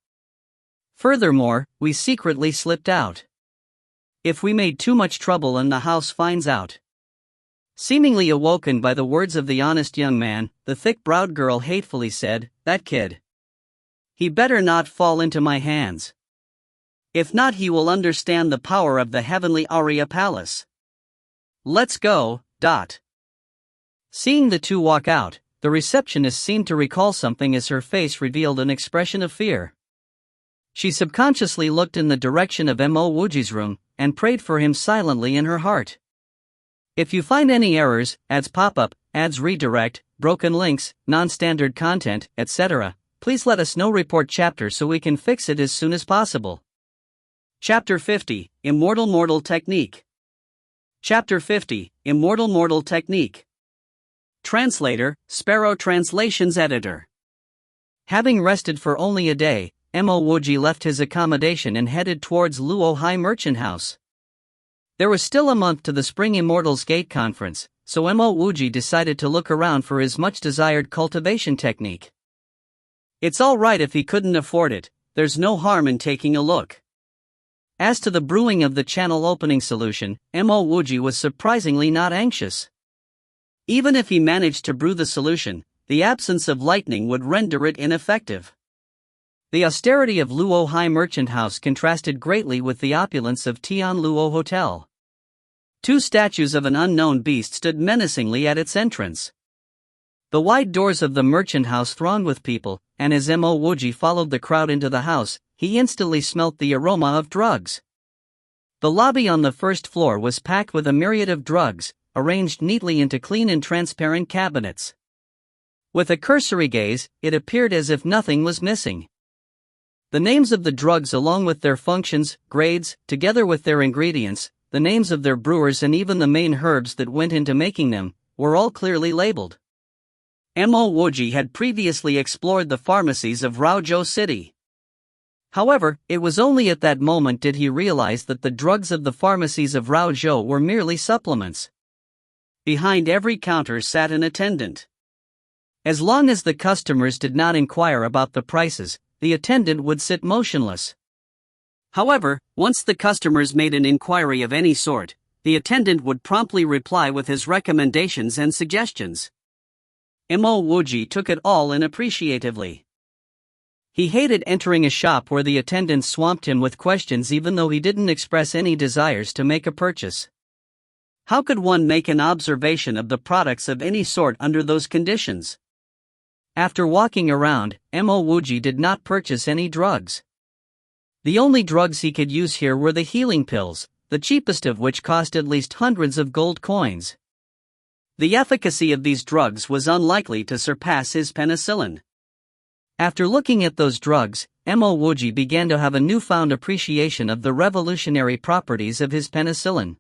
Furthermore, we secretly slipped out. If we made too much trouble and the house finds out. Seemingly awoken by the words of the honest young man, the thick-browed girl hatefully said, that kid. He better not fall into my hands. If not, he will understand the power of the heavenly Arya Palace. Let's go. Seeing the two walk out, the receptionist seemed to recall something as her face revealed an expression of fear. She subconsciously looked in the direction of Mo Wuji's room and prayed for him silently in her heart. If you find any errors, ads pop up, ads redirect, broken links, non-standard content, etc., please let us know. Report chapter so we can fix it as soon as possible. Chapter 50, Immortal Mortal Technique. Chapter 50, Immortal Mortal Technique. Translator, Sparrow Translations Editor. Having rested for only a day, Mo Wuji left his accommodation and headed towards Luo High Merchant House. There was still a month to the Spring Immortals Gate Conference, so Mo Wuji decided to look around for his much-desired cultivation technique. It's alright if he couldn't afford it, there's no harm in taking a look. As to the brewing of the channel opening solution, Mo Wuji was surprisingly not anxious. Even if he managed to brew the solution, the absence of lightning would render it ineffective. The austerity of Luo High Merchant House contrasted greatly with the opulence of Tian Luo Hotel. Two statues of an unknown beast stood menacingly at its entrance. The wide doors of the merchant house thronged with people, and as Mo Wuji followed the crowd into the house, he instantly smelt the aroma of drugs. The lobby on the first floor was packed with a myriad of drugs, arranged neatly into clean and transparent cabinets. With a cursory gaze, it appeared as if nothing was missing. The names of the drugs along with their functions, grades, together with their ingredients, the names of their brewers and even the main herbs that went into making them, were all clearly labeled. Mo Wuji had previously explored the pharmacies of Raozhou City. However, it was only at that moment did he realize that the drugs of the pharmacies of Raozhou were merely supplements. Behind every counter sat an attendant. As long as the customers did not inquire about the prices, the attendant would sit motionless. However, once the customers made an inquiry of any sort, the attendant would promptly reply with his recommendations and suggestions. Mo Wuji took it all in appreciatively. He hated entering a shop where the attendant swamped him with questions even though he didn't express any desires to make a purchase. How could one make an observation of the products of any sort under those conditions? After walking around, Mo Wuji did not purchase any drugs. The only drugs he could use here were the healing pills, the cheapest of which cost at least hundreds of gold coins. The efficacy of these drugs was unlikely to surpass his penicillin. After looking at those drugs, Mo Wuji began to have a newfound appreciation of the revolutionary properties of his penicillin.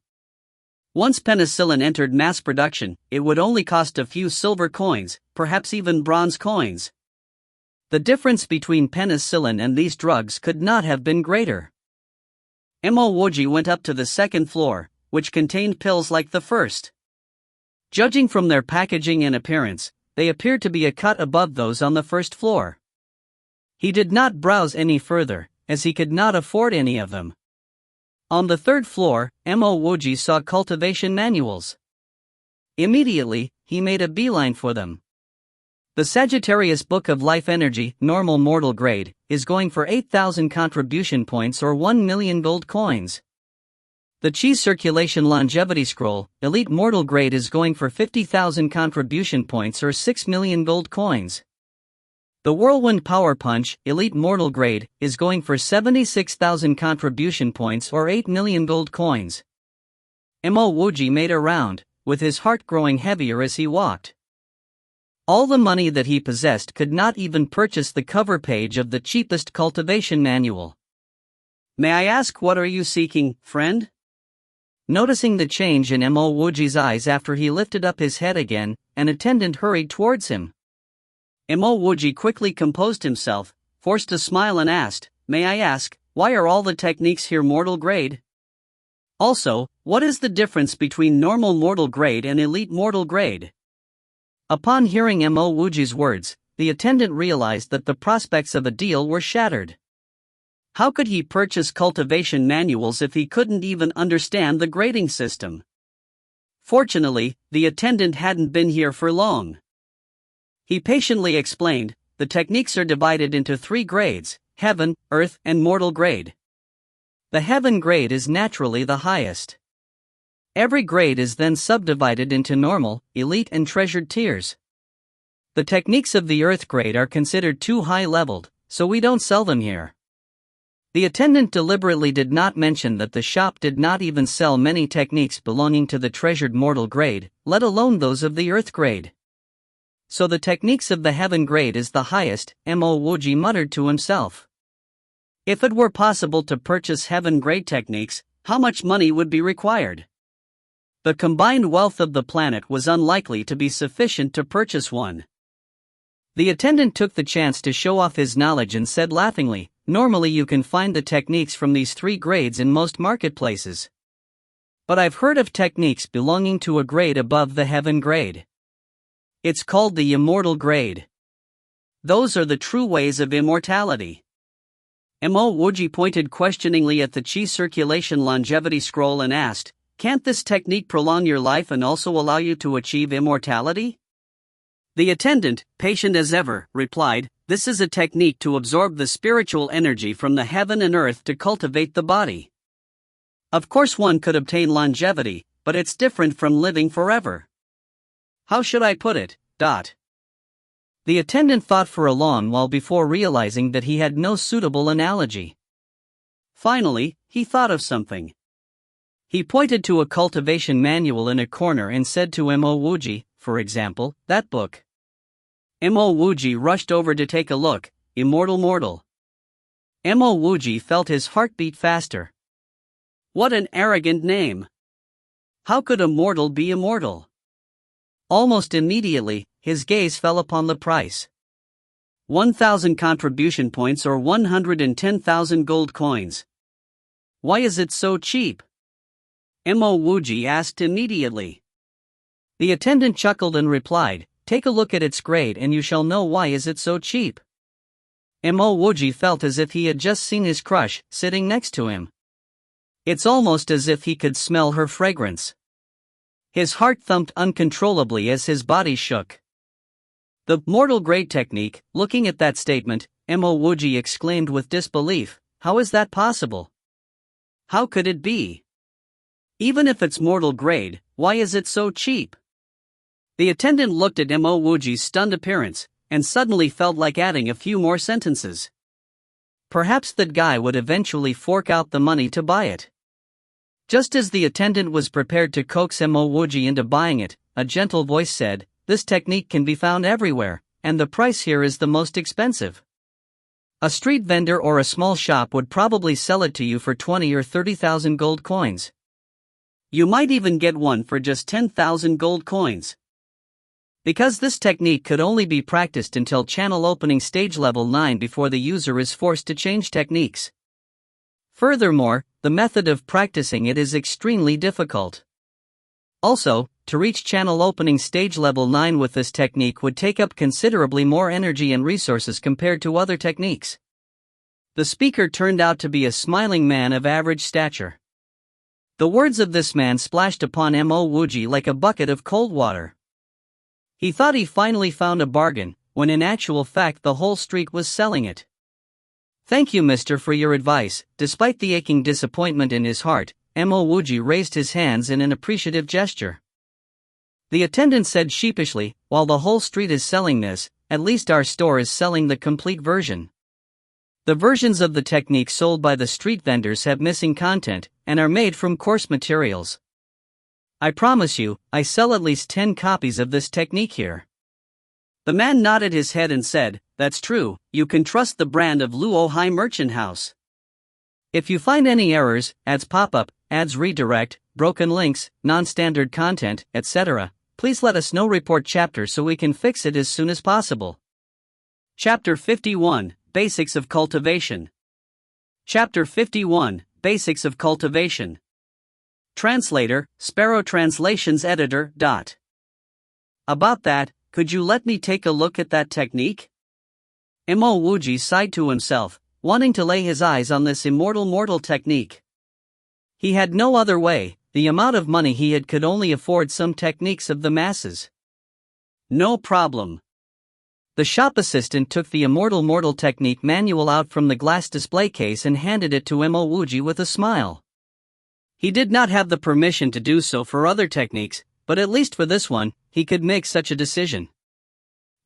Once penicillin entered mass production, it would only cost a few silver coins, perhaps even bronze coins. The difference between penicillin and these drugs could not have been greater. Mo Wuji went up to the second floor, which contained pills like the first. Judging from their packaging and appearance, they appeared to be a cut above those on the first floor. He did not browse any further, as he could not afford any of them. On the third floor, Mo Wuji saw cultivation manuals. Immediately, he made a beeline for them. The Sagittarius Book of Life Energy, Normal Mortal Grade, is going for 8,000 contribution points or 1 million gold coins. The Chi Circulation Longevity Scroll, Elite Mortal Grade is going for 50,000 contribution points or 6 million gold coins. The Whirlwind Power Punch, Elite Mortal Grade, is going for 76,000 contribution points or 8 million gold coins. Mo Wuji made a round, with his heart growing heavier as he walked. All the money that he possessed could not even purchase the cover page of the cheapest cultivation manual. "May I ask, what are you seeking, friend?" Noticing the change in Mo Wuji's eyes after he lifted up his head again, an attendant hurried towards him. Mo Wuji quickly composed himself, forced a smile and asked, "May I ask, why are all the techniques here mortal grade? Also, what is the difference between normal mortal grade and elite mortal grade?" Upon hearing Mo Wuji's words, the attendant realized that the prospects of a deal were shattered. How could he purchase cultivation manuals if he couldn't even understand the grading system? Fortunately, the attendant hadn't been here for long. He patiently explained, "The techniques are divided into 3 grades: heaven, earth, and mortal grade. The heaven grade is naturally the highest. Every grade is then subdivided into normal, elite and treasured tiers. The techniques of the earth grade are considered too high-leveled, so we don't sell them here. The attendant deliberately did not mention that the shop did not even sell many techniques belonging to the treasured mortal grade, let alone those of the earth grade. So the techniques of the heaven grade is the highest, Mo Wuji muttered to himself. If it were possible to purchase heaven grade techniques, how much money would be required? The combined wealth of the planet was unlikely to be sufficient to purchase one. The attendant took the chance to show off his knowledge and said laughingly, "Normally you can find the techniques from these 3 grades in most marketplaces. But I've heard of techniques belonging to a grade above the heaven grade. It's called the immortal grade. Those are the true ways of immortality." Mo Wuji pointed questioningly at the Qi circulation longevity scroll and asked, "Can't this technique prolong your life and also allow you to achieve immortality?" The attendant, patient as ever, replied, "This is a technique to absorb the spiritual energy from the heaven and earth to cultivate the body. Of course one could obtain longevity, but it's different from living forever. How should I put it? The attendant thought for a long while before realizing that he had no suitable analogy. Finally, he thought of something. He pointed to a cultivation manual in a corner and said to Mo Wuji, "For example, that book." Mo Wuji rushed over to take a look. Immortal mortal. Mo Wuji felt his heart beat faster. What an arrogant name! How could a mortal be immortal? Almost immediately, his gaze fell upon the price. 1,000 contribution points or 110,000 gold coins. Why is it so cheap? Mo Wuji asked immediately. The attendant chuckled and replied, "Take a look at its grade and you shall know why is it so cheap." Mo Wuji felt as if he had just seen his crush sitting next to him. It's almost as if he could smell her fragrance. His heart thumped uncontrollably as his body shook. The mortal grade technique. Looking at that statement, Mo Wuji exclaimed with disbelief, "How is that possible? How could it be? Even if it's mortal grade, why is it so cheap?" The attendant looked at Mo Wuji's stunned appearance, and suddenly felt like adding a few more sentences. Perhaps that guy would eventually fork out the money to buy it. Just as the attendant was prepared to coax Mo Wuji into buying it, a gentle voice said, "This technique can be found everywhere, and the price here is the most expensive. A street vendor or a small shop would probably sell it to you for 20 or 30,000 gold coins. You might even get one for just 10,000 gold coins. Because this technique could only be practiced until channel opening stage level 9 before the user is forced to change techniques. Furthermore, the method of practicing it is extremely difficult. Also, to reach channel opening stage level 9 with this technique would take up considerably more energy and resources compared to other techniques." The speaker turned out to be a smiling man of average stature. The words of this man splashed upon Mo Wuji like a bucket of cold water. He thought he finally found a bargain, when in actual fact the whole street was selling it. "Thank you, mister, for your advice." Despite the aching disappointment in his heart, Mo Wuji raised his hands in an appreciative gesture. The attendant said sheepishly, "While the whole street is selling this, at least our store is selling the complete version. The versions of the technique sold by the street vendors have missing content, and are made from coarse materials. I promise you, I sell at least 10 copies of this technique here." The man nodded his head and said, "That's true, you can trust the brand of Luo Hai Merchant House. If you find any errors, ads pop up, ads redirect, broken links, non-standard content, etc., please let us know. Report chapter so we can fix it as soon as possible." Chapter 51, Basics of Cultivation. Chapter 51, Basics of Cultivation. Translator, Sparrow Translations Editor. About that, could you let me take a look at that technique? Mo Wuji sighed to himself, wanting to lay his eyes on this immortal mortal technique. He had no other way, the amount of money he had could only afford some techniques of the masses. "No problem. The shop assistant took the Immortal Mortal Technique manual out from the glass display case and handed it to Mo Wuji with a smile. He did not have the permission to do so for other techniques, but at least for this one, he could make such a decision.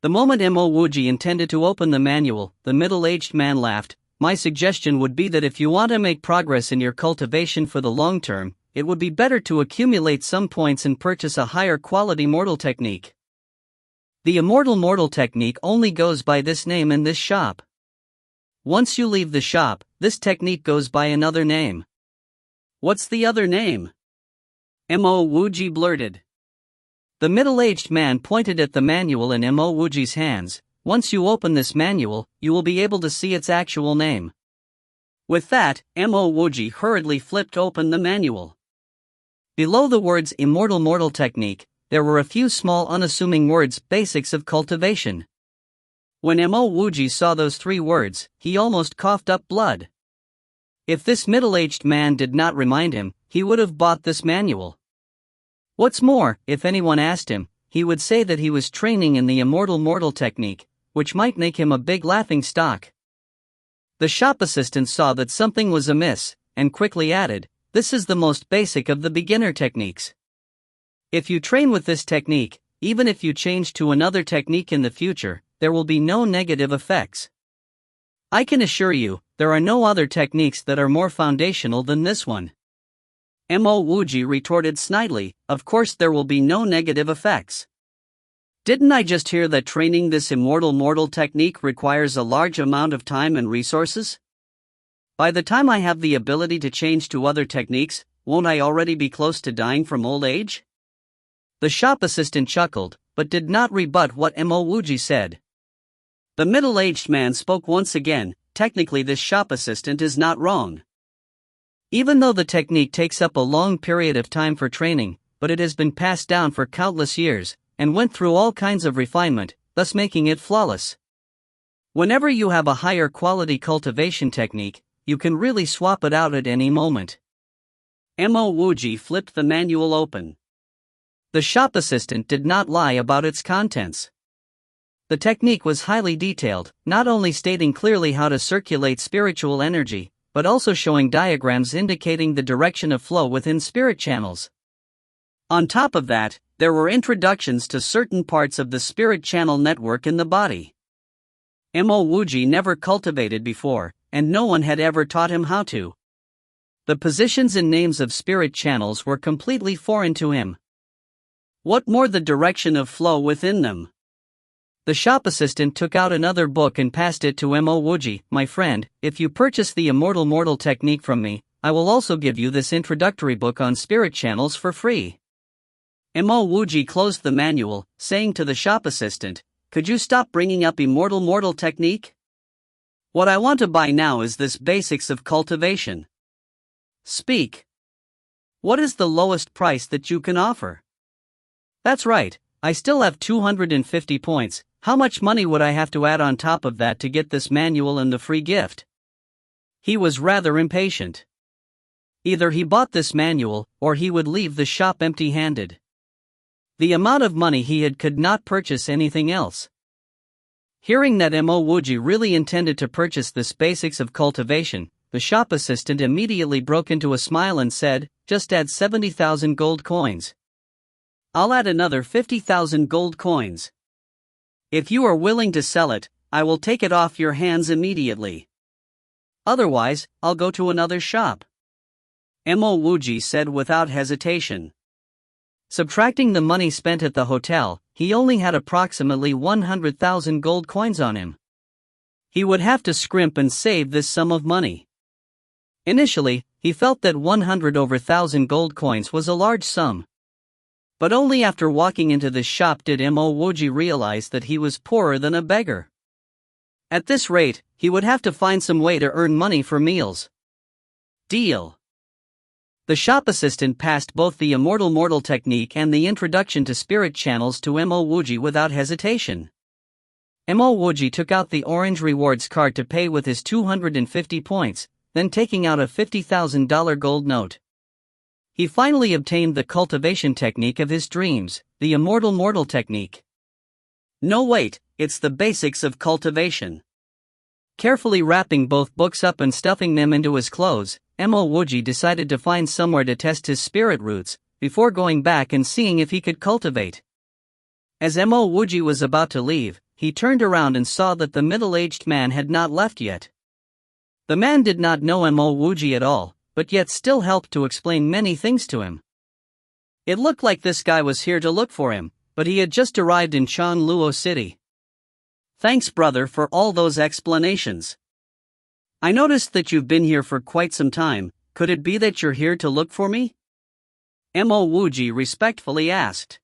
The moment Mo Wuji intended to open the manual, the middle-aged man laughed. My suggestion would be that if you want to make progress in your cultivation for the long term, it would be better to accumulate some points and purchase a higher quality mortal technique. The Immortal Mortal Technique only goes by this name in this shop. Once you leave the shop, this technique goes by another name. What's the other name? Mo Wuji blurted. The middle-aged man pointed at the manual in Mo Wuji's hands. Once you open this manual, you will be able to see its actual name. With that, Mo Wuji hurriedly flipped open the manual. Below the words Immortal Mortal Technique, there were a few small unassuming words, basics of cultivation. When Mo Wuji saw those 3 words, he almost coughed up blood. If this middle-aged man did not remind him, he would have bought this manual. What's more, if anyone asked him, he would say that he was training in the Immortal Mortal Technique, which might make him a big laughing stock. The shop assistant saw that something was amiss, and quickly added, "This is the most basic of the beginner techniques. If you train with this technique, even if you change to another technique in the future, there will be no negative effects. I can assure you, there are no other techniques that are more foundational than this one." Mo Wuji retorted snidely, "Of course there will be no negative effects. Didn't I just hear that training this Immortal Mortal Technique requires a large amount of time and resources? By the time I have the ability to change to other techniques, won't I already be close to dying from old age?" The shop assistant chuckled, but did not rebut what Mo Wuji said. The middle-aged man spoke once again. Technically this shop assistant is not wrong. Even though the technique takes up a long period of time for training, but it has been passed down for countless years, and went through all kinds of refinement, thus making it flawless. Whenever you have a higher quality cultivation technique, you can really swap it out at any moment. Mo Wuji flipped the manual open. The shop assistant did not lie about its contents. The technique was highly detailed, not only stating clearly how to circulate spiritual energy, but also showing diagrams indicating the direction of flow within spirit channels. On top of that, there were introductions to certain parts of the spirit channel network in the body. Mo Wuji never cultivated before, and no one had ever taught him how to. The positions and names of spirit channels were completely foreign to him. What more the direction of flow within them? The shop assistant took out another book and passed it to Mo Wuji. "My friend, if you purchase the Immortal Mortal Technique from me, I will also give you this introductory book on spirit channels for free." Mo Wuji closed the manual, saying to the shop assistant, "Could you stop bringing up Immortal Mortal Technique? What I want to buy now is this Basics of Cultivation. Speak. What is the lowest price that you can offer?" "That's right, I still have 250 points, how much money would I have to add on top of that to get this manual and the free gift?" He was rather impatient. Either he bought this manual, or he would leave the shop empty-handed. The amount of money he had could not purchase anything else. Hearing that Mo Wuji really intended to purchase this Basics of Cultivation, the shop assistant immediately broke into a smile and said, "Just add 70,000 gold coins. I'll add another 50,000 gold coins. If you are willing to sell it, I will take it off your hands immediately. Otherwise, I'll go to another shop." Mo Wuji said without hesitation. Subtracting the money spent at the hotel, he only had approximately 100,000 gold coins on him. He would have to scrimp and save this sum of money. Initially, he felt that 100,000 gold coins was a large sum. But only after walking into the shop did Mo Wuji realize that he was poorer than a beggar. At this rate, he would have to find some way to earn money for meals. Deal. The shop assistant passed both the Immortal Mortal Technique and the Introduction to Spirit Channels to Mo Wuji without hesitation. Mo Wuji took out the orange rewards card to pay with his 250 points, then taking out a $50,000 gold note. He finally obtained the cultivation technique of his dreams, the Immortal Mortal Technique. No wait, it's the basics of cultivation. Carefully wrapping both books up and stuffing them into his clothes, Mo Wuji decided to find somewhere to test his spirit roots, before going back and seeing if he could cultivate. As Mo Wuji was about to leave, he turned around and saw that the middle-aged man had not left yet. The man did not know Mo Wuji at all, but yet still helped to explain many things to him. It looked like this guy was here to look for him, but he had just arrived in Changluo City. Thanks, brother, for all those explanations. I noticed that you've been here for quite some time. Could it be that you're here to look for me? Mo Wuji respectfully asked.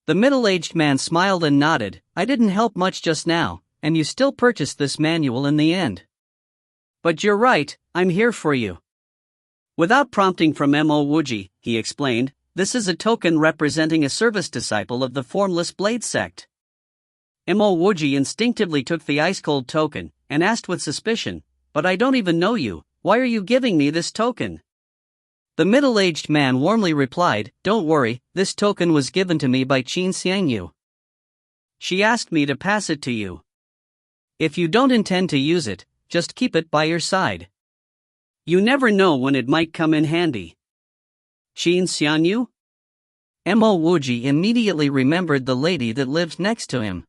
The middle-aged man smiled and nodded. I didn't help much just now, and you still purchased this manual in the end. But you're right, I'm here for you. Without prompting from Mo Wuji, he explained, this is a token representing a service disciple of the Formless Blade sect. Mo Wuji instinctively took the ice-cold token, and asked with suspicion, but I don't even know you, why are you giving me this token? The middle-aged man warmly replied, don't worry, this token was given to me by Qin Xiangyu. She asked me to pass it to you. If you don't intend to use it, just keep it by your side. You never know when it might come in handy. Qin Xiangyu? Mo Wuji immediately remembered the lady that lived next to him.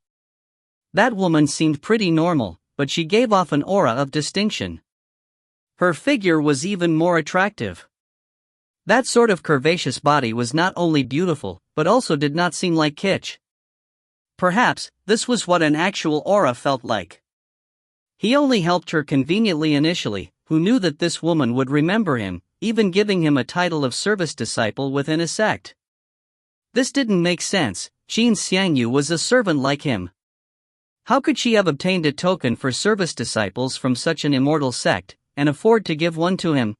That woman seemed pretty normal, but she gave off an aura of distinction. Her figure was even more attractive. That sort of curvaceous body was not only beautiful, but also did not seem like kitsch. Perhaps, this was what an actual aura felt like. He only helped her conveniently initially, who knew that this woman would remember him, even giving him a title of service disciple within a sect. This didn't make sense. Qin Xiangyu was a servant like him. How could she have obtained a token for service disciples from such an immortal sect, and afford to give one to him?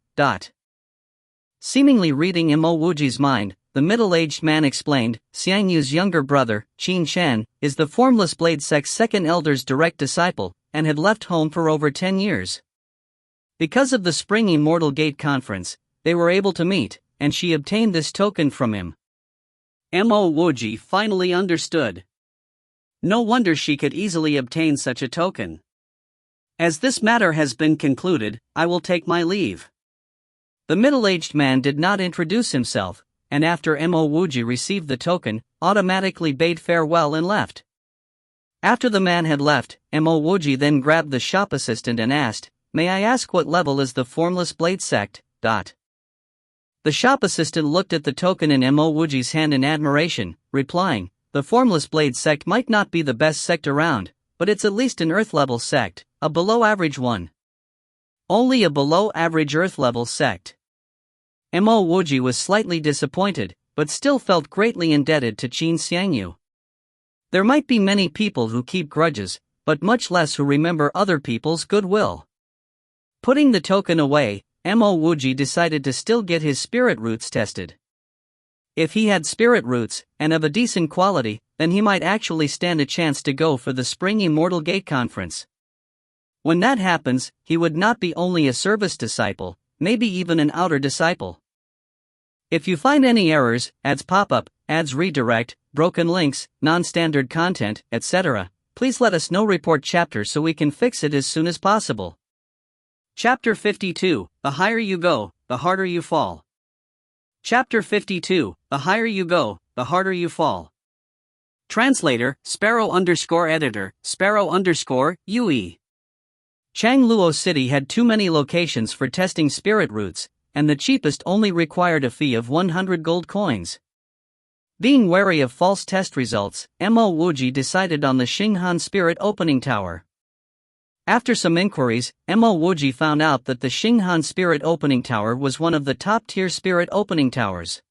Seemingly reading Mo Wuji's mind, the middle-aged man explained, Xiangyu's younger brother, Qin Shan, is the Formless Blade sect's second elder's direct disciple, and had left home for over 10 years. Because of the Spring Immortal Gate Conference, they were able to meet, and she obtained this token from him. Mo Wuji finally understood. No wonder she could easily obtain such a token. As this matter has been concluded, I will take my leave. The middle-aged man did not introduce himself, and after Mo Wuji received the token, automatically bade farewell and left. After the man had left, Mo Wuji then grabbed the shop assistant and asked, may I ask what level is the Formless Blade sect? The shop assistant looked at the token in Mo Wuji's hand in admiration, replying, the Formless Blade sect might not be the best sect around, but it's at least an Earth-level sect, a below-average one. Only a below-average Earth-level sect. Mo Wuji was slightly disappointed, but still felt greatly indebted to Qin Xiangyu. There might be many people who keep grudges, but much less who remember other people's goodwill. Putting the token away, Mo Wuji decided to still get his spirit roots tested. If he had spirit roots, and of a decent quality, then he might actually stand a chance to go for the Spring Immortal Gate Conference. When that happens, he would not be only a service disciple, maybe even an outer disciple. If you find any errors, ads pop up, ads redirect, broken links, non-standard content, etc., please let us know. Report chapter so we can fix it as soon as possible. Chapter 52, The higher you go, the harder you fall. Chapter 52, The higher you go, the harder you fall. Translator, Sparrow_editor, Sparrow_UE. Changluo City had too many locations for testing spirit roots, and the cheapest only required a fee of 100 gold coins. Being wary of false test results, Mo Wuji decided on the Xinghan Spirit Opening Tower. After some inquiries, Mo Wuji found out that the Xinghan Spirit Opening Tower was one of the top-tier spirit opening towers.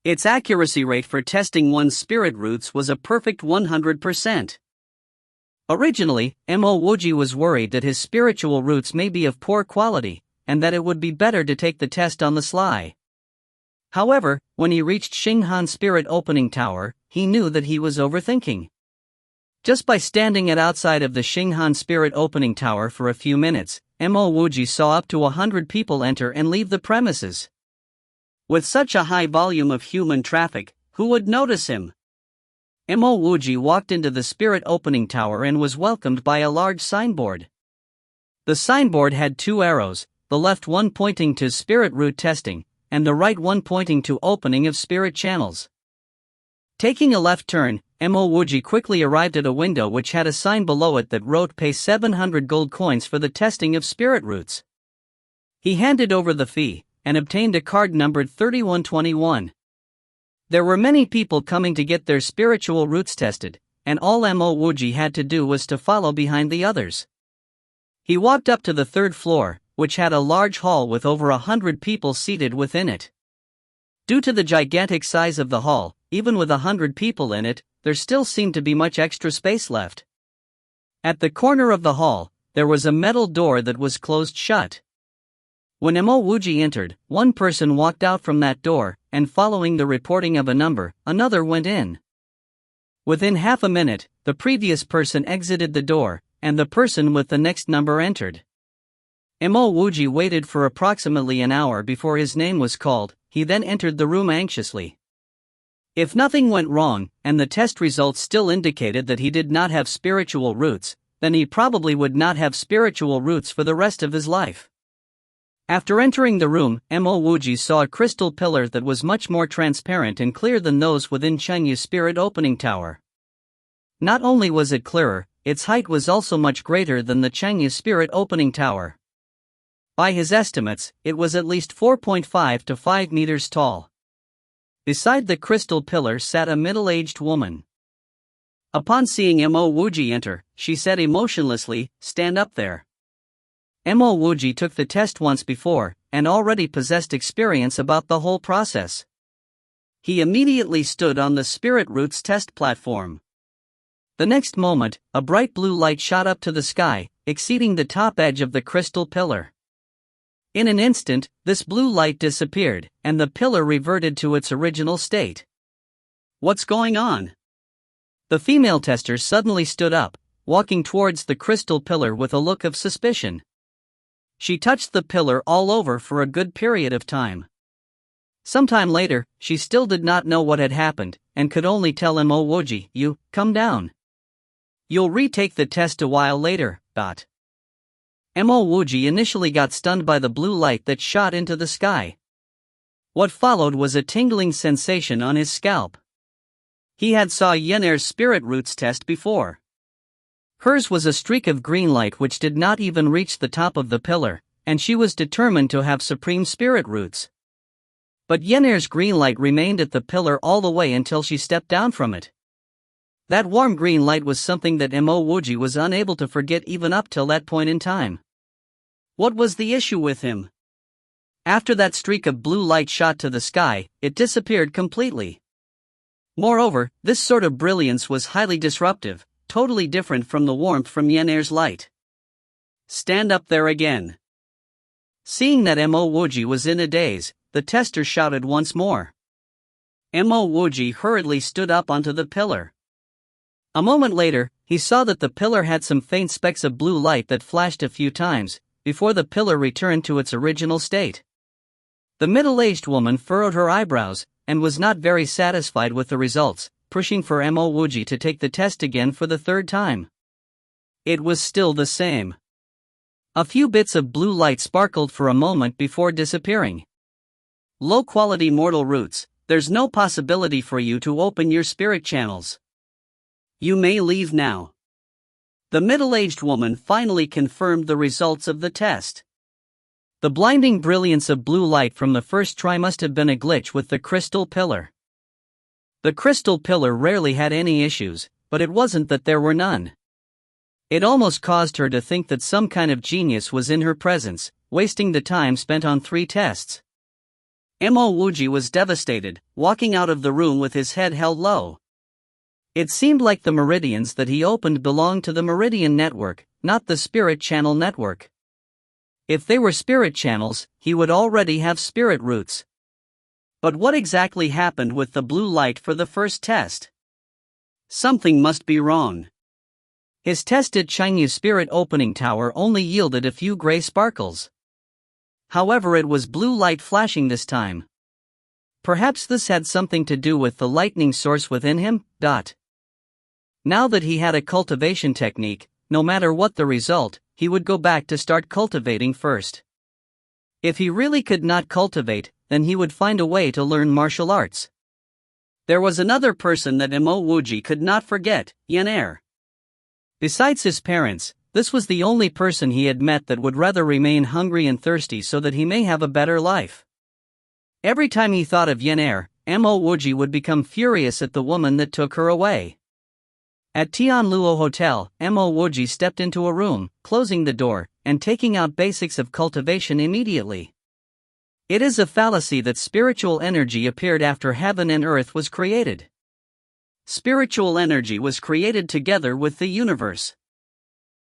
Its accuracy rate for testing one's spirit roots was a perfect 100%. Originally, Mo Wuji was worried that his spiritual roots may be of poor quality, and that it would be better to take the test on the sly. However, when he reached Xinghan Spirit Opening Tower, he knew that he was overthinking. Just by standing outside of the Xinghan Spirit Opening Tower for a few minutes, Mo Wuji saw up to 100 people enter and leave the premises. With such a high volume of human traffic, who would notice him? Mo Wuji walked into the spirit opening tower and was welcomed by a large signboard. The signboard had two arrows, the left one pointing to spirit root testing, and the right one pointing to opening of spirit channels. Taking a left turn, Mo Wuji quickly arrived at a window which had a sign below it that wrote "Pay 700 gold coins for the testing of spirit roots." He handed over the fee, and obtained a card numbered 3121. There were many people coming to get their spiritual roots tested, and all Mo Wuji had to do was to follow behind the others. He walked up to the third floor, which had a large hall with over 100 people seated within it. Due to the gigantic size of the hall, even with 100 people in it, there still seemed to be much extra space left. At the corner of the hall, there was a metal door that was closed shut. When Mo Wuji entered, one person walked out from that door, and following the reporting of a number, another went in. Within half a minute, the previous person exited the door, and the person with the next number entered. Mo Wuji waited for approximately an hour before his name was called. He then entered the room anxiously. If nothing went wrong, and the test results still indicated that he did not have spiritual roots, then he probably would not have spiritual roots for the rest of his life. After entering the room, Mo Wuji saw a crystal pillar that was much more transparent and clear than those within Chengya's spirit opening tower. Not only was it clearer, its height was also much greater than the Chengya spirit opening tower. By his estimates, it was at least 4.5 to 5 meters tall. Beside the crystal pillar sat a middle-aged woman. Upon seeing Mo Wuji enter, she said emotionlessly, "Stand up there." Mo Wuji took the test once before, and already possessed experience about the whole process. He immediately stood on the Spirit Roots test platform. The next moment, a bright blue light shot up to the sky, exceeding the top edge of the crystal pillar. In an instant, this blue light disappeared, and the pillar reverted to its original state. "What's going on?" The female tester suddenly stood up, walking towards the crystal pillar with a look of suspicion. She touched the pillar all over for a good period of time. Sometime later, she still did not know what had happened, and could only tell Mo Wuji, "You, come down. You'll retake the test a while later." Mo Wuji initially got stunned by the blue light that shot into the sky. What followed was a tingling sensation on his scalp. He had saw Yen'er's spirit roots test before. Hers was a streak of green light which did not even reach the top of the pillar, and she was determined to have supreme spirit roots. But Yen'er's green light remained at the pillar all the way until she stepped down from it. That warm green light was something that Mo Wuji was unable to forget even up till that point in time. What was the issue with him? After that streak of blue light shot to the sky, it disappeared completely. Moreover, this sort of brilliance was highly disruptive, totally different from the warmth from Yen'er's light. "Stand up there again." Seeing that Mo Wuji was in a daze, the tester shouted once more. Mo Wuji hurriedly stood up onto the pillar. A moment later, he saw that the pillar had some faint specks of blue light that flashed a few times, before the pillar returned to its original state. The middle-aged woman furrowed her eyebrows, and was not very satisfied with the results, pushing for Mo Wuji to take the test again for the third time. It was still the same. A few bits of blue light sparkled for a moment before disappearing. "Low-quality mortal roots, there's no possibility for you to open your spirit channels. You may leave now." The middle-aged woman finally confirmed the results of the test. The blinding brilliance of blue light from the first try must have been a glitch with the crystal pillar. The crystal pillar rarely had any issues, but it wasn't that there were none. It almost caused her to think that some kind of genius was in her presence, wasting the time spent on 3 tests. Mo Wuji was devastated, walking out of the room with his head held low. It seemed like the meridians that he opened belonged to the Meridian Network, not the Spirit Channel Network. If they were spirit channels, he would already have spirit roots. But what exactly happened with the blue light for the first test? Something must be wrong. His test at Chinese spirit opening tower only yielded a few gray sparkles. However, it was blue light flashing this time. Perhaps this had something to do with the lightning source within him? Now that he had a cultivation technique, no matter what the result, he would go back to start cultivating first. If he really could not cultivate, then he would find a way to learn martial arts. There was another person that Mo Wuji could not forget, Yan. Besides his parents, this was the only person he had met that would rather remain hungry and thirsty so that he may have a better life. Every time he thought of Yan, Mo Wuji would become furious at the woman that took her away. At Tianluo Hotel, Mo Wuji stepped into a room, closing the door, and taking out basics of cultivation immediately. It is a fallacy that spiritual energy appeared after heaven and earth was created. Spiritual energy was created together with the universe.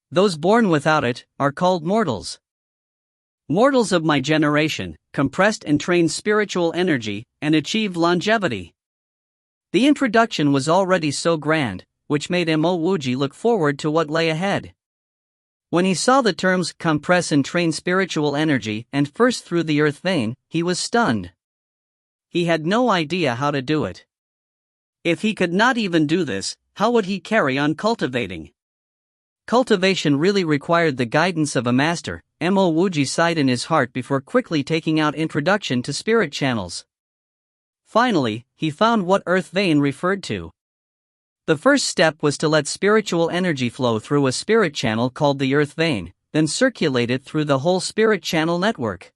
Those born without it are called mortals. Mortals of my generation compressed and trained spiritual energy and achieved longevity. The introduction was already so grand, which made Mo Wuji look forward to what lay ahead. When he saw the terms compress and train spiritual energy and first through the earth vein, he was stunned. He had no idea how to do it. If he could not even do this, how would he carry on cultivating? Cultivation really required the guidance of a master. Mo Wuji sighed in his heart before quickly taking out Introduction to Spirit Channels. Finally, he found what earth vein referred to. The first step was to let spiritual energy flow through a spirit channel called the earth vein, then circulate it through the whole spirit channel network.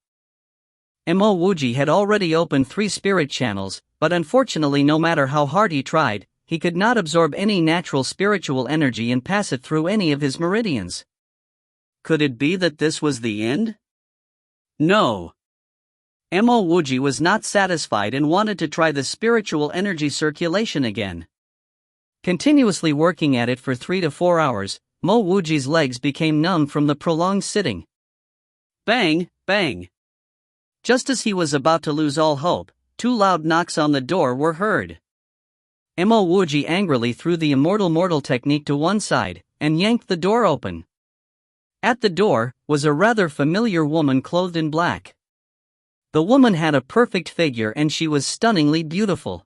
Mo Wuji had already opened 3 spirit channels, but unfortunately no matter how hard he tried, he could not absorb any natural spiritual energy and pass it through any of his meridians. Could it be that this was the end? No. Mo Wuji was not satisfied and wanted to try the spiritual energy circulation again. Continuously working at it for 3 to 4 hours, Mo Wuji's legs became numb from the prolonged sitting. Bang, bang. Just as he was about to lose all hope, 2 loud knocks on the door were heard. Mo Wuji angrily threw the immortal mortal technique to one side, and yanked the door open. At the door was a rather familiar woman clothed in black. The woman had a perfect figure and she was stunningly beautiful.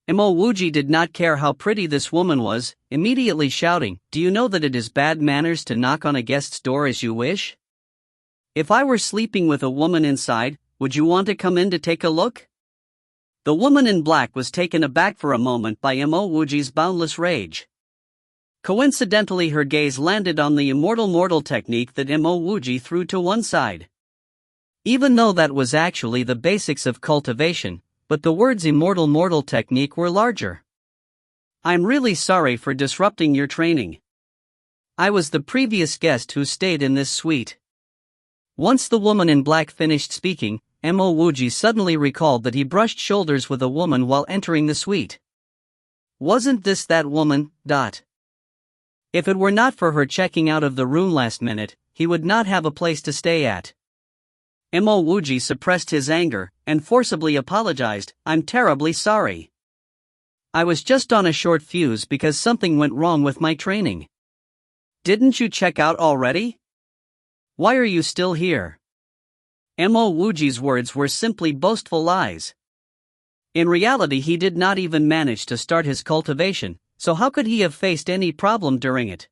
Mo Wuji did not care how pretty this woman was, immediately shouting, "Do you know that it is bad manners to knock on a guest's door as you wish? If I were sleeping with a woman inside, would you want to come in to take a look?" The woman in black was taken aback for a moment by Mo Wuji's boundless rage. Coincidentally, her gaze landed on the immortal mortal technique that Mo Wuji threw to one side. Even though that was actually the basics of cultivation, but the words immortal mortal technique were larger. "I'm really sorry for disrupting your training. I was the previous guest who stayed in this suite." Once the woman in black finished speaking, Mo Wuji suddenly recalled that he brushed shoulders with a woman while entering the suite. Wasn't this that woman? If it were not for her checking out of the room last minute, he would not have a place to stay at. Mo Wuji suppressed his anger and forcibly apologized, "I'm terribly sorry. I was just on a short fuse because something went wrong with my training." "Didn't you check out already? Why are you still here?" Mo Wuji's words were simply boastful lies. In reality, he did not even manage to start his cultivation, so how could he have faced any problem during it?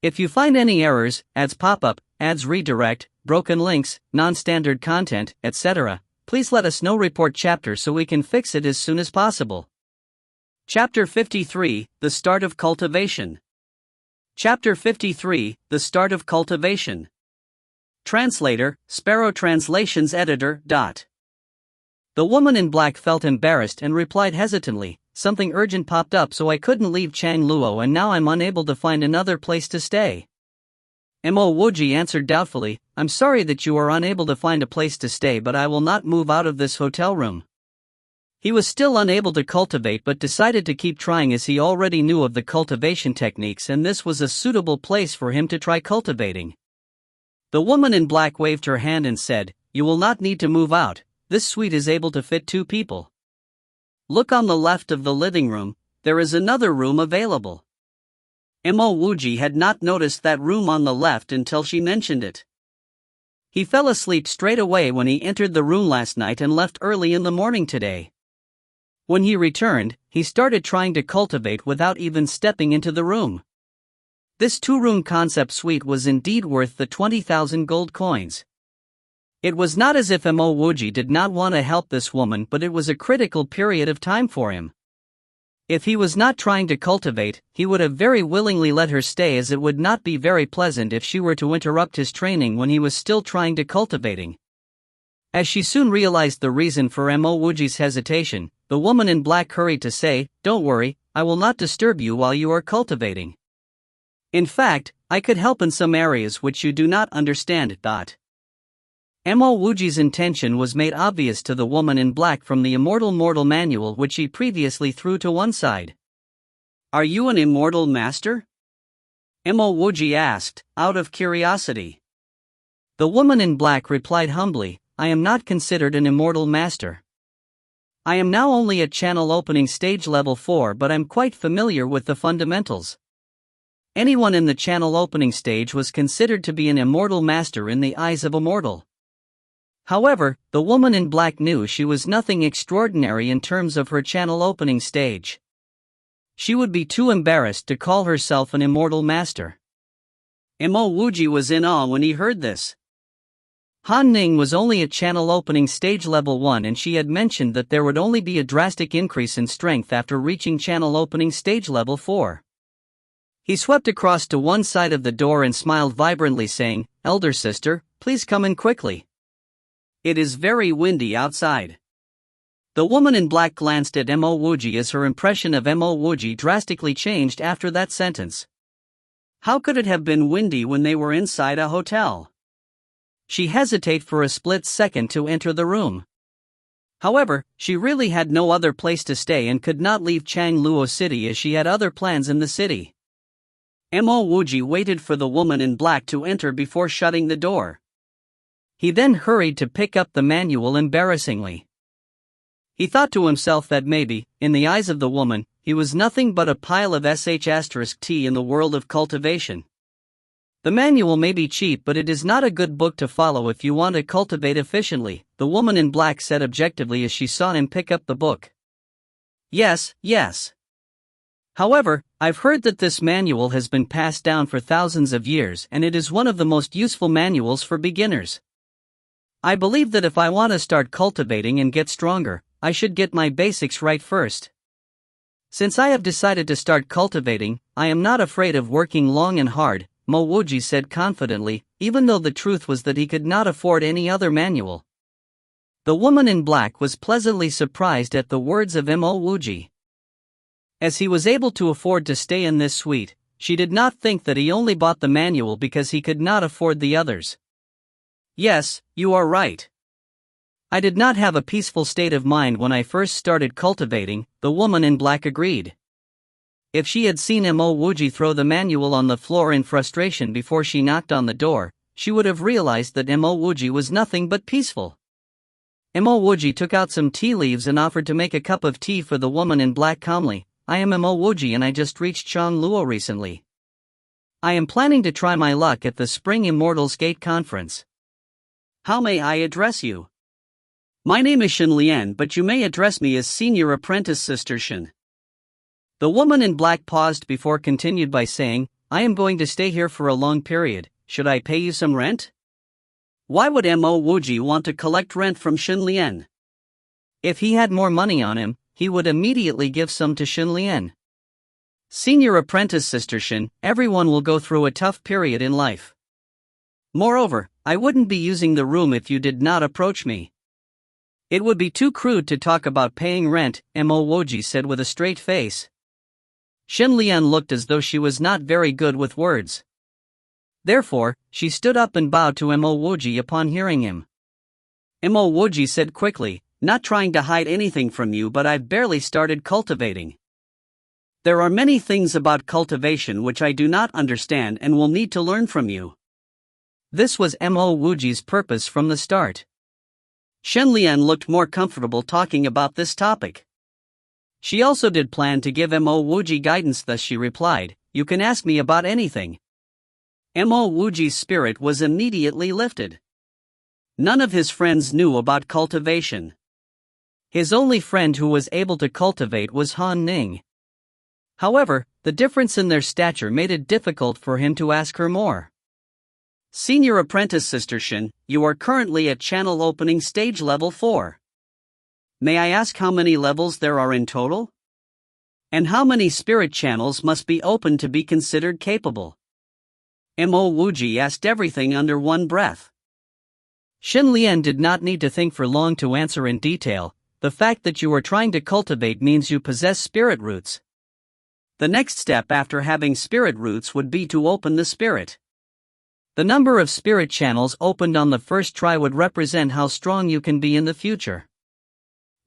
If you find any errors, ads pop up, ads redirect, broken links, non-standard content, etc., please let us know. Report chapter so we can fix it as soon as possible. Chapter 53, The Start of Cultivation. Chapter 53, The Start of Cultivation. Translator, Sparrow Translations Editor. The woman in black felt embarrassed and replied hesitantly, "Something urgent popped up so I couldn't leave Changluo and now I'm unable to find another place to stay." Mo Wuji answered doubtfully, "I'm sorry that you are unable to find a place to stay, but I will not move out of this hotel room." He was still unable to cultivate but decided to keep trying as he already knew of the cultivation techniques and this was a suitable place for him to try cultivating. The woman in black waved her hand and said, "You will not need to move out, this suite is able to fit 2 people. Look on the left of the living room, there is another room available." Mo Wuji had not noticed that room on the left until she mentioned it. He fell asleep straight away when he entered the room last night and left early in the morning today. When he returned, he started trying to cultivate without even stepping into the room. This two-room concept suite was indeed worth the 20,000 gold coins. It was not as if Mo Wuji did not want to help this woman, but it was a critical period of time for him. If he was not trying to cultivate, he would have very willingly let her stay, as it would not be very pleasant if she were to interrupt his training when he was still trying to cultivating. As she soon realized the reason for Mo Wuji's hesitation, the woman in black hurried to say, "Don't worry, I will not disturb you while you are cultivating. In fact, I could help in some areas which you do not understand." Mo Wuji's intention was made obvious to the woman in black from the Immortal Mortal manual, which he previously threw to one side. "Are you an immortal master?" Mo Wuji asked, out of curiosity. The woman in black replied humbly, "I am not considered an immortal master. I am now only at channel opening stage level 4, but I'm quite familiar with the fundamentals." Anyone in the channel opening stage was considered to be an immortal master in the eyes of a mortal. However, the woman in black knew she was nothing extraordinary in terms of her channel opening stage. She would be too embarrassed to call herself an immortal master. Mo Wuji was in awe when he heard this. Han Ning was only at channel opening stage level 1, and she had mentioned that there would only be a drastic increase in strength after reaching channel opening stage level 4. He swept across to one side of the door and smiled vibrantly, saying, "Elder sister, please come in quickly. It is very windy outside." The woman in black glanced at Mo Wuji as her impression of Mo Wuji drastically changed after that sentence. How could it have been windy when they were inside a hotel? She hesitated for a split second to enter the room. However, she really had no other place to stay and could not leave Changluo City, as she had other plans in the city. Mo Wuji waited for the woman in black to enter before shutting the door. He then hurried to pick up the manual embarrassingly. He thought to himself that maybe, in the eyes of the woman, he was nothing but a pile of sh*t in the world of cultivation. The manual may be cheap, but it is not a good book to follow if you want to cultivate efficiently, the woman in black said objectively as she saw him pick up the book. Yes. However, I've heard that this manual has been passed down for thousands of years, and it is one of the most useful manuals for beginners. I believe that if I want to start cultivating and get stronger, I should get my basics right first. Since I have decided to start cultivating, I am not afraid of working long and hard, Mo Wuji said confidently, even though the truth was that he could not afford any other manual. The woman in black was pleasantly surprised at the words of Mo Wuji. As he was able to afford to stay in this suite, she did not think that he only bought the manual because he could not afford the others. Yes, you are right. I did not have a peaceful state of mind when I first started cultivating, the woman in black agreed. If she had seen Mo Wuji throw the manual on the floor in frustration before she knocked on the door, she would have realized that Mo Wuji was nothing but peaceful. Mo Wuji took out some tea leaves and offered to make a cup of tea for the woman in black calmly. "I am Mo Wuji and I just reached Changluo recently. I am planning to try my luck at the Spring Immortals Gate Conference. How may I address you?" "My name is Shen Lian, but you may address me as Senior Apprentice Sister Shen." The woman in black paused before continued by saying, "I am going to stay here for a long period. Should I pay you some rent?" Why would Mo Wuji want to collect rent from Shen Lian? If he had more money on him, he would immediately give some to Shen Lian. "Senior Apprentice Sister Shen, everyone will go through a tough period in life. Moreover, I wouldn't be using the room if you did not approach me. It would be too crude to talk about paying rent," Mo Wuji said with a straight face. Shen Lian looked as though she was not very good with words. Therefore, she stood up and bowed to Mo Wuji upon hearing him. Mo Wuji said quickly, "Not trying to hide anything from you, but I've barely started cultivating. There are many things about cultivation which I do not understand and will need to learn from you." This was Mo Wuji's purpose from the start. Shen Lian looked more comfortable talking about this topic. She also did plan to give Mo Wuji guidance, thus she replied, "You can ask me about anything." Mo Wuji's spirit was immediately lifted. None of his friends knew about cultivation. His only friend who was able to cultivate was Han Ning. However, the difference in their stature made it difficult for him to ask her more. Senior Apprentice Sister Shin, you are currently at channel opening stage level 4. May I ask how many levels there are in total? And how many spirit channels must be opened to be considered capable? Mo Wuji asked everything under one breath. Xin Lian did not need to think for long to answer in detail. The fact that you are trying to cultivate means you possess spirit roots. The next step after having spirit roots would be to open the spirit. The number of spirit channels opened on the first try would represent how strong you can be in the future.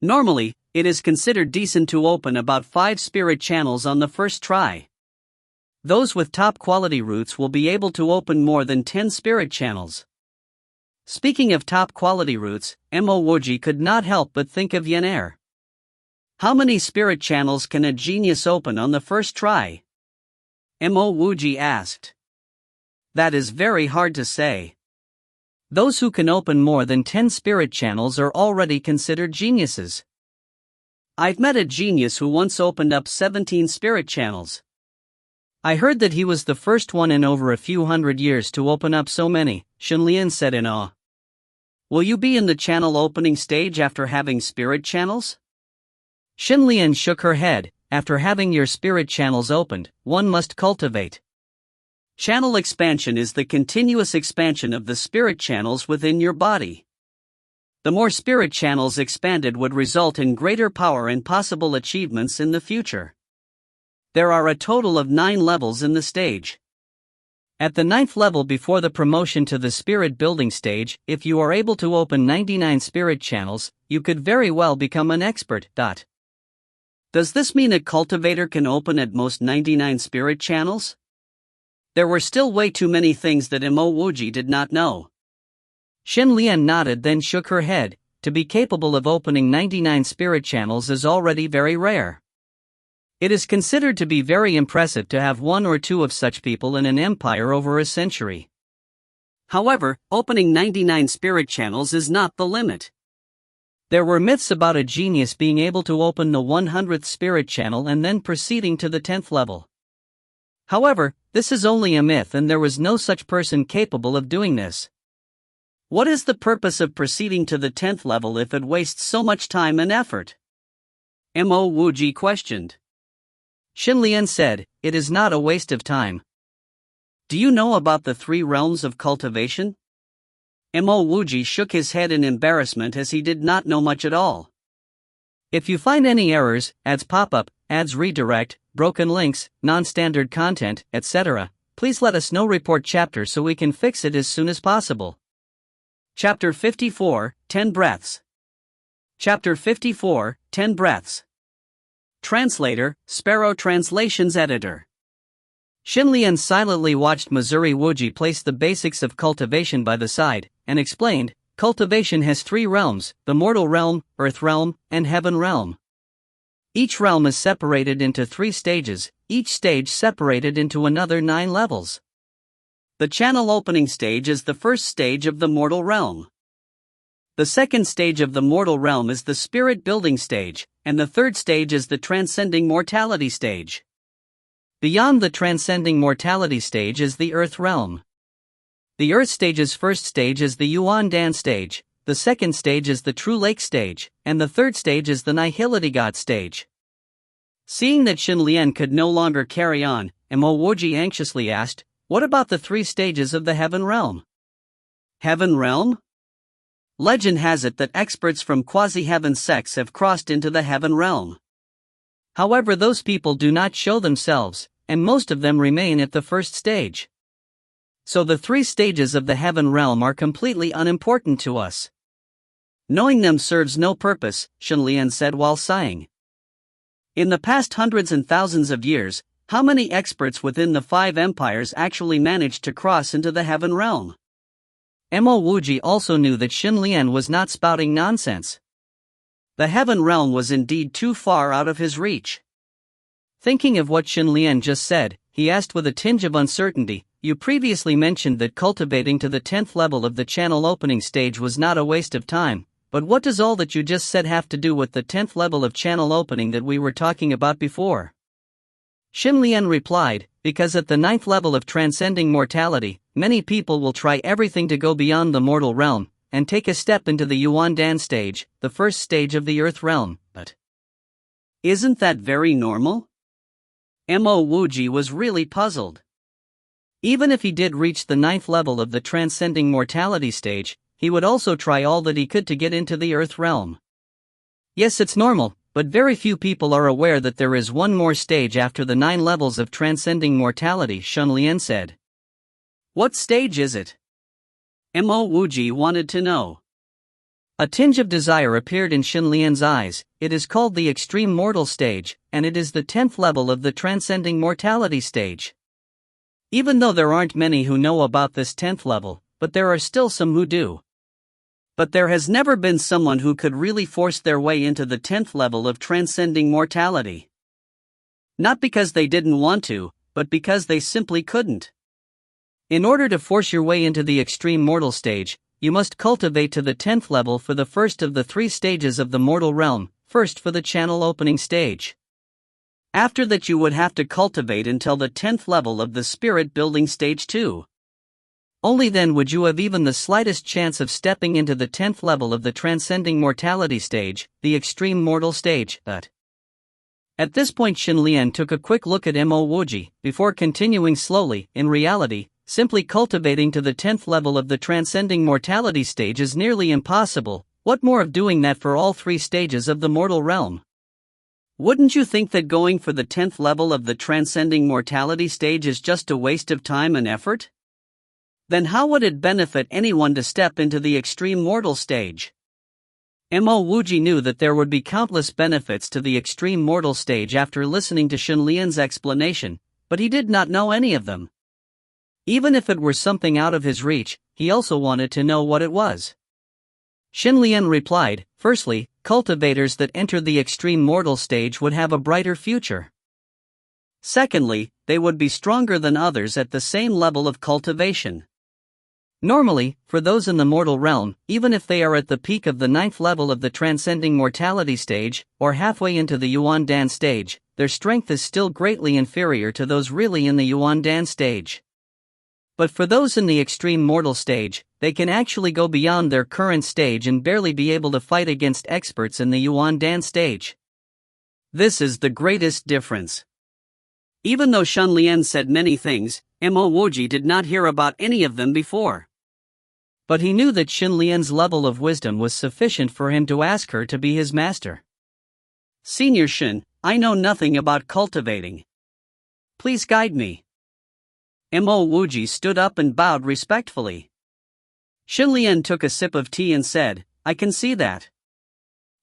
Normally, it is considered decent to open about 5 spirit channels on the first try. Those with top quality roots will be able to open more than 10 spirit channels. Speaking of top quality roots, Mo Wuji could not help but think of Yen Er. How many spirit channels can a genius open on the first try? Mo Wuji asked. That is very hard to say. Those who can open more than 10 spirit channels are already considered geniuses. I've met a genius who once opened up 17 spirit channels. I heard that he was the first one in over a few hundred years to open up so many, Xunlian said in awe. Will you be in the channel opening stage after having spirit channels? Xunlian shook her head. After having your spirit channels opened, one must cultivate. Channel expansion is the continuous expansion of the spirit channels within your body. The more spirit channels expanded would result in greater power and possible achievements in the future. There are a total of 9 levels in the stage. At the 9th level before the promotion to the spirit building stage, if you are able to open 99 spirit channels, you could very well become an expert. Does this mean a cultivator can open at most 99 spirit channels? There were still way too many things that Mo Wuji did not know. Xin Lian nodded then shook her head. To be capable of opening 99 spirit channels is already very rare. It is considered to be very impressive to have 1 or 2 of such people in an empire over a century. However, opening 99 spirit channels is not the limit. There were myths about a genius being able to open the 100th spirit channel and then proceeding to the 10th level. However, this is only a myth and there was no such person capable of doing this. What is the purpose of proceeding to the 10th level if it wastes so much time and effort? Mo Wuji questioned. Xin Lian said, it is not a waste of time. Do you know about the 3 realms of cultivation? Mo Wuji shook his head in embarrassment as he did not know much at all. If you find any errors, ads pop up, ads redirect, broken links, non-standard content, etc., please let us know. Report chapter so we can fix it as soon as possible. Chapter 54, 10 Breaths. Chapter 54, 10 Breaths. Translator, Sparrow Translations Editor. Xin Lian silently watched Missouri Wuji place the basics of cultivation by the side, and explained, cultivation has 3 realms, the mortal realm, earth realm, and heaven realm. Each realm is separated into 3 stages, each stage separated into another 9 levels. The channel opening stage is the first stage of the mortal realm. The second stage of the mortal realm is the spirit building stage, and the third stage is the transcending mortality stage. Beyond the transcending mortality stage is the earth realm. The earth stage's first stage is the Yuan Dan stage, the second stage is the true lake stage, and the third stage is the nihility god stage. Seeing that Xin Lian could no longer carry on, Mo Wuji anxiously asked, what about the 3 stages of the heaven realm? Heaven realm? Legend has it that experts from quasi-heaven sects have crossed into the heaven realm. However, those people do not show themselves, and most of them remain at the first stage. So the 3 stages of the heaven realm are completely unimportant to us. Knowing them serves no purpose, Xin Lian said while sighing. In the past hundreds and thousands of years, how many experts within the 5 empires actually managed to cross into the heaven realm? Mo Wuji also knew that Xin Lian was not spouting nonsense. The heaven realm was indeed too far out of his reach. Thinking of what Xin Lian just said, he asked with a tinge of uncertainty, you previously mentioned that cultivating to the 10th level of the channel opening stage was not a waste of time, But what does all that you just said have to do with the 10th level of channel opening that we were talking about before? Xin Lian replied, because at the 9th level of transcending mortality, many people will try everything to go beyond the mortal realm, and take a step into the Yuan Dan stage, the first stage of the Earth realm. But isn't that very normal? Mo Wuji was really puzzled. Even if he did reach the 9th level of the transcending mortality stage, he would also try all that he could to get into the Earth realm. Yes, it's normal, but very few people are aware that there is one more stage after the 9 levels of transcending mortality, Xin Lian said. What stage is it? Mo Wuji wanted to know. A tinge of desire appeared in Xin Lian's eyes. It is called the extreme mortal stage, and it is the 10th level of the transcending mortality stage. Even though there aren't many who know about this 10th level, but there are still some who do. But there has never been someone who could really force their way into the 10th level of transcending mortality. Not because they didn't want to, but because they simply couldn't. In order to force your way into the extreme mortal stage, you must cultivate to the 10th level for the first of the 3 stages of the mortal realm, first for the channel opening stage. After that you would have to cultivate until the 10th level of the spirit building stage 2. Only then would you have even the slightest chance of stepping into the 10th level of the transcending mortality stage, the extreme mortal stage. But at this point Xin Lian took a quick look at Mo Wuji, before continuing slowly. In reality, simply cultivating to the 10th level of the transcending mortality stage is nearly impossible. What more of doing that for all 3 stages of the mortal realm? Wouldn't you think that going for the 10th level of the transcending mortality stage is just a waste of time and effort? Then how would it benefit anyone to step into the extreme mortal stage? Mo Wuji knew that there would be countless benefits to the extreme mortal stage after listening to Xin Lian's explanation, but he did not know any of them. Even if it were something out of his reach, he also wanted to know what it was. Xin Lian replied, firstly, cultivators that enter the extreme mortal stage would have a brighter future. Secondly, they would be stronger than others at the same level of cultivation. Normally, for those in the mortal realm, even if they are at the peak of the 9th level of the transcending mortality stage, or halfway into the Yuan Dan stage, their strength is still greatly inferior to those really in the Yuan Dan stage. But for those in the extreme mortal stage, they can actually go beyond their current stage and barely be able to fight against experts in the Yuan Dan stage. This is the greatest difference. Even though Xin Lian said many things, Mo Wuji did not hear about any of them before. But he knew that Xin Lian's level of wisdom was sufficient for him to ask her to be his master. Senior Xin, I know nothing about cultivating. Please guide me. Mo Wuji stood up and bowed respectfully. Xin Lian took a sip of tea and said, I can see that.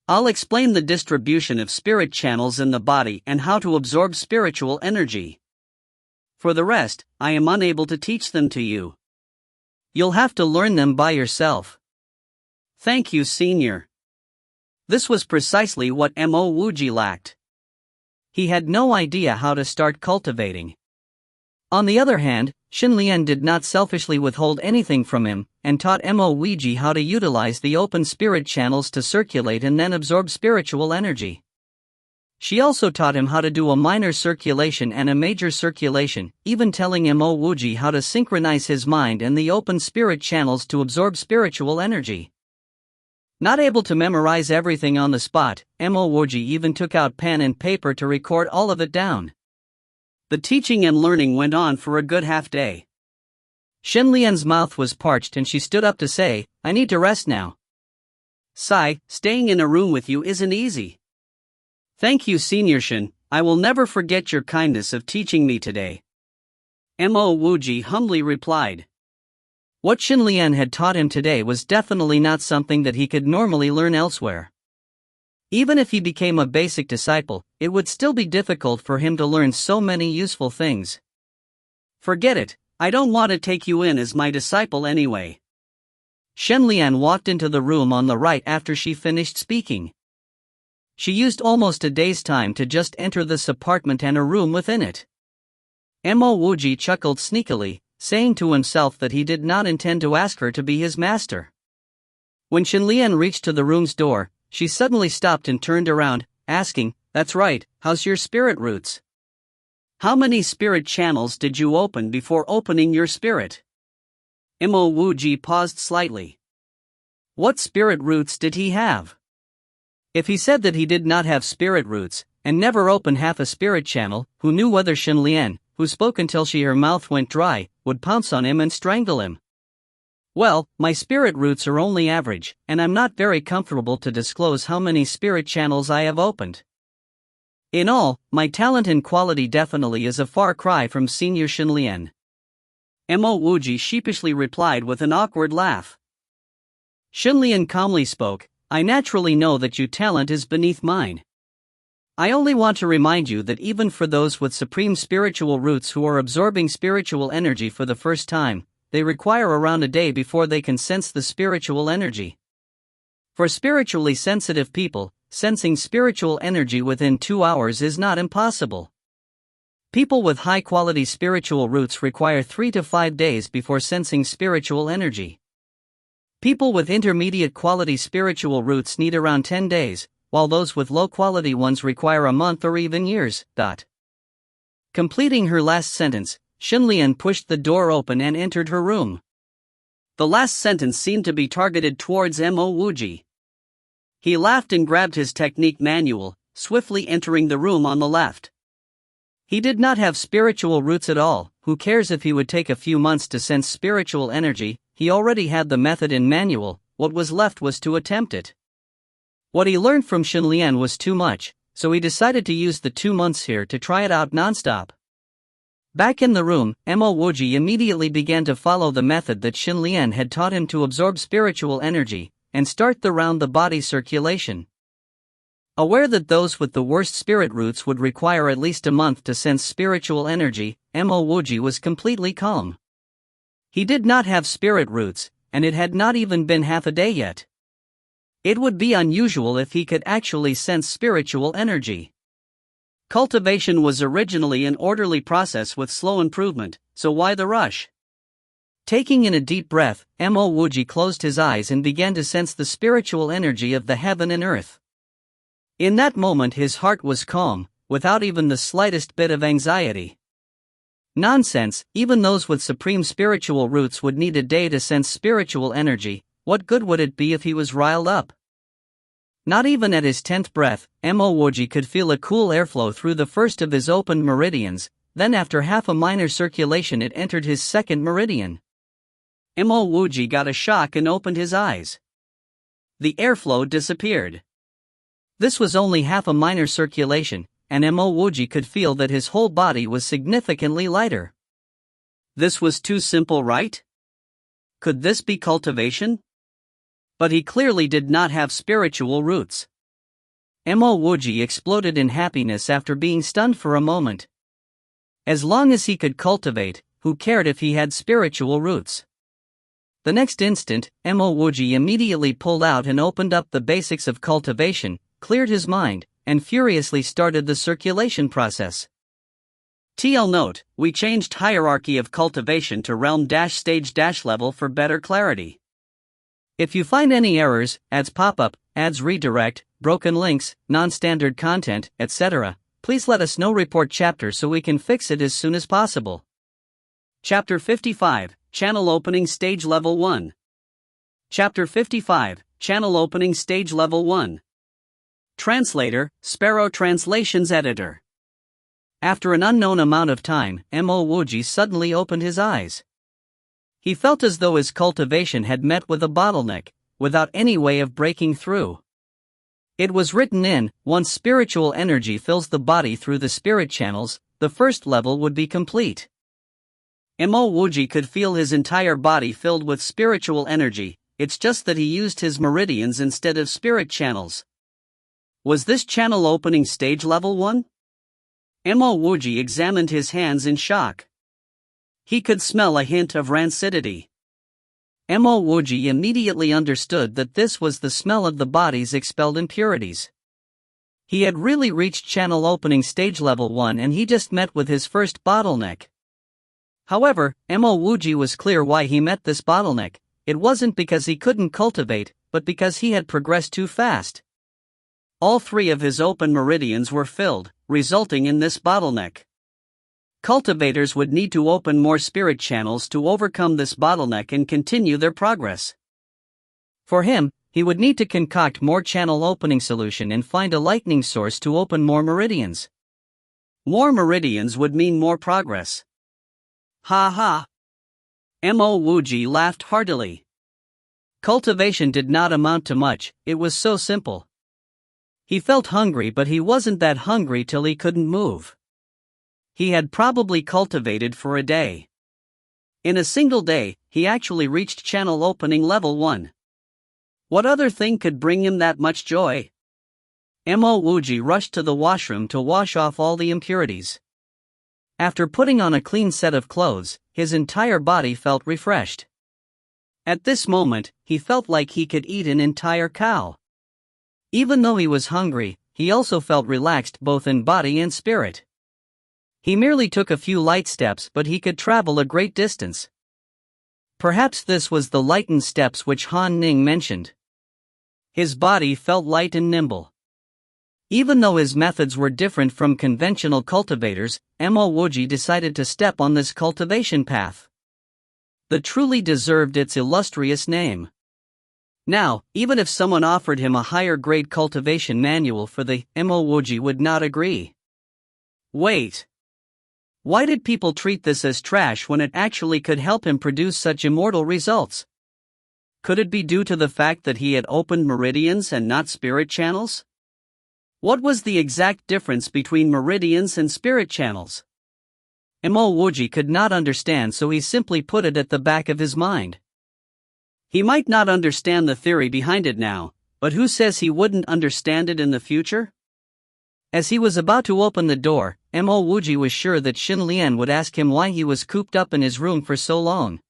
I'll explain the distribution of spirit channels in the body and how to absorb spiritual energy. For the rest, I am unable to teach them to you. You'll have to learn them by yourself. Thank you, Senior. This was precisely what Mo Wuji lacked. He had no idea how to start cultivating. On the other hand, Xin Lian did not selfishly withhold anything from him, and taught Mo Wuji how to utilize the open spirit channels to circulate and then absorb spiritual energy. She also taught him how to do a minor circulation and a major circulation, even telling Mo Wuji how to synchronize his mind and the open spirit channels to absorb spiritual energy. Not able to memorize everything on the spot, Mo Wuji even took out pen and paper to record all of it down. The teaching and learning went on for a good half day. Xin Lian's mouth was parched and she stood up to say, I need to rest now. Sigh, staying in a room with you isn't easy. Thank you, Senior Xin, I will never forget your kindness of teaching me today. Mo Wuji humbly replied. What Xin Lian had taught him today was definitely not something that he could normally learn elsewhere. Even if he became a basic disciple, it would still be difficult for him to learn so many useful things. Forget it, I don't want to take you in as my disciple anyway. Xin Lian walked into the room on the right after she finished speaking. She used almost a day's time to just enter this apartment and a room within it. Mo Wuji chuckled sneakily, saying to himself that he did not intend to ask her to be his master. When Shenlian reached to the room's door, she suddenly stopped and turned around, asking, "That's right, how's your spirit roots? How many spirit channels did you open before opening your spirit?" Mo Wuji paused slightly. What spirit roots did he have? If he said that he did not have spirit roots, and never opened half a spirit channel, who knew whether Shenlian, who spoke until her mouth went dry, would pounce on him and strangle him? Well, my spirit roots are only average, and I'm not very comfortable to disclose how many spirit channels I have opened. In all, my talent and quality definitely is a far cry from Senior Shenlian. Mo Wuji sheepishly replied with an awkward laugh. Shenlian calmly spoke, "I naturally know that your talent is beneath mine. I only want to remind you that even for those with supreme spiritual roots who are absorbing spiritual energy for the first time, they require around a day before they can sense the spiritual energy. For spiritually sensitive people, sensing spiritual energy within 2 hours is not impossible. People with high-quality spiritual roots require 3 to 5 days before sensing spiritual energy. People with intermediate quality spiritual roots need around 10 days, while those with low-quality ones require a month or even years." Completing her last sentence, Shenlian pushed the door open and entered her room. The last sentence seemed to be targeted towards Mo Wuji. He laughed and grabbed his technique manual, swiftly entering the room on the left. He did not have spiritual roots at all. Who cares if he would take a few months to sense spiritual energy? He already had the method in manual. What was left was to attempt it. What he learned from Shenlian was too much, so he decided to use the 2 months here to try it out nonstop. Back in the room, Mo Wuji immediately began to follow the method that Shenlian had taught him to absorb spiritual energy and start the round-the-body circulation. Aware that those with the worst spirit roots would require at least a month to sense spiritual energy, Mo Wuji was completely calm. He did not have spirit roots, and it had not even been half a day yet. It would be unusual if he could actually sense spiritual energy. Cultivation was originally an orderly process with slow improvement, so why the rush? Taking in a deep breath, Mo Wuji closed his eyes and began to sense the spiritual energy of the heaven and earth. In that moment his heart was calm, without even the slightest bit of anxiety. Nonsense, even those with supreme spiritual roots would need a day to sense spiritual energy. What good would it be if he was riled up? Not even at his 10th breath, Mo Wuji could feel a cool airflow through the first of his opened meridians, then after half a minor circulation it entered his second meridian. Mo Wuji got a shock and opened his eyes. The airflow disappeared. This was only half a minor circulation, and Mo Wuji could feel that his whole body was significantly lighter. This was too simple, right? Could this be cultivation? But he clearly did not have spiritual roots. Mo Wuji exploded in happiness after being stunned for a moment. As long as he could cultivate, who cared if he had spiritual roots? The next instant, Mo Wuji immediately pulled out and opened up the basics of cultivation, cleared his mind, and furiously started the circulation process. TL note, we changed hierarchy of cultivation to realm-stage-level for better clarity. If you find any errors, ads pop up, ads redirect, broken links, non-standard content, etc., please let us know. Report chapter so we can fix it as soon as possible. Chapter 55, Channel Opening Stage Level 1. Chapter 55, Channel Opening Stage Level 1. Translator, Sparrow Translations Editor. After an unknown amount of time, Mo Wuji suddenly opened his eyes. He felt as though his cultivation had met with a bottleneck, without any way of breaking through. It was written in, once spiritual energy fills the body through the spirit channels, the first level would be complete. Mo Wuji could feel his entire body filled with spiritual energy, it's just that he used his meridians instead of spirit channels. Was this channel opening stage level 1? Mo Wuji examined his hands in shock. He could smell a hint of rancidity. Mo Wuji immediately understood that this was the smell of the body's expelled impurities. He had really reached channel opening stage level 1 and he just met with his first bottleneck. However, Mo Wuji was clear why he met this bottleneck. It wasn't because he couldn't cultivate, but because he had progressed too fast. All 3 of his open meridians were filled, resulting in this bottleneck. Cultivators would need to open more spirit channels to overcome this bottleneck and continue their progress. For him, he would need to concoct more channel opening solution and find a lightning source to open more meridians. More meridians would mean more progress. Ha ha! Mo Wuji laughed heartily. Cultivation did not amount to much, it was so simple. He felt hungry, but he wasn't that hungry till he couldn't move. He had probably cultivated for a day. In a single day, he actually reached channel opening level 1. What other thing could bring him that much joy? Mo Wuji rushed to the washroom to wash off all the impurities. After putting on a clean set of clothes, his entire body felt refreshed. At this moment, he felt like he could eat an entire cow. Even though he was hungry, he also felt relaxed both in body and spirit. He merely took a few light steps, but he could travel a great distance. Perhaps this was the lightened steps which Han Ning mentioned. His body felt light and nimble. Even though his methods were different from conventional cultivators, Mo Wuji decided to step on this cultivation path. The truly deserved its illustrious name. Now, even if someone offered him a higher grade cultivation manual for the Mo Wuji would not agree. Wait. Why did people treat this as trash when it actually could help him produce such immortal results? Could it be due to the fact that he had opened meridians and not spirit channels? What was the exact difference between meridians and spirit channels? Mo Wuji could not understand, so he simply put it at the back of his mind. He might not understand the theory behind it now, but who says he wouldn't understand it in the future? As he was about to open the door, Mo Wuji was sure that Xin Lian would ask him why he was cooped up in his room for so long.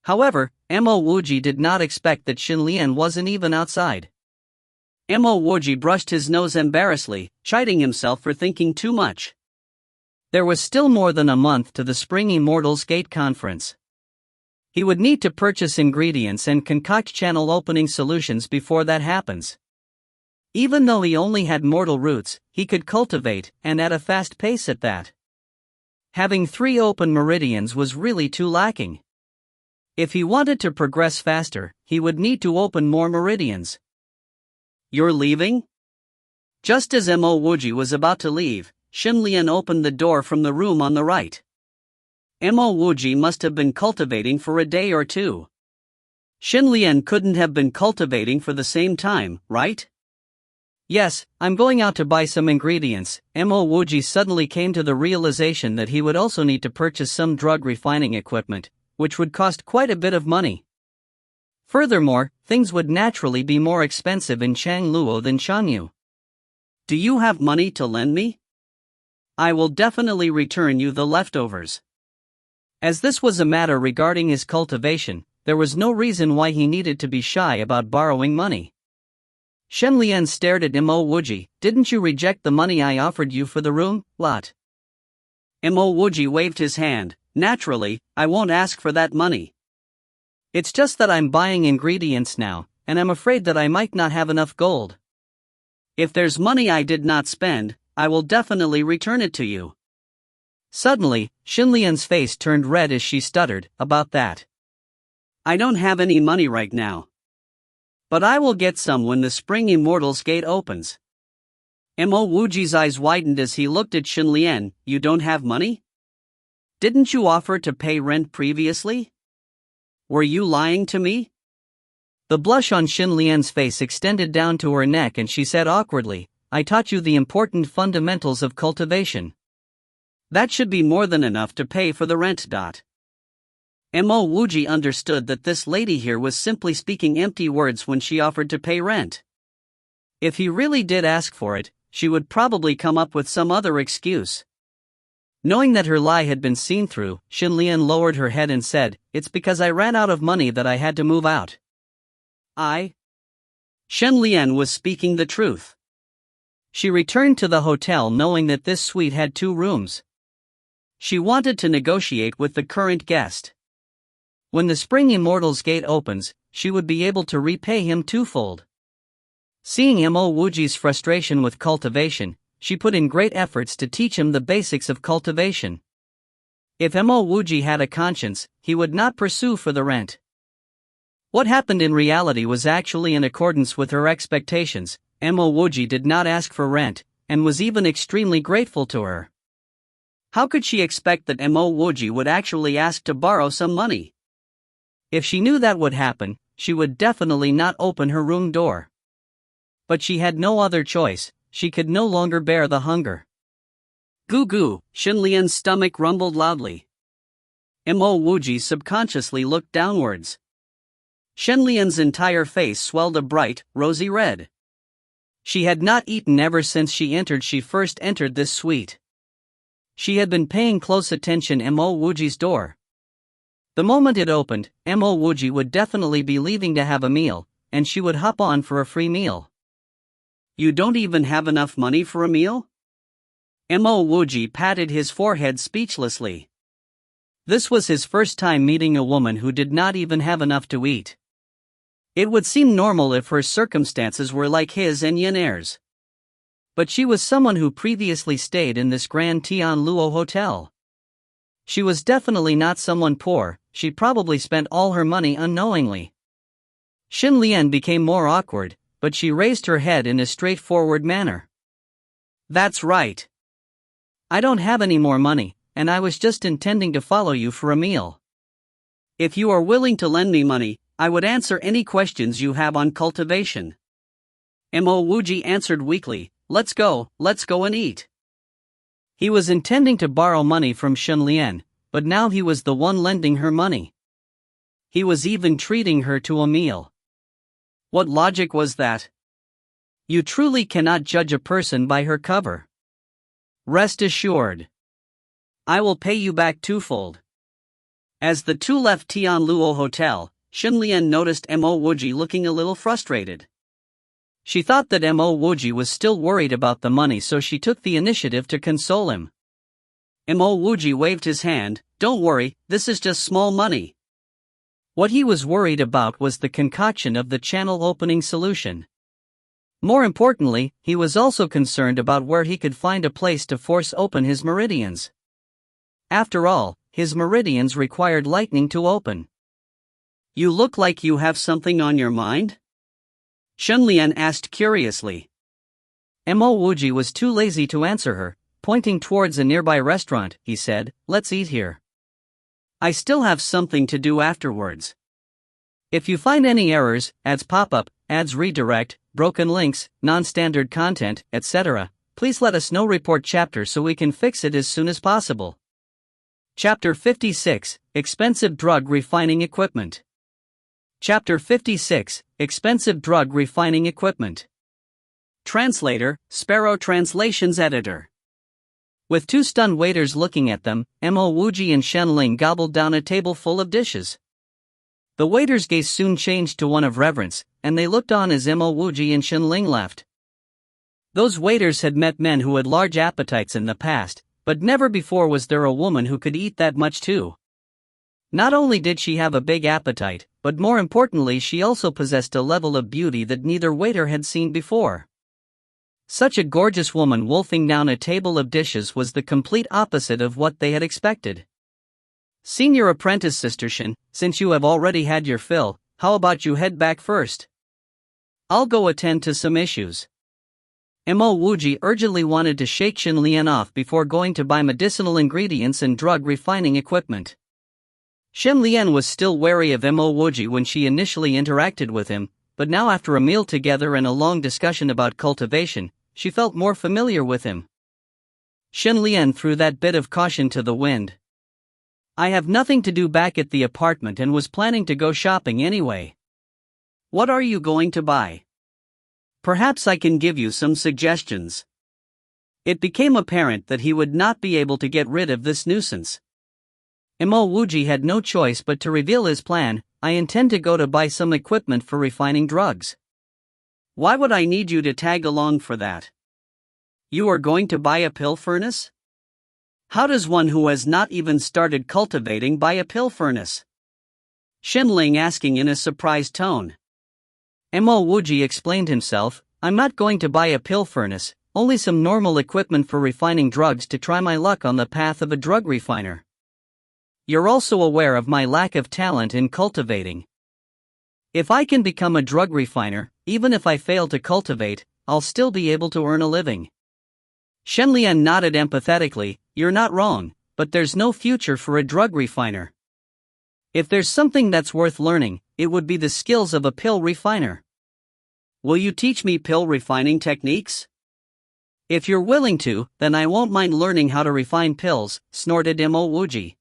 However, Mo Wuji did not expect that Xin Lian wasn't even outside. Mo Wuji brushed his nose embarrassedly, chiding himself for thinking too much. There was still more than a month to the Spring Immortals Gate Conference. He would need to purchase ingredients and concoct channel opening solutions before that happens. Even though he only had mortal roots, he could cultivate, and at a fast pace at that. Having 3 open meridians was really too lacking. If he wanted to progress faster, he would need to open more meridians. You're leaving? Just as Mo Wuji was about to leave, Xin Lian opened the door from the room on the right. Mo Wuji must have been cultivating for a day or 2. Xin Lian couldn't have been cultivating for the same time, right? Yes, I'm going out to buy some ingredients. Mo Wuji suddenly came to the realization that he would also need to purchase some drug refining equipment, which would cost quite a bit of money. Furthermore, things would naturally be more expensive in Changluo than Shanyu. Do you have money to lend me? I will definitely return you the leftovers. As this was a matter regarding his cultivation, there was no reason why he needed to be shy about borrowing money. Shen Lian stared at Mo Wuji. Didn't you reject the money I offered you for the room, lot? Mo Wuji waved his hand. Naturally, I won't ask for that money. It's just that I'm buying ingredients now, and I'm afraid that I might not have enough gold. If there's money I did not spend, I will definitely return it to you. Suddenly, Xin Lian's face turned red as she stuttered, about that. I don't have any money right now. But I will get some when the Spring Immortals Gate opens. Mo Wuji's eyes widened as he looked at Xin Lian. You don't have money? Didn't you offer to pay rent previously? Were you lying to me? The blush on Xin Lian's face extended down to her neck and she said awkwardly, I taught you the important fundamentals of cultivation. That should be more than enough to pay for the rent. Mo Wuji understood that this lady here was simply speaking empty words when she offered to pay rent. If he really did ask for it, she would probably come up with some other excuse. Knowing that her lie had been seen through, Xin Lian lowered her head and said, It's because I ran out of money that I had to move out. Xin Lian was speaking the truth. She returned to the hotel knowing that this suite had 2 rooms. She wanted to negotiate with the current guest. When the Spring Immortals Gate opens, she would be able to repay him twofold. Seeing Mo Wuji's frustration with cultivation, she put in great efforts to teach him the basics of cultivation. If Mo Wuji had a conscience, he would not pursue for the rent. What happened in reality was actually in accordance with her expectations. Mo Wuji did not ask for rent, and was even extremely grateful to her. How could she expect that Mo Wuji would actually ask to borrow some money? If she knew that would happen, she would definitely not open her room door. But she had no other choice, she could no longer bear the hunger. Goo goo, Xinlian's stomach rumbled loudly. Mo Wuji subconsciously looked downwards. Xinlian's entire face swelled a bright, rosy red. She had not eaten ever since she first entered this suite. She had been paying close attention to Mo Wuji's door. The moment it opened, Mo Wuji would definitely be leaving to have a meal, and she would hop on for a free meal. You don't even have enough money for a meal? Mo Wuji patted his forehead speechlessly. This was his first time meeting a woman who did not even have enough to eat. It would seem normal if her circumstances were like his and Yan'er's. But she was someone who previously stayed in this Grand Tianluo hotel. She was definitely not someone poor, she probably spent all her money unknowingly. Xinlian became more awkward, but she raised her head in a straightforward manner. That's right. I don't have any more money, and I was just intending to follow you for a meal. If you are willing to lend me money, I would answer any questions you have on cultivation. Mo Wuji answered weakly, let's go and eat. He was intending to borrow money from Xinlian, but now he was the one lending her money. He was even treating her to a meal. What logic was that? You truly cannot judge a person by her cover. Rest assured. I will pay you back twofold. As the two left Tianluo Hotel, Xinlian noticed Mo Wuji looking a little frustrated. She thought that Mo Wuji was still worried about the money, so she took the initiative to console him. Mo Wuji waved his hand, don't worry, this is just small money. What he was worried about was the concoction of the channel opening solution. More importantly, he was also concerned about where he could find a place to force open his meridians. After all, his meridians required lightning to open. You look like you have something on your mind? Xinlian asked curiously. Mo Wuji was too lazy to answer her. Pointing towards a nearby restaurant, he said, let's eat here. I still have something to do afterwards. If you find any errors, ads pop up, ads redirect, broken links, non-standard content, etc., please let us know. Report chapter so we can fix it as soon as possible. Chapter 56, Expensive Drug Refining Equipment. Chapter 56, Expensive Drug Refining Equipment. Translator, Sparrow Translations Editor. With two stunned waiters looking at them, Mo Wuji and Xinlian gobbled down a table full of dishes. The waiter's gaze soon changed to one of reverence, and they looked on as Mo Wuji and Xinlian left. Those waiters had met men who had large appetites in the past, but never before was there a woman who could eat that much too. Not only did she have a big appetite, but more importantly she also possessed a level of beauty that neither waiter had seen before. Such a gorgeous woman wolfing down a table of dishes was the complete opposite of what they had expected. Senior apprentice Sister Shin, since you have already had your fill, how about you head back first? I'll go attend to some issues. Mo Wuji urgently wanted to shake Xinlian off before going to buy medicinal ingredients and drug refining equipment. Xinlian was still wary of Mo Wuji when she initially interacted with him, but now after a meal together and a long discussion about cultivation, she felt more familiar with him. Xinlian threw that bit of caution to the wind. I have nothing to do back at the apartment and was planning to go shopping anyway. What are you going to buy? Perhaps I can give you some suggestions. It became apparent that he would not be able to get rid of this nuisance. Mo Wuji had no choice but to reveal his plan. I intend to go to buy some equipment for refining drugs. Why would I need you to tag along for that? You are going to buy a pill furnace? How does one who has not even started cultivating buy a pill furnace? Shenling asking in a surprised tone. Mo Wuji explained himself, I'm not going to buy a pill furnace, only some normal equipment for refining drugs to try my luck on the path of a drug refiner. You're also aware of my lack of talent in cultivating. If I can become a drug refiner, even if I fail to cultivate, I'll still be able to earn a living. Shenlian nodded empathetically, you're not wrong, but there's no future for a drug refiner. If there's something that's worth learning, it would be the skills of a pill refiner. Will you teach me pill refining techniques? If you're willing to, then I won't mind learning how to refine pills, snorted Mo Wuji.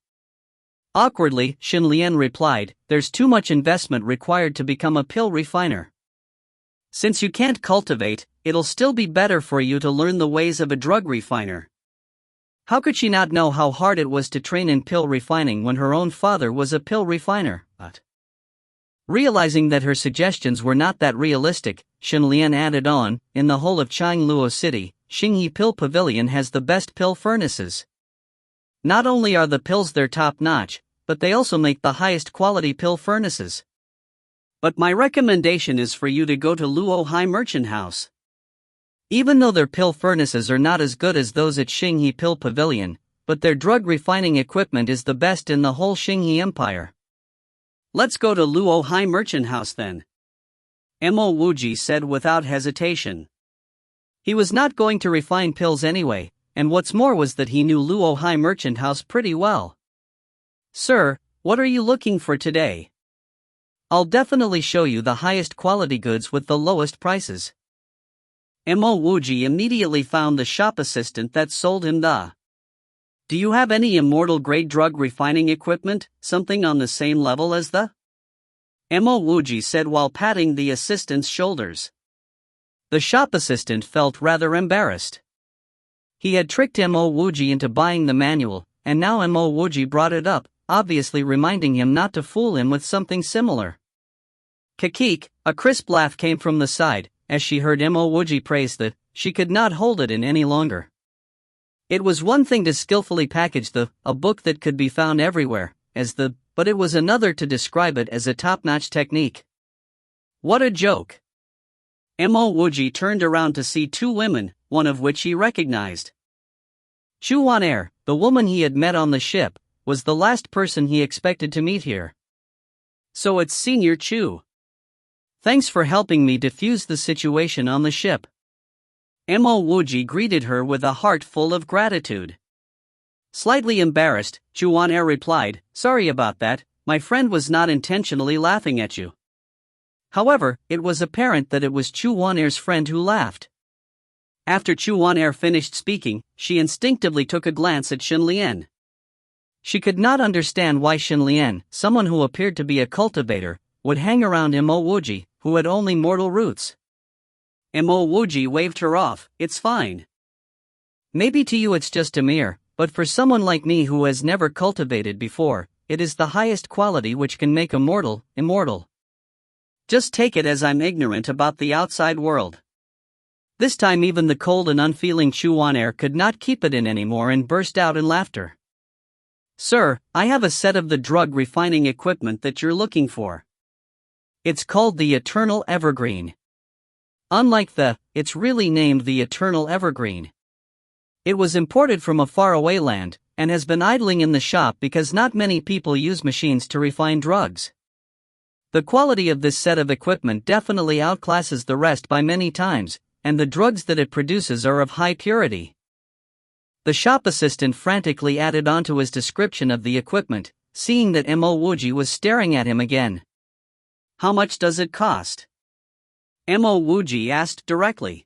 Awkwardly, Shenlian replied, there's too much investment required to become a pill refiner. Since you can't cultivate, it'll still be better for you to learn the ways of a drug refiner. How could she not know how hard it was to train in pill refining when her own father was a pill refiner? But realizing that her suggestions were not that realistic, Shenlian added on, in the whole of Changluo City, Xingyi Pill Pavilion has the best pill furnaces. Not only are the pills there top-notch, but they also make the highest quality pill furnaces. But my recommendation is for you to go to Luo High Merchant House. Even though their pill furnaces are not as good as those at Xingyi Pill Pavilion, but their drug refining equipment is the best in the whole Xingyi Empire. Let's go to Luo High Merchant House then. Mo Wuji said without hesitation. He was not going to refine pills anyway, and what's more was that he knew Luo High Merchant House pretty well. Sir, what are you looking for today? I'll definitely show you the highest quality goods with the lowest prices. Mo Wuji immediately found the shop assistant that sold him the. Do you have any immortal grade drug refining equipment, something on the same level as the? Mo Wuji said while patting the assistant's shoulders. The shop assistant felt rather embarrassed. He had tricked Mo Wuji into buying the manual, and now Mo Wuji brought it up, obviously reminding him not to fool him with something similar. Kakik, a crisp laugh came from the side, as she heard Mo Wuji praise that, she could not hold it in any longer. It was one thing to skillfully package a book that could be found everywhere, but it was another to describe it as a top-notch technique. What a joke! Mo Wuji turned around to see two women, one of which he recognized. Chu Wan-er, the woman he had met on the ship, was the last person he expected to meet here. So it's Senior Chu. Thanks for helping me defuse the situation on the ship. Mo Wuji greeted her with a heart full of gratitude. Slightly embarrassed, Chu Wan-er replied, sorry about that, my friend was not intentionally laughing at you. However, it was apparent that it was Chu Wan-er's friend who laughed. After Chu Wan-er finished speaking, she instinctively took a glance at Shenlian. She could not understand why Shenlian, someone who appeared to be a cultivator, would hang around Mo Wuji, who had only mortal roots. Mo Wuji waved her off, it's fine. Maybe to you it's just a mere, but for someone like me who has never cultivated before, it is the highest quality which can make a mortal immortal. Just take it as I'm ignorant about the outside world. This time even the cold and unfeeling Chu Wan-er could not keep it in anymore and burst out in laughter. Sir, I have a set of the drug refining equipment that you're looking for. It's called the Eternal Evergreen. Unlike it's really named the Eternal Evergreen. It was imported from a faraway land, and has been idling in the shop because not many people use machines to refine drugs. The quality of this set of equipment definitely outclasses the rest by many times, and the drugs that it produces are of high purity. The shop assistant frantically added on to his description of the equipment, seeing that Mo Wuji was staring at him again. How much does it cost? Mo Wuji asked directly.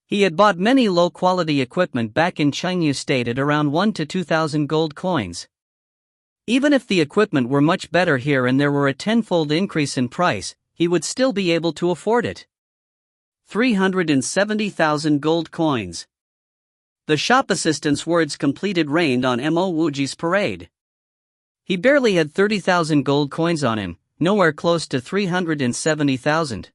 He had bought many low-quality equipment back in Chengyu State at around 1,000 to 2,000 gold coins. Even if the equipment were much better here and there were a tenfold increase in price, he would still be able to afford it. 370,000 gold coins. The shop assistant's words completed rained on Mo Wuji's parade. He barely had 30,000 gold coins on him, nowhere close to 370,000.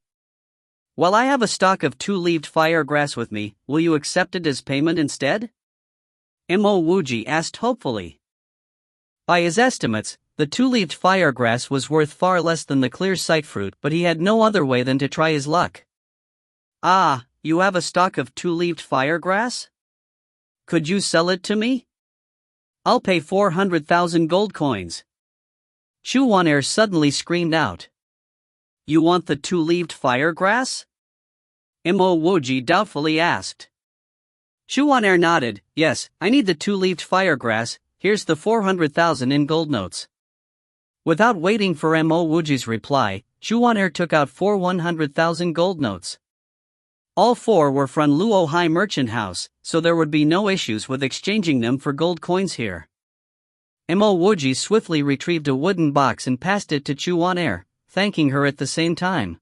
While I have a stock of 2-leaved firegrass with me, will you accept it as payment instead? Mo Wuji asked hopefully. By his estimates, The two-leaved firegrass was worth far less than the clear sight fruit, but he had no other way than to try his luck. "Ah, you have a stock of two-leaved firegrass? Could you sell it to me? I'll pay 400,000 gold coins." Chu Waner suddenly screamed out. "You want the two-leaved firegrass?" Mo Wuji doubtfully asked. Chu Waner nodded. "Yes, I need the two-leaved firegrass. Here's the 400,000 in gold notes." Without waiting for Mo Wuji's reply, Chu Waner took out 100,000 gold notes. All four were from Luo Hai Merchant House, so there would be no issues with exchanging them for gold coins here. Mo Wuji swiftly retrieved a wooden box and passed it to Chu Waner, thanking her at the same time.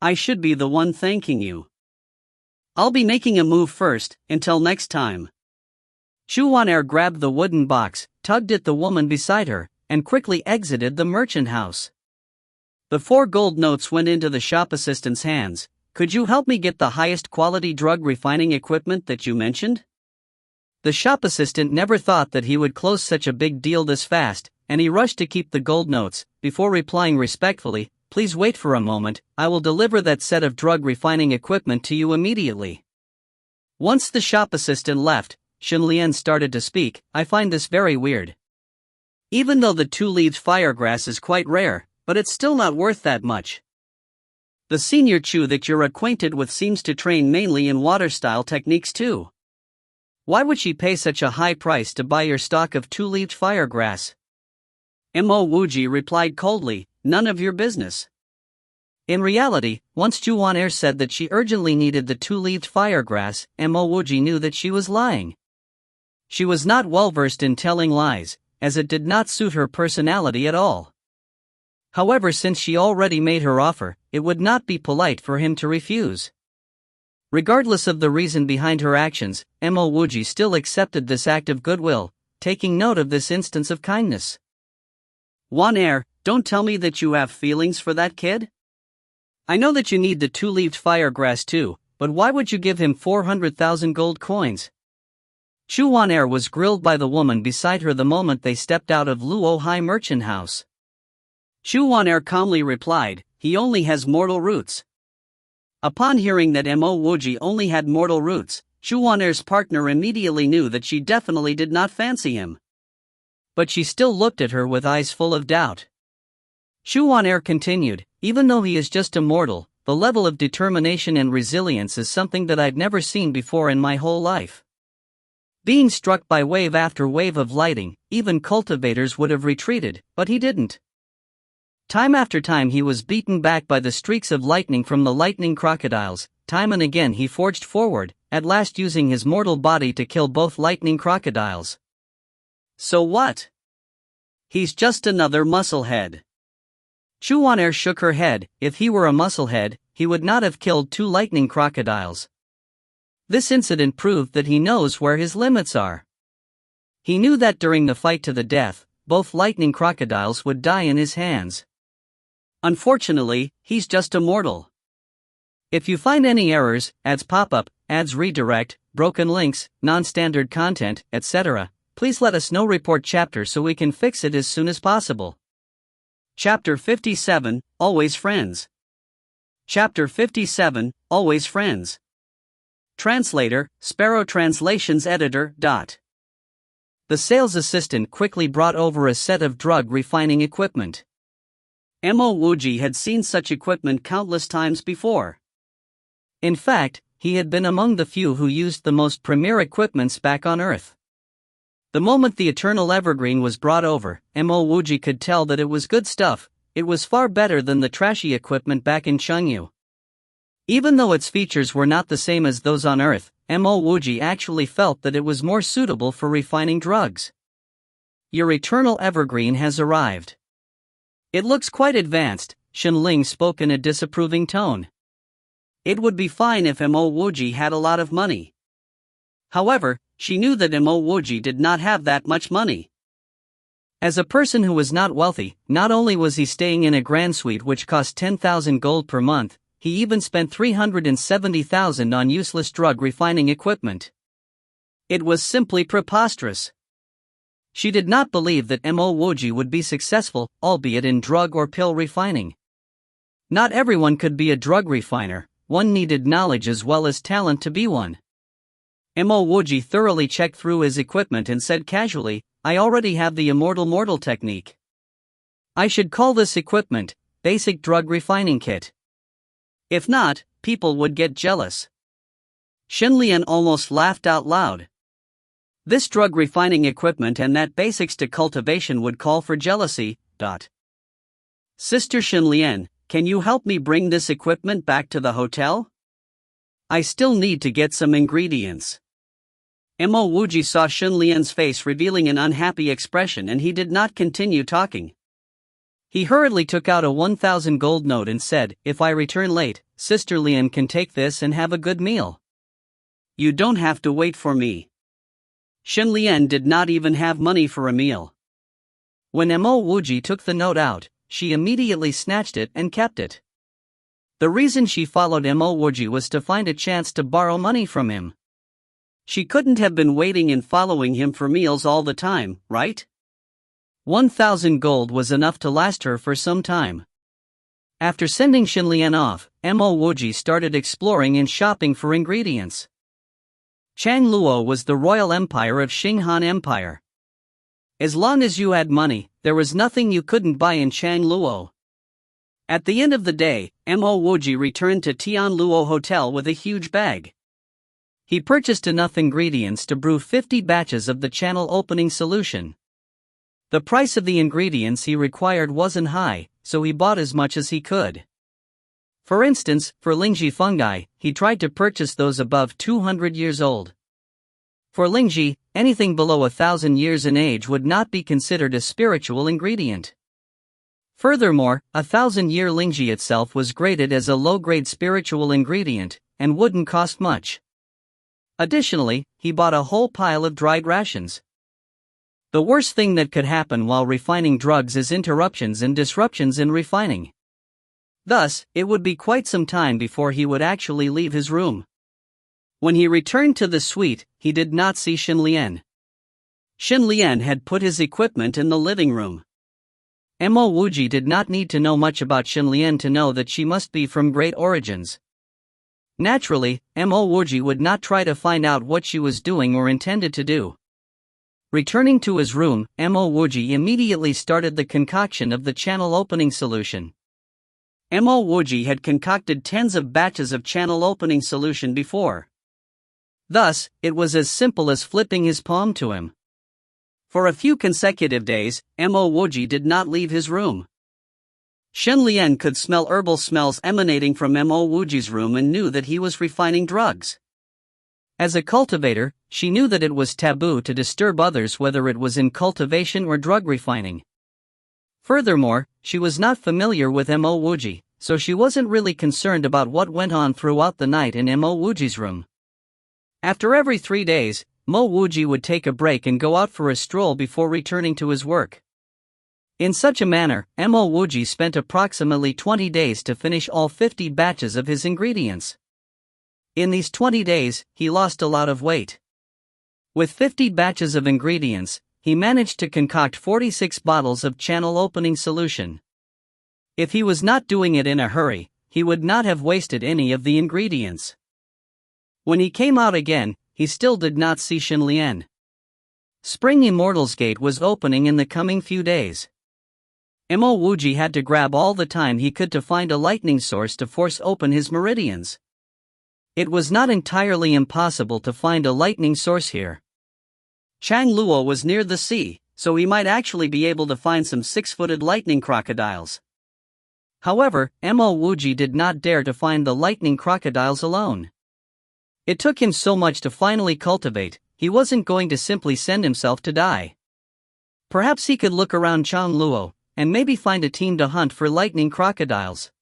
"I should be the one thanking you. I'll be making a move first, until next time." Chu Waner grabbed the wooden box, tugged at the woman beside her, and quickly exited the merchant house. The 4 gold notes went into the shop assistant's hands. "Could you help me get the highest quality drug refining equipment that you mentioned?" The shop assistant never thought that he would close such a big deal this fast, and he rushed to keep the gold notes, before replying respectfully, "Please wait for a moment, I will deliver that set of drug refining equipment to you immediately." Once the shop assistant left, Shen Lian started to speak. "I find this very weird. Even though the two-leaved firegrass is quite rare, but it's still not worth that much. The senior Chu that you're acquainted with seems to train mainly in water-style techniques too. Why would she pay such a high price to buy your stock of two-leaved firegrass?" Mo Wuji replied coldly, "None of your business." In reality, once Chu Waner said that she urgently needed the two-leaved firegrass, Mo Wuji knew that she was lying. She was not well-versed in telling lies, as it did not suit her personality at all. However, since she already made her offer, it would not be polite for him to refuse. Regardless of the reason behind her actions, Mo Wuji still accepted this act of goodwill, taking note of this instance of kindness. "Waner, don't tell me that you have feelings for that kid? I know that you need the two-leaved firegrass too, but why would you give him 400,000 gold coins?" Chu Waner was grilled by the woman beside her the moment they stepped out of Luo Hai Merchant House. Chu Waner calmly replied, "He only has mortal roots." Upon hearing that Mo Wuji only had mortal roots, Chu Waner's partner immediately knew that she definitely did not fancy him. But she still looked at her with eyes full of doubt. Chu Waner continued, "Even though he is just a mortal, the level of determination and resilience is something that I've never seen before in my whole life. Being struck by wave after wave of lightning, even cultivators would have retreated, but he didn't. Time after time he was beaten back by the streaks of lightning from the lightning crocodiles. Time and again he forged forward, at last using his mortal body to kill both lightning crocodiles. So what? He's just another musclehead." Chu Waner shook her head. If he were a musclehead, he would not have killed 2 lightning crocodiles. This incident proved that he knows where his limits are. He knew that during the fight to the death, both lightning crocodiles would die in his hands. Unfortunately, he's just a mortal. If you find any errors, ads pop up, ads redirect, broken links, non-standard content, etc., please let us know. Report chapter so we can fix it as soon as possible. Chapter 57, Always Friends. Chapter 57, Always Friends. Translator, Sparrow Translations Editor. The sales assistant quickly brought over a set of drug refining equipment. Mo Wuji had seen such equipment countless times before. In fact, he had been among the few who used the most premier equipments back on Earth. The moment the Eternal Evergreen was brought over, Mo Wuji could tell that it was good stuff. It was far better than the trashy equipment back in Chengyu. Even though its features were not the same as those on Earth, Mo Wuji actually felt that it was more suitable for refining drugs. "Your Eternal Evergreen has arrived. It looks quite advanced," Shen Ling spoke in a disapproving tone. It would be fine if Mo Wuji had a lot of money. However, she knew that Mo Wuji did not have that much money. As a person who was not wealthy, not only was he staying in a grand suite which cost 10,000 gold per month, he even spent 370,000 on useless drug refining equipment. It was simply preposterous. She did not believe that Mo Wuji would be successful, albeit in drug or pill refining. Not everyone could be a drug refiner, one needed knowledge as well as talent to be one. Mo Wuji thoroughly checked through his equipment and said casually, "I already have the immortal mortal technique. I should call this equipment, Basic Drug Refining Kit. If not, people would get jealous." Xinlian almost laughed out loud. This drug refining equipment and that basics to cultivation would call for jealousy. Sister Xinlian, can you help me bring this equipment back to the hotel? I still need to get some ingredients. Mo Wuji saw Xinlian's face revealing an unhappy expression and he did not continue talking. He hurriedly took out a 1,000 gold note and said, "If I return late, Sister Lian can take this and have a good meal. You don't have to wait for me." Xinlian did not even have money for a meal. When Mo Wuji took the note out, she immediately snatched it and kept it. The reason she followed Mo Wuji was to find a chance to borrow money from him. She couldn't have been waiting and following him for meals all the time, right? 1,000 gold was enough to last her for some time. After sending Xinlian off, Mo Wuji started exploring and shopping for ingredients. Changluo was the royal empire of Xinghan Empire. As long as you had money, there was nothing you couldn't buy in Changluo. At the end of the day, Mo Wuji returned to Tianluo Hotel with a huge bag. He purchased enough ingredients to brew 50 batches of the channel opening solution. The price of the ingredients he required wasn't high, so he bought as much as he could. For instance, for Lingji fungi, he tried to purchase those above 200 years old. For Lingji, anything below 1,000 years in age would not be considered a spiritual ingredient. Furthermore, 1,000-year Lingji itself was graded as a low-grade spiritual ingredient, and wouldn't cost much. Additionally, he bought a whole pile of dried rations. The worst thing that could happen while refining drugs is interruptions and disruptions in refining. Thus, it would be quite some time before he would actually leave his room. When he returned to the suite, he did not see Xinlian. Xinlian had put his equipment in the living room. Mo Wuji did not need to know much about Xinlian to know that she must be from great origins. Naturally, Mo Wuji would not try to find out what she was doing or intended to do. Returning to his room, Mo Wuji immediately started the concoction of the channel opening solution. Mo Wuji had concocted tens of batches of channel opening solution before. Thus, it was as simple as flipping his palm to him. For a few consecutive days, Mo Wuji did not leave his room. Xinlian could smell herbal smells emanating from Mo Wuji's room and knew that he was refining drugs. As a cultivator, she knew that it was taboo to disturb others whether it was in cultivation or drug refining. Furthermore, she was not familiar with Mo Wuji, so she wasn't really concerned about what went on throughout the night in Mo Wuji's room. After every 3 days, Mo Wuji would take a break and go out for a stroll before returning to his work. In such a manner, Mo Wuji spent approximately 20 days to finish all 50 batches of his ingredients. In these 20 days, he lost a lot of weight. With 50 batches of ingredients, he managed to concoct 46 bottles of channel opening solution. If he was not doing it in a hurry, he would not have wasted any of the ingredients. When he came out again, he still did not see Xinlian. Spring Immortal's Gate was opening in the coming few days. Mo Wuji had to grab all the time he could to find a lightning source to force open his meridians. It was not entirely impossible to find a lightning source here. Changluo was near the sea, so he might actually be able to find some 6-footed lightning crocodiles. However, Mo Wuji did not dare to find the lightning crocodiles alone. It took him so much to finally cultivate, he wasn't going to simply send himself to die. Perhaps he could look around Changluo, and maybe find a team to hunt for lightning crocodiles.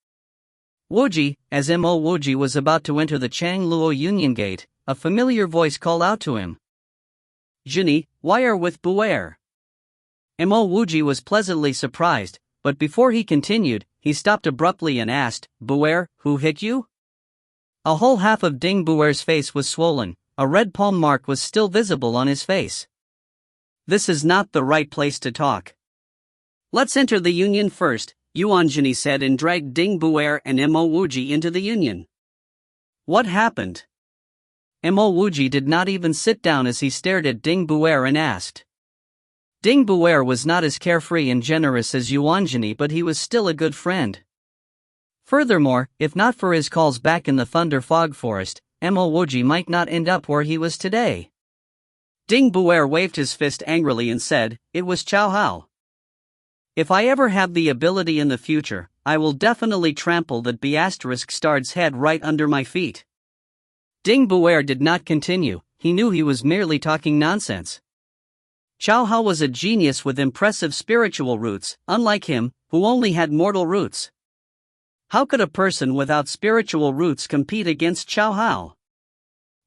Wuji, as Mo Wuji was about to enter the Changluo Union Gate, a familiar voice called out to him. "Jini, why are with Buer?" Mo Wuji was pleasantly surprised, but before he continued, he stopped abruptly and asked, "Buer, who hit you?" A whole half of Ding Buer's face was swollen, a red palm mark was still visible on his face. This is not the right place to talk. Let's enter the union first, Yuanjini said and dragged Ding Buer and Mo Wuji into the union. What happened? Mo Wuji did not even sit down as he stared at Ding Buer and asked. Ding Buer was not as carefree and generous as Yuanjini, but he was still a good friend. Furthermore, if not for his calls back in the Thunder Fog Forest, Mo Wuji might not end up where he was today. Ding Buer waved his fist angrily and said, "It was Chow Hao. If I ever have the ability in the future, I will definitely trample that B*****'s head right under my feet." Ding Buer did not continue, he knew he was merely talking nonsense. Chow Hao was a genius with impressive spiritual roots, unlike him, who only had mortal roots. How could a person without spiritual roots compete against Chow Hao?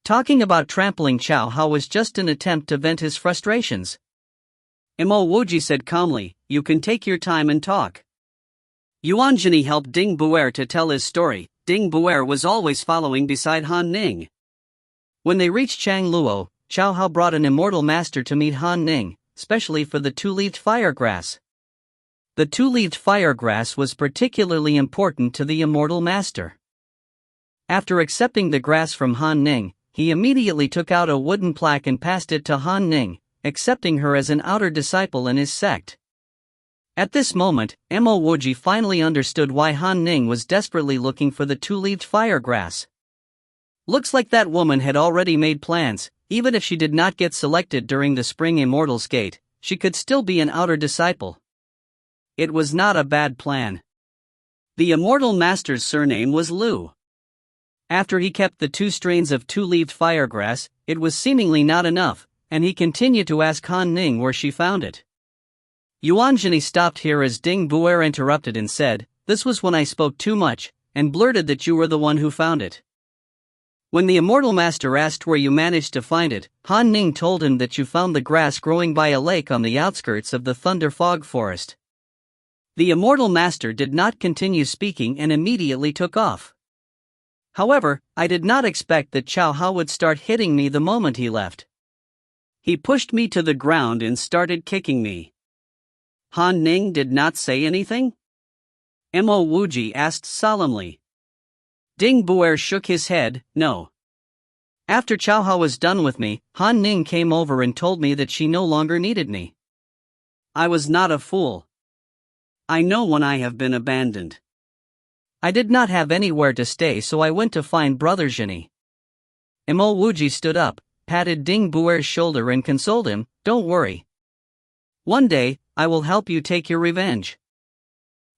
Talking about trampling Chow Hao was just an attempt to vent his frustrations. Mo Wuji said calmly, "You can take your time and talk." Yuanjini helped Ding Buer to tell his story. Ding Buer was always following beside Han Ning. When they reached Changluo, Chow Hao brought an immortal master to meet Han Ning, specially for the two-leaved firegrass. The two-leaved firegrass was particularly important to the immortal master. After accepting the grass from Han Ning, he immediately took out a wooden plaque and passed it to Han Ning, accepting her as an outer disciple in his sect. At this moment, Mo Wuji finally understood why Han Ning was desperately looking for the two-leaved firegrass. Looks like that woman had already made plans. Even if she did not get selected during the Spring Immortals Gate, she could still be an outer disciple. It was not a bad plan. The immortal master's surname was Liu. After he kept the 2 strains of two-leaved firegrass, it was seemingly not enough, and he continued to ask Han Ning where she found it. Yuanjini stopped here as Ding Buer interrupted and said, "This was when I spoke too much, and blurted that you were the one who found it. When the immortal master asked where you managed to find it, Han Ning told him that you found the grass growing by a lake on the outskirts of the Thunder Fog Forest." The immortal master did not continue speaking and immediately took off. However, I did not expect that Chow Hao would start hitting me the moment he left. He pushed me to the ground and started kicking me. Han Ning did not say anything? Mo Wuji asked solemnly. Ding Buer shook his head, "No." After Chow Hao was done with me, Han Ning came over and told me that she no longer needed me. I was not a fool. I know when I have been abandoned. I did not have anywhere to stay, so I went to find Brother Zhini. Mo Wuji stood up, patted Ding Buer's shoulder and consoled him, "Don't worry. One day, I will help you take your revenge."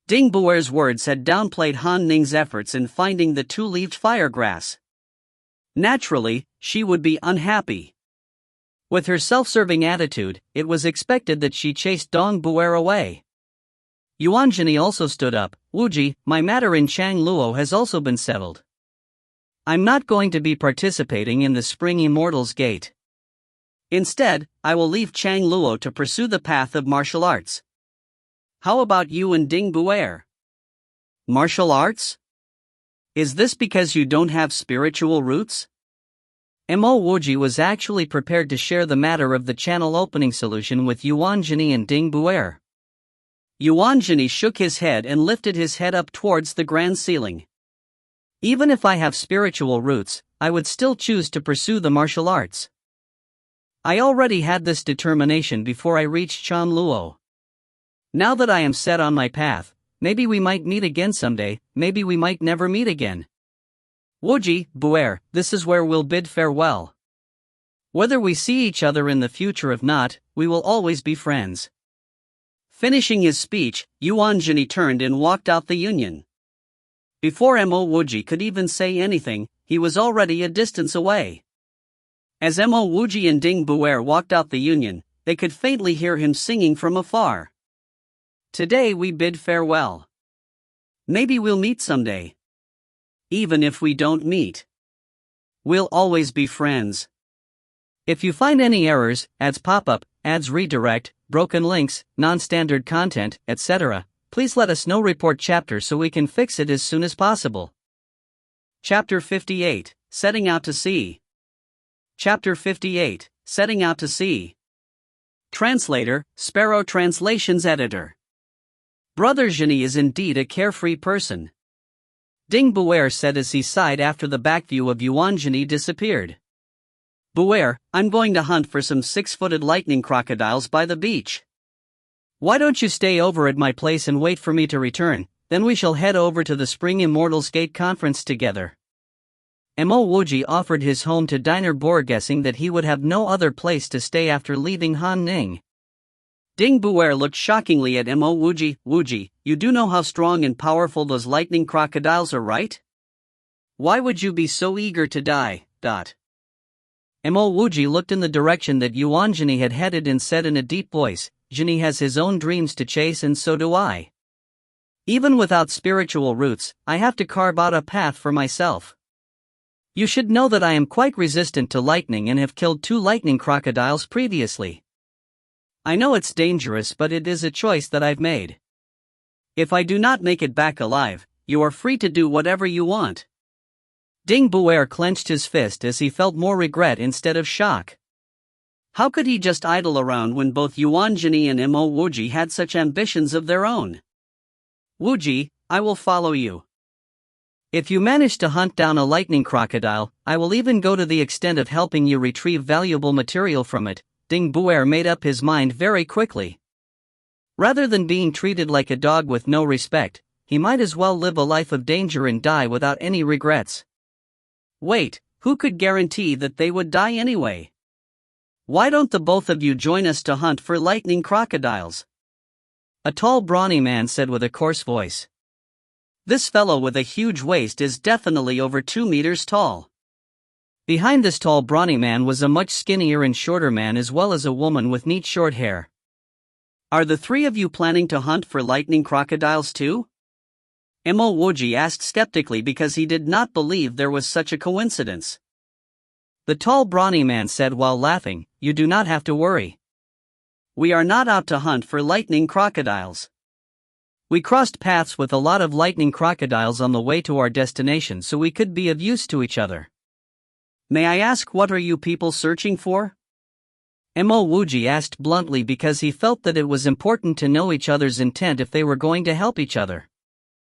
Ding Buer's words had downplayed Han Ning's efforts in finding the two-leaved firegrass. Naturally, she would be unhappy. With her self-serving attitude, it was expected that she chased Dong Buer away. Yuanjini also stood up, "Wuji, my matter in Changluo has also been settled. I'm not going to be participating in the Spring Immortals Gate. Instead, I will leave Changluo to pursue the path of martial arts. How about you and Ding Buer? Martial arts? Is this because you don't have spiritual roots?" Mo Wuji was actually prepared to share the matter of the channel opening solution with Yuanjini and Ding Buer. Yuanjini shook his head and lifted his head up towards the grand ceiling. "Even if I have spiritual roots, I would still choose to pursue the martial arts. I already had this determination before I reached Changluo. Now that I am set on my path, maybe we might meet again someday, maybe we might never meet again. Wuji, Buer, this is where we'll bid farewell. Whether we see each other in the future or not, we will always be friends." Finishing his speech, Yuanjini turned and walked out the union. Before Mo Wuji could even say anything, he was already a distance away. As Mo Wuji and Ding Buer walked out the union, they could faintly hear him singing from afar. "Today we bid farewell. Maybe we'll meet someday. Even if we don't meet, we'll always be friends." If you find any errors, ads pop up, ads redirect, broken links, non-standard content, etc., please let us know. Report chapter so we can fix it as soon as possible. Chapter 58, Setting Out to Sea. Chapter 58, Setting Out to Sea. Translator, Sparrow Translations Editor. Brother Zhini is indeed a carefree person. Ding Buer said as he sighed after the back view of Yuan Zhini disappeared. Buer, I'm going to hunt for some 6-footed lightning crocodiles by the beach. Why don't you stay over at my place and wait for me to return, then we shall head over to the Spring Immortals Gate conference together. Mo Wuji offered his home to Diner Boer, guessing that he would have no other place to stay after leaving Han Ning. Ding Buer looked shockingly at Mo Wuji. Wuji, you do know how strong and powerful those lightning crocodiles are, right? Why would you be so eager to die? Mo Wuji looked in the direction that Yuan Zhini had headed and said in a deep voice, Zhini has his own dreams to chase and so do I. Even without spiritual roots, I have to carve out a path for myself. You should know that I am quite resistant to lightning and have killed 2 lightning crocodiles previously. I know it's dangerous, but it is a choice that I've made. If I do not make it back alive, you are free to do whatever you want. Ding Buer clenched his fist as he felt more regret instead of shock. How could he just idle around when both Yuan Zhini and Mo Wuji had such ambitions of their own? Wuji, I will follow you. If you manage to hunt down a lightning crocodile, I will even go to the extent of helping you retrieve valuable material from it. Ding Buer made up his mind very quickly. Rather than being treated like a dog with no respect, he might as well live a life of danger and die without any regrets. Wait, who could guarantee that they would die anyway? Why don't the both of you join us to hunt for lightning crocodiles? A tall brawny man said with a coarse voice. This fellow with a huge waist is definitely over 2 meters tall. Behind this tall brawny man was a much skinnier and shorter man as well as a woman with neat short hair. Are the 3 of you planning to hunt for lightning crocodiles too? Mo Wuji asked skeptically because he did not believe there was such a coincidence. The tall brawny man said while laughing, you do not have to worry. We are not out to hunt for lightning crocodiles. We crossed paths with a lot of lightning crocodiles on the way to our destination, so we could be of use to each other. May I ask, what are you people searching for? Mo Wuji asked bluntly because he felt that it was important to know each other's intent if they were going to help each other.